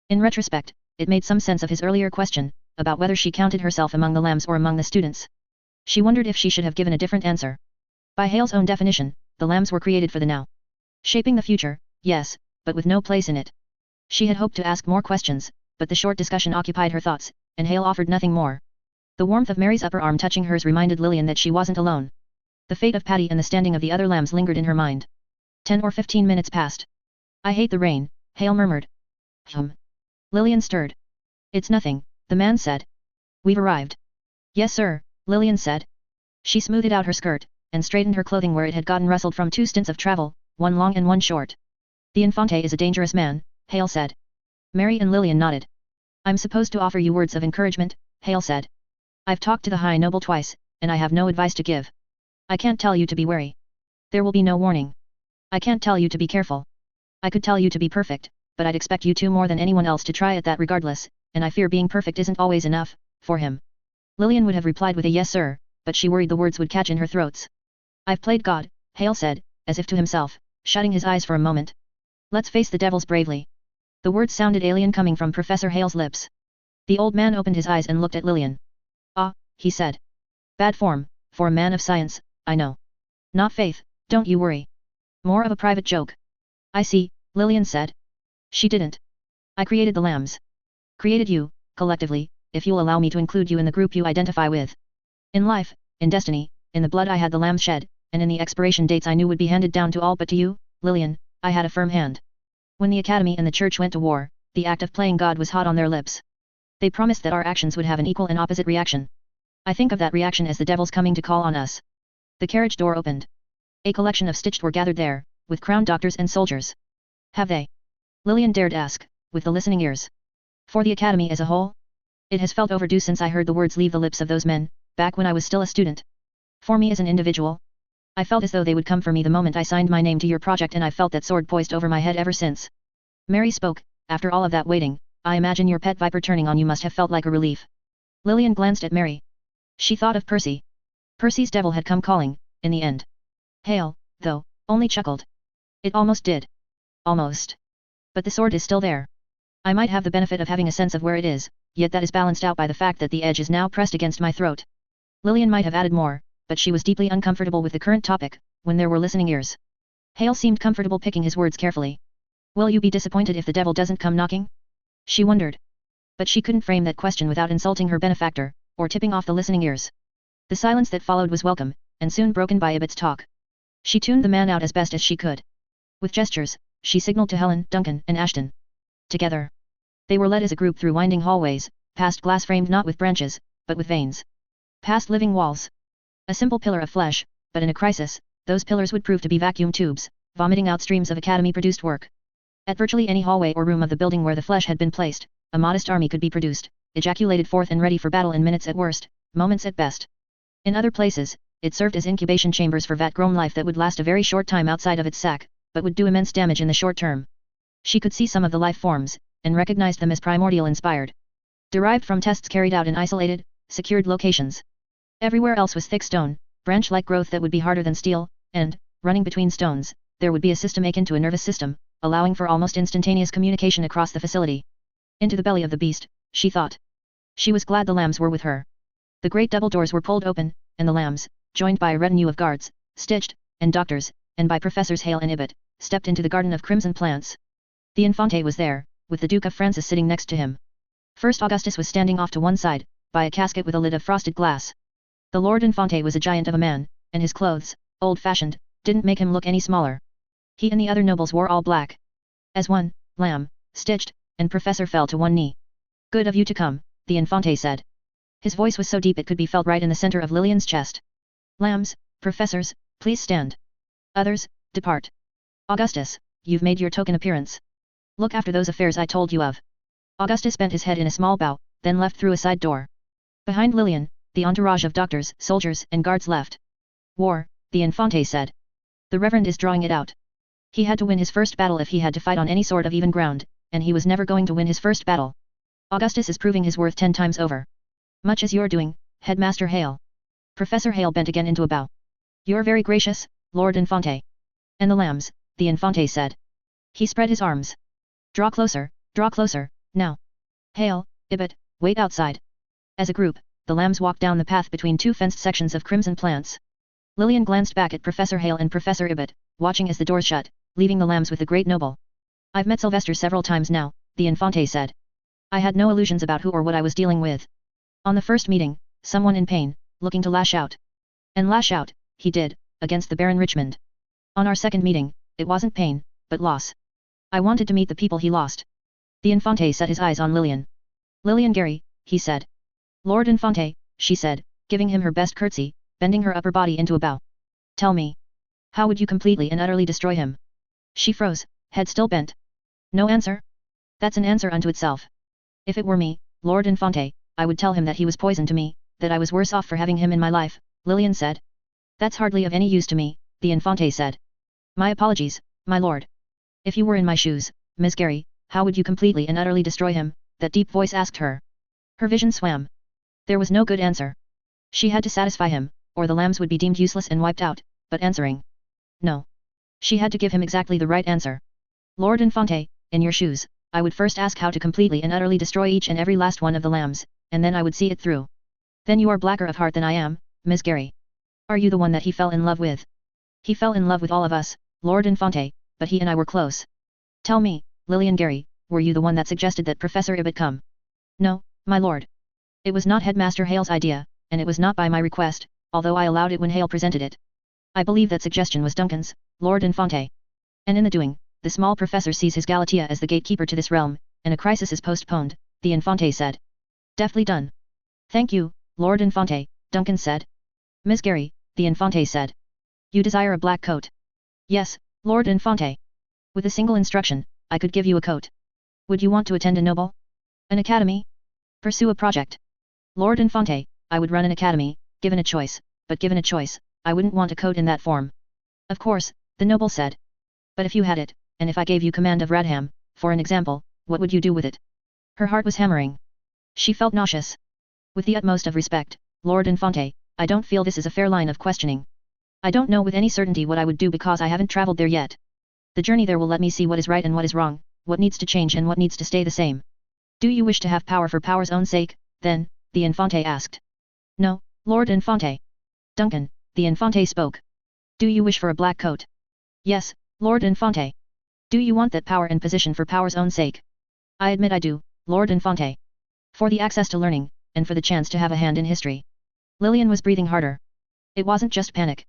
In retrospect, it made some sense of his earlier question, about whether she counted herself among the lambs or among the students. She wondered if she should have given a different answer. By Hale's own definition, the lambs were created for the now. Shaping the future, yes, but with no place in it. She had hoped to ask more questions, but the short discussion occupied her thoughts, and Hale offered nothing more. The warmth of Mary's upper arm touching hers reminded Lillian that she wasn't alone. The fate of Patty and the standing of the other lambs lingered in her mind. 10 or 15 minutes passed. I hate the rain, Hale murmured. Lillian stirred. It's nothing, the man said. We've arrived. Yes sir, Lillian said. She smoothed out her skirt, and straightened her clothing where it had gotten rustled from 2 stints of travel, one long and one short. The Infante is a dangerous man, Hale said. Mary and Lillian nodded. I'm supposed to offer you words of encouragement, Hale said. I've talked to the High Noble twice, and I have no advice to give. I can't tell you to be wary. There will be no warning. I can't tell you to be careful. I could tell you to be perfect, but I'd expect you to more than anyone else to try at that regardless, and I fear being perfect isn't always enough, for him. Lillian would have replied with a yes sir, but she worried the words would catch in her throats. I've played God, Hale said, as if to himself, shutting his eyes for a moment. Let's face the devils bravely. The words sounded alien coming from Professor Hale's lips. The old man opened his eyes and looked at Lillian. Ah, he said. Bad form, for a man of science, I know. Not faith, don't you worry. More of a private joke. I see, Lillian said. She didn't. I created the lambs. Created you, collectively, if you'll allow me to include you in the group you identify with. In life, in destiny, in the blood I had the lambs shed, and in the expiration dates I knew would be handed down to all but to you, Lillian, I had a firm hand. When the academy and the church went to war, the act of playing God was hot on their lips. They promised that our actions would have an equal and opposite reaction. I think of that reaction as the devils coming to call on us. The carriage door opened. A collection of stitched were gathered there, with crowned doctors and soldiers. Have they? Lillian dared ask, with the listening ears. For the academy as a whole? It has felt overdue since I heard the words leave the lips of those men, back when I was still a student. For me as an individual, I felt as though they would come for me the moment I signed my name to your project, and I felt that sword poised over my head ever since. Mary spoke. After all of that waiting, I imagine your pet viper turning on you must have felt like a relief. Lillian glanced at Mary. She thought of Percy. Percy's devil had come calling, in the end. Hale, though, only chuckled. It almost did. Almost. But the sword is still there. I might have the benefit of having a sense of where it is, yet that is balanced out by the fact that the edge is now pressed against my throat. Lillian might have added more, but she was deeply uncomfortable with the current topic, when there were listening ears. Hale seemed comfortable picking his words carefully. Will you be disappointed if the devil doesn't come knocking? She wondered. But she couldn't frame that question without insulting her benefactor, or tipping off the listening ears. The silence that followed was welcome, and soon broken by Ibet's talk. She tuned the man out as best as she could. With gestures, she signaled to Helen, Duncan, and Ashton. Together. They were led as a group through winding hallways, past glass framed not with branches, but with veins. Past living walls. A simple pillar of flesh, but in a crisis, those pillars would prove to be vacuum tubes, vomiting out streams of academy-produced work. At virtually any hallway or room of the building where the flesh had been placed, a modest army could be produced, ejaculated forth and ready for battle in minutes at worst, moments at best. In other places, it served as incubation chambers for vat-grown life that would last a very short time outside of its sac, but would do immense damage in the short term. She could see some of the life forms, and recognized them as primordial inspired. Derived from tests carried out in isolated, secured locations. Everywhere else was thick stone, branch-like growth that would be harder than steel, and, running between stones, there would be a system akin to a nervous system, allowing for almost instantaneous communication across the facility. Into the belly of the beast, she thought. She was glad the lambs were with her. The great double doors were pulled open, and the lambs, joined by a retinue of guards, stitched, and doctors, and by Professors Hale and Ibet, stepped into the garden of crimson plants. The Infante was there, with the Duke of Francis sitting next to him. First Augustus was standing off to one side, by a casket with a lid of frosted glass. The Lord Infante was a giant of a man, and his clothes, old-fashioned, didn't make him look any smaller. He and the other nobles wore all black. As one, lamb, stitched, and Professor fell to one knee. Good of you to come, the Infante said. His voice was so deep it could be felt right in the center of Lillian's chest. Lambs, professors, please stand. Others, depart. Augustus, you've made your token appearance. Look after those affairs I told you of. Augustus bent his head in a small bow, then left through a side door. Behind Lillian, the entourage of doctors, soldiers, and guards left. War, the Infante said. The Reverend is drawing it out. He had to win his first battle if he had to fight on any sort of even ground, and he was never going to win his first battle. Augustus is proving his worth 10 times over. Much as you're doing, Headmaster Hale. Professor Hale bent again into a bow. You're very gracious, Lord Infante. And the lambs, the Infante said. He spread his arms. Draw closer, now. Hale, Ibet, wait outside. As a group, the lambs walked down the path between two fenced sections of crimson plants. Lillian glanced back at Professor Hale and Professor Ibet, watching as the doors shut, leaving the lambs with the great noble. I've met Sylvester several times now, the Infante said. I had no illusions about who or what I was dealing with. On the first meeting, someone in pain, looking to lash out. And lash out, he did, against the Baron Richmond. On our second meeting, it wasn't pain, but loss. I wanted to meet the people he lost. The Infante set his eyes on Lillian. Lillian Gary, he said. Lord Infante, she said, giving him her best curtsy, bending her upper body into a bow. Tell me. How would you completely and utterly destroy him? She froze, head still bent. No answer? That's an answer unto itself. If it were me, Lord Infante, I would tell him that he was poison to me, that I was worse off for having him in my life, Lillian said. That's hardly of any use to me, the Infante said. My apologies, my lord. If you were in my shoes, Miss Gary, how would you completely and utterly destroy him? That deep voice asked her. Her vision swam. There was no good answer. She had to satisfy him, or the lambs would be deemed useless and wiped out, but answering. No. She had to give him exactly the right answer. Lord Infante, in your shoes, I would first ask how to completely and utterly destroy each and every last one of the lambs, and then I would see it through. Then you are blacker of heart than I am, Miss Gary. Are you the one that he fell in love with? He fell in love with all of us, Lord Infante, but he and I were close. Tell me, Lillian Gary, were you the one that suggested that Professor Ibet come? No, my lord. It was not Headmaster Hale's idea, and it was not by my request, although I allowed it when Hale presented it. I believe that suggestion was Duncan's, Lord Infante. And in the doing, the small professor sees his Galatea as the gatekeeper to this realm, and a crisis is postponed, the Infante said. Deftly done. Thank you, Lord Infante, Duncan said. Miss Gary, the Infante said. You desire a black coat? Yes, Lord Infante. With a single instruction, I could give you a coat. Would you want to attend a noble? An academy? Pursue a project. Lord Infante, I would run an academy, given a choice, but given a choice, I wouldn't want a coat in that form. Of course, the noble said. But if you had it, and if I gave you command of Radham, for an example, what would you do with it? Her heart was hammering. She felt nauseous. With the utmost of respect, Lord Infante, I don't feel this is a fair line of questioning. I don't know with any certainty what I would do because I haven't traveled there yet. The journey there will let me see what is right and what is wrong, what needs to change and what needs to stay the same. Do you wish to have power for power's own sake, then? The Infante asked. No, Lord Infante. Duncan, the Infante spoke. Do you wish for a black coat? Yes, Lord Infante. Do you want that power and position for power's own sake? I admit I do, Lord Infante. For the access to learning, and for the chance to have a hand in history. Lillian was breathing harder. It wasn't just panic.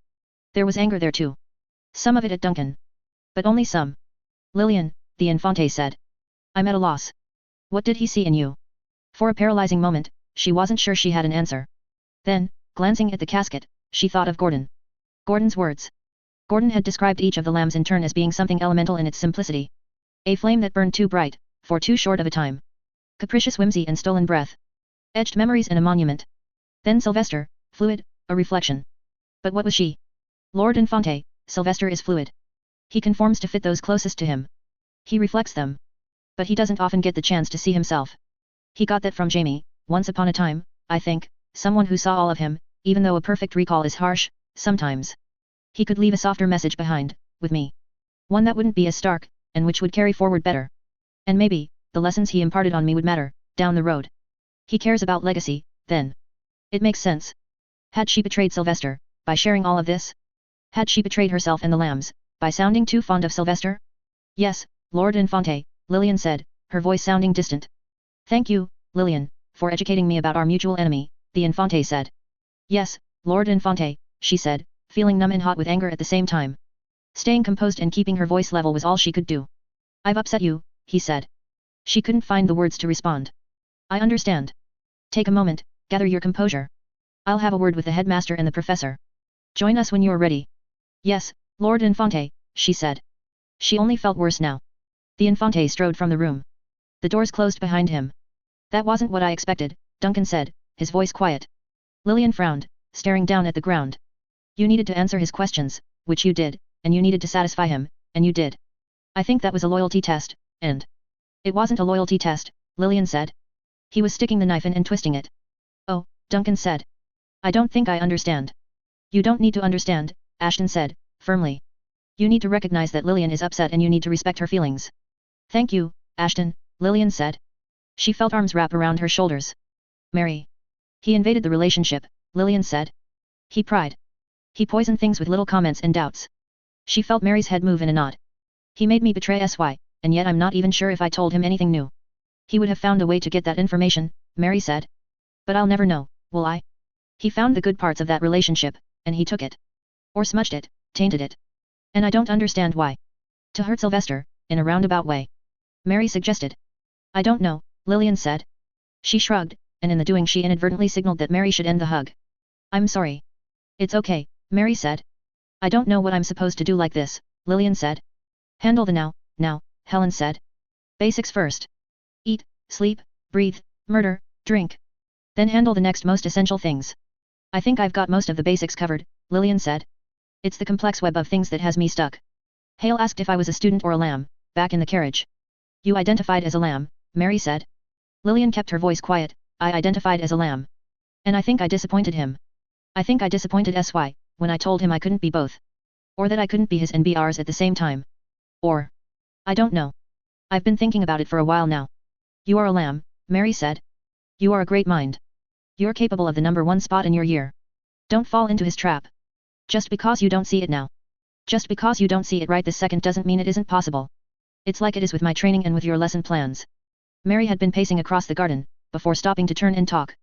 There was anger there too. Some of it at Duncan. But only some. Lillian, the Infante said. I'm at a loss. What did he see in you? For a paralyzing moment, she wasn't sure she had an answer. Then, glancing at the casket, she thought of Gordon. Gordon's words. Gordon had described each of the lambs in turn as being something elemental in its simplicity. A flame that burned too bright, for too short of a time. Capricious whimsy and stolen breath. Etched memories in a monument. Then Sylvester, fluid, a reflection. But what was she? Lord Infante, Sylvester is fluid. He conforms to fit those closest to him. He reflects them. But he doesn't often get the chance to see himself. He got that from Jamie, once upon a time, I think, someone who saw all of him, even though a perfect recall is harsh, sometimes. He could leave a softer message behind, with me. One that wouldn't be as stark, and which would carry forward better. And maybe, the lessons he imparted on me would matter, down the road. He cares about legacy, then. It makes sense. Had she betrayed Sylvester, by sharing all of this? Had she betrayed herself and the lambs, by sounding too fond of Sylvester? Yes, Lord Infante, Lillian said, her voice sounding distant. Thank you, Lillian, for educating me about our mutual enemy, the Infante said. Yes, Lord Infante, she said, feeling numb and hot with anger at the same time. Staying composed and keeping her voice level was all she could do. I've upset you, he said. She couldn't find the words to respond. I understand. Take a moment, gather your composure. I'll have a word with the headmaster and the professor. Join us when you are ready. Yes, Lord Infante, she said. She only felt worse now. The Infante strode from the room. The doors closed behind him. That wasn't what I expected, Duncan said, his voice quiet. Lillian frowned, staring down at the ground. You needed to answer his questions, which you did, and you needed to satisfy him, and you did. I think that was a loyalty test, and... It wasn't a loyalty test, Lillian said. He was sticking the knife in and twisting it. Oh, Duncan said. I don't think I understand. You don't need to understand, Ashton said, firmly. You need to recognize that Lillian is upset and you need to respect her feelings. Thank you, Ashton, Lillian said. She felt arms wrap around her shoulders. Mary. He invaded the relationship, Lillian said. He pried. He poisoned things with little comments and doubts. She felt Mary's head move in a nod. He made me betray SY, and yet I'm not even sure if I told him anything new. He would have found a way to get that information, Mary said. But I'll never know, will I? He found the good parts of that relationship, and he took it. Or smudged it, tainted it. And I don't understand why. To hurt Sylvester, in a roundabout way. Mary suggested. I don't know, Lillian said. She shrugged, and in the doing she inadvertently signaled that Mary should end the hug. I'm sorry. It's okay, Mary said. I don't know what I'm supposed to do like this, Lillian said. Handle the now, Helen said. Basics first. Eat, sleep, breathe, murder, drink. Then handle the next most essential things. I think I've got most of the basics covered, Lillian said. It's the complex web of things that has me stuck. Hale asked if I was a student or a lamb, back in the carriage. You identified as a lamb, Mary said. Lillian kept her voice quiet. I identified as a lamb. And I think I disappointed him. I think I disappointed SY, when I told him I couldn't be both. Or that I couldn't be his and be ours at the same time. Or... I don't know. I've been thinking about it for a while now. You are a lamb, Mary said. You are a great mind. You're capable of the number one spot in your year. Don't fall into his trap. Just because you don't see it now. Just because you don't see it right this second doesn't mean it isn't possible. It's like it is with my training and with your lesson plans. Mary had been pacing across the garden, before stopping to turn and talk.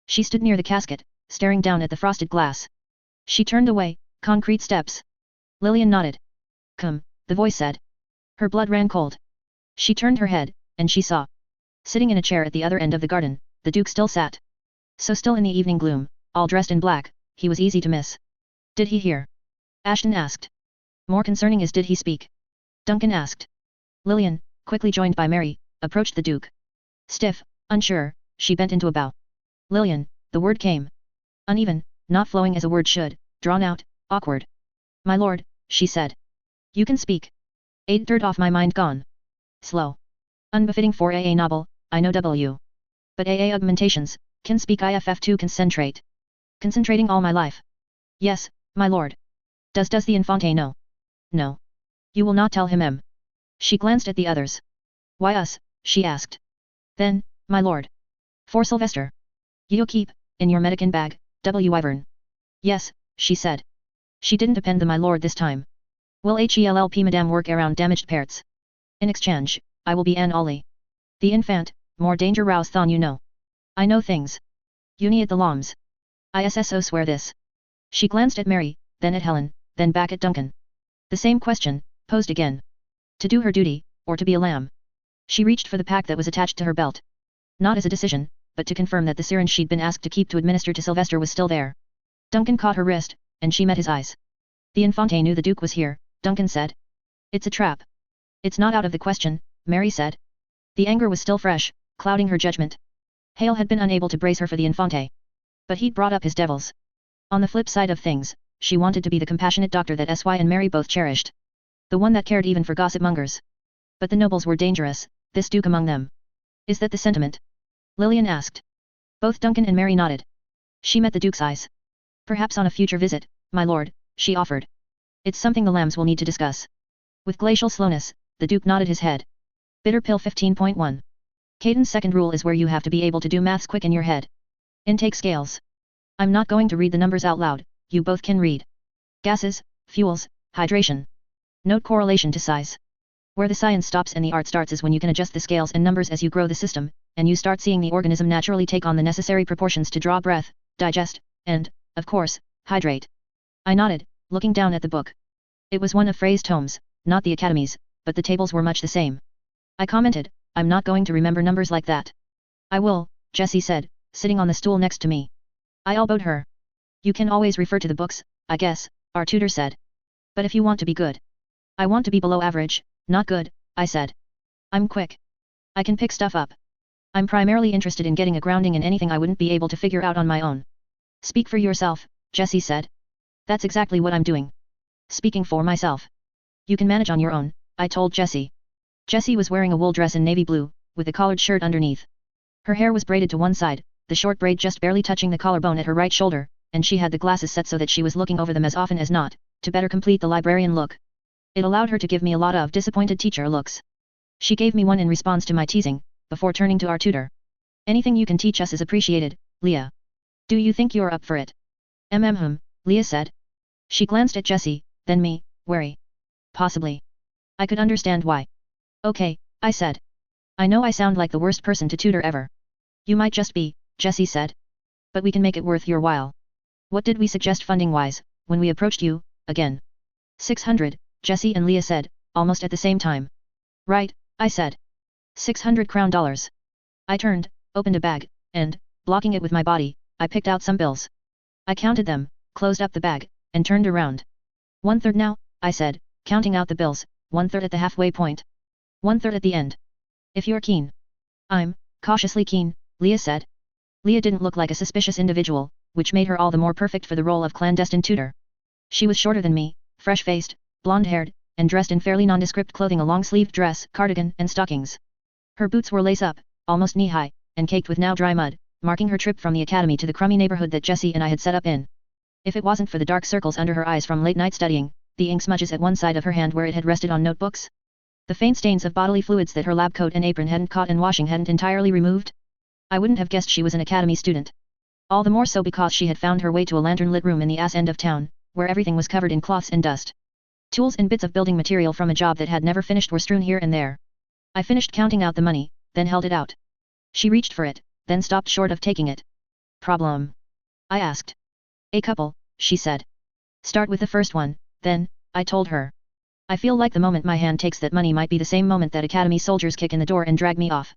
She stood near the casket, staring down at the frosted glass. She turned away, concrete steps. Lillian nodded. Come, the voice said. Her blood ran cold. She turned her head, and she saw. Sitting in a chair at the other end of the garden, the Duke still sat. So still in the evening gloom, all dressed in black, he was easy to miss. Did he hear? Ashton asked. More concerning is did he speak? Duncan asked. Lillian, quickly joined by Mary, approached the Duke. Stiff, Unsure, she bent into a bow. Lillian, the word came. Uneven, not flowing as a word should, drawn out, awkward. My lord, she said. You can speak. Aid dirt off my mind gone. Slow. Unbefitting for AA novel, I know W. But AA augmentations, can speak IFF to concentrate. Concentrating all my life. Yes, my lord. Does the Infante know? No. You will not tell him M. She glanced at the others. Why us, she asked. Then, my lord. For Sylvester. You'll keep, in your medican bag, W. Wyvern. Yes, she said. She didn't depend the my lord this time. Will HELLP madame work around damaged parts? In exchange, I will be Anne Ollie. The infant, more danger rouse than you know. I know things. Uni at the Loms. ISSO swear this. She glanced at Mary, then at Helen, then back at Duncan. The same question, posed again. To do her duty, or to be a lamb? She reached for the pack that was attached to her belt. Not as a decision, but to confirm that the syringe she'd been asked to keep to administer to Sylvester was still there. Duncan caught her wrist, and she met his eyes. The Infante knew the Duke was here, Duncan said. It's a trap. It's not out of the question, Mary said. The anger was still fresh, clouding her judgment. Hale had been unable to brace her for the Infante. But he'd brought up his devils. On the flip side of things, she wanted to be the compassionate doctor that Sy and Mary both cherished. The one that cared even for gossip mongers. But the nobles were dangerous, this Duke among them. Is that the sentiment? Lillian asked. Both Duncan and Mary nodded. She met the Duke's eyes. Perhaps on a future visit, my lord, she offered. It's something the lambs will need to discuss. With glacial slowness, the Duke nodded his head. Bitter Pill 15.1. Caden's second rule is where you have to be able to do maths quick in your head. Intake scales. I'm not going to read the numbers out loud, you both can read. Gases, fuels, hydration. Note correlation to size. Where the science stops and the art starts is when you can adjust the scales and numbers as you grow the system, and you start seeing the organism naturally take on the necessary proportions to draw breath, digest, and, of course, hydrate. I nodded, looking down at the book. It was one of Frey's tomes, not the Academy's, but the tables were much the same. I commented, I'm not going to remember numbers like that. I will, Jessie said, sitting on the stool next to me. I elbowed her. You can always refer to the books, I guess, our tutor said. But if you want to be good. I want to be below average, not good, I said. I'm quick. I can pick stuff up. I'm primarily interested in getting a grounding in anything I wouldn't be able to figure out on my own. Speak for yourself, Jessie said. That's exactly what I'm doing. Speaking for myself. You can manage on your own, I told Jessie. Jessie was wearing a wool dress in navy blue, with a collared shirt underneath. Her hair was braided to one side, the short braid just barely touching the collarbone at her right shoulder, and she had the glasses set so that she was looking over them as often as not, to better complete the librarian look. It allowed her to give me a lot of disappointed teacher looks. She gave me one in response to my teasing, before turning to our tutor. Anything you can teach us is appreciated, Leah. Do you think you're up for it? Leah said. She glanced at Jessie, then me, wary. Possibly. I could understand why. Okay, I said. I know I sound like the worst person to tutor ever. You might just be, Jessie said. But we can make it worth your while. What did we suggest funding-wise, when we approached you, again? 600, Jessie and Leah said, almost at the same time. Right, I said. 600 crown dollars. I turned, opened a bag, and, blocking it with my body, I picked out some bills. I counted them, closed up the bag, and turned around. 1/3 now, I said, counting out the bills, 1/3 at the halfway point. 1/3 at the end. If you're keen. I'm, cautiously keen, Leah said. Leah didn't look like a suspicious individual, which made her all the more perfect for the role of clandestine tutor. She was shorter than me, fresh-faced, blonde-haired, and dressed in fairly nondescript clothing, a long-sleeved dress, cardigan, and stockings. Her boots were lace-up, almost knee-high, and caked with now dry mud, marking her trip from the academy to the crummy neighborhood that Jessie and I had set up in. If it wasn't for the dark circles under her eyes from late-night studying, the ink smudges at one side of her hand where it had rested on notebooks, the faint stains of bodily fluids that her lab coat and apron hadn't caught and washing hadn't entirely removed, I wouldn't have guessed she was an academy student. All the more so because she had found her way to a lantern-lit room in the ass end of town, where everything was covered in cloths and dust. Tools and bits of building material from a job that had never finished were strewn here and there. I finished counting out the money, then held it out. She reached for it, then stopped short of taking it. Problem? I asked. A couple, she said. Start with the first one, then, I told her. I feel like the moment my hand takes that money might be the same moment that academy soldiers kick in the door and drag me off.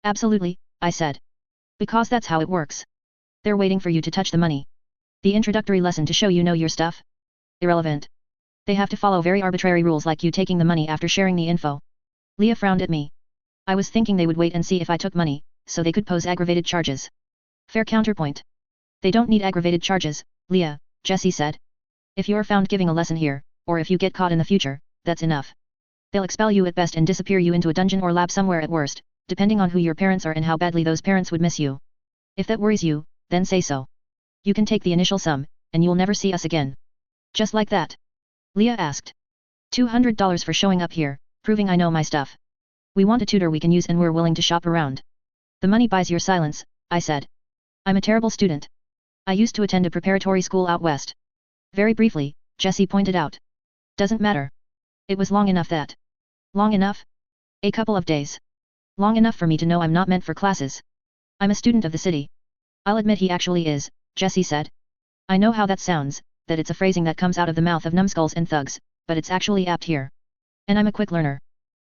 Absolutely, I said. Because that's how it works. They're waiting for you to touch the money. The introductory lesson to show you know your stuff? Irrelevant. They have to follow very arbitrary rules like you taking the money after sharing the info. Leah frowned at me. I was thinking they would wait and see if I took money, so they could pose aggravated charges. Fair counterpoint. They don't need aggravated charges, Leah, Jessie said. If you're found giving a lesson here, or if you get caught in the future, that's enough. They'll expel you at best and disappear you into a dungeon or lab somewhere at worst, depending on who your parents are and how badly those parents would miss you. If that worries you, then say so. You can take the initial sum, and you'll never see us again. Just like that? Leah asked. $200 for showing up here, proving I know my stuff. We want a tutor we can use and we're willing to shop around. The money buys your silence, I said. I'm a terrible student. I used to attend a preparatory school out west. Very briefly, Jessie pointed out. Doesn't matter. It was long enough that. Long enough? A couple of days. Long enough for me to know I'm not meant for classes. I'm a student of the city. I'll admit he actually is, Jessie said. I know how that sounds, that it's a phrasing that comes out of the mouth of numbskulls and thugs, but it's actually apt here. And I'm a quick learner.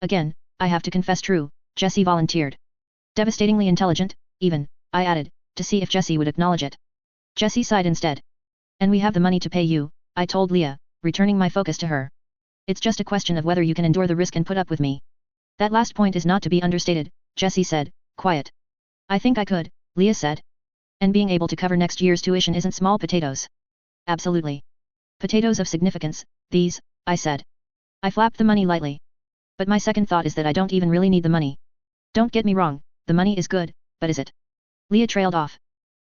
Again, I have to confess true, Jessie volunteered. Devastatingly intelligent, even, I added, to see if Jessie would acknowledge it. Jessie sighed instead. And we have the money to pay you, I told Leah, returning my focus to her. It's just a question of whether you can endure the risk and put up with me. That last point is not to be understated, Jessie said, quiet. I think I could, Leah said. And being able to cover next year's tuition isn't small potatoes. Absolutely. Potatoes of significance, these, I said. I flapped the money lightly. But my second thought is that I don't even really need the money. Don't get me wrong, the money is good, but is it? Leah trailed off.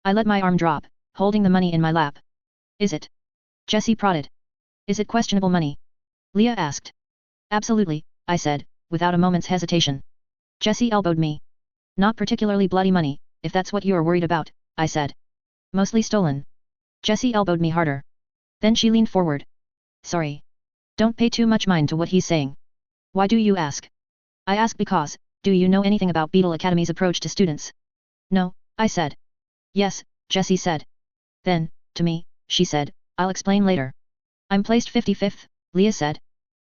I let my arm drop, holding the money in my lap. Is it? Jessie prodded. Is it questionable money? Leah asked. Absolutely, I said, without a moment's hesitation. Jessie elbowed me. Not particularly bloody money, if that's what you're worried about, I said. Mostly stolen. Jessie elbowed me harder. Then she leaned forward. Sorry. Don't pay too much mind to what he's saying. Why do you ask? I ask because, do you know anything about Beetle Academy's approach to students? No, I said. Yes, Jessie said. Then, to me, she said, I'll explain later. I'm placed 55th, Leah said.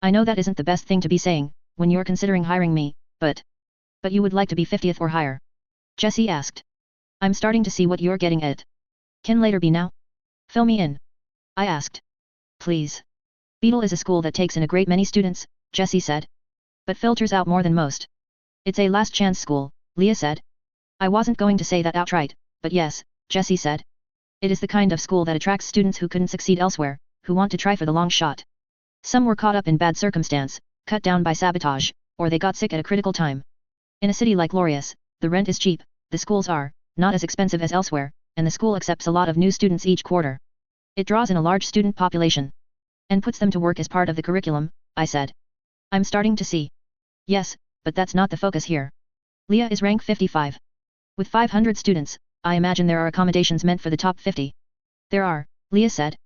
I know that isn't the best thing to be saying, when you're considering hiring me, but you would like to be 50th or higher? Jessie asked. I'm starting to see what you're getting at. Can later be now? Fill me in. I asked. Please. Beetle is a school that takes in a great many students, Jessie said. But filters out more than most. It's a last chance school, Leah said. I wasn't going to say that outright, but yes, Jessie said. It is the kind of school that attracts students who couldn't succeed elsewhere, who want to try for the long shot. Some were caught up in bad circumstance, cut down by sabotage, or they got sick at a critical time. In a city like Laureus, the rent is cheap, the schools are, not as expensive as elsewhere, and the school accepts a lot of new students each quarter. It draws in a large student population. And puts them to work as part of the curriculum, I said. I'm starting to see. Yes, but that's not the focus here. Leah is rank 55. With 500 students, I imagine there are accommodations meant for the top 50. There are, Leah said.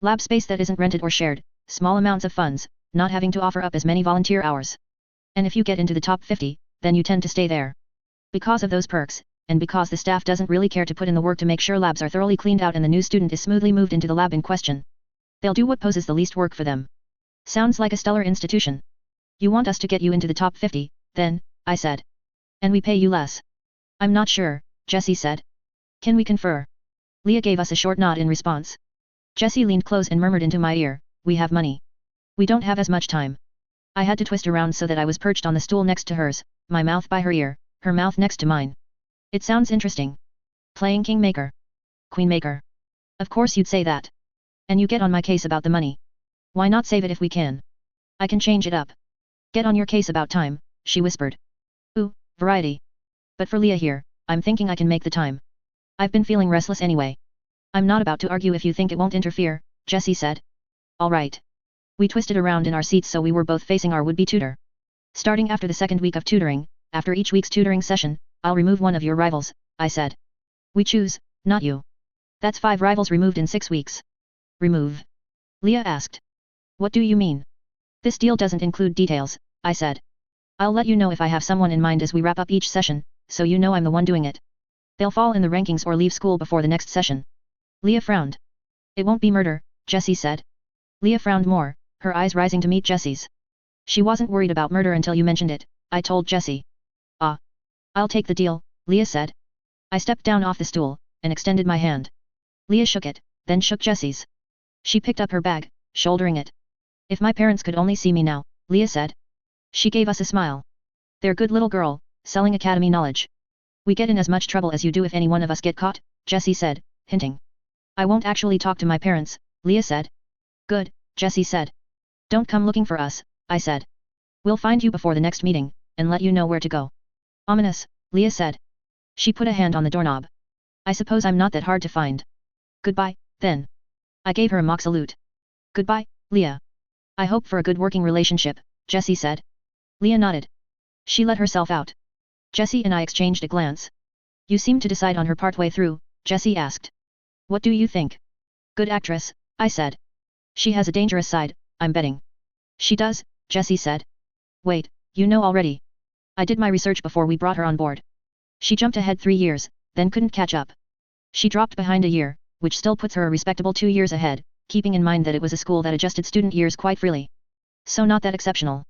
Lab space that isn't rented or shared, small amounts of funds, not having to offer up as many volunteer hours. And if you get into the top 50, then you tend to stay there. Because of those perks, and because the staff doesn't really care to put in the work to make sure labs are thoroughly cleaned out and the new student is smoothly moved into the lab in question. They'll do what poses the least work for them. Sounds like a stellar institution. You want us to get you into the top 50, then, I said. And we pay you less. I'm not sure, Jessie said. Can we confer? Leah gave us a short nod in response. Jessie leaned close and murmured into my ear, we have money. We don't have as much time. I had to twist around so that I was perched on the stool next to hers, my mouth by her ear, her mouth next to mine. It sounds interesting. Playing kingmaker. Queenmaker. Of course you'd say that. And you get on my case about the money. Why not save it if we can? I can change it up. Get on your case about time, she whispered. Ooh, variety. But for Leah here, I'm thinking I can make the time. I've been feeling restless anyway. I'm not about to argue if you think it won't interfere, Jessie said. All right. We twisted around in our seats so we were both facing our would-be tutor. Starting after the second week of tutoring, after each week's tutoring session, I'll remove one of your rivals, I said. We choose, not you. That's 5 rivals removed in 6 weeks. Remove? Leah asked. What do you mean? This deal doesn't include details, I said. I'll let you know if I have someone in mind as we wrap up each session, so you know I'm the one doing it. They'll fall in the rankings or leave school before the next session. Leah frowned. It won't be murder, Jessie said. Leah frowned more, her eyes rising to meet Jessie's. She wasn't worried about murder until you mentioned it, I told Jessie. Ah. I'll take the deal, Leah said. I stepped down off the stool, and extended my hand. Leah shook it, then shook Jessie's. She picked up her bag, shouldering it. If my parents could only see me now, Leah said. She gave us a smile. They're good little girl, selling academy knowledge. We get in as much trouble as you do if any one of us get caught, Jessie said, hinting. I won't actually talk to my parents, Leah said. Good, Jessie said. Don't come looking for us, I said. We'll find you before the next meeting, and let you know where to go. Ominous, Leah said. She put a hand on the doorknob. I suppose I'm not that hard to find. Goodbye, then. I gave her a mock salute. Goodbye, Leah. I hope for a good working relationship, Jessie said. Leah nodded. She let herself out. Jessie and I exchanged a glance. You seem to decide on her partway through, Jessie asked. What do you think? Good actress, I said. She has a dangerous side, I'm betting. She does, Jessie said. Wait, you know already. I did my research before we brought her on board. She jumped ahead 3 years, then couldn't catch up. She dropped behind a year, which still puts her a respectable 2 years ahead, keeping in mind that it was a school that adjusted student years quite freely. So not that exceptional.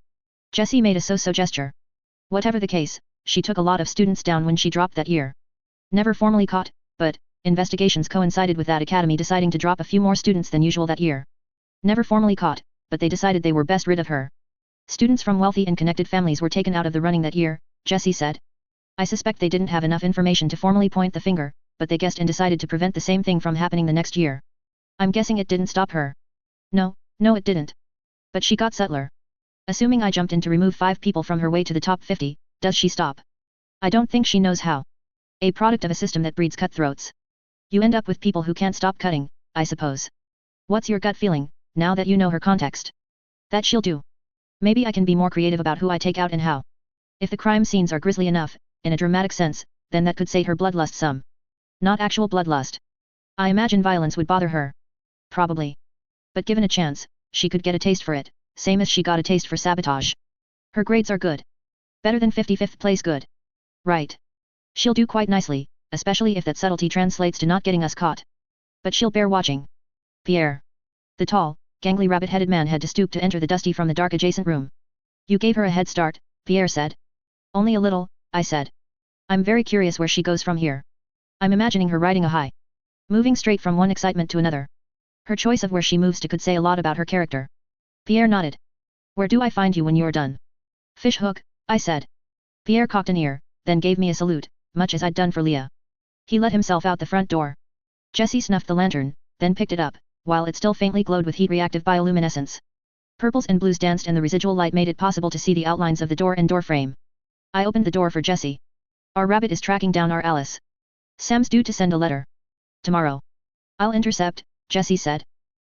Jessie made a so-so gesture. Whatever the case, she took a lot of students down when she dropped that year. Never formally caught, but investigations coincided with that academy deciding to drop a few more students than usual that year. Never formally caught, but they decided they were best rid of her. Students from wealthy and connected families were taken out of the running that year, Jessie said. I suspect they didn't have enough information to formally point the finger, but they guessed and decided to prevent the same thing from happening the next year. I'm guessing it didn't stop her. No, it didn't. But she got subtler. Assuming I jumped in to remove 5 people from her way to the top 50, does she stop? I don't think she knows how. A product of a system that breeds cutthroats. You end up with people who can't stop cutting, I suppose. What's your gut feeling, now that you know her context? That she'll do. Maybe I can be more creative about who I take out and how. If the crime scenes are grisly enough, in a dramatic sense, then that could sate her bloodlust some. Not actual bloodlust. I imagine violence would bother her. Probably. But given a chance, she could get a taste for it, same as she got a taste for sabotage. Her grades are good. Better than 55th place good. Right. She'll do quite nicely, especially if that subtlety translates to not getting us caught. But she'll bear watching. Pierre. The tall, gangly rabbit-headed man had to stoop to enter the dusty from the dark adjacent room. You gave her a head start, Pierre said. Only a little, I said. I'm very curious where she goes from here. I'm imagining her riding a high. Moving straight from one excitement to another. Her choice of where she moves to could say a lot about her character. Pierre nodded. Where do I find you when you're done? Fish hook, I said. Pierre cocked an ear, then gave me a salute, much as I'd done for Leah. He let himself out the front door. Jessie snuffed the lantern, then picked it up, while it still faintly glowed with heat-reactive bioluminescence. Purples and blues danced and the residual light made it possible to see the outlines of the door and door frame. I opened the door for Jessie. Our rabbit is tracking down our Alice. Sam's due to send a letter. Tomorrow. I'll intercept, Jessie said.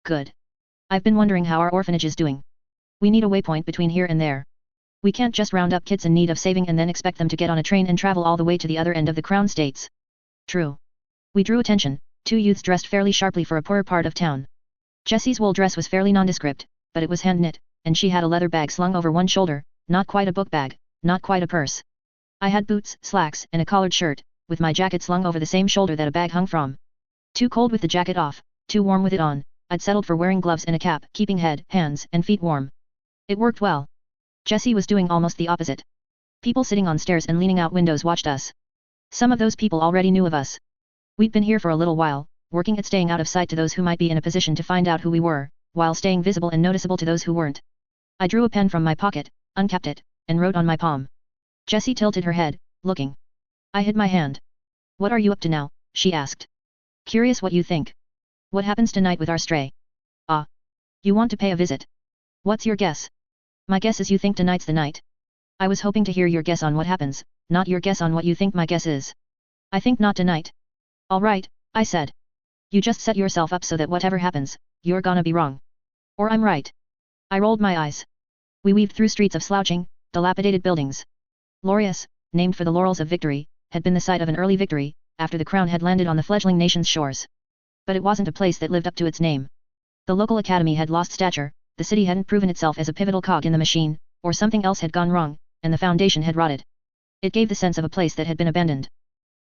Good. I've been wondering how our orphanage is doing. We need a waypoint between here and there. We can't just round up kids in need of saving and then expect them to get on a train and travel all the way to the other end of the Crown States. True. We drew attention, 2 youths dressed fairly sharply for a poorer part of town. Jessie's wool dress was fairly nondescript, but it was hand-knit, and she had a leather bag slung over one shoulder, not quite a book bag, not quite a purse. I had boots, slacks, and a collared shirt, with my jacket slung over the same shoulder that a bag hung from. Too cold with the jacket off, too warm with it on, I'd settled for wearing gloves and a cap, keeping head, hands, and feet warm. It worked well. Jessie was doing almost the opposite. People sitting on stairs and leaning out windows watched us. Some of those people already knew of us. We'd been here for a little while, working at staying out of sight to those who might be in a position to find out who we were, while staying visible and noticeable to those who weren't. I drew a pen from my pocket, uncapped it, and wrote on my palm. Jessie tilted her head, looking. I hid my hand. What are you up to now? She asked. Curious what you think. What happens tonight with our stray? Ah. You want to pay a visit? What's your guess? My guess is you think tonight's the night. I was hoping to hear your guess on what happens, not your guess on what you think my guess is. I think not tonight. All right, I said. You just set yourself up so that whatever happens, you're gonna be wrong. Or I'm right. I rolled my eyes. We weaved through streets of slouching, dilapidated buildings. Laureus, named for the laurels of victory, had been the site of an early victory, after the crown had landed on the fledgling nation's shores. But it wasn't a place that lived up to its name. The local academy had lost stature, the city hadn't proven itself as a pivotal cog in the machine, or something else had gone wrong, and the foundation had rotted. It gave the sense of a place that had been abandoned.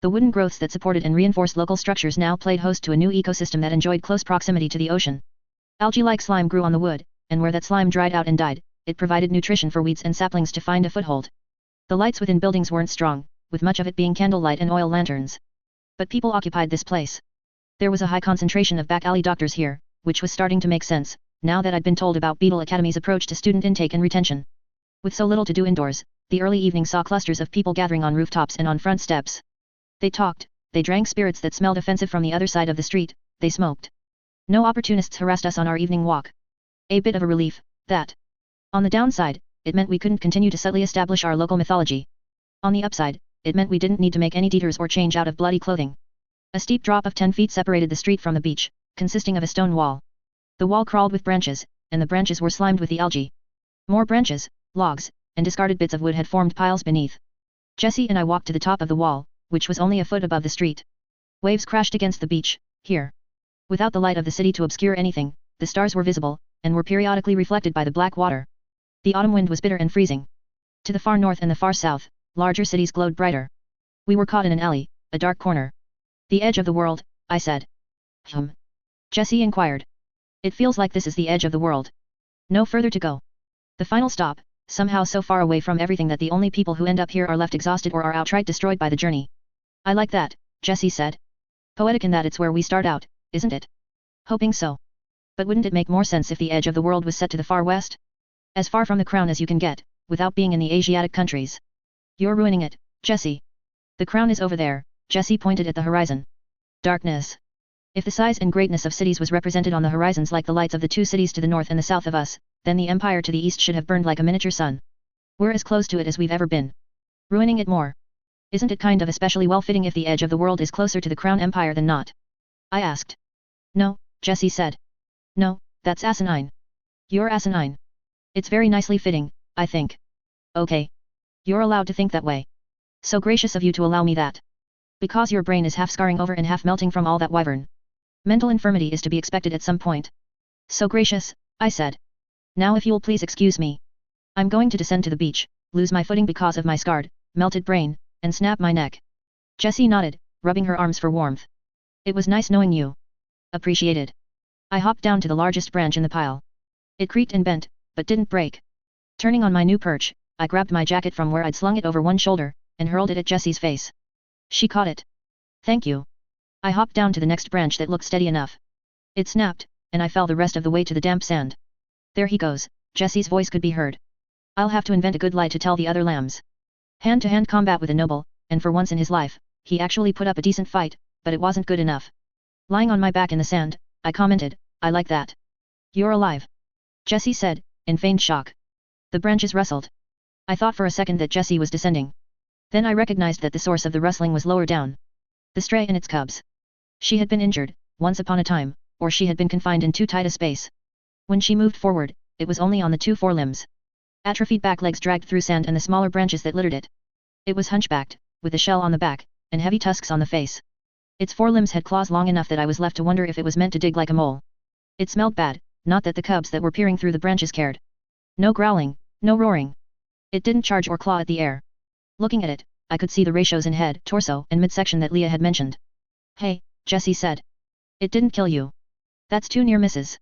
The wooden growths that supported and reinforced local structures now played host to a new ecosystem that enjoyed close proximity to the ocean. Algae-like slime grew on the wood, and where that slime dried out and died, it provided nutrition for weeds and saplings to find a foothold. The lights within buildings weren't strong, with much of it being candlelight and oil lanterns. But people occupied this place. There was a high concentration of back alley doctors here, which was starting to make sense, now that I'd been told about Beetle Academy's approach to student intake and retention. With so little to do indoors, the early evening saw clusters of people gathering on rooftops and on front steps. They talked, they drank spirits that smelled offensive from the other side of the street, they smoked. No opportunists harassed us on our evening walk. A bit of a relief, that. On the downside, it meant we couldn't continue to subtly establish our local mythology. On the upside, it meant we didn't need to make any detours or change out of bloody clothing. A steep drop of 10 feet separated the street from the beach, consisting of a stone wall. The wall crawled with branches, and the branches were slimed with the algae. More branches, logs, and discarded bits of wood had formed piles beneath. Jessie and I walked to the top of the wall, which was only a foot above the street. Waves crashed against the beach, here. Without the light of the city to obscure anything, the stars were visible, and were periodically reflected by the black water. The autumn wind was bitter and freezing. To the far north and the far south, larger cities glowed brighter. We were caught in an alley, a dark corner. The edge of the world, I said. Jessie inquired. It feels like this is the edge of the world. No further to go. The final stop, somehow so far away from everything that the only people who end up here are left exhausted or are outright destroyed by the journey. I like that, Jessie said. Poetic in that it's where we start out, isn't it? Hoping so. But wouldn't it make more sense if the edge of the world was set to the far west? As far from the crown as you can get, without being in the Asiatic countries. You're ruining it, Jessie. The crown is over there, Jessie pointed at the horizon. Darkness. If the size and greatness of cities was represented on the horizons like the lights of the two cities to the north and the south of us, then the empire to the east should have burned like a miniature sun. We're as close to it as we've ever been. Ruining it more. Isn't it kind of especially well-fitting if the edge of the world is closer to the crown empire than not? I asked. No, Jessie said. No, that's asinine. You're asinine. It's very nicely fitting, I think. Okay. You're allowed to think that way. So gracious of you to allow me that. Because your brain is half scarring over and half melting from all that wyvern. Mental infirmity is to be expected at some point. So gracious, I said. Now if you'll please excuse me. I'm going to descend to the beach, lose my footing because of my scarred, melted brain, and snap my neck. Jessie nodded, rubbing her arms for warmth. It was nice knowing you. Appreciated. I hopped down to the largest branch in the pile. It creaked and bent, but didn't break. Turning on my new perch, I grabbed my jacket from where I'd slung it over one shoulder, and hurled it at Jessie's face. She caught it. Thank you. I hopped down to the next branch that looked steady enough. It snapped, and I fell the rest of the way to the damp sand. There he goes, Jessie's voice could be heard. I'll have to invent a good lie to tell the other lambs. Hand-to-hand combat with a noble, and for once in his life, he actually put up a decent fight, but it wasn't good enough. Lying on my back in the sand, I commented, I like that. You're alive. Jessie said, in feigned shock. The branches rustled. I thought for a second that Jessie was descending. Then I recognized that the source of the rustling was lower down. The stray and its cubs. She had been injured, once upon a time, or she had been confined in too tight a space. When she moved forward, it was only on the two forelimbs. Atrophied back legs dragged through sand and the smaller branches that littered it. It was hunchbacked, with a shell on the back, and heavy tusks on the face. Its forelimbs had claws long enough that I was left to wonder if it was meant to dig like a mole. It smelled bad, not that the cubs that were peering through the branches cared. No growling, no roaring. It didn't charge or claw at the air. Looking at it, I could see the ratios in head, torso, and midsection that Leah had mentioned. Hey, Jessie said. It didn't kill you. That's two near misses.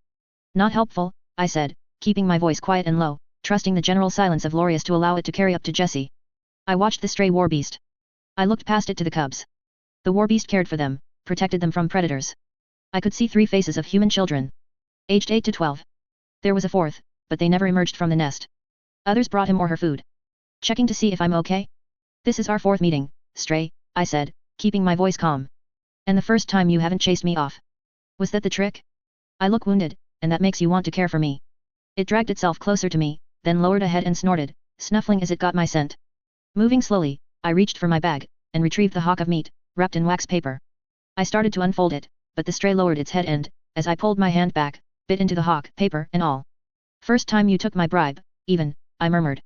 Not helpful, I said, keeping my voice quiet and low, trusting the general silence of Lorius to allow it to carry up to Jessie. I watched the stray warbeast. I looked past it to the cubs. The warbeast cared for them, protected them from predators. I could see 3 faces of human children. Aged 8 to 12. There was a 4th, but they never emerged from the nest. Others brought him or her food. Checking to see if I'm okay? This is our 4th meeting, Stray, I said, keeping my voice calm. And the first time you haven't chased me off. Was that the trick? I look wounded, and that makes you want to care for me. It dragged itself closer to me, then lowered a head and snorted, snuffling as it got my scent. Moving slowly, I reached for my bag, and retrieved the hock of meat, wrapped in wax paper. I started to unfold it, but the stray lowered its head and, as I pulled my hand back, bit into the hock, paper and all. First time you took my bribe, even, I murmured.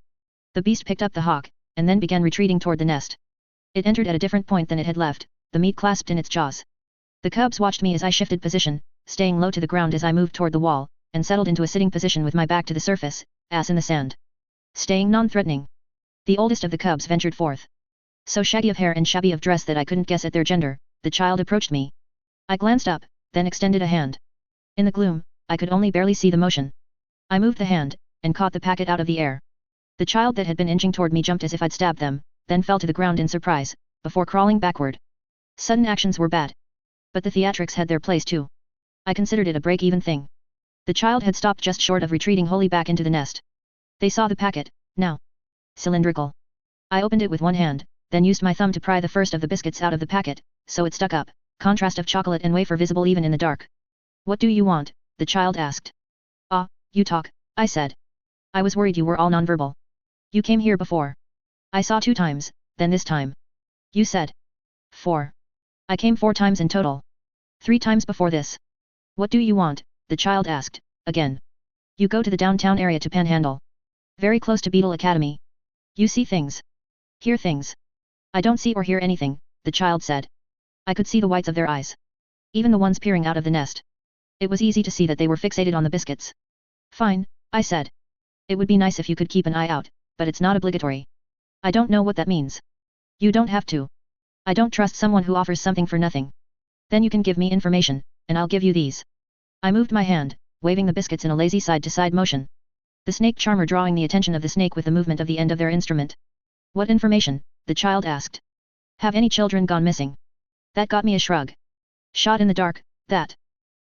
The beast picked up the hock, and then began retreating toward the nest. It entered at a different point than it had left, the meat clasped in its jaws. The cubs watched me as I shifted position, staying low to the ground as I moved toward the wall, and settled into a sitting position with my back to the surface, ass in the sand. Staying non-threatening. The oldest of the cubs ventured forth. So shaggy of hair and shabby of dress that I couldn't guess at their gender, the child approached me. I glanced up, then extended a hand. In the gloom, I could only barely see the motion. I moved the hand, and caught the packet out of the air. The child that had been inching toward me jumped as if I'd stabbed them, then fell to the ground in surprise, before crawling backward. Sudden actions were bad. But the theatrics had their place too. I considered it a break-even thing. The child had stopped just short of retreating wholly back into the nest. They saw the packet, now cylindrical. I opened it with one hand, then used my thumb to pry the first of the biscuits out of the packet, so it stuck up, contrast of chocolate and wafer visible even in the dark. What do you want? The child asked. Ah, you talk, I said. I was worried you were all nonverbal. You came here before. I saw 2 times, then this time. You said. 4. I came 4 times in total. 3 times before this. What do you want? The child asked, again. You go to the downtown area to Panhandle. Very close to Beetle Academy. You see things. Hear things. I don't see or hear anything, the child said. I could see the whites of their eyes. Even the ones peering out of the nest. It was easy to see that they were fixated on the biscuits. Fine, I said. It would be nice if you could keep an eye out, but it's not obligatory. I don't know what that means. You don't have to. I don't trust someone who offers something for nothing. Then you can give me information, and I'll give you these. I moved my hand, waving the biscuits in a lazy side-to-side motion. The snake charmer drawing the attention of the snake with the movement of the end of their instrument. What information? The child asked. Have any children gone missing? That got me a shrug. Shot in the dark, that.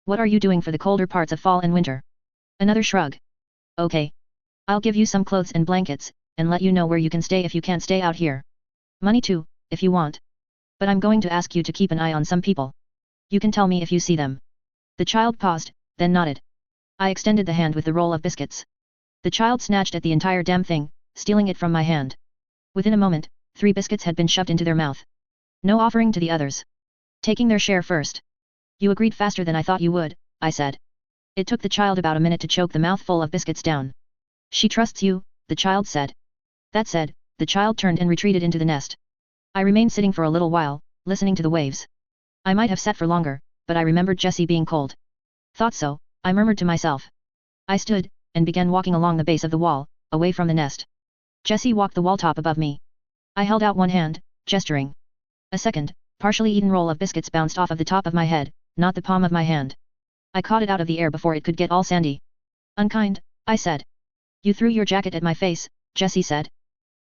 What are you doing for the colder parts of fall and winter? Another shrug. Okay. I'll give you some clothes and blankets, and let you know where you can stay if you can't stay out here. Money too, if you want. But I'm going to ask you to keep an eye on some people. You can tell me if you see them. The child paused, then nodded. I extended the hand with the roll of biscuits. The child snatched at the entire damn thing, stealing it from my hand. Within a moment, 3 biscuits had been shoved into their mouth. No offering to the others. Taking their share first. You agreed faster than I thought you would, I said. It took the child about a minute to choke the mouthful of biscuits down. She trusts you, the child said. That said, the child turned and retreated into the nest. I remained sitting for a little while, listening to the waves. I might have sat for longer, but I remembered Jessie being cold. Thought so, I murmured to myself. I stood, and began walking along the base of the wall, away from the nest. Jessie walked the wall top above me. I held out one hand, gesturing. A second, partially eaten roll of biscuits bounced off of the top of my head, not the palm of my hand. I caught it out of the air before it could get all sandy. Unkind, I said. You threw your jacket at my face, Jessie said.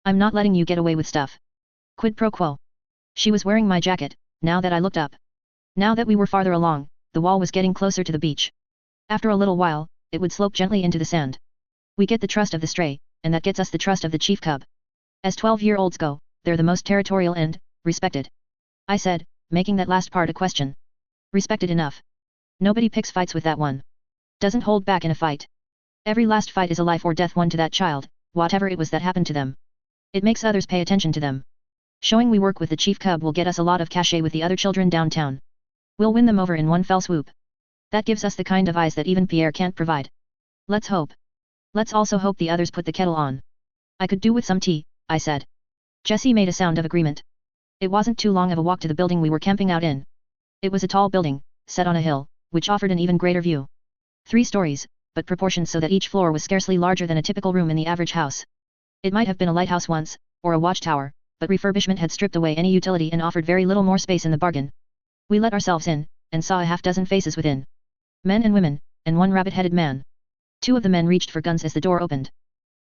I'm not letting you get away with stuff. Quid pro quo. She was wearing my jacket, now that I looked up. Now that we were farther along, the wall was getting closer to the beach. After a little while, it would slope gently into the sand. We get the trust of the stray, and that gets us the trust of the chief cub. As 12-year-olds go, they're the most territorial and respected. I said, making that last part a question. Respected enough. Nobody picks fights with that one. Doesn't hold back in a fight. Every last fight is a life or death one to that child, whatever it was that happened to them. It makes others pay attention to them. Showing we work with the chief cub will get us a lot of cachet with the other children downtown. We'll win them over in one fell swoop. That gives us the kind of eyes that even Pierre can't provide. Let's hope. Let's also hope the others put the kettle on. I could do with some tea, I said. Jessie made a sound of agreement. It wasn't too long of a walk to the building we were camping out in. It was a tall building, set on a hill, which offered an even greater view. 3 stories, but proportioned so that each floor was scarcely larger than a typical room in the average house. It might have been a lighthouse once, or a watchtower, but refurbishment had stripped away any utility and offered very little more space in the bargain. We let ourselves in, and saw a half-dozen faces within. Men and women, and one rabbit-headed man. 2 of the men reached for guns as the door opened.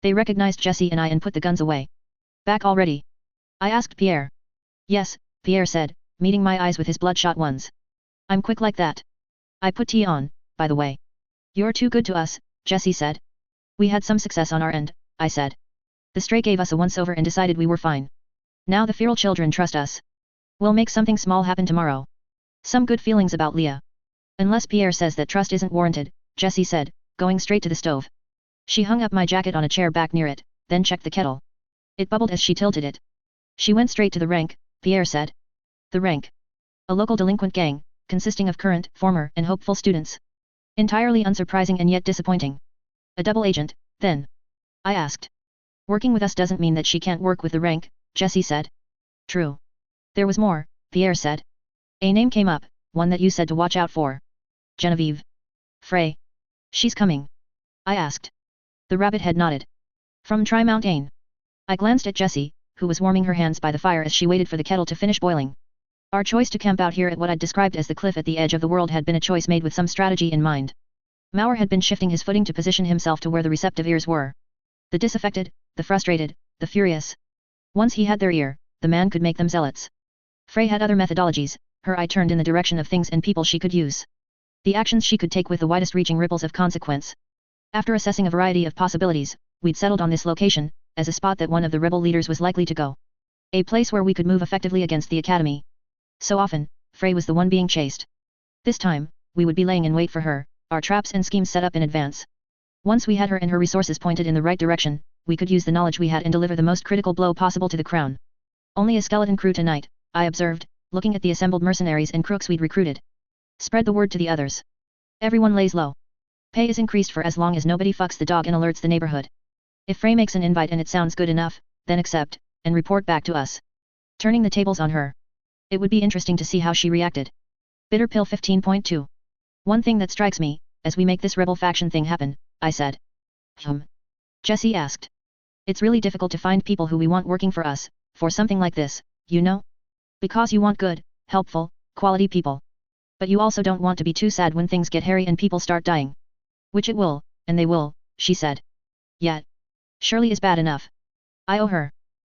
They recognized Jessie and I and put the guns away. Back already? I asked Pierre. Yes, Pierre said, meeting my eyes with his bloodshot ones. I'm quick like that. I put tea on, by the way. You're too good to us, Jessie said. We had some success on our end, I said. The stray gave us a once-over and decided we were fine. Now the feral children trust us. We'll make something small happen tomorrow. Some good feelings about Leah. Unless Pierre says that trust isn't warranted, Jessie said, going straight to the stove. She hung up my jacket on a chair back near it, then checked the kettle. It bubbled as she tilted it. She went straight to the rank, Pierre said. The rank. A local delinquent gang, consisting of current, former, and hopeful students. Entirely unsurprising and yet disappointing. A double agent, then? I asked. Working with us doesn't mean that she can't work with the rank, Jessie said. True. There was more, Pierre said. A name came up, one that you said to watch out for. Genevieve. Frey. She's coming. I asked. The rabbit head nodded. From Tri-Mountain. I glanced at Jessie, who was warming her hands by the fire as she waited for the kettle to finish boiling. Our choice to camp out here at what I'd described as the cliff at the edge of the world had been a choice made with some strategy in mind. Mauer had been shifting his footing to position himself to where the receptive ears were. The disaffected, the frustrated, the furious. Once he had their ear, the man could make them zealots. Frey had other methodologies, her eye turned in the direction of things and people she could use. The actions she could take with the widest reaching ripples of consequence. After assessing a variety of possibilities, we'd settled on this location, as a spot that one of the rebel leaders was likely to go. A place where we could move effectively against the academy. So often, Frey was the one being chased. This time, we would be laying in wait for her, our traps and schemes set up in advance. Once we had her and her resources pointed in the right direction, we could use the knowledge we had and deliver the most critical blow possible to the crown. Only a skeleton crew tonight, I observed, looking at the assembled mercenaries and crooks we'd recruited. Spread the word to the others. Everyone lays low. Pay is increased for as long as nobody fucks the dog and alerts the neighborhood. If Frey makes an invite and it sounds good enough, then accept, and report back to us. Turning the tables on her. It would be interesting to see how she reacted. Bitter Pill 15.2. One thing that strikes me, as we make this rebel faction thing happen, I said. Jessie asked. It's really difficult to find people who we want working for us, for something like this, you know? Because you want good, helpful, quality people. But you also don't want to be too sad when things get hairy and people start dying. Which it will, and they will, she said. Yet. Shirley is bad enough. I owe her.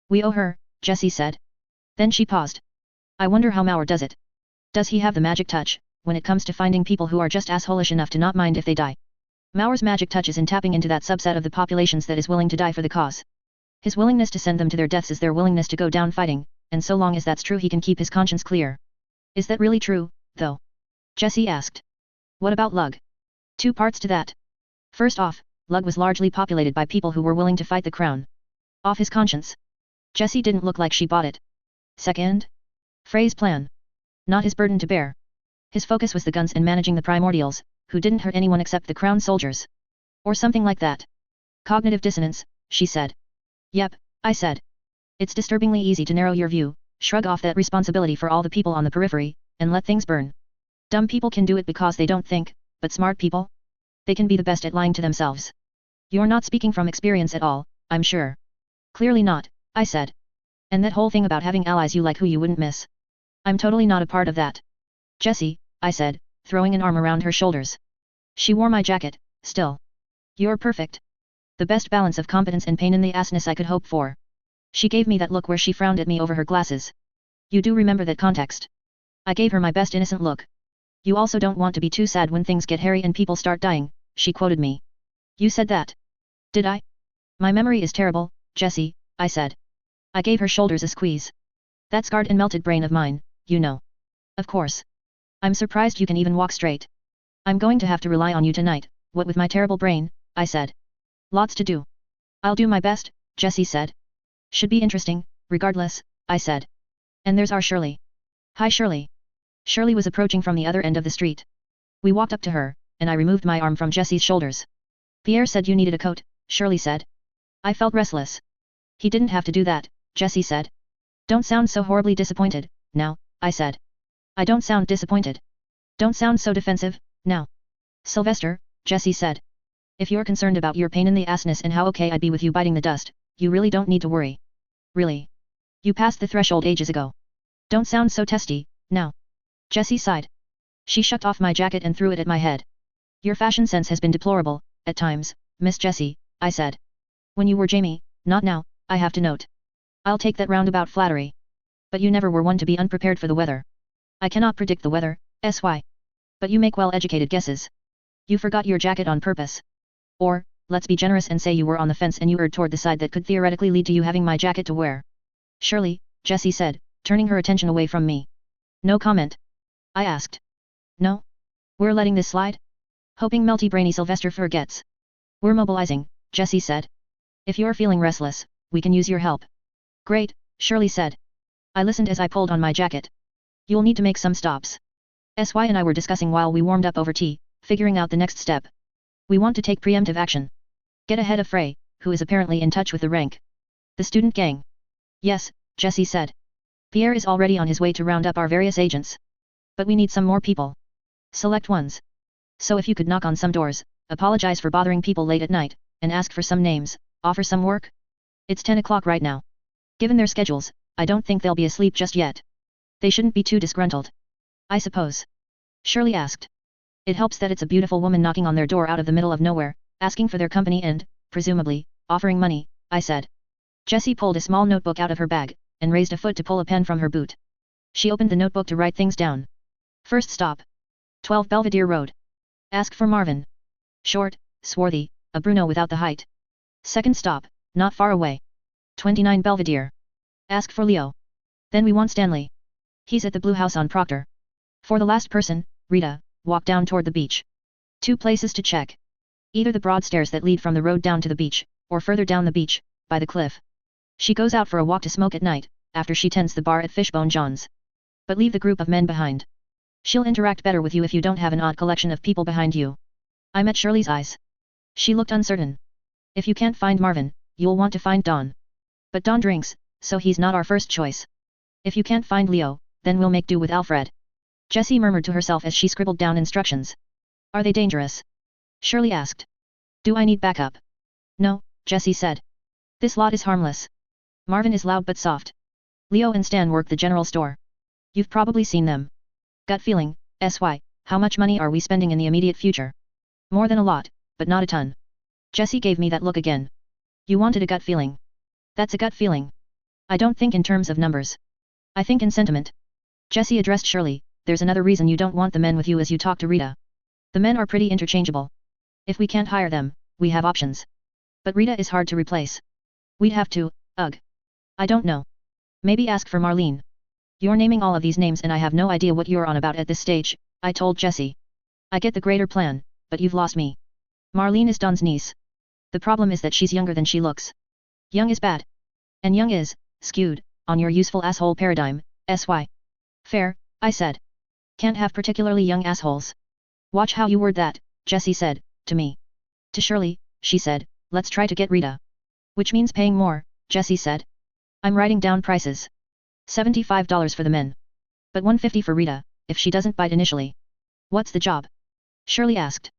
We owe her, Jessie said. Then she paused. I wonder how Mauer does it. Does he have the magic touch, when it comes to finding people who are just assholish enough to not mind if they die? Mauer's magic touch is in tapping into that subset of the populations that is willing to die for the cause. His willingness to send them to their deaths is their willingness to go down fighting, and so long as that's true he can keep his conscience clear. Is that really true, though? Jessie asked. What about Lug? Two parts to that. First off, Lug was largely populated by people who were willing to fight the crown. Off his conscience. Jessie didn't look like she bought it. Second? Frey's plan. Not his burden to bear. His focus was the guns and managing the primordials, who didn't hurt anyone except the crown soldiers. Or something like that. Cognitive dissonance, she said. Yep, I said. It's disturbingly easy to narrow your view, shrug off that responsibility for all the people on the periphery, and let things burn. Dumb people can do it because they don't think, but smart people? They can be the best at lying to themselves. You're not speaking from experience at all, I'm sure. Clearly not, I said. And that whole thing about having allies you like who you wouldn't miss. I'm totally not a part of that. Jessie, I said, throwing an arm around her shoulders. She wore my jacket, still. You're perfect. The best balance of competence and pain in the assness I could hope for. She gave me that look where she frowned at me over her glasses. You do remember that context. I gave her my best innocent look. You also don't want to be too sad when things get hairy and people start dying, she quoted me. You said that. Did I? My memory is terrible, Jessie, I said. I gave her shoulders a squeeze. That scarred and melted brain of mine, you know. Of course. I'm surprised you can even walk straight. I'm going to have to rely on you tonight, what with my terrible brain, I said. Lots to do. I'll do my best, Jessie said. Should be interesting, regardless, I said. And there's our Shirley. Hi Shirley. Shirley was approaching from the other end of the street. We walked up to her, and I removed my arm from Jessie's shoulders. Pierre said you needed a coat, Shirley said. I felt restless. He didn't have to do that, Jessie said. Don't sound so horribly disappointed, now, I said. I don't sound disappointed. Don't sound so defensive, now. Sylvester, Jessie said. If you're concerned about your pain in the assness and how okay I'd be with you biting the dust, you really don't need to worry. Really. You passed the threshold ages ago. Don't sound so testy, now. Jessie sighed. She shucked off my jacket and threw it at my head. Your fashion sense has been deplorable, at times, Miss Jessie, I said. When you were Jamie, not now, I have to note. I'll take that roundabout flattery. But you never were one to be unprepared for the weather. I cannot predict the weather, SY. But you make well-educated guesses. You forgot your jacket on purpose. Or, let's be generous and say you were on the fence and you erred toward the side that could theoretically lead to you having my jacket to wear. Shirley, Jessie said, turning her attention away from me. No comment. I asked. No? We're letting this slide? Hoping melty brainy Sylvester forgets. We're mobilizing, Jessie said. If you're feeling restless, we can use your help. Great, Shirley said. I listened as I pulled on my jacket. You'll need to make some stops. SY and I were discussing while we warmed up over tea, figuring out the next step. We want to take preemptive action. Get ahead of Frey, who is apparently in touch with the rank. The student gang. Yes, Jessie said. Pierre is already on his way to round up our various agents. But we need some more people. Select ones. So if you could knock on some doors, apologize for bothering people late at night, and ask for some names, offer some work? It's 10 o'clock right now. Given their schedules, I don't think they'll be asleep just yet. They shouldn't be too disgruntled. I suppose. Shirley asked. It helps that it's a beautiful woman knocking on their door out of the middle of nowhere, asking for their company and, presumably, offering money, I said. Jessie pulled a small notebook out of her bag, and raised a foot to pull a pen from her boot. She opened the notebook to write things down. First stop. 12 Belvedere Road. Ask for Marvin. Short, swarthy, a Bruno without the height. Second stop, not far away. 29 Belvedere. Ask for Leo. Then we want Stanley. He's at the Blue House on Proctor. For the last person, Rita, walk down toward the beach. 2 places to check. Either the broad stairs that lead from the road down to the beach, or further down the beach, by the cliff. She goes out for a walk to smoke at night, after she tends the bar at Fishbone John's. But leave the group of men behind. She'll interact better with you if you don't have an odd collection of people behind you. I met Shirley's eyes. She looked uncertain. If you can't find Marvin, you'll want to find Don. But Don drinks, so he's not our first choice. If you can't find Leo, then we'll make do with Alfred. Jessie murmured to herself as she scribbled down instructions. Are they dangerous? Shirley asked. Do I need backup? No, Jessie said. This lot is harmless. Marvin is loud but soft. Leo and Stan work the general store. You've probably seen them. Gut feeling, SY, how much money are we spending in the immediate future? More than a lot, but not a ton. Jessie gave me that look again. You wanted a gut feeling. That's a gut feeling. I don't think in terms of numbers. I think in sentiment. Jessie addressed Shirley, there's another reason you don't want the men with you as you talk to Rita. The men are pretty interchangeable. If we can't hire them, we have options. But Rita is hard to replace. We'd have to, ugh. I don't know. Maybe ask for Marlene. You're naming all of these names and I have no idea what you're on about at this stage, I told Jessie. I get the greater plan, but you've lost me. Marlene is Don's niece. The problem is that she's younger than she looks. Young is bad. And young is, skewed, on your useful asshole paradigm, SY. Fair, I said. Can't have particularly young assholes. Watch how you word that, Jessie said, to me. To Shirley, she said, let's try to get Rita. Which means paying more, Jessie said. I'm writing down prices. $75 for the men. But $150 for Rita, if she doesn't bite initially. What's the job? Shirley asked.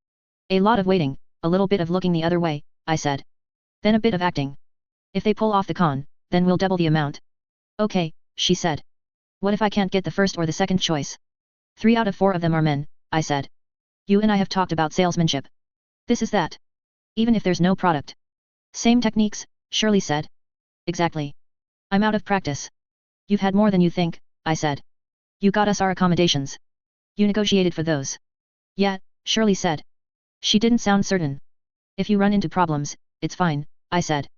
A lot of waiting, a little bit of looking the other way, I said. Then a bit of acting. If they pull off the con, then we'll double the amount. Okay, she said. What if I can't get the first or the second choice? 3 out of 4 of them are men, I said. You and I have talked about salesmanship. This is that. Even if there's no product. Same techniques, Shirley said. Exactly. I'm out of practice. You've had more than you think, I said. You got us our accommodations. You negotiated for those. Yeah, Shirley said. She didn't sound certain. If you run into problems, it's fine, I said.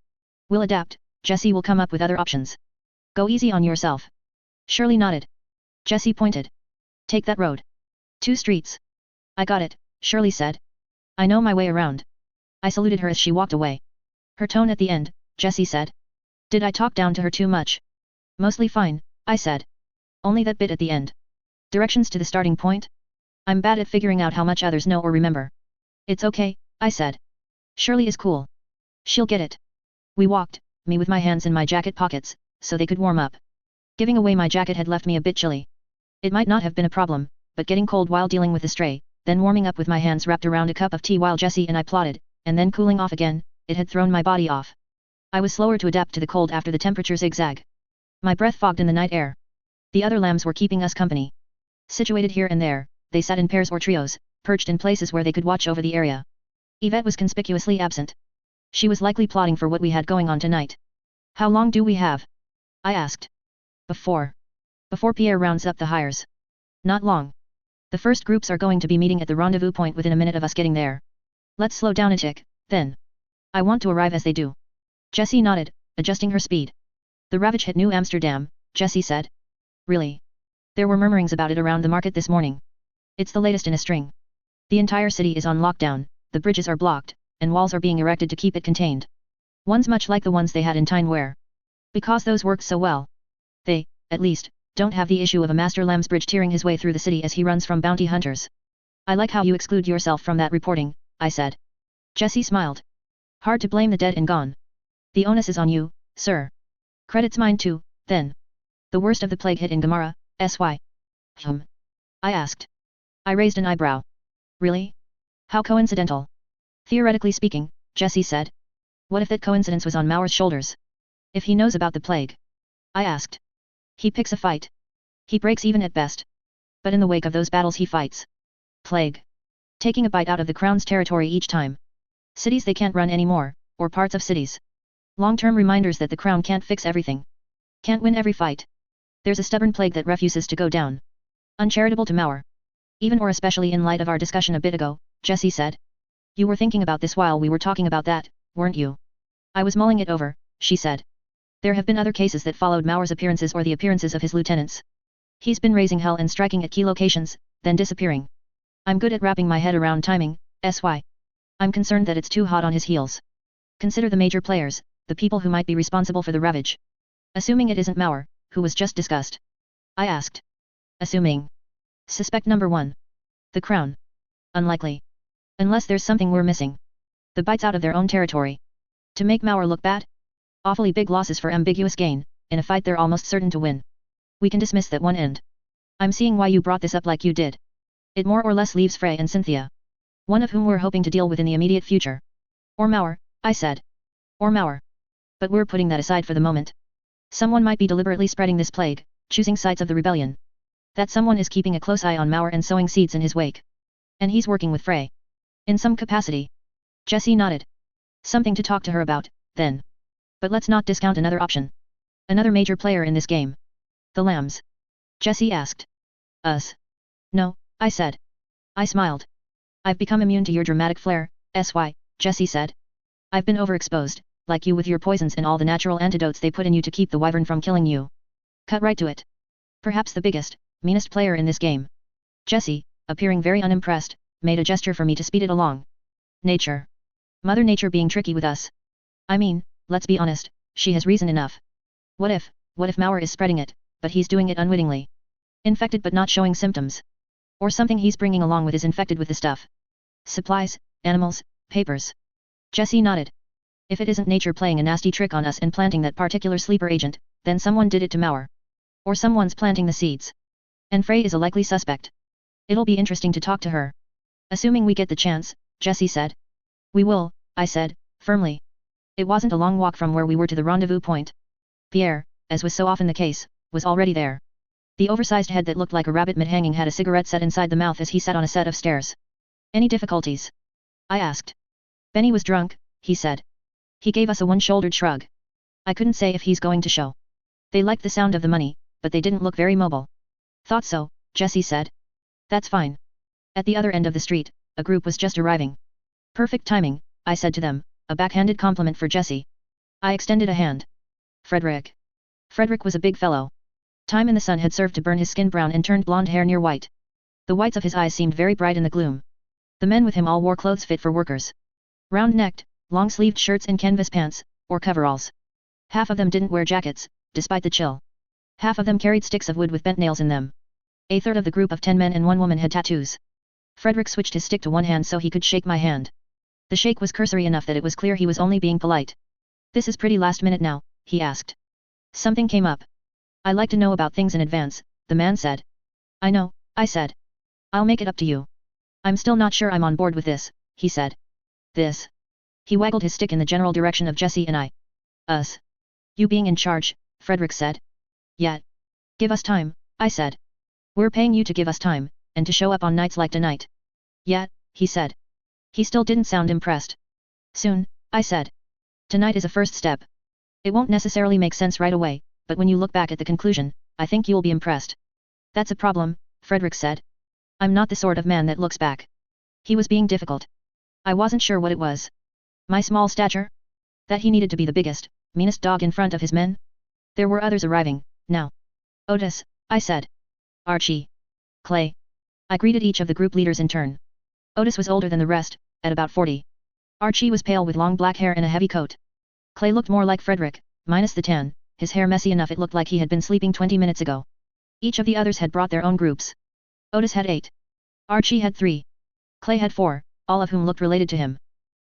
We'll adapt, Jessie will come up with other options. Go easy on yourself. Shirley nodded. Jessie pointed. Take that road. 2 streets. I got it, Shirley said. I know my way around. I saluted her as she walked away. Her tone at the end, Jessie said. Did I talk down to her too much? Mostly fine, I said. Only that bit at the end. Directions to the starting point? I'm bad at figuring out how much others know or remember. It's okay, I said. Shirley is cool. She'll get it. We walked, me with my hands in my jacket pockets, so they could warm up. Giving away my jacket had left me a bit chilly. It might not have been a problem, but getting cold while dealing with the stray, then warming up with my hands wrapped around a cup of tea while Jessie and I plotted, and then cooling off again, it had thrown my body off. I was slower to adapt to the cold after the temperature zigzag. My breath fogged in the night air. The other lambs were keeping us company. Situated here and there, they sat in pairs or trios, perched in places where they could watch over the area. Yvette was conspicuously absent. She was likely plotting for what we had going on tonight. How long do we have? I asked. Before Pierre rounds up the hires. Not long. The first groups are going to be meeting at the rendezvous point within a minute of us getting there. Let's slow down a tick, then. I want to arrive as they do. Jessie nodded, adjusting her speed. The Ravage hit New Amsterdam, Jessie said. Really? There were murmurings about it around the market this morning. It's the latest in a string. The entire city is on lockdown, the bridges are blocked, and walls are being erected to keep it contained. Ones much like the ones they had in Tyne-Ware. Because those worked so well. They, at least, don't have the issue of a Master Lambsbridge tearing his way through the city as he runs from bounty hunters. I like how you exclude yourself from that reporting, I said. Jessie smiled. Hard to blame the dead and gone. The onus is on you, sir. Credit's mine too, then. The worst of the plague hit in Gamara, SY. I asked. I raised an eyebrow. Really? How coincidental. Theoretically speaking, Jessie said. What if that coincidence was on Maur's shoulders? If he knows about the plague? I asked. He picks a fight. He breaks even at best. But in the wake of those battles he fights. Plague. Taking a bite out of the crown's territory each time. Cities they can't run anymore, or parts of cities. Long-term reminders that the crown can't fix everything. Can't win every fight. There's a stubborn plague that refuses to go down. Uncharitable to Maur. Even or especially in light of our discussion a bit ago, Jessie said. You were thinking about this while we were talking about that, weren't you? I was mulling it over, she said. There have been other cases that followed Mauer's appearances or the appearances of his lieutenants. He's been raising hell and striking at key locations, then disappearing. I'm good at wrapping my head around timing, SY. I'm concerned that it's too hot on his heels. Consider the major players, the people who might be responsible for the ravage. Assuming it isn't Mauer, who was just discussed. I asked. Assuming. Suspect number 1. The Crown. Unlikely. Unless there's something we're missing. The bites out of their own territory. To make Mauer look bad? Awfully big losses for ambiguous gain, in a fight they're almost certain to win. We can dismiss that one end. I'm seeing why you brought this up like you did. It more or less leaves Frey and Cynthia. One of whom we're hoping to deal with in the immediate future. Or Mauer, I said. Or Mauer. But we're putting that aside for the moment. Someone might be deliberately spreading this plague, choosing sides of the rebellion. That someone is keeping a close eye on Mauer and sowing seeds in his wake. And he's working with Frey. In some capacity. Jessie nodded. Something to talk to her about, then. But let's not discount another option. Another major player in this game. The Lambs. Jessie asked. Us. No, I said. I smiled. I've become immune to your dramatic flair, SY, Jessie said. I've been overexposed, like you with your poisons and all the natural antidotes they put in you to keep the wyvern from killing you. Cut right to it. Perhaps the biggest, meanest player in this game. Jessie, appearing very unimpressed, made a gesture for me to speed it along. Nature. Mother Nature being tricky with us. I mean, let's be honest, she has reason enough. What if Mauer is spreading it, but he's doing it unwittingly? Infected but not showing symptoms. Or something he's bringing along with is infected with the stuff. Supplies, animals, papers. Jessie nodded. If it isn't nature playing a nasty trick on us and planting that particular sleeper agent, then someone did it to Mauer. Or someone's planting the seeds. And Frey is a likely suspect. It'll be interesting to talk to her. Assuming we get the chance, Jessie said. We will, I said, firmly. It wasn't a long walk from where we were to the rendezvous point. Pierre, as was so often the case, was already there. The oversized head that looked like a rabbit mid-hanging had a cigarette set inside the mouth as he sat on a set of stairs. Any difficulties? I asked. Benny was drunk, he said. He gave us a one-shouldered shrug. I couldn't say if he's going to show. They liked the sound of the money, but they didn't look very mobile. Thought so, Jessie said. That's fine. At the other end of the street, a group was just arriving. Perfect timing, I said to them, a backhanded compliment for Jessie. I extended a hand. Frederick. Frederick was a big fellow. Time in the sun had served to burn his skin brown and turned blonde hair near white. The whites of his eyes seemed very bright in the gloom. The men with him all wore clothes fit for workers. Round-necked, long-sleeved shirts and canvas pants, or coveralls. Half of them didn't wear jackets, despite the chill. Half of them carried sticks of wood with bent nails in them. A third of the group of 10 men and 1 woman had tattoos. Frederick switched his stick to one hand so he could shake my hand. The shake was cursory enough that it was clear he was only being polite. This is pretty last minute now, he asked. Something came up. I like to know about things in advance, the man said. I know, I said. I'll make it up to you. I'm still not sure I'm on board with this, he said. This. He waggled his stick in the general direction of Jessie and I. Us. You being in charge, Frederick said. Yet. Give us time, I said. We're paying you to give us time, and to show up on nights like tonight. Yet, he said. He still didn't sound impressed. Soon, I said. Tonight is a first step. It won't necessarily make sense right away, but when you look back at the conclusion, I think you'll be impressed. That's a problem, Frederick said. I'm not the sort of man that looks back. He was being difficult. I wasn't sure what it was. My small stature? That he needed to be the biggest, meanest dog in front of his men? There were others arriving, now. Otis, I said. Archie. Clay. I greeted each of the group leaders in turn. Otis was older than the rest, at about 40. Archie was pale with long black hair and a heavy coat. Clay looked more like Frederick, minus the tan, his hair messy enough it looked like he had been sleeping 20 minutes ago. Each of the others had brought their own groups. Otis had 8. Archie had 3. Clay had 4, all of whom looked related to him.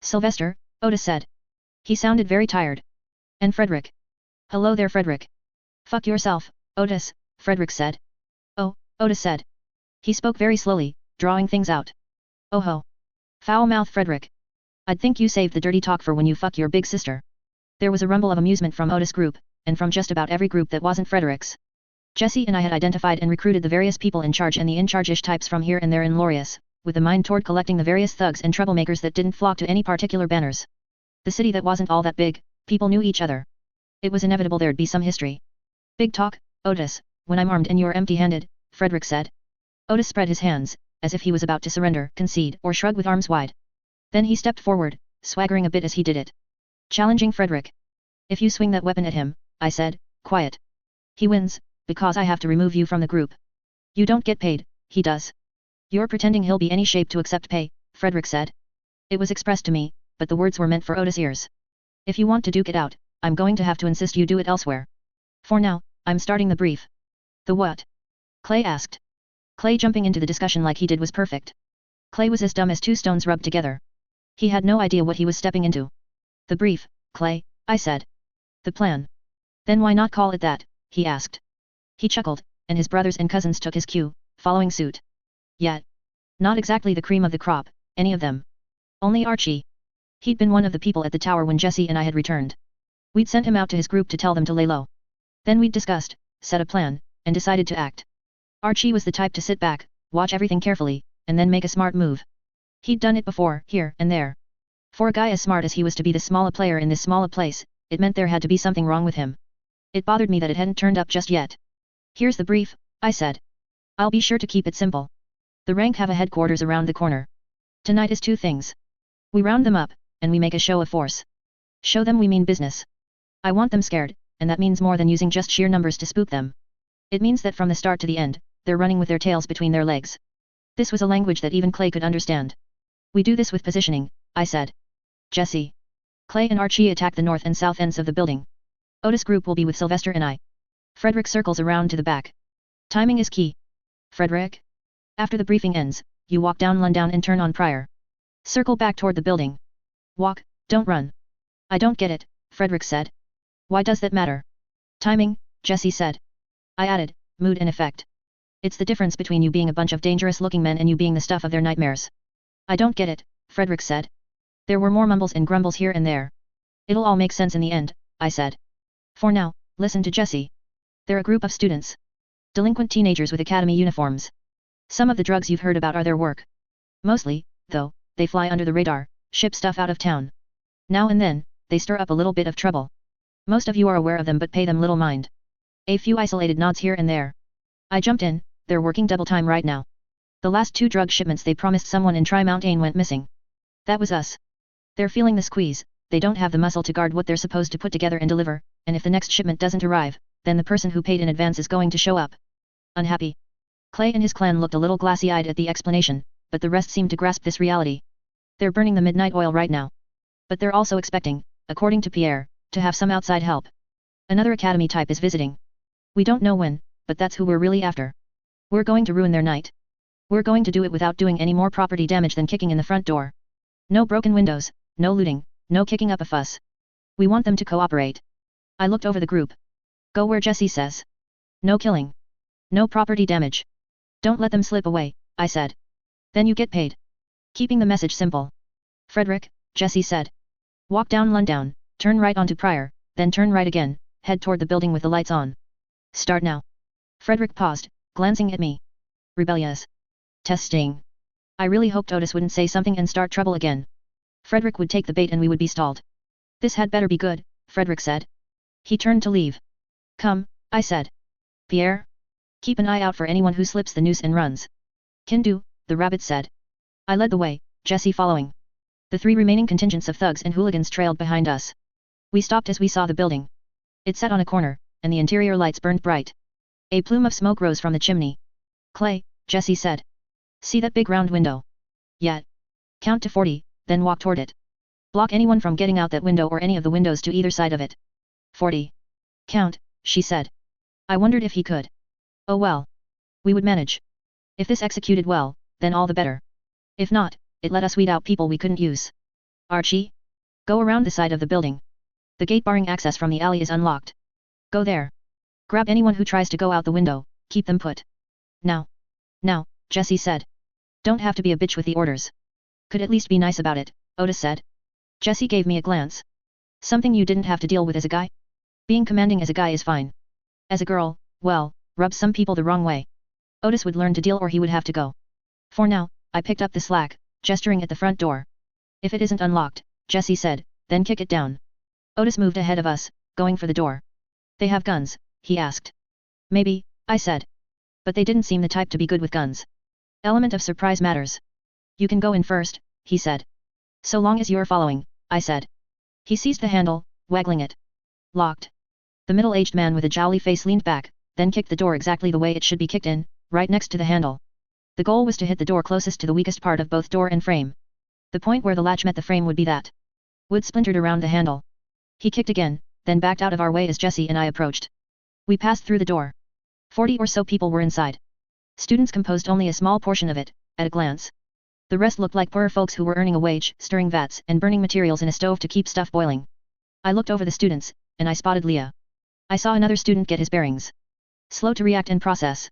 Sylvester, Otis said. He sounded very tired. And Frederick. Hello there, Frederick. Fuck yourself, Otis, Frederick said. Oh, Otis said. He spoke very slowly, drawing things out. Oh ho. Foul-mouthed Frederick. I'd think you saved the dirty talk for when you fuck your big sister. There was a rumble of amusement from Otis' group, and from just about every group that wasn't Frederick's. Jessie and I had identified and recruited the various people in charge and the in-charge-ish types from here and there in Lorius, with a mind toward collecting the various thugs and troublemakers that didn't flock to any particular banners. The city that wasn't all that big, people knew each other. It was inevitable there'd be some history. Big talk, Otis, when I'm armed and you're empty-handed, Frederick said. Otis spread his hands, as if he was about to surrender, concede, or shrug with arms wide. Then he stepped forward, swaggering a bit as he did it. Challenging Frederick. If you swing that weapon at him, I said, quiet. He wins, because I have to remove you from the group. You don't get paid, he does. You're pretending he'll be any shape to accept pay, Frederick said. It was expressed to me, but the words were meant for Otis' ears. If you want to duke it out, I'm going to have to insist you do it elsewhere. For now, I'm starting the brief. The what? Clay asked. Clay jumping into the discussion like he did was perfect. Clay was as dumb as two stones rubbed together. He had no idea what he was stepping into. The brief, Clay, I said. The plan. Then why not call it that, he asked. He chuckled, and his brothers and cousins took his cue, following suit. Yet. Not exactly the cream of the crop, any of them. Only Archie. He'd been one of the people at the tower when Jesse and I had returned. We'd sent him out to his group to tell them to lay low. Then we'd discussed, set a plan, and decided to act. Archie was the type to sit back, watch everything carefully, and then make a smart move. He'd done it before, here and there. For a guy as smart as he was to be the small player in this small place, it meant there had to be something wrong with him. It bothered me that it hadn't turned up just yet. Here's the brief, I said. I'll be sure to keep it simple. The rank have a headquarters around the corner. Tonight is two things. We round them up, and we make a show of force. Show them we mean business. I want them scared, and that means more than using just sheer numbers to spook them. It means that from the start to the end, they're running with their tails between their legs. This was a language that even Clay could understand. We do this with positioning, I said. Jesse. Clay and Archie attack the north and south ends of the building. Otis' group will be with Sylvester and I. Frederick circles around to the back. Timing is key. Frederick? After the briefing ends, you walk down Lundown and turn on Pryor. Circle back toward the building. Walk, don't run. I don't get it, Frederick said. Why does that matter? Timing, Jesse said. I added, mood and effect. It's the difference between you being a bunch of dangerous-looking men and you being the stuff of their nightmares. I don't get it, Frederick said. There were more mumbles and grumbles here and there. It'll all make sense in the end, I said. For now, listen to Jesse. They're a group of students. Delinquent teenagers with academy uniforms. Some of the drugs you've heard about are their work. Mostly, though, they fly under the radar, ship stuff out of town. Now and then, they stir up a little bit of trouble. Most of you are aware of them but pay them little mind. A few isolated nods here and there. I jumped in, they're working double time right now. The last 2 drug shipments they promised someone in Tri-Mountain went missing. That was us. They're feeling the squeeze, they don't have the muscle to guard what they're supposed to put together and deliver, and if the next shipment doesn't arrive, then the person who paid in advance is going to show up. Unhappy. Clay and his clan looked a little glassy-eyed at the explanation, but the rest seemed to grasp this reality. They're burning the midnight oil right now. But they're also expecting, according to Pierre, to have some outside help. Another academy type is visiting. We don't know when, but that's who we're really after. We're going to ruin their night. We're going to do it without doing any more property damage than kicking in the front door. No broken windows, no looting, no kicking up a fuss. We want them to cooperate. I looked over the group. Go where Jesse says. No killing. No property damage. Don't let them slip away, I said. Then you get paid. Keeping the message simple. Frederick, Jesse said. Walk down Lundown, turn right onto Pryor, then turn right again, head toward the building with the lights on. Start now. Frederick paused, glancing at me. Rebellious. Testing. I really hoped Otis wouldn't say something and start trouble again. Frederick would take the bait and we would be stalled. This had better be good, Frederick said. He turned to leave. Come, I said. Pierre? Keep an eye out for anyone who slips the noose and runs. Can do, the rabbit said. I led the way, Jesse following. The 3 remaining contingents of thugs and hooligans trailed behind us. We stopped as we saw the building. It sat on a corner, and the interior lights burned bright. A plume of smoke rose from the chimney. Clay, Jesse said. See that big round window? Yeah. Count to 40, then walk toward it. Block anyone from getting out that window or any of the windows to either side of it. 40. Count, she said. I wondered if he could. Oh well. We would manage. If this executed well, then all the better. If not, it let us weed out people we couldn't use. Archie? Go around the side of the building. The gate barring access from the alley is unlocked. Go there. Grab anyone who tries to go out the window, keep them put. Now. Now, Jesse said. Don't have to be a bitch with the orders. Could at least be nice about it, Otis said. Jesse gave me a glance. Something you didn't have to deal with as a guy? Being commanding as a guy is fine. As a girl, well, rubs some people the wrong way. Otis would learn to deal or he would have to go. For now, I picked up the slack, gesturing at the front door. If it isn't unlocked, Jesse said, then kick it down. Otis moved ahead of us, going for the door. They have guns, he asked. Maybe, I said. But they didn't seem the type to be good with guns. Element of surprise matters. You can go in first, he said. So long as you're following, I said. He seized the handle, waggling it. Locked. The middle-aged man with a jowly face leaned back, then kicked the door exactly the way it should be kicked in, right next to the handle. The goal was to hit the door closest to the weakest part of both door and frame. The point where the latch met the frame would be that. Wood splintered around the handle. He kicked again, then backed out of our way as Jesse and I approached. We passed through the door. 40 or so people were inside. Students composed only a small portion of it, at a glance. The rest looked like poorer folks who were earning a wage, stirring vats, and burning materials in a stove to keep stuff boiling. I looked over the students, and I spotted Leah. I saw another student get his bearings. Slow to react and process.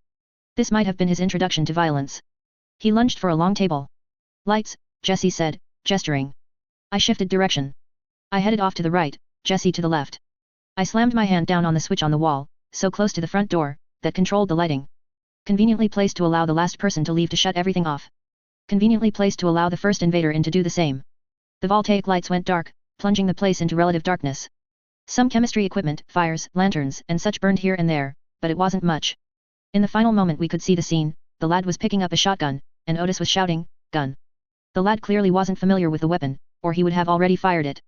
This might have been his introduction to violence. He lunged for a long table. Lights, Jesse said, gesturing. I shifted direction. I headed off to the right, Jesse to the left. I slammed my hand down on the switch on the wall, so close to the front door, that controlled the lighting. Conveniently placed to allow the last person to leave to shut everything off. Conveniently placed to allow the first invader in to do the same. The voltaic lights went dark, plunging the place into relative darkness. Some chemistry equipment, fires, lanterns, and such burned here and there, but it wasn't much. In the final moment we could see the scene. The lad was picking up a shotgun, and Otis was shouting, "Gun!" The lad clearly wasn't familiar with the weapon, or he would have already fired it.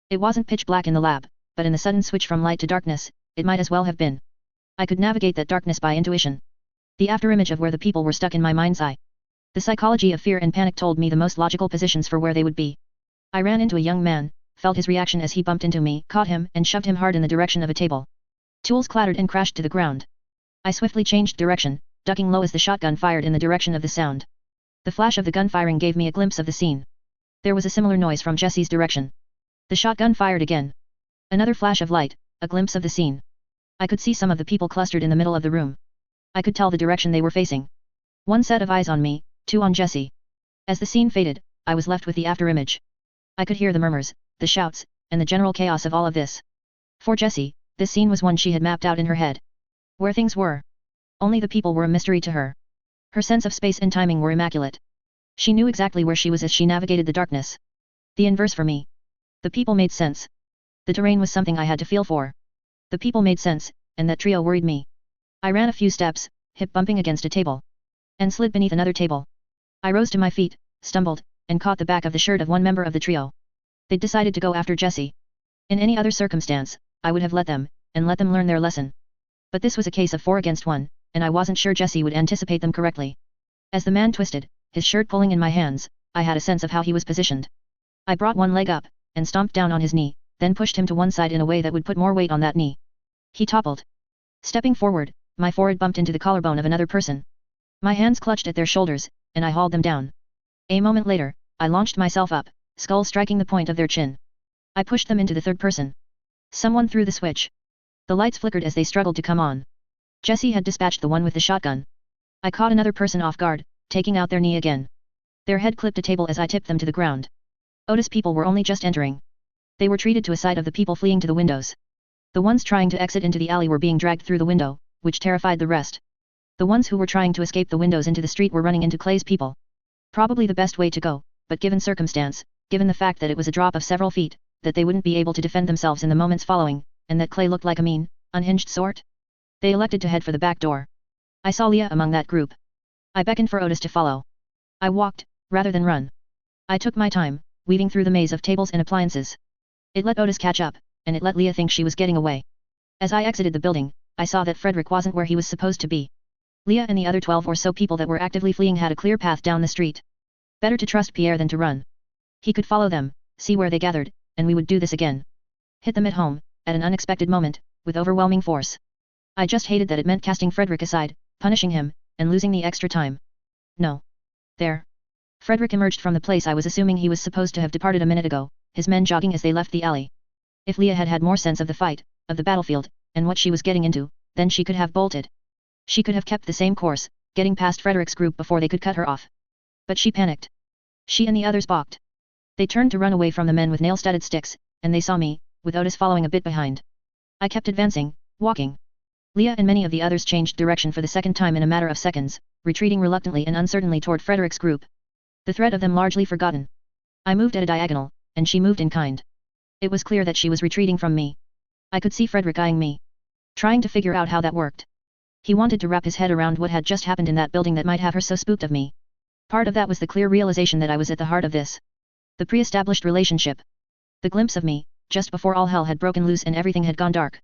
It wasn't pitch black in the lab, but in the sudden switch from light to darkness, it might as well have been. I could navigate that darkness by intuition. The afterimage of where the people were stuck in my mind's eye. The psychology of fear and panic told me the most logical positions for where they would be. I ran into a young man, felt his reaction as he bumped into me, caught him, and shoved him hard in the direction of a table. Tools clattered and crashed to the ground. I swiftly changed direction, ducking low as the shotgun fired in the direction of the sound. The flash of the gun firing gave me a glimpse of the scene. There was a similar noise from Jesse's direction. The shotgun fired again. Another flash of light, a glimpse of the scene. I could see some of the people clustered in the middle of the room. I could tell the direction they were facing. One set of eyes on me, two on Jesse. As the scene faded, I was left with the afterimage. I could hear the murmurs, the shouts, and the general chaos of all of this. For Jessie, this scene was one she had mapped out in her head. Where things were. Only the people were a mystery to her. Her sense of space and timing were immaculate. She knew exactly where she was as she navigated the darkness. The inverse for me. The people made sense. The terrain was something I had to feel for. The people made sense, and that trio worried me. I ran a few steps, hip bumping against a table. And slid beneath another table. I rose to my feet, stumbled, and caught the back of the shirt of one member of the trio. They'd decided to go after Jessie. In any other circumstance, I would have let them, and let them learn their lesson. But this was a case of 4 against 1, and I wasn't sure Jessie would anticipate them correctly. As the man twisted, his shirt pulling in my hands, I had a sense of how he was positioned. I brought one leg up, and stomped down on his knee, then pushed him to one side in a way that would put more weight on that knee. He toppled. Stepping forward, my forehead bumped into the collarbone of another person. My hands clutched at their shoulders, and I hauled them down. A moment later, I launched myself up, skull striking the point of their chin. I pushed them into the third person. Someone threw the switch. The lights flickered as they struggled to come on. Jessie had dispatched the one with the shotgun. I caught another person off guard, taking out their knee again. Their head clipped a table as I tipped them to the ground. Otis people were only just entering. They were treated to a sight of the people fleeing to the windows. The ones trying to exit into the alley were being dragged through the window, which terrified the rest. The ones who were trying to escape the windows into the street were running into Clay's people. Probably the best way to go, but given circumstance, given the fact that it was a drop of several feet, that they wouldn't be able to defend themselves in the moments following, and that Clay looked like a mean, unhinged sort, they elected to head for the back door. I saw Leah among that group. I beckoned for Otis to follow. I walked, rather than run. I took my time, weaving through the maze of tables and appliances. It let Otis catch up, and it let Leah think she was getting away. As I exited the building, I saw that Frederick wasn't where he was supposed to be. Leah and the other 12 or so people that were actively fleeing had a clear path down the street. Better to trust Pierre than to run. He could follow them, see where they gathered, and we would do this again. Hit them at home, at an unexpected moment, with overwhelming force. I just hated that it meant casting Frederick aside, punishing him, and losing the extra time. No. There. Frederick emerged from the place I was assuming he was supposed to have departed a minute ago, his men jogging as they left the alley. If Leah had had more sense of the fight, of the battlefield, and what she was getting into, then she could have bolted. She could have kept the same course, getting past Frederick's group before they could cut her off. But she panicked. She and the others balked. They turned to run away from the men with nail-studded sticks, and they saw me, with Otis following a bit behind. I kept advancing, walking. Leah and many of the others changed direction for the second time in a matter of seconds, retreating reluctantly and uncertainly toward Frederick's group. The threat of them largely forgotten. I moved at a diagonal, and she moved in kind. It was clear that she was retreating from me. I could see Frederick eyeing me. Trying to figure out how that worked. He wanted to wrap his head around what had just happened in that building that might have her so spooked of me. Part of that was the clear realization that I was at the heart of this. The pre-established relationship. The glimpse of me, just before all hell had broken loose and everything had gone dark.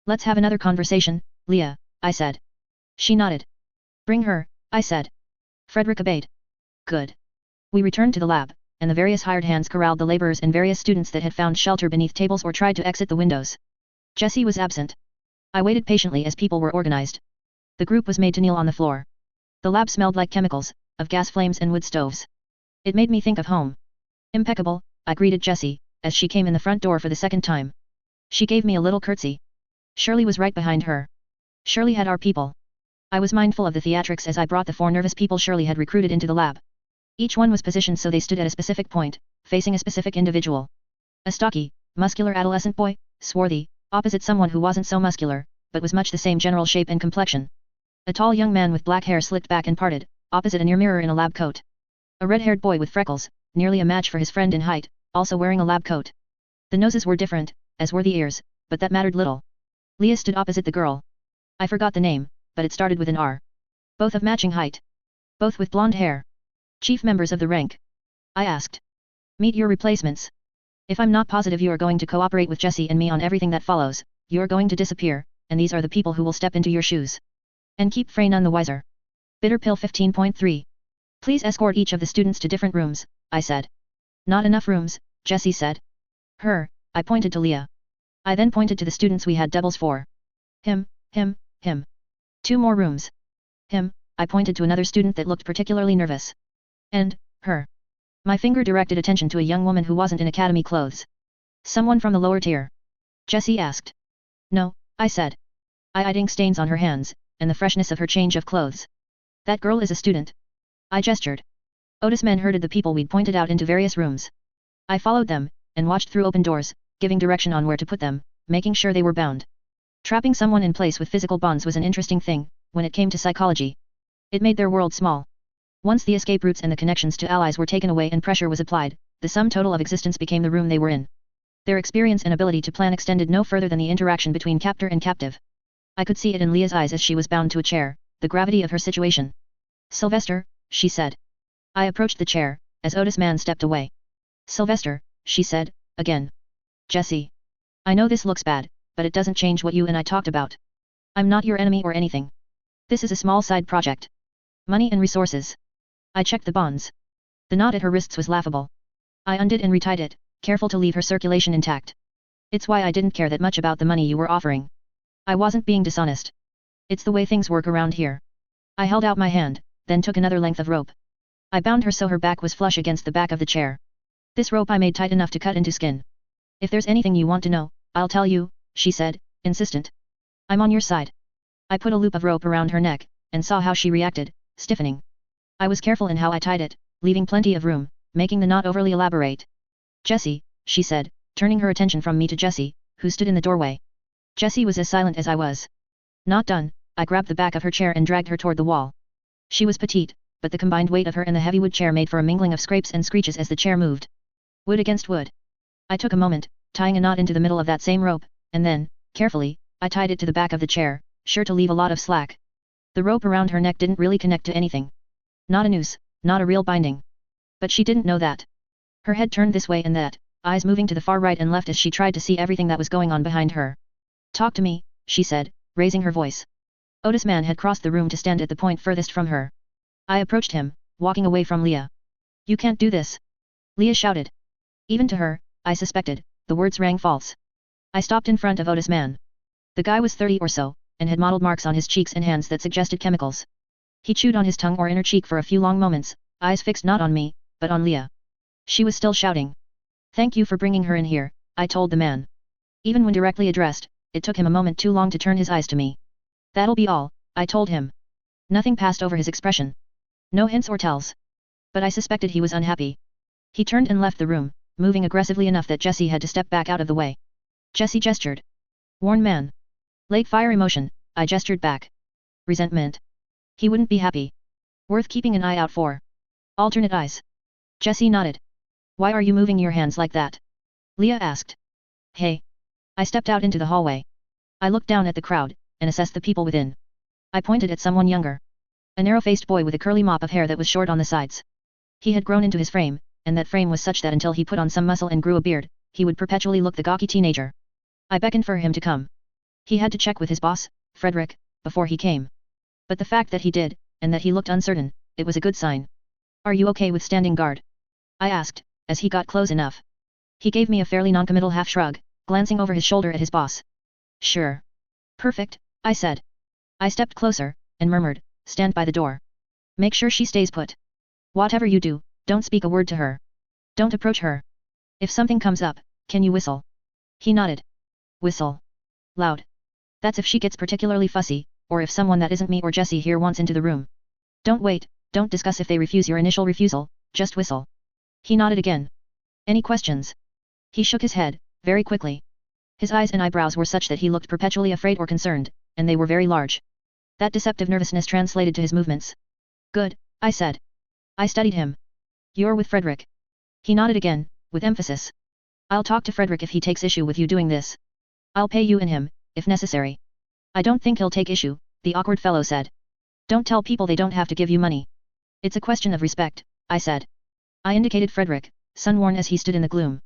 Let's have another conversation, Leah, I said. She nodded. Bring her, I said. Frederick obeyed. Good. We returned to the lab, and the various hired hands corralled the laborers and various students that had found shelter beneath tables or tried to exit the windows. Jessie was absent. I waited patiently as people were organized. The group was made to kneel on the floor. The lab smelled like chemicals, of gas flames and wood stoves. It made me think of home. Impeccable, I greeted Jessie, as she came in the front door for the second time. She gave me a little curtsy. Shirley was right behind her. Shirley had our people. I was mindful of the theatrics as I brought the 4 nervous people Shirley had recruited into the lab. Each one was positioned so they stood at a specific point, facing a specific individual. A stocky, muscular adolescent boy, swarthy, opposite someone who wasn't so muscular, but was much the same general shape and complexion. A tall young man with black hair slicked back and parted, opposite a near mirror in a lab coat. A red-haired boy with freckles, nearly a match for his friend in height, also wearing a lab coat. The noses were different, as were the ears, but that mattered little. Leah stood opposite the girl. I forgot the name, but it started with an R. Both of matching height. Both with blonde hair. Chief members of the rank. I asked. Meet your replacements. If I'm not positive you are going to cooperate with Jessie and me on everything that follows, you are going to disappear, and these are the people who will step into your shoes. And keep Frey none the wiser. Bitter Pill 15.3. Please escort each of the students to different rooms, I said. Not enough rooms, Jessie said. Her, I pointed to Leah. I then pointed to the students we had doubles for. Him. 2 more rooms. Him, I pointed to another student that looked particularly nervous. And, her. My finger directed attention to a young woman who wasn't in academy clothes. Someone from the lower tier. Jessie asked. No, I said. I eyed ink stains on her hands, and the freshness of her change of clothes. That girl is a student. I gestured. Otis men herded the people we'd pointed out into various rooms. I followed them, and watched through open doors, giving direction on where to put them, making sure they were bound. Trapping someone in place with physical bonds was an interesting thing, when it came to psychology. It made their world small. Once the escape routes and the connections to allies were taken away and pressure was applied, the sum total of existence became the room they were in. Their experience and ability to plan extended no further than the interaction between captor and captive. I could see it in Leah's eyes as she was bound to a chair, the gravity of her situation. Sylvester, she said. I approached the chair, as Otis man stepped away. Sylvester, she said, again. Jessie. I know this looks bad, but it doesn't change what you and I talked about. I'm not your enemy or anything. This is a small side project. Money and resources. I checked the bonds. The knot at her wrists was laughable. I undid and retied it, careful to leave her circulation intact. It's why I didn't care that much about the money you were offering. I wasn't being dishonest. It's the way things work around here. I held out my hand, then took another length of rope. I bound her so her back was flush against the back of the chair. This rope I made tight enough to cut into skin. If there's anything you want to know, I'll tell you, she said, insistent. I'm on your side. I put a loop of rope around her neck, and saw how she reacted, stiffening. I was careful in how I tied it, leaving plenty of room, making the knot overly elaborate. Jessie, she said, turning her attention from me to Jessie, who stood in the doorway. Jessie was as silent as I was. Not done, I grabbed the back of her chair and dragged her toward the wall. She was petite, but the combined weight of her and the heavy wood chair made for a mingling of scrapes and screeches as the chair moved. Wood against wood. I took a moment, tying a knot into the middle of that same rope, and then, carefully, I tied it to the back of the chair, sure to leave a lot of slack. The rope around her neck didn't really connect to anything. Not a noose, not a real binding. But she didn't know that. Her head turned this way and that, eyes moving to the far right and left as she tried to see everything that was going on behind her. Talk to me, she said, raising her voice. Otis man had crossed the room to stand at the point furthest from her. I approached him, walking away from Leah. You can't do this. Leah shouted. Even to her, I suspected, the words rang false. I stopped in front of Otis man. The guy was 30 or so, and had mottled marks on his cheeks and hands that suggested chemicals. He chewed on his tongue or inner cheek for a few long moments, eyes fixed not on me, but on Leah. She was still shouting. Thank you for bringing her in here, I told the man. Even when directly addressed, it took him a moment too long to turn his eyes to me. That'll be all, I told him. Nothing passed over his expression. No hints or tells. But I suspected he was unhappy. He turned and left the room, moving aggressively enough that Jessie had to step back out of the way. Jessie gestured. Warn man. Late fire emotion, I gestured back. Resentment. He wouldn't be happy. Worth keeping an eye out for. Alternate eyes. Jessie nodded. Why are you moving your hands like that? Leah asked. Hey. I stepped out into the hallway. I looked down at the crowd, and assessed the people within. I pointed at someone younger. A narrow-faced boy with a curly mop of hair that was short on the sides. He had grown into his frame, and that frame was such that until he put on some muscle and grew a beard, he would perpetually look the gawky teenager. I beckoned for him to come. He had to check with his boss, Frederick, before he came. But the fact that he did, and that he looked uncertain, it was a good sign. Are you okay with standing guard? I asked, as he got close enough. He gave me a fairly noncommittal half shrug, glancing over his shoulder at his boss. Sure. Perfect, I said. I stepped closer, and murmured, stand by the door. Make sure she stays put. Whatever you do, don't speak a word to her. Don't approach her. If something comes up, can you whistle? He nodded. Whistle. Loud. That's if she gets particularly fussy, or if someone that isn't me or Jessie here wants into the room. Don't wait, don't discuss if they refuse your initial refusal, just whistle. He nodded again. Any questions? He shook his head, very quickly. His eyes and eyebrows were such that he looked perpetually afraid or concerned, and they were very large. That deceptive nervousness translated to his movements. Good, I said. I studied him. You're with Frederick. He nodded again, with emphasis. I'll talk to Frederick if he takes issue with you doing this. I'll pay you and him, if necessary. I don't think he'll take issue, the awkward fellow said. Don't tell people they don't have to give you money. It's a question of respect, I said. I indicated Frederick, sun-worn as he stood in the gloom.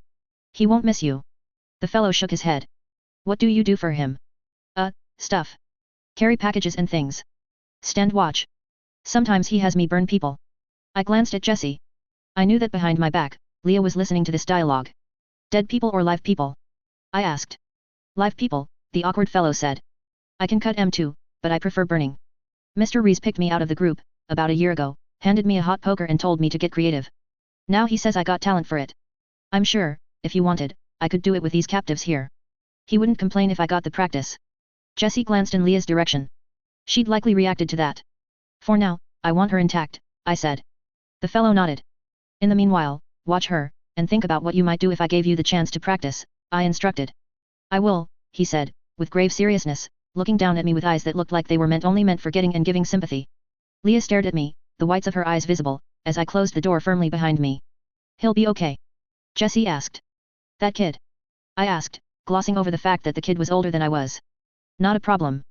He won't miss you. The fellow shook his head. What do you do for him? Stuff. Carry packages and things. Stand watch. Sometimes he has me burn people. I glanced at Jessie. I knew that behind my back, Leah was listening to this dialogue. Dead people or live people? I asked. Live people, the awkward fellow said. I can cut M2, but I prefer burning. Mr. Rees picked me out of the group, about a year ago, handed me a hot poker and told me to get creative. Now he says I got talent for it. I'm sure, if you wanted, I could do it with these captives here. He wouldn't complain if I got the practice. Jessie glanced in Leah's direction. She'd likely reacted to that. For now, I want her intact, I said. The fellow nodded. In the meanwhile, watch her, and think about what you might do if I gave you the chance to practice, I instructed. I will, he said, with grave seriousness, looking down at me with eyes that looked like they were only meant for getting and giving sympathy. Leah stared at me, the whites of her eyes visible, as I closed the door firmly behind me. He'll be okay? Jessie asked. That kid? I asked, glossing over the fact that the kid was older than I was. Not a problem.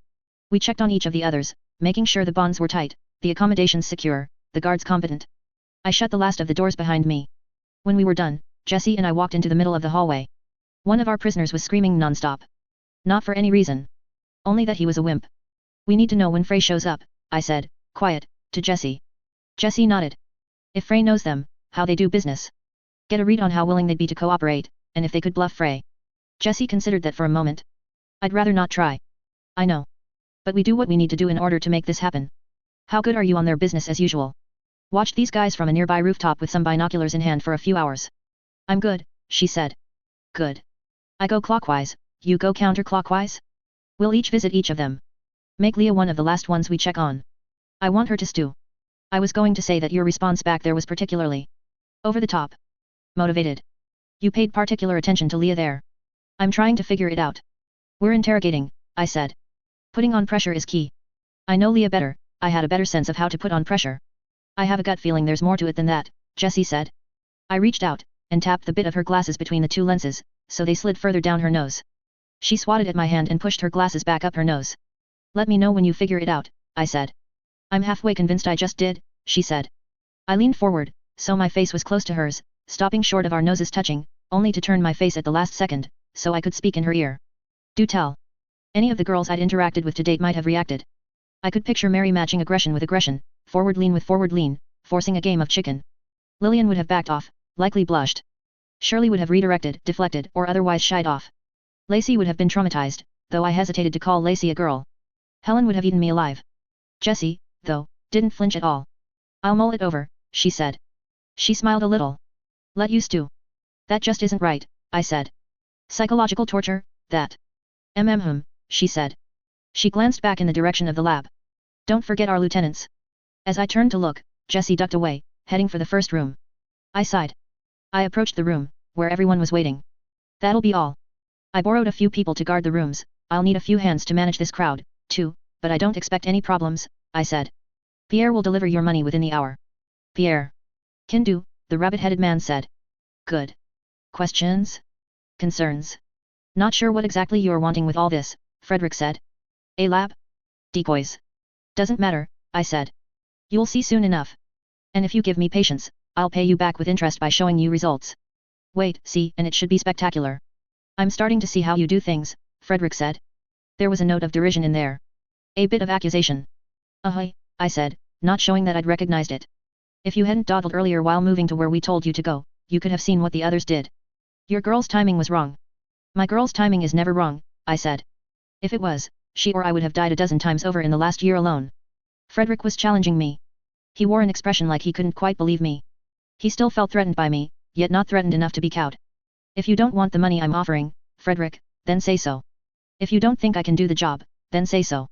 We checked on each of the others, making sure the bonds were tight, the accommodations secure, the guards competent. I shut the last of the doors behind me. When we were done, Jessie and I walked into the middle of the hallway. One of our prisoners was screaming non-stop. Not for any reason. Only that he was a wimp. We need to know when Frey shows up, I said, quiet, to Jessie. Jessie nodded. If Frey knows them, how they do business. Get a read on how willing they'd be to cooperate, and if they could bluff Frey. Jessie considered that for a moment. I'd rather not try. I know. But we do what we need to do in order to make this happen. How good are you on their business as usual? Watched these guys from a nearby rooftop with some binoculars in hand for a few hours. I'm good, she said. Good. I go clockwise, you go counterclockwise? We'll each visit each of them. Make Leah one of the last ones we check on. I want her to stew. I was going to say that your response back there was particularly over the top. Motivated. You paid particular attention to Leah there. I'm trying to figure it out. We're interrogating, I said. Putting on pressure is key. I know Leah better, I had a better sense of how to put on pressure. I have a gut feeling there's more to it than that, Jessie said. I reached out, and tapped the bit of her glasses between the two lenses, so they slid further down her nose. She swatted at my hand and pushed her glasses back up her nose. Let me know when you figure it out, I said. I'm halfway convinced I just did, she said. I leaned forward, so my face was close to hers, stopping short of our noses touching, only to turn my face at the last second, so I could speak in her ear. Do tell. Any of the girls I'd interacted with to date might have reacted. I could picture Mary matching aggression with aggression, forward lean with forward lean, forcing a game of chicken. Lillian would have backed off, likely blushed. Shirley would have redirected, deflected, or otherwise shied off. Lacey would have been traumatized, though I hesitated to call Lacey a girl. Helen would have eaten me alive. Jessie, though, didn't flinch at all. I'll mull it over, she said. She smiled a little. Let you stew. That just isn't right, I said. Psychological torture, that. She said. She glanced back in the direction of the lab. Don't forget our lieutenants. As I turned to look, Jessie ducked away, heading for the first room. I sighed. I approached the room, where everyone was waiting. That'll be all. I borrowed a few people to guard the rooms, I'll need a few hands to manage this crowd, too, but I don't expect any problems, I said. Pierre will deliver your money within the hour. Pierre. Can do, the rabbit-headed man said. Good. Questions? Concerns? Not sure what exactly you're wanting with all this, Frederick said. A lab? Decoys. Doesn't matter, I said. You'll see soon enough. And if you give me patience, I'll pay you back with interest by showing you results. Wait, see, and it should be spectacular. I'm starting to see how you do things, Frederick said. There was a note of derision in there. A bit of accusation. Ahoy, I said, not showing that I'd recognized it. If you hadn't dawdled earlier while moving to where we told you to go, you could have seen what the others did. Your girl's timing was wrong. My girl's timing is never wrong, I said. If it was, she or I would have died a dozen times over in the last year alone. Frederick was challenging me. He wore an expression like he couldn't quite believe me. He still felt threatened by me, yet not threatened enough to be cowed. If you don't want the money I'm offering, Frederick, then say so. If you don't think I can do the job, then say so.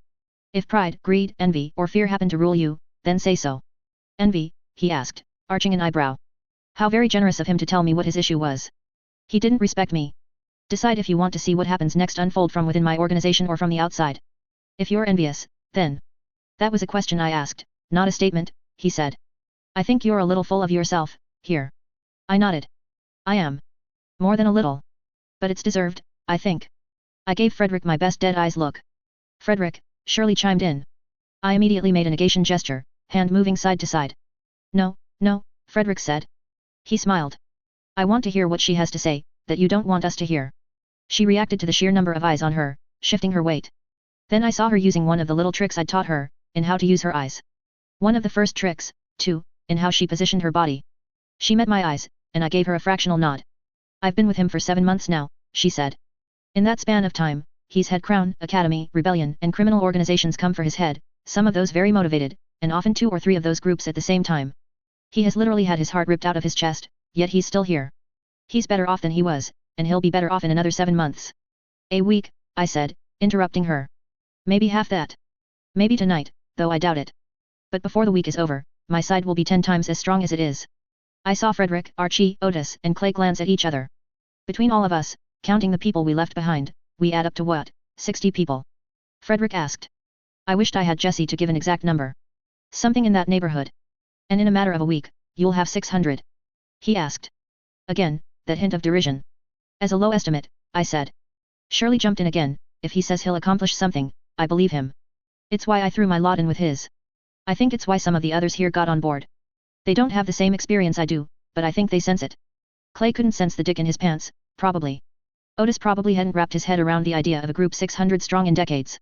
If pride, greed, envy, or fear happen to rule you, then say so. Envy, he asked, arching an eyebrow. How very generous of him to tell me what his issue was. He didn't respect me. Decide if you want to see what happens next unfold from within my organization or from the outside. If you're envious, then. That was a question I asked, not a statement, he said. I think you're a little full of yourself, here. I nodded. I am. More than a little. But it's deserved, I think. I gave Frederick my best dead eyes look. Frederick, Shirley chimed in. I immediately made a negation gesture, hand moving side to side. No, no, Frederick said. He smiled. I want to hear what she has to say, that you don't want us to hear. She reacted to the sheer number of eyes on her, shifting her weight. Then I saw her using one of the little tricks I'd taught her, in how to use her eyes. One of the first tricks, too, in how she positioned her body. She met my eyes, and I gave her a fractional nod. I've been with him for 7 months now, she said. In that span of time, he's had Crown, Academy, Rebellion, and criminal organizations come for his head, some of those very motivated, and often 2 or 3 of those groups at the same time. He has literally had his heart ripped out of his chest, yet he's still here. He's better off than he was, and he'll be better off in another 7 months. A week, I said, interrupting her. Maybe half that. Maybe tonight, though I doubt it. But before the week is over, my side will be 10 times as strong as it is. I saw Frederick, Archie, Otis, and Clay glance at each other. Between all of us, counting the people we left behind, we add up to what, 60 people? Frederick asked. I wished I had Jesse to give an exact number. Something in that neighborhood. And in a matter of a week, you'll have 600. He asked. Again, that hint of derision. As a low estimate, I said. Shirley jumped in again, if he says he'll accomplish something, I believe him. It's why I threw my lot in with his. I think it's why some of the others here got on board. They don't have the same experience I do, but I think they sense it. Clay couldn't sense the dick in his pants, probably. Otis probably hadn't wrapped his head around the idea of a group 600 strong in decades.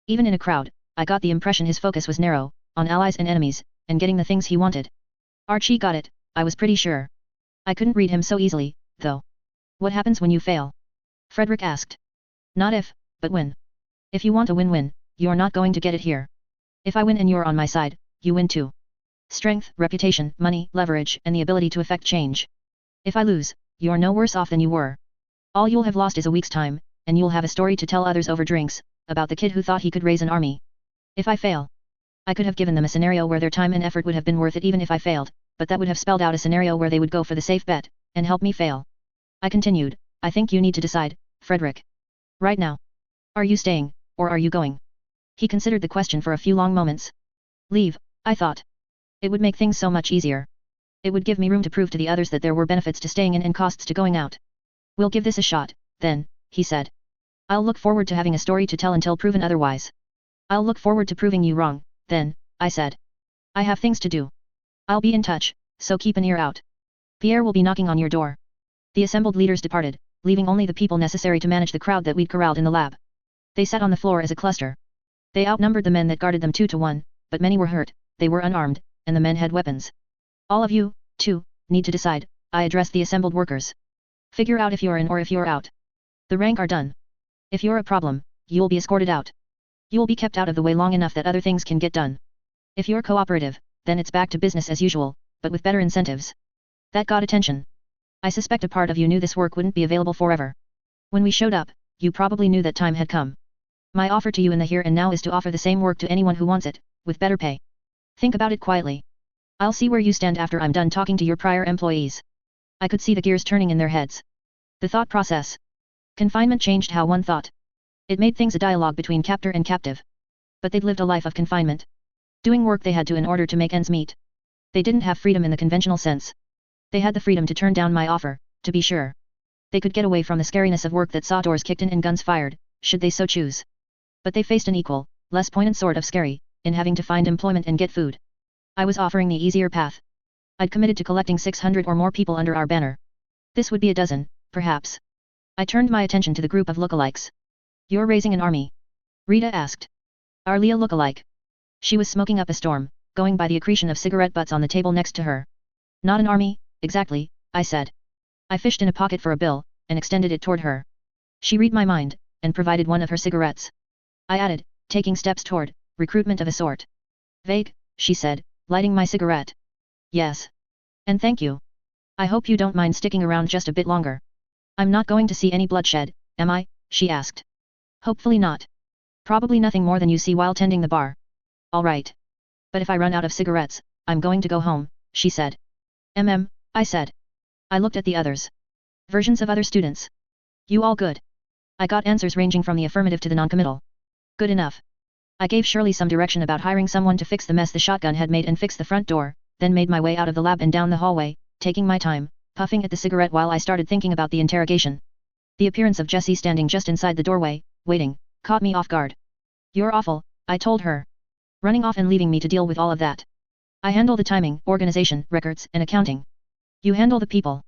Even in a crowd, I got the impression his focus was narrow, on allies and enemies, and getting the things he wanted. Archie got it, I was pretty sure. I couldn't read him so easily, though. What happens when you fail? Frederick asked. Not if, but when. If you want a win-win, you're not going to get it here. If I win and you're on my side, you win too. Strength, reputation, money, leverage, and the ability to effect change. If I lose, you're no worse off than you were. All you'll have lost is a week's time, and you'll have a story to tell others over drinks, about the kid who thought he could raise an army. If I fail, I could have given them a scenario where their time and effort would have been worth it even if I failed, but that would have spelled out a scenario where they would go for the safe bet, and help me fail. I continued, I think you need to decide, Frederick. Right now. Are you staying, or are you going? He considered the question for a few long moments. Leave, I thought. It would make things so much easier. It would give me room to prove to the others that there were benefits to staying in and costs to going out. We'll give this a shot, then, he said. I'll look forward to having a story to tell until proven otherwise. I'll look forward to proving you wrong, then, I said. I have things to do. I'll be in touch, so keep an ear out. Pierre will be knocking on your door. The assembled leaders departed, leaving only the people necessary to manage the crowd that we'd corralled in the lab. They sat on the floor as a cluster. They outnumbered the men that guarded them 2 to 1, but many were hurt, they were unarmed, and the men had weapons. All of you, too, need to decide, I addressed the assembled workers. Figure out if you're in or if you're out. The rank are done. If you're a problem, you'll be escorted out. You'll be kept out of the way long enough that other things can get done. If you're cooperative, then it's back to business as usual, but with better incentives. That got attention. I suspect a part of you knew this work wouldn't be available forever. When we showed up, you probably knew that time had come. My offer to you in the here and now is to offer the same work to anyone who wants it, with better pay. Think about it quietly. I'll see where you stand after I'm done talking to your prior employees. I could see the gears turning in their heads. The thought process. Confinement changed how one thought. It made things a dialogue between captor and captive. But they'd lived a life of confinement. Doing work they had to in order to make ends meet. They didn't have freedom in the conventional sense. They had the freedom to turn down my offer, to be sure. They could get away from the scariness of work that saw doors kicked in and guns fired, should they so choose. But they faced an equal, less poignant sort of scary, in having to find employment and get food. I was offering the easier path. I'd committed to collecting 600 or more people under our banner. This would be a dozen, perhaps. I turned my attention to the group of lookalikes. You're raising an army. Rita asked. Our Leah look-alike. She was smoking up a storm, going by the accretion of cigarette butts on the table next to her. Not an army, exactly, I said. I fished in a pocket for a bill, and extended it toward her. She read my mind, and provided one of her cigarettes. I added, taking steps toward recruitment of a sort. Vague, she said, lighting my cigarette. Yes. And thank you. I hope you don't mind sticking around just a bit longer. I'm not going to see any bloodshed, am I? She asked. Hopefully not. Probably nothing more than you see while tending the bar. All right. But if I run out of cigarettes, I'm going to go home, she said. I said. I looked at the others. Versions of other students. You all good? I got answers ranging from the affirmative to the non-committal. Good enough. I gave Shirley some direction about hiring someone to fix the mess the shotgun had made and fix the front door, then made my way out of the lab and down the hallway, taking my time, puffing at the cigarette while I started thinking about the interrogation. The appearance of Jessie standing just inside the doorway, waiting, caught me off guard. You're awful, I told her. Running off and leaving me to deal with all of that. I handle the timing, organization, records, and accounting. You handle the people.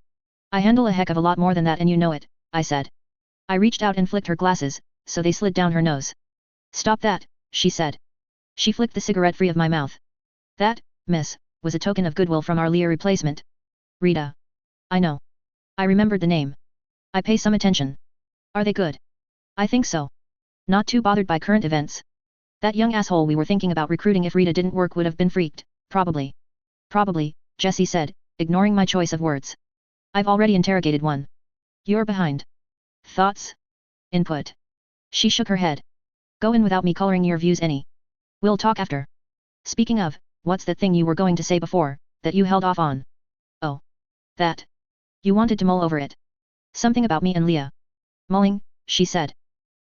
I handle a heck of a lot more than that and you know it, I said. I reached out and flicked her glasses, so they slid down her nose. Stop that, she said. She flicked the cigarette free of my mouth. That, miss, was a token of goodwill from our Leah replacement. Rita. I know. I remembered the name. I pay some attention. Are they good? I think so. Not too bothered by current events. That young asshole we were thinking about recruiting if Rita didn't work would have been freaked, probably. Probably, Jessie said, ignoring my choice of words. I've already interrogated one. You're behind. Thoughts? Input. She shook her head. Go in without me coloring your views any. We'll talk after. Speaking of, what's that thing you were going to say before, that you held off on? Oh. That. You wanted to mull over it. Something about me and Leah. Mulling, she said.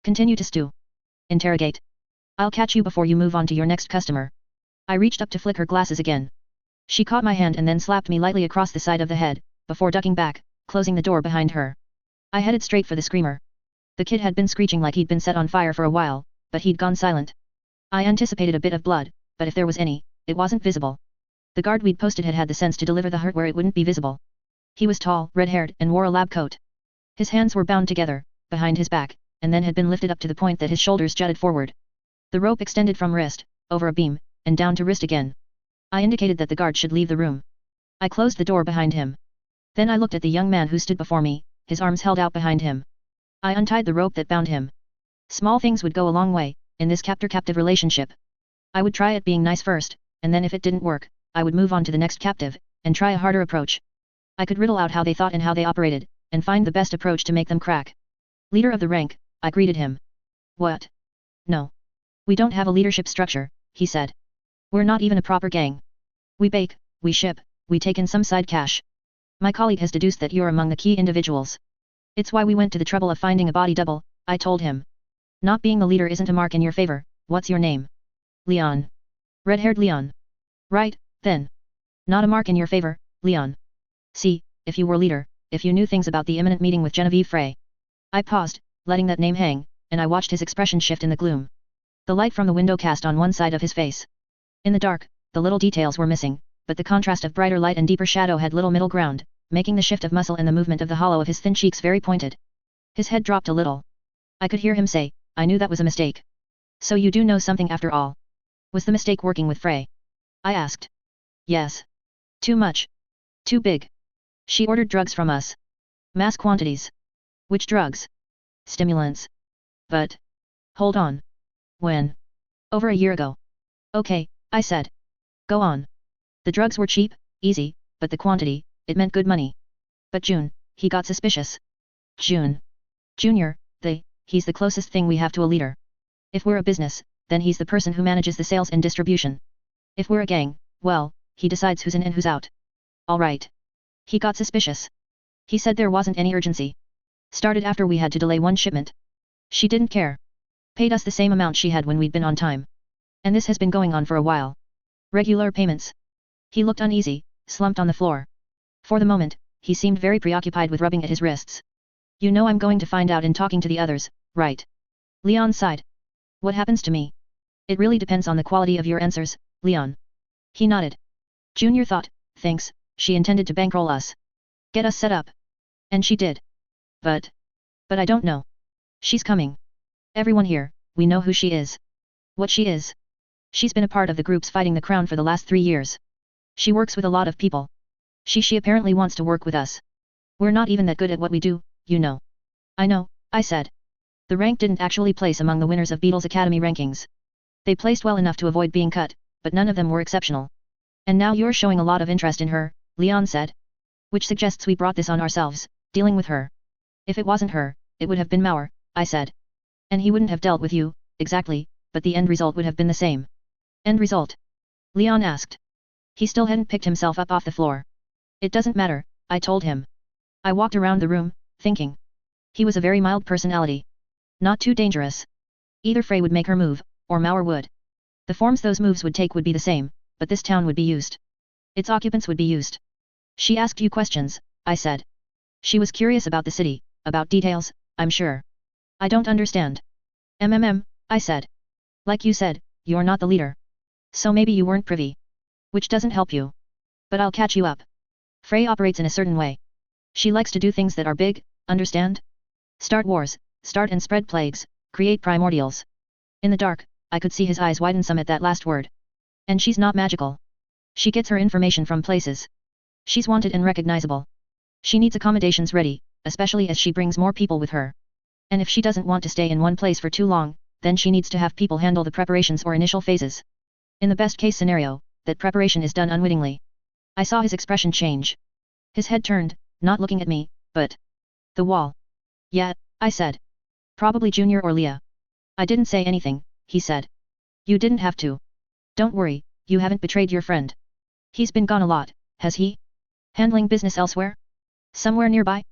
Continue to stew. Interrogate. I'll catch you before you move on to your next customer. I reached up to flick her glasses again. She caught my hand and then slapped me lightly across the side of the head, before ducking back, closing the door behind her. I headed straight for the screamer. The kid had been screeching like he'd been set on fire for a while, but he'd gone silent. I anticipated a bit of blood, but if there was any, it wasn't visible. The guard we'd posted had had the sense to deliver the hurt where it wouldn't be visible. He was tall, red-haired, and wore a lab coat. His hands were bound together, behind his back, and then had been lifted up to the point that his shoulders jutted forward. The rope extended from wrist, over a beam, and down to wrist again. I indicated that the guard should leave the room. I closed the door behind him. Then I looked at the young man who stood before me, his arms held out behind him. I untied the rope that bound him. Small things would go a long way, in this captor-captive relationship. I would try at being nice first, and then if it didn't work, I would move on to the next captive, and try a harder approach. I could riddle out how they thought and how they operated, and find the best approach to make them crack. Leader of the rank, I greeted him. What? No. We don't have a leadership structure, he said. We're not even a proper gang. We bake, we ship, we take in some side cash. My colleague has deduced that you're among the key individuals. It's why we went to the trouble of finding a body double, I told him. Not being the leader isn't a mark in your favor. What's your name? Leon. Red-haired Leon. Right, then. Not a mark in your favor, Leon. See, if you were leader, if you knew things about the imminent meeting with Genevieve Frey. I paused, letting that name hang, and I watched his expression shift in the gloom. The light from the window cast on one side of his face. In the dark, the little details were missing, but the contrast of brighter light and deeper shadow had little middle ground, making the shift of muscle and the movement of the hollow of his thin cheeks very pointed. His head dropped a little. I could hear him say, I knew that was a mistake. So you do know something after all. Was the mistake working with Frey? I asked. Yes. Too much. Too big. She ordered drugs from us. Mass quantities. Which drugs? Stimulants. But. Hold on. When? Over a year ago. Okay, I said. Go on. The drugs were cheap, easy, but the quantity, it meant good money. But June, he got suspicious. June. Junior, he's the closest thing we have to a leader. If we're a business, then he's the person who manages the sales and distribution. If we're a gang, well, he decides who's in and who's out. All right. He got suspicious. He said there wasn't any urgency. Started after we had to delay one shipment. She didn't care. Paid us the same amount she had when we'd been on time. And this has been going on for a while. Regular payments. He looked uneasy, slumped on the floor. For the moment, he seemed very preoccupied with rubbing at his wrists. You know I'm going to find out in talking to the others, right? Leon sighed. What happens to me? It really depends on the quality of your answers, Leon. He nodded. Junior thought, thanks, she intended to bankroll us. Get us set up. And she did. But I don't know. She's coming. Everyone here, we know who she is. What she is? She's been a part of the groups fighting the crown for the last 3 years. She works with a lot of people. She apparently wants to work with us. We're not even that good at what we do, you know. I know, I said. The rank didn't actually place among the winners of Beetle's Academy rankings. They placed well enough to avoid being cut, but none of them were exceptional. And now you're showing a lot of interest in her, Leon said. Which suggests we brought this on ourselves, dealing with her. If it wasn't her, it would have been Mauer, I said. And he wouldn't have dealt with you, exactly, but the end result would have been the same. End result? Leon asked. He still hadn't picked himself up off the floor. It doesn't matter, I told him. I walked around the room, thinking. He was a very mild personality. Not too dangerous. Either Frey would make her move, or Mauer would. The forms those moves would take would be the same, but this town would be used. Its occupants would be used. She asked you questions, I said. She was curious about the city, about details, I'm sure. I don't understand. I said. Like you said, you're not the leader. So maybe you weren't privy. Which doesn't help you. But I'll catch you up. Frey operates in a certain way. She likes to do things that are big, understand? Start wars, start and spread plagues, create primordials. In the dark, I could see his eyes widen some at that last word. And she's not magical. She gets her information from places. She's wanted and recognizable. She needs accommodations ready, especially as she brings more people with her. And if she doesn't want to stay in one place for too long, then she needs to have people handle the preparations or initial phases. In the best case scenario, that preparation is done unwittingly. I saw his expression change. His head turned, not looking at me, but the wall. Yeah, I said. Probably Junior or Leah. I didn't say anything, he said. You didn't have to. Don't worry, you haven't betrayed your friend. He's been gone a lot, has he? Handling business elsewhere? Somewhere nearby?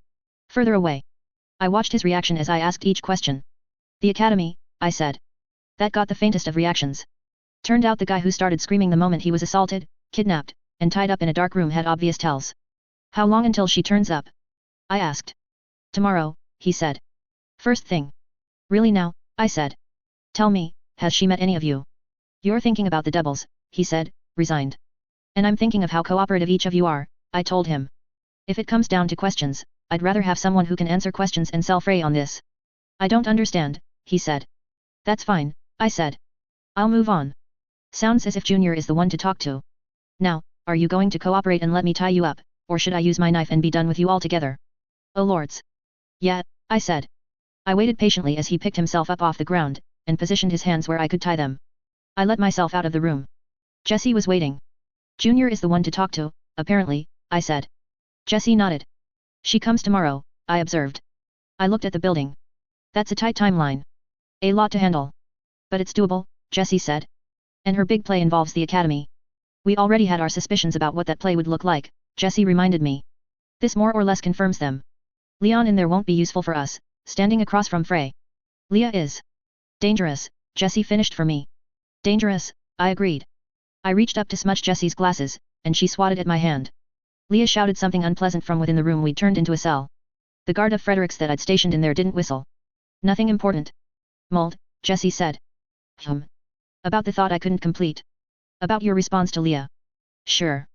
Further away? I watched his reaction as I asked each question. The academy, I said. That got the faintest of reactions. Turned out the guy who started screaming the moment he was assaulted, kidnapped, and tied up in a dark room had obvious tells. How long until she turns up? I asked. Tomorrow, he said. First thing. Really now, I said. Tell me, has she met any of you? You're thinking about the doubles, he said, resigned. And I'm thinking of how cooperative each of you are, I told him. If it comes down to questions, I'd rather have someone who can answer questions and sell Frey on this. I don't understand, he said. That's fine, I said. I'll move on. Sounds as if Junior is the one to talk to. Now, are you going to cooperate and let me tie you up, or should I use my knife and be done with you altogether? Oh lords. Yeah, I said. I waited patiently as he picked himself up off the ground, and positioned his hands where I could tie them. I let myself out of the room. Jessie was waiting. Junior is the one to talk to, apparently, I said. Jessie nodded. She comes tomorrow, I observed. I looked at the building. That's a tight timeline. A lot to handle. But it's doable, Jessie said. And her big play involves the academy. We already had our suspicions about what that play would look like, Jessie reminded me. This more or less confirms them. Leon in there won't be useful for us, standing across from Frey. Leah is dangerous, Jessie finished for me. Dangerous, I agreed. I reached up to smudge Jessie's glasses, and she swatted at my hand. Leah shouted something unpleasant from within the room we'd turned into a cell. The guard of Fredericks that I'd stationed in there didn't whistle. Nothing important. Mold, Jessie said. About the thought I couldn't complete. About your response to Leah. Sure.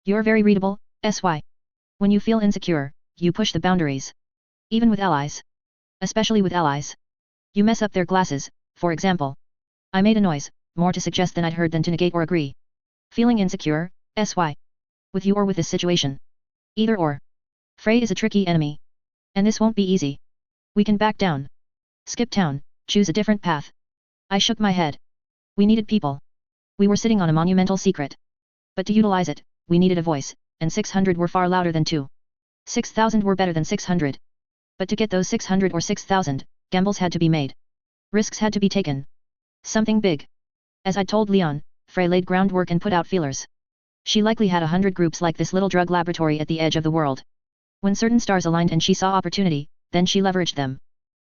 You're very readable, SY. When you feel insecure, you push the boundaries. Even with allies. Especially with allies. You mess up their glasses, for example. I made a noise, more to suggest than I'd heard than to negate or agree. Feeling insecure, SY. With you or with this situation. Either or. Frey is a tricky enemy. And this won't be easy. We can back down. Skip town, choose a different path. I shook my head. We needed people. We were sitting on a monumental secret. But to utilize it, we needed a voice, and 600 were far louder than 2. 6,000 were better than 600. But to get those 600 or 6,000, gambles had to be made. Risks had to be taken. Something big. As I'd told Leon, Frey laid groundwork and put out feelers. She likely had 100 groups like this little drug laboratory at the edge of the world. When certain stars aligned and she saw opportunity, then she leveraged them.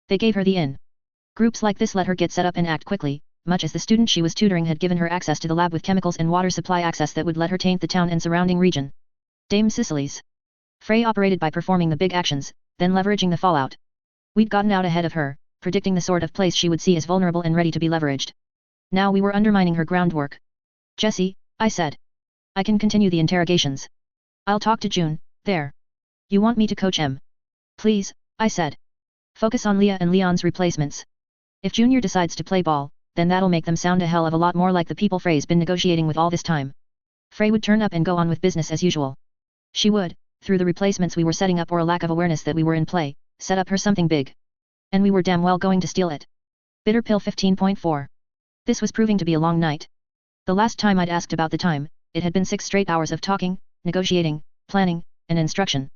They gave her the in. Groups like this let her get set up and act quickly, much as the student she was tutoring had given her access to the lab with chemicals and water supply access that would let her taint the town and surrounding region. Dame Cicely's. Frey operated by performing the big actions, then leveraging the fallout. We'd gotten out ahead of her, predicting the sort of place she would see as vulnerable and ready to be leveraged. Now we were undermining her groundwork. Jessie, I said. I can continue the interrogations. I'll talk to June, there. You want me to coach him? Please, I said. Focus on Leah and Leon's replacements. If Junior decides to play ball, then that'll make them sound a hell of a lot more like the people Frey's been negotiating with all this time. Frey would turn up and go on with business as usual. She would, through the replacements we were setting up or a lack of awareness that we were in play, set up her something big. And we were damn well going to steal it. Bitter Pill 15.4. This was proving to be a long night. The last time I'd asked about the time, it had been 6 straight hours of talking, negotiating, planning, and instruction.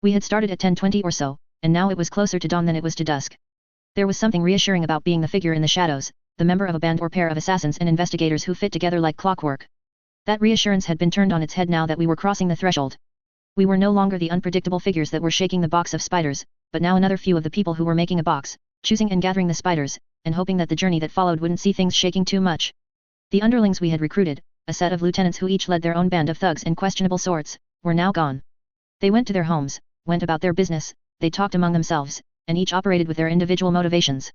We had started at 10:20 or so, and now it was closer to dawn than it was to dusk. There was something reassuring about being the figure in the shadows, the member of a band or pair of assassins and investigators who fit together like clockwork. That reassurance had been turned on its head now that we were crossing the threshold. We were no longer the unpredictable figures that were shaking the box of spiders, but now another few of the people who were making a box, choosing and gathering the spiders, and hoping that the journey that followed wouldn't see things shaking too much. The underlings we had recruited, a set of lieutenants who each led their own band of thugs and questionable sorts, were now gone. They went to their homes, went about their business, they talked among themselves, and each operated with their individual motivations.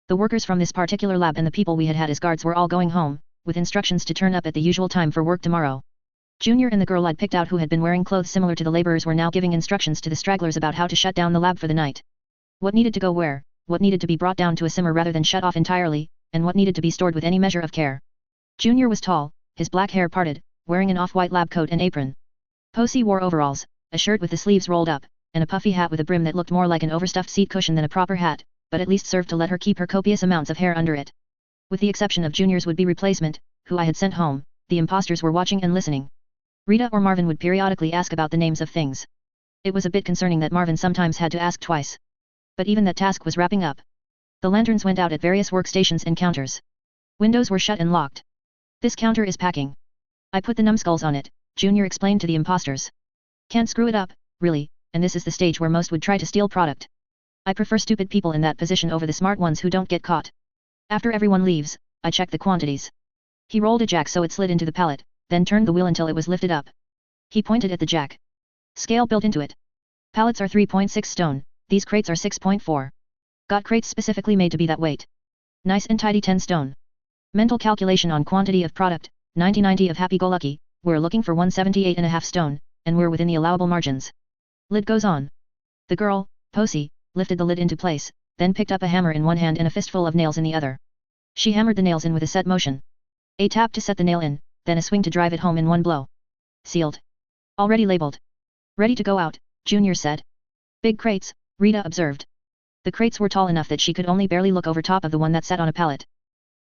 The workers from this particular lab and the people we had had as guards were all going home, with instructions to turn up at the usual time for work tomorrow. Junior and the girl I'd picked out who had been wearing clothes similar to the laborers were now giving instructions to the stragglers about how to shut down the lab for the night. What needed to go where, what needed to be brought down to a simmer rather than shut off entirely, and what needed to be stored with any measure of care. Junior was tall, his black hair parted, wearing an off-white lab coat and apron. Posey wore overalls, a shirt with the sleeves rolled up, and a puffy hat with a brim that looked more like an overstuffed seat cushion than a proper hat, but at least served to let her keep her copious amounts of hair under it. With the exception of Junior's would-be replacement, who I had sent home, the imposters were watching and listening. Rita or Marvin would periodically ask about the names of things. It was a bit concerning that Marvin sometimes had to ask twice. But even that task was wrapping up. The lanterns went out at various workstations and counters. Windows were shut and locked. This counter is packing. I put the numbskulls on it, Junior explained to the imposters. Can't screw it up, really, and this is the stage where most would try to steal product. I prefer stupid people in that position over the smart ones who don't get caught. After everyone leaves, I check the quantities. He rolled a jack so it slid into the pallet, then turned the wheel until it was lifted up. He pointed at the jack. Scale built into it. Pallets are 3.6 stone, these crates are 6.4. Got crates specifically made to be that weight. Nice and tidy 10 stone. Mental calculation on quantity of product, 90/90 of happy-go-lucky, we're looking for 178.5 stone, and we're within the allowable margins. Lid goes on. The girl, Posey, lifted the lid into place, then picked up a hammer in one hand and a fistful of nails in the other. She hammered the nails in with a set motion. A tap to set the nail in, then a swing to drive it home in one blow. Sealed. Already labeled. Ready to go out, Junior said. Big crates, Rita observed. The crates were tall enough that she could only barely look over top of the one that sat on a pallet.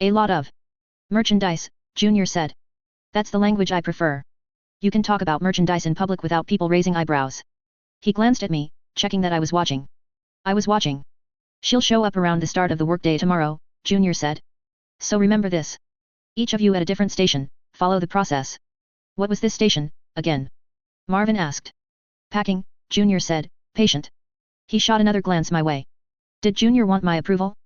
A lot of merchandise, Junior said. That's the language I prefer. You can talk about merchandise in public without people raising eyebrows. He glanced at me, checking that I was watching. I was watching. She'll show up around the start of the workday tomorrow, Junior said. So remember this. Each of you at a different station, follow the process. What was this station, again? Marvin asked. Packing, Junior said, patient. He shot another glance my way. Did Junior want my approval?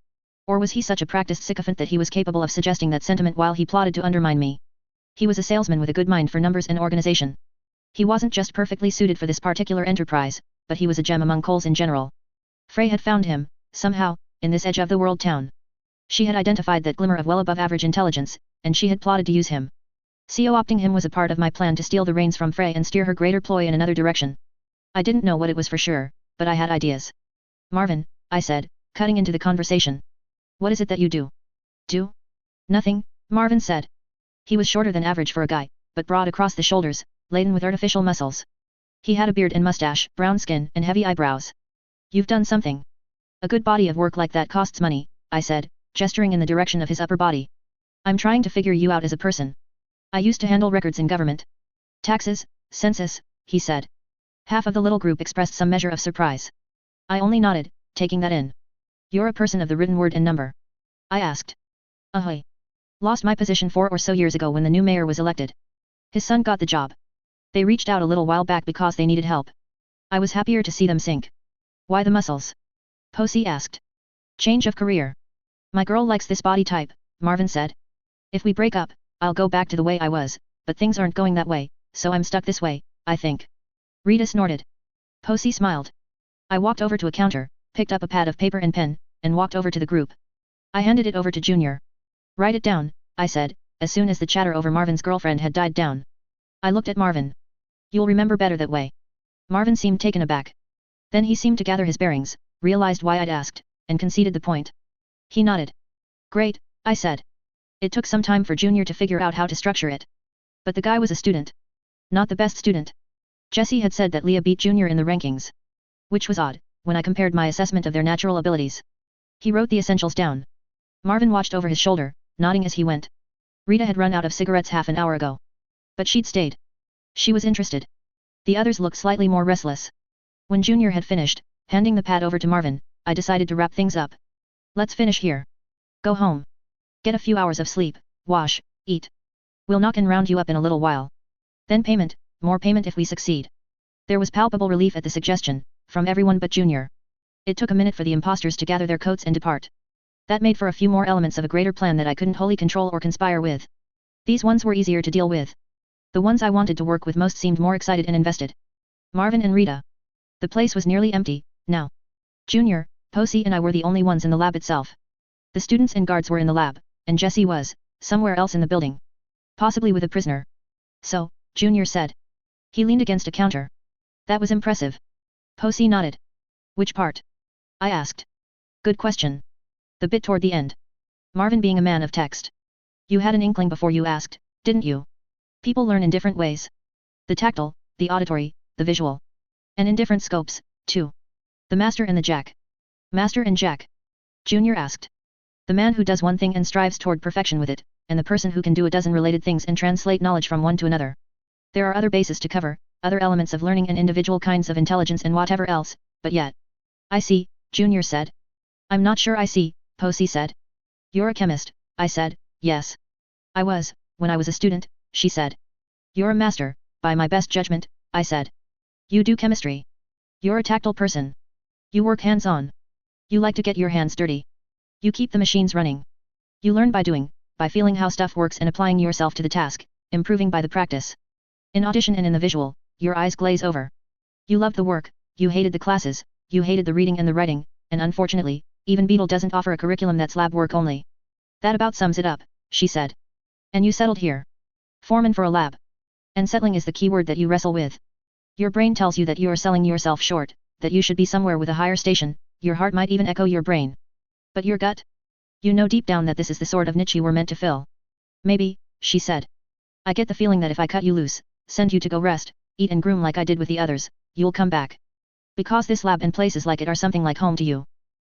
Or was he such a practiced sycophant that he was capable of suggesting that sentiment while he plotted to undermine me? He was a salesman with a good mind for numbers and organization. He wasn't just perfectly suited for this particular enterprise, but he was a gem among coals in general. Frey had found him, somehow, in this edge-of-the-world town. She had identified that glimmer of well-above-average intelligence, and she had plotted to use him. Co-opting him was a part of my plan to steal the reins from Frey and steer her greater ploy in another direction. I didn't know what it was for sure, but I had ideas. Marvin, I said, cutting into the conversation. What is it that you do? Do? Nothing, Marvin said. He was shorter than average for a guy, but broad across the shoulders, laden with artificial muscles. He had a beard and mustache, brown skin, and heavy eyebrows. You've done something. A good body of work like that costs money, I said, gesturing in the direction of his upper body. I'm trying to figure you out as a person. I used to handle records in government. Taxes, census, he said. Half of the little group expressed some measure of surprise. I only nodded, taking that in. You're a person of the written word and number? I asked. Ahoy. Lost my position 4 or so years ago when the new mayor was elected. His son got the job. They reached out a little while back because they needed help. I was happier to see them sink. Why the muscles? Posey asked. Change of career. My girl likes this body type, Marvin said. If we break up, I'll go back to the way I was, but things aren't going that way, so I'm stuck this way, I think. Rita snorted. Posey smiled. I walked over to a counter, picked up a pad of paper and pen, and walked over to the group. I handed it over to Junior. Write it down, I said, as soon as the chatter over Marvin's girlfriend had died down. I looked at Marvin. You'll remember better that way. Marvin seemed taken aback. Then he seemed to gather his bearings, realized why I'd asked, and conceded the point. He nodded. Great, I said. It took some time for Junior to figure out how to structure it. But the guy was a student. Not the best student. Jessie had said that Leah beat Junior in the rankings. Which was odd, when I compared my assessment of their natural abilities. He wrote the essentials down. Marvin watched over his shoulder, nodding as he went. Rita had run out of cigarettes half an hour ago. But she'd stayed. She was interested. The others looked slightly more restless. When Junior had finished, handing the pad over to Marvin, I decided to wrap things up. Let's finish here. Go home. Get a few hours of sleep, wash, eat. We'll knock and round you up in a little while. Then payment, more payment if we succeed. There was palpable relief at the suggestion, from everyone but Junior. It took a minute for the imposters to gather their coats and depart. That made for a few more elements of a greater plan that I couldn't wholly control or conspire with. These ones were easier to deal with. The ones I wanted to work with most seemed more excited and invested. Marvin and Rita. The place was nearly empty, now. Junior, Posey and I were the only ones in the lab itself. The students and guards were in the lab, and Jessie was, somewhere else in the building. Possibly with a prisoner. So, Junior said. He leaned against a counter. That was impressive. Posey nodded. Which part? I asked. Good question. The bit toward the end. Marvin being a man of text. You had an inkling before you asked, didn't you? People learn in different ways. The tactile, the auditory, the visual. And in different scopes, too. The master and the jack. Master and jack? Junior asked. The man who does one thing and strives toward perfection with it, and the person who can do a dozen related things and translate knowledge from one to another. There are other bases to cover, other elements of learning and individual kinds of intelligence and whatever else, but yet. I see, Junior said. I'm not sure I see, Posey said. You're a chemist, I said, yes. I was, when I was a student, she said. You're a master, by my best judgment, I said. You do chemistry. You're a tactile person. You work hands-on. You like to get your hands dirty. You keep the machines running. You learn by doing, by feeling how stuff works and applying yourself to the task, improving by the practice. In audition and in the visual, your eyes glaze over. You loved the work, you hated the classes, you hated the reading and the writing, and unfortunately, even Beetle doesn't offer a curriculum that's lab work only. That about sums it up, she said. And you settled here. Foreman for a lab. And settling is the key word that you wrestle with. Your brain tells you that you are selling yourself short, that you should be somewhere with a higher station, your heart might even echo your brain. But your gut? You know deep down that this is the sort of niche you were meant to fill. Maybe, she said. I get the feeling that if I cut you loose, send you to go rest, eat and groom like I did with the others, you'll come back. Because this lab and places like it are something like home to you.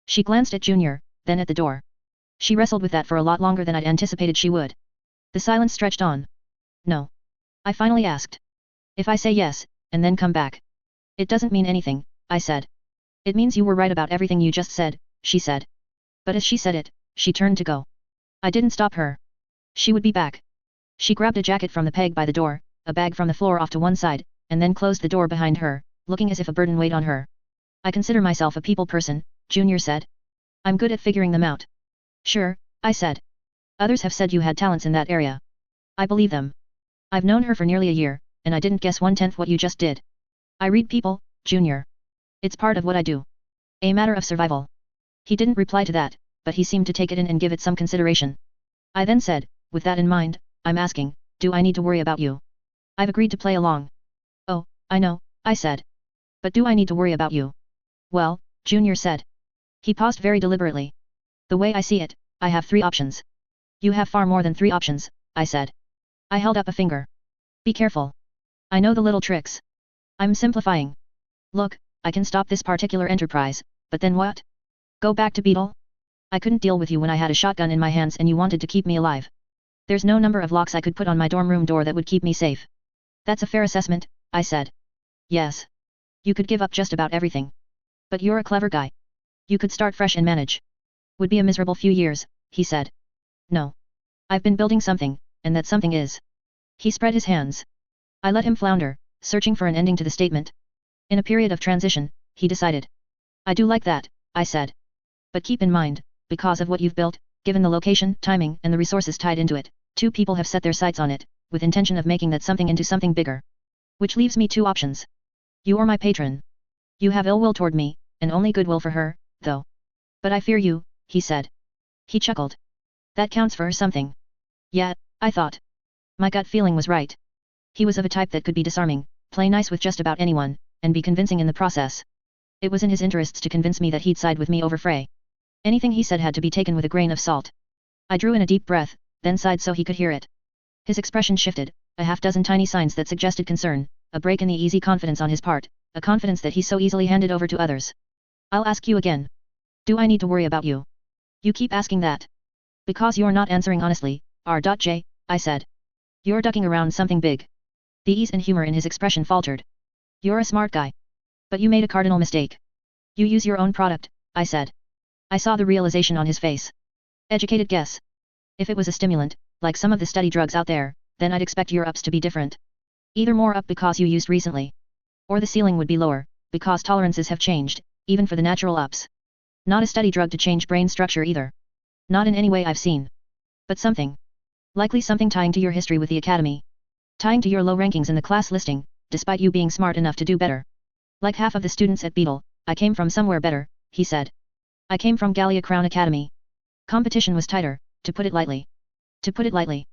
She glanced at Junior, then at the door. She wrestled with that for a lot longer than I'd anticipated she would. The silence stretched on. No. I finally asked. If I say yes, and then come back. It doesn't mean anything, I said. It means you were right about everything you just said, she said. But as she said it, she turned to go. I didn't stop her. She would be back. She grabbed a jacket from the peg by the door, a bag from the floor off to one side, and then closed the door behind her, looking as if a burden weighed on her. I consider myself a people person, Junior said. I'm good at figuring them out. Sure, I said. Others have said you had talents in that area. I believe them. I've known her for nearly a year, and I didn't guess 1/10 what you just did. I read people, Junior. It's part of what I do. A matter of survival. He didn't reply to that, but he seemed to take it in and give it some consideration. I then said, with that in mind, I'm asking, do I need to worry about you? I've agreed to play along. Oh, I know, I said. But do I need to worry about you? Well, Junior said. He paused very deliberately. The way I see it, I have 3 options. You have far more than 3 options, I said. I held up a finger. Be careful. I know the little tricks. I'm simplifying. Look, I can stop this particular enterprise, but then what? Go back to Beetle? I couldn't deal with you when I had a shotgun in my hands and you wanted to keep me alive. There's no number of locks I could put on my dorm room door that would keep me safe. That's a fair assessment, I said. Yes. You could give up just about everything. But you're a clever guy. You could start fresh and manage. Would be a miserable few years, he said. No. I've been building something, and that something is. He spread his hands. I let him flounder, searching for an ending to the statement. In a period of transition, he decided. I do like that, I said. But keep in mind, because of what you've built, given the location, timing, and the resources tied into it, 2 people have set their sights on it, with intention of making that something into something bigger. Which leaves me 2 options. You or my patron. You have ill will toward me, and only goodwill for her, though. But I fear you, he said. He chuckled. That counts for something. Yeah, I thought. My gut feeling was right. He was of a type that could be disarming, play nice with just about anyone, and be convincing in the process. It was in his interests to convince me that he'd side with me over Frey. Anything he said had to be taken with a grain of salt. I drew in a deep breath, then sighed so he could hear it. His expression shifted, a half-dozen tiny signs that suggested concern, a break in the easy confidence on his part, a confidence that he so easily handed over to others. I'll ask you again. Do I need to worry about you? You keep asking that. Because you're not answering honestly, R.J., I said. You're ducking around something big. The ease and humor in his expression faltered. You're a smart guy. But you made a cardinal mistake. You use your own product, I said. I saw the realization on his face. Educated guess. If it was a stimulant, like some of the study drugs out there, then I'd expect your ups to be different. Either more up because you used recently. Or the ceiling would be lower, because tolerances have changed, even for the natural ups. Not a study drug to change brain structure either. Not in any way I've seen. But something. Likely something tying to your history with the academy. Tying to your low rankings in the class listing, despite you being smart enough to do better. Like half of the students at Beetle, I came from somewhere better, he said. I came from Gallia Crown Academy. Competition was tighter, to put it lightly. To put it lightly.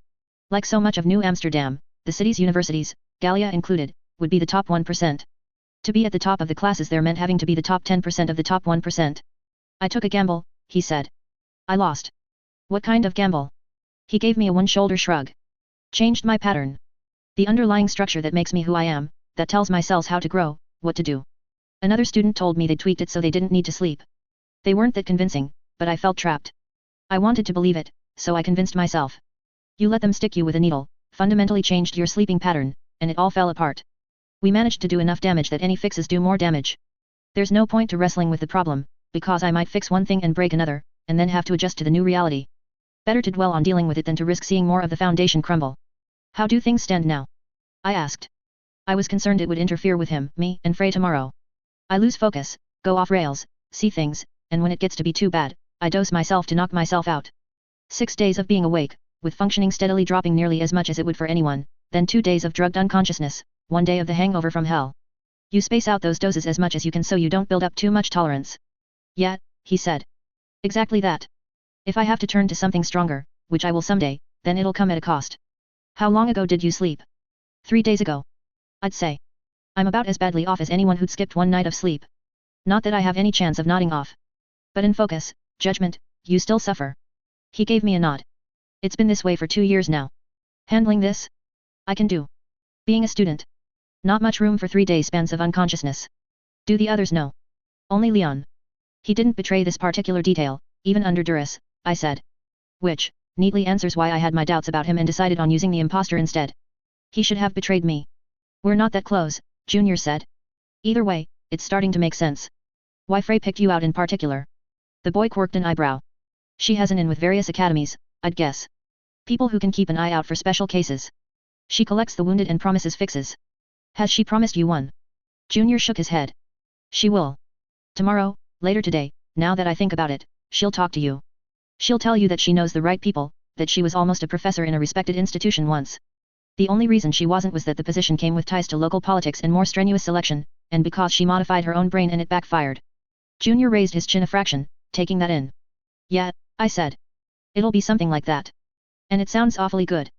Like so much of New Amsterdam, the city's universities, Gallia included, would be the top 1%. To be at the top of the classes there meant having to be the top 10% of the top 1%. I took a gamble, he said. I lost. What kind of gamble? He gave me a one-shoulder shrug. Changed my pattern. The underlying structure that makes me who I am, that tells my cells how to grow, what to do. Another student told me they'd tweaked it so they didn't need to sleep. They weren't that convincing, but I felt trapped. I wanted to believe it, so I convinced myself. You let them stick you with a needle, fundamentally changed your sleeping pattern, and it all fell apart. We managed to do enough damage that any fixes do more damage. There's no point to wrestling with the problem, because I might fix one thing and break another, and then have to adjust to the new reality. Better to dwell on dealing with it than to risk seeing more of the foundation crumble. How do things stand now? I asked. I was concerned it would interfere with him, me, and Frey tomorrow. I lose focus, go off rails, see things, and when it gets to be too bad, I dose myself to knock myself out. 6 days of being awake, with functioning steadily dropping nearly as much as it would for anyone, then 2 days of drugged unconsciousness, 1 day of the hangover from hell. You space out those doses as much as you can so you don't build up too much tolerance. Yeah, he said. Exactly that. If I have to turn to something stronger, which I will someday, then it'll come at a cost. How long ago did you sleep? 3 days ago. I'd say. I'm about as badly off as anyone who'd skipped 1 night of sleep. Not that I have any chance of nodding off. But in focus, judgment, you still suffer. He gave me a nod. It's been this way for 2 years now. Handling this? I can do. Being a student. Not much room for 3-day spans of unconsciousness. Do the others know? Only Leon. He didn't betray this particular detail, even under duress, I said. Which, neatly answers why I had my doubts about him and decided on using the imposter instead. He should have betrayed me. We're not that close, Junior said. Either way, it's starting to make sense. Why Frey picked you out in particular? The boy quirked an eyebrow. She has an in with various academies, I'd guess. People who can keep an eye out for special cases. She collects the wounded and promises fixes. Has she promised you one? Junior shook his head. She will. Tomorrow, later today, now that I think about it, she'll talk to you. She'll tell you that she knows the right people, that she was almost a professor in a respected institution once. The only reason she wasn't was that the position came with ties to local politics and more strenuous selection, and because she modified her own brain and it backfired. Junior raised his chin a fraction, taking that in. Yeah, I said. It'll be something like that. And it sounds awfully good.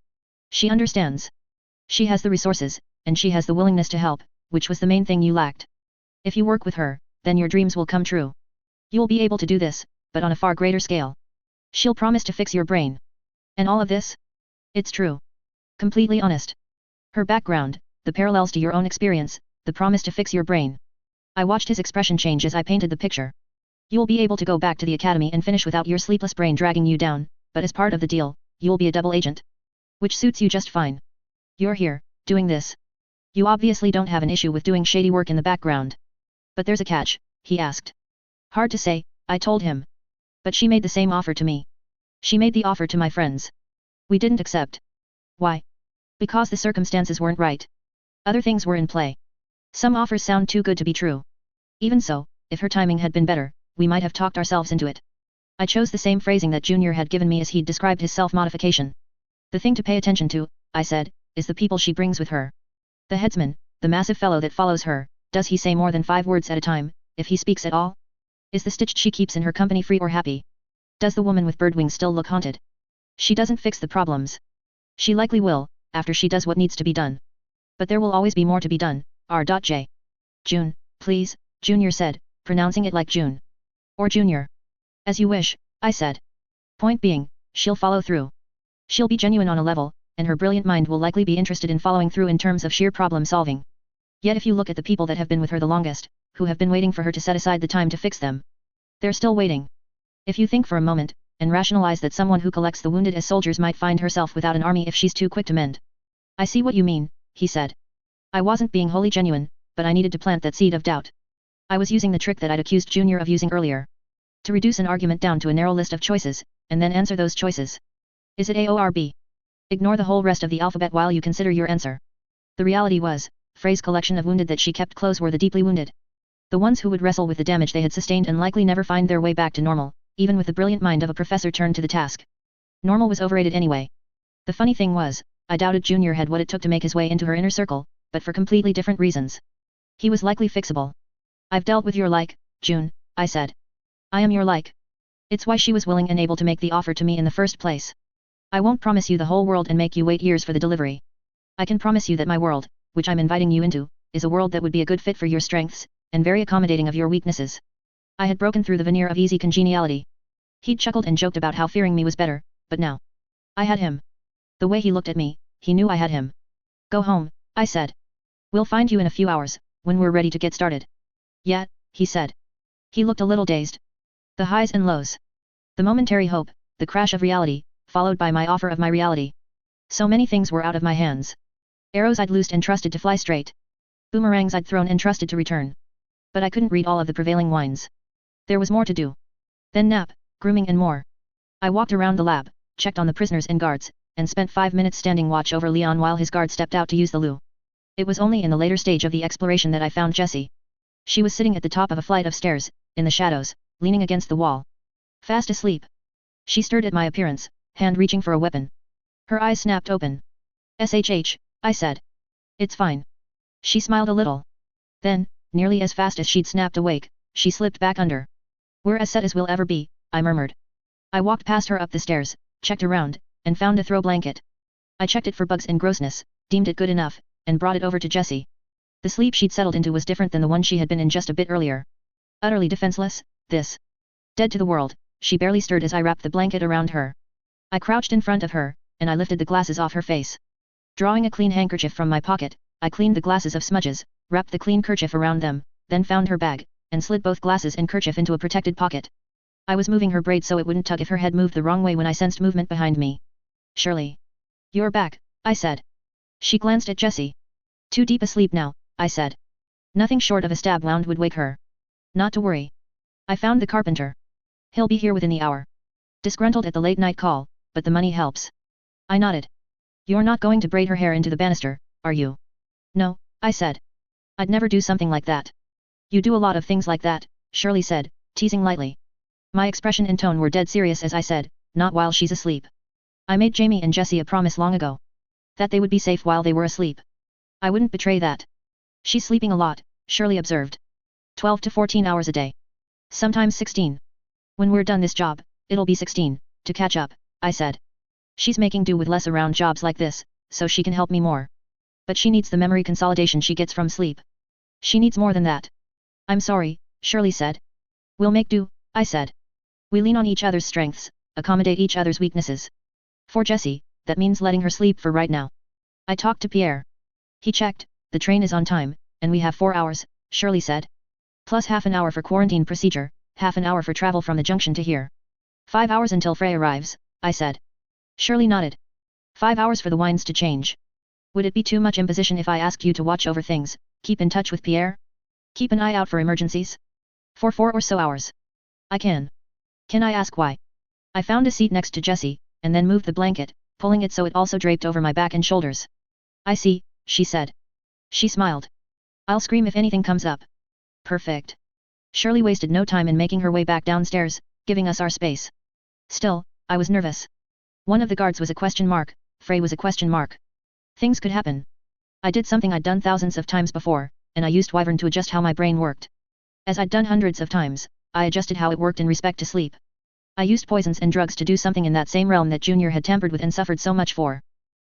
She understands. She has the resources, and she has the willingness to help, which was the main thing you lacked. If you work with her, then your dreams will come true. You'll be able to do this, but on a far greater scale. She'll promise to fix your brain. And all of this? It's true. Completely honest. Her background, the parallels to your own experience, the promise to fix your brain. I watched his expression change as I painted the picture. You'll be able to go back to the academy and finish without your sleepless brain dragging you down, but as part of the deal, you'll be a double agent. Which suits you just fine. You're here, doing this. You obviously don't have an issue with doing shady work in the background. But there's a catch, he asked. Hard to say, I told him. But she made the same offer to me. She made the offer to my friends. We didn't accept. Why? Because the circumstances weren't right. Other things were in play. Some offers sound too good to be true. Even so, if her timing had been better, we might have talked ourselves into it. I chose the same phrasing that Junior had given me as he'd described his self-modification. The thing to pay attention to, I said, is the people she brings with her. The headsman, the massive fellow that follows her, does he say more than 5 words at a time, if he speaks at all? Is the stitch she keeps in her company free or happy? Does the woman with bird wings still look haunted? She doesn't fix the problems. She likely will, after she does what needs to be done. But there will always be more to be done, R.J. June, please, Junior said, pronouncing it like June. Or Junior. As you wish, I said. Point being, she'll follow through. She'll be genuine on a level, and her brilliant mind will likely be interested in following through in terms of sheer problem solving. Yet if you look at the people that have been with her the longest, who have been waiting for her to set aside the time to fix them, they're still waiting. If you think for a moment, and rationalize that someone who collects the wounded as soldiers might find herself without an army if she's too quick to mend. I see what you mean, he said. I wasn't being wholly genuine, but I needed to plant that seed of doubt. I was using the trick that I'd accused Junior of using earlier. To reduce an argument down to a narrow list of choices, and then answer those choices. Is it A or B? Ignore the whole rest of the alphabet while you consider your answer. The reality was, Frey's collection of wounded that she kept close were the deeply wounded. The ones who would wrestle with the damage they had sustained and likely never find their way back to normal, even with the brilliant mind of a professor turned to the task. Normal was overrated anyway. The funny thing was, I doubted Junior had what it took to make his way into her inner circle, but for completely different reasons. He was likely fixable. I've dealt with your like, June, I said. I am your like. It's why she was willing and able to make the offer to me in the first place. I won't promise you the whole world and make you wait years for the delivery. I can promise you that my world, which I'm inviting you into, is a world that would be a good fit for your strengths, and very accommodating of your weaknesses. I had broken through the veneer of easy congeniality. He'd chuckled and joked about how fearing me was better, but now. I had him. The way he looked at me, he knew I had him. Go home, I said. We'll find you in a few hours, when we're ready to get started. Yeah, he said. He looked a little dazed. The highs and lows. The momentary hope, the crash of reality, followed by my offer of my reality. So many things were out of my hands. Arrows I'd loosed and trusted to fly straight. Boomerangs I'd thrown and trusted to return. But I couldn't read all of the prevailing winds. There was more to do. Then nap, grooming and more. I walked around the lab, checked on the prisoners and guards, and spent 5 minutes standing watch over Leon while his guard stepped out to use the loo. It was only in the later stage of the exploration that I found Jessie. She was sitting at the top of a flight of stairs, in the shadows, leaning against the wall. Fast asleep. She stirred at my appearance, hand reaching for a weapon. Her eyes snapped open. SHH, I said. It's fine. She smiled a little. Then, nearly as fast as she'd snapped awake, she slipped back under. We're as set as we'll ever be, I murmured. I walked past her up the stairs, checked around, and found a throw blanket. I checked it for bugs and grossness, deemed it good enough, and brought it over to Jessie. The sleep she'd settled into was different than the one she had been in just a bit earlier. Utterly defenseless, this. Dead to the world, she barely stirred as I wrapped the blanket around her. I crouched in front of her, and I lifted the glasses off her face. Drawing a clean handkerchief from my pocket, I cleaned the glasses of smudges, wrapped the clean kerchief around them, then found her bag, and slid both glasses and kerchief into a protected pocket. I was moving her braid so it wouldn't tug if her head moved the wrong way when I sensed movement behind me. Shirley. You're back, I said. She glanced at Jessie. Too deep asleep now, I said. Nothing short of a stab wound would wake her. Not to worry. I found the carpenter. He'll be here within the hour. Disgruntled at the late night call, but the money helps. I nodded. You're not going to braid her hair into the banister, are you? No, I said. I'd never do something like that. You do a lot of things like that, Shirley said, teasing lightly. My expression and tone were dead serious as I said, not while she's asleep. I made Jamie and Jessie a promise long ago. That they would be safe while they were asleep. I wouldn't betray that. She's sleeping a lot, Shirley observed. 12 to 14 hours a day. Sometimes 16. When we're done this job, it'll be 16, to catch up, I said. She's making do with less around jobs like this, so she can help me more. But she needs the memory consolidation she gets from sleep. She needs more than that. I'm sorry, Shirley said. We'll make do, I said. We lean on each other's strengths, accommodate each other's weaknesses. For Jessie, that means letting her sleep for right now. I talked to Pierre. He checked, the train is on time, and we have 4 hours, Shirley said. Plus half an hour for quarantine procedure, half an hour for travel from the junction to here. 5 hours until Frey arrives, I said. Shirley nodded. 5 hours for the wines to change. Would it be too much imposition if I asked you to watch over things, keep in touch with Pierre? Keep an eye out for emergencies? For 4 or so hours. I can. Can I ask why? I found a seat next to Jessie, and then moved the blanket, pulling it so it also draped over my back and shoulders. I see, she said. She smiled. I'll scream if anything comes up. Perfect. Shirley wasted no time in making her way back downstairs, giving us our space. Still, I was nervous. One of the guards was a question mark, Frey was a question mark. Things could happen. I did something I'd done thousands of times before, and I used Wyvern to adjust how my brain worked. As I'd done hundreds of times, I adjusted how it worked in respect to sleep. I used poisons and drugs to do something in that same realm that Junior had tampered with and suffered so much for.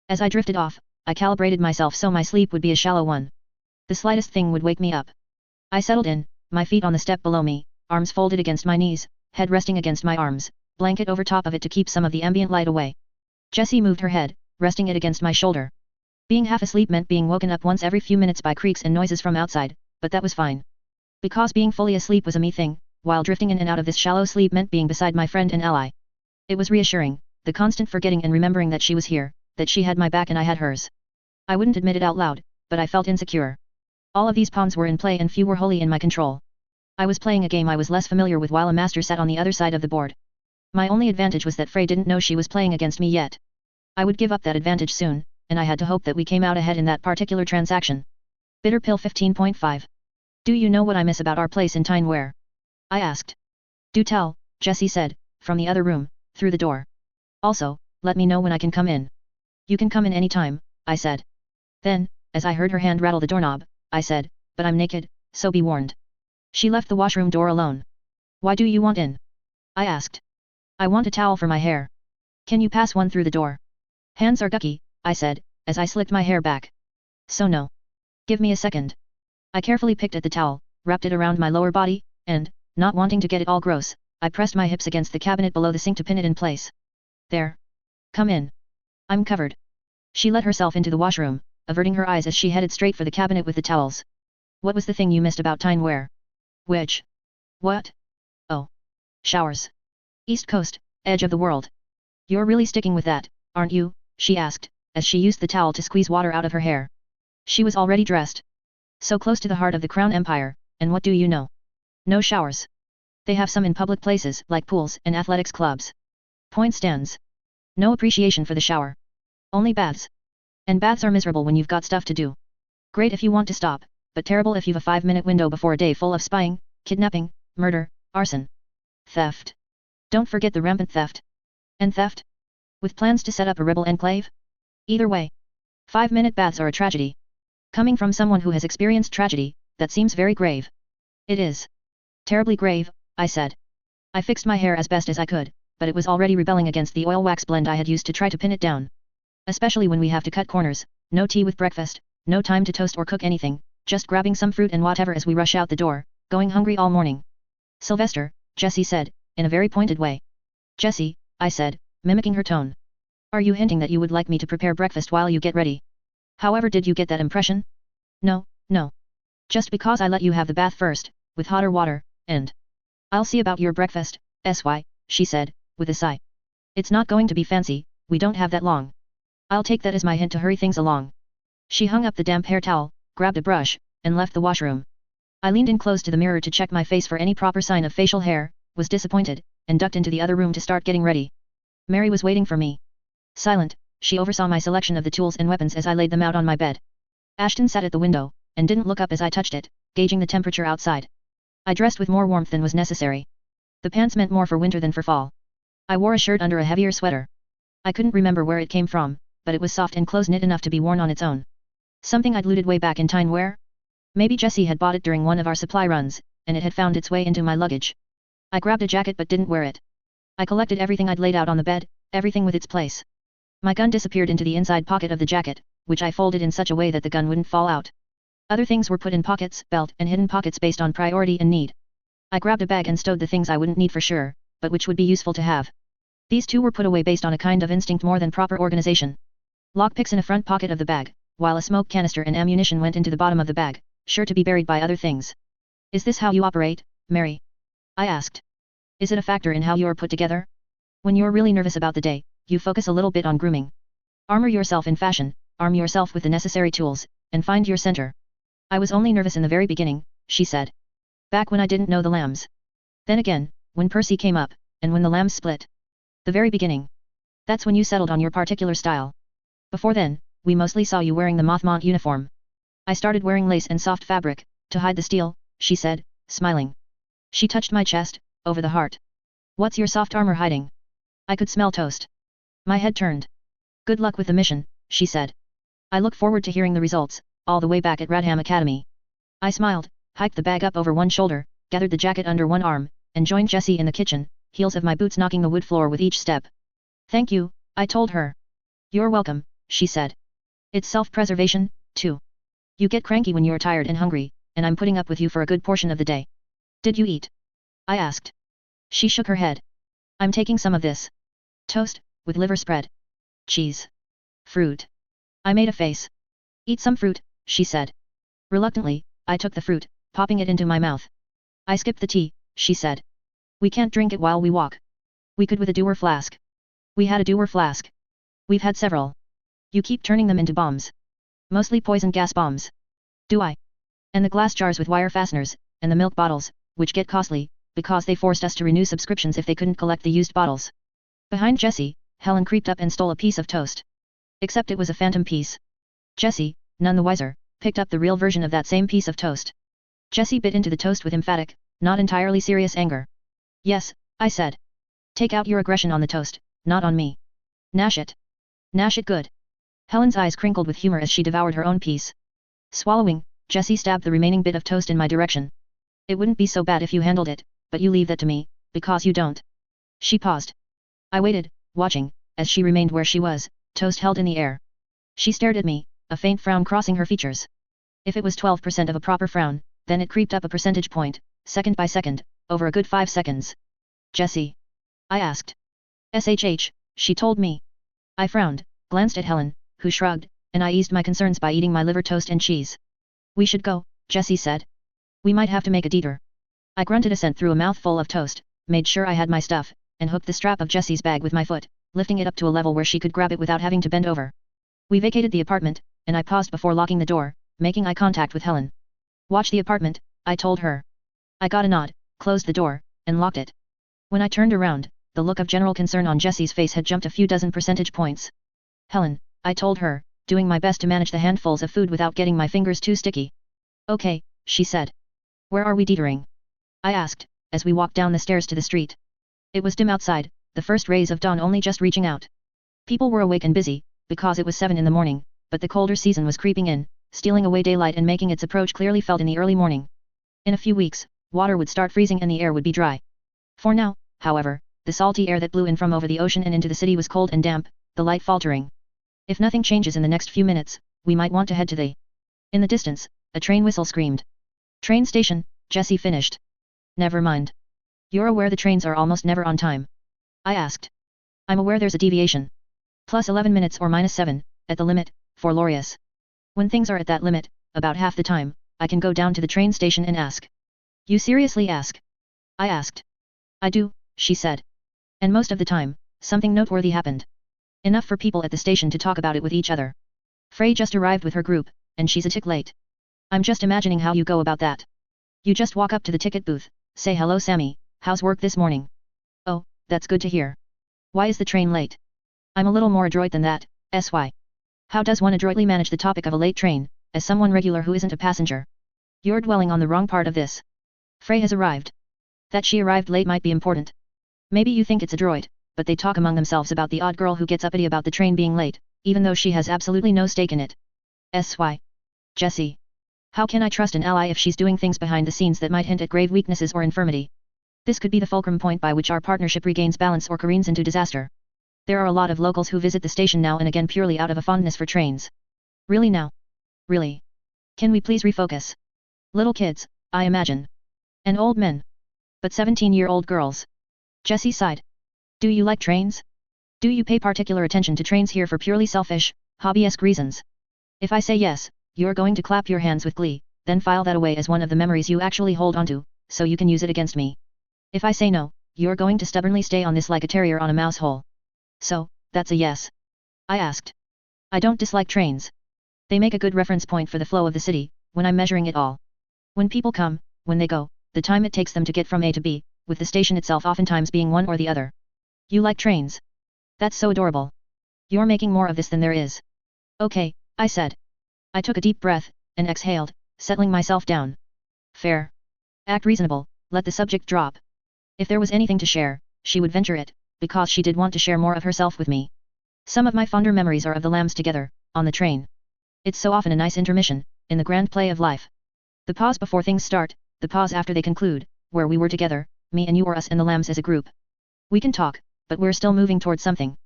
As I drifted off, I calibrated myself so my sleep would be a shallow one. The slightest thing would wake me up. I settled in, my feet on the step below me, arms folded against my knees, head resting against my arms, blanket over top of it to keep some of the ambient light away. Jessie moved her head, resting it against my shoulder. Being half asleep meant being woken up once every few minutes by creaks and noises from outside, but that was fine. Because being fully asleep was a me thing, while drifting in and out of this shallow sleep meant being beside my friend and ally. It was reassuring, the constant forgetting and remembering that she was here, that she had my back and I had hers. I wouldn't admit it out loud, but I felt insecure. All of these pawns were in play and few were wholly in my control. I was playing a game I was less familiar with while a master sat on the other side of the board. My only advantage was that Frey didn't know she was playing against me yet. I would give up that advantage soon, and I had to hope that we came out ahead in that particular transaction. Bitter Pill 15.5. Do you know what I miss about our place in Tineware? I asked. Do tell, Jessie said, from the other room, through the door. Also, let me know when I can come in. You can come in any time, I said. Then, as I heard her hand rattle the doorknob, I said, but I'm naked, so be warned. She left the washroom door alone. Why do you want in? I asked. I want a towel for my hair. Can you pass one through the door? Hands are gucky, I said, as I slicked my hair back. So no. Give me a second. I carefully picked at the towel, wrapped it around my lower body, and, not wanting to get it all gross, I pressed my hips against the cabinet below the sink to pin it in place. There. Come in. I'm covered. She let herself into the washroom, averting her eyes as she headed straight for the cabinet with the towels. What was the thing you missed about Tineware? Which? What? Oh. Showers. East Coast, edge of the world. You're really sticking with that, aren't you? She asked, as she used the towel to squeeze water out of her hair. She was already dressed. So close to the heart of the Crown Empire, and what do you know? No showers. They have some in public places like pools and athletics clubs. Point stands. No appreciation for the shower. Only baths. And baths are miserable when you've got stuff to do. Great if you want to stop, but terrible if you've a 5-minute window before a day full of spying, kidnapping, murder, arson. Theft. Don't forget the rampant theft. And theft? With plans to set up a rebel enclave? Either way. 5-minute baths are a tragedy. Coming from someone who has experienced tragedy, that seems very grave. It is. Terribly grave, I said. I fixed my hair as best as I could, but it was already rebelling against the oil wax blend I had used to try to pin it down. Especially when we have to cut corners, no tea with breakfast, no time to toast or cook anything, just grabbing some fruit and whatever as we rush out the door, going hungry all morning. Sylvester, Jessie said, in a very pointed way. Jessie, I said, mimicking her tone. Are you hinting that you would like me to prepare breakfast while you get ready? However did you get that impression? No, no. Just because I let you have the bath first, with hotter water, and I'll see about your breakfast, she said, with a sigh. It's not going to be fancy, we don't have that long. I'll take that as my hint to hurry things along. She hung up the damp hair towel, grabbed a brush, and left the washroom. I leaned in close to the mirror to check my face for any proper sign of facial hair, was disappointed, and ducked into the other room to start getting ready. Mary was waiting for me. Silent, she oversaw my selection of the tools and weapons as I laid them out on my bed. Ashton sat at the window, and didn't look up as I touched it, gauging the temperature outside. I dressed with more warmth than was necessary. The pants meant more for winter than for fall. I wore a shirt under a heavier sweater. I couldn't remember where it came from, but it was soft and close-knit enough to be worn on its own. Something I'd looted way back in Tineware? Maybe Jessie had bought it during one of our supply runs, and it had found its way into my luggage. I grabbed a jacket but didn't wear it. I collected everything I'd laid out on the bed, everything with its place. My gun disappeared into the inside pocket of the jacket, which I folded in such a way that the gun wouldn't fall out. Other things were put in pockets, belt, and hidden pockets based on priority and need. I grabbed a bag and stowed the things I wouldn't need for sure, but which would be useful to have. These two were put away based on a kind of instinct more than proper organization. Lockpicks in a front pocket of the bag, while a smoke canister and ammunition went into the bottom of the bag, sure to be buried by other things. Is this how you operate, Mary? I asked. Is it a factor in how you're put together? When you're really nervous about the day, you focus a little bit on grooming. Armor yourself in fashion, arm yourself with the necessary tools, and find your center. I was only nervous in the very beginning, she said. Back when I didn't know the lambs. Then again, when Percy came up, and when the lambs split. The very beginning. That's when you settled on your particular style. Before then, we mostly saw you wearing the Mothmont uniform. I started wearing lace and soft fabric, to hide the steel, she said, smiling. She touched my chest, over the heart. What's your soft armor hiding? I could smell toast. My head turned. Good luck with the mission, she said. I look forward to hearing the results, all the way back at Radham Academy. I smiled, hiked the bag up over one shoulder, gathered the jacket under one arm, and joined Jessie in the kitchen, heels of my boots knocking the wood floor with each step. Thank you, I told her. You're welcome, she said. It's self-preservation, too. You get cranky when you're tired and hungry, and I'm putting up with you for a good portion of the day. Did you eat? I asked. She shook her head. I'm taking some of this. Toast, with liver spread. Cheese. Fruit. I made a face. Eat some fruit, she said. Reluctantly, I took the fruit, popping it into my mouth. I skipped the tea, she said. We can't drink it while we walk. We could with a dewar flask. We had a dewar flask. We've had several. You keep turning them into bombs. Mostly poison gas bombs. Do I? And the glass jars with wire fasteners, and the milk bottles, which get costly, because they forced us to renew subscriptions if they couldn't collect the used bottles. Behind Jessie, Helen creeped up and stole a piece of toast. Except it was a phantom piece. Jessie, none the wiser, picked up the real version of that same piece of toast. Jessie bit into the toast with emphatic, not entirely serious anger. Yes, I said. Take out your aggression on the toast, not on me. Gnash it. Gnash it good. Helen's eyes crinkled with humor as she devoured her own piece. Swallowing, Jessie stabbed the remaining bit of toast in my direction. It wouldn't be so bad if you handled it, but you leave that to me, because you don't. She paused. I waited, watching, as she remained where she was, toast held in the air. She stared at me, a faint frown crossing her features. If it was 12% of a proper frown, then it creeped up a percentage point, second by second, over a good 5 seconds. Jessie? I asked. SHH, she told me. I frowned, glanced at Helen, who shrugged, and I eased my concerns by eating my liver toast and cheese. We should go, Jessie said. We might have to make a detour. I grunted assent through a mouthful of toast, made sure I had my stuff, and hooked the strap of Jessie's bag with my foot, lifting it up to a level where she could grab it without having to bend over. We vacated the apartment, and I paused before locking the door, making eye contact with Helen. Watch the apartment, I told her. I got a nod, closed the door, and locked it. When I turned around, the look of general concern on Jessie's face had jumped a few dozen percentage points. Helen, I told her, doing my best to manage the handfuls of food without getting my fingers too sticky. Okay, she said. Where are we detouring? I asked, as we walked down the stairs to the street. It was dim outside, the first rays of dawn only just reaching out. People were awake and busy, because it was 7 in the morning, but the colder season was creeping in, stealing away daylight and making its approach clearly felt in the early morning. In a few weeks, water would start freezing and the air would be dry. For now, however, the salty air that blew in from over the ocean and into the city was cold and damp, the light faltering. If nothing changes in the next few minutes, we might want to head to the... In the distance, a train whistle screamed. Train station, Jessie finished. Never mind. You're aware the trains are almost never on time? I asked. I'm aware there's a deviation. Plus 11 minutes or minus 7, at the limit, for Lorius. When things are at that limit, about half the time, I can go down to the train station and ask. You seriously ask? I asked. I do, she said. And most of the time, something noteworthy happened. Enough for people at the station to talk about it with each other. Frey just arrived with her group, and she's a tick late. I'm just imagining how you go about that. You just walk up to the ticket booth, say hello Sammy, how's work this morning? Oh, that's good to hear. Why is the train late? I'm a little more adroit than that, SY. How does one adroitly manage the topic of a late train, as someone regular who isn't a passenger? You're dwelling on the wrong part of this. Frey has arrived. That she arrived late might be important. Maybe you think it's adroit, but they talk among themselves about the odd girl who gets uppity about the train being late, even though she has absolutely no stake in it. SY. Jessie. How can I trust an ally if she's doing things behind the scenes that might hint at grave weaknesses or infirmity? This could be the fulcrum point by which our partnership regains balance or careens into disaster. There are a lot of locals who visit the station now and again purely out of a fondness for trains. Really now? Really? Can we please refocus? Little kids, I imagine. And old men. But 17-year-old girls. Jessie sighed. Do you like trains? Do you pay particular attention to trains here for purely selfish, hobbyesque reasons? If I say yes, you're going to clap your hands with glee, then file that away as one of the memories you actually hold onto, so you can use it against me. If I say no, you're going to stubbornly stay on this like a terrier on a mouse hole. So, that's a yes. I asked. I don't dislike trains. They make a good reference point for the flow of the city, when I'm measuring it all. When people come, when they go, the time it takes them to get from A to B, with the station itself oftentimes being one or the other. You like trains? That's so adorable. You're making more of this than there is. Okay, I said. I took a deep breath, and exhaled, settling myself down. Fair. Act reasonable, let the subject drop. If there was anything to share, she would venture it, because she did want to share more of herself with me. Some of my fonder memories are of the lambs together, on the train. It's so often a nice intermission, in the grand play of life. The pause before things start, the pause after they conclude, where we were together, me and you or us and the lambs as a group. We can talk, but we're still moving towards something.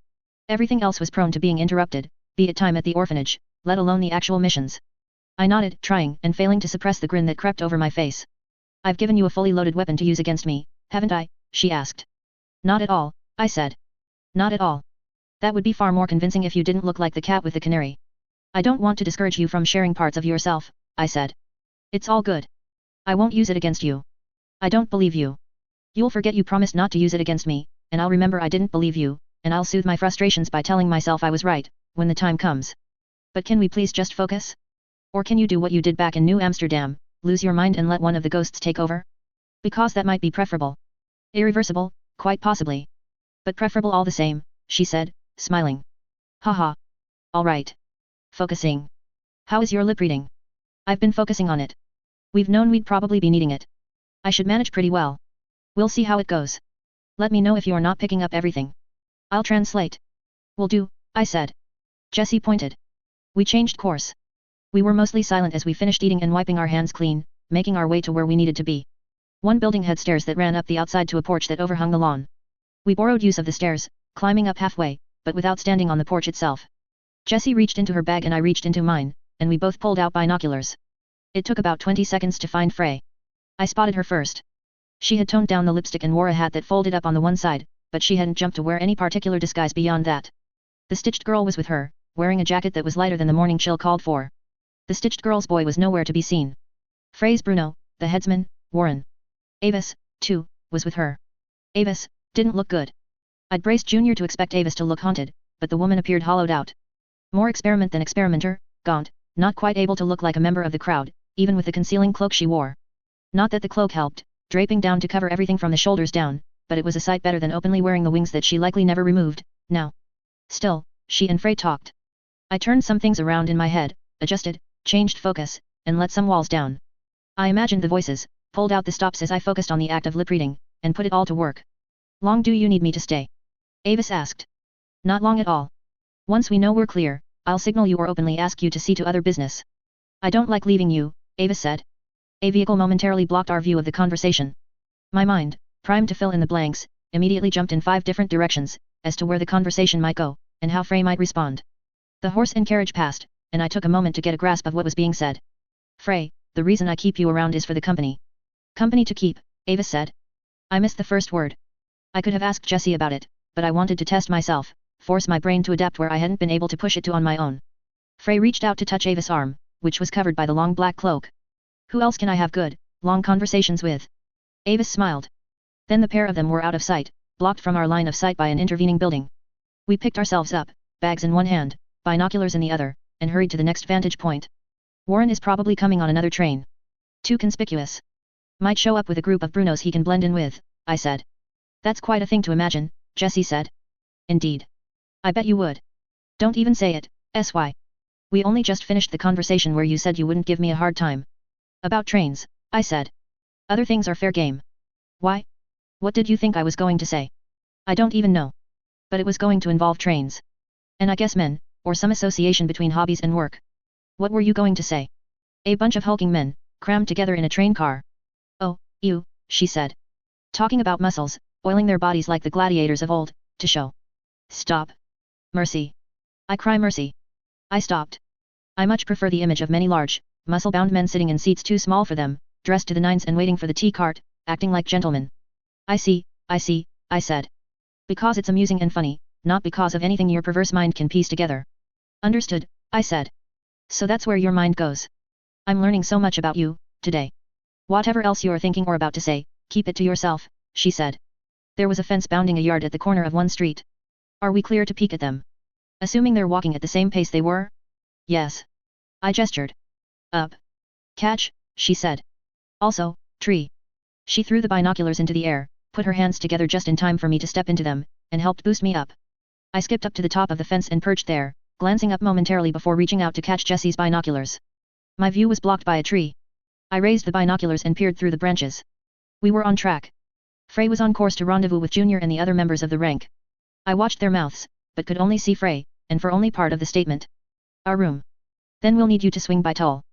Everything else was prone to being interrupted, be it time at the orphanage, let alone the actual missions. I nodded, trying and failing to suppress the grin that crept over my face. I've given you a fully loaded weapon to use against me, haven't I? She asked. Not at all, I said. Not at all. That would be far more convincing if you didn't look like the cat with the canary. I don't want to discourage you from sharing parts of yourself, I said. It's all good. I won't use it against you. I don't believe you. You'll forget you promised not to use it against me, and I'll remember I didn't believe you, and I'll soothe my frustrations by telling myself I was right, when the time comes. But can we please just focus? Or can you do what you did back in New Amsterdam, lose your mind and let one of the ghosts take over? Because that might be preferable. Irreversible, quite possibly. But preferable all the same, she said, smiling. Haha. All right. Focusing. How is your lip reading? I've been focusing on it. We've known we'd probably be needing it. I should manage pretty well. We'll see how it goes. Let me know if you're not picking up everything. I'll translate. Will do, I said. Jessie pointed. We changed course. We were mostly silent as we finished eating and wiping our hands clean, making our way to where we needed to be. One building had stairs that ran up the outside to a porch that overhung the lawn. We borrowed use of the stairs, climbing up halfway, but without standing on the porch itself. Jessie reached into her bag and I reached into mine, and we both pulled out binoculars. It took about 20 seconds to find Frey. I spotted her first. She had toned down the lipstick and wore a hat that folded up on the one side, but she hadn't jumped to wear any particular disguise beyond that. The stitched girl was with her, wearing a jacket that was lighter than the morning chill called for. The stitched girl's boy was nowhere to be seen. Frey's Bruno, the headsman, Warren. Avis, too, was with her. Avis didn't look good. I'd braced Junior to expect Avis to look haunted, but the woman appeared hollowed out. More experiment than experimenter, gaunt, not quite able to look like a member of the crowd, even with the concealing cloak she wore. Not that the cloak helped, draping down to cover everything from the shoulders down, but it was a sight better than openly wearing the wings that she likely never removed, now. Still, she and Frey talked. I turned some things around in my head, adjusted, changed focus, and let some walls down. I imagined the voices, pulled out the stops as I focused on the act of lip reading, and put it all to work. Long do you need me to stay? Avis asked. Not long at all. Once we know we're clear, I'll signal you or openly ask you to see to other business. I don't like leaving you, Avis said. A vehicle momentarily blocked our view of the conversation. My mind, primed to fill in the blanks, immediately jumped in 5 different directions, as to where the conversation might go, and how Frey might respond. The horse and carriage passed, and I took a moment to get a grasp of what was being said. Frey, the reason I keep you around is for the company. Company to keep, Avis said. I missed the first word. I could have asked Jessie about it, but I wanted to test myself, force my brain to adapt where I hadn't been able to push it to on my own. Frey reached out to touch Avis' arm, which was covered by the long black cloak. Who else can I have good, long conversations with? Avis smiled. Then the pair of them were out of sight, blocked from our line of sight by an intervening building. We picked ourselves up, bags in one hand, binoculars in the other, and hurried to the next vantage point. Warren is probably coming on another train. Too conspicuous. Might show up with a group of Brunos he can blend in with, I said. That's quite a thing to imagine, Jessie said. Indeed. I bet you would. Don't even say it, SY. We only just finished the conversation where you said you wouldn't give me a hard time. About trains, I said. Other things are fair game. Why? What did you think I was going to say? I don't even know. But it was going to involve trains. And I guess men, or some association between hobbies and work. What were you going to say? A bunch of hulking men, crammed together in a train car. Oh, you, she said. Talking about muscles, oiling their bodies like the gladiators of old, to show. Stop. Mercy. I cry mercy. I stopped. I much prefer the image of many large, muscle-bound men sitting in seats too small for them, dressed to the nines and waiting for the tea cart, acting like gentlemen. I see, I said. Because it's amusing and funny, not because of anything your perverse mind can piece together. Understood, I said. So that's where your mind goes. I'm learning so much about you, today. Whatever else you're thinking or about to say, keep it to yourself, she said. There was a fence bounding a yard at the corner of one street. Are we clear to peek at them? Assuming they're walking at the same pace they were? Yes. I gestured. Up. Catch, she said. Also, tree. She threw the binoculars into the air, put her hands together just in time for me to step into them, and helped boost me up. I skipped up to the top of the fence and perched there, glancing up momentarily before reaching out to catch Jessie's binoculars. My view was blocked by a tree. I raised the binoculars and peered through the branches. We were on track. Frey was on course to rendezvous with Junior and the other members of the rank. I watched their mouths, but could only see Frey, and for only part of the statement. Our room. Then we'll need you to swing by tall.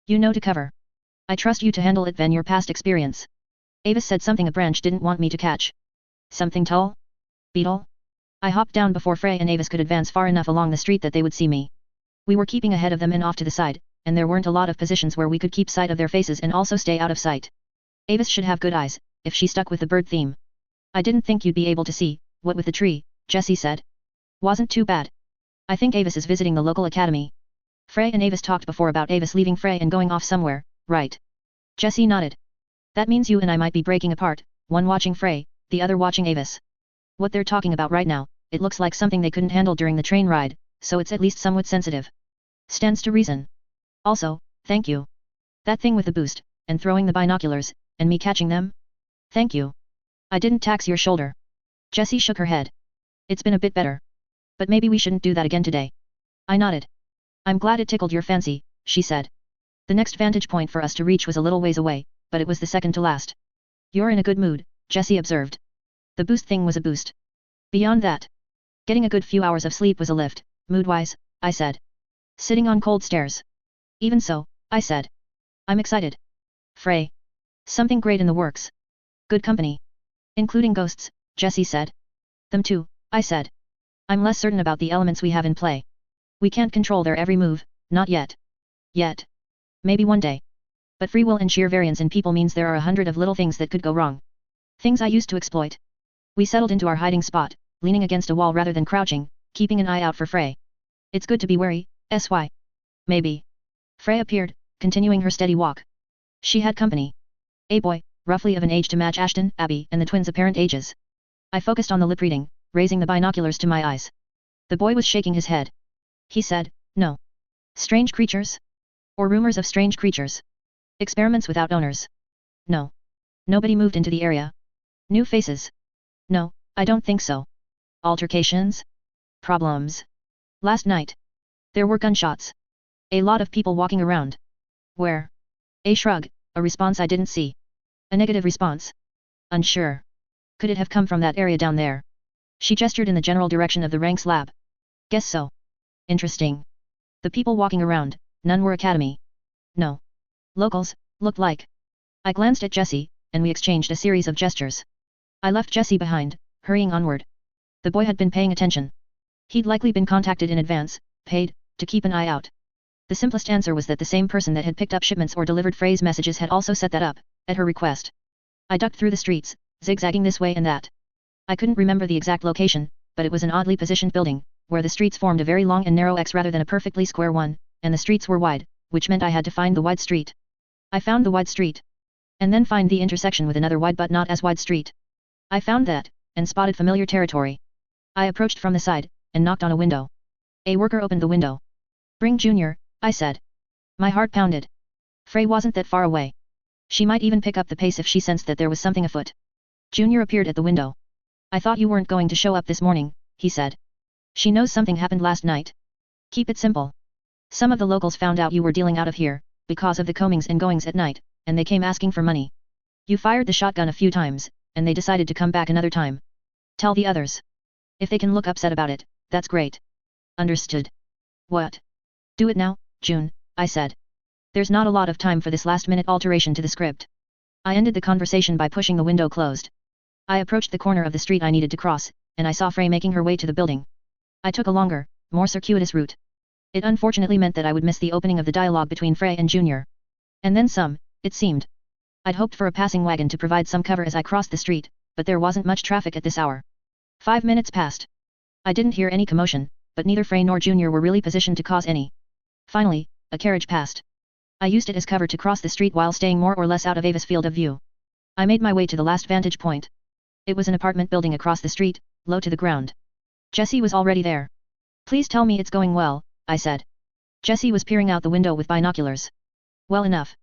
You know to cover. I trust you to handle it van your past experience. Avis said something a branch didn't want me to catch. Something tall? Beetle? I hopped down before Frey and Avis could advance far enough along the street that they would see me. We were keeping ahead of them and off to the side, and there weren't a lot of positions where we could keep sight of their faces and also stay out of sight. Avis should have good eyes, if she stuck with the bird theme. I didn't think you'd be able to see, what with the tree, Jessie said. Wasn't too bad. I think Avis is visiting the local academy. Frey and Avis talked before about Avis leaving Frey and going off somewhere, right? Jessie nodded. That means you and I might be breaking apart, one watching Frey, the other watching Avis. What they're talking about right now, it looks like something they couldn't handle during the train ride, so it's at least somewhat sensitive. Stands to reason. Also, thank you. That thing with the boost, and throwing the binoculars, and me catching them? Thank you. I didn't tax your shoulder. Jessie shook her head. It's been a bit better. But maybe we shouldn't do that again today. I nodded. I'm glad it tickled your fancy, she said. The next vantage point for us to reach was a little ways away, but it was the second to last. You're in a good mood, Jessie observed. The boost thing was a boost. Beyond that, getting a good few hours of sleep was a lift, mood-wise, I said. Sitting on cold stairs. Even so, I said. I'm excited. Frey. Something great in the works. Good company. Including ghosts, Jessie said. Them too, I said. I'm less certain about the elements we have in play. We can't control their every move, not yet. Yet. Maybe one day. But free will and sheer variance in people means there are 100 of little things that could go wrong. Things I used to exploit. We settled into our hiding spot, leaning against a wall rather than crouching, keeping an eye out for Frey. It's good to be wary, sy. Maybe. Frey appeared, continuing her steady walk. She had company. A boy, roughly of an age to match Ashton, Abby, and the twins' apparent ages. I focused on the lip reading, raising the binoculars to my eyes. The boy was shaking his head. He said, no. Strange creatures? Or rumors of strange creatures? Experiments without owners? No. Nobody moved into the area. New faces? No, I don't think so. Altercations? Problems? Last night. There were gunshots. A lot of people walking around. Where? A shrug, a response I didn't see. A negative response. Unsure. Could it have come from that area down there? She gestured in the general direction of the ranks lab. Guess so. Interesting. The people walking around, none were academy. No. Locals, looked like. I glanced at Jessie, and we exchanged a series of gestures. I left Jessie behind, hurrying onward. The boy had been paying attention. He'd likely been contacted in advance, paid, to keep an eye out. The simplest answer was that the same person that had picked up shipments or delivered phrase messages had also set that up, at her request. I ducked through the streets, zigzagging this way and that. I couldn't remember the exact location, but it was an oddly positioned building, where the streets formed a very long and narrow X rather than a perfectly square one, and the streets were wide, which meant I had to find the wide street. I found the wide street. And then find the intersection with another wide but not as wide street. I found that, and spotted familiar territory. I approached from the side, and knocked on a window. A worker opened the window. Bring Junior, I said. My heart pounded. Frey wasn't that far away. She might even pick up the pace if she sensed that there was something afoot. Junior appeared at the window. I thought you weren't going to show up this morning, he said. She knows something happened last night. Keep it simple. Some of the locals found out you were dealing out of here, because of the comings and goings at night, and they came asking for money. You fired the shotgun a few times, and they decided to come back another time. Tell the others. If they can look upset about it, that's great. Understood. What? Do it now, June, I said. There's not a lot of time for this last-minute alteration to the script. I ended the conversation by pushing the window closed. I approached the corner of the street I needed to cross, and I saw Frey making her way to the building. I took a longer, more circuitous route. It unfortunately meant that I would miss the opening of the dialogue between Frey and Junior. And then some, it seemed. I'd hoped for a passing wagon to provide some cover as I crossed the street, but there wasn't much traffic at this hour. 5 minutes passed. I didn't hear any commotion, but neither Frey nor Junior were really positioned to cause any. Finally, a carriage passed. I used it as cover to cross the street while staying more or less out of Ava's field of view. I made my way to the last vantage point. It was an apartment building across the street, low to the ground. Jessie was already there. Please tell me it's going well, I said. Jessie was peering out the window with binoculars. Well enough.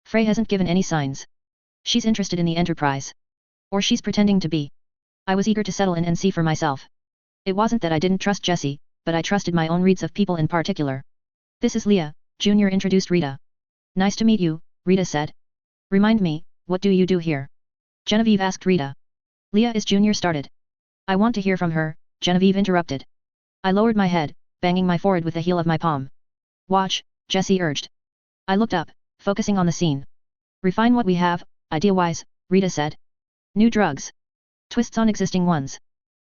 Frey hasn't given any signs. She's interested in the enterprise. Or she's pretending to be. I was eager to settle in and see for myself. It wasn't that I didn't trust Jessie, but I trusted my own reads of people in particular. This is Leah, Junior introduced Rita. Nice to meet you, Rita said. Remind me, what do you do here? Genevieve asked Rita. Leah is Junior started. I want to hear from her, Genevieve interrupted. I lowered my head, banging my forehead with the heel of my palm. Watch, Jessie urged. I looked up, focusing on the scene. Refine what we have, idea-wise, Rita said. New drugs. Twists on existing ones.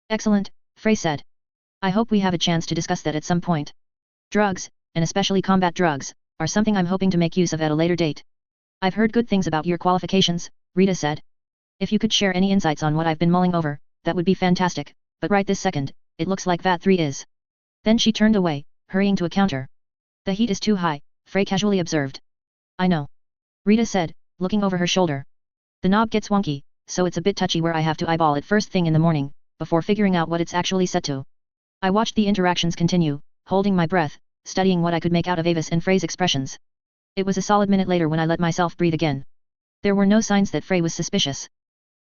Excellent, Frey said. I hope we have a chance to discuss that at some point. Drugs, and especially combat drugs, are something I'm hoping to make use of at a later date. I've heard good things about your qualifications, Rita said. If you could share any insights on what I've been mulling over, that would be fantastic, but right this second, it looks like VAT3 is. Then she turned away, hurrying to a counter. The heat is too high, Frey casually observed. I know. Rita said, looking over her shoulder. The knob gets wonky, so it's a bit touchy where I have to eyeball it first thing in the morning, before figuring out what it's actually set to. I watched the interactions continue, holding my breath, studying what I could make out of Avis and Frey's expressions. It was a solid minute later when I let myself breathe again. There were no signs that Frey was suspicious.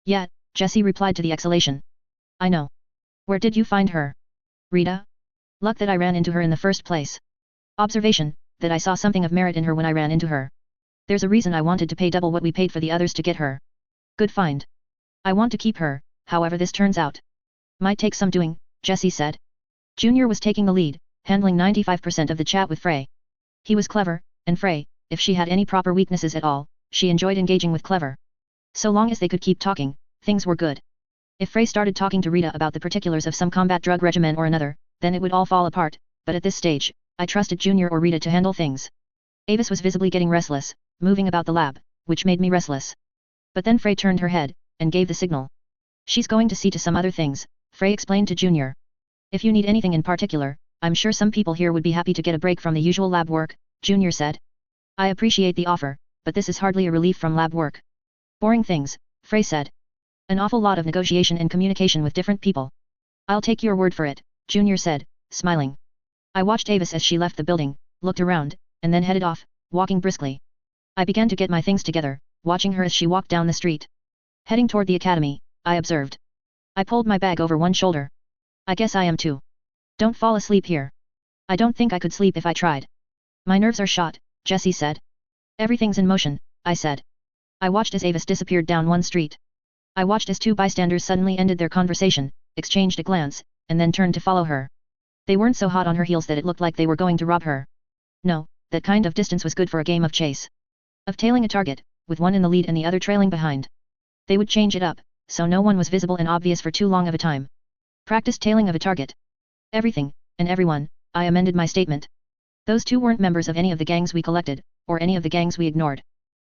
Yet, Jessie replied to the exhalation. I know. Where did you find her? Rita? Luck that I ran into her in the first place. Observation, that I saw something of merit in her when I ran into her. There's a reason I wanted to pay double what we paid for the others to get her. Good find. I want to keep her, however this turns out. Might take some doing, Jessie said. Junior was taking the lead, handling 95% of the chat with Frey. He was clever, and Frey, if she had any proper weaknesses at all, she enjoyed engaging with clever. So long as they could keep talking, things were good. If Frey started talking to Rita about the particulars of some combat drug regimen or another, then it would all fall apart, but at this stage, I trusted Junior or Rita to handle things. Avis was visibly getting restless, moving about the lab, which made me restless. But then Frey turned her head, and gave the signal. She's going to see to some other things, Frey explained to Junior. If you need anything in particular, I'm sure some people here would be happy to get a break from the usual lab work, Junior said. I appreciate the offer, but this is hardly a relief from lab work. Boring things, Frey said. An awful lot of negotiation and communication with different people. I'll take your word for it, Junior said, smiling. I watched Avis as she left the building, looked around, and then headed off, walking briskly. I began to get my things together, watching her as she walked down the street. Heading toward the academy, I observed. I pulled my bag over one shoulder. I guess I am too. Don't fall asleep here. I don't think I could sleep if I tried. My nerves are shot, Jessie said. Everything's in motion, I said. I watched as Avis disappeared down one street. I watched as two bystanders suddenly ended their conversation, exchanged a glance, and then turned to follow her. They weren't so hot on her heels that it looked like they were going to rob her. No, that kind of distance was good for a game of chase. Of tailing a target, with one in the lead and the other trailing behind. They would change it up, so no one was visible and obvious for too long of a time. Practice tailing of a target. Everything, and everyone, I amended my statement. Those two weren't members of any of the gangs we collected, or any of the gangs we ignored.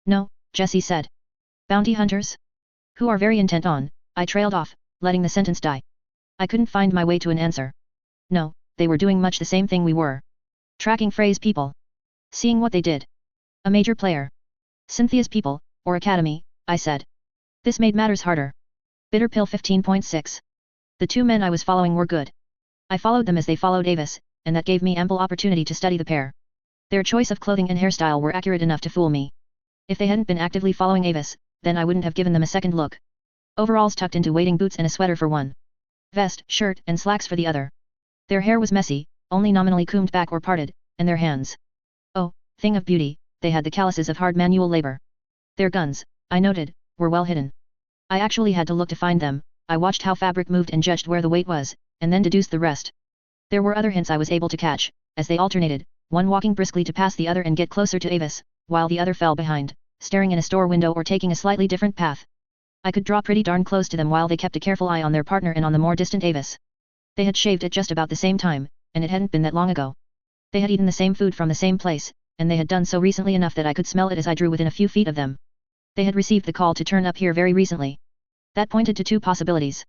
No, Jessie said. Bounty hunters? Who are very intent on, I trailed off, letting the sentence die. I couldn't find my way to an answer. No, they were doing much the same thing we were. Tracking Frey's people. Seeing what they did. A major player. Cynthia's people, or academy, I said. This made matters harder. Bitter pill 15.6. The two men I was following were good. I followed them as they followed Avis, and that gave me ample opportunity to study the pair. Their choice of clothing and hairstyle were accurate enough to fool me. If they hadn't been actively following Avis, then I wouldn't have given them a second look. Overalls tucked into wading boots and a sweater for one. Vest, shirt, and slacks for the other. Their hair was messy, only nominally combed back or parted, and their hands. Oh, thing of beauty, they had the calluses of hard manual labor. Their guns, I noted, were well hidden. I actually had to look to find them. I watched how fabric moved and judged where the weight was, and then deduced the rest. There were other hints I was able to catch, as they alternated, one walking briskly to pass the other and get closer to Avis, while the other fell behind, staring in a store window or taking a slightly different path. I could draw pretty darn close to them while they kept a careful eye on their partner and on the more distant Avis. They had shaved at just about the same time, and it hadn't been that long ago. They had eaten the same food from the same place, and they had done so recently enough that I could smell it as I drew within a few feet of them. They had received the call to turn up here very recently. That pointed to two possibilities.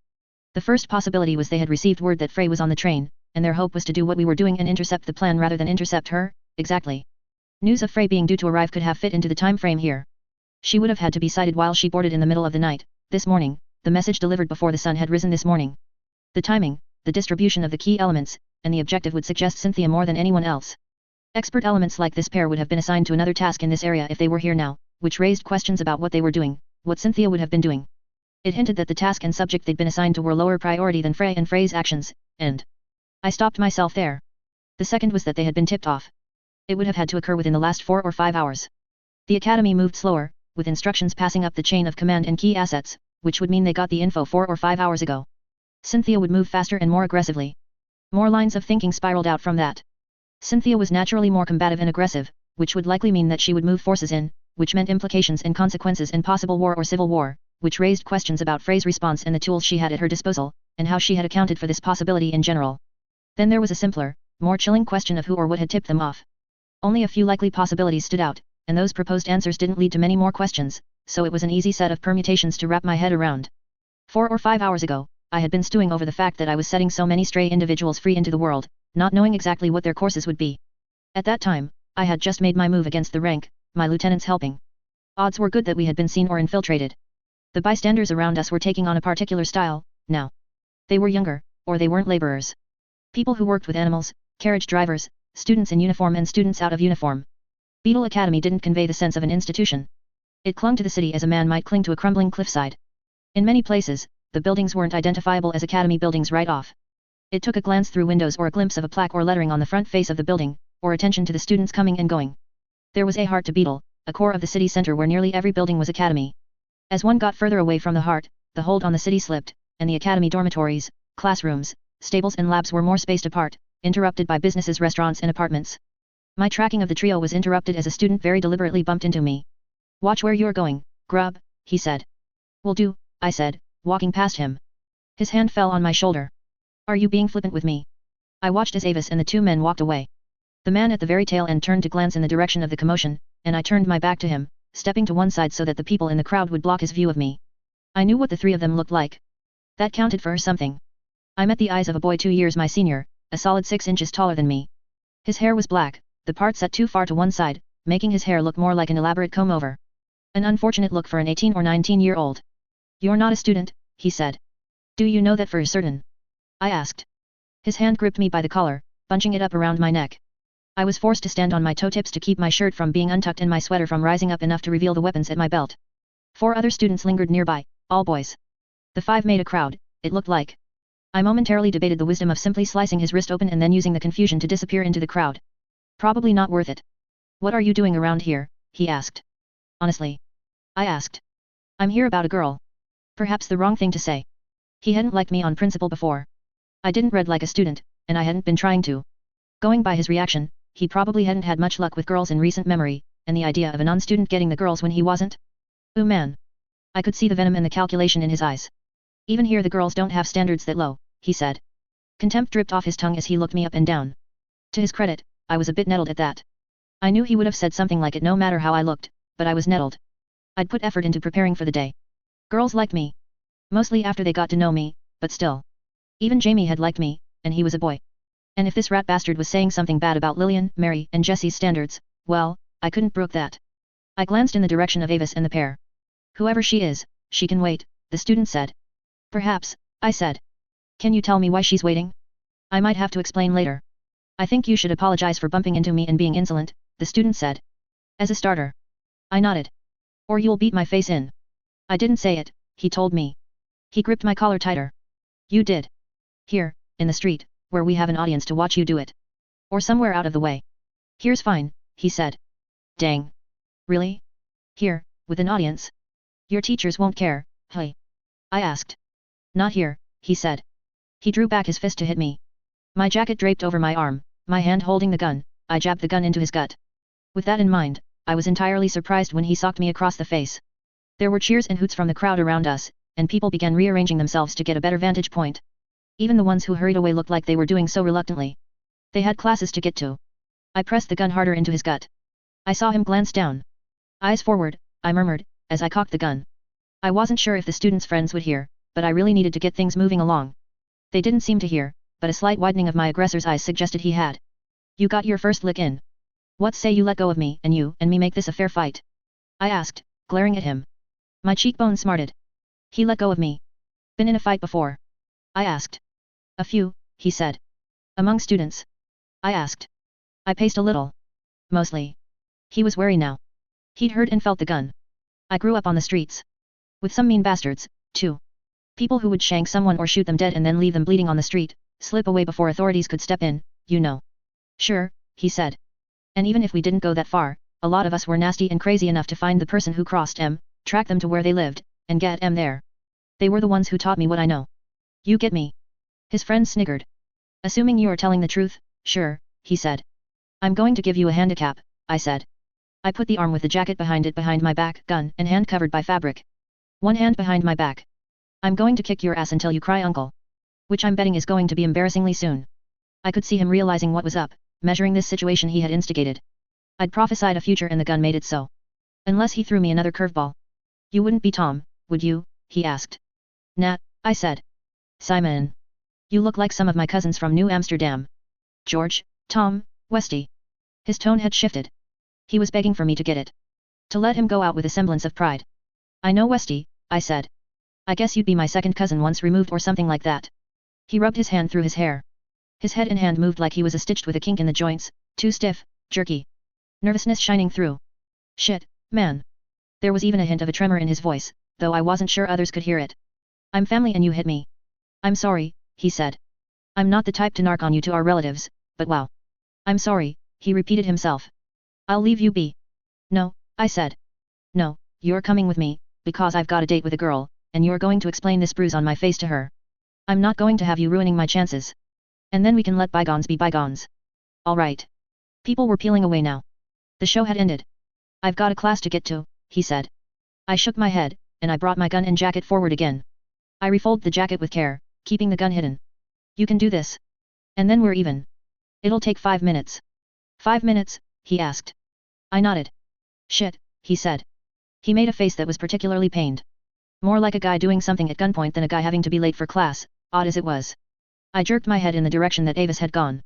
The first possibility was they had received word that Frey was on the train, and their hope was to do what we were doing and intercept the plan rather than intercept her, exactly. News of Frey being due to arrive could have fit into the time frame here. She would have had to be sighted while she boarded in the middle of the night, this morning, the message delivered before the sun had risen this morning. The timing, the distribution of the key elements, and the objective would suggest Cynthia more than anyone else. Expert elements like this pair would have been assigned to another task in this area if they were here now, which raised questions about what they were doing, what Cynthia would have been doing. It hinted that the task and subject they'd been assigned to were lower priority than Frey and Frey's actions, and I stopped myself there. The second was that they had been tipped off. It would have had to occur within the last 4 or 5 hours. The academy moved slower, with instructions passing up the chain of command and key assets, which would mean they got the info 4 or 5 hours ago. Cynthia would move faster and more aggressively. More lines of thinking spiraled out from that. Cynthia was naturally more combative and aggressive, which would likely mean that she would move forces in, which meant implications and consequences in possible war or civil war, which raised questions about Frey's response and the tools she had at her disposal, and how she had accounted for this possibility in general. Then there was a simpler, more chilling question of who or what had tipped them off. Only a few likely possibilities stood out, and those proposed answers didn't lead to many more questions, so it was an easy set of permutations to wrap my head around. 4 or 5 hours ago, I had been stewing over the fact that I was setting so many stray individuals free into the world, not knowing exactly what their courses would be. At that time, I had just made my move against the rank, my lieutenants helping. Odds were good that we had been seen or infiltrated. The bystanders around us were taking on a particular style, now. They were younger, or they weren't laborers. People who worked with animals, carriage drivers, students in uniform and students out of uniform. Beetle Academy didn't convey the sense of an institution. It clung to the city as a man might cling to a crumbling cliffside. In many places, the buildings weren't identifiable as academy buildings right off. It took a glance through windows or a glimpse of a plaque or lettering on the front face of the building, or attention to the students coming and going. There was a heart to Beetle, a core of the city center where nearly every building was academy. As one got further away from the heart, the hold on the city slipped, and the academy dormitories, classrooms, stables and labs were more spaced apart, interrupted by businesses, restaurants and apartments. My tracking of the trio was interrupted as a student very deliberately bumped into me. "Watch where you're going, grub," he said. "Will do," I said, walking past him. His hand fell on my shoulder. "Are you being flippant with me?" I watched as Avis and the two men walked away. The man at the very tail end turned to glance in the direction of the commotion, and I turned my back to him, stepping to one side so that the people in the crowd would block his view of me. I knew what the three of them looked like. That counted for something. I met the eyes of a boy 2 years my senior, a solid 6 inches taller than me. His hair was black, the part set too far to one side, making his hair look more like an elaborate comb-over. An unfortunate look for an 18 or 19-year-old. "You're not a student," he said. "Do you know that for certain?" I asked. His hand gripped me by the collar, bunching it up around my neck. I was forced to stand on my toe tips to keep my shirt from being untucked and my sweater from rising up enough to reveal the weapons at my belt. 4 other students lingered nearby, all boys. The 5 made a crowd, it looked like. I momentarily debated the wisdom of simply slicing his wrist open and then using the confusion to disappear into the crowd. Probably not worth it. "What are you doing around here?" he asked. "Honestly?" I asked. "I'm here about a girl." Perhaps the wrong thing to say. He hadn't liked me on principle before. I didn't read like a student, and I hadn't been trying to. Going by his reaction, he probably hadn't had much luck with girls in recent memory, and the idea of a non-student getting the girls when he wasn't? Ooh man. I could see the venom and the calculation in his eyes. "Even here the girls don't have standards that low," he said. Contempt dripped off his tongue as he looked me up and down. To his credit, I was a bit nettled at that. I knew he would have said something like it no matter how I looked, but I was nettled. I'd put effort into preparing for the day. Girls liked me. Mostly after they got to know me, but still. Even Jamie had liked me, and he was a boy. And if this rat bastard was saying something bad about Lillian, Mary, and Jessie's standards, well, I couldn't brook that. I glanced in the direction of Avis and the pair. "Whoever she is, she can wait," the student said. "Perhaps," I said. "Can you tell me why she's waiting?" "I might have to explain later." "I think you should apologize for bumping into me and being insolent," the student said. "As a starter." I nodded. "Or you'll beat my face in." "I didn't say it," he told me. He gripped my collar tighter. "You did. Here, in the street, where we have an audience to watch you do it. Or somewhere out of the way." "Here's fine," he said. "Dang. Really? Here, with an audience? Your teachers won't care, hey?" I asked. "Not here," he said. He drew back his fist to hit me. My jacket draped over my arm, my hand holding the gun, I jabbed the gun into his gut. With that in mind, I was entirely surprised when he socked me across the face. There were cheers and hoots from the crowd around us, and people began rearranging themselves to get a better vantage point. Even the ones who hurried away looked like they were doing so reluctantly. They had classes to get to. I pressed the gun harder into his gut. I saw him glance down. "Eyes forward," I murmured, as I cocked the gun. I wasn't sure if the students' friends would hear, but I really needed to get things moving along. They didn't seem to hear, but a slight widening of my aggressor's eyes suggested he had. "You got your first lick in. What say you let go of me and you and me make this a fair fight?" I asked, glaring at him. My cheekbone smarted. He let go of me. "Been in a fight before?" I asked. "A few," he said. "Among students?" I asked. I paced a little. "Mostly." He was wary now. He'd heard and felt the gun. I grew up on the streets. With some mean bastards, too. People who would shank someone or shoot them dead and then leave them bleeding on the street, slip away before authorities could step in, you know. "Sure," he said. "And even if we didn't go that far, a lot of us were nasty and crazy enough to find the person who crossed M, track them to where they lived, and get M there. They were the ones who taught me what I know. You get me?" His friend sniggered. "Assuming you are telling the truth, sure," he said. "I'm going to give you a handicap," I said. I put the arm with the jacket behind it behind my back, gun and hand covered by fabric. One hand behind my back. "I'm going to kick your ass until you cry uncle." Which I'm betting is going to be embarrassingly soon. I could see him realizing what was up, measuring this situation he had instigated. I'd prophesied a future and the gun made it so. Unless he threw me another curveball. "You wouldn't be Tom, would you?" he asked. "Nah," I said. Simon. You look like some of my cousins from New Amsterdam. George, Tom, Westy. His tone had shifted. He was begging for me to get it. To let him go out with a semblance of pride. I know Westy, I said. I guess you'd be my second cousin once removed or something like that. He rubbed his hand through his hair. His head and hand moved like he was stitched with a kink in the joints, too stiff, jerky. Nervousness shining through. Shit, man. There was even a hint of a tremor in his voice, though I wasn't sure others could hear it. I'm family and you hit me. I'm sorry, he said. I'm not the type to narc on you to our relatives, but wow. I'm sorry, he repeated himself. I'll leave you be. No, I said. No, you're coming with me, because I've got a date with a girl, and you're going to explain this bruise on my face to her. I'm not going to have you ruining my chances. And then we can let bygones be bygones. All right. People were peeling away now. The show had ended. I've got a class to get to, he said. I shook my head, and I brought my gun and jacket forward again. I refolded the jacket with care, keeping the gun hidden. You can do this. And then we're even. It'll take 5 minutes. 5 minutes, he asked. I nodded. Shit, he said. He made a face that was particularly pained. More like a guy doing something at gunpoint than a guy having to be late for class, odd as it was. I jerked my head in the direction that Avis had gone.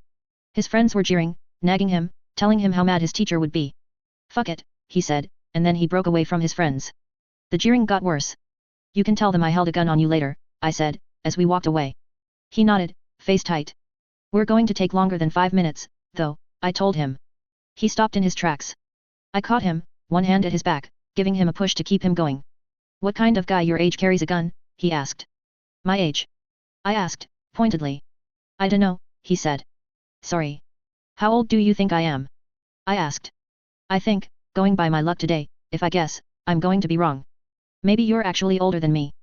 His friends were jeering, nagging him, telling him how mad his teacher would be. Fuck it, he said, and then he broke away from his friends. The jeering got worse. You can tell them I held a gun on you later, I said, as we walked away. He nodded, face tight. We're going to take longer than 5 minutes, though, I told him. He stopped in his tracks. I caught him, one hand at his back, giving him a push to keep him going. What kind of guy your age carries a gun? He asked. My age? I asked, pointedly. I dunno, he said. Sorry. How old do you think I am? I asked. I think, going by my luck today, if I guess, I'm going to be wrong. Maybe you're actually older than me.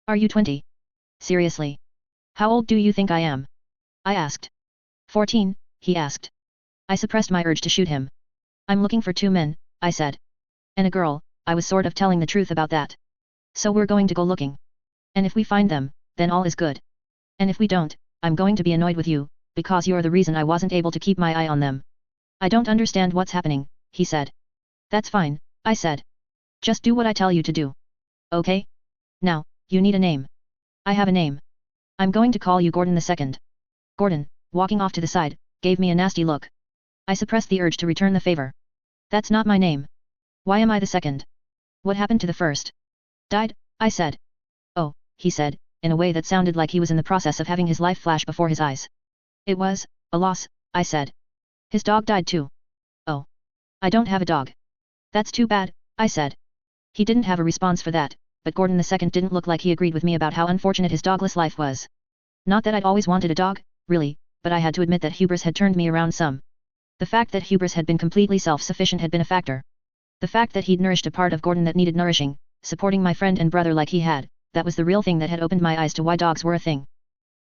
Are you 20? Seriously. How old do you think I am? I asked. 14, he asked. I suppressed my urge to shoot him. I'm looking for 2 men, I said. And a girl, I was sort of telling the truth about that. So we're going to go looking. And if we find them, then all is good. And if we don't, I'm going to be annoyed with you, because you're the reason I wasn't able to keep my eye on them. I don't understand what's happening, he said. That's fine, I said. Just do what I tell you to do. Okay? Now, you need a name. I have a name. I'm going to call you Gordon II. Gordon, walking off to the side, gave me a nasty look. I suppressed the urge to return the favor. That's not my name. Why am I the second? What happened to the first? Died, I said. Oh, he said, in a way that sounded like he was in the process of having his life flash before his eyes. It was a loss, I said. His dog died too. Oh. I don't have a dog. That's too bad, I said. He didn't have a response for that, but Gordon II didn't look like he agreed with me about how unfortunate his dogless life was. Not that I'd always wanted a dog, really, but I had to admit that hubris had turned me around some. The fact that hubris had been completely self-sufficient had been a factor. The fact that he'd nourished a part of Gordon that needed nourishing, supporting my friend and brother like he had, that was the real thing that had opened my eyes to why dogs were a thing.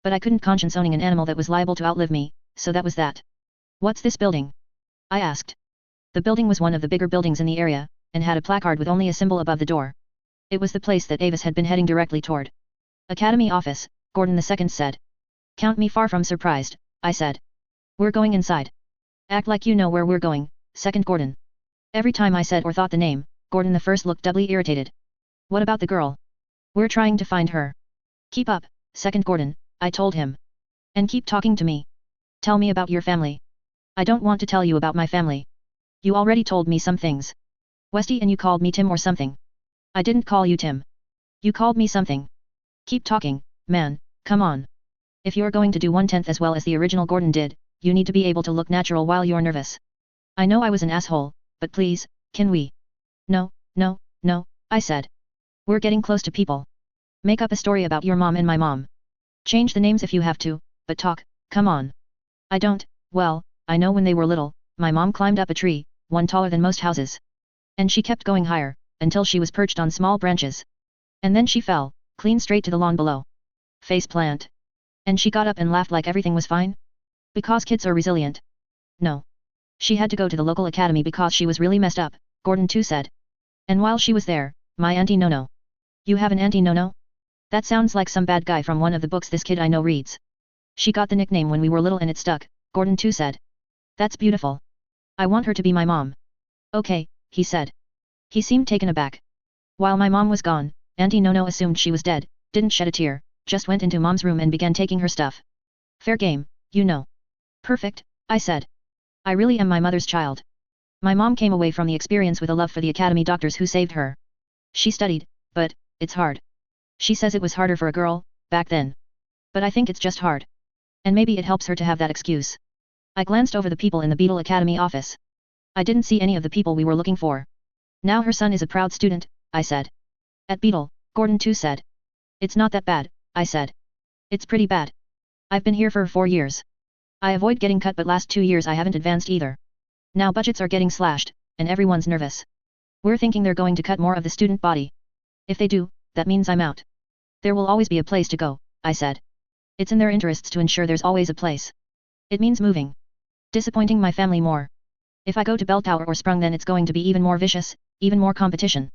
But I couldn't conscience owning an animal that was liable to outlive me, so that was that. What's this building? I asked. The building was one of the bigger buildings in the area, and had a placard with only a symbol above the door. It was the place that Avis had been heading directly toward. Academy office, Gordon II said. Count me far from surprised, I said. We're going inside. Act like you know where we're going, second Gordon. Every time I said or thought the name, Gordon I looked doubly irritated. What about the girl? We're trying to find her. Keep up, second Gordon, I told him. And keep talking to me. Tell me about your family. I don't want to tell you about my family. You already told me some things. Westy, and you called me Tim or something. I didn't call you Tim. You called me something. Keep talking, man, come on. If you're going to do 1/10 as well as the original Gordon did, you need to be able to look natural while you're nervous. I know I was an asshole, but please, can we? No, no, no, I said. We're getting close to people. Make up a story about your mom and my mom. Change the names if you have to, but talk, come on. I don't, well, I know when they were little, my mom climbed up a tree, one taller than most houses. And she kept going higher, until she was perched on small branches. And then she fell, clean straight to the lawn below. Face plant. And she got up and laughed like everything was fine? Because kids are resilient. No. She had to go to the local academy because she was really messed up, Gordon too said. And while she was there, my auntie Nono. You have an auntie Nono? That sounds like some bad guy from one of the books this kid I know reads. She got the nickname when we were little and it stuck, Gordon too said. That's beautiful. I want her to be my mom. Okay, he said. He seemed taken aback. While my mom was gone, Auntie Nono assumed she was dead, didn't shed a tear, just went into Mom's room and began taking her stuff. Fair game, you know. Perfect, I said. I really am my mother's child. My mom came away from the experience with a love for the academy doctors who saved her. She studied, but, it's hard. She says it was harder for a girl, back then. But I think it's just hard. And maybe it helps her to have that excuse. I glanced over the people in the Beetle Academy office. I didn't see any of the people we were looking for. Now her son is a proud student, I said. At Beetle, Gordon too said. It's not that bad, I said. It's pretty bad. I've been here for 4 years. I avoid getting cut but last 2 years I haven't advanced either. Now budgets are getting slashed, and everyone's nervous. We're thinking they're going to cut more of the student body. If they do, that means I'm out. There will always be a place to go, I said. It's in their interests to ensure there's always a place. It means moving. Disappointing my family more. If I go to Bell Tower or Sprung then it's going to be even more vicious, even more competition.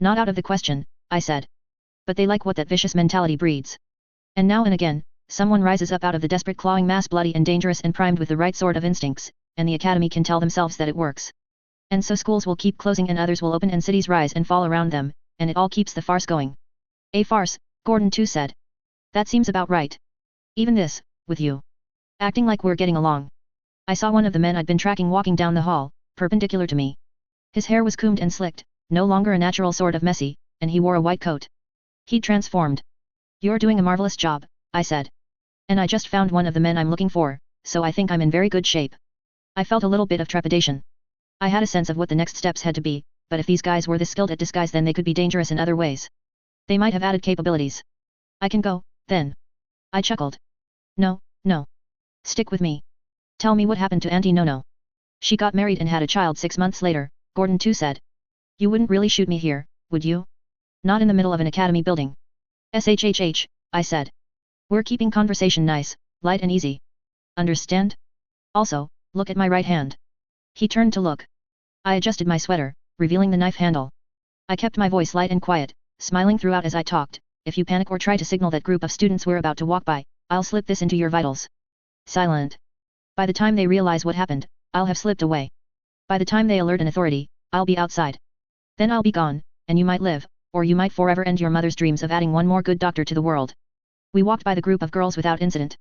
Not out of the question, I said. But they like what that vicious mentality breeds. And now and again, someone rises up out of the desperate clawing mass bloody and dangerous and primed with the right sort of instincts, and the academy can tell themselves that it works. And so schools will keep closing and others will open and cities rise and fall around them, and it all keeps the farce going. A farce, Gordon too said. That seems about right. Even this, with you. Acting like we're getting along. I saw one of the men I'd been tracking walking down the hall, perpendicular to me. His hair was combed and slicked, no longer a natural sort of messy, and he wore a white coat. He'd transformed. You're doing a marvelous job, I said. And I just found one of the men I'm looking for, so I think I'm in very good shape. I felt a little bit of trepidation. I had a sense of what the next steps had to be, but if these guys were this skilled at disguise then they could be dangerous in other ways. They might have added capabilities. I can go, then. I chuckled. No, no. Stick with me. Tell me what happened to Auntie Nono. She got married and had a child 6 months later, Gordon too said. You wouldn't really shoot me here, would you? Not in the middle of an academy building. SHHH, I said. We're keeping conversation nice, light and easy. Understand? Also, look at my right hand. He turned to look. I adjusted my sweater, revealing the knife handle. I kept my voice light and quiet, smiling throughout as I talked. If you panic or try to signal that group of students we're about to walk by, I'll slip this into your vitals. Silent. By the time they realize what happened, I'll have slipped away. By the time they alert an authority, I'll be outside. Then I'll be gone, and you might live, or you might forever end your mother's dreams of adding one more good doctor to the world. We walked by the group of girls without incident.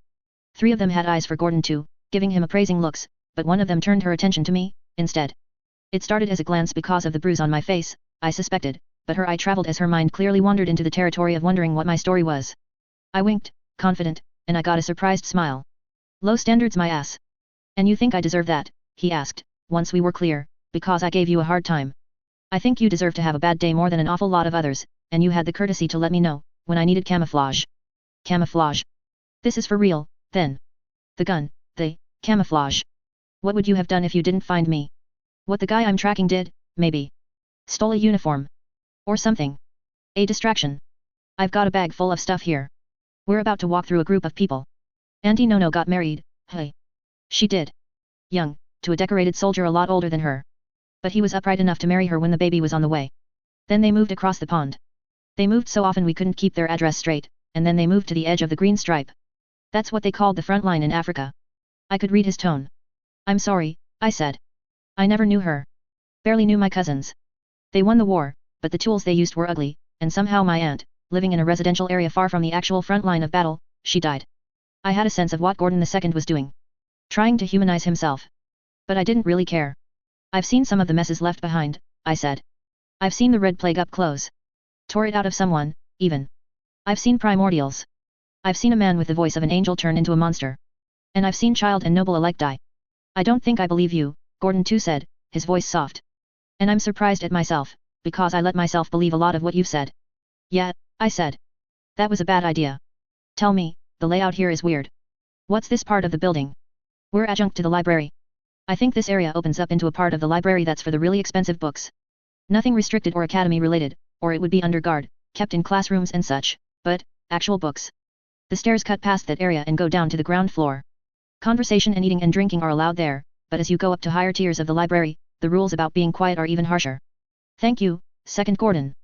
3 of them had eyes for Gordon too, giving him appraising looks, but one of them turned her attention to me, instead. It started as a glance because of the bruise on my face, I suspected, but her eye traveled as her mind clearly wandered into the territory of wondering what my story was. I winked, confident, and I got a surprised smile. Low standards my ass. And you think I deserve that, he asked, once we were clear, because I gave you a hard time. I think you deserve to have a bad day more than an awful lot of others, and you had the courtesy to let me know, when I needed camouflage. Camouflage. This is for real, then. The gun, the camouflage. What would you have done if you didn't find me? What the guy I'm tracking did, maybe. Stole a uniform. Or something. A distraction. I've got a bag full of stuff here. We're about to walk through a group of people. Auntie Nono got married, hey. She did. Young, to a decorated soldier a lot older than her. But he was upright enough to marry her when the baby was on the way. Then they moved across the pond. They moved so often we couldn't keep their address straight, and then they moved to the edge of the green stripe. That's what they called the front line in Africa. I could read his tone. I'm sorry, I said. I never knew her. Barely knew my cousins. They won the war, but the tools they used were ugly, and somehow my aunt, living in a residential area far from the actual front line of battle, she died. I had a sense of what Gordon II was doing. Trying to humanize himself. But I didn't really care. I've seen some of the messes left behind, I said. I've seen the Red Plague up close. Tore it out of someone, even. I've seen primordials. I've seen a man with the voice of an angel turn into a monster. And I've seen child and noble alike die. I don't think I believe you, Gordon too said, his voice soft. And I'm surprised at myself, because I let myself believe a lot of what you've said. Yeah, I said. That was a bad idea. Tell me, the layout here is weird. What's this part of the building? We're adjunct to the library. I think this area opens up into a part of the library that's for the really expensive books. Nothing restricted or academy related, or it would be under guard, kept in classrooms and such, but, actual books. The stairs cut past that area and go down to the ground floor. Conversation and eating and drinking are allowed there, but as you go up to higher tiers of the library, the rules about being quiet are even harsher. Thank you, second Gordon.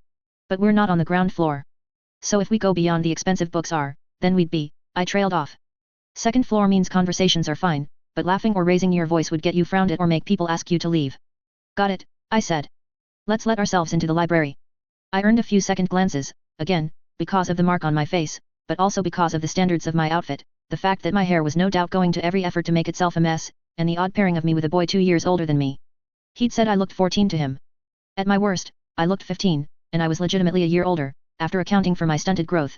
But we're not on the ground floor. So if we go beyond the expensive books are, then we'd be, I trailed off. Second floor means conversations are fine, but laughing or raising your voice would get you frowned at or make people ask you to leave. Got it, I said. Let's let ourselves into the library. I earned a few second glances, again, because of the mark on my face, but also because of the standards of my outfit, the fact that my hair was no doubt going to every effort to make itself a mess, and the odd pairing of me with a boy 2 years older than me. He'd said I looked 14 to him. At my worst, I looked 15, and I was legitimately a year older, after accounting for my stunted growth.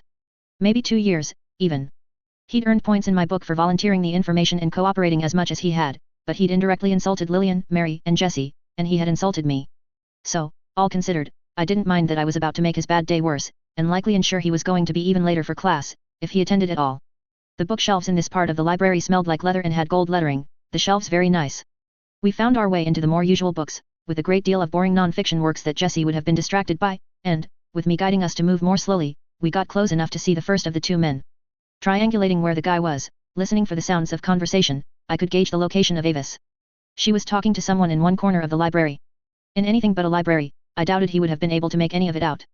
Maybe 2 years, even. He'd earned points in my book for volunteering the information and cooperating as much as he had, but he'd indirectly insulted Lillian, Mary, and Jessie, and he had insulted me. So, all considered, I didn't mind that I was about to make his bad day worse, and likely ensure he was going to be even later for class, if he attended at all. The bookshelves in this part of the library smelled like leather and had gold lettering, the shelves very nice. We found our way into the more usual books, with a great deal of boring non-fiction works that Jessie would have been distracted by, and, with me guiding us to move more slowly, we got close enough to see the first of the two men. Triangulating where the guy was, listening for the sounds of conversation, I could gauge the location of Avis. She was talking to someone in one corner of the library. In anything but a library, I doubted he would have been able to make any of it out.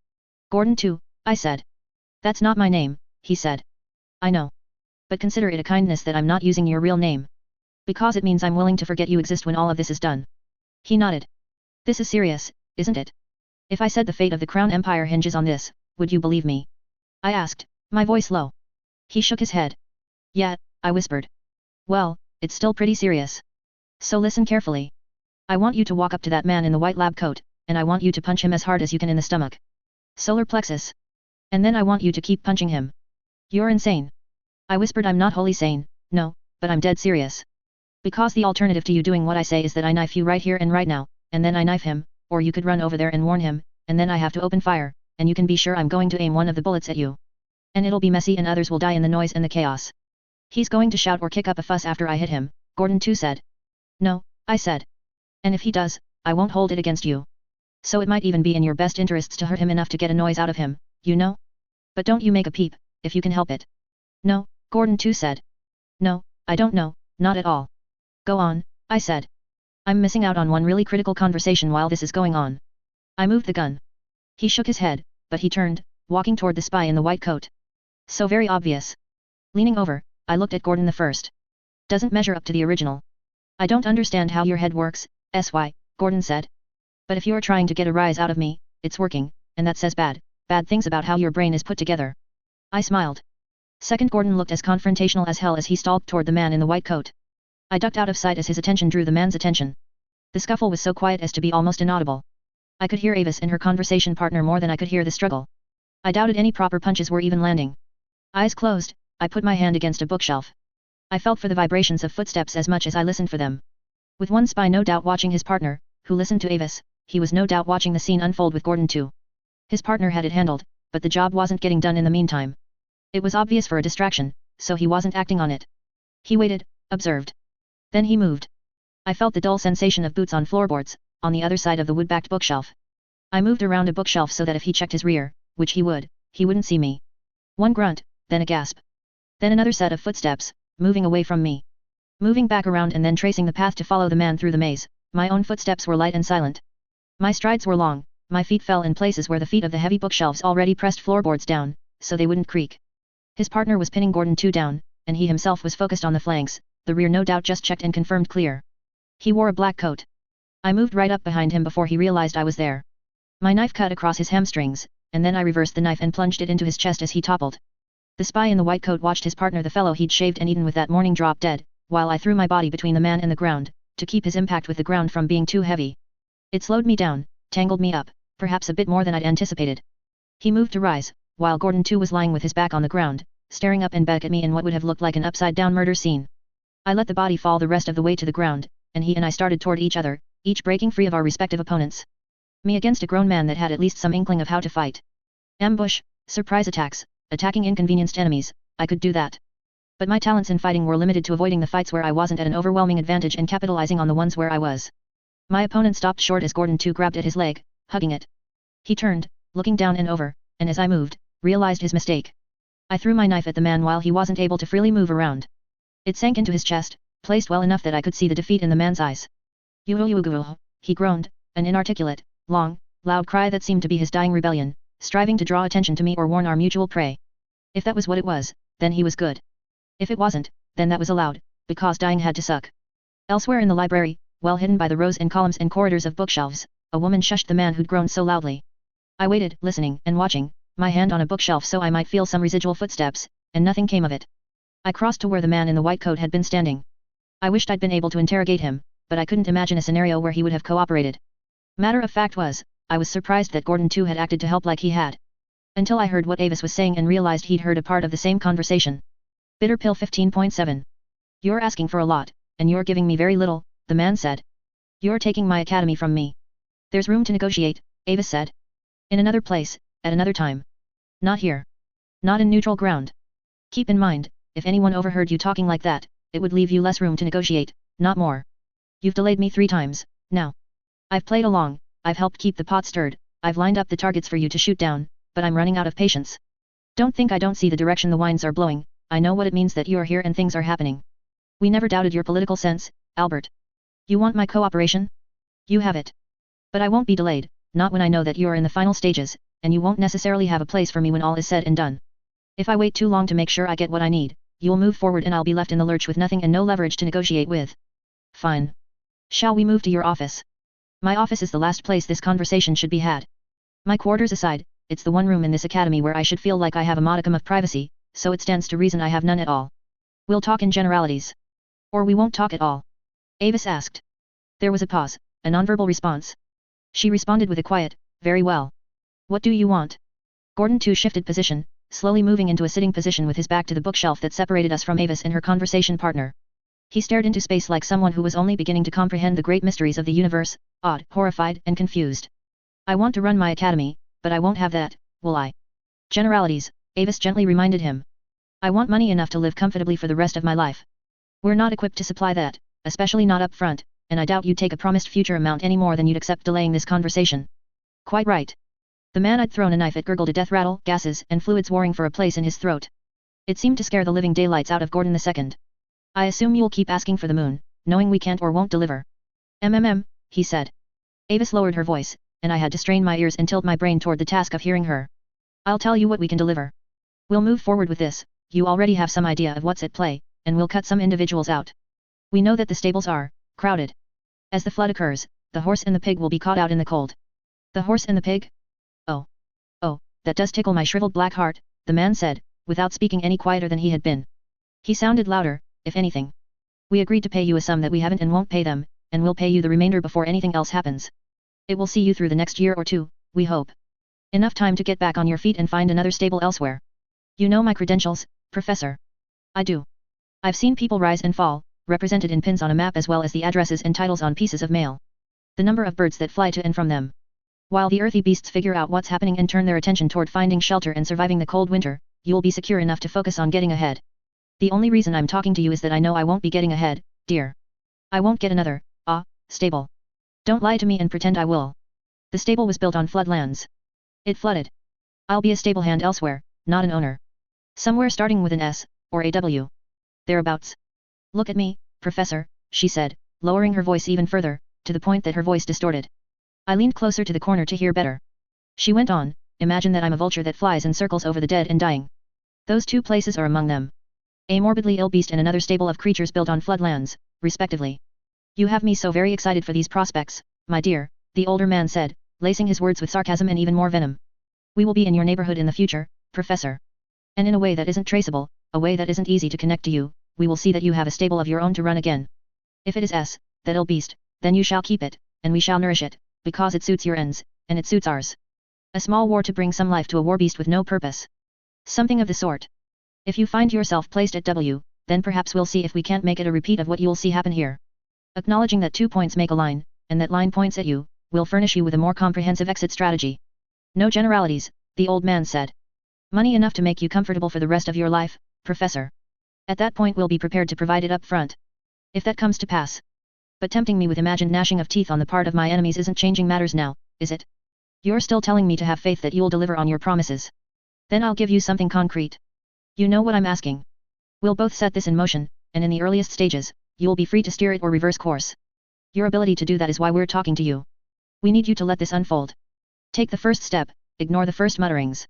Gordon too, I said. That's not my name, he said. I know. But consider it a kindness that I'm not using your real name. Because it means I'm willing to forget you exist when all of this is done. He nodded. This is serious, isn't it? If I said the fate of the Crown Empire hinges on this, would you believe me? I asked, my voice low. He shook his head. Yeah, I whispered. Well, it's still pretty serious. So listen carefully. I want you to walk up to that man in the white lab coat, and I want you to punch him as hard as you can in the stomach. Solar plexus. And then I want you to keep punching him. You're insane. I whispered. I'm not wholly sane, no, but I'm dead serious. Because the alternative to you doing what I say is that I knife you right here and right now, and then I knife him, or you could run over there and warn him, and then I have to open fire, and you can be sure I'm going to aim one of the bullets at you. And it'll be messy and others will die in the noise and the chaos. He's going to shout or kick up a fuss after I hit him, Gordon too said. No, I said. And if he does, I won't hold it against you. So it might even be in your best interests to hurt him enough to get a noise out of him, you know? But don't you make a peep, if you can help it. No, Gordon too said. No, I don't know, not at all. Go on, I said. I'm missing out on one really critical conversation while this is going on. I moved the gun. He shook his head, but he turned, walking toward the spy in the white coat. So very obvious. Leaning over, I looked at Gordon the first. Doesn't measure up to the original. I don't understand how your head works, SY, Gordon said. But if you're trying to get a rise out of me, it's working, and that says bad things about how your brain is put together. I smiled. Second, Gordon looked as confrontational as hell as he stalked toward the man in the white coat. I ducked out of sight as his attention drew the man's attention. The scuffle was so quiet as to be almost inaudible. I could hear Avis and her conversation partner more than I could hear the struggle. I doubted any proper punches were even landing. Eyes closed, I put my hand against a bookshelf. I felt for the vibrations of footsteps as much as I listened for them. With one spy no doubt watching his partner, who listened to Avis, he was no doubt watching the scene unfold with Gordon too. His partner had it handled, but the job wasn't getting done in the meantime. It was obvious for a distraction, so he wasn't acting on it. He waited, observed. Then he moved. I felt the dull sensation of boots on floorboards, on the other side of the wood-backed bookshelf. I moved around a bookshelf so that if he checked his rear, which he wouldn't see me. One grunt, then a gasp. Then another set of footsteps, moving away from me. Moving back around and then tracing the path to follow the man through the maze, my own footsteps were light and silent. My strides were long, my feet fell in places where the feet of the heavy bookshelves already pressed floorboards down, so they wouldn't creak. His partner was pinning Gordon too down, and he himself was focused on the flanks, the rear no doubt just checked and confirmed clear. He wore a black coat. I moved right up behind him before he realized I was there. My knife cut across his hamstrings, and then I reversed the knife and plunged it into his chest as he toppled. The spy in the white coat watched his partner, the fellow he'd shaved and eaten with that morning, drop dead, while I threw my body between the man and the ground, to keep his impact with the ground from being too heavy. It slowed me down, tangled me up, perhaps a bit more than I'd anticipated. He moved to rise, while Gordon too was lying with his back on the ground, staring up and back at me in what would have looked like an upside-down murder scene. I let the body fall the rest of the way to the ground, and he and I started toward each other, each breaking free of our respective opponents. Me against a grown man that had at least some inkling of how to fight. Ambush, surprise attacks, attacking inconvenienced enemies, I could do that. But my talents in fighting were limited to avoiding the fights where I wasn't at an overwhelming advantage and capitalizing on the ones where I was. My opponent stopped short as Gordon too grabbed at his leg, hugging it. He turned, looking down and over, and as I moved, realized his mistake. I threw my knife at the man while he wasn't able to freely move around. It sank into his chest, placed well enough that I could see the defeat in the man's eyes. He groaned, an inarticulate, long, loud cry that seemed to be his dying rebellion, striving to draw attention to me or warn our mutual prey. If that was what it was, then he was good. If it wasn't, then that was allowed, because dying had to suck. Elsewhere in the library, well hidden by the rows and columns and corridors of bookshelves, a woman shushed the man who'd groaned so loudly. I waited, listening and watching, my hand on a bookshelf so I might feel some residual footsteps, and nothing came of it. I crossed to where the man in the white coat had been standing. I wished I'd been able to interrogate him, but I couldn't imagine a scenario where he would have cooperated. Matter of fact was, I was surprised that Gordon too had acted to help like he had. Until I heard what Avis was saying and realized he'd heard a part of the same conversation. Bitter pill 15.7. You're asking for a lot, and you're giving me very little, the man said. You're taking my academy from me. There's room to negotiate, Avis said. In another place, at another time. Not here. Not in neutral ground. Keep in mind, if anyone overheard you talking like that, it would leave you less room to negotiate, not more. You've delayed me 3 times, now. I've played along, I've helped keep the pot stirred, I've lined up the targets for you to shoot down, but I'm running out of patience. Don't think I don't see the direction the winds are blowing, I know what it means that you're here and things are happening. We never doubted your political sense, Albert. You want my cooperation? You have it. But I won't be delayed, not when I know that you're in the final stages, and you won't necessarily have a place for me when all is said and done. If I wait too long to make sure I get what I need, you'll move forward and I'll be left in the lurch with nothing and no leverage to negotiate with. Fine. Shall we move to your office? My office is the last place this conversation should be had. My quarters aside, it's the one room in this academy where I should feel like I have a modicum of privacy, so it stands to reason I have none at all. We'll talk in generalities. Or we won't talk at all. Avis asked. There was a pause, a nonverbal response. She responded with a quiet, very well. What do you want? Gordon too shifted position, slowly moving into a sitting position with his back to the bookshelf that separated us from Avis and her conversation partner. He stared into space like someone who was only beginning to comprehend the great mysteries of the universe, awed, horrified, and confused. I want to run my academy, but I won't have that, will I? Generalities, Avis gently reminded him. I want money enough to live comfortably for the rest of my life. We're not equipped to supply that, especially not up front, and I doubt you'd take a promised future amount any more than you'd accept delaying this conversation. Quite right. The man I'd thrown a knife at gurgled a death rattle, gases and fluids warring for a place in his throat. It seemed to scare the living daylights out of Gordon II. I assume you'll keep asking for the moon, knowing we can't or won't deliver. He said. Avis lowered her voice, and I had to strain my ears and tilt my brain toward the task of hearing her. I'll tell you what we can deliver. We'll move forward with this, you already have some idea of what's at play, and we'll cut some individuals out. We know that the stables are crowded. As the flood occurs, the horse and the pig will be caught out in the cold. The horse and the pig? Oh, that does tickle my shriveled black heart, the man said, without speaking any quieter than he had been. He sounded louder, if anything. We agreed to pay you a sum that we haven't and won't pay them, and we'll pay you the remainder before anything else happens. It will see you through the next year or two, we hope. Enough time to get back on your feet and find another stable elsewhere. You know my credentials, Professor. I do. I've seen people rise and fall, represented in pins on a map as well as the addresses and titles on pieces of mail. The number of birds that fly to and from them. While the earthy beasts figure out what's happening and turn their attention toward finding shelter and surviving the cold winter, you'll be secure enough to focus on getting ahead. The only reason I'm talking to you is that I know I won't be getting ahead, dear. I won't get another, stable. Don't lie to me and pretend I will. The stable was built on floodlands. It flooded. I'll be a stable hand elsewhere, not an owner. Somewhere starting with an S, or a W. Thereabouts. Look at me, Professor, she said, lowering her voice even further, to the point that her voice distorted. I leaned closer to the corner to hear better. She went on, imagine that I'm a vulture that flies in circles over the dead and dying. Those 2 places are among them. A morbidly ill beast and another stable of creatures built on floodlands, respectively. You have me so very excited for these prospects, my dear, the older man said, lacing his words with sarcasm and even more venom. We will be in your neighborhood in the future, Professor. And in a way that isn't traceable, a way that isn't easy to connect to you, we will see that you have a stable of your own to run again. If it is that ill beast, then you shall keep it, and we shall nourish it, because it suits your ends, and it suits ours. A small war to bring some life to a war beast with no purpose. Something of the sort. If you find yourself placed at W, then perhaps we'll see if we can't make it a repeat of what you'll see happen here. Acknowledging that 2 points make a line, and that line points at you, will furnish you with a more comprehensive exit strategy. No generalities, the old man said. Money enough to make you comfortable for the rest of your life, Professor. At that point we'll be prepared to provide it up front. If that comes to pass. But tempting me with imagined gnashing of teeth on the part of my enemies isn't changing matters now, is it? You're still telling me to have faith that you'll deliver on your promises. Then I'll give you something concrete. You know what I'm asking. We'll both set this in motion, and in the earliest stages, you'll be free to steer it or reverse course. Your ability to do that is why we're talking to you. We need you to let this unfold. Take the first step, ignore the first mutterings.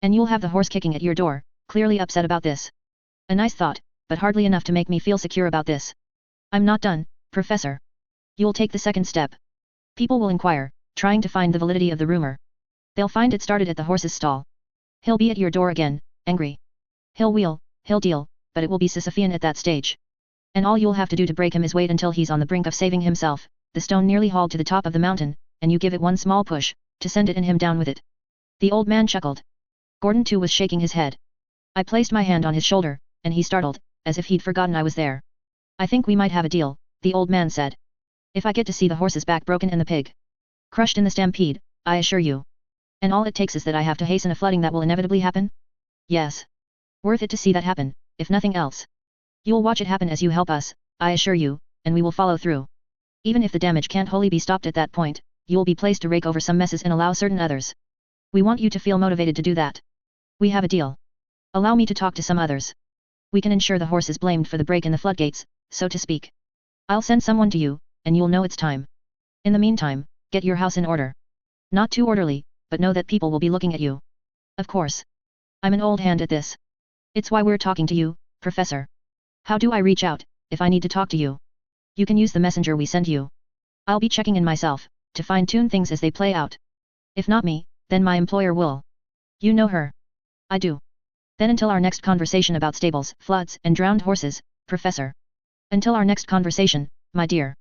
And you'll have the horse kicking at your door, clearly upset about this. A nice thought, but hardly enough to make me feel secure about this. I'm not done, Professor. You'll take the second step. People will inquire, trying to find the validity of the rumor. They'll find it started at the horse's stall. He'll be at your door again, angry. He'll wheel, he'll deal, but it will be Sisyphean at that stage. And all you'll have to do to break him is wait until he's on the brink of saving himself, the stone nearly hauled to the top of the mountain, and you give it one small push, to send it and him down with it. The old man chuckled. Gordon too was shaking his head. I placed my hand on his shoulder, and he startled, as if he'd forgotten I was there. I think we might have a deal, the old man said. If I get to see the horse's back broken and the pig crushed in the stampede, I assure you. And all it takes is that I have to hasten a flooding that will inevitably happen? Yes. Worth it to see that happen, if nothing else. You'll watch it happen as you help us, I assure you, and we will follow through. Even if the damage can't wholly be stopped at that point, you will be placed to rake over some messes and allow certain others. We want you to feel motivated to do that. We have a deal. Allow me to talk to some others. We can ensure the horse is blamed for the break in the floodgates, so to speak. I'll send someone to you, and you'll know it's time. In the meantime, get your house in order. Not too orderly, but know that people will be looking at you. Of course. I'm an old hand at this. It's why we're talking to you, Professor. How do I reach out, if I need to talk to you? You can use the messenger we send you. I'll be checking in myself, to fine-tune things as they play out. If not me, then my employer will. You know her. I do. Then until our next conversation about stables, floods, and drowned horses, Professor. Until our next conversation, my dear.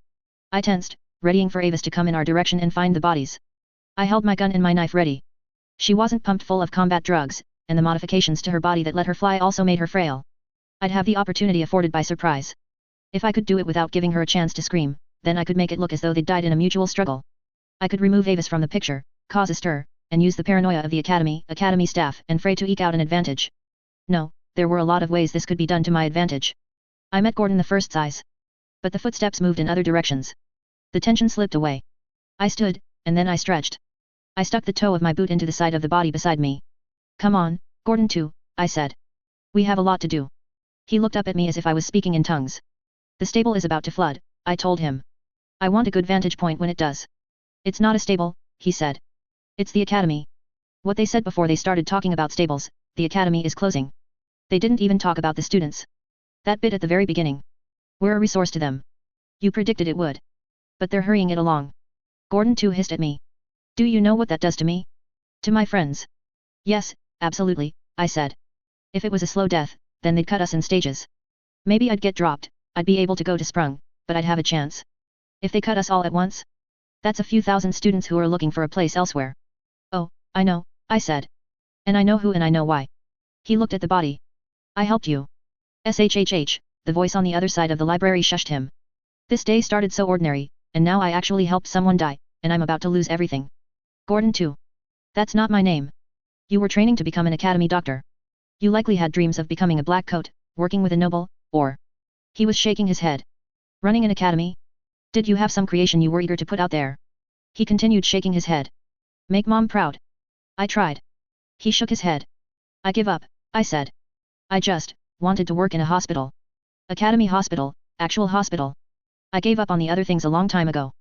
I tensed, readying for Avis to come in our direction and find the bodies. I held my gun and my knife ready. She wasn't pumped full of combat drugs, and the modifications to her body that let her fly also made her frail. I'd have the opportunity afforded by surprise. If I could do it without giving her a chance to scream, then I could make it look as though they'd died in a mutual struggle. I could remove Avis from the picture, cause a stir, and use the paranoia of the academy staff and Frey to eke out an advantage. No, there were a lot of ways this could be done to my advantage. I met Gordon the first size. But the footsteps moved in other directions. The tension slipped away. I stood, and then I stretched. I stuck the toe of my boot into the side of the body beside me. Come on, Gordon too, I said. We have a lot to do. He looked up at me as if I was speaking in tongues. The stable is about to flood, I told him. I want a good vantage point when it does. It's not a stable, he said. It's the academy. What they said before they started talking about stables, the academy is closing. They didn't even talk about the students. That bit at the very beginning. We're a resource to them. You predicted it would. But they're hurrying it along. Gordon too hissed at me. Do you know what that does to me? To my friends? Yes, absolutely, I said. If it was a slow death, then they'd cut us in stages. Maybe I'd get dropped, I'd be able to go to Sprung, but I'd have a chance. If they cut us all at once? That's a few thousand students who are looking for a place elsewhere. Oh, I know, I said. And I know who and I know why. He looked at the body. I helped you. SHHH, the voice on the other side of the library shushed him. This day started so ordinary, and now I actually helped someone die, and I'm about to lose everything. Gordon too. That's not my name. You were training to become an academy doctor. You likely had dreams of becoming a black coat, working with a noble, or... He was shaking his head. Running an academy? Did you have some creation you were eager to put out there? He continued shaking his head. Make Mom proud. I tried. He shook his head. I give up, I said. I just wanted to work in a hospital. Academy hospital, actual hospital. I gave up on the other things a long time ago.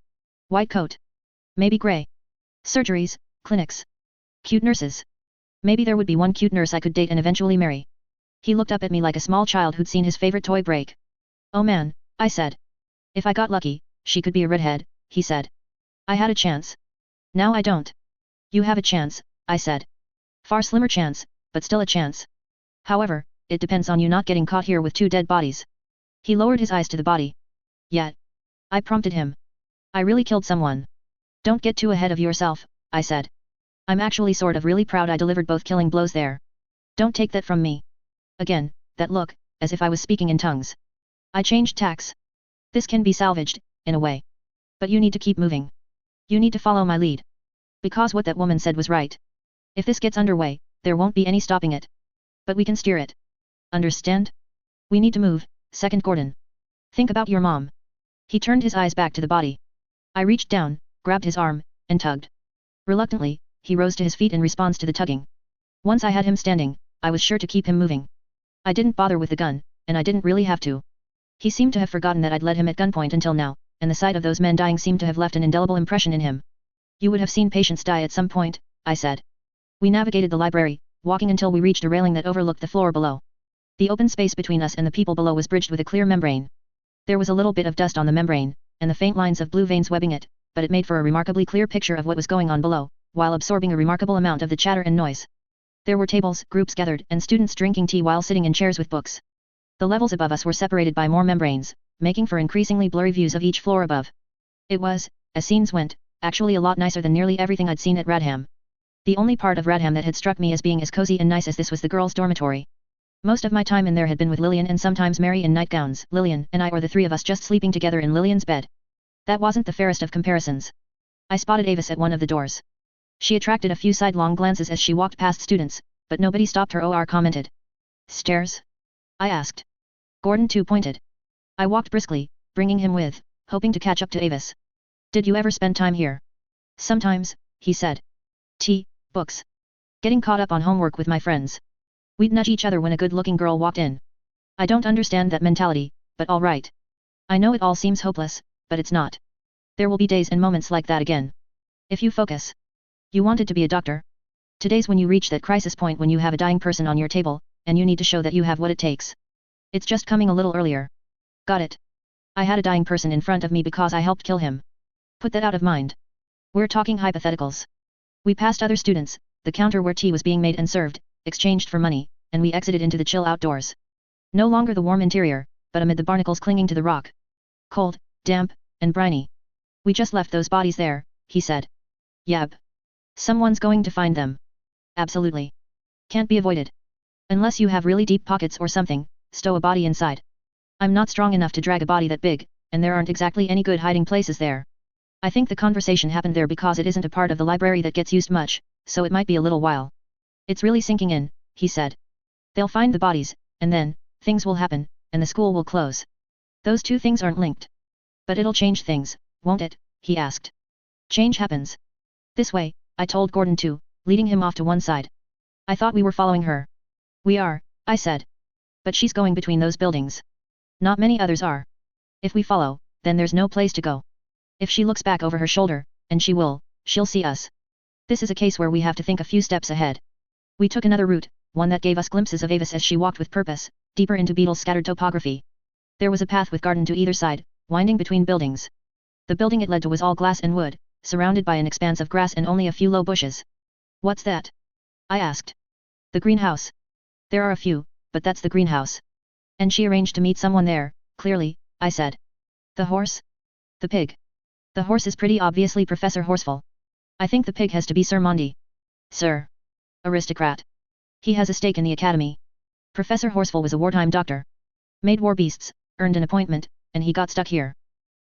White coat. Maybe gray. Surgeries, clinics. Cute nurses. Maybe there would be one cute nurse I could date and eventually marry. He looked up at me like a small child who'd seen his favorite toy break. Oh man, I said. If I got lucky, she could be a redhead, he said. I had a chance. Now I don't. You have a chance, I said. Far slimmer chance, but still a chance. However, it depends on you not getting caught here with 2 dead bodies. He lowered his eyes to the body. Yet. I prompted him. I really killed someone. Don't get too ahead of yourself, I said. I'm actually sort of really proud I delivered both killing blows there. Don't take that from me. Again, that look, as if I was speaking in tongues. I changed tacks. This can be salvaged, in a way. But you need to keep moving. You need to follow my lead. Because what that woman said was right. If this gets underway, there won't be any stopping it. But we can steer it. Understand? We need to move, second Gordon. Think about your mom. He turned his eyes back to the body. I reached down, grabbed his arm, and tugged. Reluctantly, he rose to his feet in response to the tugging. Once I had him standing, I was sure to keep him moving. I didn't bother with the gun, and I didn't really have to. He seemed to have forgotten that I'd led him at gunpoint until now, and the sight of those men dying seemed to have left an indelible impression in him. You would have seen patients die at some point, I said. We navigated the library, walking until we reached a railing that overlooked the floor below. The open space between us and the people below was bridged with a clear membrane. There was a little bit of dust on the membrane, and the faint lines of blue veins webbing it, but it made for a remarkably clear picture of what was going on below, while absorbing a remarkable amount of the chatter and noise. There were tables, groups gathered, and students drinking tea while sitting in chairs with books. The levels above us were separated by more membranes, making for increasingly blurry views of each floor above. It was, as scenes went, actually a lot nicer than nearly everything I'd seen at Radham. The only part of Radham that had struck me as being as cozy and nice as this was the girls' dormitory. Most of my time in there had been with Lillian and sometimes Mary in nightgowns, Lillian and I or the three of us just sleeping together in Lillian's bed. That wasn't the fairest of comparisons. I spotted Avis at one of the doors. She attracted a few sidelong glances as she walked past students, but nobody stopped her or commented. Stairs? I asked. Gordon too pointed. I walked briskly, bringing him with, hoping to catch up to Avis. Did you ever spend time here? Sometimes, he said. Tea, books. Getting caught up on homework with my friends. We'd nudge each other when a good-looking girl walked in. I don't understand that mentality, but all right. I know it all seems hopeless, but it's not. There will be days and moments like that again. If you focus. You wanted to be a doctor? Today's when you reach that crisis point when you have a dying person on your table, and you need to show that you have what it takes. It's just coming a little earlier. Got it. I had a dying person in front of me because I helped kill him. Put that out of mind. We're talking hypotheticals. We passed other students, the counter where tea was being made and served, exchanged for money, and we exited into the chill outdoors. No longer the warm interior, but amid the barnacles clinging to the rock. Cold, damp, and briny. We just left those bodies there, he said. Yep. Someone's going to find them. Absolutely. Can't be avoided. Unless you have really deep pockets or something, stow a body inside. I'm not strong enough to drag a body that big, and there aren't exactly any good hiding places there. I think the conversation happened there because it isn't a part of the library that gets used much, so it might be a little while. It's really sinking in, he said. They'll find the bodies, and then, things will happen, and the school will close. Those two things aren't linked. But it'll change things, won't it? He asked. Change happens. This way, I told Gordon too, leading him off to one side. I thought we were following her. We are, I said. But she's going between those buildings. Not many others are. If we follow, then there's no place to go. If she looks back over her shoulder, and she will, she'll see us. This is a case where we have to think a few steps ahead. We took another route, one that gave us glimpses of Avis as she walked with purpose, deeper into Beetle's scattered topography. There was a path with garden to either side, winding between buildings. The building it led to was all glass and wood, surrounded by an expanse of grass and only a few low bushes. What's that? I asked. The greenhouse. There are a few, but that's the greenhouse. And she arranged to meet someone there, clearly, I said. The horse? The pig. The horse is pretty obviously Professor Horseful. I think the pig has to be Sir Mondi. Sir. Aristocrat. He has a stake in the academy. Professor Horseful was a wartime doctor. Made war beasts, earned an appointment, and he got stuck here.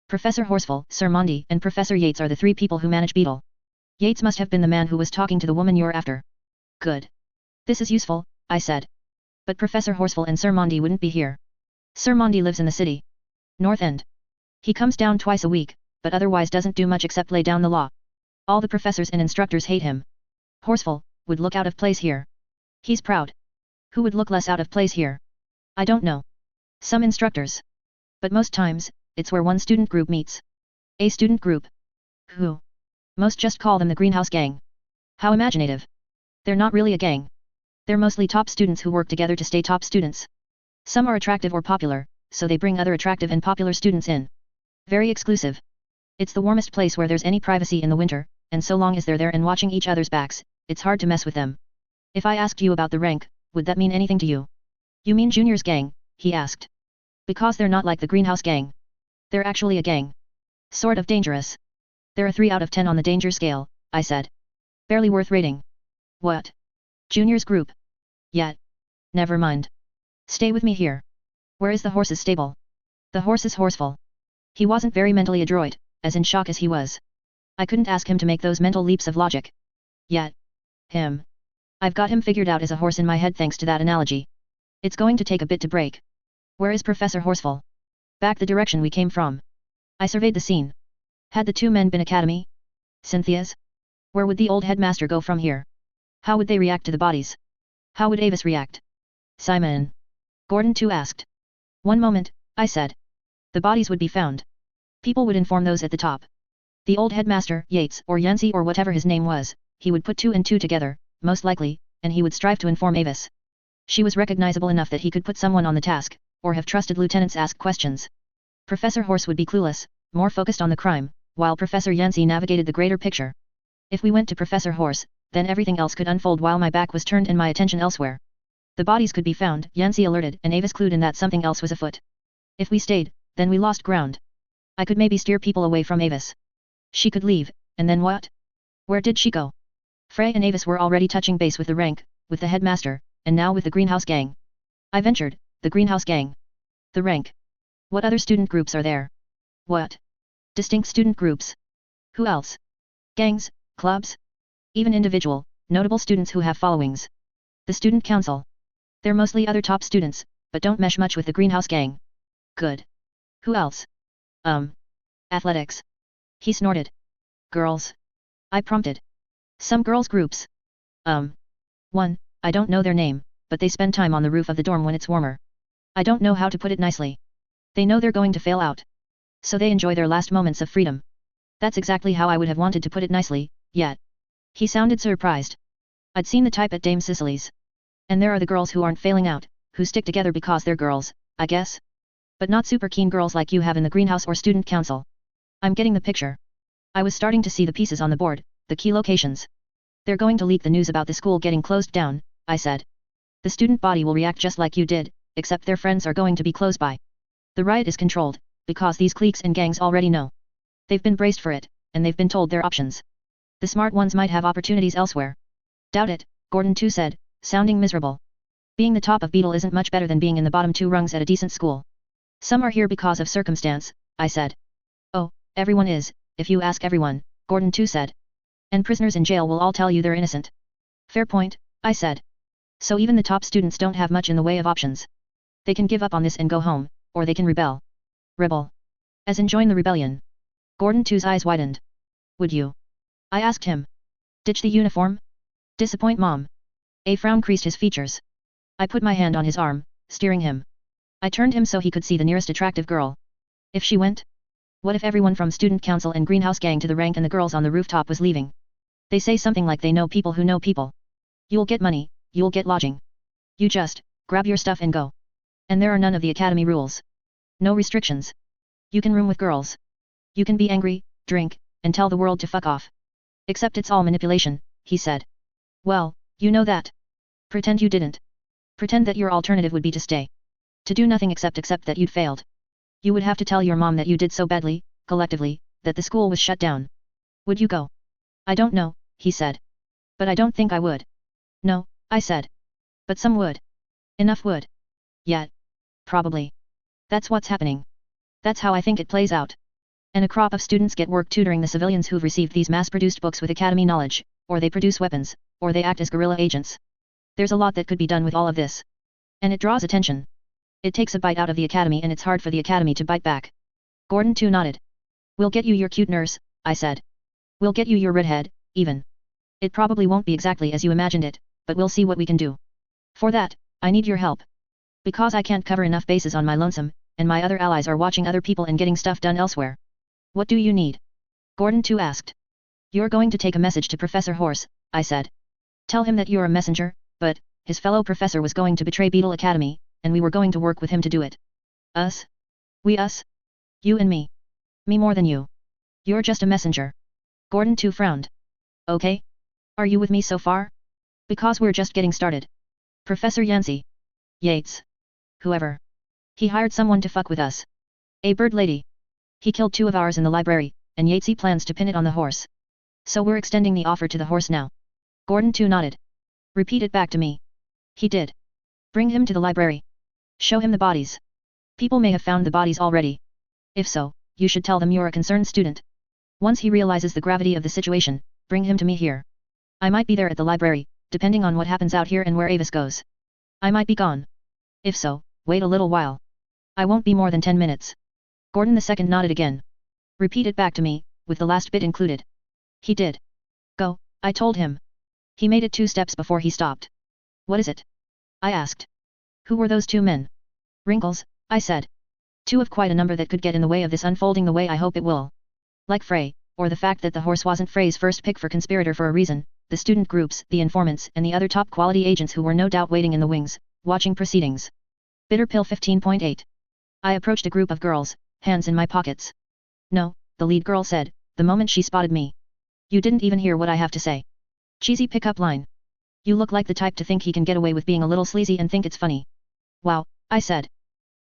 Professor Horseful, Sir Mondi, and Professor Yates are the three people who manage Beetle. Yates must have been the man who was talking to the woman you're after. Good. This is useful, I said. But Professor Horseful and Sir Mondi wouldn't be here. Sir Mondi lives in the city. North End. He comes down twice a week, but otherwise doesn't do much except lay down the law. All the professors and instructors hate him. Horseful would look out of place here. He's proud. Who would look less out of place here? I don't know. Some instructors. But most times, it's where one student group meets. A student group. Who? Most just call them the Greenhouse Gang. How imaginative. They're not really a gang. They're mostly top students who work together to stay top students. Some are attractive or popular, so they bring other attractive and popular students in. Very exclusive. It's the warmest place where there's any privacy in the winter, and so long as they're there and watching each other's backs, it's hard to mess with them. If I asked you about the rank, would that mean anything to you? You mean Junior's gang? He asked. Because they're not like the Greenhouse Gang. They're actually a gang. Sort of dangerous. They're a 3 out of 10 on the danger scale, I said. Barely worth rating. What? Junior's group? Yet. Never mind. Stay with me here. Where is the horse's stable? The horse is Horseful. He wasn't very mentally adroit, as in shock as he was. I couldn't ask him to make those mental leaps of logic. Yet. Him. I've got him figured out as a horse in my head thanks to that analogy. It's going to take a bit to break. Where is Professor Horseful? Back the direction we came from. I surveyed the scene. Had the two men been academy? Cynthia's? Where would the old headmaster go from here? How would they react to the bodies? How would Avis react? Simon. Gordon too asked. One moment, I said. The bodies would be found. People would inform those at the top. The old headmaster, Yates, or Yancy or whatever his name was, he would put 2 and 2 together, most likely, and he would strive to inform Avis. She was recognizable enough that he could put someone on the task, or have trusted lieutenants ask questions. Professor Horse would be clueless, more focused on the crime, while Professor Yancy navigated the greater picture. If we went to Professor Horse, then everything else could unfold while my back was turned and my attention elsewhere. The bodies could be found, Yancy alerted, and Avis clued in that something else was afoot. If we stayed, then we lost ground. I could maybe steer people away from Avis. She could leave, and then what? Where did she go? Frey and Avis were already touching base with the rank, with the headmaster, and now with the greenhouse gang. I ventured, the greenhouse gang. The rank. What other student groups are there? What? Distinct student groups. Who else? Gangs, clubs? Even individual, notable students who have followings. The student council. They're mostly other top students, but don't mesh much with the greenhouse gang. Good. Who else? Athletics. He snorted. Girls. I prompted. Some girls groups. One, I don't know their name, but they spend time on the roof of the dorm when it's warmer. I don't know how to put it nicely. They know they're going to fail out. So they enjoy their last moments of freedom. That's exactly how I would have wanted to put it nicely, yet. He sounded surprised. I'd seen the type at Dame Cicely's. And there are the girls who aren't failing out, who stick together because they're girls, I guess. But not super keen girls like you have in the greenhouse or student council. I'm getting the picture. I was starting to see the pieces on the board, the key locations. They're going to leak the news about the school getting closed down, I said. The student body will react just like you did, except their friends are going to be close by. The riot is controlled, because these cliques and gangs already know. They've been braced for it, and they've been told their options. The smart ones might have opportunities elsewhere. Doubt it, Gordon too said, sounding miserable. Being the top of Beetle isn't much better than being in the bottom two rungs at a decent school. Some are here because of circumstance, I said. Oh, everyone is, if you ask everyone, Gordon too said. And prisoners in jail will all tell you they're innocent. Fair point, I said. So even the top students don't have much in the way of options. They can give up on this and go home, or they can rebel. Rebel. As in join the rebellion. Gordon too's eyes widened. Would you? I asked him. Ditch the uniform? Disappoint Mom? A frown creased his features. I put my hand on his arm, steering him. I turned him so he could see the nearest attractive girl. If she went? What if everyone from student council and greenhouse gang to the rank and the girls on the rooftop was leaving? They say something like they know people who know people. You'll get money, you'll get lodging. You just, grab your stuff and go. And there are none of the academy rules. No restrictions. You can room with girls. You can be angry, drink, and tell the world to fuck off. Except it's all manipulation, he said. Well, you know that. Pretend you didn't. Pretend that your alternative would be to stay. To do nothing except accept that you'd failed. You would have to tell your mom that you did so badly, collectively, that the school was shut down. Would you go? I don't know, he said. But I don't think I would. No, I said. But some would. Enough would. Yet. Probably. That's what's happening. That's how I think it plays out. And a crop of students get work tutoring the civilians who've received these mass-produced books with academy knowledge, or they produce weapons, or they act as guerrilla agents. There's a lot that could be done with all of this. And it draws attention. It takes a bite out of the academy and it's hard for the academy to bite back. Gordon too nodded. We'll get you your cute nurse, I said. We'll get you your redhead, even. It probably won't be exactly as you imagined it, but we'll see what we can do. For that, I need your help. Because I can't cover enough bases on my lonesome, and my other allies are watching other people and getting stuff done elsewhere. What do you need? Gordon too asked. You're going to take a message to Professor Horse, I said. Tell him that you're a messenger, but, his fellow professor was going to betray Beetle Academy, and we were going to work with him to do it. Us? We us? You and me. Me more than you. You're just a messenger. Gordon too frowned. Okay. Are you with me so far? Because we're just getting started. Professor Yancy. Yates. Whoever. He hired someone to fuck with us. A bird lady. He killed 2 of ours in the library, and Yatesy plans to pin it on the horse. So we're extending the offer to the horse now. Gordon too nodded. Repeat it back to me. He did. Bring him to the library. Show him the bodies. People may have found the bodies already. If so, you should tell them you're a concerned student. Once he realizes the gravity of the situation, bring him to me here. I might be there at the library, depending on what happens out here and where Avis goes. I might be gone. If so, wait a little while. I won't be more than 10 minutes. Gordon II nodded again. Repeat it back to me, with the last bit included. He did. Go, I told him. He made it 2 steps before he stopped. What is it? I asked. Who were those 2 men? Wrinkles, I said. 2 of quite a number that could get in the way of this unfolding the way I hope it will. Like Frey, or the fact that the horse wasn't Frey's first pick for conspirator for a reason, the student groups, the informants and the other top quality agents who were no doubt waiting in the wings, watching proceedings. Bitter Pill 15.8. I approached a group of girls, hands in my pockets. No, the lead girl said, the moment she spotted me. You didn't even hear what I have to say. Cheesy pickup line. You look like the type to think he can get away with being a little sleazy and think it's funny. Wow, I said.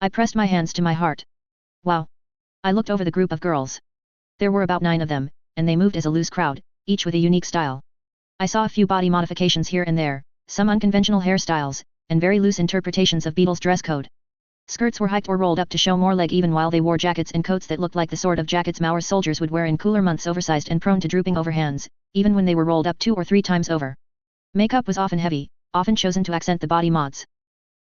I pressed my hands to my heart. Wow. I looked over the group of girls. There were about 9 of them, and they moved as a loose crowd, each with a unique style. I saw a few body modifications here and there, some unconventional hairstyles, and very loose interpretations of Beatles' dress code. Skirts were hiked or rolled up to show more leg even while they wore jackets and coats that looked like the sort of jackets Maoris soldiers would wear in cooler months, oversized and prone to drooping over hands, even when they were rolled up 2 or 3 times over. Makeup was often heavy, often chosen to accent the body mods.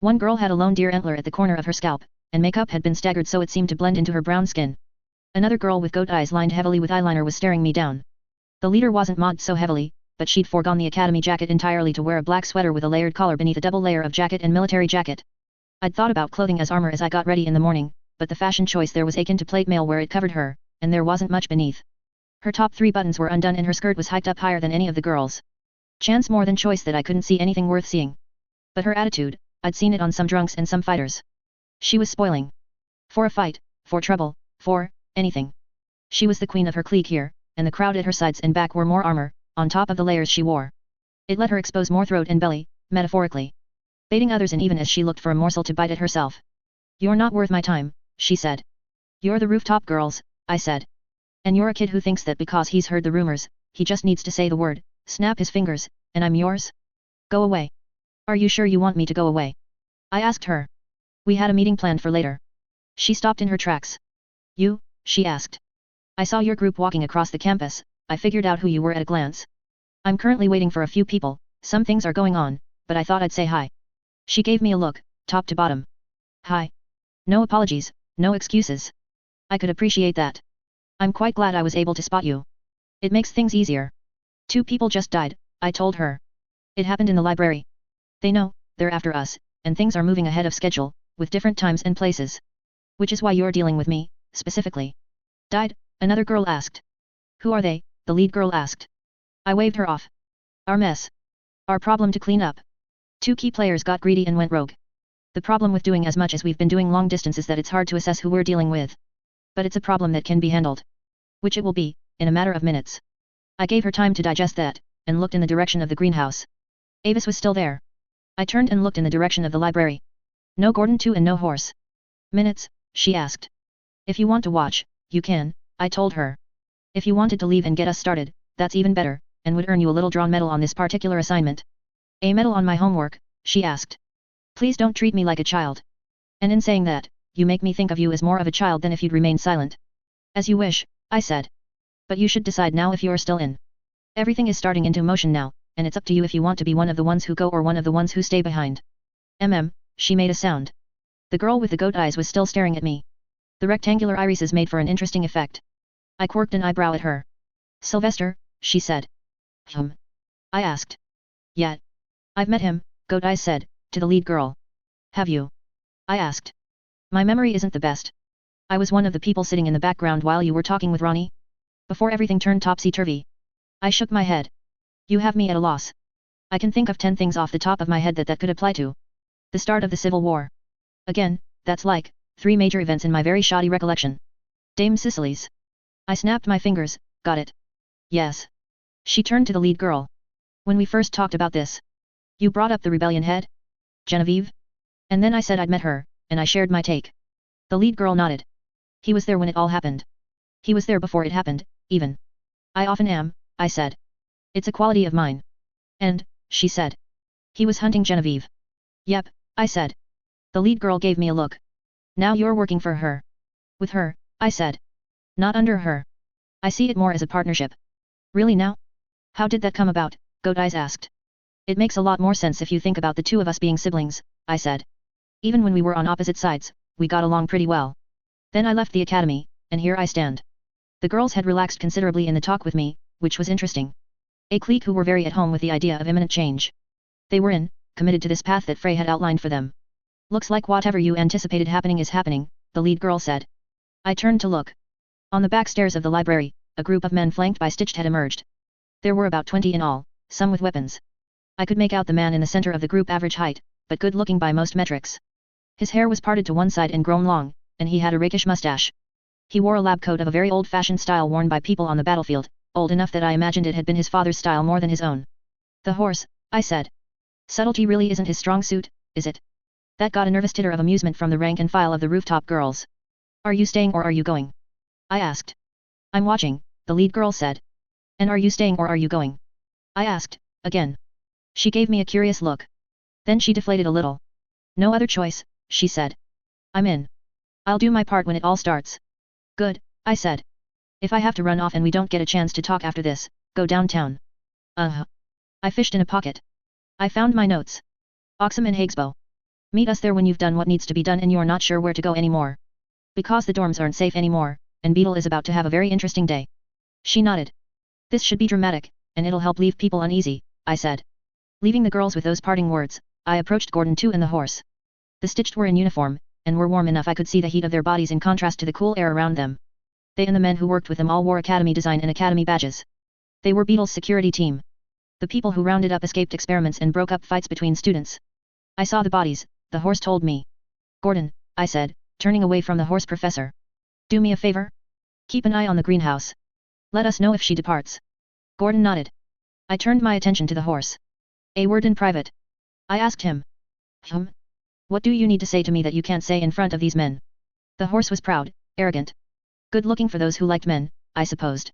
One girl had a lone deer antler at the corner of her scalp, and makeup had been staggered so it seemed to blend into her brown skin. Another girl with goat eyes lined heavily with eyeliner was staring me down. The leader wasn't modded so heavily, but she'd foregone the academy jacket entirely to wear a black sweater with a layered collar beneath a double layer of jacket and military jacket. I'd thought about clothing as armor as I got ready in the morning, but the fashion choice there was akin to plate mail where it covered her, and there wasn't much beneath. Her top 3 buttons were undone and her skirt was hiked up higher than any of the girls. Chance more than choice that I couldn't see anything worth seeing. But her attitude, I'd seen it on some drunks and some fighters. She was spoiling. For a fight, for trouble, for anything. She was the queen of her clique here, and the crowd at her sides and back wore more armor, on top of the layers she wore. It let her expose more throat and belly, metaphorically. Baiting others in even as she looked for a morsel to bite at herself. You're not worth my time, she said. You're the rooftop girls, I said. And you're a kid who thinks that because he's heard the rumors, he just needs to say the word, snap his fingers, and I'm yours? Go away. Are you sure you want me to go away? I asked her. We had a meeting planned for later. She stopped in her tracks. You? She asked. I saw your group walking across the campus, I figured out who you were at a glance. I'm currently waiting for a few people, some things are going on, but I thought I'd say hi. She gave me a look, top to bottom. Hi. No apologies, no excuses. I could appreciate that. I'm quite glad I was able to spot you. It makes things easier. 2 people just died, I told her. It happened in the library. They know, they're after us, and things are moving ahead of schedule, with different times and places. Which is why you're dealing with me, specifically. Died? Another girl asked. Who are they? The lead girl asked. I waved her off. Our mess. Our problem to clean up. 2 key players got greedy and went rogue. The problem with doing as much as we've been doing long distance is that it's hard to assess who we're dealing with. But it's a problem that can be handled. Which it will be, in a matter of minutes. I gave her time to digest that, and looked in the direction of the greenhouse. Avis was still there. I turned and looked in the direction of the library. No Gordon too and no horse. Minutes, she asked. If you want to watch, you can, I told her. If you wanted to leave and get us started, that's even better, and would earn you a little drawn medal on this particular assignment. A medal on my homework, she asked. Please don't treat me like a child. And in saying that, you make me think of you as more of a child than if you'd remained silent. As you wish, I said. But you should decide now if you're still in. Everything is starting into motion now, and it's up to you if you want to be one of the ones who go or one of the ones who stay behind. She made a sound. The girl with the goat eyes was still staring at me. The rectangular irises made for an interesting effect. I quirked an eyebrow at her. Sylvester, she said. I asked. Yeah. I've met him, Goat Eyes said, to the lead girl. Have you? I asked. My memory isn't the best. I was one of the people sitting in the background while you were talking with Ronnie. Before everything turned topsy-turvy. I shook my head. You have me at a loss. I can think of 10 things off the top of my head that could apply to. The start of the Civil War. Again, that's like 3 major events in my very shoddy recollection. Dame Cicely's. I snapped my fingers, got it. Yes. She turned to the lead girl. When we first talked about this. You brought up the rebellion head? Genevieve? And then I said I'd met her, and I shared my take. The lead girl nodded. He was there when it all happened. He was there before it happened, even. I often am, I said. It's a quality of mine. And, she said. He was hunting Genevieve. Yep, I said. The lead girl gave me a look. Now you're working for her. With her, I said. Not under her. I see it more as a partnership. Really now? How did that come about? Goat Eyes asked. It makes a lot more sense if you think about the 2 of us being siblings, I said. Even when we were on opposite sides, we got along pretty well. Then I left the academy, and here I stand. The girls had relaxed considerably in the talk with me, which was interesting. A clique who were very at home with the idea of imminent change. They were committed to this path that Frey had outlined for them. Looks like whatever you anticipated happening is happening, the lead girl said. I turned to look. On the back stairs of the library, a group of men flanked by Stitched had emerged. There were about 20 in all, some with weapons. I could make out the man in the center of the group average height, but good looking by most metrics. His hair was parted to one side and grown long, and he had a rakish mustache. He wore a lab coat of a very old-fashioned style worn by people on the battlefield, old enough that I imagined it had been his father's style more than his own. The horse, I said. Subtlety really isn't his strong suit, is it? That got a nervous titter of amusement from the rank and file of the rooftop girls. Are you staying or are you going? I asked. I'm watching, the lead girl said. And are you staying or are you going? I asked, again. She gave me a curious look. Then she deflated a little. No other choice, she said. I'm in. I'll do my part when it all starts. Good, I said. If I have to run off and we don't get a chance to talk after this, go downtown. I fished in a pocket. I found my notes. Oxham and Higgsbow. Meet us there when you've done what needs to be done and you're not sure where to go anymore. Because the dorms aren't safe anymore, and Beetle is about to have a very interesting day. She nodded. This should be dramatic, and it'll help leave people uneasy, I said. Leaving the girls with those parting words, I approached Gordon 2 and the horse. The stitched were in uniform, and were warm enough I could see the heat of their bodies in contrast to the cool air around them. They and the men who worked with them all wore Academy design and Academy badges. They were Beetle's security team. The people who rounded up escaped experiments and broke up fights between students. I saw the bodies, the horse told me. Gordon, I said, turning away from the horse professor. Do me a favor? Keep an eye on the greenhouse. Let us know if she departs. Gordon nodded. I turned my attention to the horse. A word in private. I asked him. What do you need to say to me that you can't say in front of these men? The horse was proud, arrogant. Good looking for those who liked men, I supposed.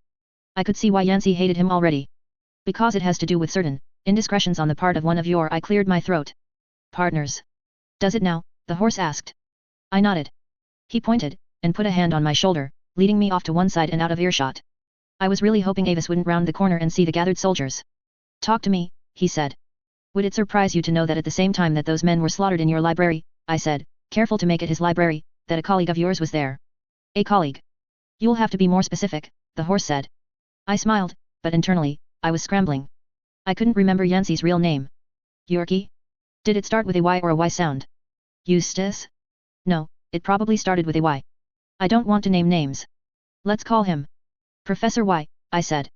I could see why Yancy hated him already. Because it has to do with certain indiscretions on the part of one of your. I cleared my throat. Partners. Does it now? The horse asked. I nodded. He pointed, and put a hand on my shoulder, leading me off to one side and out of earshot. I was really hoping Avis wouldn't round the corner and see the gathered soldiers. Talk to me, he said. Would it surprise you to know that at the same time that those men were slaughtered in your library, I said, careful to make it his library, that a colleague of yours was there? A colleague. You'll have to be more specific, the horse said. I smiled, but internally, I was scrambling. I couldn't remember Yancy's real name. Yorkie? Did it start with a Y or a Y sound? Eustace? No, it probably started with a Y. I don't want to name names. Let's call him Professor Y, I said.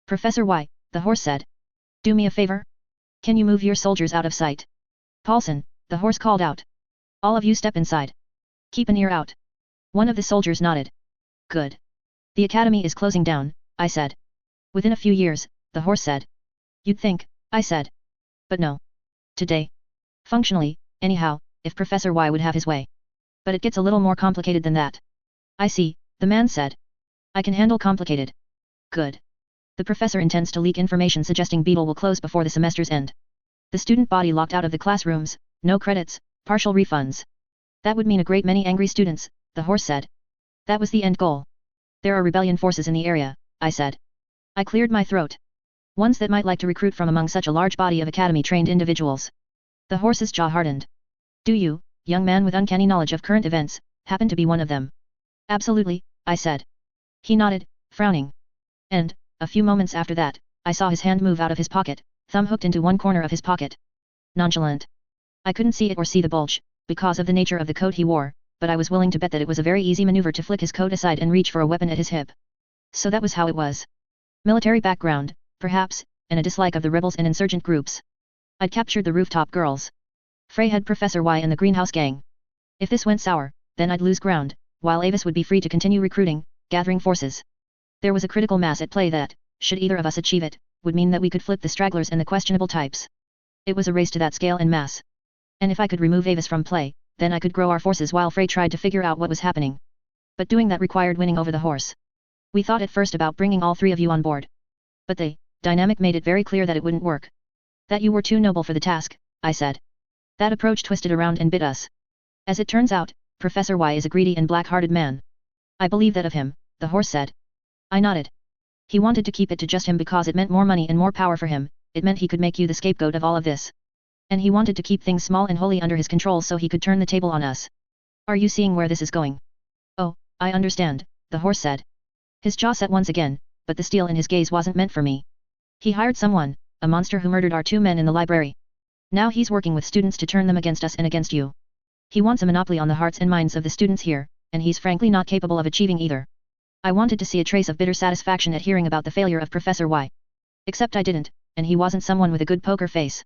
Professor Y, the horse said. Do me a favor? Can you move your soldiers out of sight? Paulson, the horse called out. All of you step inside. Keep an ear out. One of the soldiers nodded. Good. The academy is closing down, I said. Within a few years, the horse said. You'd think, I said. But no. Today. Functionally, anyhow, if Professor Y would have his way. But it gets a little more complicated than that. I see, the man said. I can handle complicated. Good. The professor intends to leak information suggesting Beetle will close before the semester's end. The student body locked out of the classrooms, no credits, partial refunds. That would mean a great many angry students, the horse said. That was the end goal. There are rebellion forces in the area, I said. I cleared my throat. Ones that might like to recruit from among such a large body of academy-trained individuals. The horse's jaw hardened. Do you, young man with uncanny knowledge of current events, happen to be one of them? Absolutely, I said. He nodded, frowning. And, a few moments after that, I saw his hand move out of his pocket, thumb hooked into one corner of his pocket. Nonchalant. I couldn't see it or see the bulge, because of the nature of the coat he wore, but I was willing to bet that it was a very easy maneuver to flick his coat aside and reach for a weapon at his hip. So that was how it was. Military background, perhaps, and a dislike of the rebels and insurgent groups. I'd captured the rooftop girls. Frey had Professor Y and the greenhouse gang. If this went sour, then I'd lose ground, while Avis would be free to continue recruiting, gathering forces. There was a critical mass at play that, should either of us achieve it, would mean that we could flip the stragglers and the questionable types. It was a race to that scale and mass. And if I could remove Avis from play, then I could grow our forces while Frey tried to figure out what was happening. But doing that required winning over the horse. We thought at first about bringing all three of you on board. But the dynamic made it very clear that it wouldn't work. That you were too noble for the task, I said. That approach twisted around and bit us. As it turns out, Professor Y is a greedy and black-hearted man. I believe that of him, the horse said. I nodded. He wanted to keep it to just him because it meant more money and more power for him, it meant he could make you the scapegoat of all of this. And he wanted to keep things small and wholly under his control so he could turn the table on us. Are you seeing where this is going? Oh, I understand, the horse said. His jaw set once again, but the steel in his gaze wasn't meant for me. He hired someone, a monster who murdered our 2 men in the library. Now he's working with students to turn them against us and against you. He wants a monopoly on the hearts and minds of the students here, and he's frankly not capable of achieving either. I wanted to see a trace of bitter satisfaction at hearing about the failure of Professor Y. Except I didn't, and he wasn't someone with a good poker face.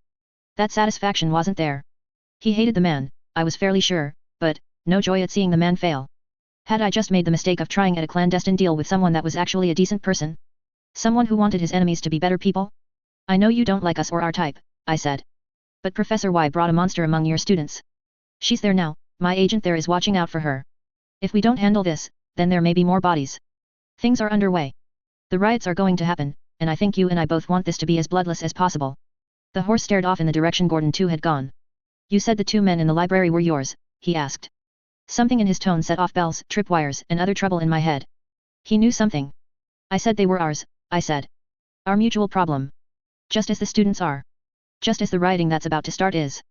That satisfaction wasn't there. He hated the man, I was fairly sure, but no joy at seeing the man fail. Had I just made the mistake of trying at a clandestine deal with someone that was actually a decent person? Someone who wanted his enemies to be better people? I know you don't like us or our type, I said. But Professor Y brought a monster among your students. She's there now, my agent there is watching out for her. If we don't handle this, then there may be more bodies. Things are underway. The riots are going to happen, and I think you and I both want this to be as bloodless as possible. The horse stared off in the direction Gordon too had gone. You said the two men in the library were yours, he asked. Something in his tone set off bells, tripwires, and other trouble in my head. He knew something. I said they were ours, I said. Our mutual problem. Just as the students are. Just as the rioting that's about to start is.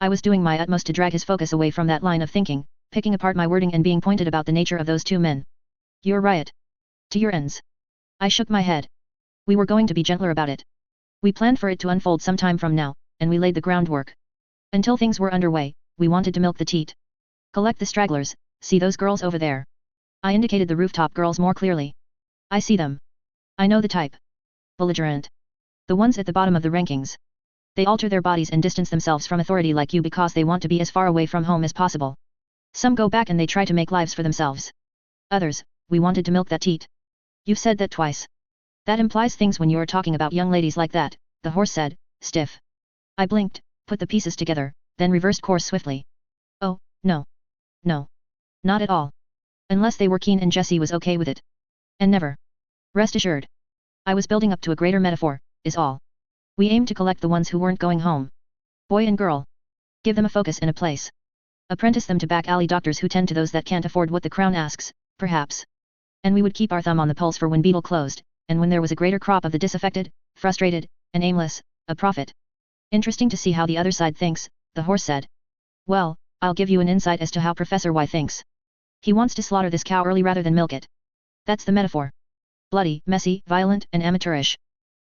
I was doing my utmost to drag his focus away from that line of thinking, picking apart my wording and being pointed about the nature of those two men. Your riot. To your ends. I shook my head. We were going to be gentler about it. We planned for it to unfold some time from now, and we laid the groundwork. Until things were underway, we wanted to milk the teat. Collect the stragglers, see those girls over there. I indicated the rooftop girls more clearly. I see them. I know the type. Belligerent. The ones at the bottom of the rankings. They alter their bodies and distance themselves from authority like you because they want to be as far away from home as possible. Some go back and they try to make lives for themselves. Others, we wanted to milk that teat. You've said that twice. That implies things when you're talking about young ladies like that, the horse said, stiff. I blinked, put the pieces together, then reversed course swiftly. Oh, no. No. Not at all. Unless they were keen and Jessie was okay with it. And never. Rest assured. I was building up to a greater metaphor, is all. We aimed to collect the ones who weren't going home. Boy and girl. Give them a focus and a place. Apprentice them to back alley doctors who tend to those that can't afford what the crown asks, perhaps. And we would keep our thumb on the pulse for when Beetle closed, and when there was a greater crop of the disaffected, frustrated, and aimless, a profit. Interesting to see how the other side thinks, the horse said. Well, I'll give you an insight as to how Professor Y thinks. He wants to slaughter this cow early rather than milk it. That's the metaphor. Bloody, messy, violent, and amateurish.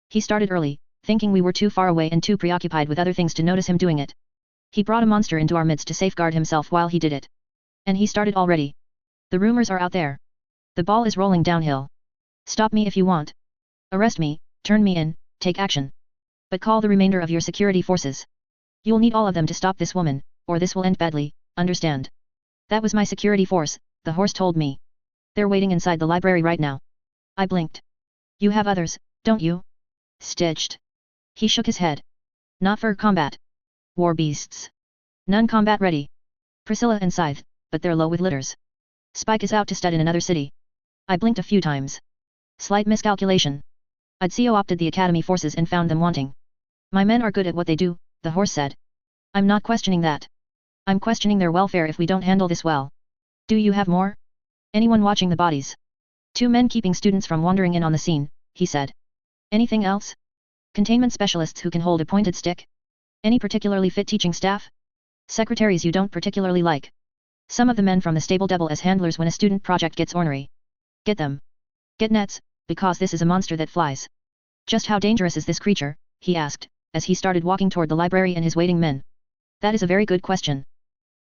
He started early, thinking we were too far away and too preoccupied with other things to notice him doing it. He brought a monster into our midst to safeguard himself while he did it. And he started already. The rumors are out there. The ball is rolling downhill. Stop me if you want. Arrest me, turn me in, take action. But call the remainder of your security forces. You'll need all of them to stop this woman, or this will end badly, understand? That was my security force, the horse told me. They're waiting inside the library right now. I blinked. You have others, don't you? Stitched. He shook his head. Not for combat. War beasts. None combat ready. Priscilla and Scythe, but they're low with litters. Spike is out to stud in another city. I blinked a few times. Slight miscalculation. I'd co-opted the academy forces and found them wanting. My men are good at what they do, the horse said. I'm not questioning that. I'm questioning their welfare if we don't handle this well. Do you have more? Anyone watching the bodies? 2 men keeping students from wandering in on the scene, he said. Anything else? Containment specialists who can hold a pointed stick? Any particularly fit teaching staff? Secretaries you don't particularly like? Some of the men from the stable double as handlers when a student project gets ornery. Get them. Get nets, because this is a monster that flies. Just how dangerous is this creature, he asked, as he started walking toward the library and his waiting men. That is a very good question.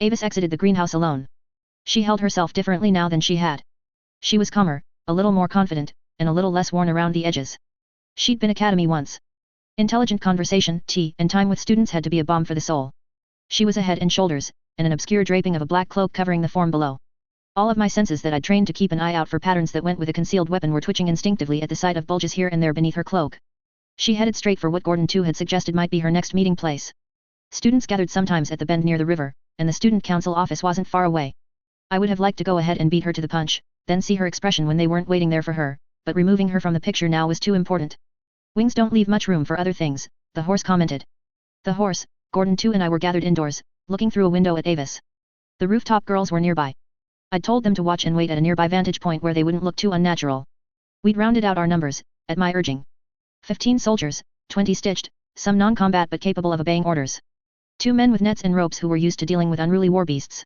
Avis exited the greenhouse alone. She held herself differently now than she had. She was calmer, a little more confident, and a little less worn around the edges. She'd been academy once. Intelligent conversation, tea, and time with students had to be a balm for the soul. She was a head and shoulders, and an obscure draping of a black cloak covering the form below. All of my senses that I'd trained to keep an eye out for patterns that went with a concealed weapon were twitching instinctively at the sight of bulges here and there beneath her cloak. She headed straight for what Gordon too had suggested might be her next meeting place. Students gathered sometimes at the bend near the river, and the student council office wasn't far away. I would have liked to go ahead and beat her to the punch, then see her expression when they weren't waiting there for her, but removing her from the picture now was too important. Wings don't leave much room for other things, the horse commented. The horse, Gordon too and I were gathered indoors, looking through a window at Avis. The rooftop girls were nearby. I'd told them to watch and wait at a nearby vantage point where they wouldn't look too unnatural. We'd rounded out our numbers, at my urging. 15 soldiers, 20 stitched, some non-combat but capable of obeying orders. 2 men with nets and ropes who were used to dealing with unruly war beasts.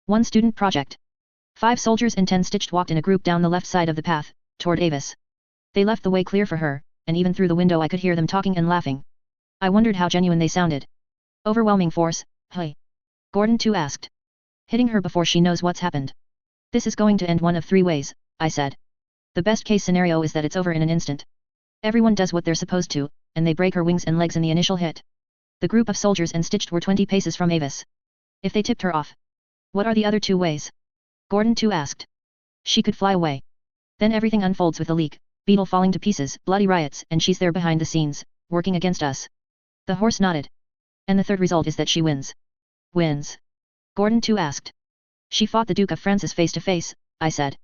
1 student project. 5 soldiers and 10 stitched walked in a group down the left side of the path, toward Avis. They left the way clear for her, and even through the window I could hear them talking and laughing. I wondered how genuine they sounded. Overwhelming force, hey? Gordon too asked. Hitting her before she knows what's happened. This is going to end one of 3 ways, I said. The best case scenario is that it's over in an instant. Everyone does what they're supposed to, and they break her wings and legs in the initial hit. The group of soldiers and stitched were 20 paces from Avis. If they tipped her off. What are the other 2 ways? Gordon too asked. She could fly away. Then everything unfolds with a leak, Beetle falling to pieces, bloody riots, and she's there behind the scenes, working against us. The horse nodded. And the third result is that she wins. Wins? Gordon too asked. She fought the Duke of Francis face to face, I said.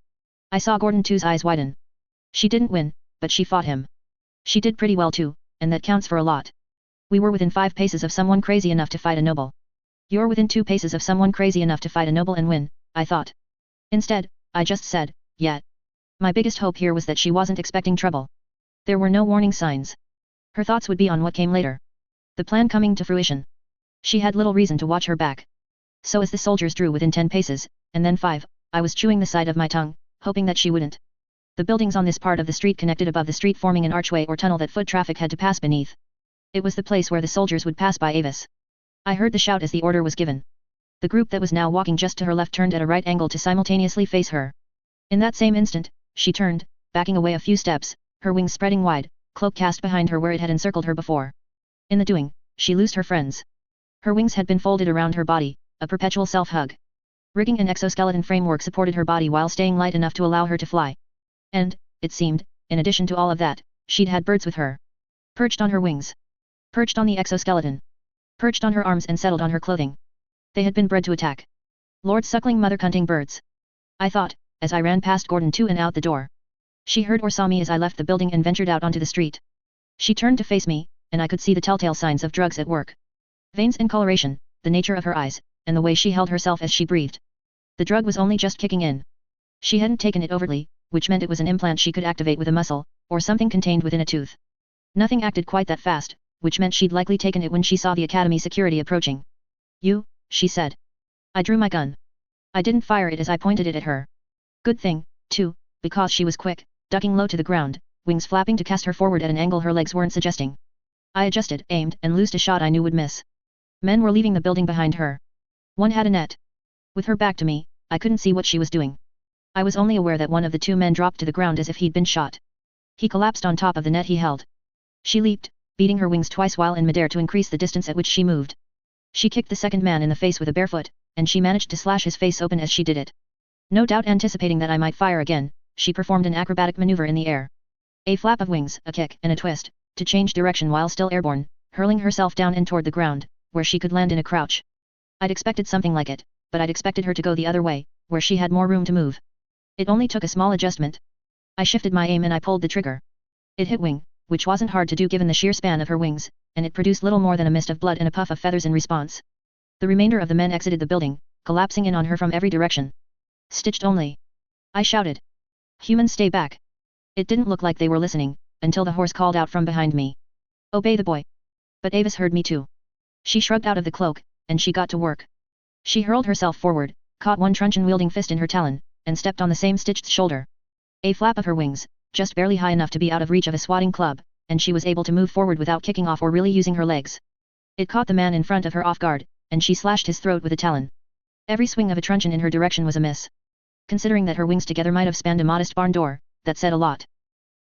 I saw Gordon too's eyes widen. She didn't win, but she fought him. She did pretty well too, and that counts for a lot. We were within 5 paces of someone crazy enough to fight a noble. You're within 2 paces of someone crazy enough to fight a noble and win, I thought. Instead, I just said, yeah. My biggest hope here was that she wasn't expecting trouble. There were no warning signs. Her thoughts would be on what came later. The plan coming to fruition. She had little reason to watch her back. So as the soldiers drew within 10 paces, and then 5, I was chewing the side of my tongue, hoping that she wouldn't. The buildings on this part of the street connected above the street, forming an archway or tunnel that foot traffic had to pass beneath. It was the place where the soldiers would pass by Avis. I heard the shout as the order was given. The group that was now walking just to her left turned at a right angle to simultaneously face her. In that same instant, she turned, backing away a few steps, her wings spreading wide, cloak cast behind her where it had encircled her before. In the doing, she loosed her friends. Her wings had been folded around her body, a perpetual self-hug. Rigging an exoskeleton framework supported her body while staying light enough to allow her to fly. And, it seemed, in addition to all of that, she'd had birds with her. Perched on her wings. Perched on the exoskeleton. Perched on her arms and settled on her clothing. They had been bred to attack. Lord suckling mother cunting birds. I thought, as I ran past Gordon too and out the door. She heard or saw me as I left the building and ventured out onto the street. She turned to face me, and I could see the telltale signs of drugs at work. Veins and coloration, the nature of her eyes, and the way she held herself as she breathed. The drug was only just kicking in. She hadn't taken it overtly, which meant it was an implant she could activate with a muscle, or something contained within a tooth. Nothing acted quite that fast, which meant she'd likely taken it when she saw the academy security approaching. You, she said. I drew my gun. I didn't fire it as I pointed it at her. Good thing, too, because she was quick, ducking low to the ground, wings flapping to cast her forward at an angle her legs weren't suggesting. I adjusted, aimed, and loosed a shot I knew would miss. Men were leaving the building behind her. One had a net. With her back to me, I couldn't see what she was doing. I was only aware that one of the 2 men dropped to the ground as if he'd been shot. He collapsed on top of the net he held. She leaped, beating her wings twice while in midair to increase the distance at which she moved. She kicked the second man in the face with a bare foot, and she managed to slash his face open as she did it. No doubt anticipating that I might fire again, she performed an acrobatic maneuver in the air. A flap of wings, a kick, and a twist, to change direction while still airborne, hurling herself down and toward the ground, where she could land in a crouch. I'd expected something like it, but I'd expected her to go the other way, where she had more room to move. It only took a small adjustment. I shifted my aim and I pulled the trigger. It hit wing, which wasn't hard to do given the sheer span of her wings, and it produced little more than a mist of blood and a puff of feathers in response. The remainder of the men exited the building, collapsing in on her from every direction. Stitched only. I shouted. Humans, stay back. It didn't look like they were listening, until the horse called out from behind me. Obey the boy. But Avis heard me too. She shrugged out of the cloak, and she got to work. She hurled herself forward, caught one truncheon-wielding fist in her talon, and stepped on the same stitched shoulder. A flap of her wings, just barely high enough to be out of reach of a swatting club, and she was able to move forward without kicking off or really using her legs. It caught the man in front of her off guard, and she slashed his throat with a talon. Every swing of a truncheon in her direction was a miss. Considering that her wings together might have spanned a modest barn door, that said a lot.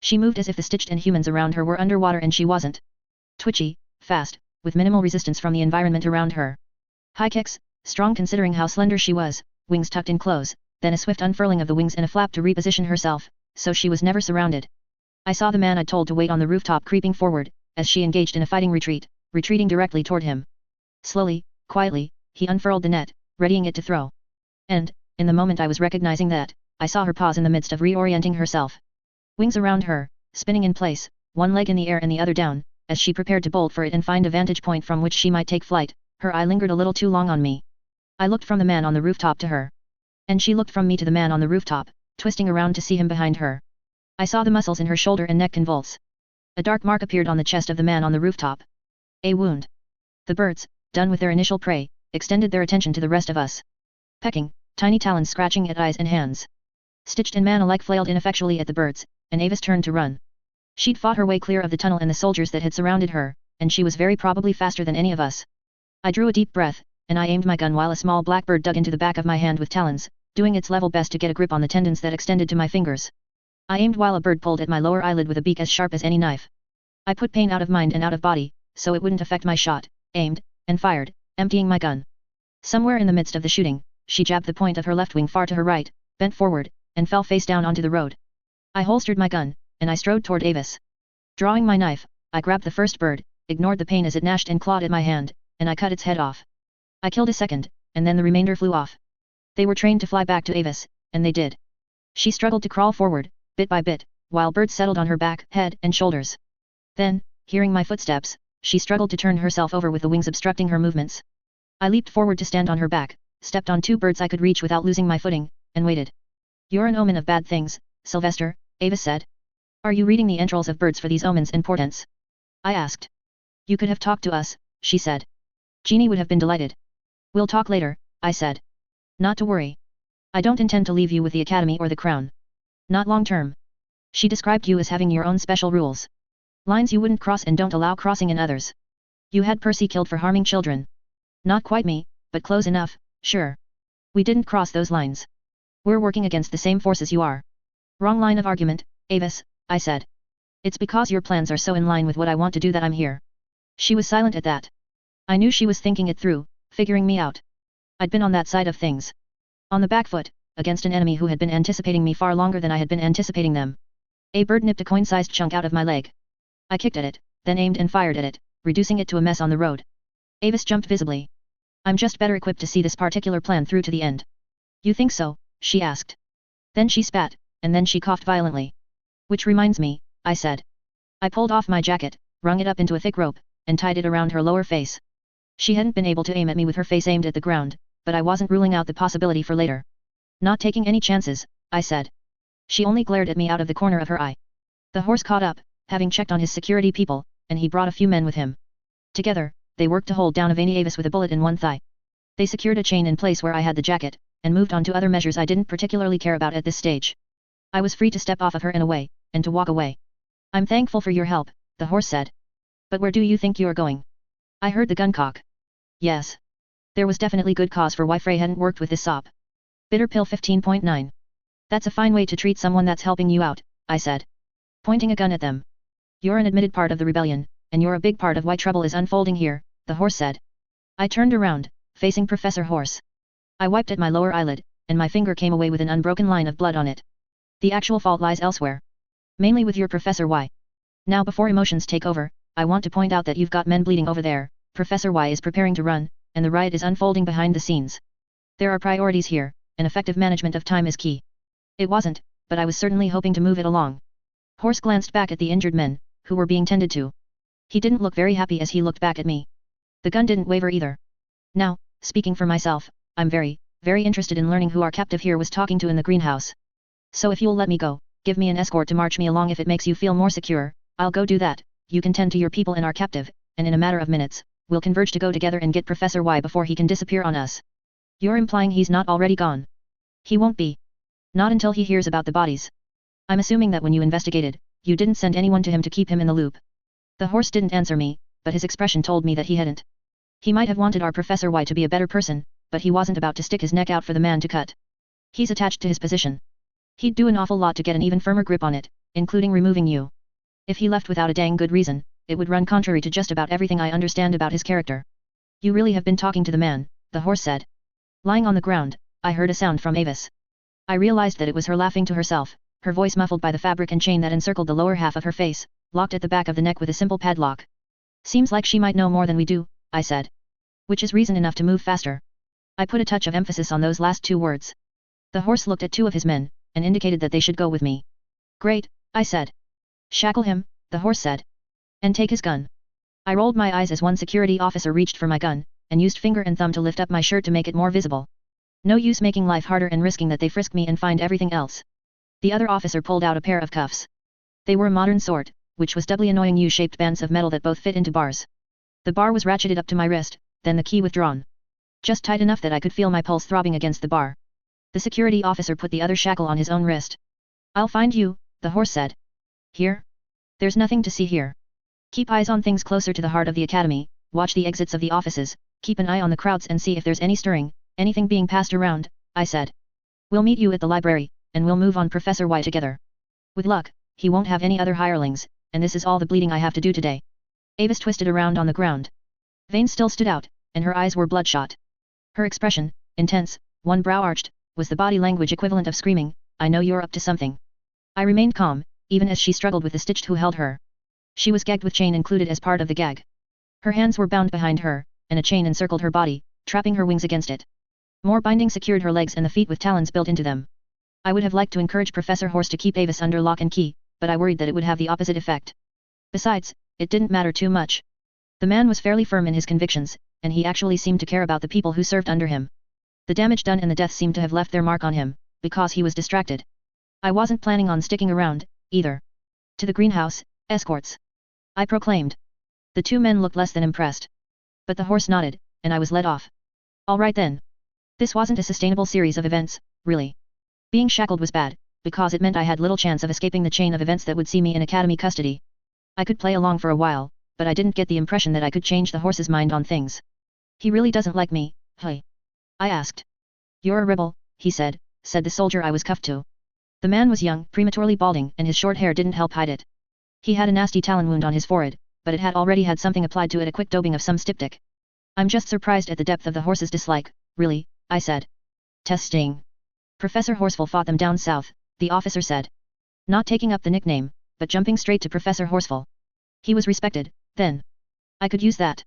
She moved as if the stitched and humans around her were underwater and she wasn't. Twitchy, fast, with minimal resistance from the environment around her. High kicks, strong considering how slender she was, wings tucked in close, then a swift unfurling of the wings and a flap to reposition herself, so she was never surrounded. I saw the man I'd told to wait on the rooftop creeping forward, as she engaged in a fighting retreat, retreating directly toward him. Slowly, quietly, he unfurled the net, readying it to throw. And, in the moment I was recognizing that, I saw her pause in the midst of reorienting herself. Wings around her, spinning in place, one leg in the air and the other down, as she prepared to bolt for it and find a vantage point from which she might take flight, her eye lingered a little too long on me. I looked from the man on the rooftop to her. And she looked from me to the man on the rooftop, twisting around to see him behind her. I saw the muscles in her shoulder and neck convulse. A dark mark appeared on the chest of the man on the rooftop. A wound. The birds, done with their initial prey, extended their attention to the rest of us. Pecking, tiny talons scratching at eyes and hands. Stitched and man alike flailed ineffectually at the birds, and Avis turned to run. She'd fought her way clear of the tunnel and the soldiers that had surrounded her, and she was very probably faster than any of us. I drew a deep breath, and I aimed my gun while a small blackbird dug into the back of my hand with talons, doing its level best to get a grip on the tendons that extended to my fingers. I aimed while a bird pulled at my lower eyelid with a beak as sharp as any knife. I put pain out of mind and out of body, so it wouldn't affect my shot, aimed, and fired, emptying my gun. Somewhere in the midst of the shooting, she jabbed the point of her left wing far to her right, bent forward, and fell face down onto the road. I holstered my gun, and I strode toward Avis. Drawing my knife, I grabbed the first bird, ignored the pain as it gnashed and clawed at my hand, and I cut its head off. I killed a second, and then the remainder flew off. They were trained to fly back to Avis, and they did. She struggled to crawl forward, bit by bit, while birds settled on her back, head, and shoulders. Then, hearing my footsteps, she struggled to turn herself over with the wings obstructing her movements. I leaped forward to stand on her back, stepped on 2 birds I could reach without losing my footing, and waited. You're an omen of bad things, Sylvester, Avis said. Are you reading the entrails of birds for these omens and portents? I asked. You could have talked to us, she said. Jeannie would have been delighted. We'll talk later, I said. Not to worry. I don't intend to leave you with the academy or the crown. Not long term. She described you as having your own special rules. Lines you wouldn't cross and don't allow crossing in others. You had Percy killed for harming children. Not quite me, but close enough, sure. We didn't cross those lines. We're working against the same forces you are. Wrong line of argument, Avis, I said. It's because your plans are so in line with what I want to do that I'm here. She was silent at that. I knew she was thinking it through, figuring me out. I'd been on that side of things. On the back foot, against an enemy who had been anticipating me far longer than I had been anticipating them. A bird nipped a coin-sized chunk out of my leg. I kicked at it, then aimed and fired at it, reducing it to a mess on the road. Avis jumped visibly. I'm just better equipped to see this particular plan through to the end. You think so? She asked. Then she spat, and then she coughed violently. Which reminds me, I said. I pulled off my jacket, wrung it up into a thick rope, and tied it around her lower face. She hadn't been able to aim at me with her face aimed at the ground, but I wasn't ruling out the possibility for later. Not taking any chances, I said. She only glared at me out of the corner of her eye. The horse caught up, having checked on his security people, and he brought a few men with him. Together, they worked to hold down Avani Avis with a bullet in one thigh. They secured a chain in place where I had the jacket, and moved on to other measures I didn't particularly care about at this stage. I was free to step off of her and away, and to walk away. I'm thankful for your help, the horse said. But where do you think you're going? I heard the gun cock. Yes. There was definitely good cause for why Frey hadn't worked with this sop. Bitter pill 15.9. That's a fine way to treat someone that's helping you out, I said. Pointing a gun at them. You're an admitted part of the rebellion, and you're a big part of why trouble is unfolding here, the horse said. I turned around, facing Professor Horse. I wiped at my lower eyelid, and my finger came away with an unbroken line of blood on it. The actual fault lies elsewhere. Mainly with your Professor Y. Now before emotions take over, I want to point out that you've got men bleeding over there, Professor Y is preparing to run, and the riot is unfolding behind the scenes. There are priorities here, and effective management of time is key. It wasn't, but I was certainly hoping to move it along. Horse glanced back at the injured men, who were being tended to. He didn't look very happy as he looked back at me. The gun didn't waver either. Now, speaking for myself, I'm very, very interested in learning who our captive here was talking to in the greenhouse. So if you'll let me go, give me an escort to march me along if it makes you feel more secure, I'll go do that. You can tend to your people and our captive, and in a matter of minutes, we'll converge to go together and get Professor Y before he can disappear on us. You're implying he's not already gone? He won't be. Not until he hears about the bodies. I'm assuming that when you investigated, you didn't send anyone to him to keep him in the loop. The horse didn't answer me, but his expression told me that he hadn't. He might have wanted our Professor Y to be a better person, but he wasn't about to stick his neck out for the man to cut. He's attached to his position. He'd do an awful lot to get an even firmer grip on it, including removing you. If he left without a dang good reason, it would run contrary to just about everything I understand about his character. You really have been talking to the man, the horse said. Lying on the ground, I heard a sound from Avis. I realized that it was her laughing to herself, her voice muffled by the fabric and chain that encircled the lower half of her face, locked at the back of the neck with a simple padlock. Seems like she might know more than we do, I said. Which is reason enough to move faster. I put a touch of emphasis on those last 2 words. The horse looked at 2 of his men, and indicated that they should go with me. Great, I said. Shackle him, the horse said. And take his gun. I rolled my eyes as one security officer reached for my gun, and used finger and thumb to lift up my shirt to make it more visible. No use making life harder and risking that they frisk me and find everything else. The other officer pulled out a pair of cuffs. They were a modern sort, which was doubly annoying U-shaped bands of metal that both fit into bars. The bar was ratcheted up to my wrist, then the key withdrawn. Just tight enough that I could feel my pulse throbbing against the bar. The security officer put the other shackle on his own wrist. I'll find you, the horse said. Here? There's nothing to see here. Keep eyes on things closer to the heart of the academy, watch the exits of the offices, keep an eye on the crowds and see if there's any stirring, anything being passed around, I said. We'll meet you at the library, and we'll move on Professor Y together. With luck, he won't have any other hirelings, and this is all the bleeding I have to do today. Avis twisted around on the ground. Veins still stood out, and her eyes were bloodshot. Her expression, intense, one brow arched, was the body language equivalent of screaming, I know you're up to something. I remained calm, even as she struggled with the stitched who held her. She was gagged with chain included as part of the gag. Her hands were bound behind her, and a chain encircled her body, trapping her wings against it. More binding secured her legs and the feet with talons built into them. I would have liked to encourage Professor Horse to keep Avis under lock and key, but I worried that it would have the opposite effect. Besides, it didn't matter too much. The man was fairly firm in his convictions, and he actually seemed to care about the people who served under him. The damage done and the death seemed to have left their mark on him, because he was distracted. I wasn't planning on sticking around, either. To the greenhouse, escorts, I proclaimed. The two men looked less than impressed. But the horse nodded, and I was led off. All right then. This wasn't a sustainable series of events, really. Being shackled was bad, because it meant I had little chance of escaping the chain of events that would see me in academy custody. I could play along for a while, but I didn't get the impression that I could change the horse's mind on things. He really doesn't like me, hey? I asked. You're a rebel, he said the soldier I was cuffed to. The man was young, prematurely balding, and his short hair didn't help hide it. He had a nasty talon wound on his forehead, but it had already had something applied to it, a quick daubing of some styptic. I'm just surprised at the depth of the horse's dislike, really, I said. Testing. Professor Horseful fought them down south, the officer said. Not taking up the nickname, but jumping straight to Professor Horseful. He was respected, then. I could use that.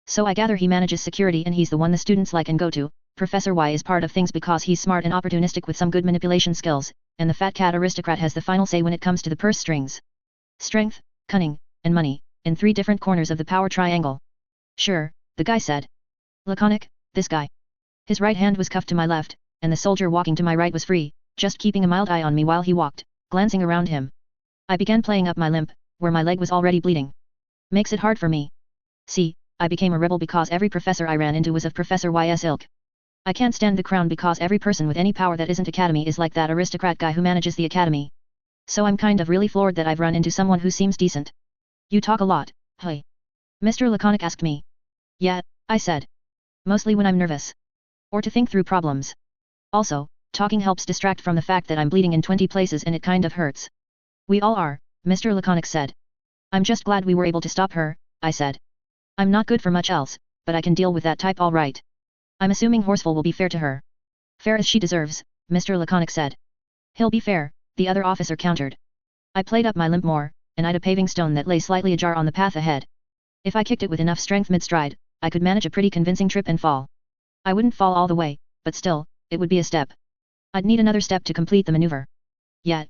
So I gather he manages security and he's the one the students like and go to. Professor Y is part of things because he's smart and opportunistic with some good manipulation skills, and the fat cat aristocrat has the final say when it comes to the purse strings. Strength, cunning, and money, in 3 different corners of the power triangle. Sure, the guy said. Laconic, this guy. His right hand was cuffed to my left, and the soldier walking to my right was free, just keeping a mild eye on me while he walked, glancing around him. I began playing up my limp, where my leg was already bleeding. Makes it hard for me. See, I became a rebel because every professor I ran into was of Professor Y's ilk. I can't stand the crown because every person with any power that isn't academy is like that aristocrat guy who manages the academy. So I'm kind of really floored that I've run into someone who seems decent. You talk a lot, hey? Mr. Laconic asked me. Yeah, I said. Mostly when I'm nervous. Or to think through problems. Also, talking helps distract from the fact that I'm bleeding in 20 places and it kind of hurts. We all are, Mr. Laconic said. I'm just glad we were able to stop her, I said. I'm not good for much else, but I can deal with that type all right. I'm assuming Horseful will be fair to her. Fair as she deserves, Mr. Laconic said. He'll be fair, the other officer countered. I played up my limp more, and eyed a paving stone that lay slightly ajar on the path ahead. If I kicked it with enough strength mid-stride, I could manage a pretty convincing trip and fall. I wouldn't fall all the way, but still, it would be a step. I'd need another step to complete the maneuver. Yet.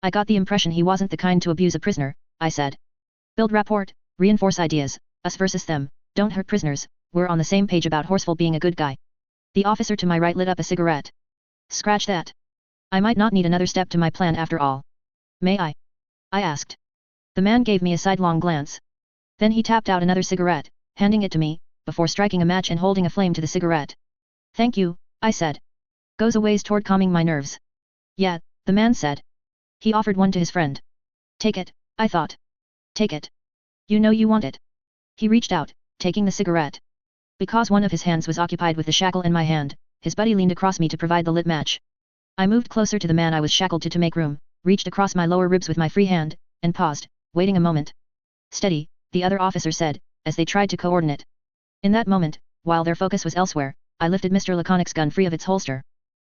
I got the impression he wasn't the kind to abuse a prisoner, I said. Build rapport, reinforce ideas, us versus them, don't hurt prisoners, we're on the same page about Horseful being a good guy. The officer to my right lit up a cigarette. Scratch that. I might not need another step to my plan after all. May I? I asked. The man gave me a sidelong glance. Then he tapped out another cigarette, handing it to me, before striking a match and holding a flame to the cigarette. Thank you, I said. Goes a ways toward calming my nerves. Yeah, the man said. He offered one to his friend. Take it, I thought. Take it. You know you want it. He reached out, taking the cigarette. Because one of his hands was occupied with the shackle in my hand, his buddy leaned across me to provide the lit match. I moved closer to the man I was shackled to make room, reached across my lower ribs with my free hand, and paused, waiting a moment. Steady, the other officer said, as they tried to coordinate. In that moment, while their focus was elsewhere, I lifted Mr. Laconic's gun free of its holster.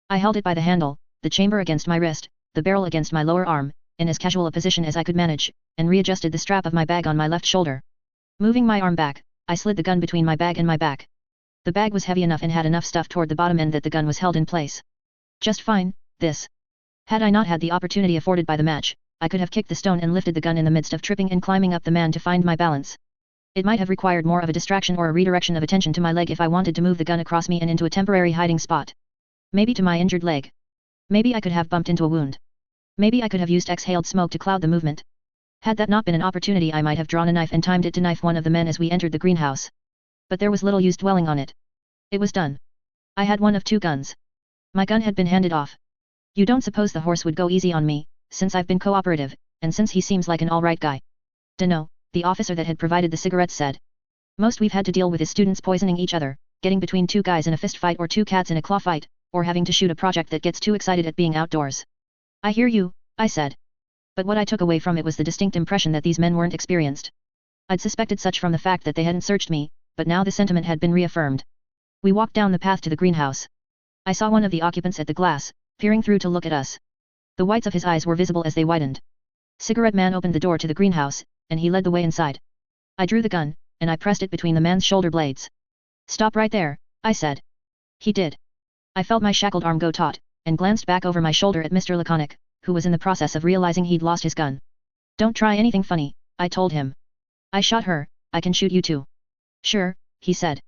I held it by the handle, the chamber against my wrist, the barrel against my lower arm, in as casual a position as I could manage, and readjusted the strap of my bag on my left shoulder. Moving my arm back, I slid the gun between my bag and my back. The bag was heavy enough and had enough stuff toward the bottom end that the gun was held in place. Just fine, this. Had I not had the opportunity afforded by the match, I could have kicked the stone and lifted the gun in the midst of tripping and climbing up the man to find my balance. It might have required more of a distraction or a redirection of attention to my leg if I wanted to move the gun across me and into a temporary hiding spot. Maybe to my injured leg. Maybe I could have bumped into a wound. Maybe I could have used exhaled smoke to cloud the movement. Had that not been an opportunity, I might have drawn a knife and timed it to knife one of the men as we entered the greenhouse. But there was little use dwelling on it. It was done. I had one of 2 guns. My gun had been handed off. You don't suppose the horse would go easy on me, since I've been cooperative, and since he seems like an alright guy. Dunno, the officer that had provided the cigarettes said. Most we've had to deal with is students poisoning each other, getting between 2 guys in a fist fight or 2 cats in a claw fight, or having to shoot a project that gets too excited at being outdoors. I hear you, I said. But what I took away from it was the distinct impression that these men weren't experienced. I'd suspected such from the fact that they hadn't searched me, but now the sentiment had been reaffirmed. We walked down the path to the greenhouse. I saw one of the occupants at the glass, peering through to look at us. The whites of his eyes were visible as they widened. Cigarette Man opened the door to the greenhouse, and he led the way inside. I drew the gun, and I pressed it between the man's shoulder blades. Stop right there, I said. He did. I felt my shackled arm go taut, and glanced back over my shoulder at Mr. Laconic, who was in the process of realizing he'd lost his gun. Don't try anything funny, I told him. I shot her, I can shoot you too. Sure, he said.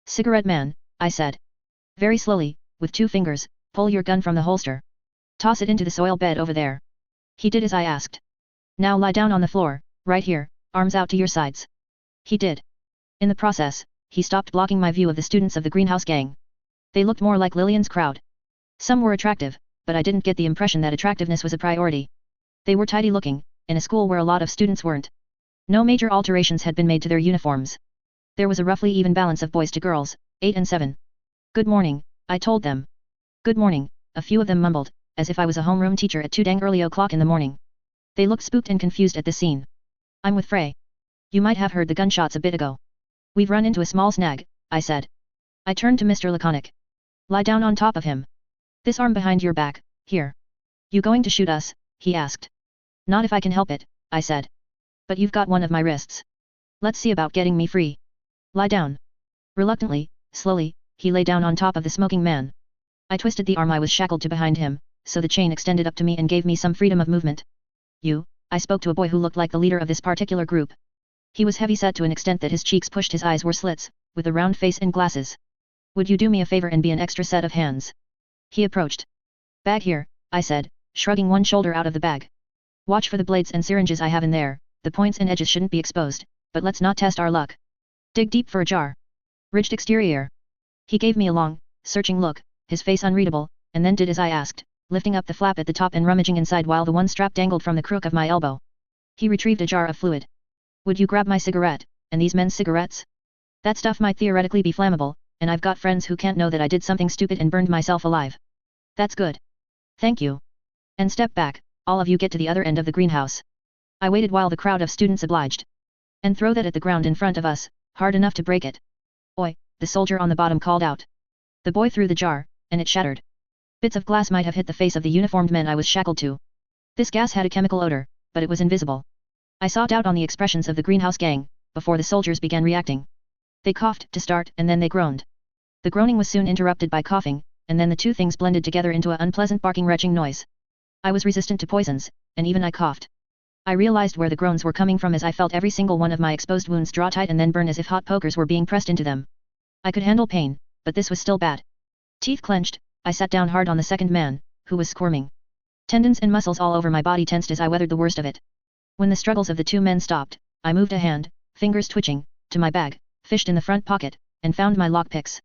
Cigarette man, I said. Very slowly, with 2 fingers, pull your gun from the holster. Toss it into the soil bed over there. He did as I asked. Now lie down on the floor, right here, arms out to your sides. He did. In the process, he stopped blocking my view of the students of the greenhouse gang. They looked more like Lillian's crowd. Some were attractive, but I didn't get the impression that attractiveness was a priority. They were tidy looking, in a school where a lot of students weren't. No major alterations had been made to their uniforms. There was a roughly even balance of boys to girls, 8 and 7. Good morning, I told them. Good morning, a few of them mumbled, as if I was a homeroom teacher at too dang early o'clock in the morning. They looked spooked and confused at the scene. I'm with Frey. You might have heard the gunshots a bit ago. We've run into a small snag, I said. I turned to Mr. Laconic. Lie down on top of him. This arm behind your back, here. You going to shoot us? He asked. Not if I can help it, I said. But you've got one of my wrists. Let's see about getting me free. Lie down. Reluctantly, slowly, he lay down on top of the smoking man. I twisted the arm I was shackled to behind him, so the chain extended up to me and gave me some freedom of movement. You, I spoke to a boy who looked like the leader of this particular group. He was heavy-set to an extent that his cheeks pushed his eyes were slits, with a round face and glasses. Would you do me a favor and be an extra set of hands? He approached. Bag here, I said, shrugging one shoulder out of the bag. Watch for the blades and syringes I have in there, the points and edges shouldn't be exposed, but let's not test our luck. Dig deep for a jar. Ridged exterior. He gave me a long, searching look, his face unreadable, and then did as I asked, lifting up the flap at the top and rummaging inside while the one strap dangled from the crook of my elbow. He retrieved a jar of fluid. Would you grab my cigarette, and these men's cigarettes? That stuff might theoretically be flammable, and I've got friends who can't know that I did something stupid and burned myself alive. That's good. Thank you. And step back, all of you get to the other end of the greenhouse. I waited while the crowd of students obliged. And throw that at the ground in front of us, hard enough to break it. Oi, the soldier on the bottom called out. The boy threw the jar, and it shattered. Bits of glass might have hit the face of the uniformed men I was shackled to. This gas had a chemical odor, but it was invisible. I saw doubt on the expressions of the greenhouse gang, before the soldiers began reacting. They coughed to start and then they groaned. The groaning was soon interrupted by coughing, and then the two things blended together into an unpleasant barking retching noise. I was resistant to poisons, and even I coughed. I realized where the groans were coming from as I felt every single one of my exposed wounds draw tight and then burn as if hot pokers were being pressed into them. I could handle pain, but this was still bad. Teeth clenched, I sat down hard on the second man, who was squirming. Tendons and muscles all over my body tensed as I weathered the worst of it. When the struggles of the two men stopped, I moved a hand, fingers twitching, to my bag, fished in the front pocket, and found my lockpicks.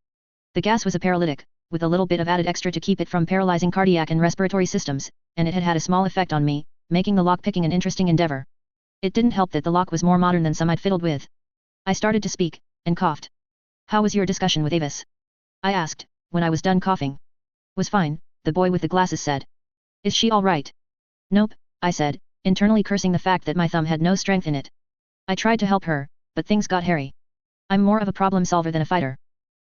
The gas was a paralytic, with a little bit of added extra to keep it from paralyzing cardiac and respiratory systems, and it had had a small effect on me, making the lockpicking an interesting endeavor. It didn't help that the lock was more modern than some I'd fiddled with. I started to speak, and coughed. How was your discussion with Avis? I asked, when I was done coughing. Was fine, the boy with the glasses said. Is she all right? Nope, I said, internally cursing the fact that my thumb had no strength in it. I tried to help her, but things got hairy. I'm more of a problem solver than a fighter.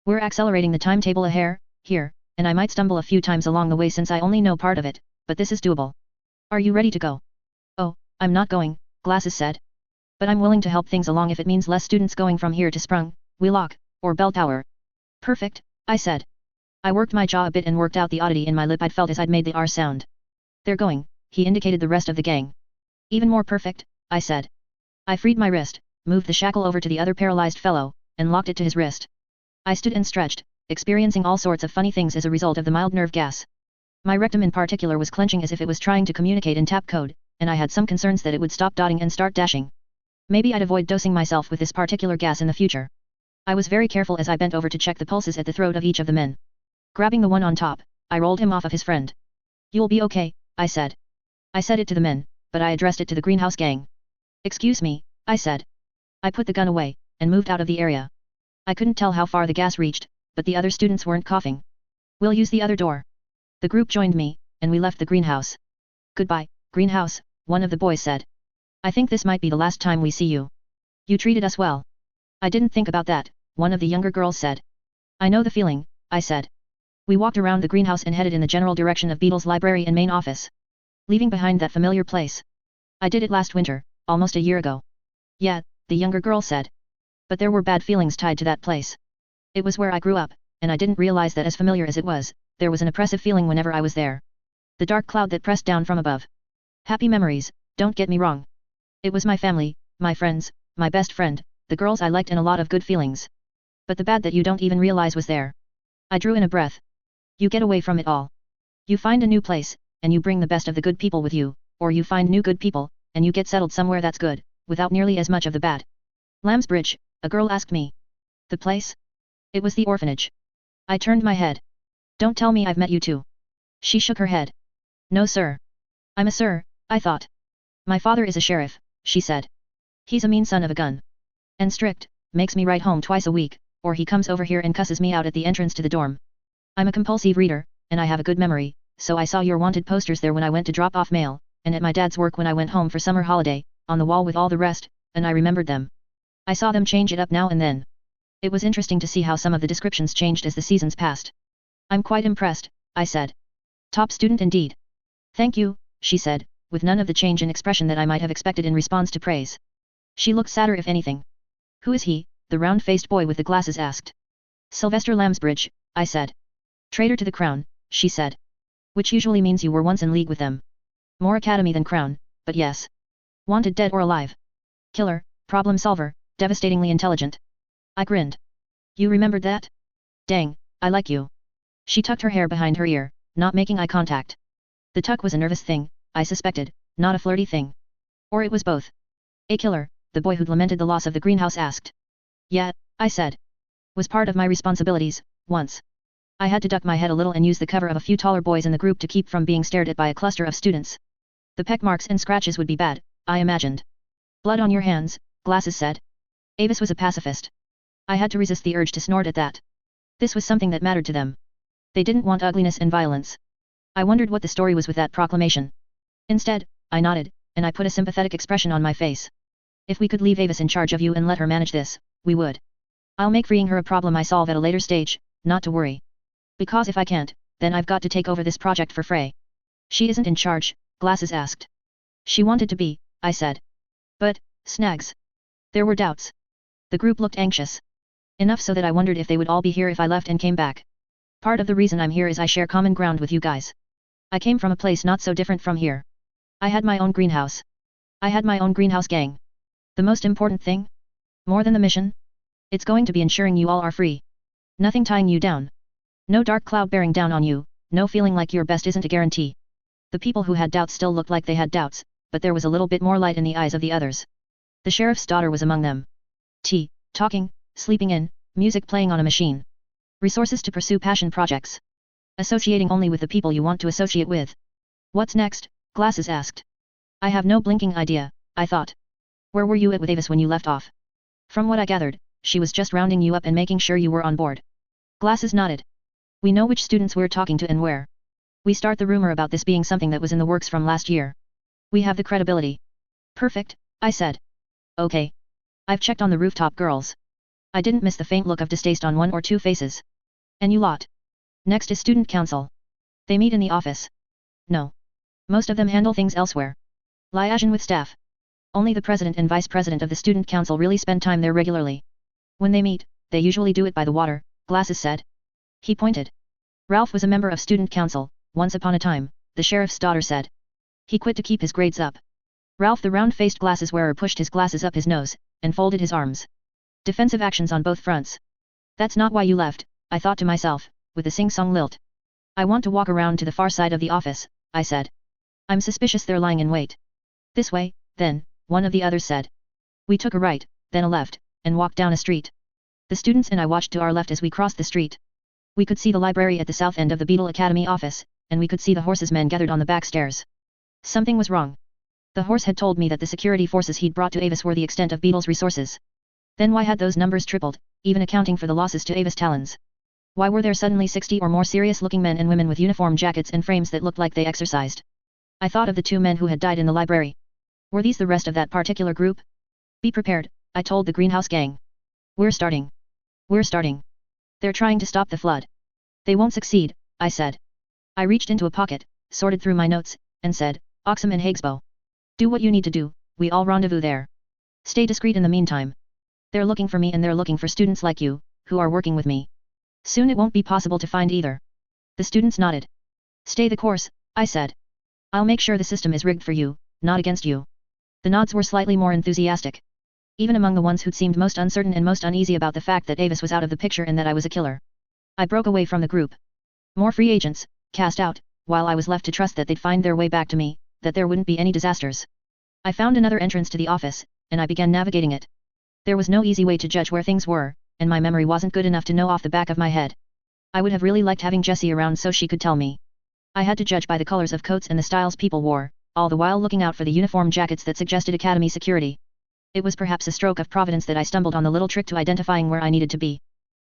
We're accelerating the timetable a hair, here, and I might stumble a few times along the way since I only know part of it, but this is doable. Are you ready to go? Oh, I'm not going, Glasses said. But I'm willing to help things along if it means less students going from here to Sprung, Wheelock, or Bell Tower. Perfect, I said. I worked my jaw a bit and worked out the oddity in my lip I'd felt as I'd made the R sound. They're going, he indicated the rest of the gang. Even more perfect, I said. I freed my wrist, moved the shackle over to the other paralyzed fellow, and locked it to his wrist. I stood and stretched, experiencing all sorts of funny things as a result of the mild nerve gas. My rectum in particular was clenching as if it was trying to communicate in tap code, and I had some concerns that it would stop dotting and start dashing. Maybe I'd avoid dosing myself with this particular gas in the future. I was very careful as I bent over to check the pulses at the throat of each of the men. Grabbing the one on top, I rolled him off of his friend. You'll be okay, I said. I said it to the men, but I addressed it to the greenhouse gang. Excuse me, I said. I put the gun away, and moved out of the area. I couldn't tell how far the gas reached, but the other students weren't coughing. We'll use the other door. The group joined me, and we left the greenhouse. Goodbye, greenhouse, one of the boys said. I think this might be the last time we see you. You treated us well. I didn't think about that, one of the younger girls said. I know the feeling, I said. We walked around the greenhouse and headed in the general direction of Beetle's library and main office. Leaving behind that familiar place. I did it last winter, almost a year ago. Yeah, the younger girl said. But there were bad feelings tied to that place. It was where I grew up, and I didn't realize that as familiar as it was, there was an oppressive feeling whenever I was there. The dark cloud that pressed down from above. Happy memories, don't get me wrong. It was my family, my friends, my best friend, the girls I liked and a lot of good feelings. But the bad that you don't even realize was there. I drew in a breath. You get away from it all. You find a new place, and you bring the best of the good people with you, or you find new good people, and you get settled somewhere that's good, without nearly as much of the bad. Lambsbridge, a girl asked me. The place? It was the orphanage. I turned my head. Don't tell me I've met you too. She shook her head. No sir. I'm a sir, I thought. My father is a sheriff, she said. He's a mean son of a gun. And strict, makes me write home twice a week, or he comes over here and cusses me out at the entrance to the dorm. I'm a compulsive reader, and I have a good memory, so I saw your wanted posters there when I went to drop off mail, and at my dad's work when I went home for summer holiday, on the wall with all the rest, and I remembered them. I saw them change it up now and then. It was interesting to see how some of the descriptions changed as the seasons passed. I'm quite impressed, I said. Top student indeed. Thank you, she said, with none of the change in expression that I might have expected in response to praise. She looked sadder if anything. Who is he? The round-faced boy with the glasses asked. Sylvester Lambsbridge, I said. Traitor to the crown, she said. Which usually means you were once in league with them. More academy than crown, but yes. Wanted dead or alive. Killer, problem solver, devastatingly intelligent. I grinned. You remembered that? Dang, I like you. She tucked her hair behind her ear, not making eye contact. The tuck was a nervous thing, I suspected, not a flirty thing. Or it was both. A killer, the boy who'd lamented the loss of the greenhouse asked. Yeah, I said. Was part of my responsibilities, once. I had to duck my head a little and use the cover of a few taller boys in the group to keep from being stared at by a cluster of students. The peck marks and scratches would be bad, I imagined. Blood on your hands, Glasses said. Avis was a pacifist. I had to resist the urge to snort at that. This was something that mattered to them. They didn't want ugliness and violence. I wondered what the story was with that proclamation. Instead, I nodded, and I put a sympathetic expression on my face. If we could leave Avis in charge of you and let her manage this, we would. I'll make freeing her a problem I solve at a later stage, not to worry. Because if I can't, then I've got to take over this project for Frey. She isn't in charge, Glasses asked. She wanted to be, I said. But, snags. There were doubts. The group looked anxious. Enough so that I wondered if they would all be here if I left and came back. Part of the reason I'm here is I share common ground with you guys. I came from a place not so different from here. I had my own greenhouse. I had my own greenhouse gang. The most important thing? More than the mission? It's going to be ensuring you all are free. Nothing tying you down. No dark cloud bearing down on you, no feeling like your best isn't a guarantee. The people who had doubts still looked like they had doubts, but there was a little bit more light in the eyes of the others. The sheriff's daughter was among them. Tea, talking, sleeping in, music playing on a machine. Resources to pursue passion projects. Associating only with the people you want to associate with. What's next? Glasses asked. I have no blinking idea, I thought. Where were you at with Avis when you left off? From what I gathered, she was just rounding you up and making sure you were on board. Glasses nodded. We know which students we're talking to and where. We start the rumor about this being something that was in the works from last year. We have the credibility. Perfect, I said. Okay. I've checked on the rooftop girls. I didn't miss the faint look of distaste on one or two faces. And you lot. Next is student council. They meet in the office. No. Most of them handle things elsewhere. Liaison with staff. Only the president and vice president of the student council really spend time there regularly. When they meet, they usually do it by the water, Glasses said. He pointed. Ralph was a member of student council, once upon a time, the sheriff's daughter said. He quit to keep his grades up. Ralph the round-faced glasses wearer pushed his glasses up his nose, and folded his arms. Defensive actions on both fronts. That's not why you left, I thought to myself, with a sing-song lilt. I want to walk around to the far side of the office, I said. I'm suspicious they're lying in wait. This way, then, one of the others said. We took a right, then a left, and walked down a street. The students and I watched to our left as we crossed the street. We could see the library at the south end of the Beetle Academy office, and we could see the horses men gathered on the back stairs. Something was wrong. The horse had told me that the security forces he'd brought to Avis were the extent of Beetle's resources. Then why had those numbers tripled, even accounting for the losses to Avis Talons? Why were there suddenly 60 or more serious-looking men and women with uniform jackets and frames that looked like they exercised? I thought of the 2 men who had died in the library. Were these the rest of that particular group? Be prepared, I told the greenhouse gang. We're starting. We're starting. They're trying to stop the flood. They won't succeed, I said. I reached into a pocket, sorted through my notes, and said, Oxham and Hagesbow. Do what you need to do, we all rendezvous there. Stay discreet in the meantime. They're looking for me and they're looking for students like you, who are working with me. Soon it won't be possible to find either. The students nodded. Stay the course, I said. I'll make sure the system is rigged for you, not against you. The nods were slightly more enthusiastic. Even among the ones who'd seemed most uncertain and most uneasy about the fact that Avis was out of the picture and that I was a killer. I broke away from the group. More free agents, cast out, while I was left to trust that they'd find their way back to me, that there wouldn't be any disasters. I found another entrance to the office, and I began navigating it. There was no easy way to judge where things were, and my memory wasn't good enough to know off the back of my head. I would have really liked having Jessie around so she could tell me. I had to judge by the colors of coats and the styles people wore, all the while looking out for the uniform jackets that suggested academy security. It was perhaps a stroke of providence that I stumbled on the little trick to identifying where I needed to be.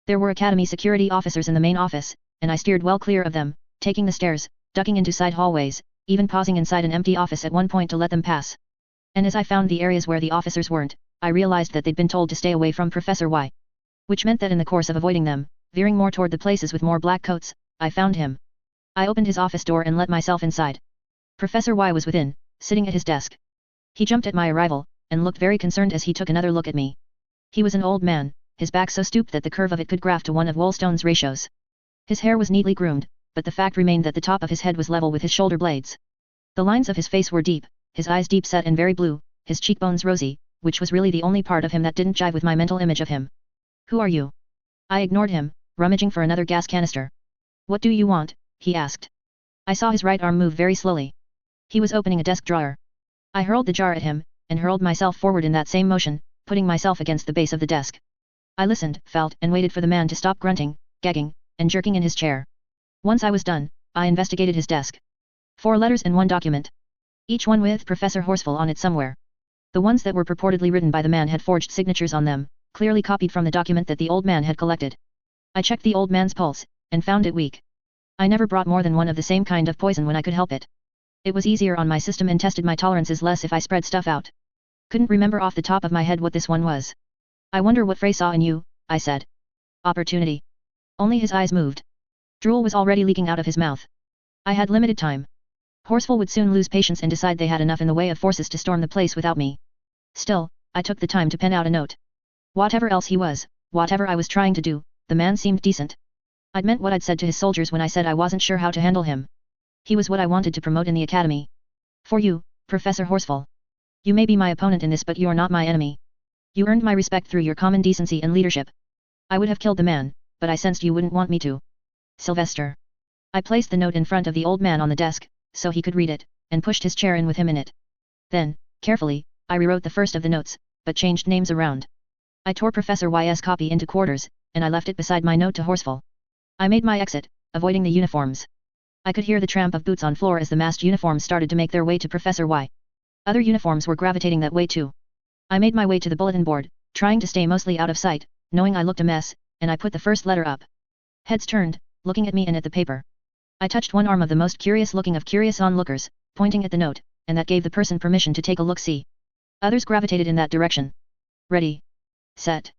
There were academy security officers in the main office, and I steered well clear of them, taking the stairs, ducking into side hallways, even pausing inside an empty office at one point to let them pass. And as I found the areas where the officers weren't, I realized that they'd been told to stay away from Professor Y. Which meant that in the course of avoiding them, veering more toward the places with more black coats, I found him. I opened his office door and let myself inside. Professor Y was within, sitting at his desk. He jumped at my arrival, and looked very concerned as he took another look at me. He was an old man, his back so stooped that the curve of it could graft to one of Wollstone's ratios. His hair was neatly groomed, but the fact remained that the top of his head was level with his shoulder blades. The lines of his face were deep, his eyes deep set and very blue, his cheekbones rosy, which was really the only part of him that didn't jive with my mental image of him. Who are you? I ignored him, rummaging for another gas canister. What do you want? He asked. I saw his right arm move very slowly. He was opening a desk drawer. I hurled the jar at him, and hurled myself forward in that same motion, putting myself against the base of the desk. I listened, felt, and waited for the man to stop grunting, gagging, and jerking in his chair. Once I was done, I investigated his desk. 4 letters and 1 document. Each one with Professor Horsfall on it somewhere. The ones that were purportedly written by the man had forged signatures on them, clearly copied from the document that the old man had collected. I checked the old man's pulse, and found it weak. I never brought more than one of the same kind of poison when I could help it. It was easier on my system and tested my tolerances less if I spread stuff out. Couldn't remember off the top of my head what this one was. I wonder what Frey saw in you, I said. Opportunity. Only his eyes moved. Drool was already leaking out of his mouth. I had limited time. Horsfall would soon lose patience and decide they had enough in the way of forces to storm the place without me. Still, I took the time to pen out a note. Whatever else he was, whatever I was trying to do, the man seemed decent. I'd meant what I'd said to his soldiers when I said I wasn't sure how to handle him. He was what I wanted to promote in the academy. For you, Professor Horsfall. You may be my opponent in this, but you're not my enemy. You earned my respect through your common decency and leadership. I would have killed the man, but I sensed you wouldn't want me to. Sylvester. I placed the note in front of the old man on the desk, so he could read it, and pushed his chair in with him in it. Then, carefully, I rewrote the first of the notes, but changed names around. I tore Professor Y's copy into quarters, and I left it beside my note to Horsfall. I made my exit, avoiding the uniforms. I could hear the tramp of boots on floor as the masked uniforms started to make their way to Professor Y. Other uniforms were gravitating that way too. I made my way to the bulletin board, trying to stay mostly out of sight, knowing I looked a mess, and I put the first letter up. Heads turned, looking at me and at the paper. I touched one arm of the most curious looking of curious onlookers, pointing at the note, and that gave the person permission to take a look-see. Others gravitated in that direction. Ready. Set.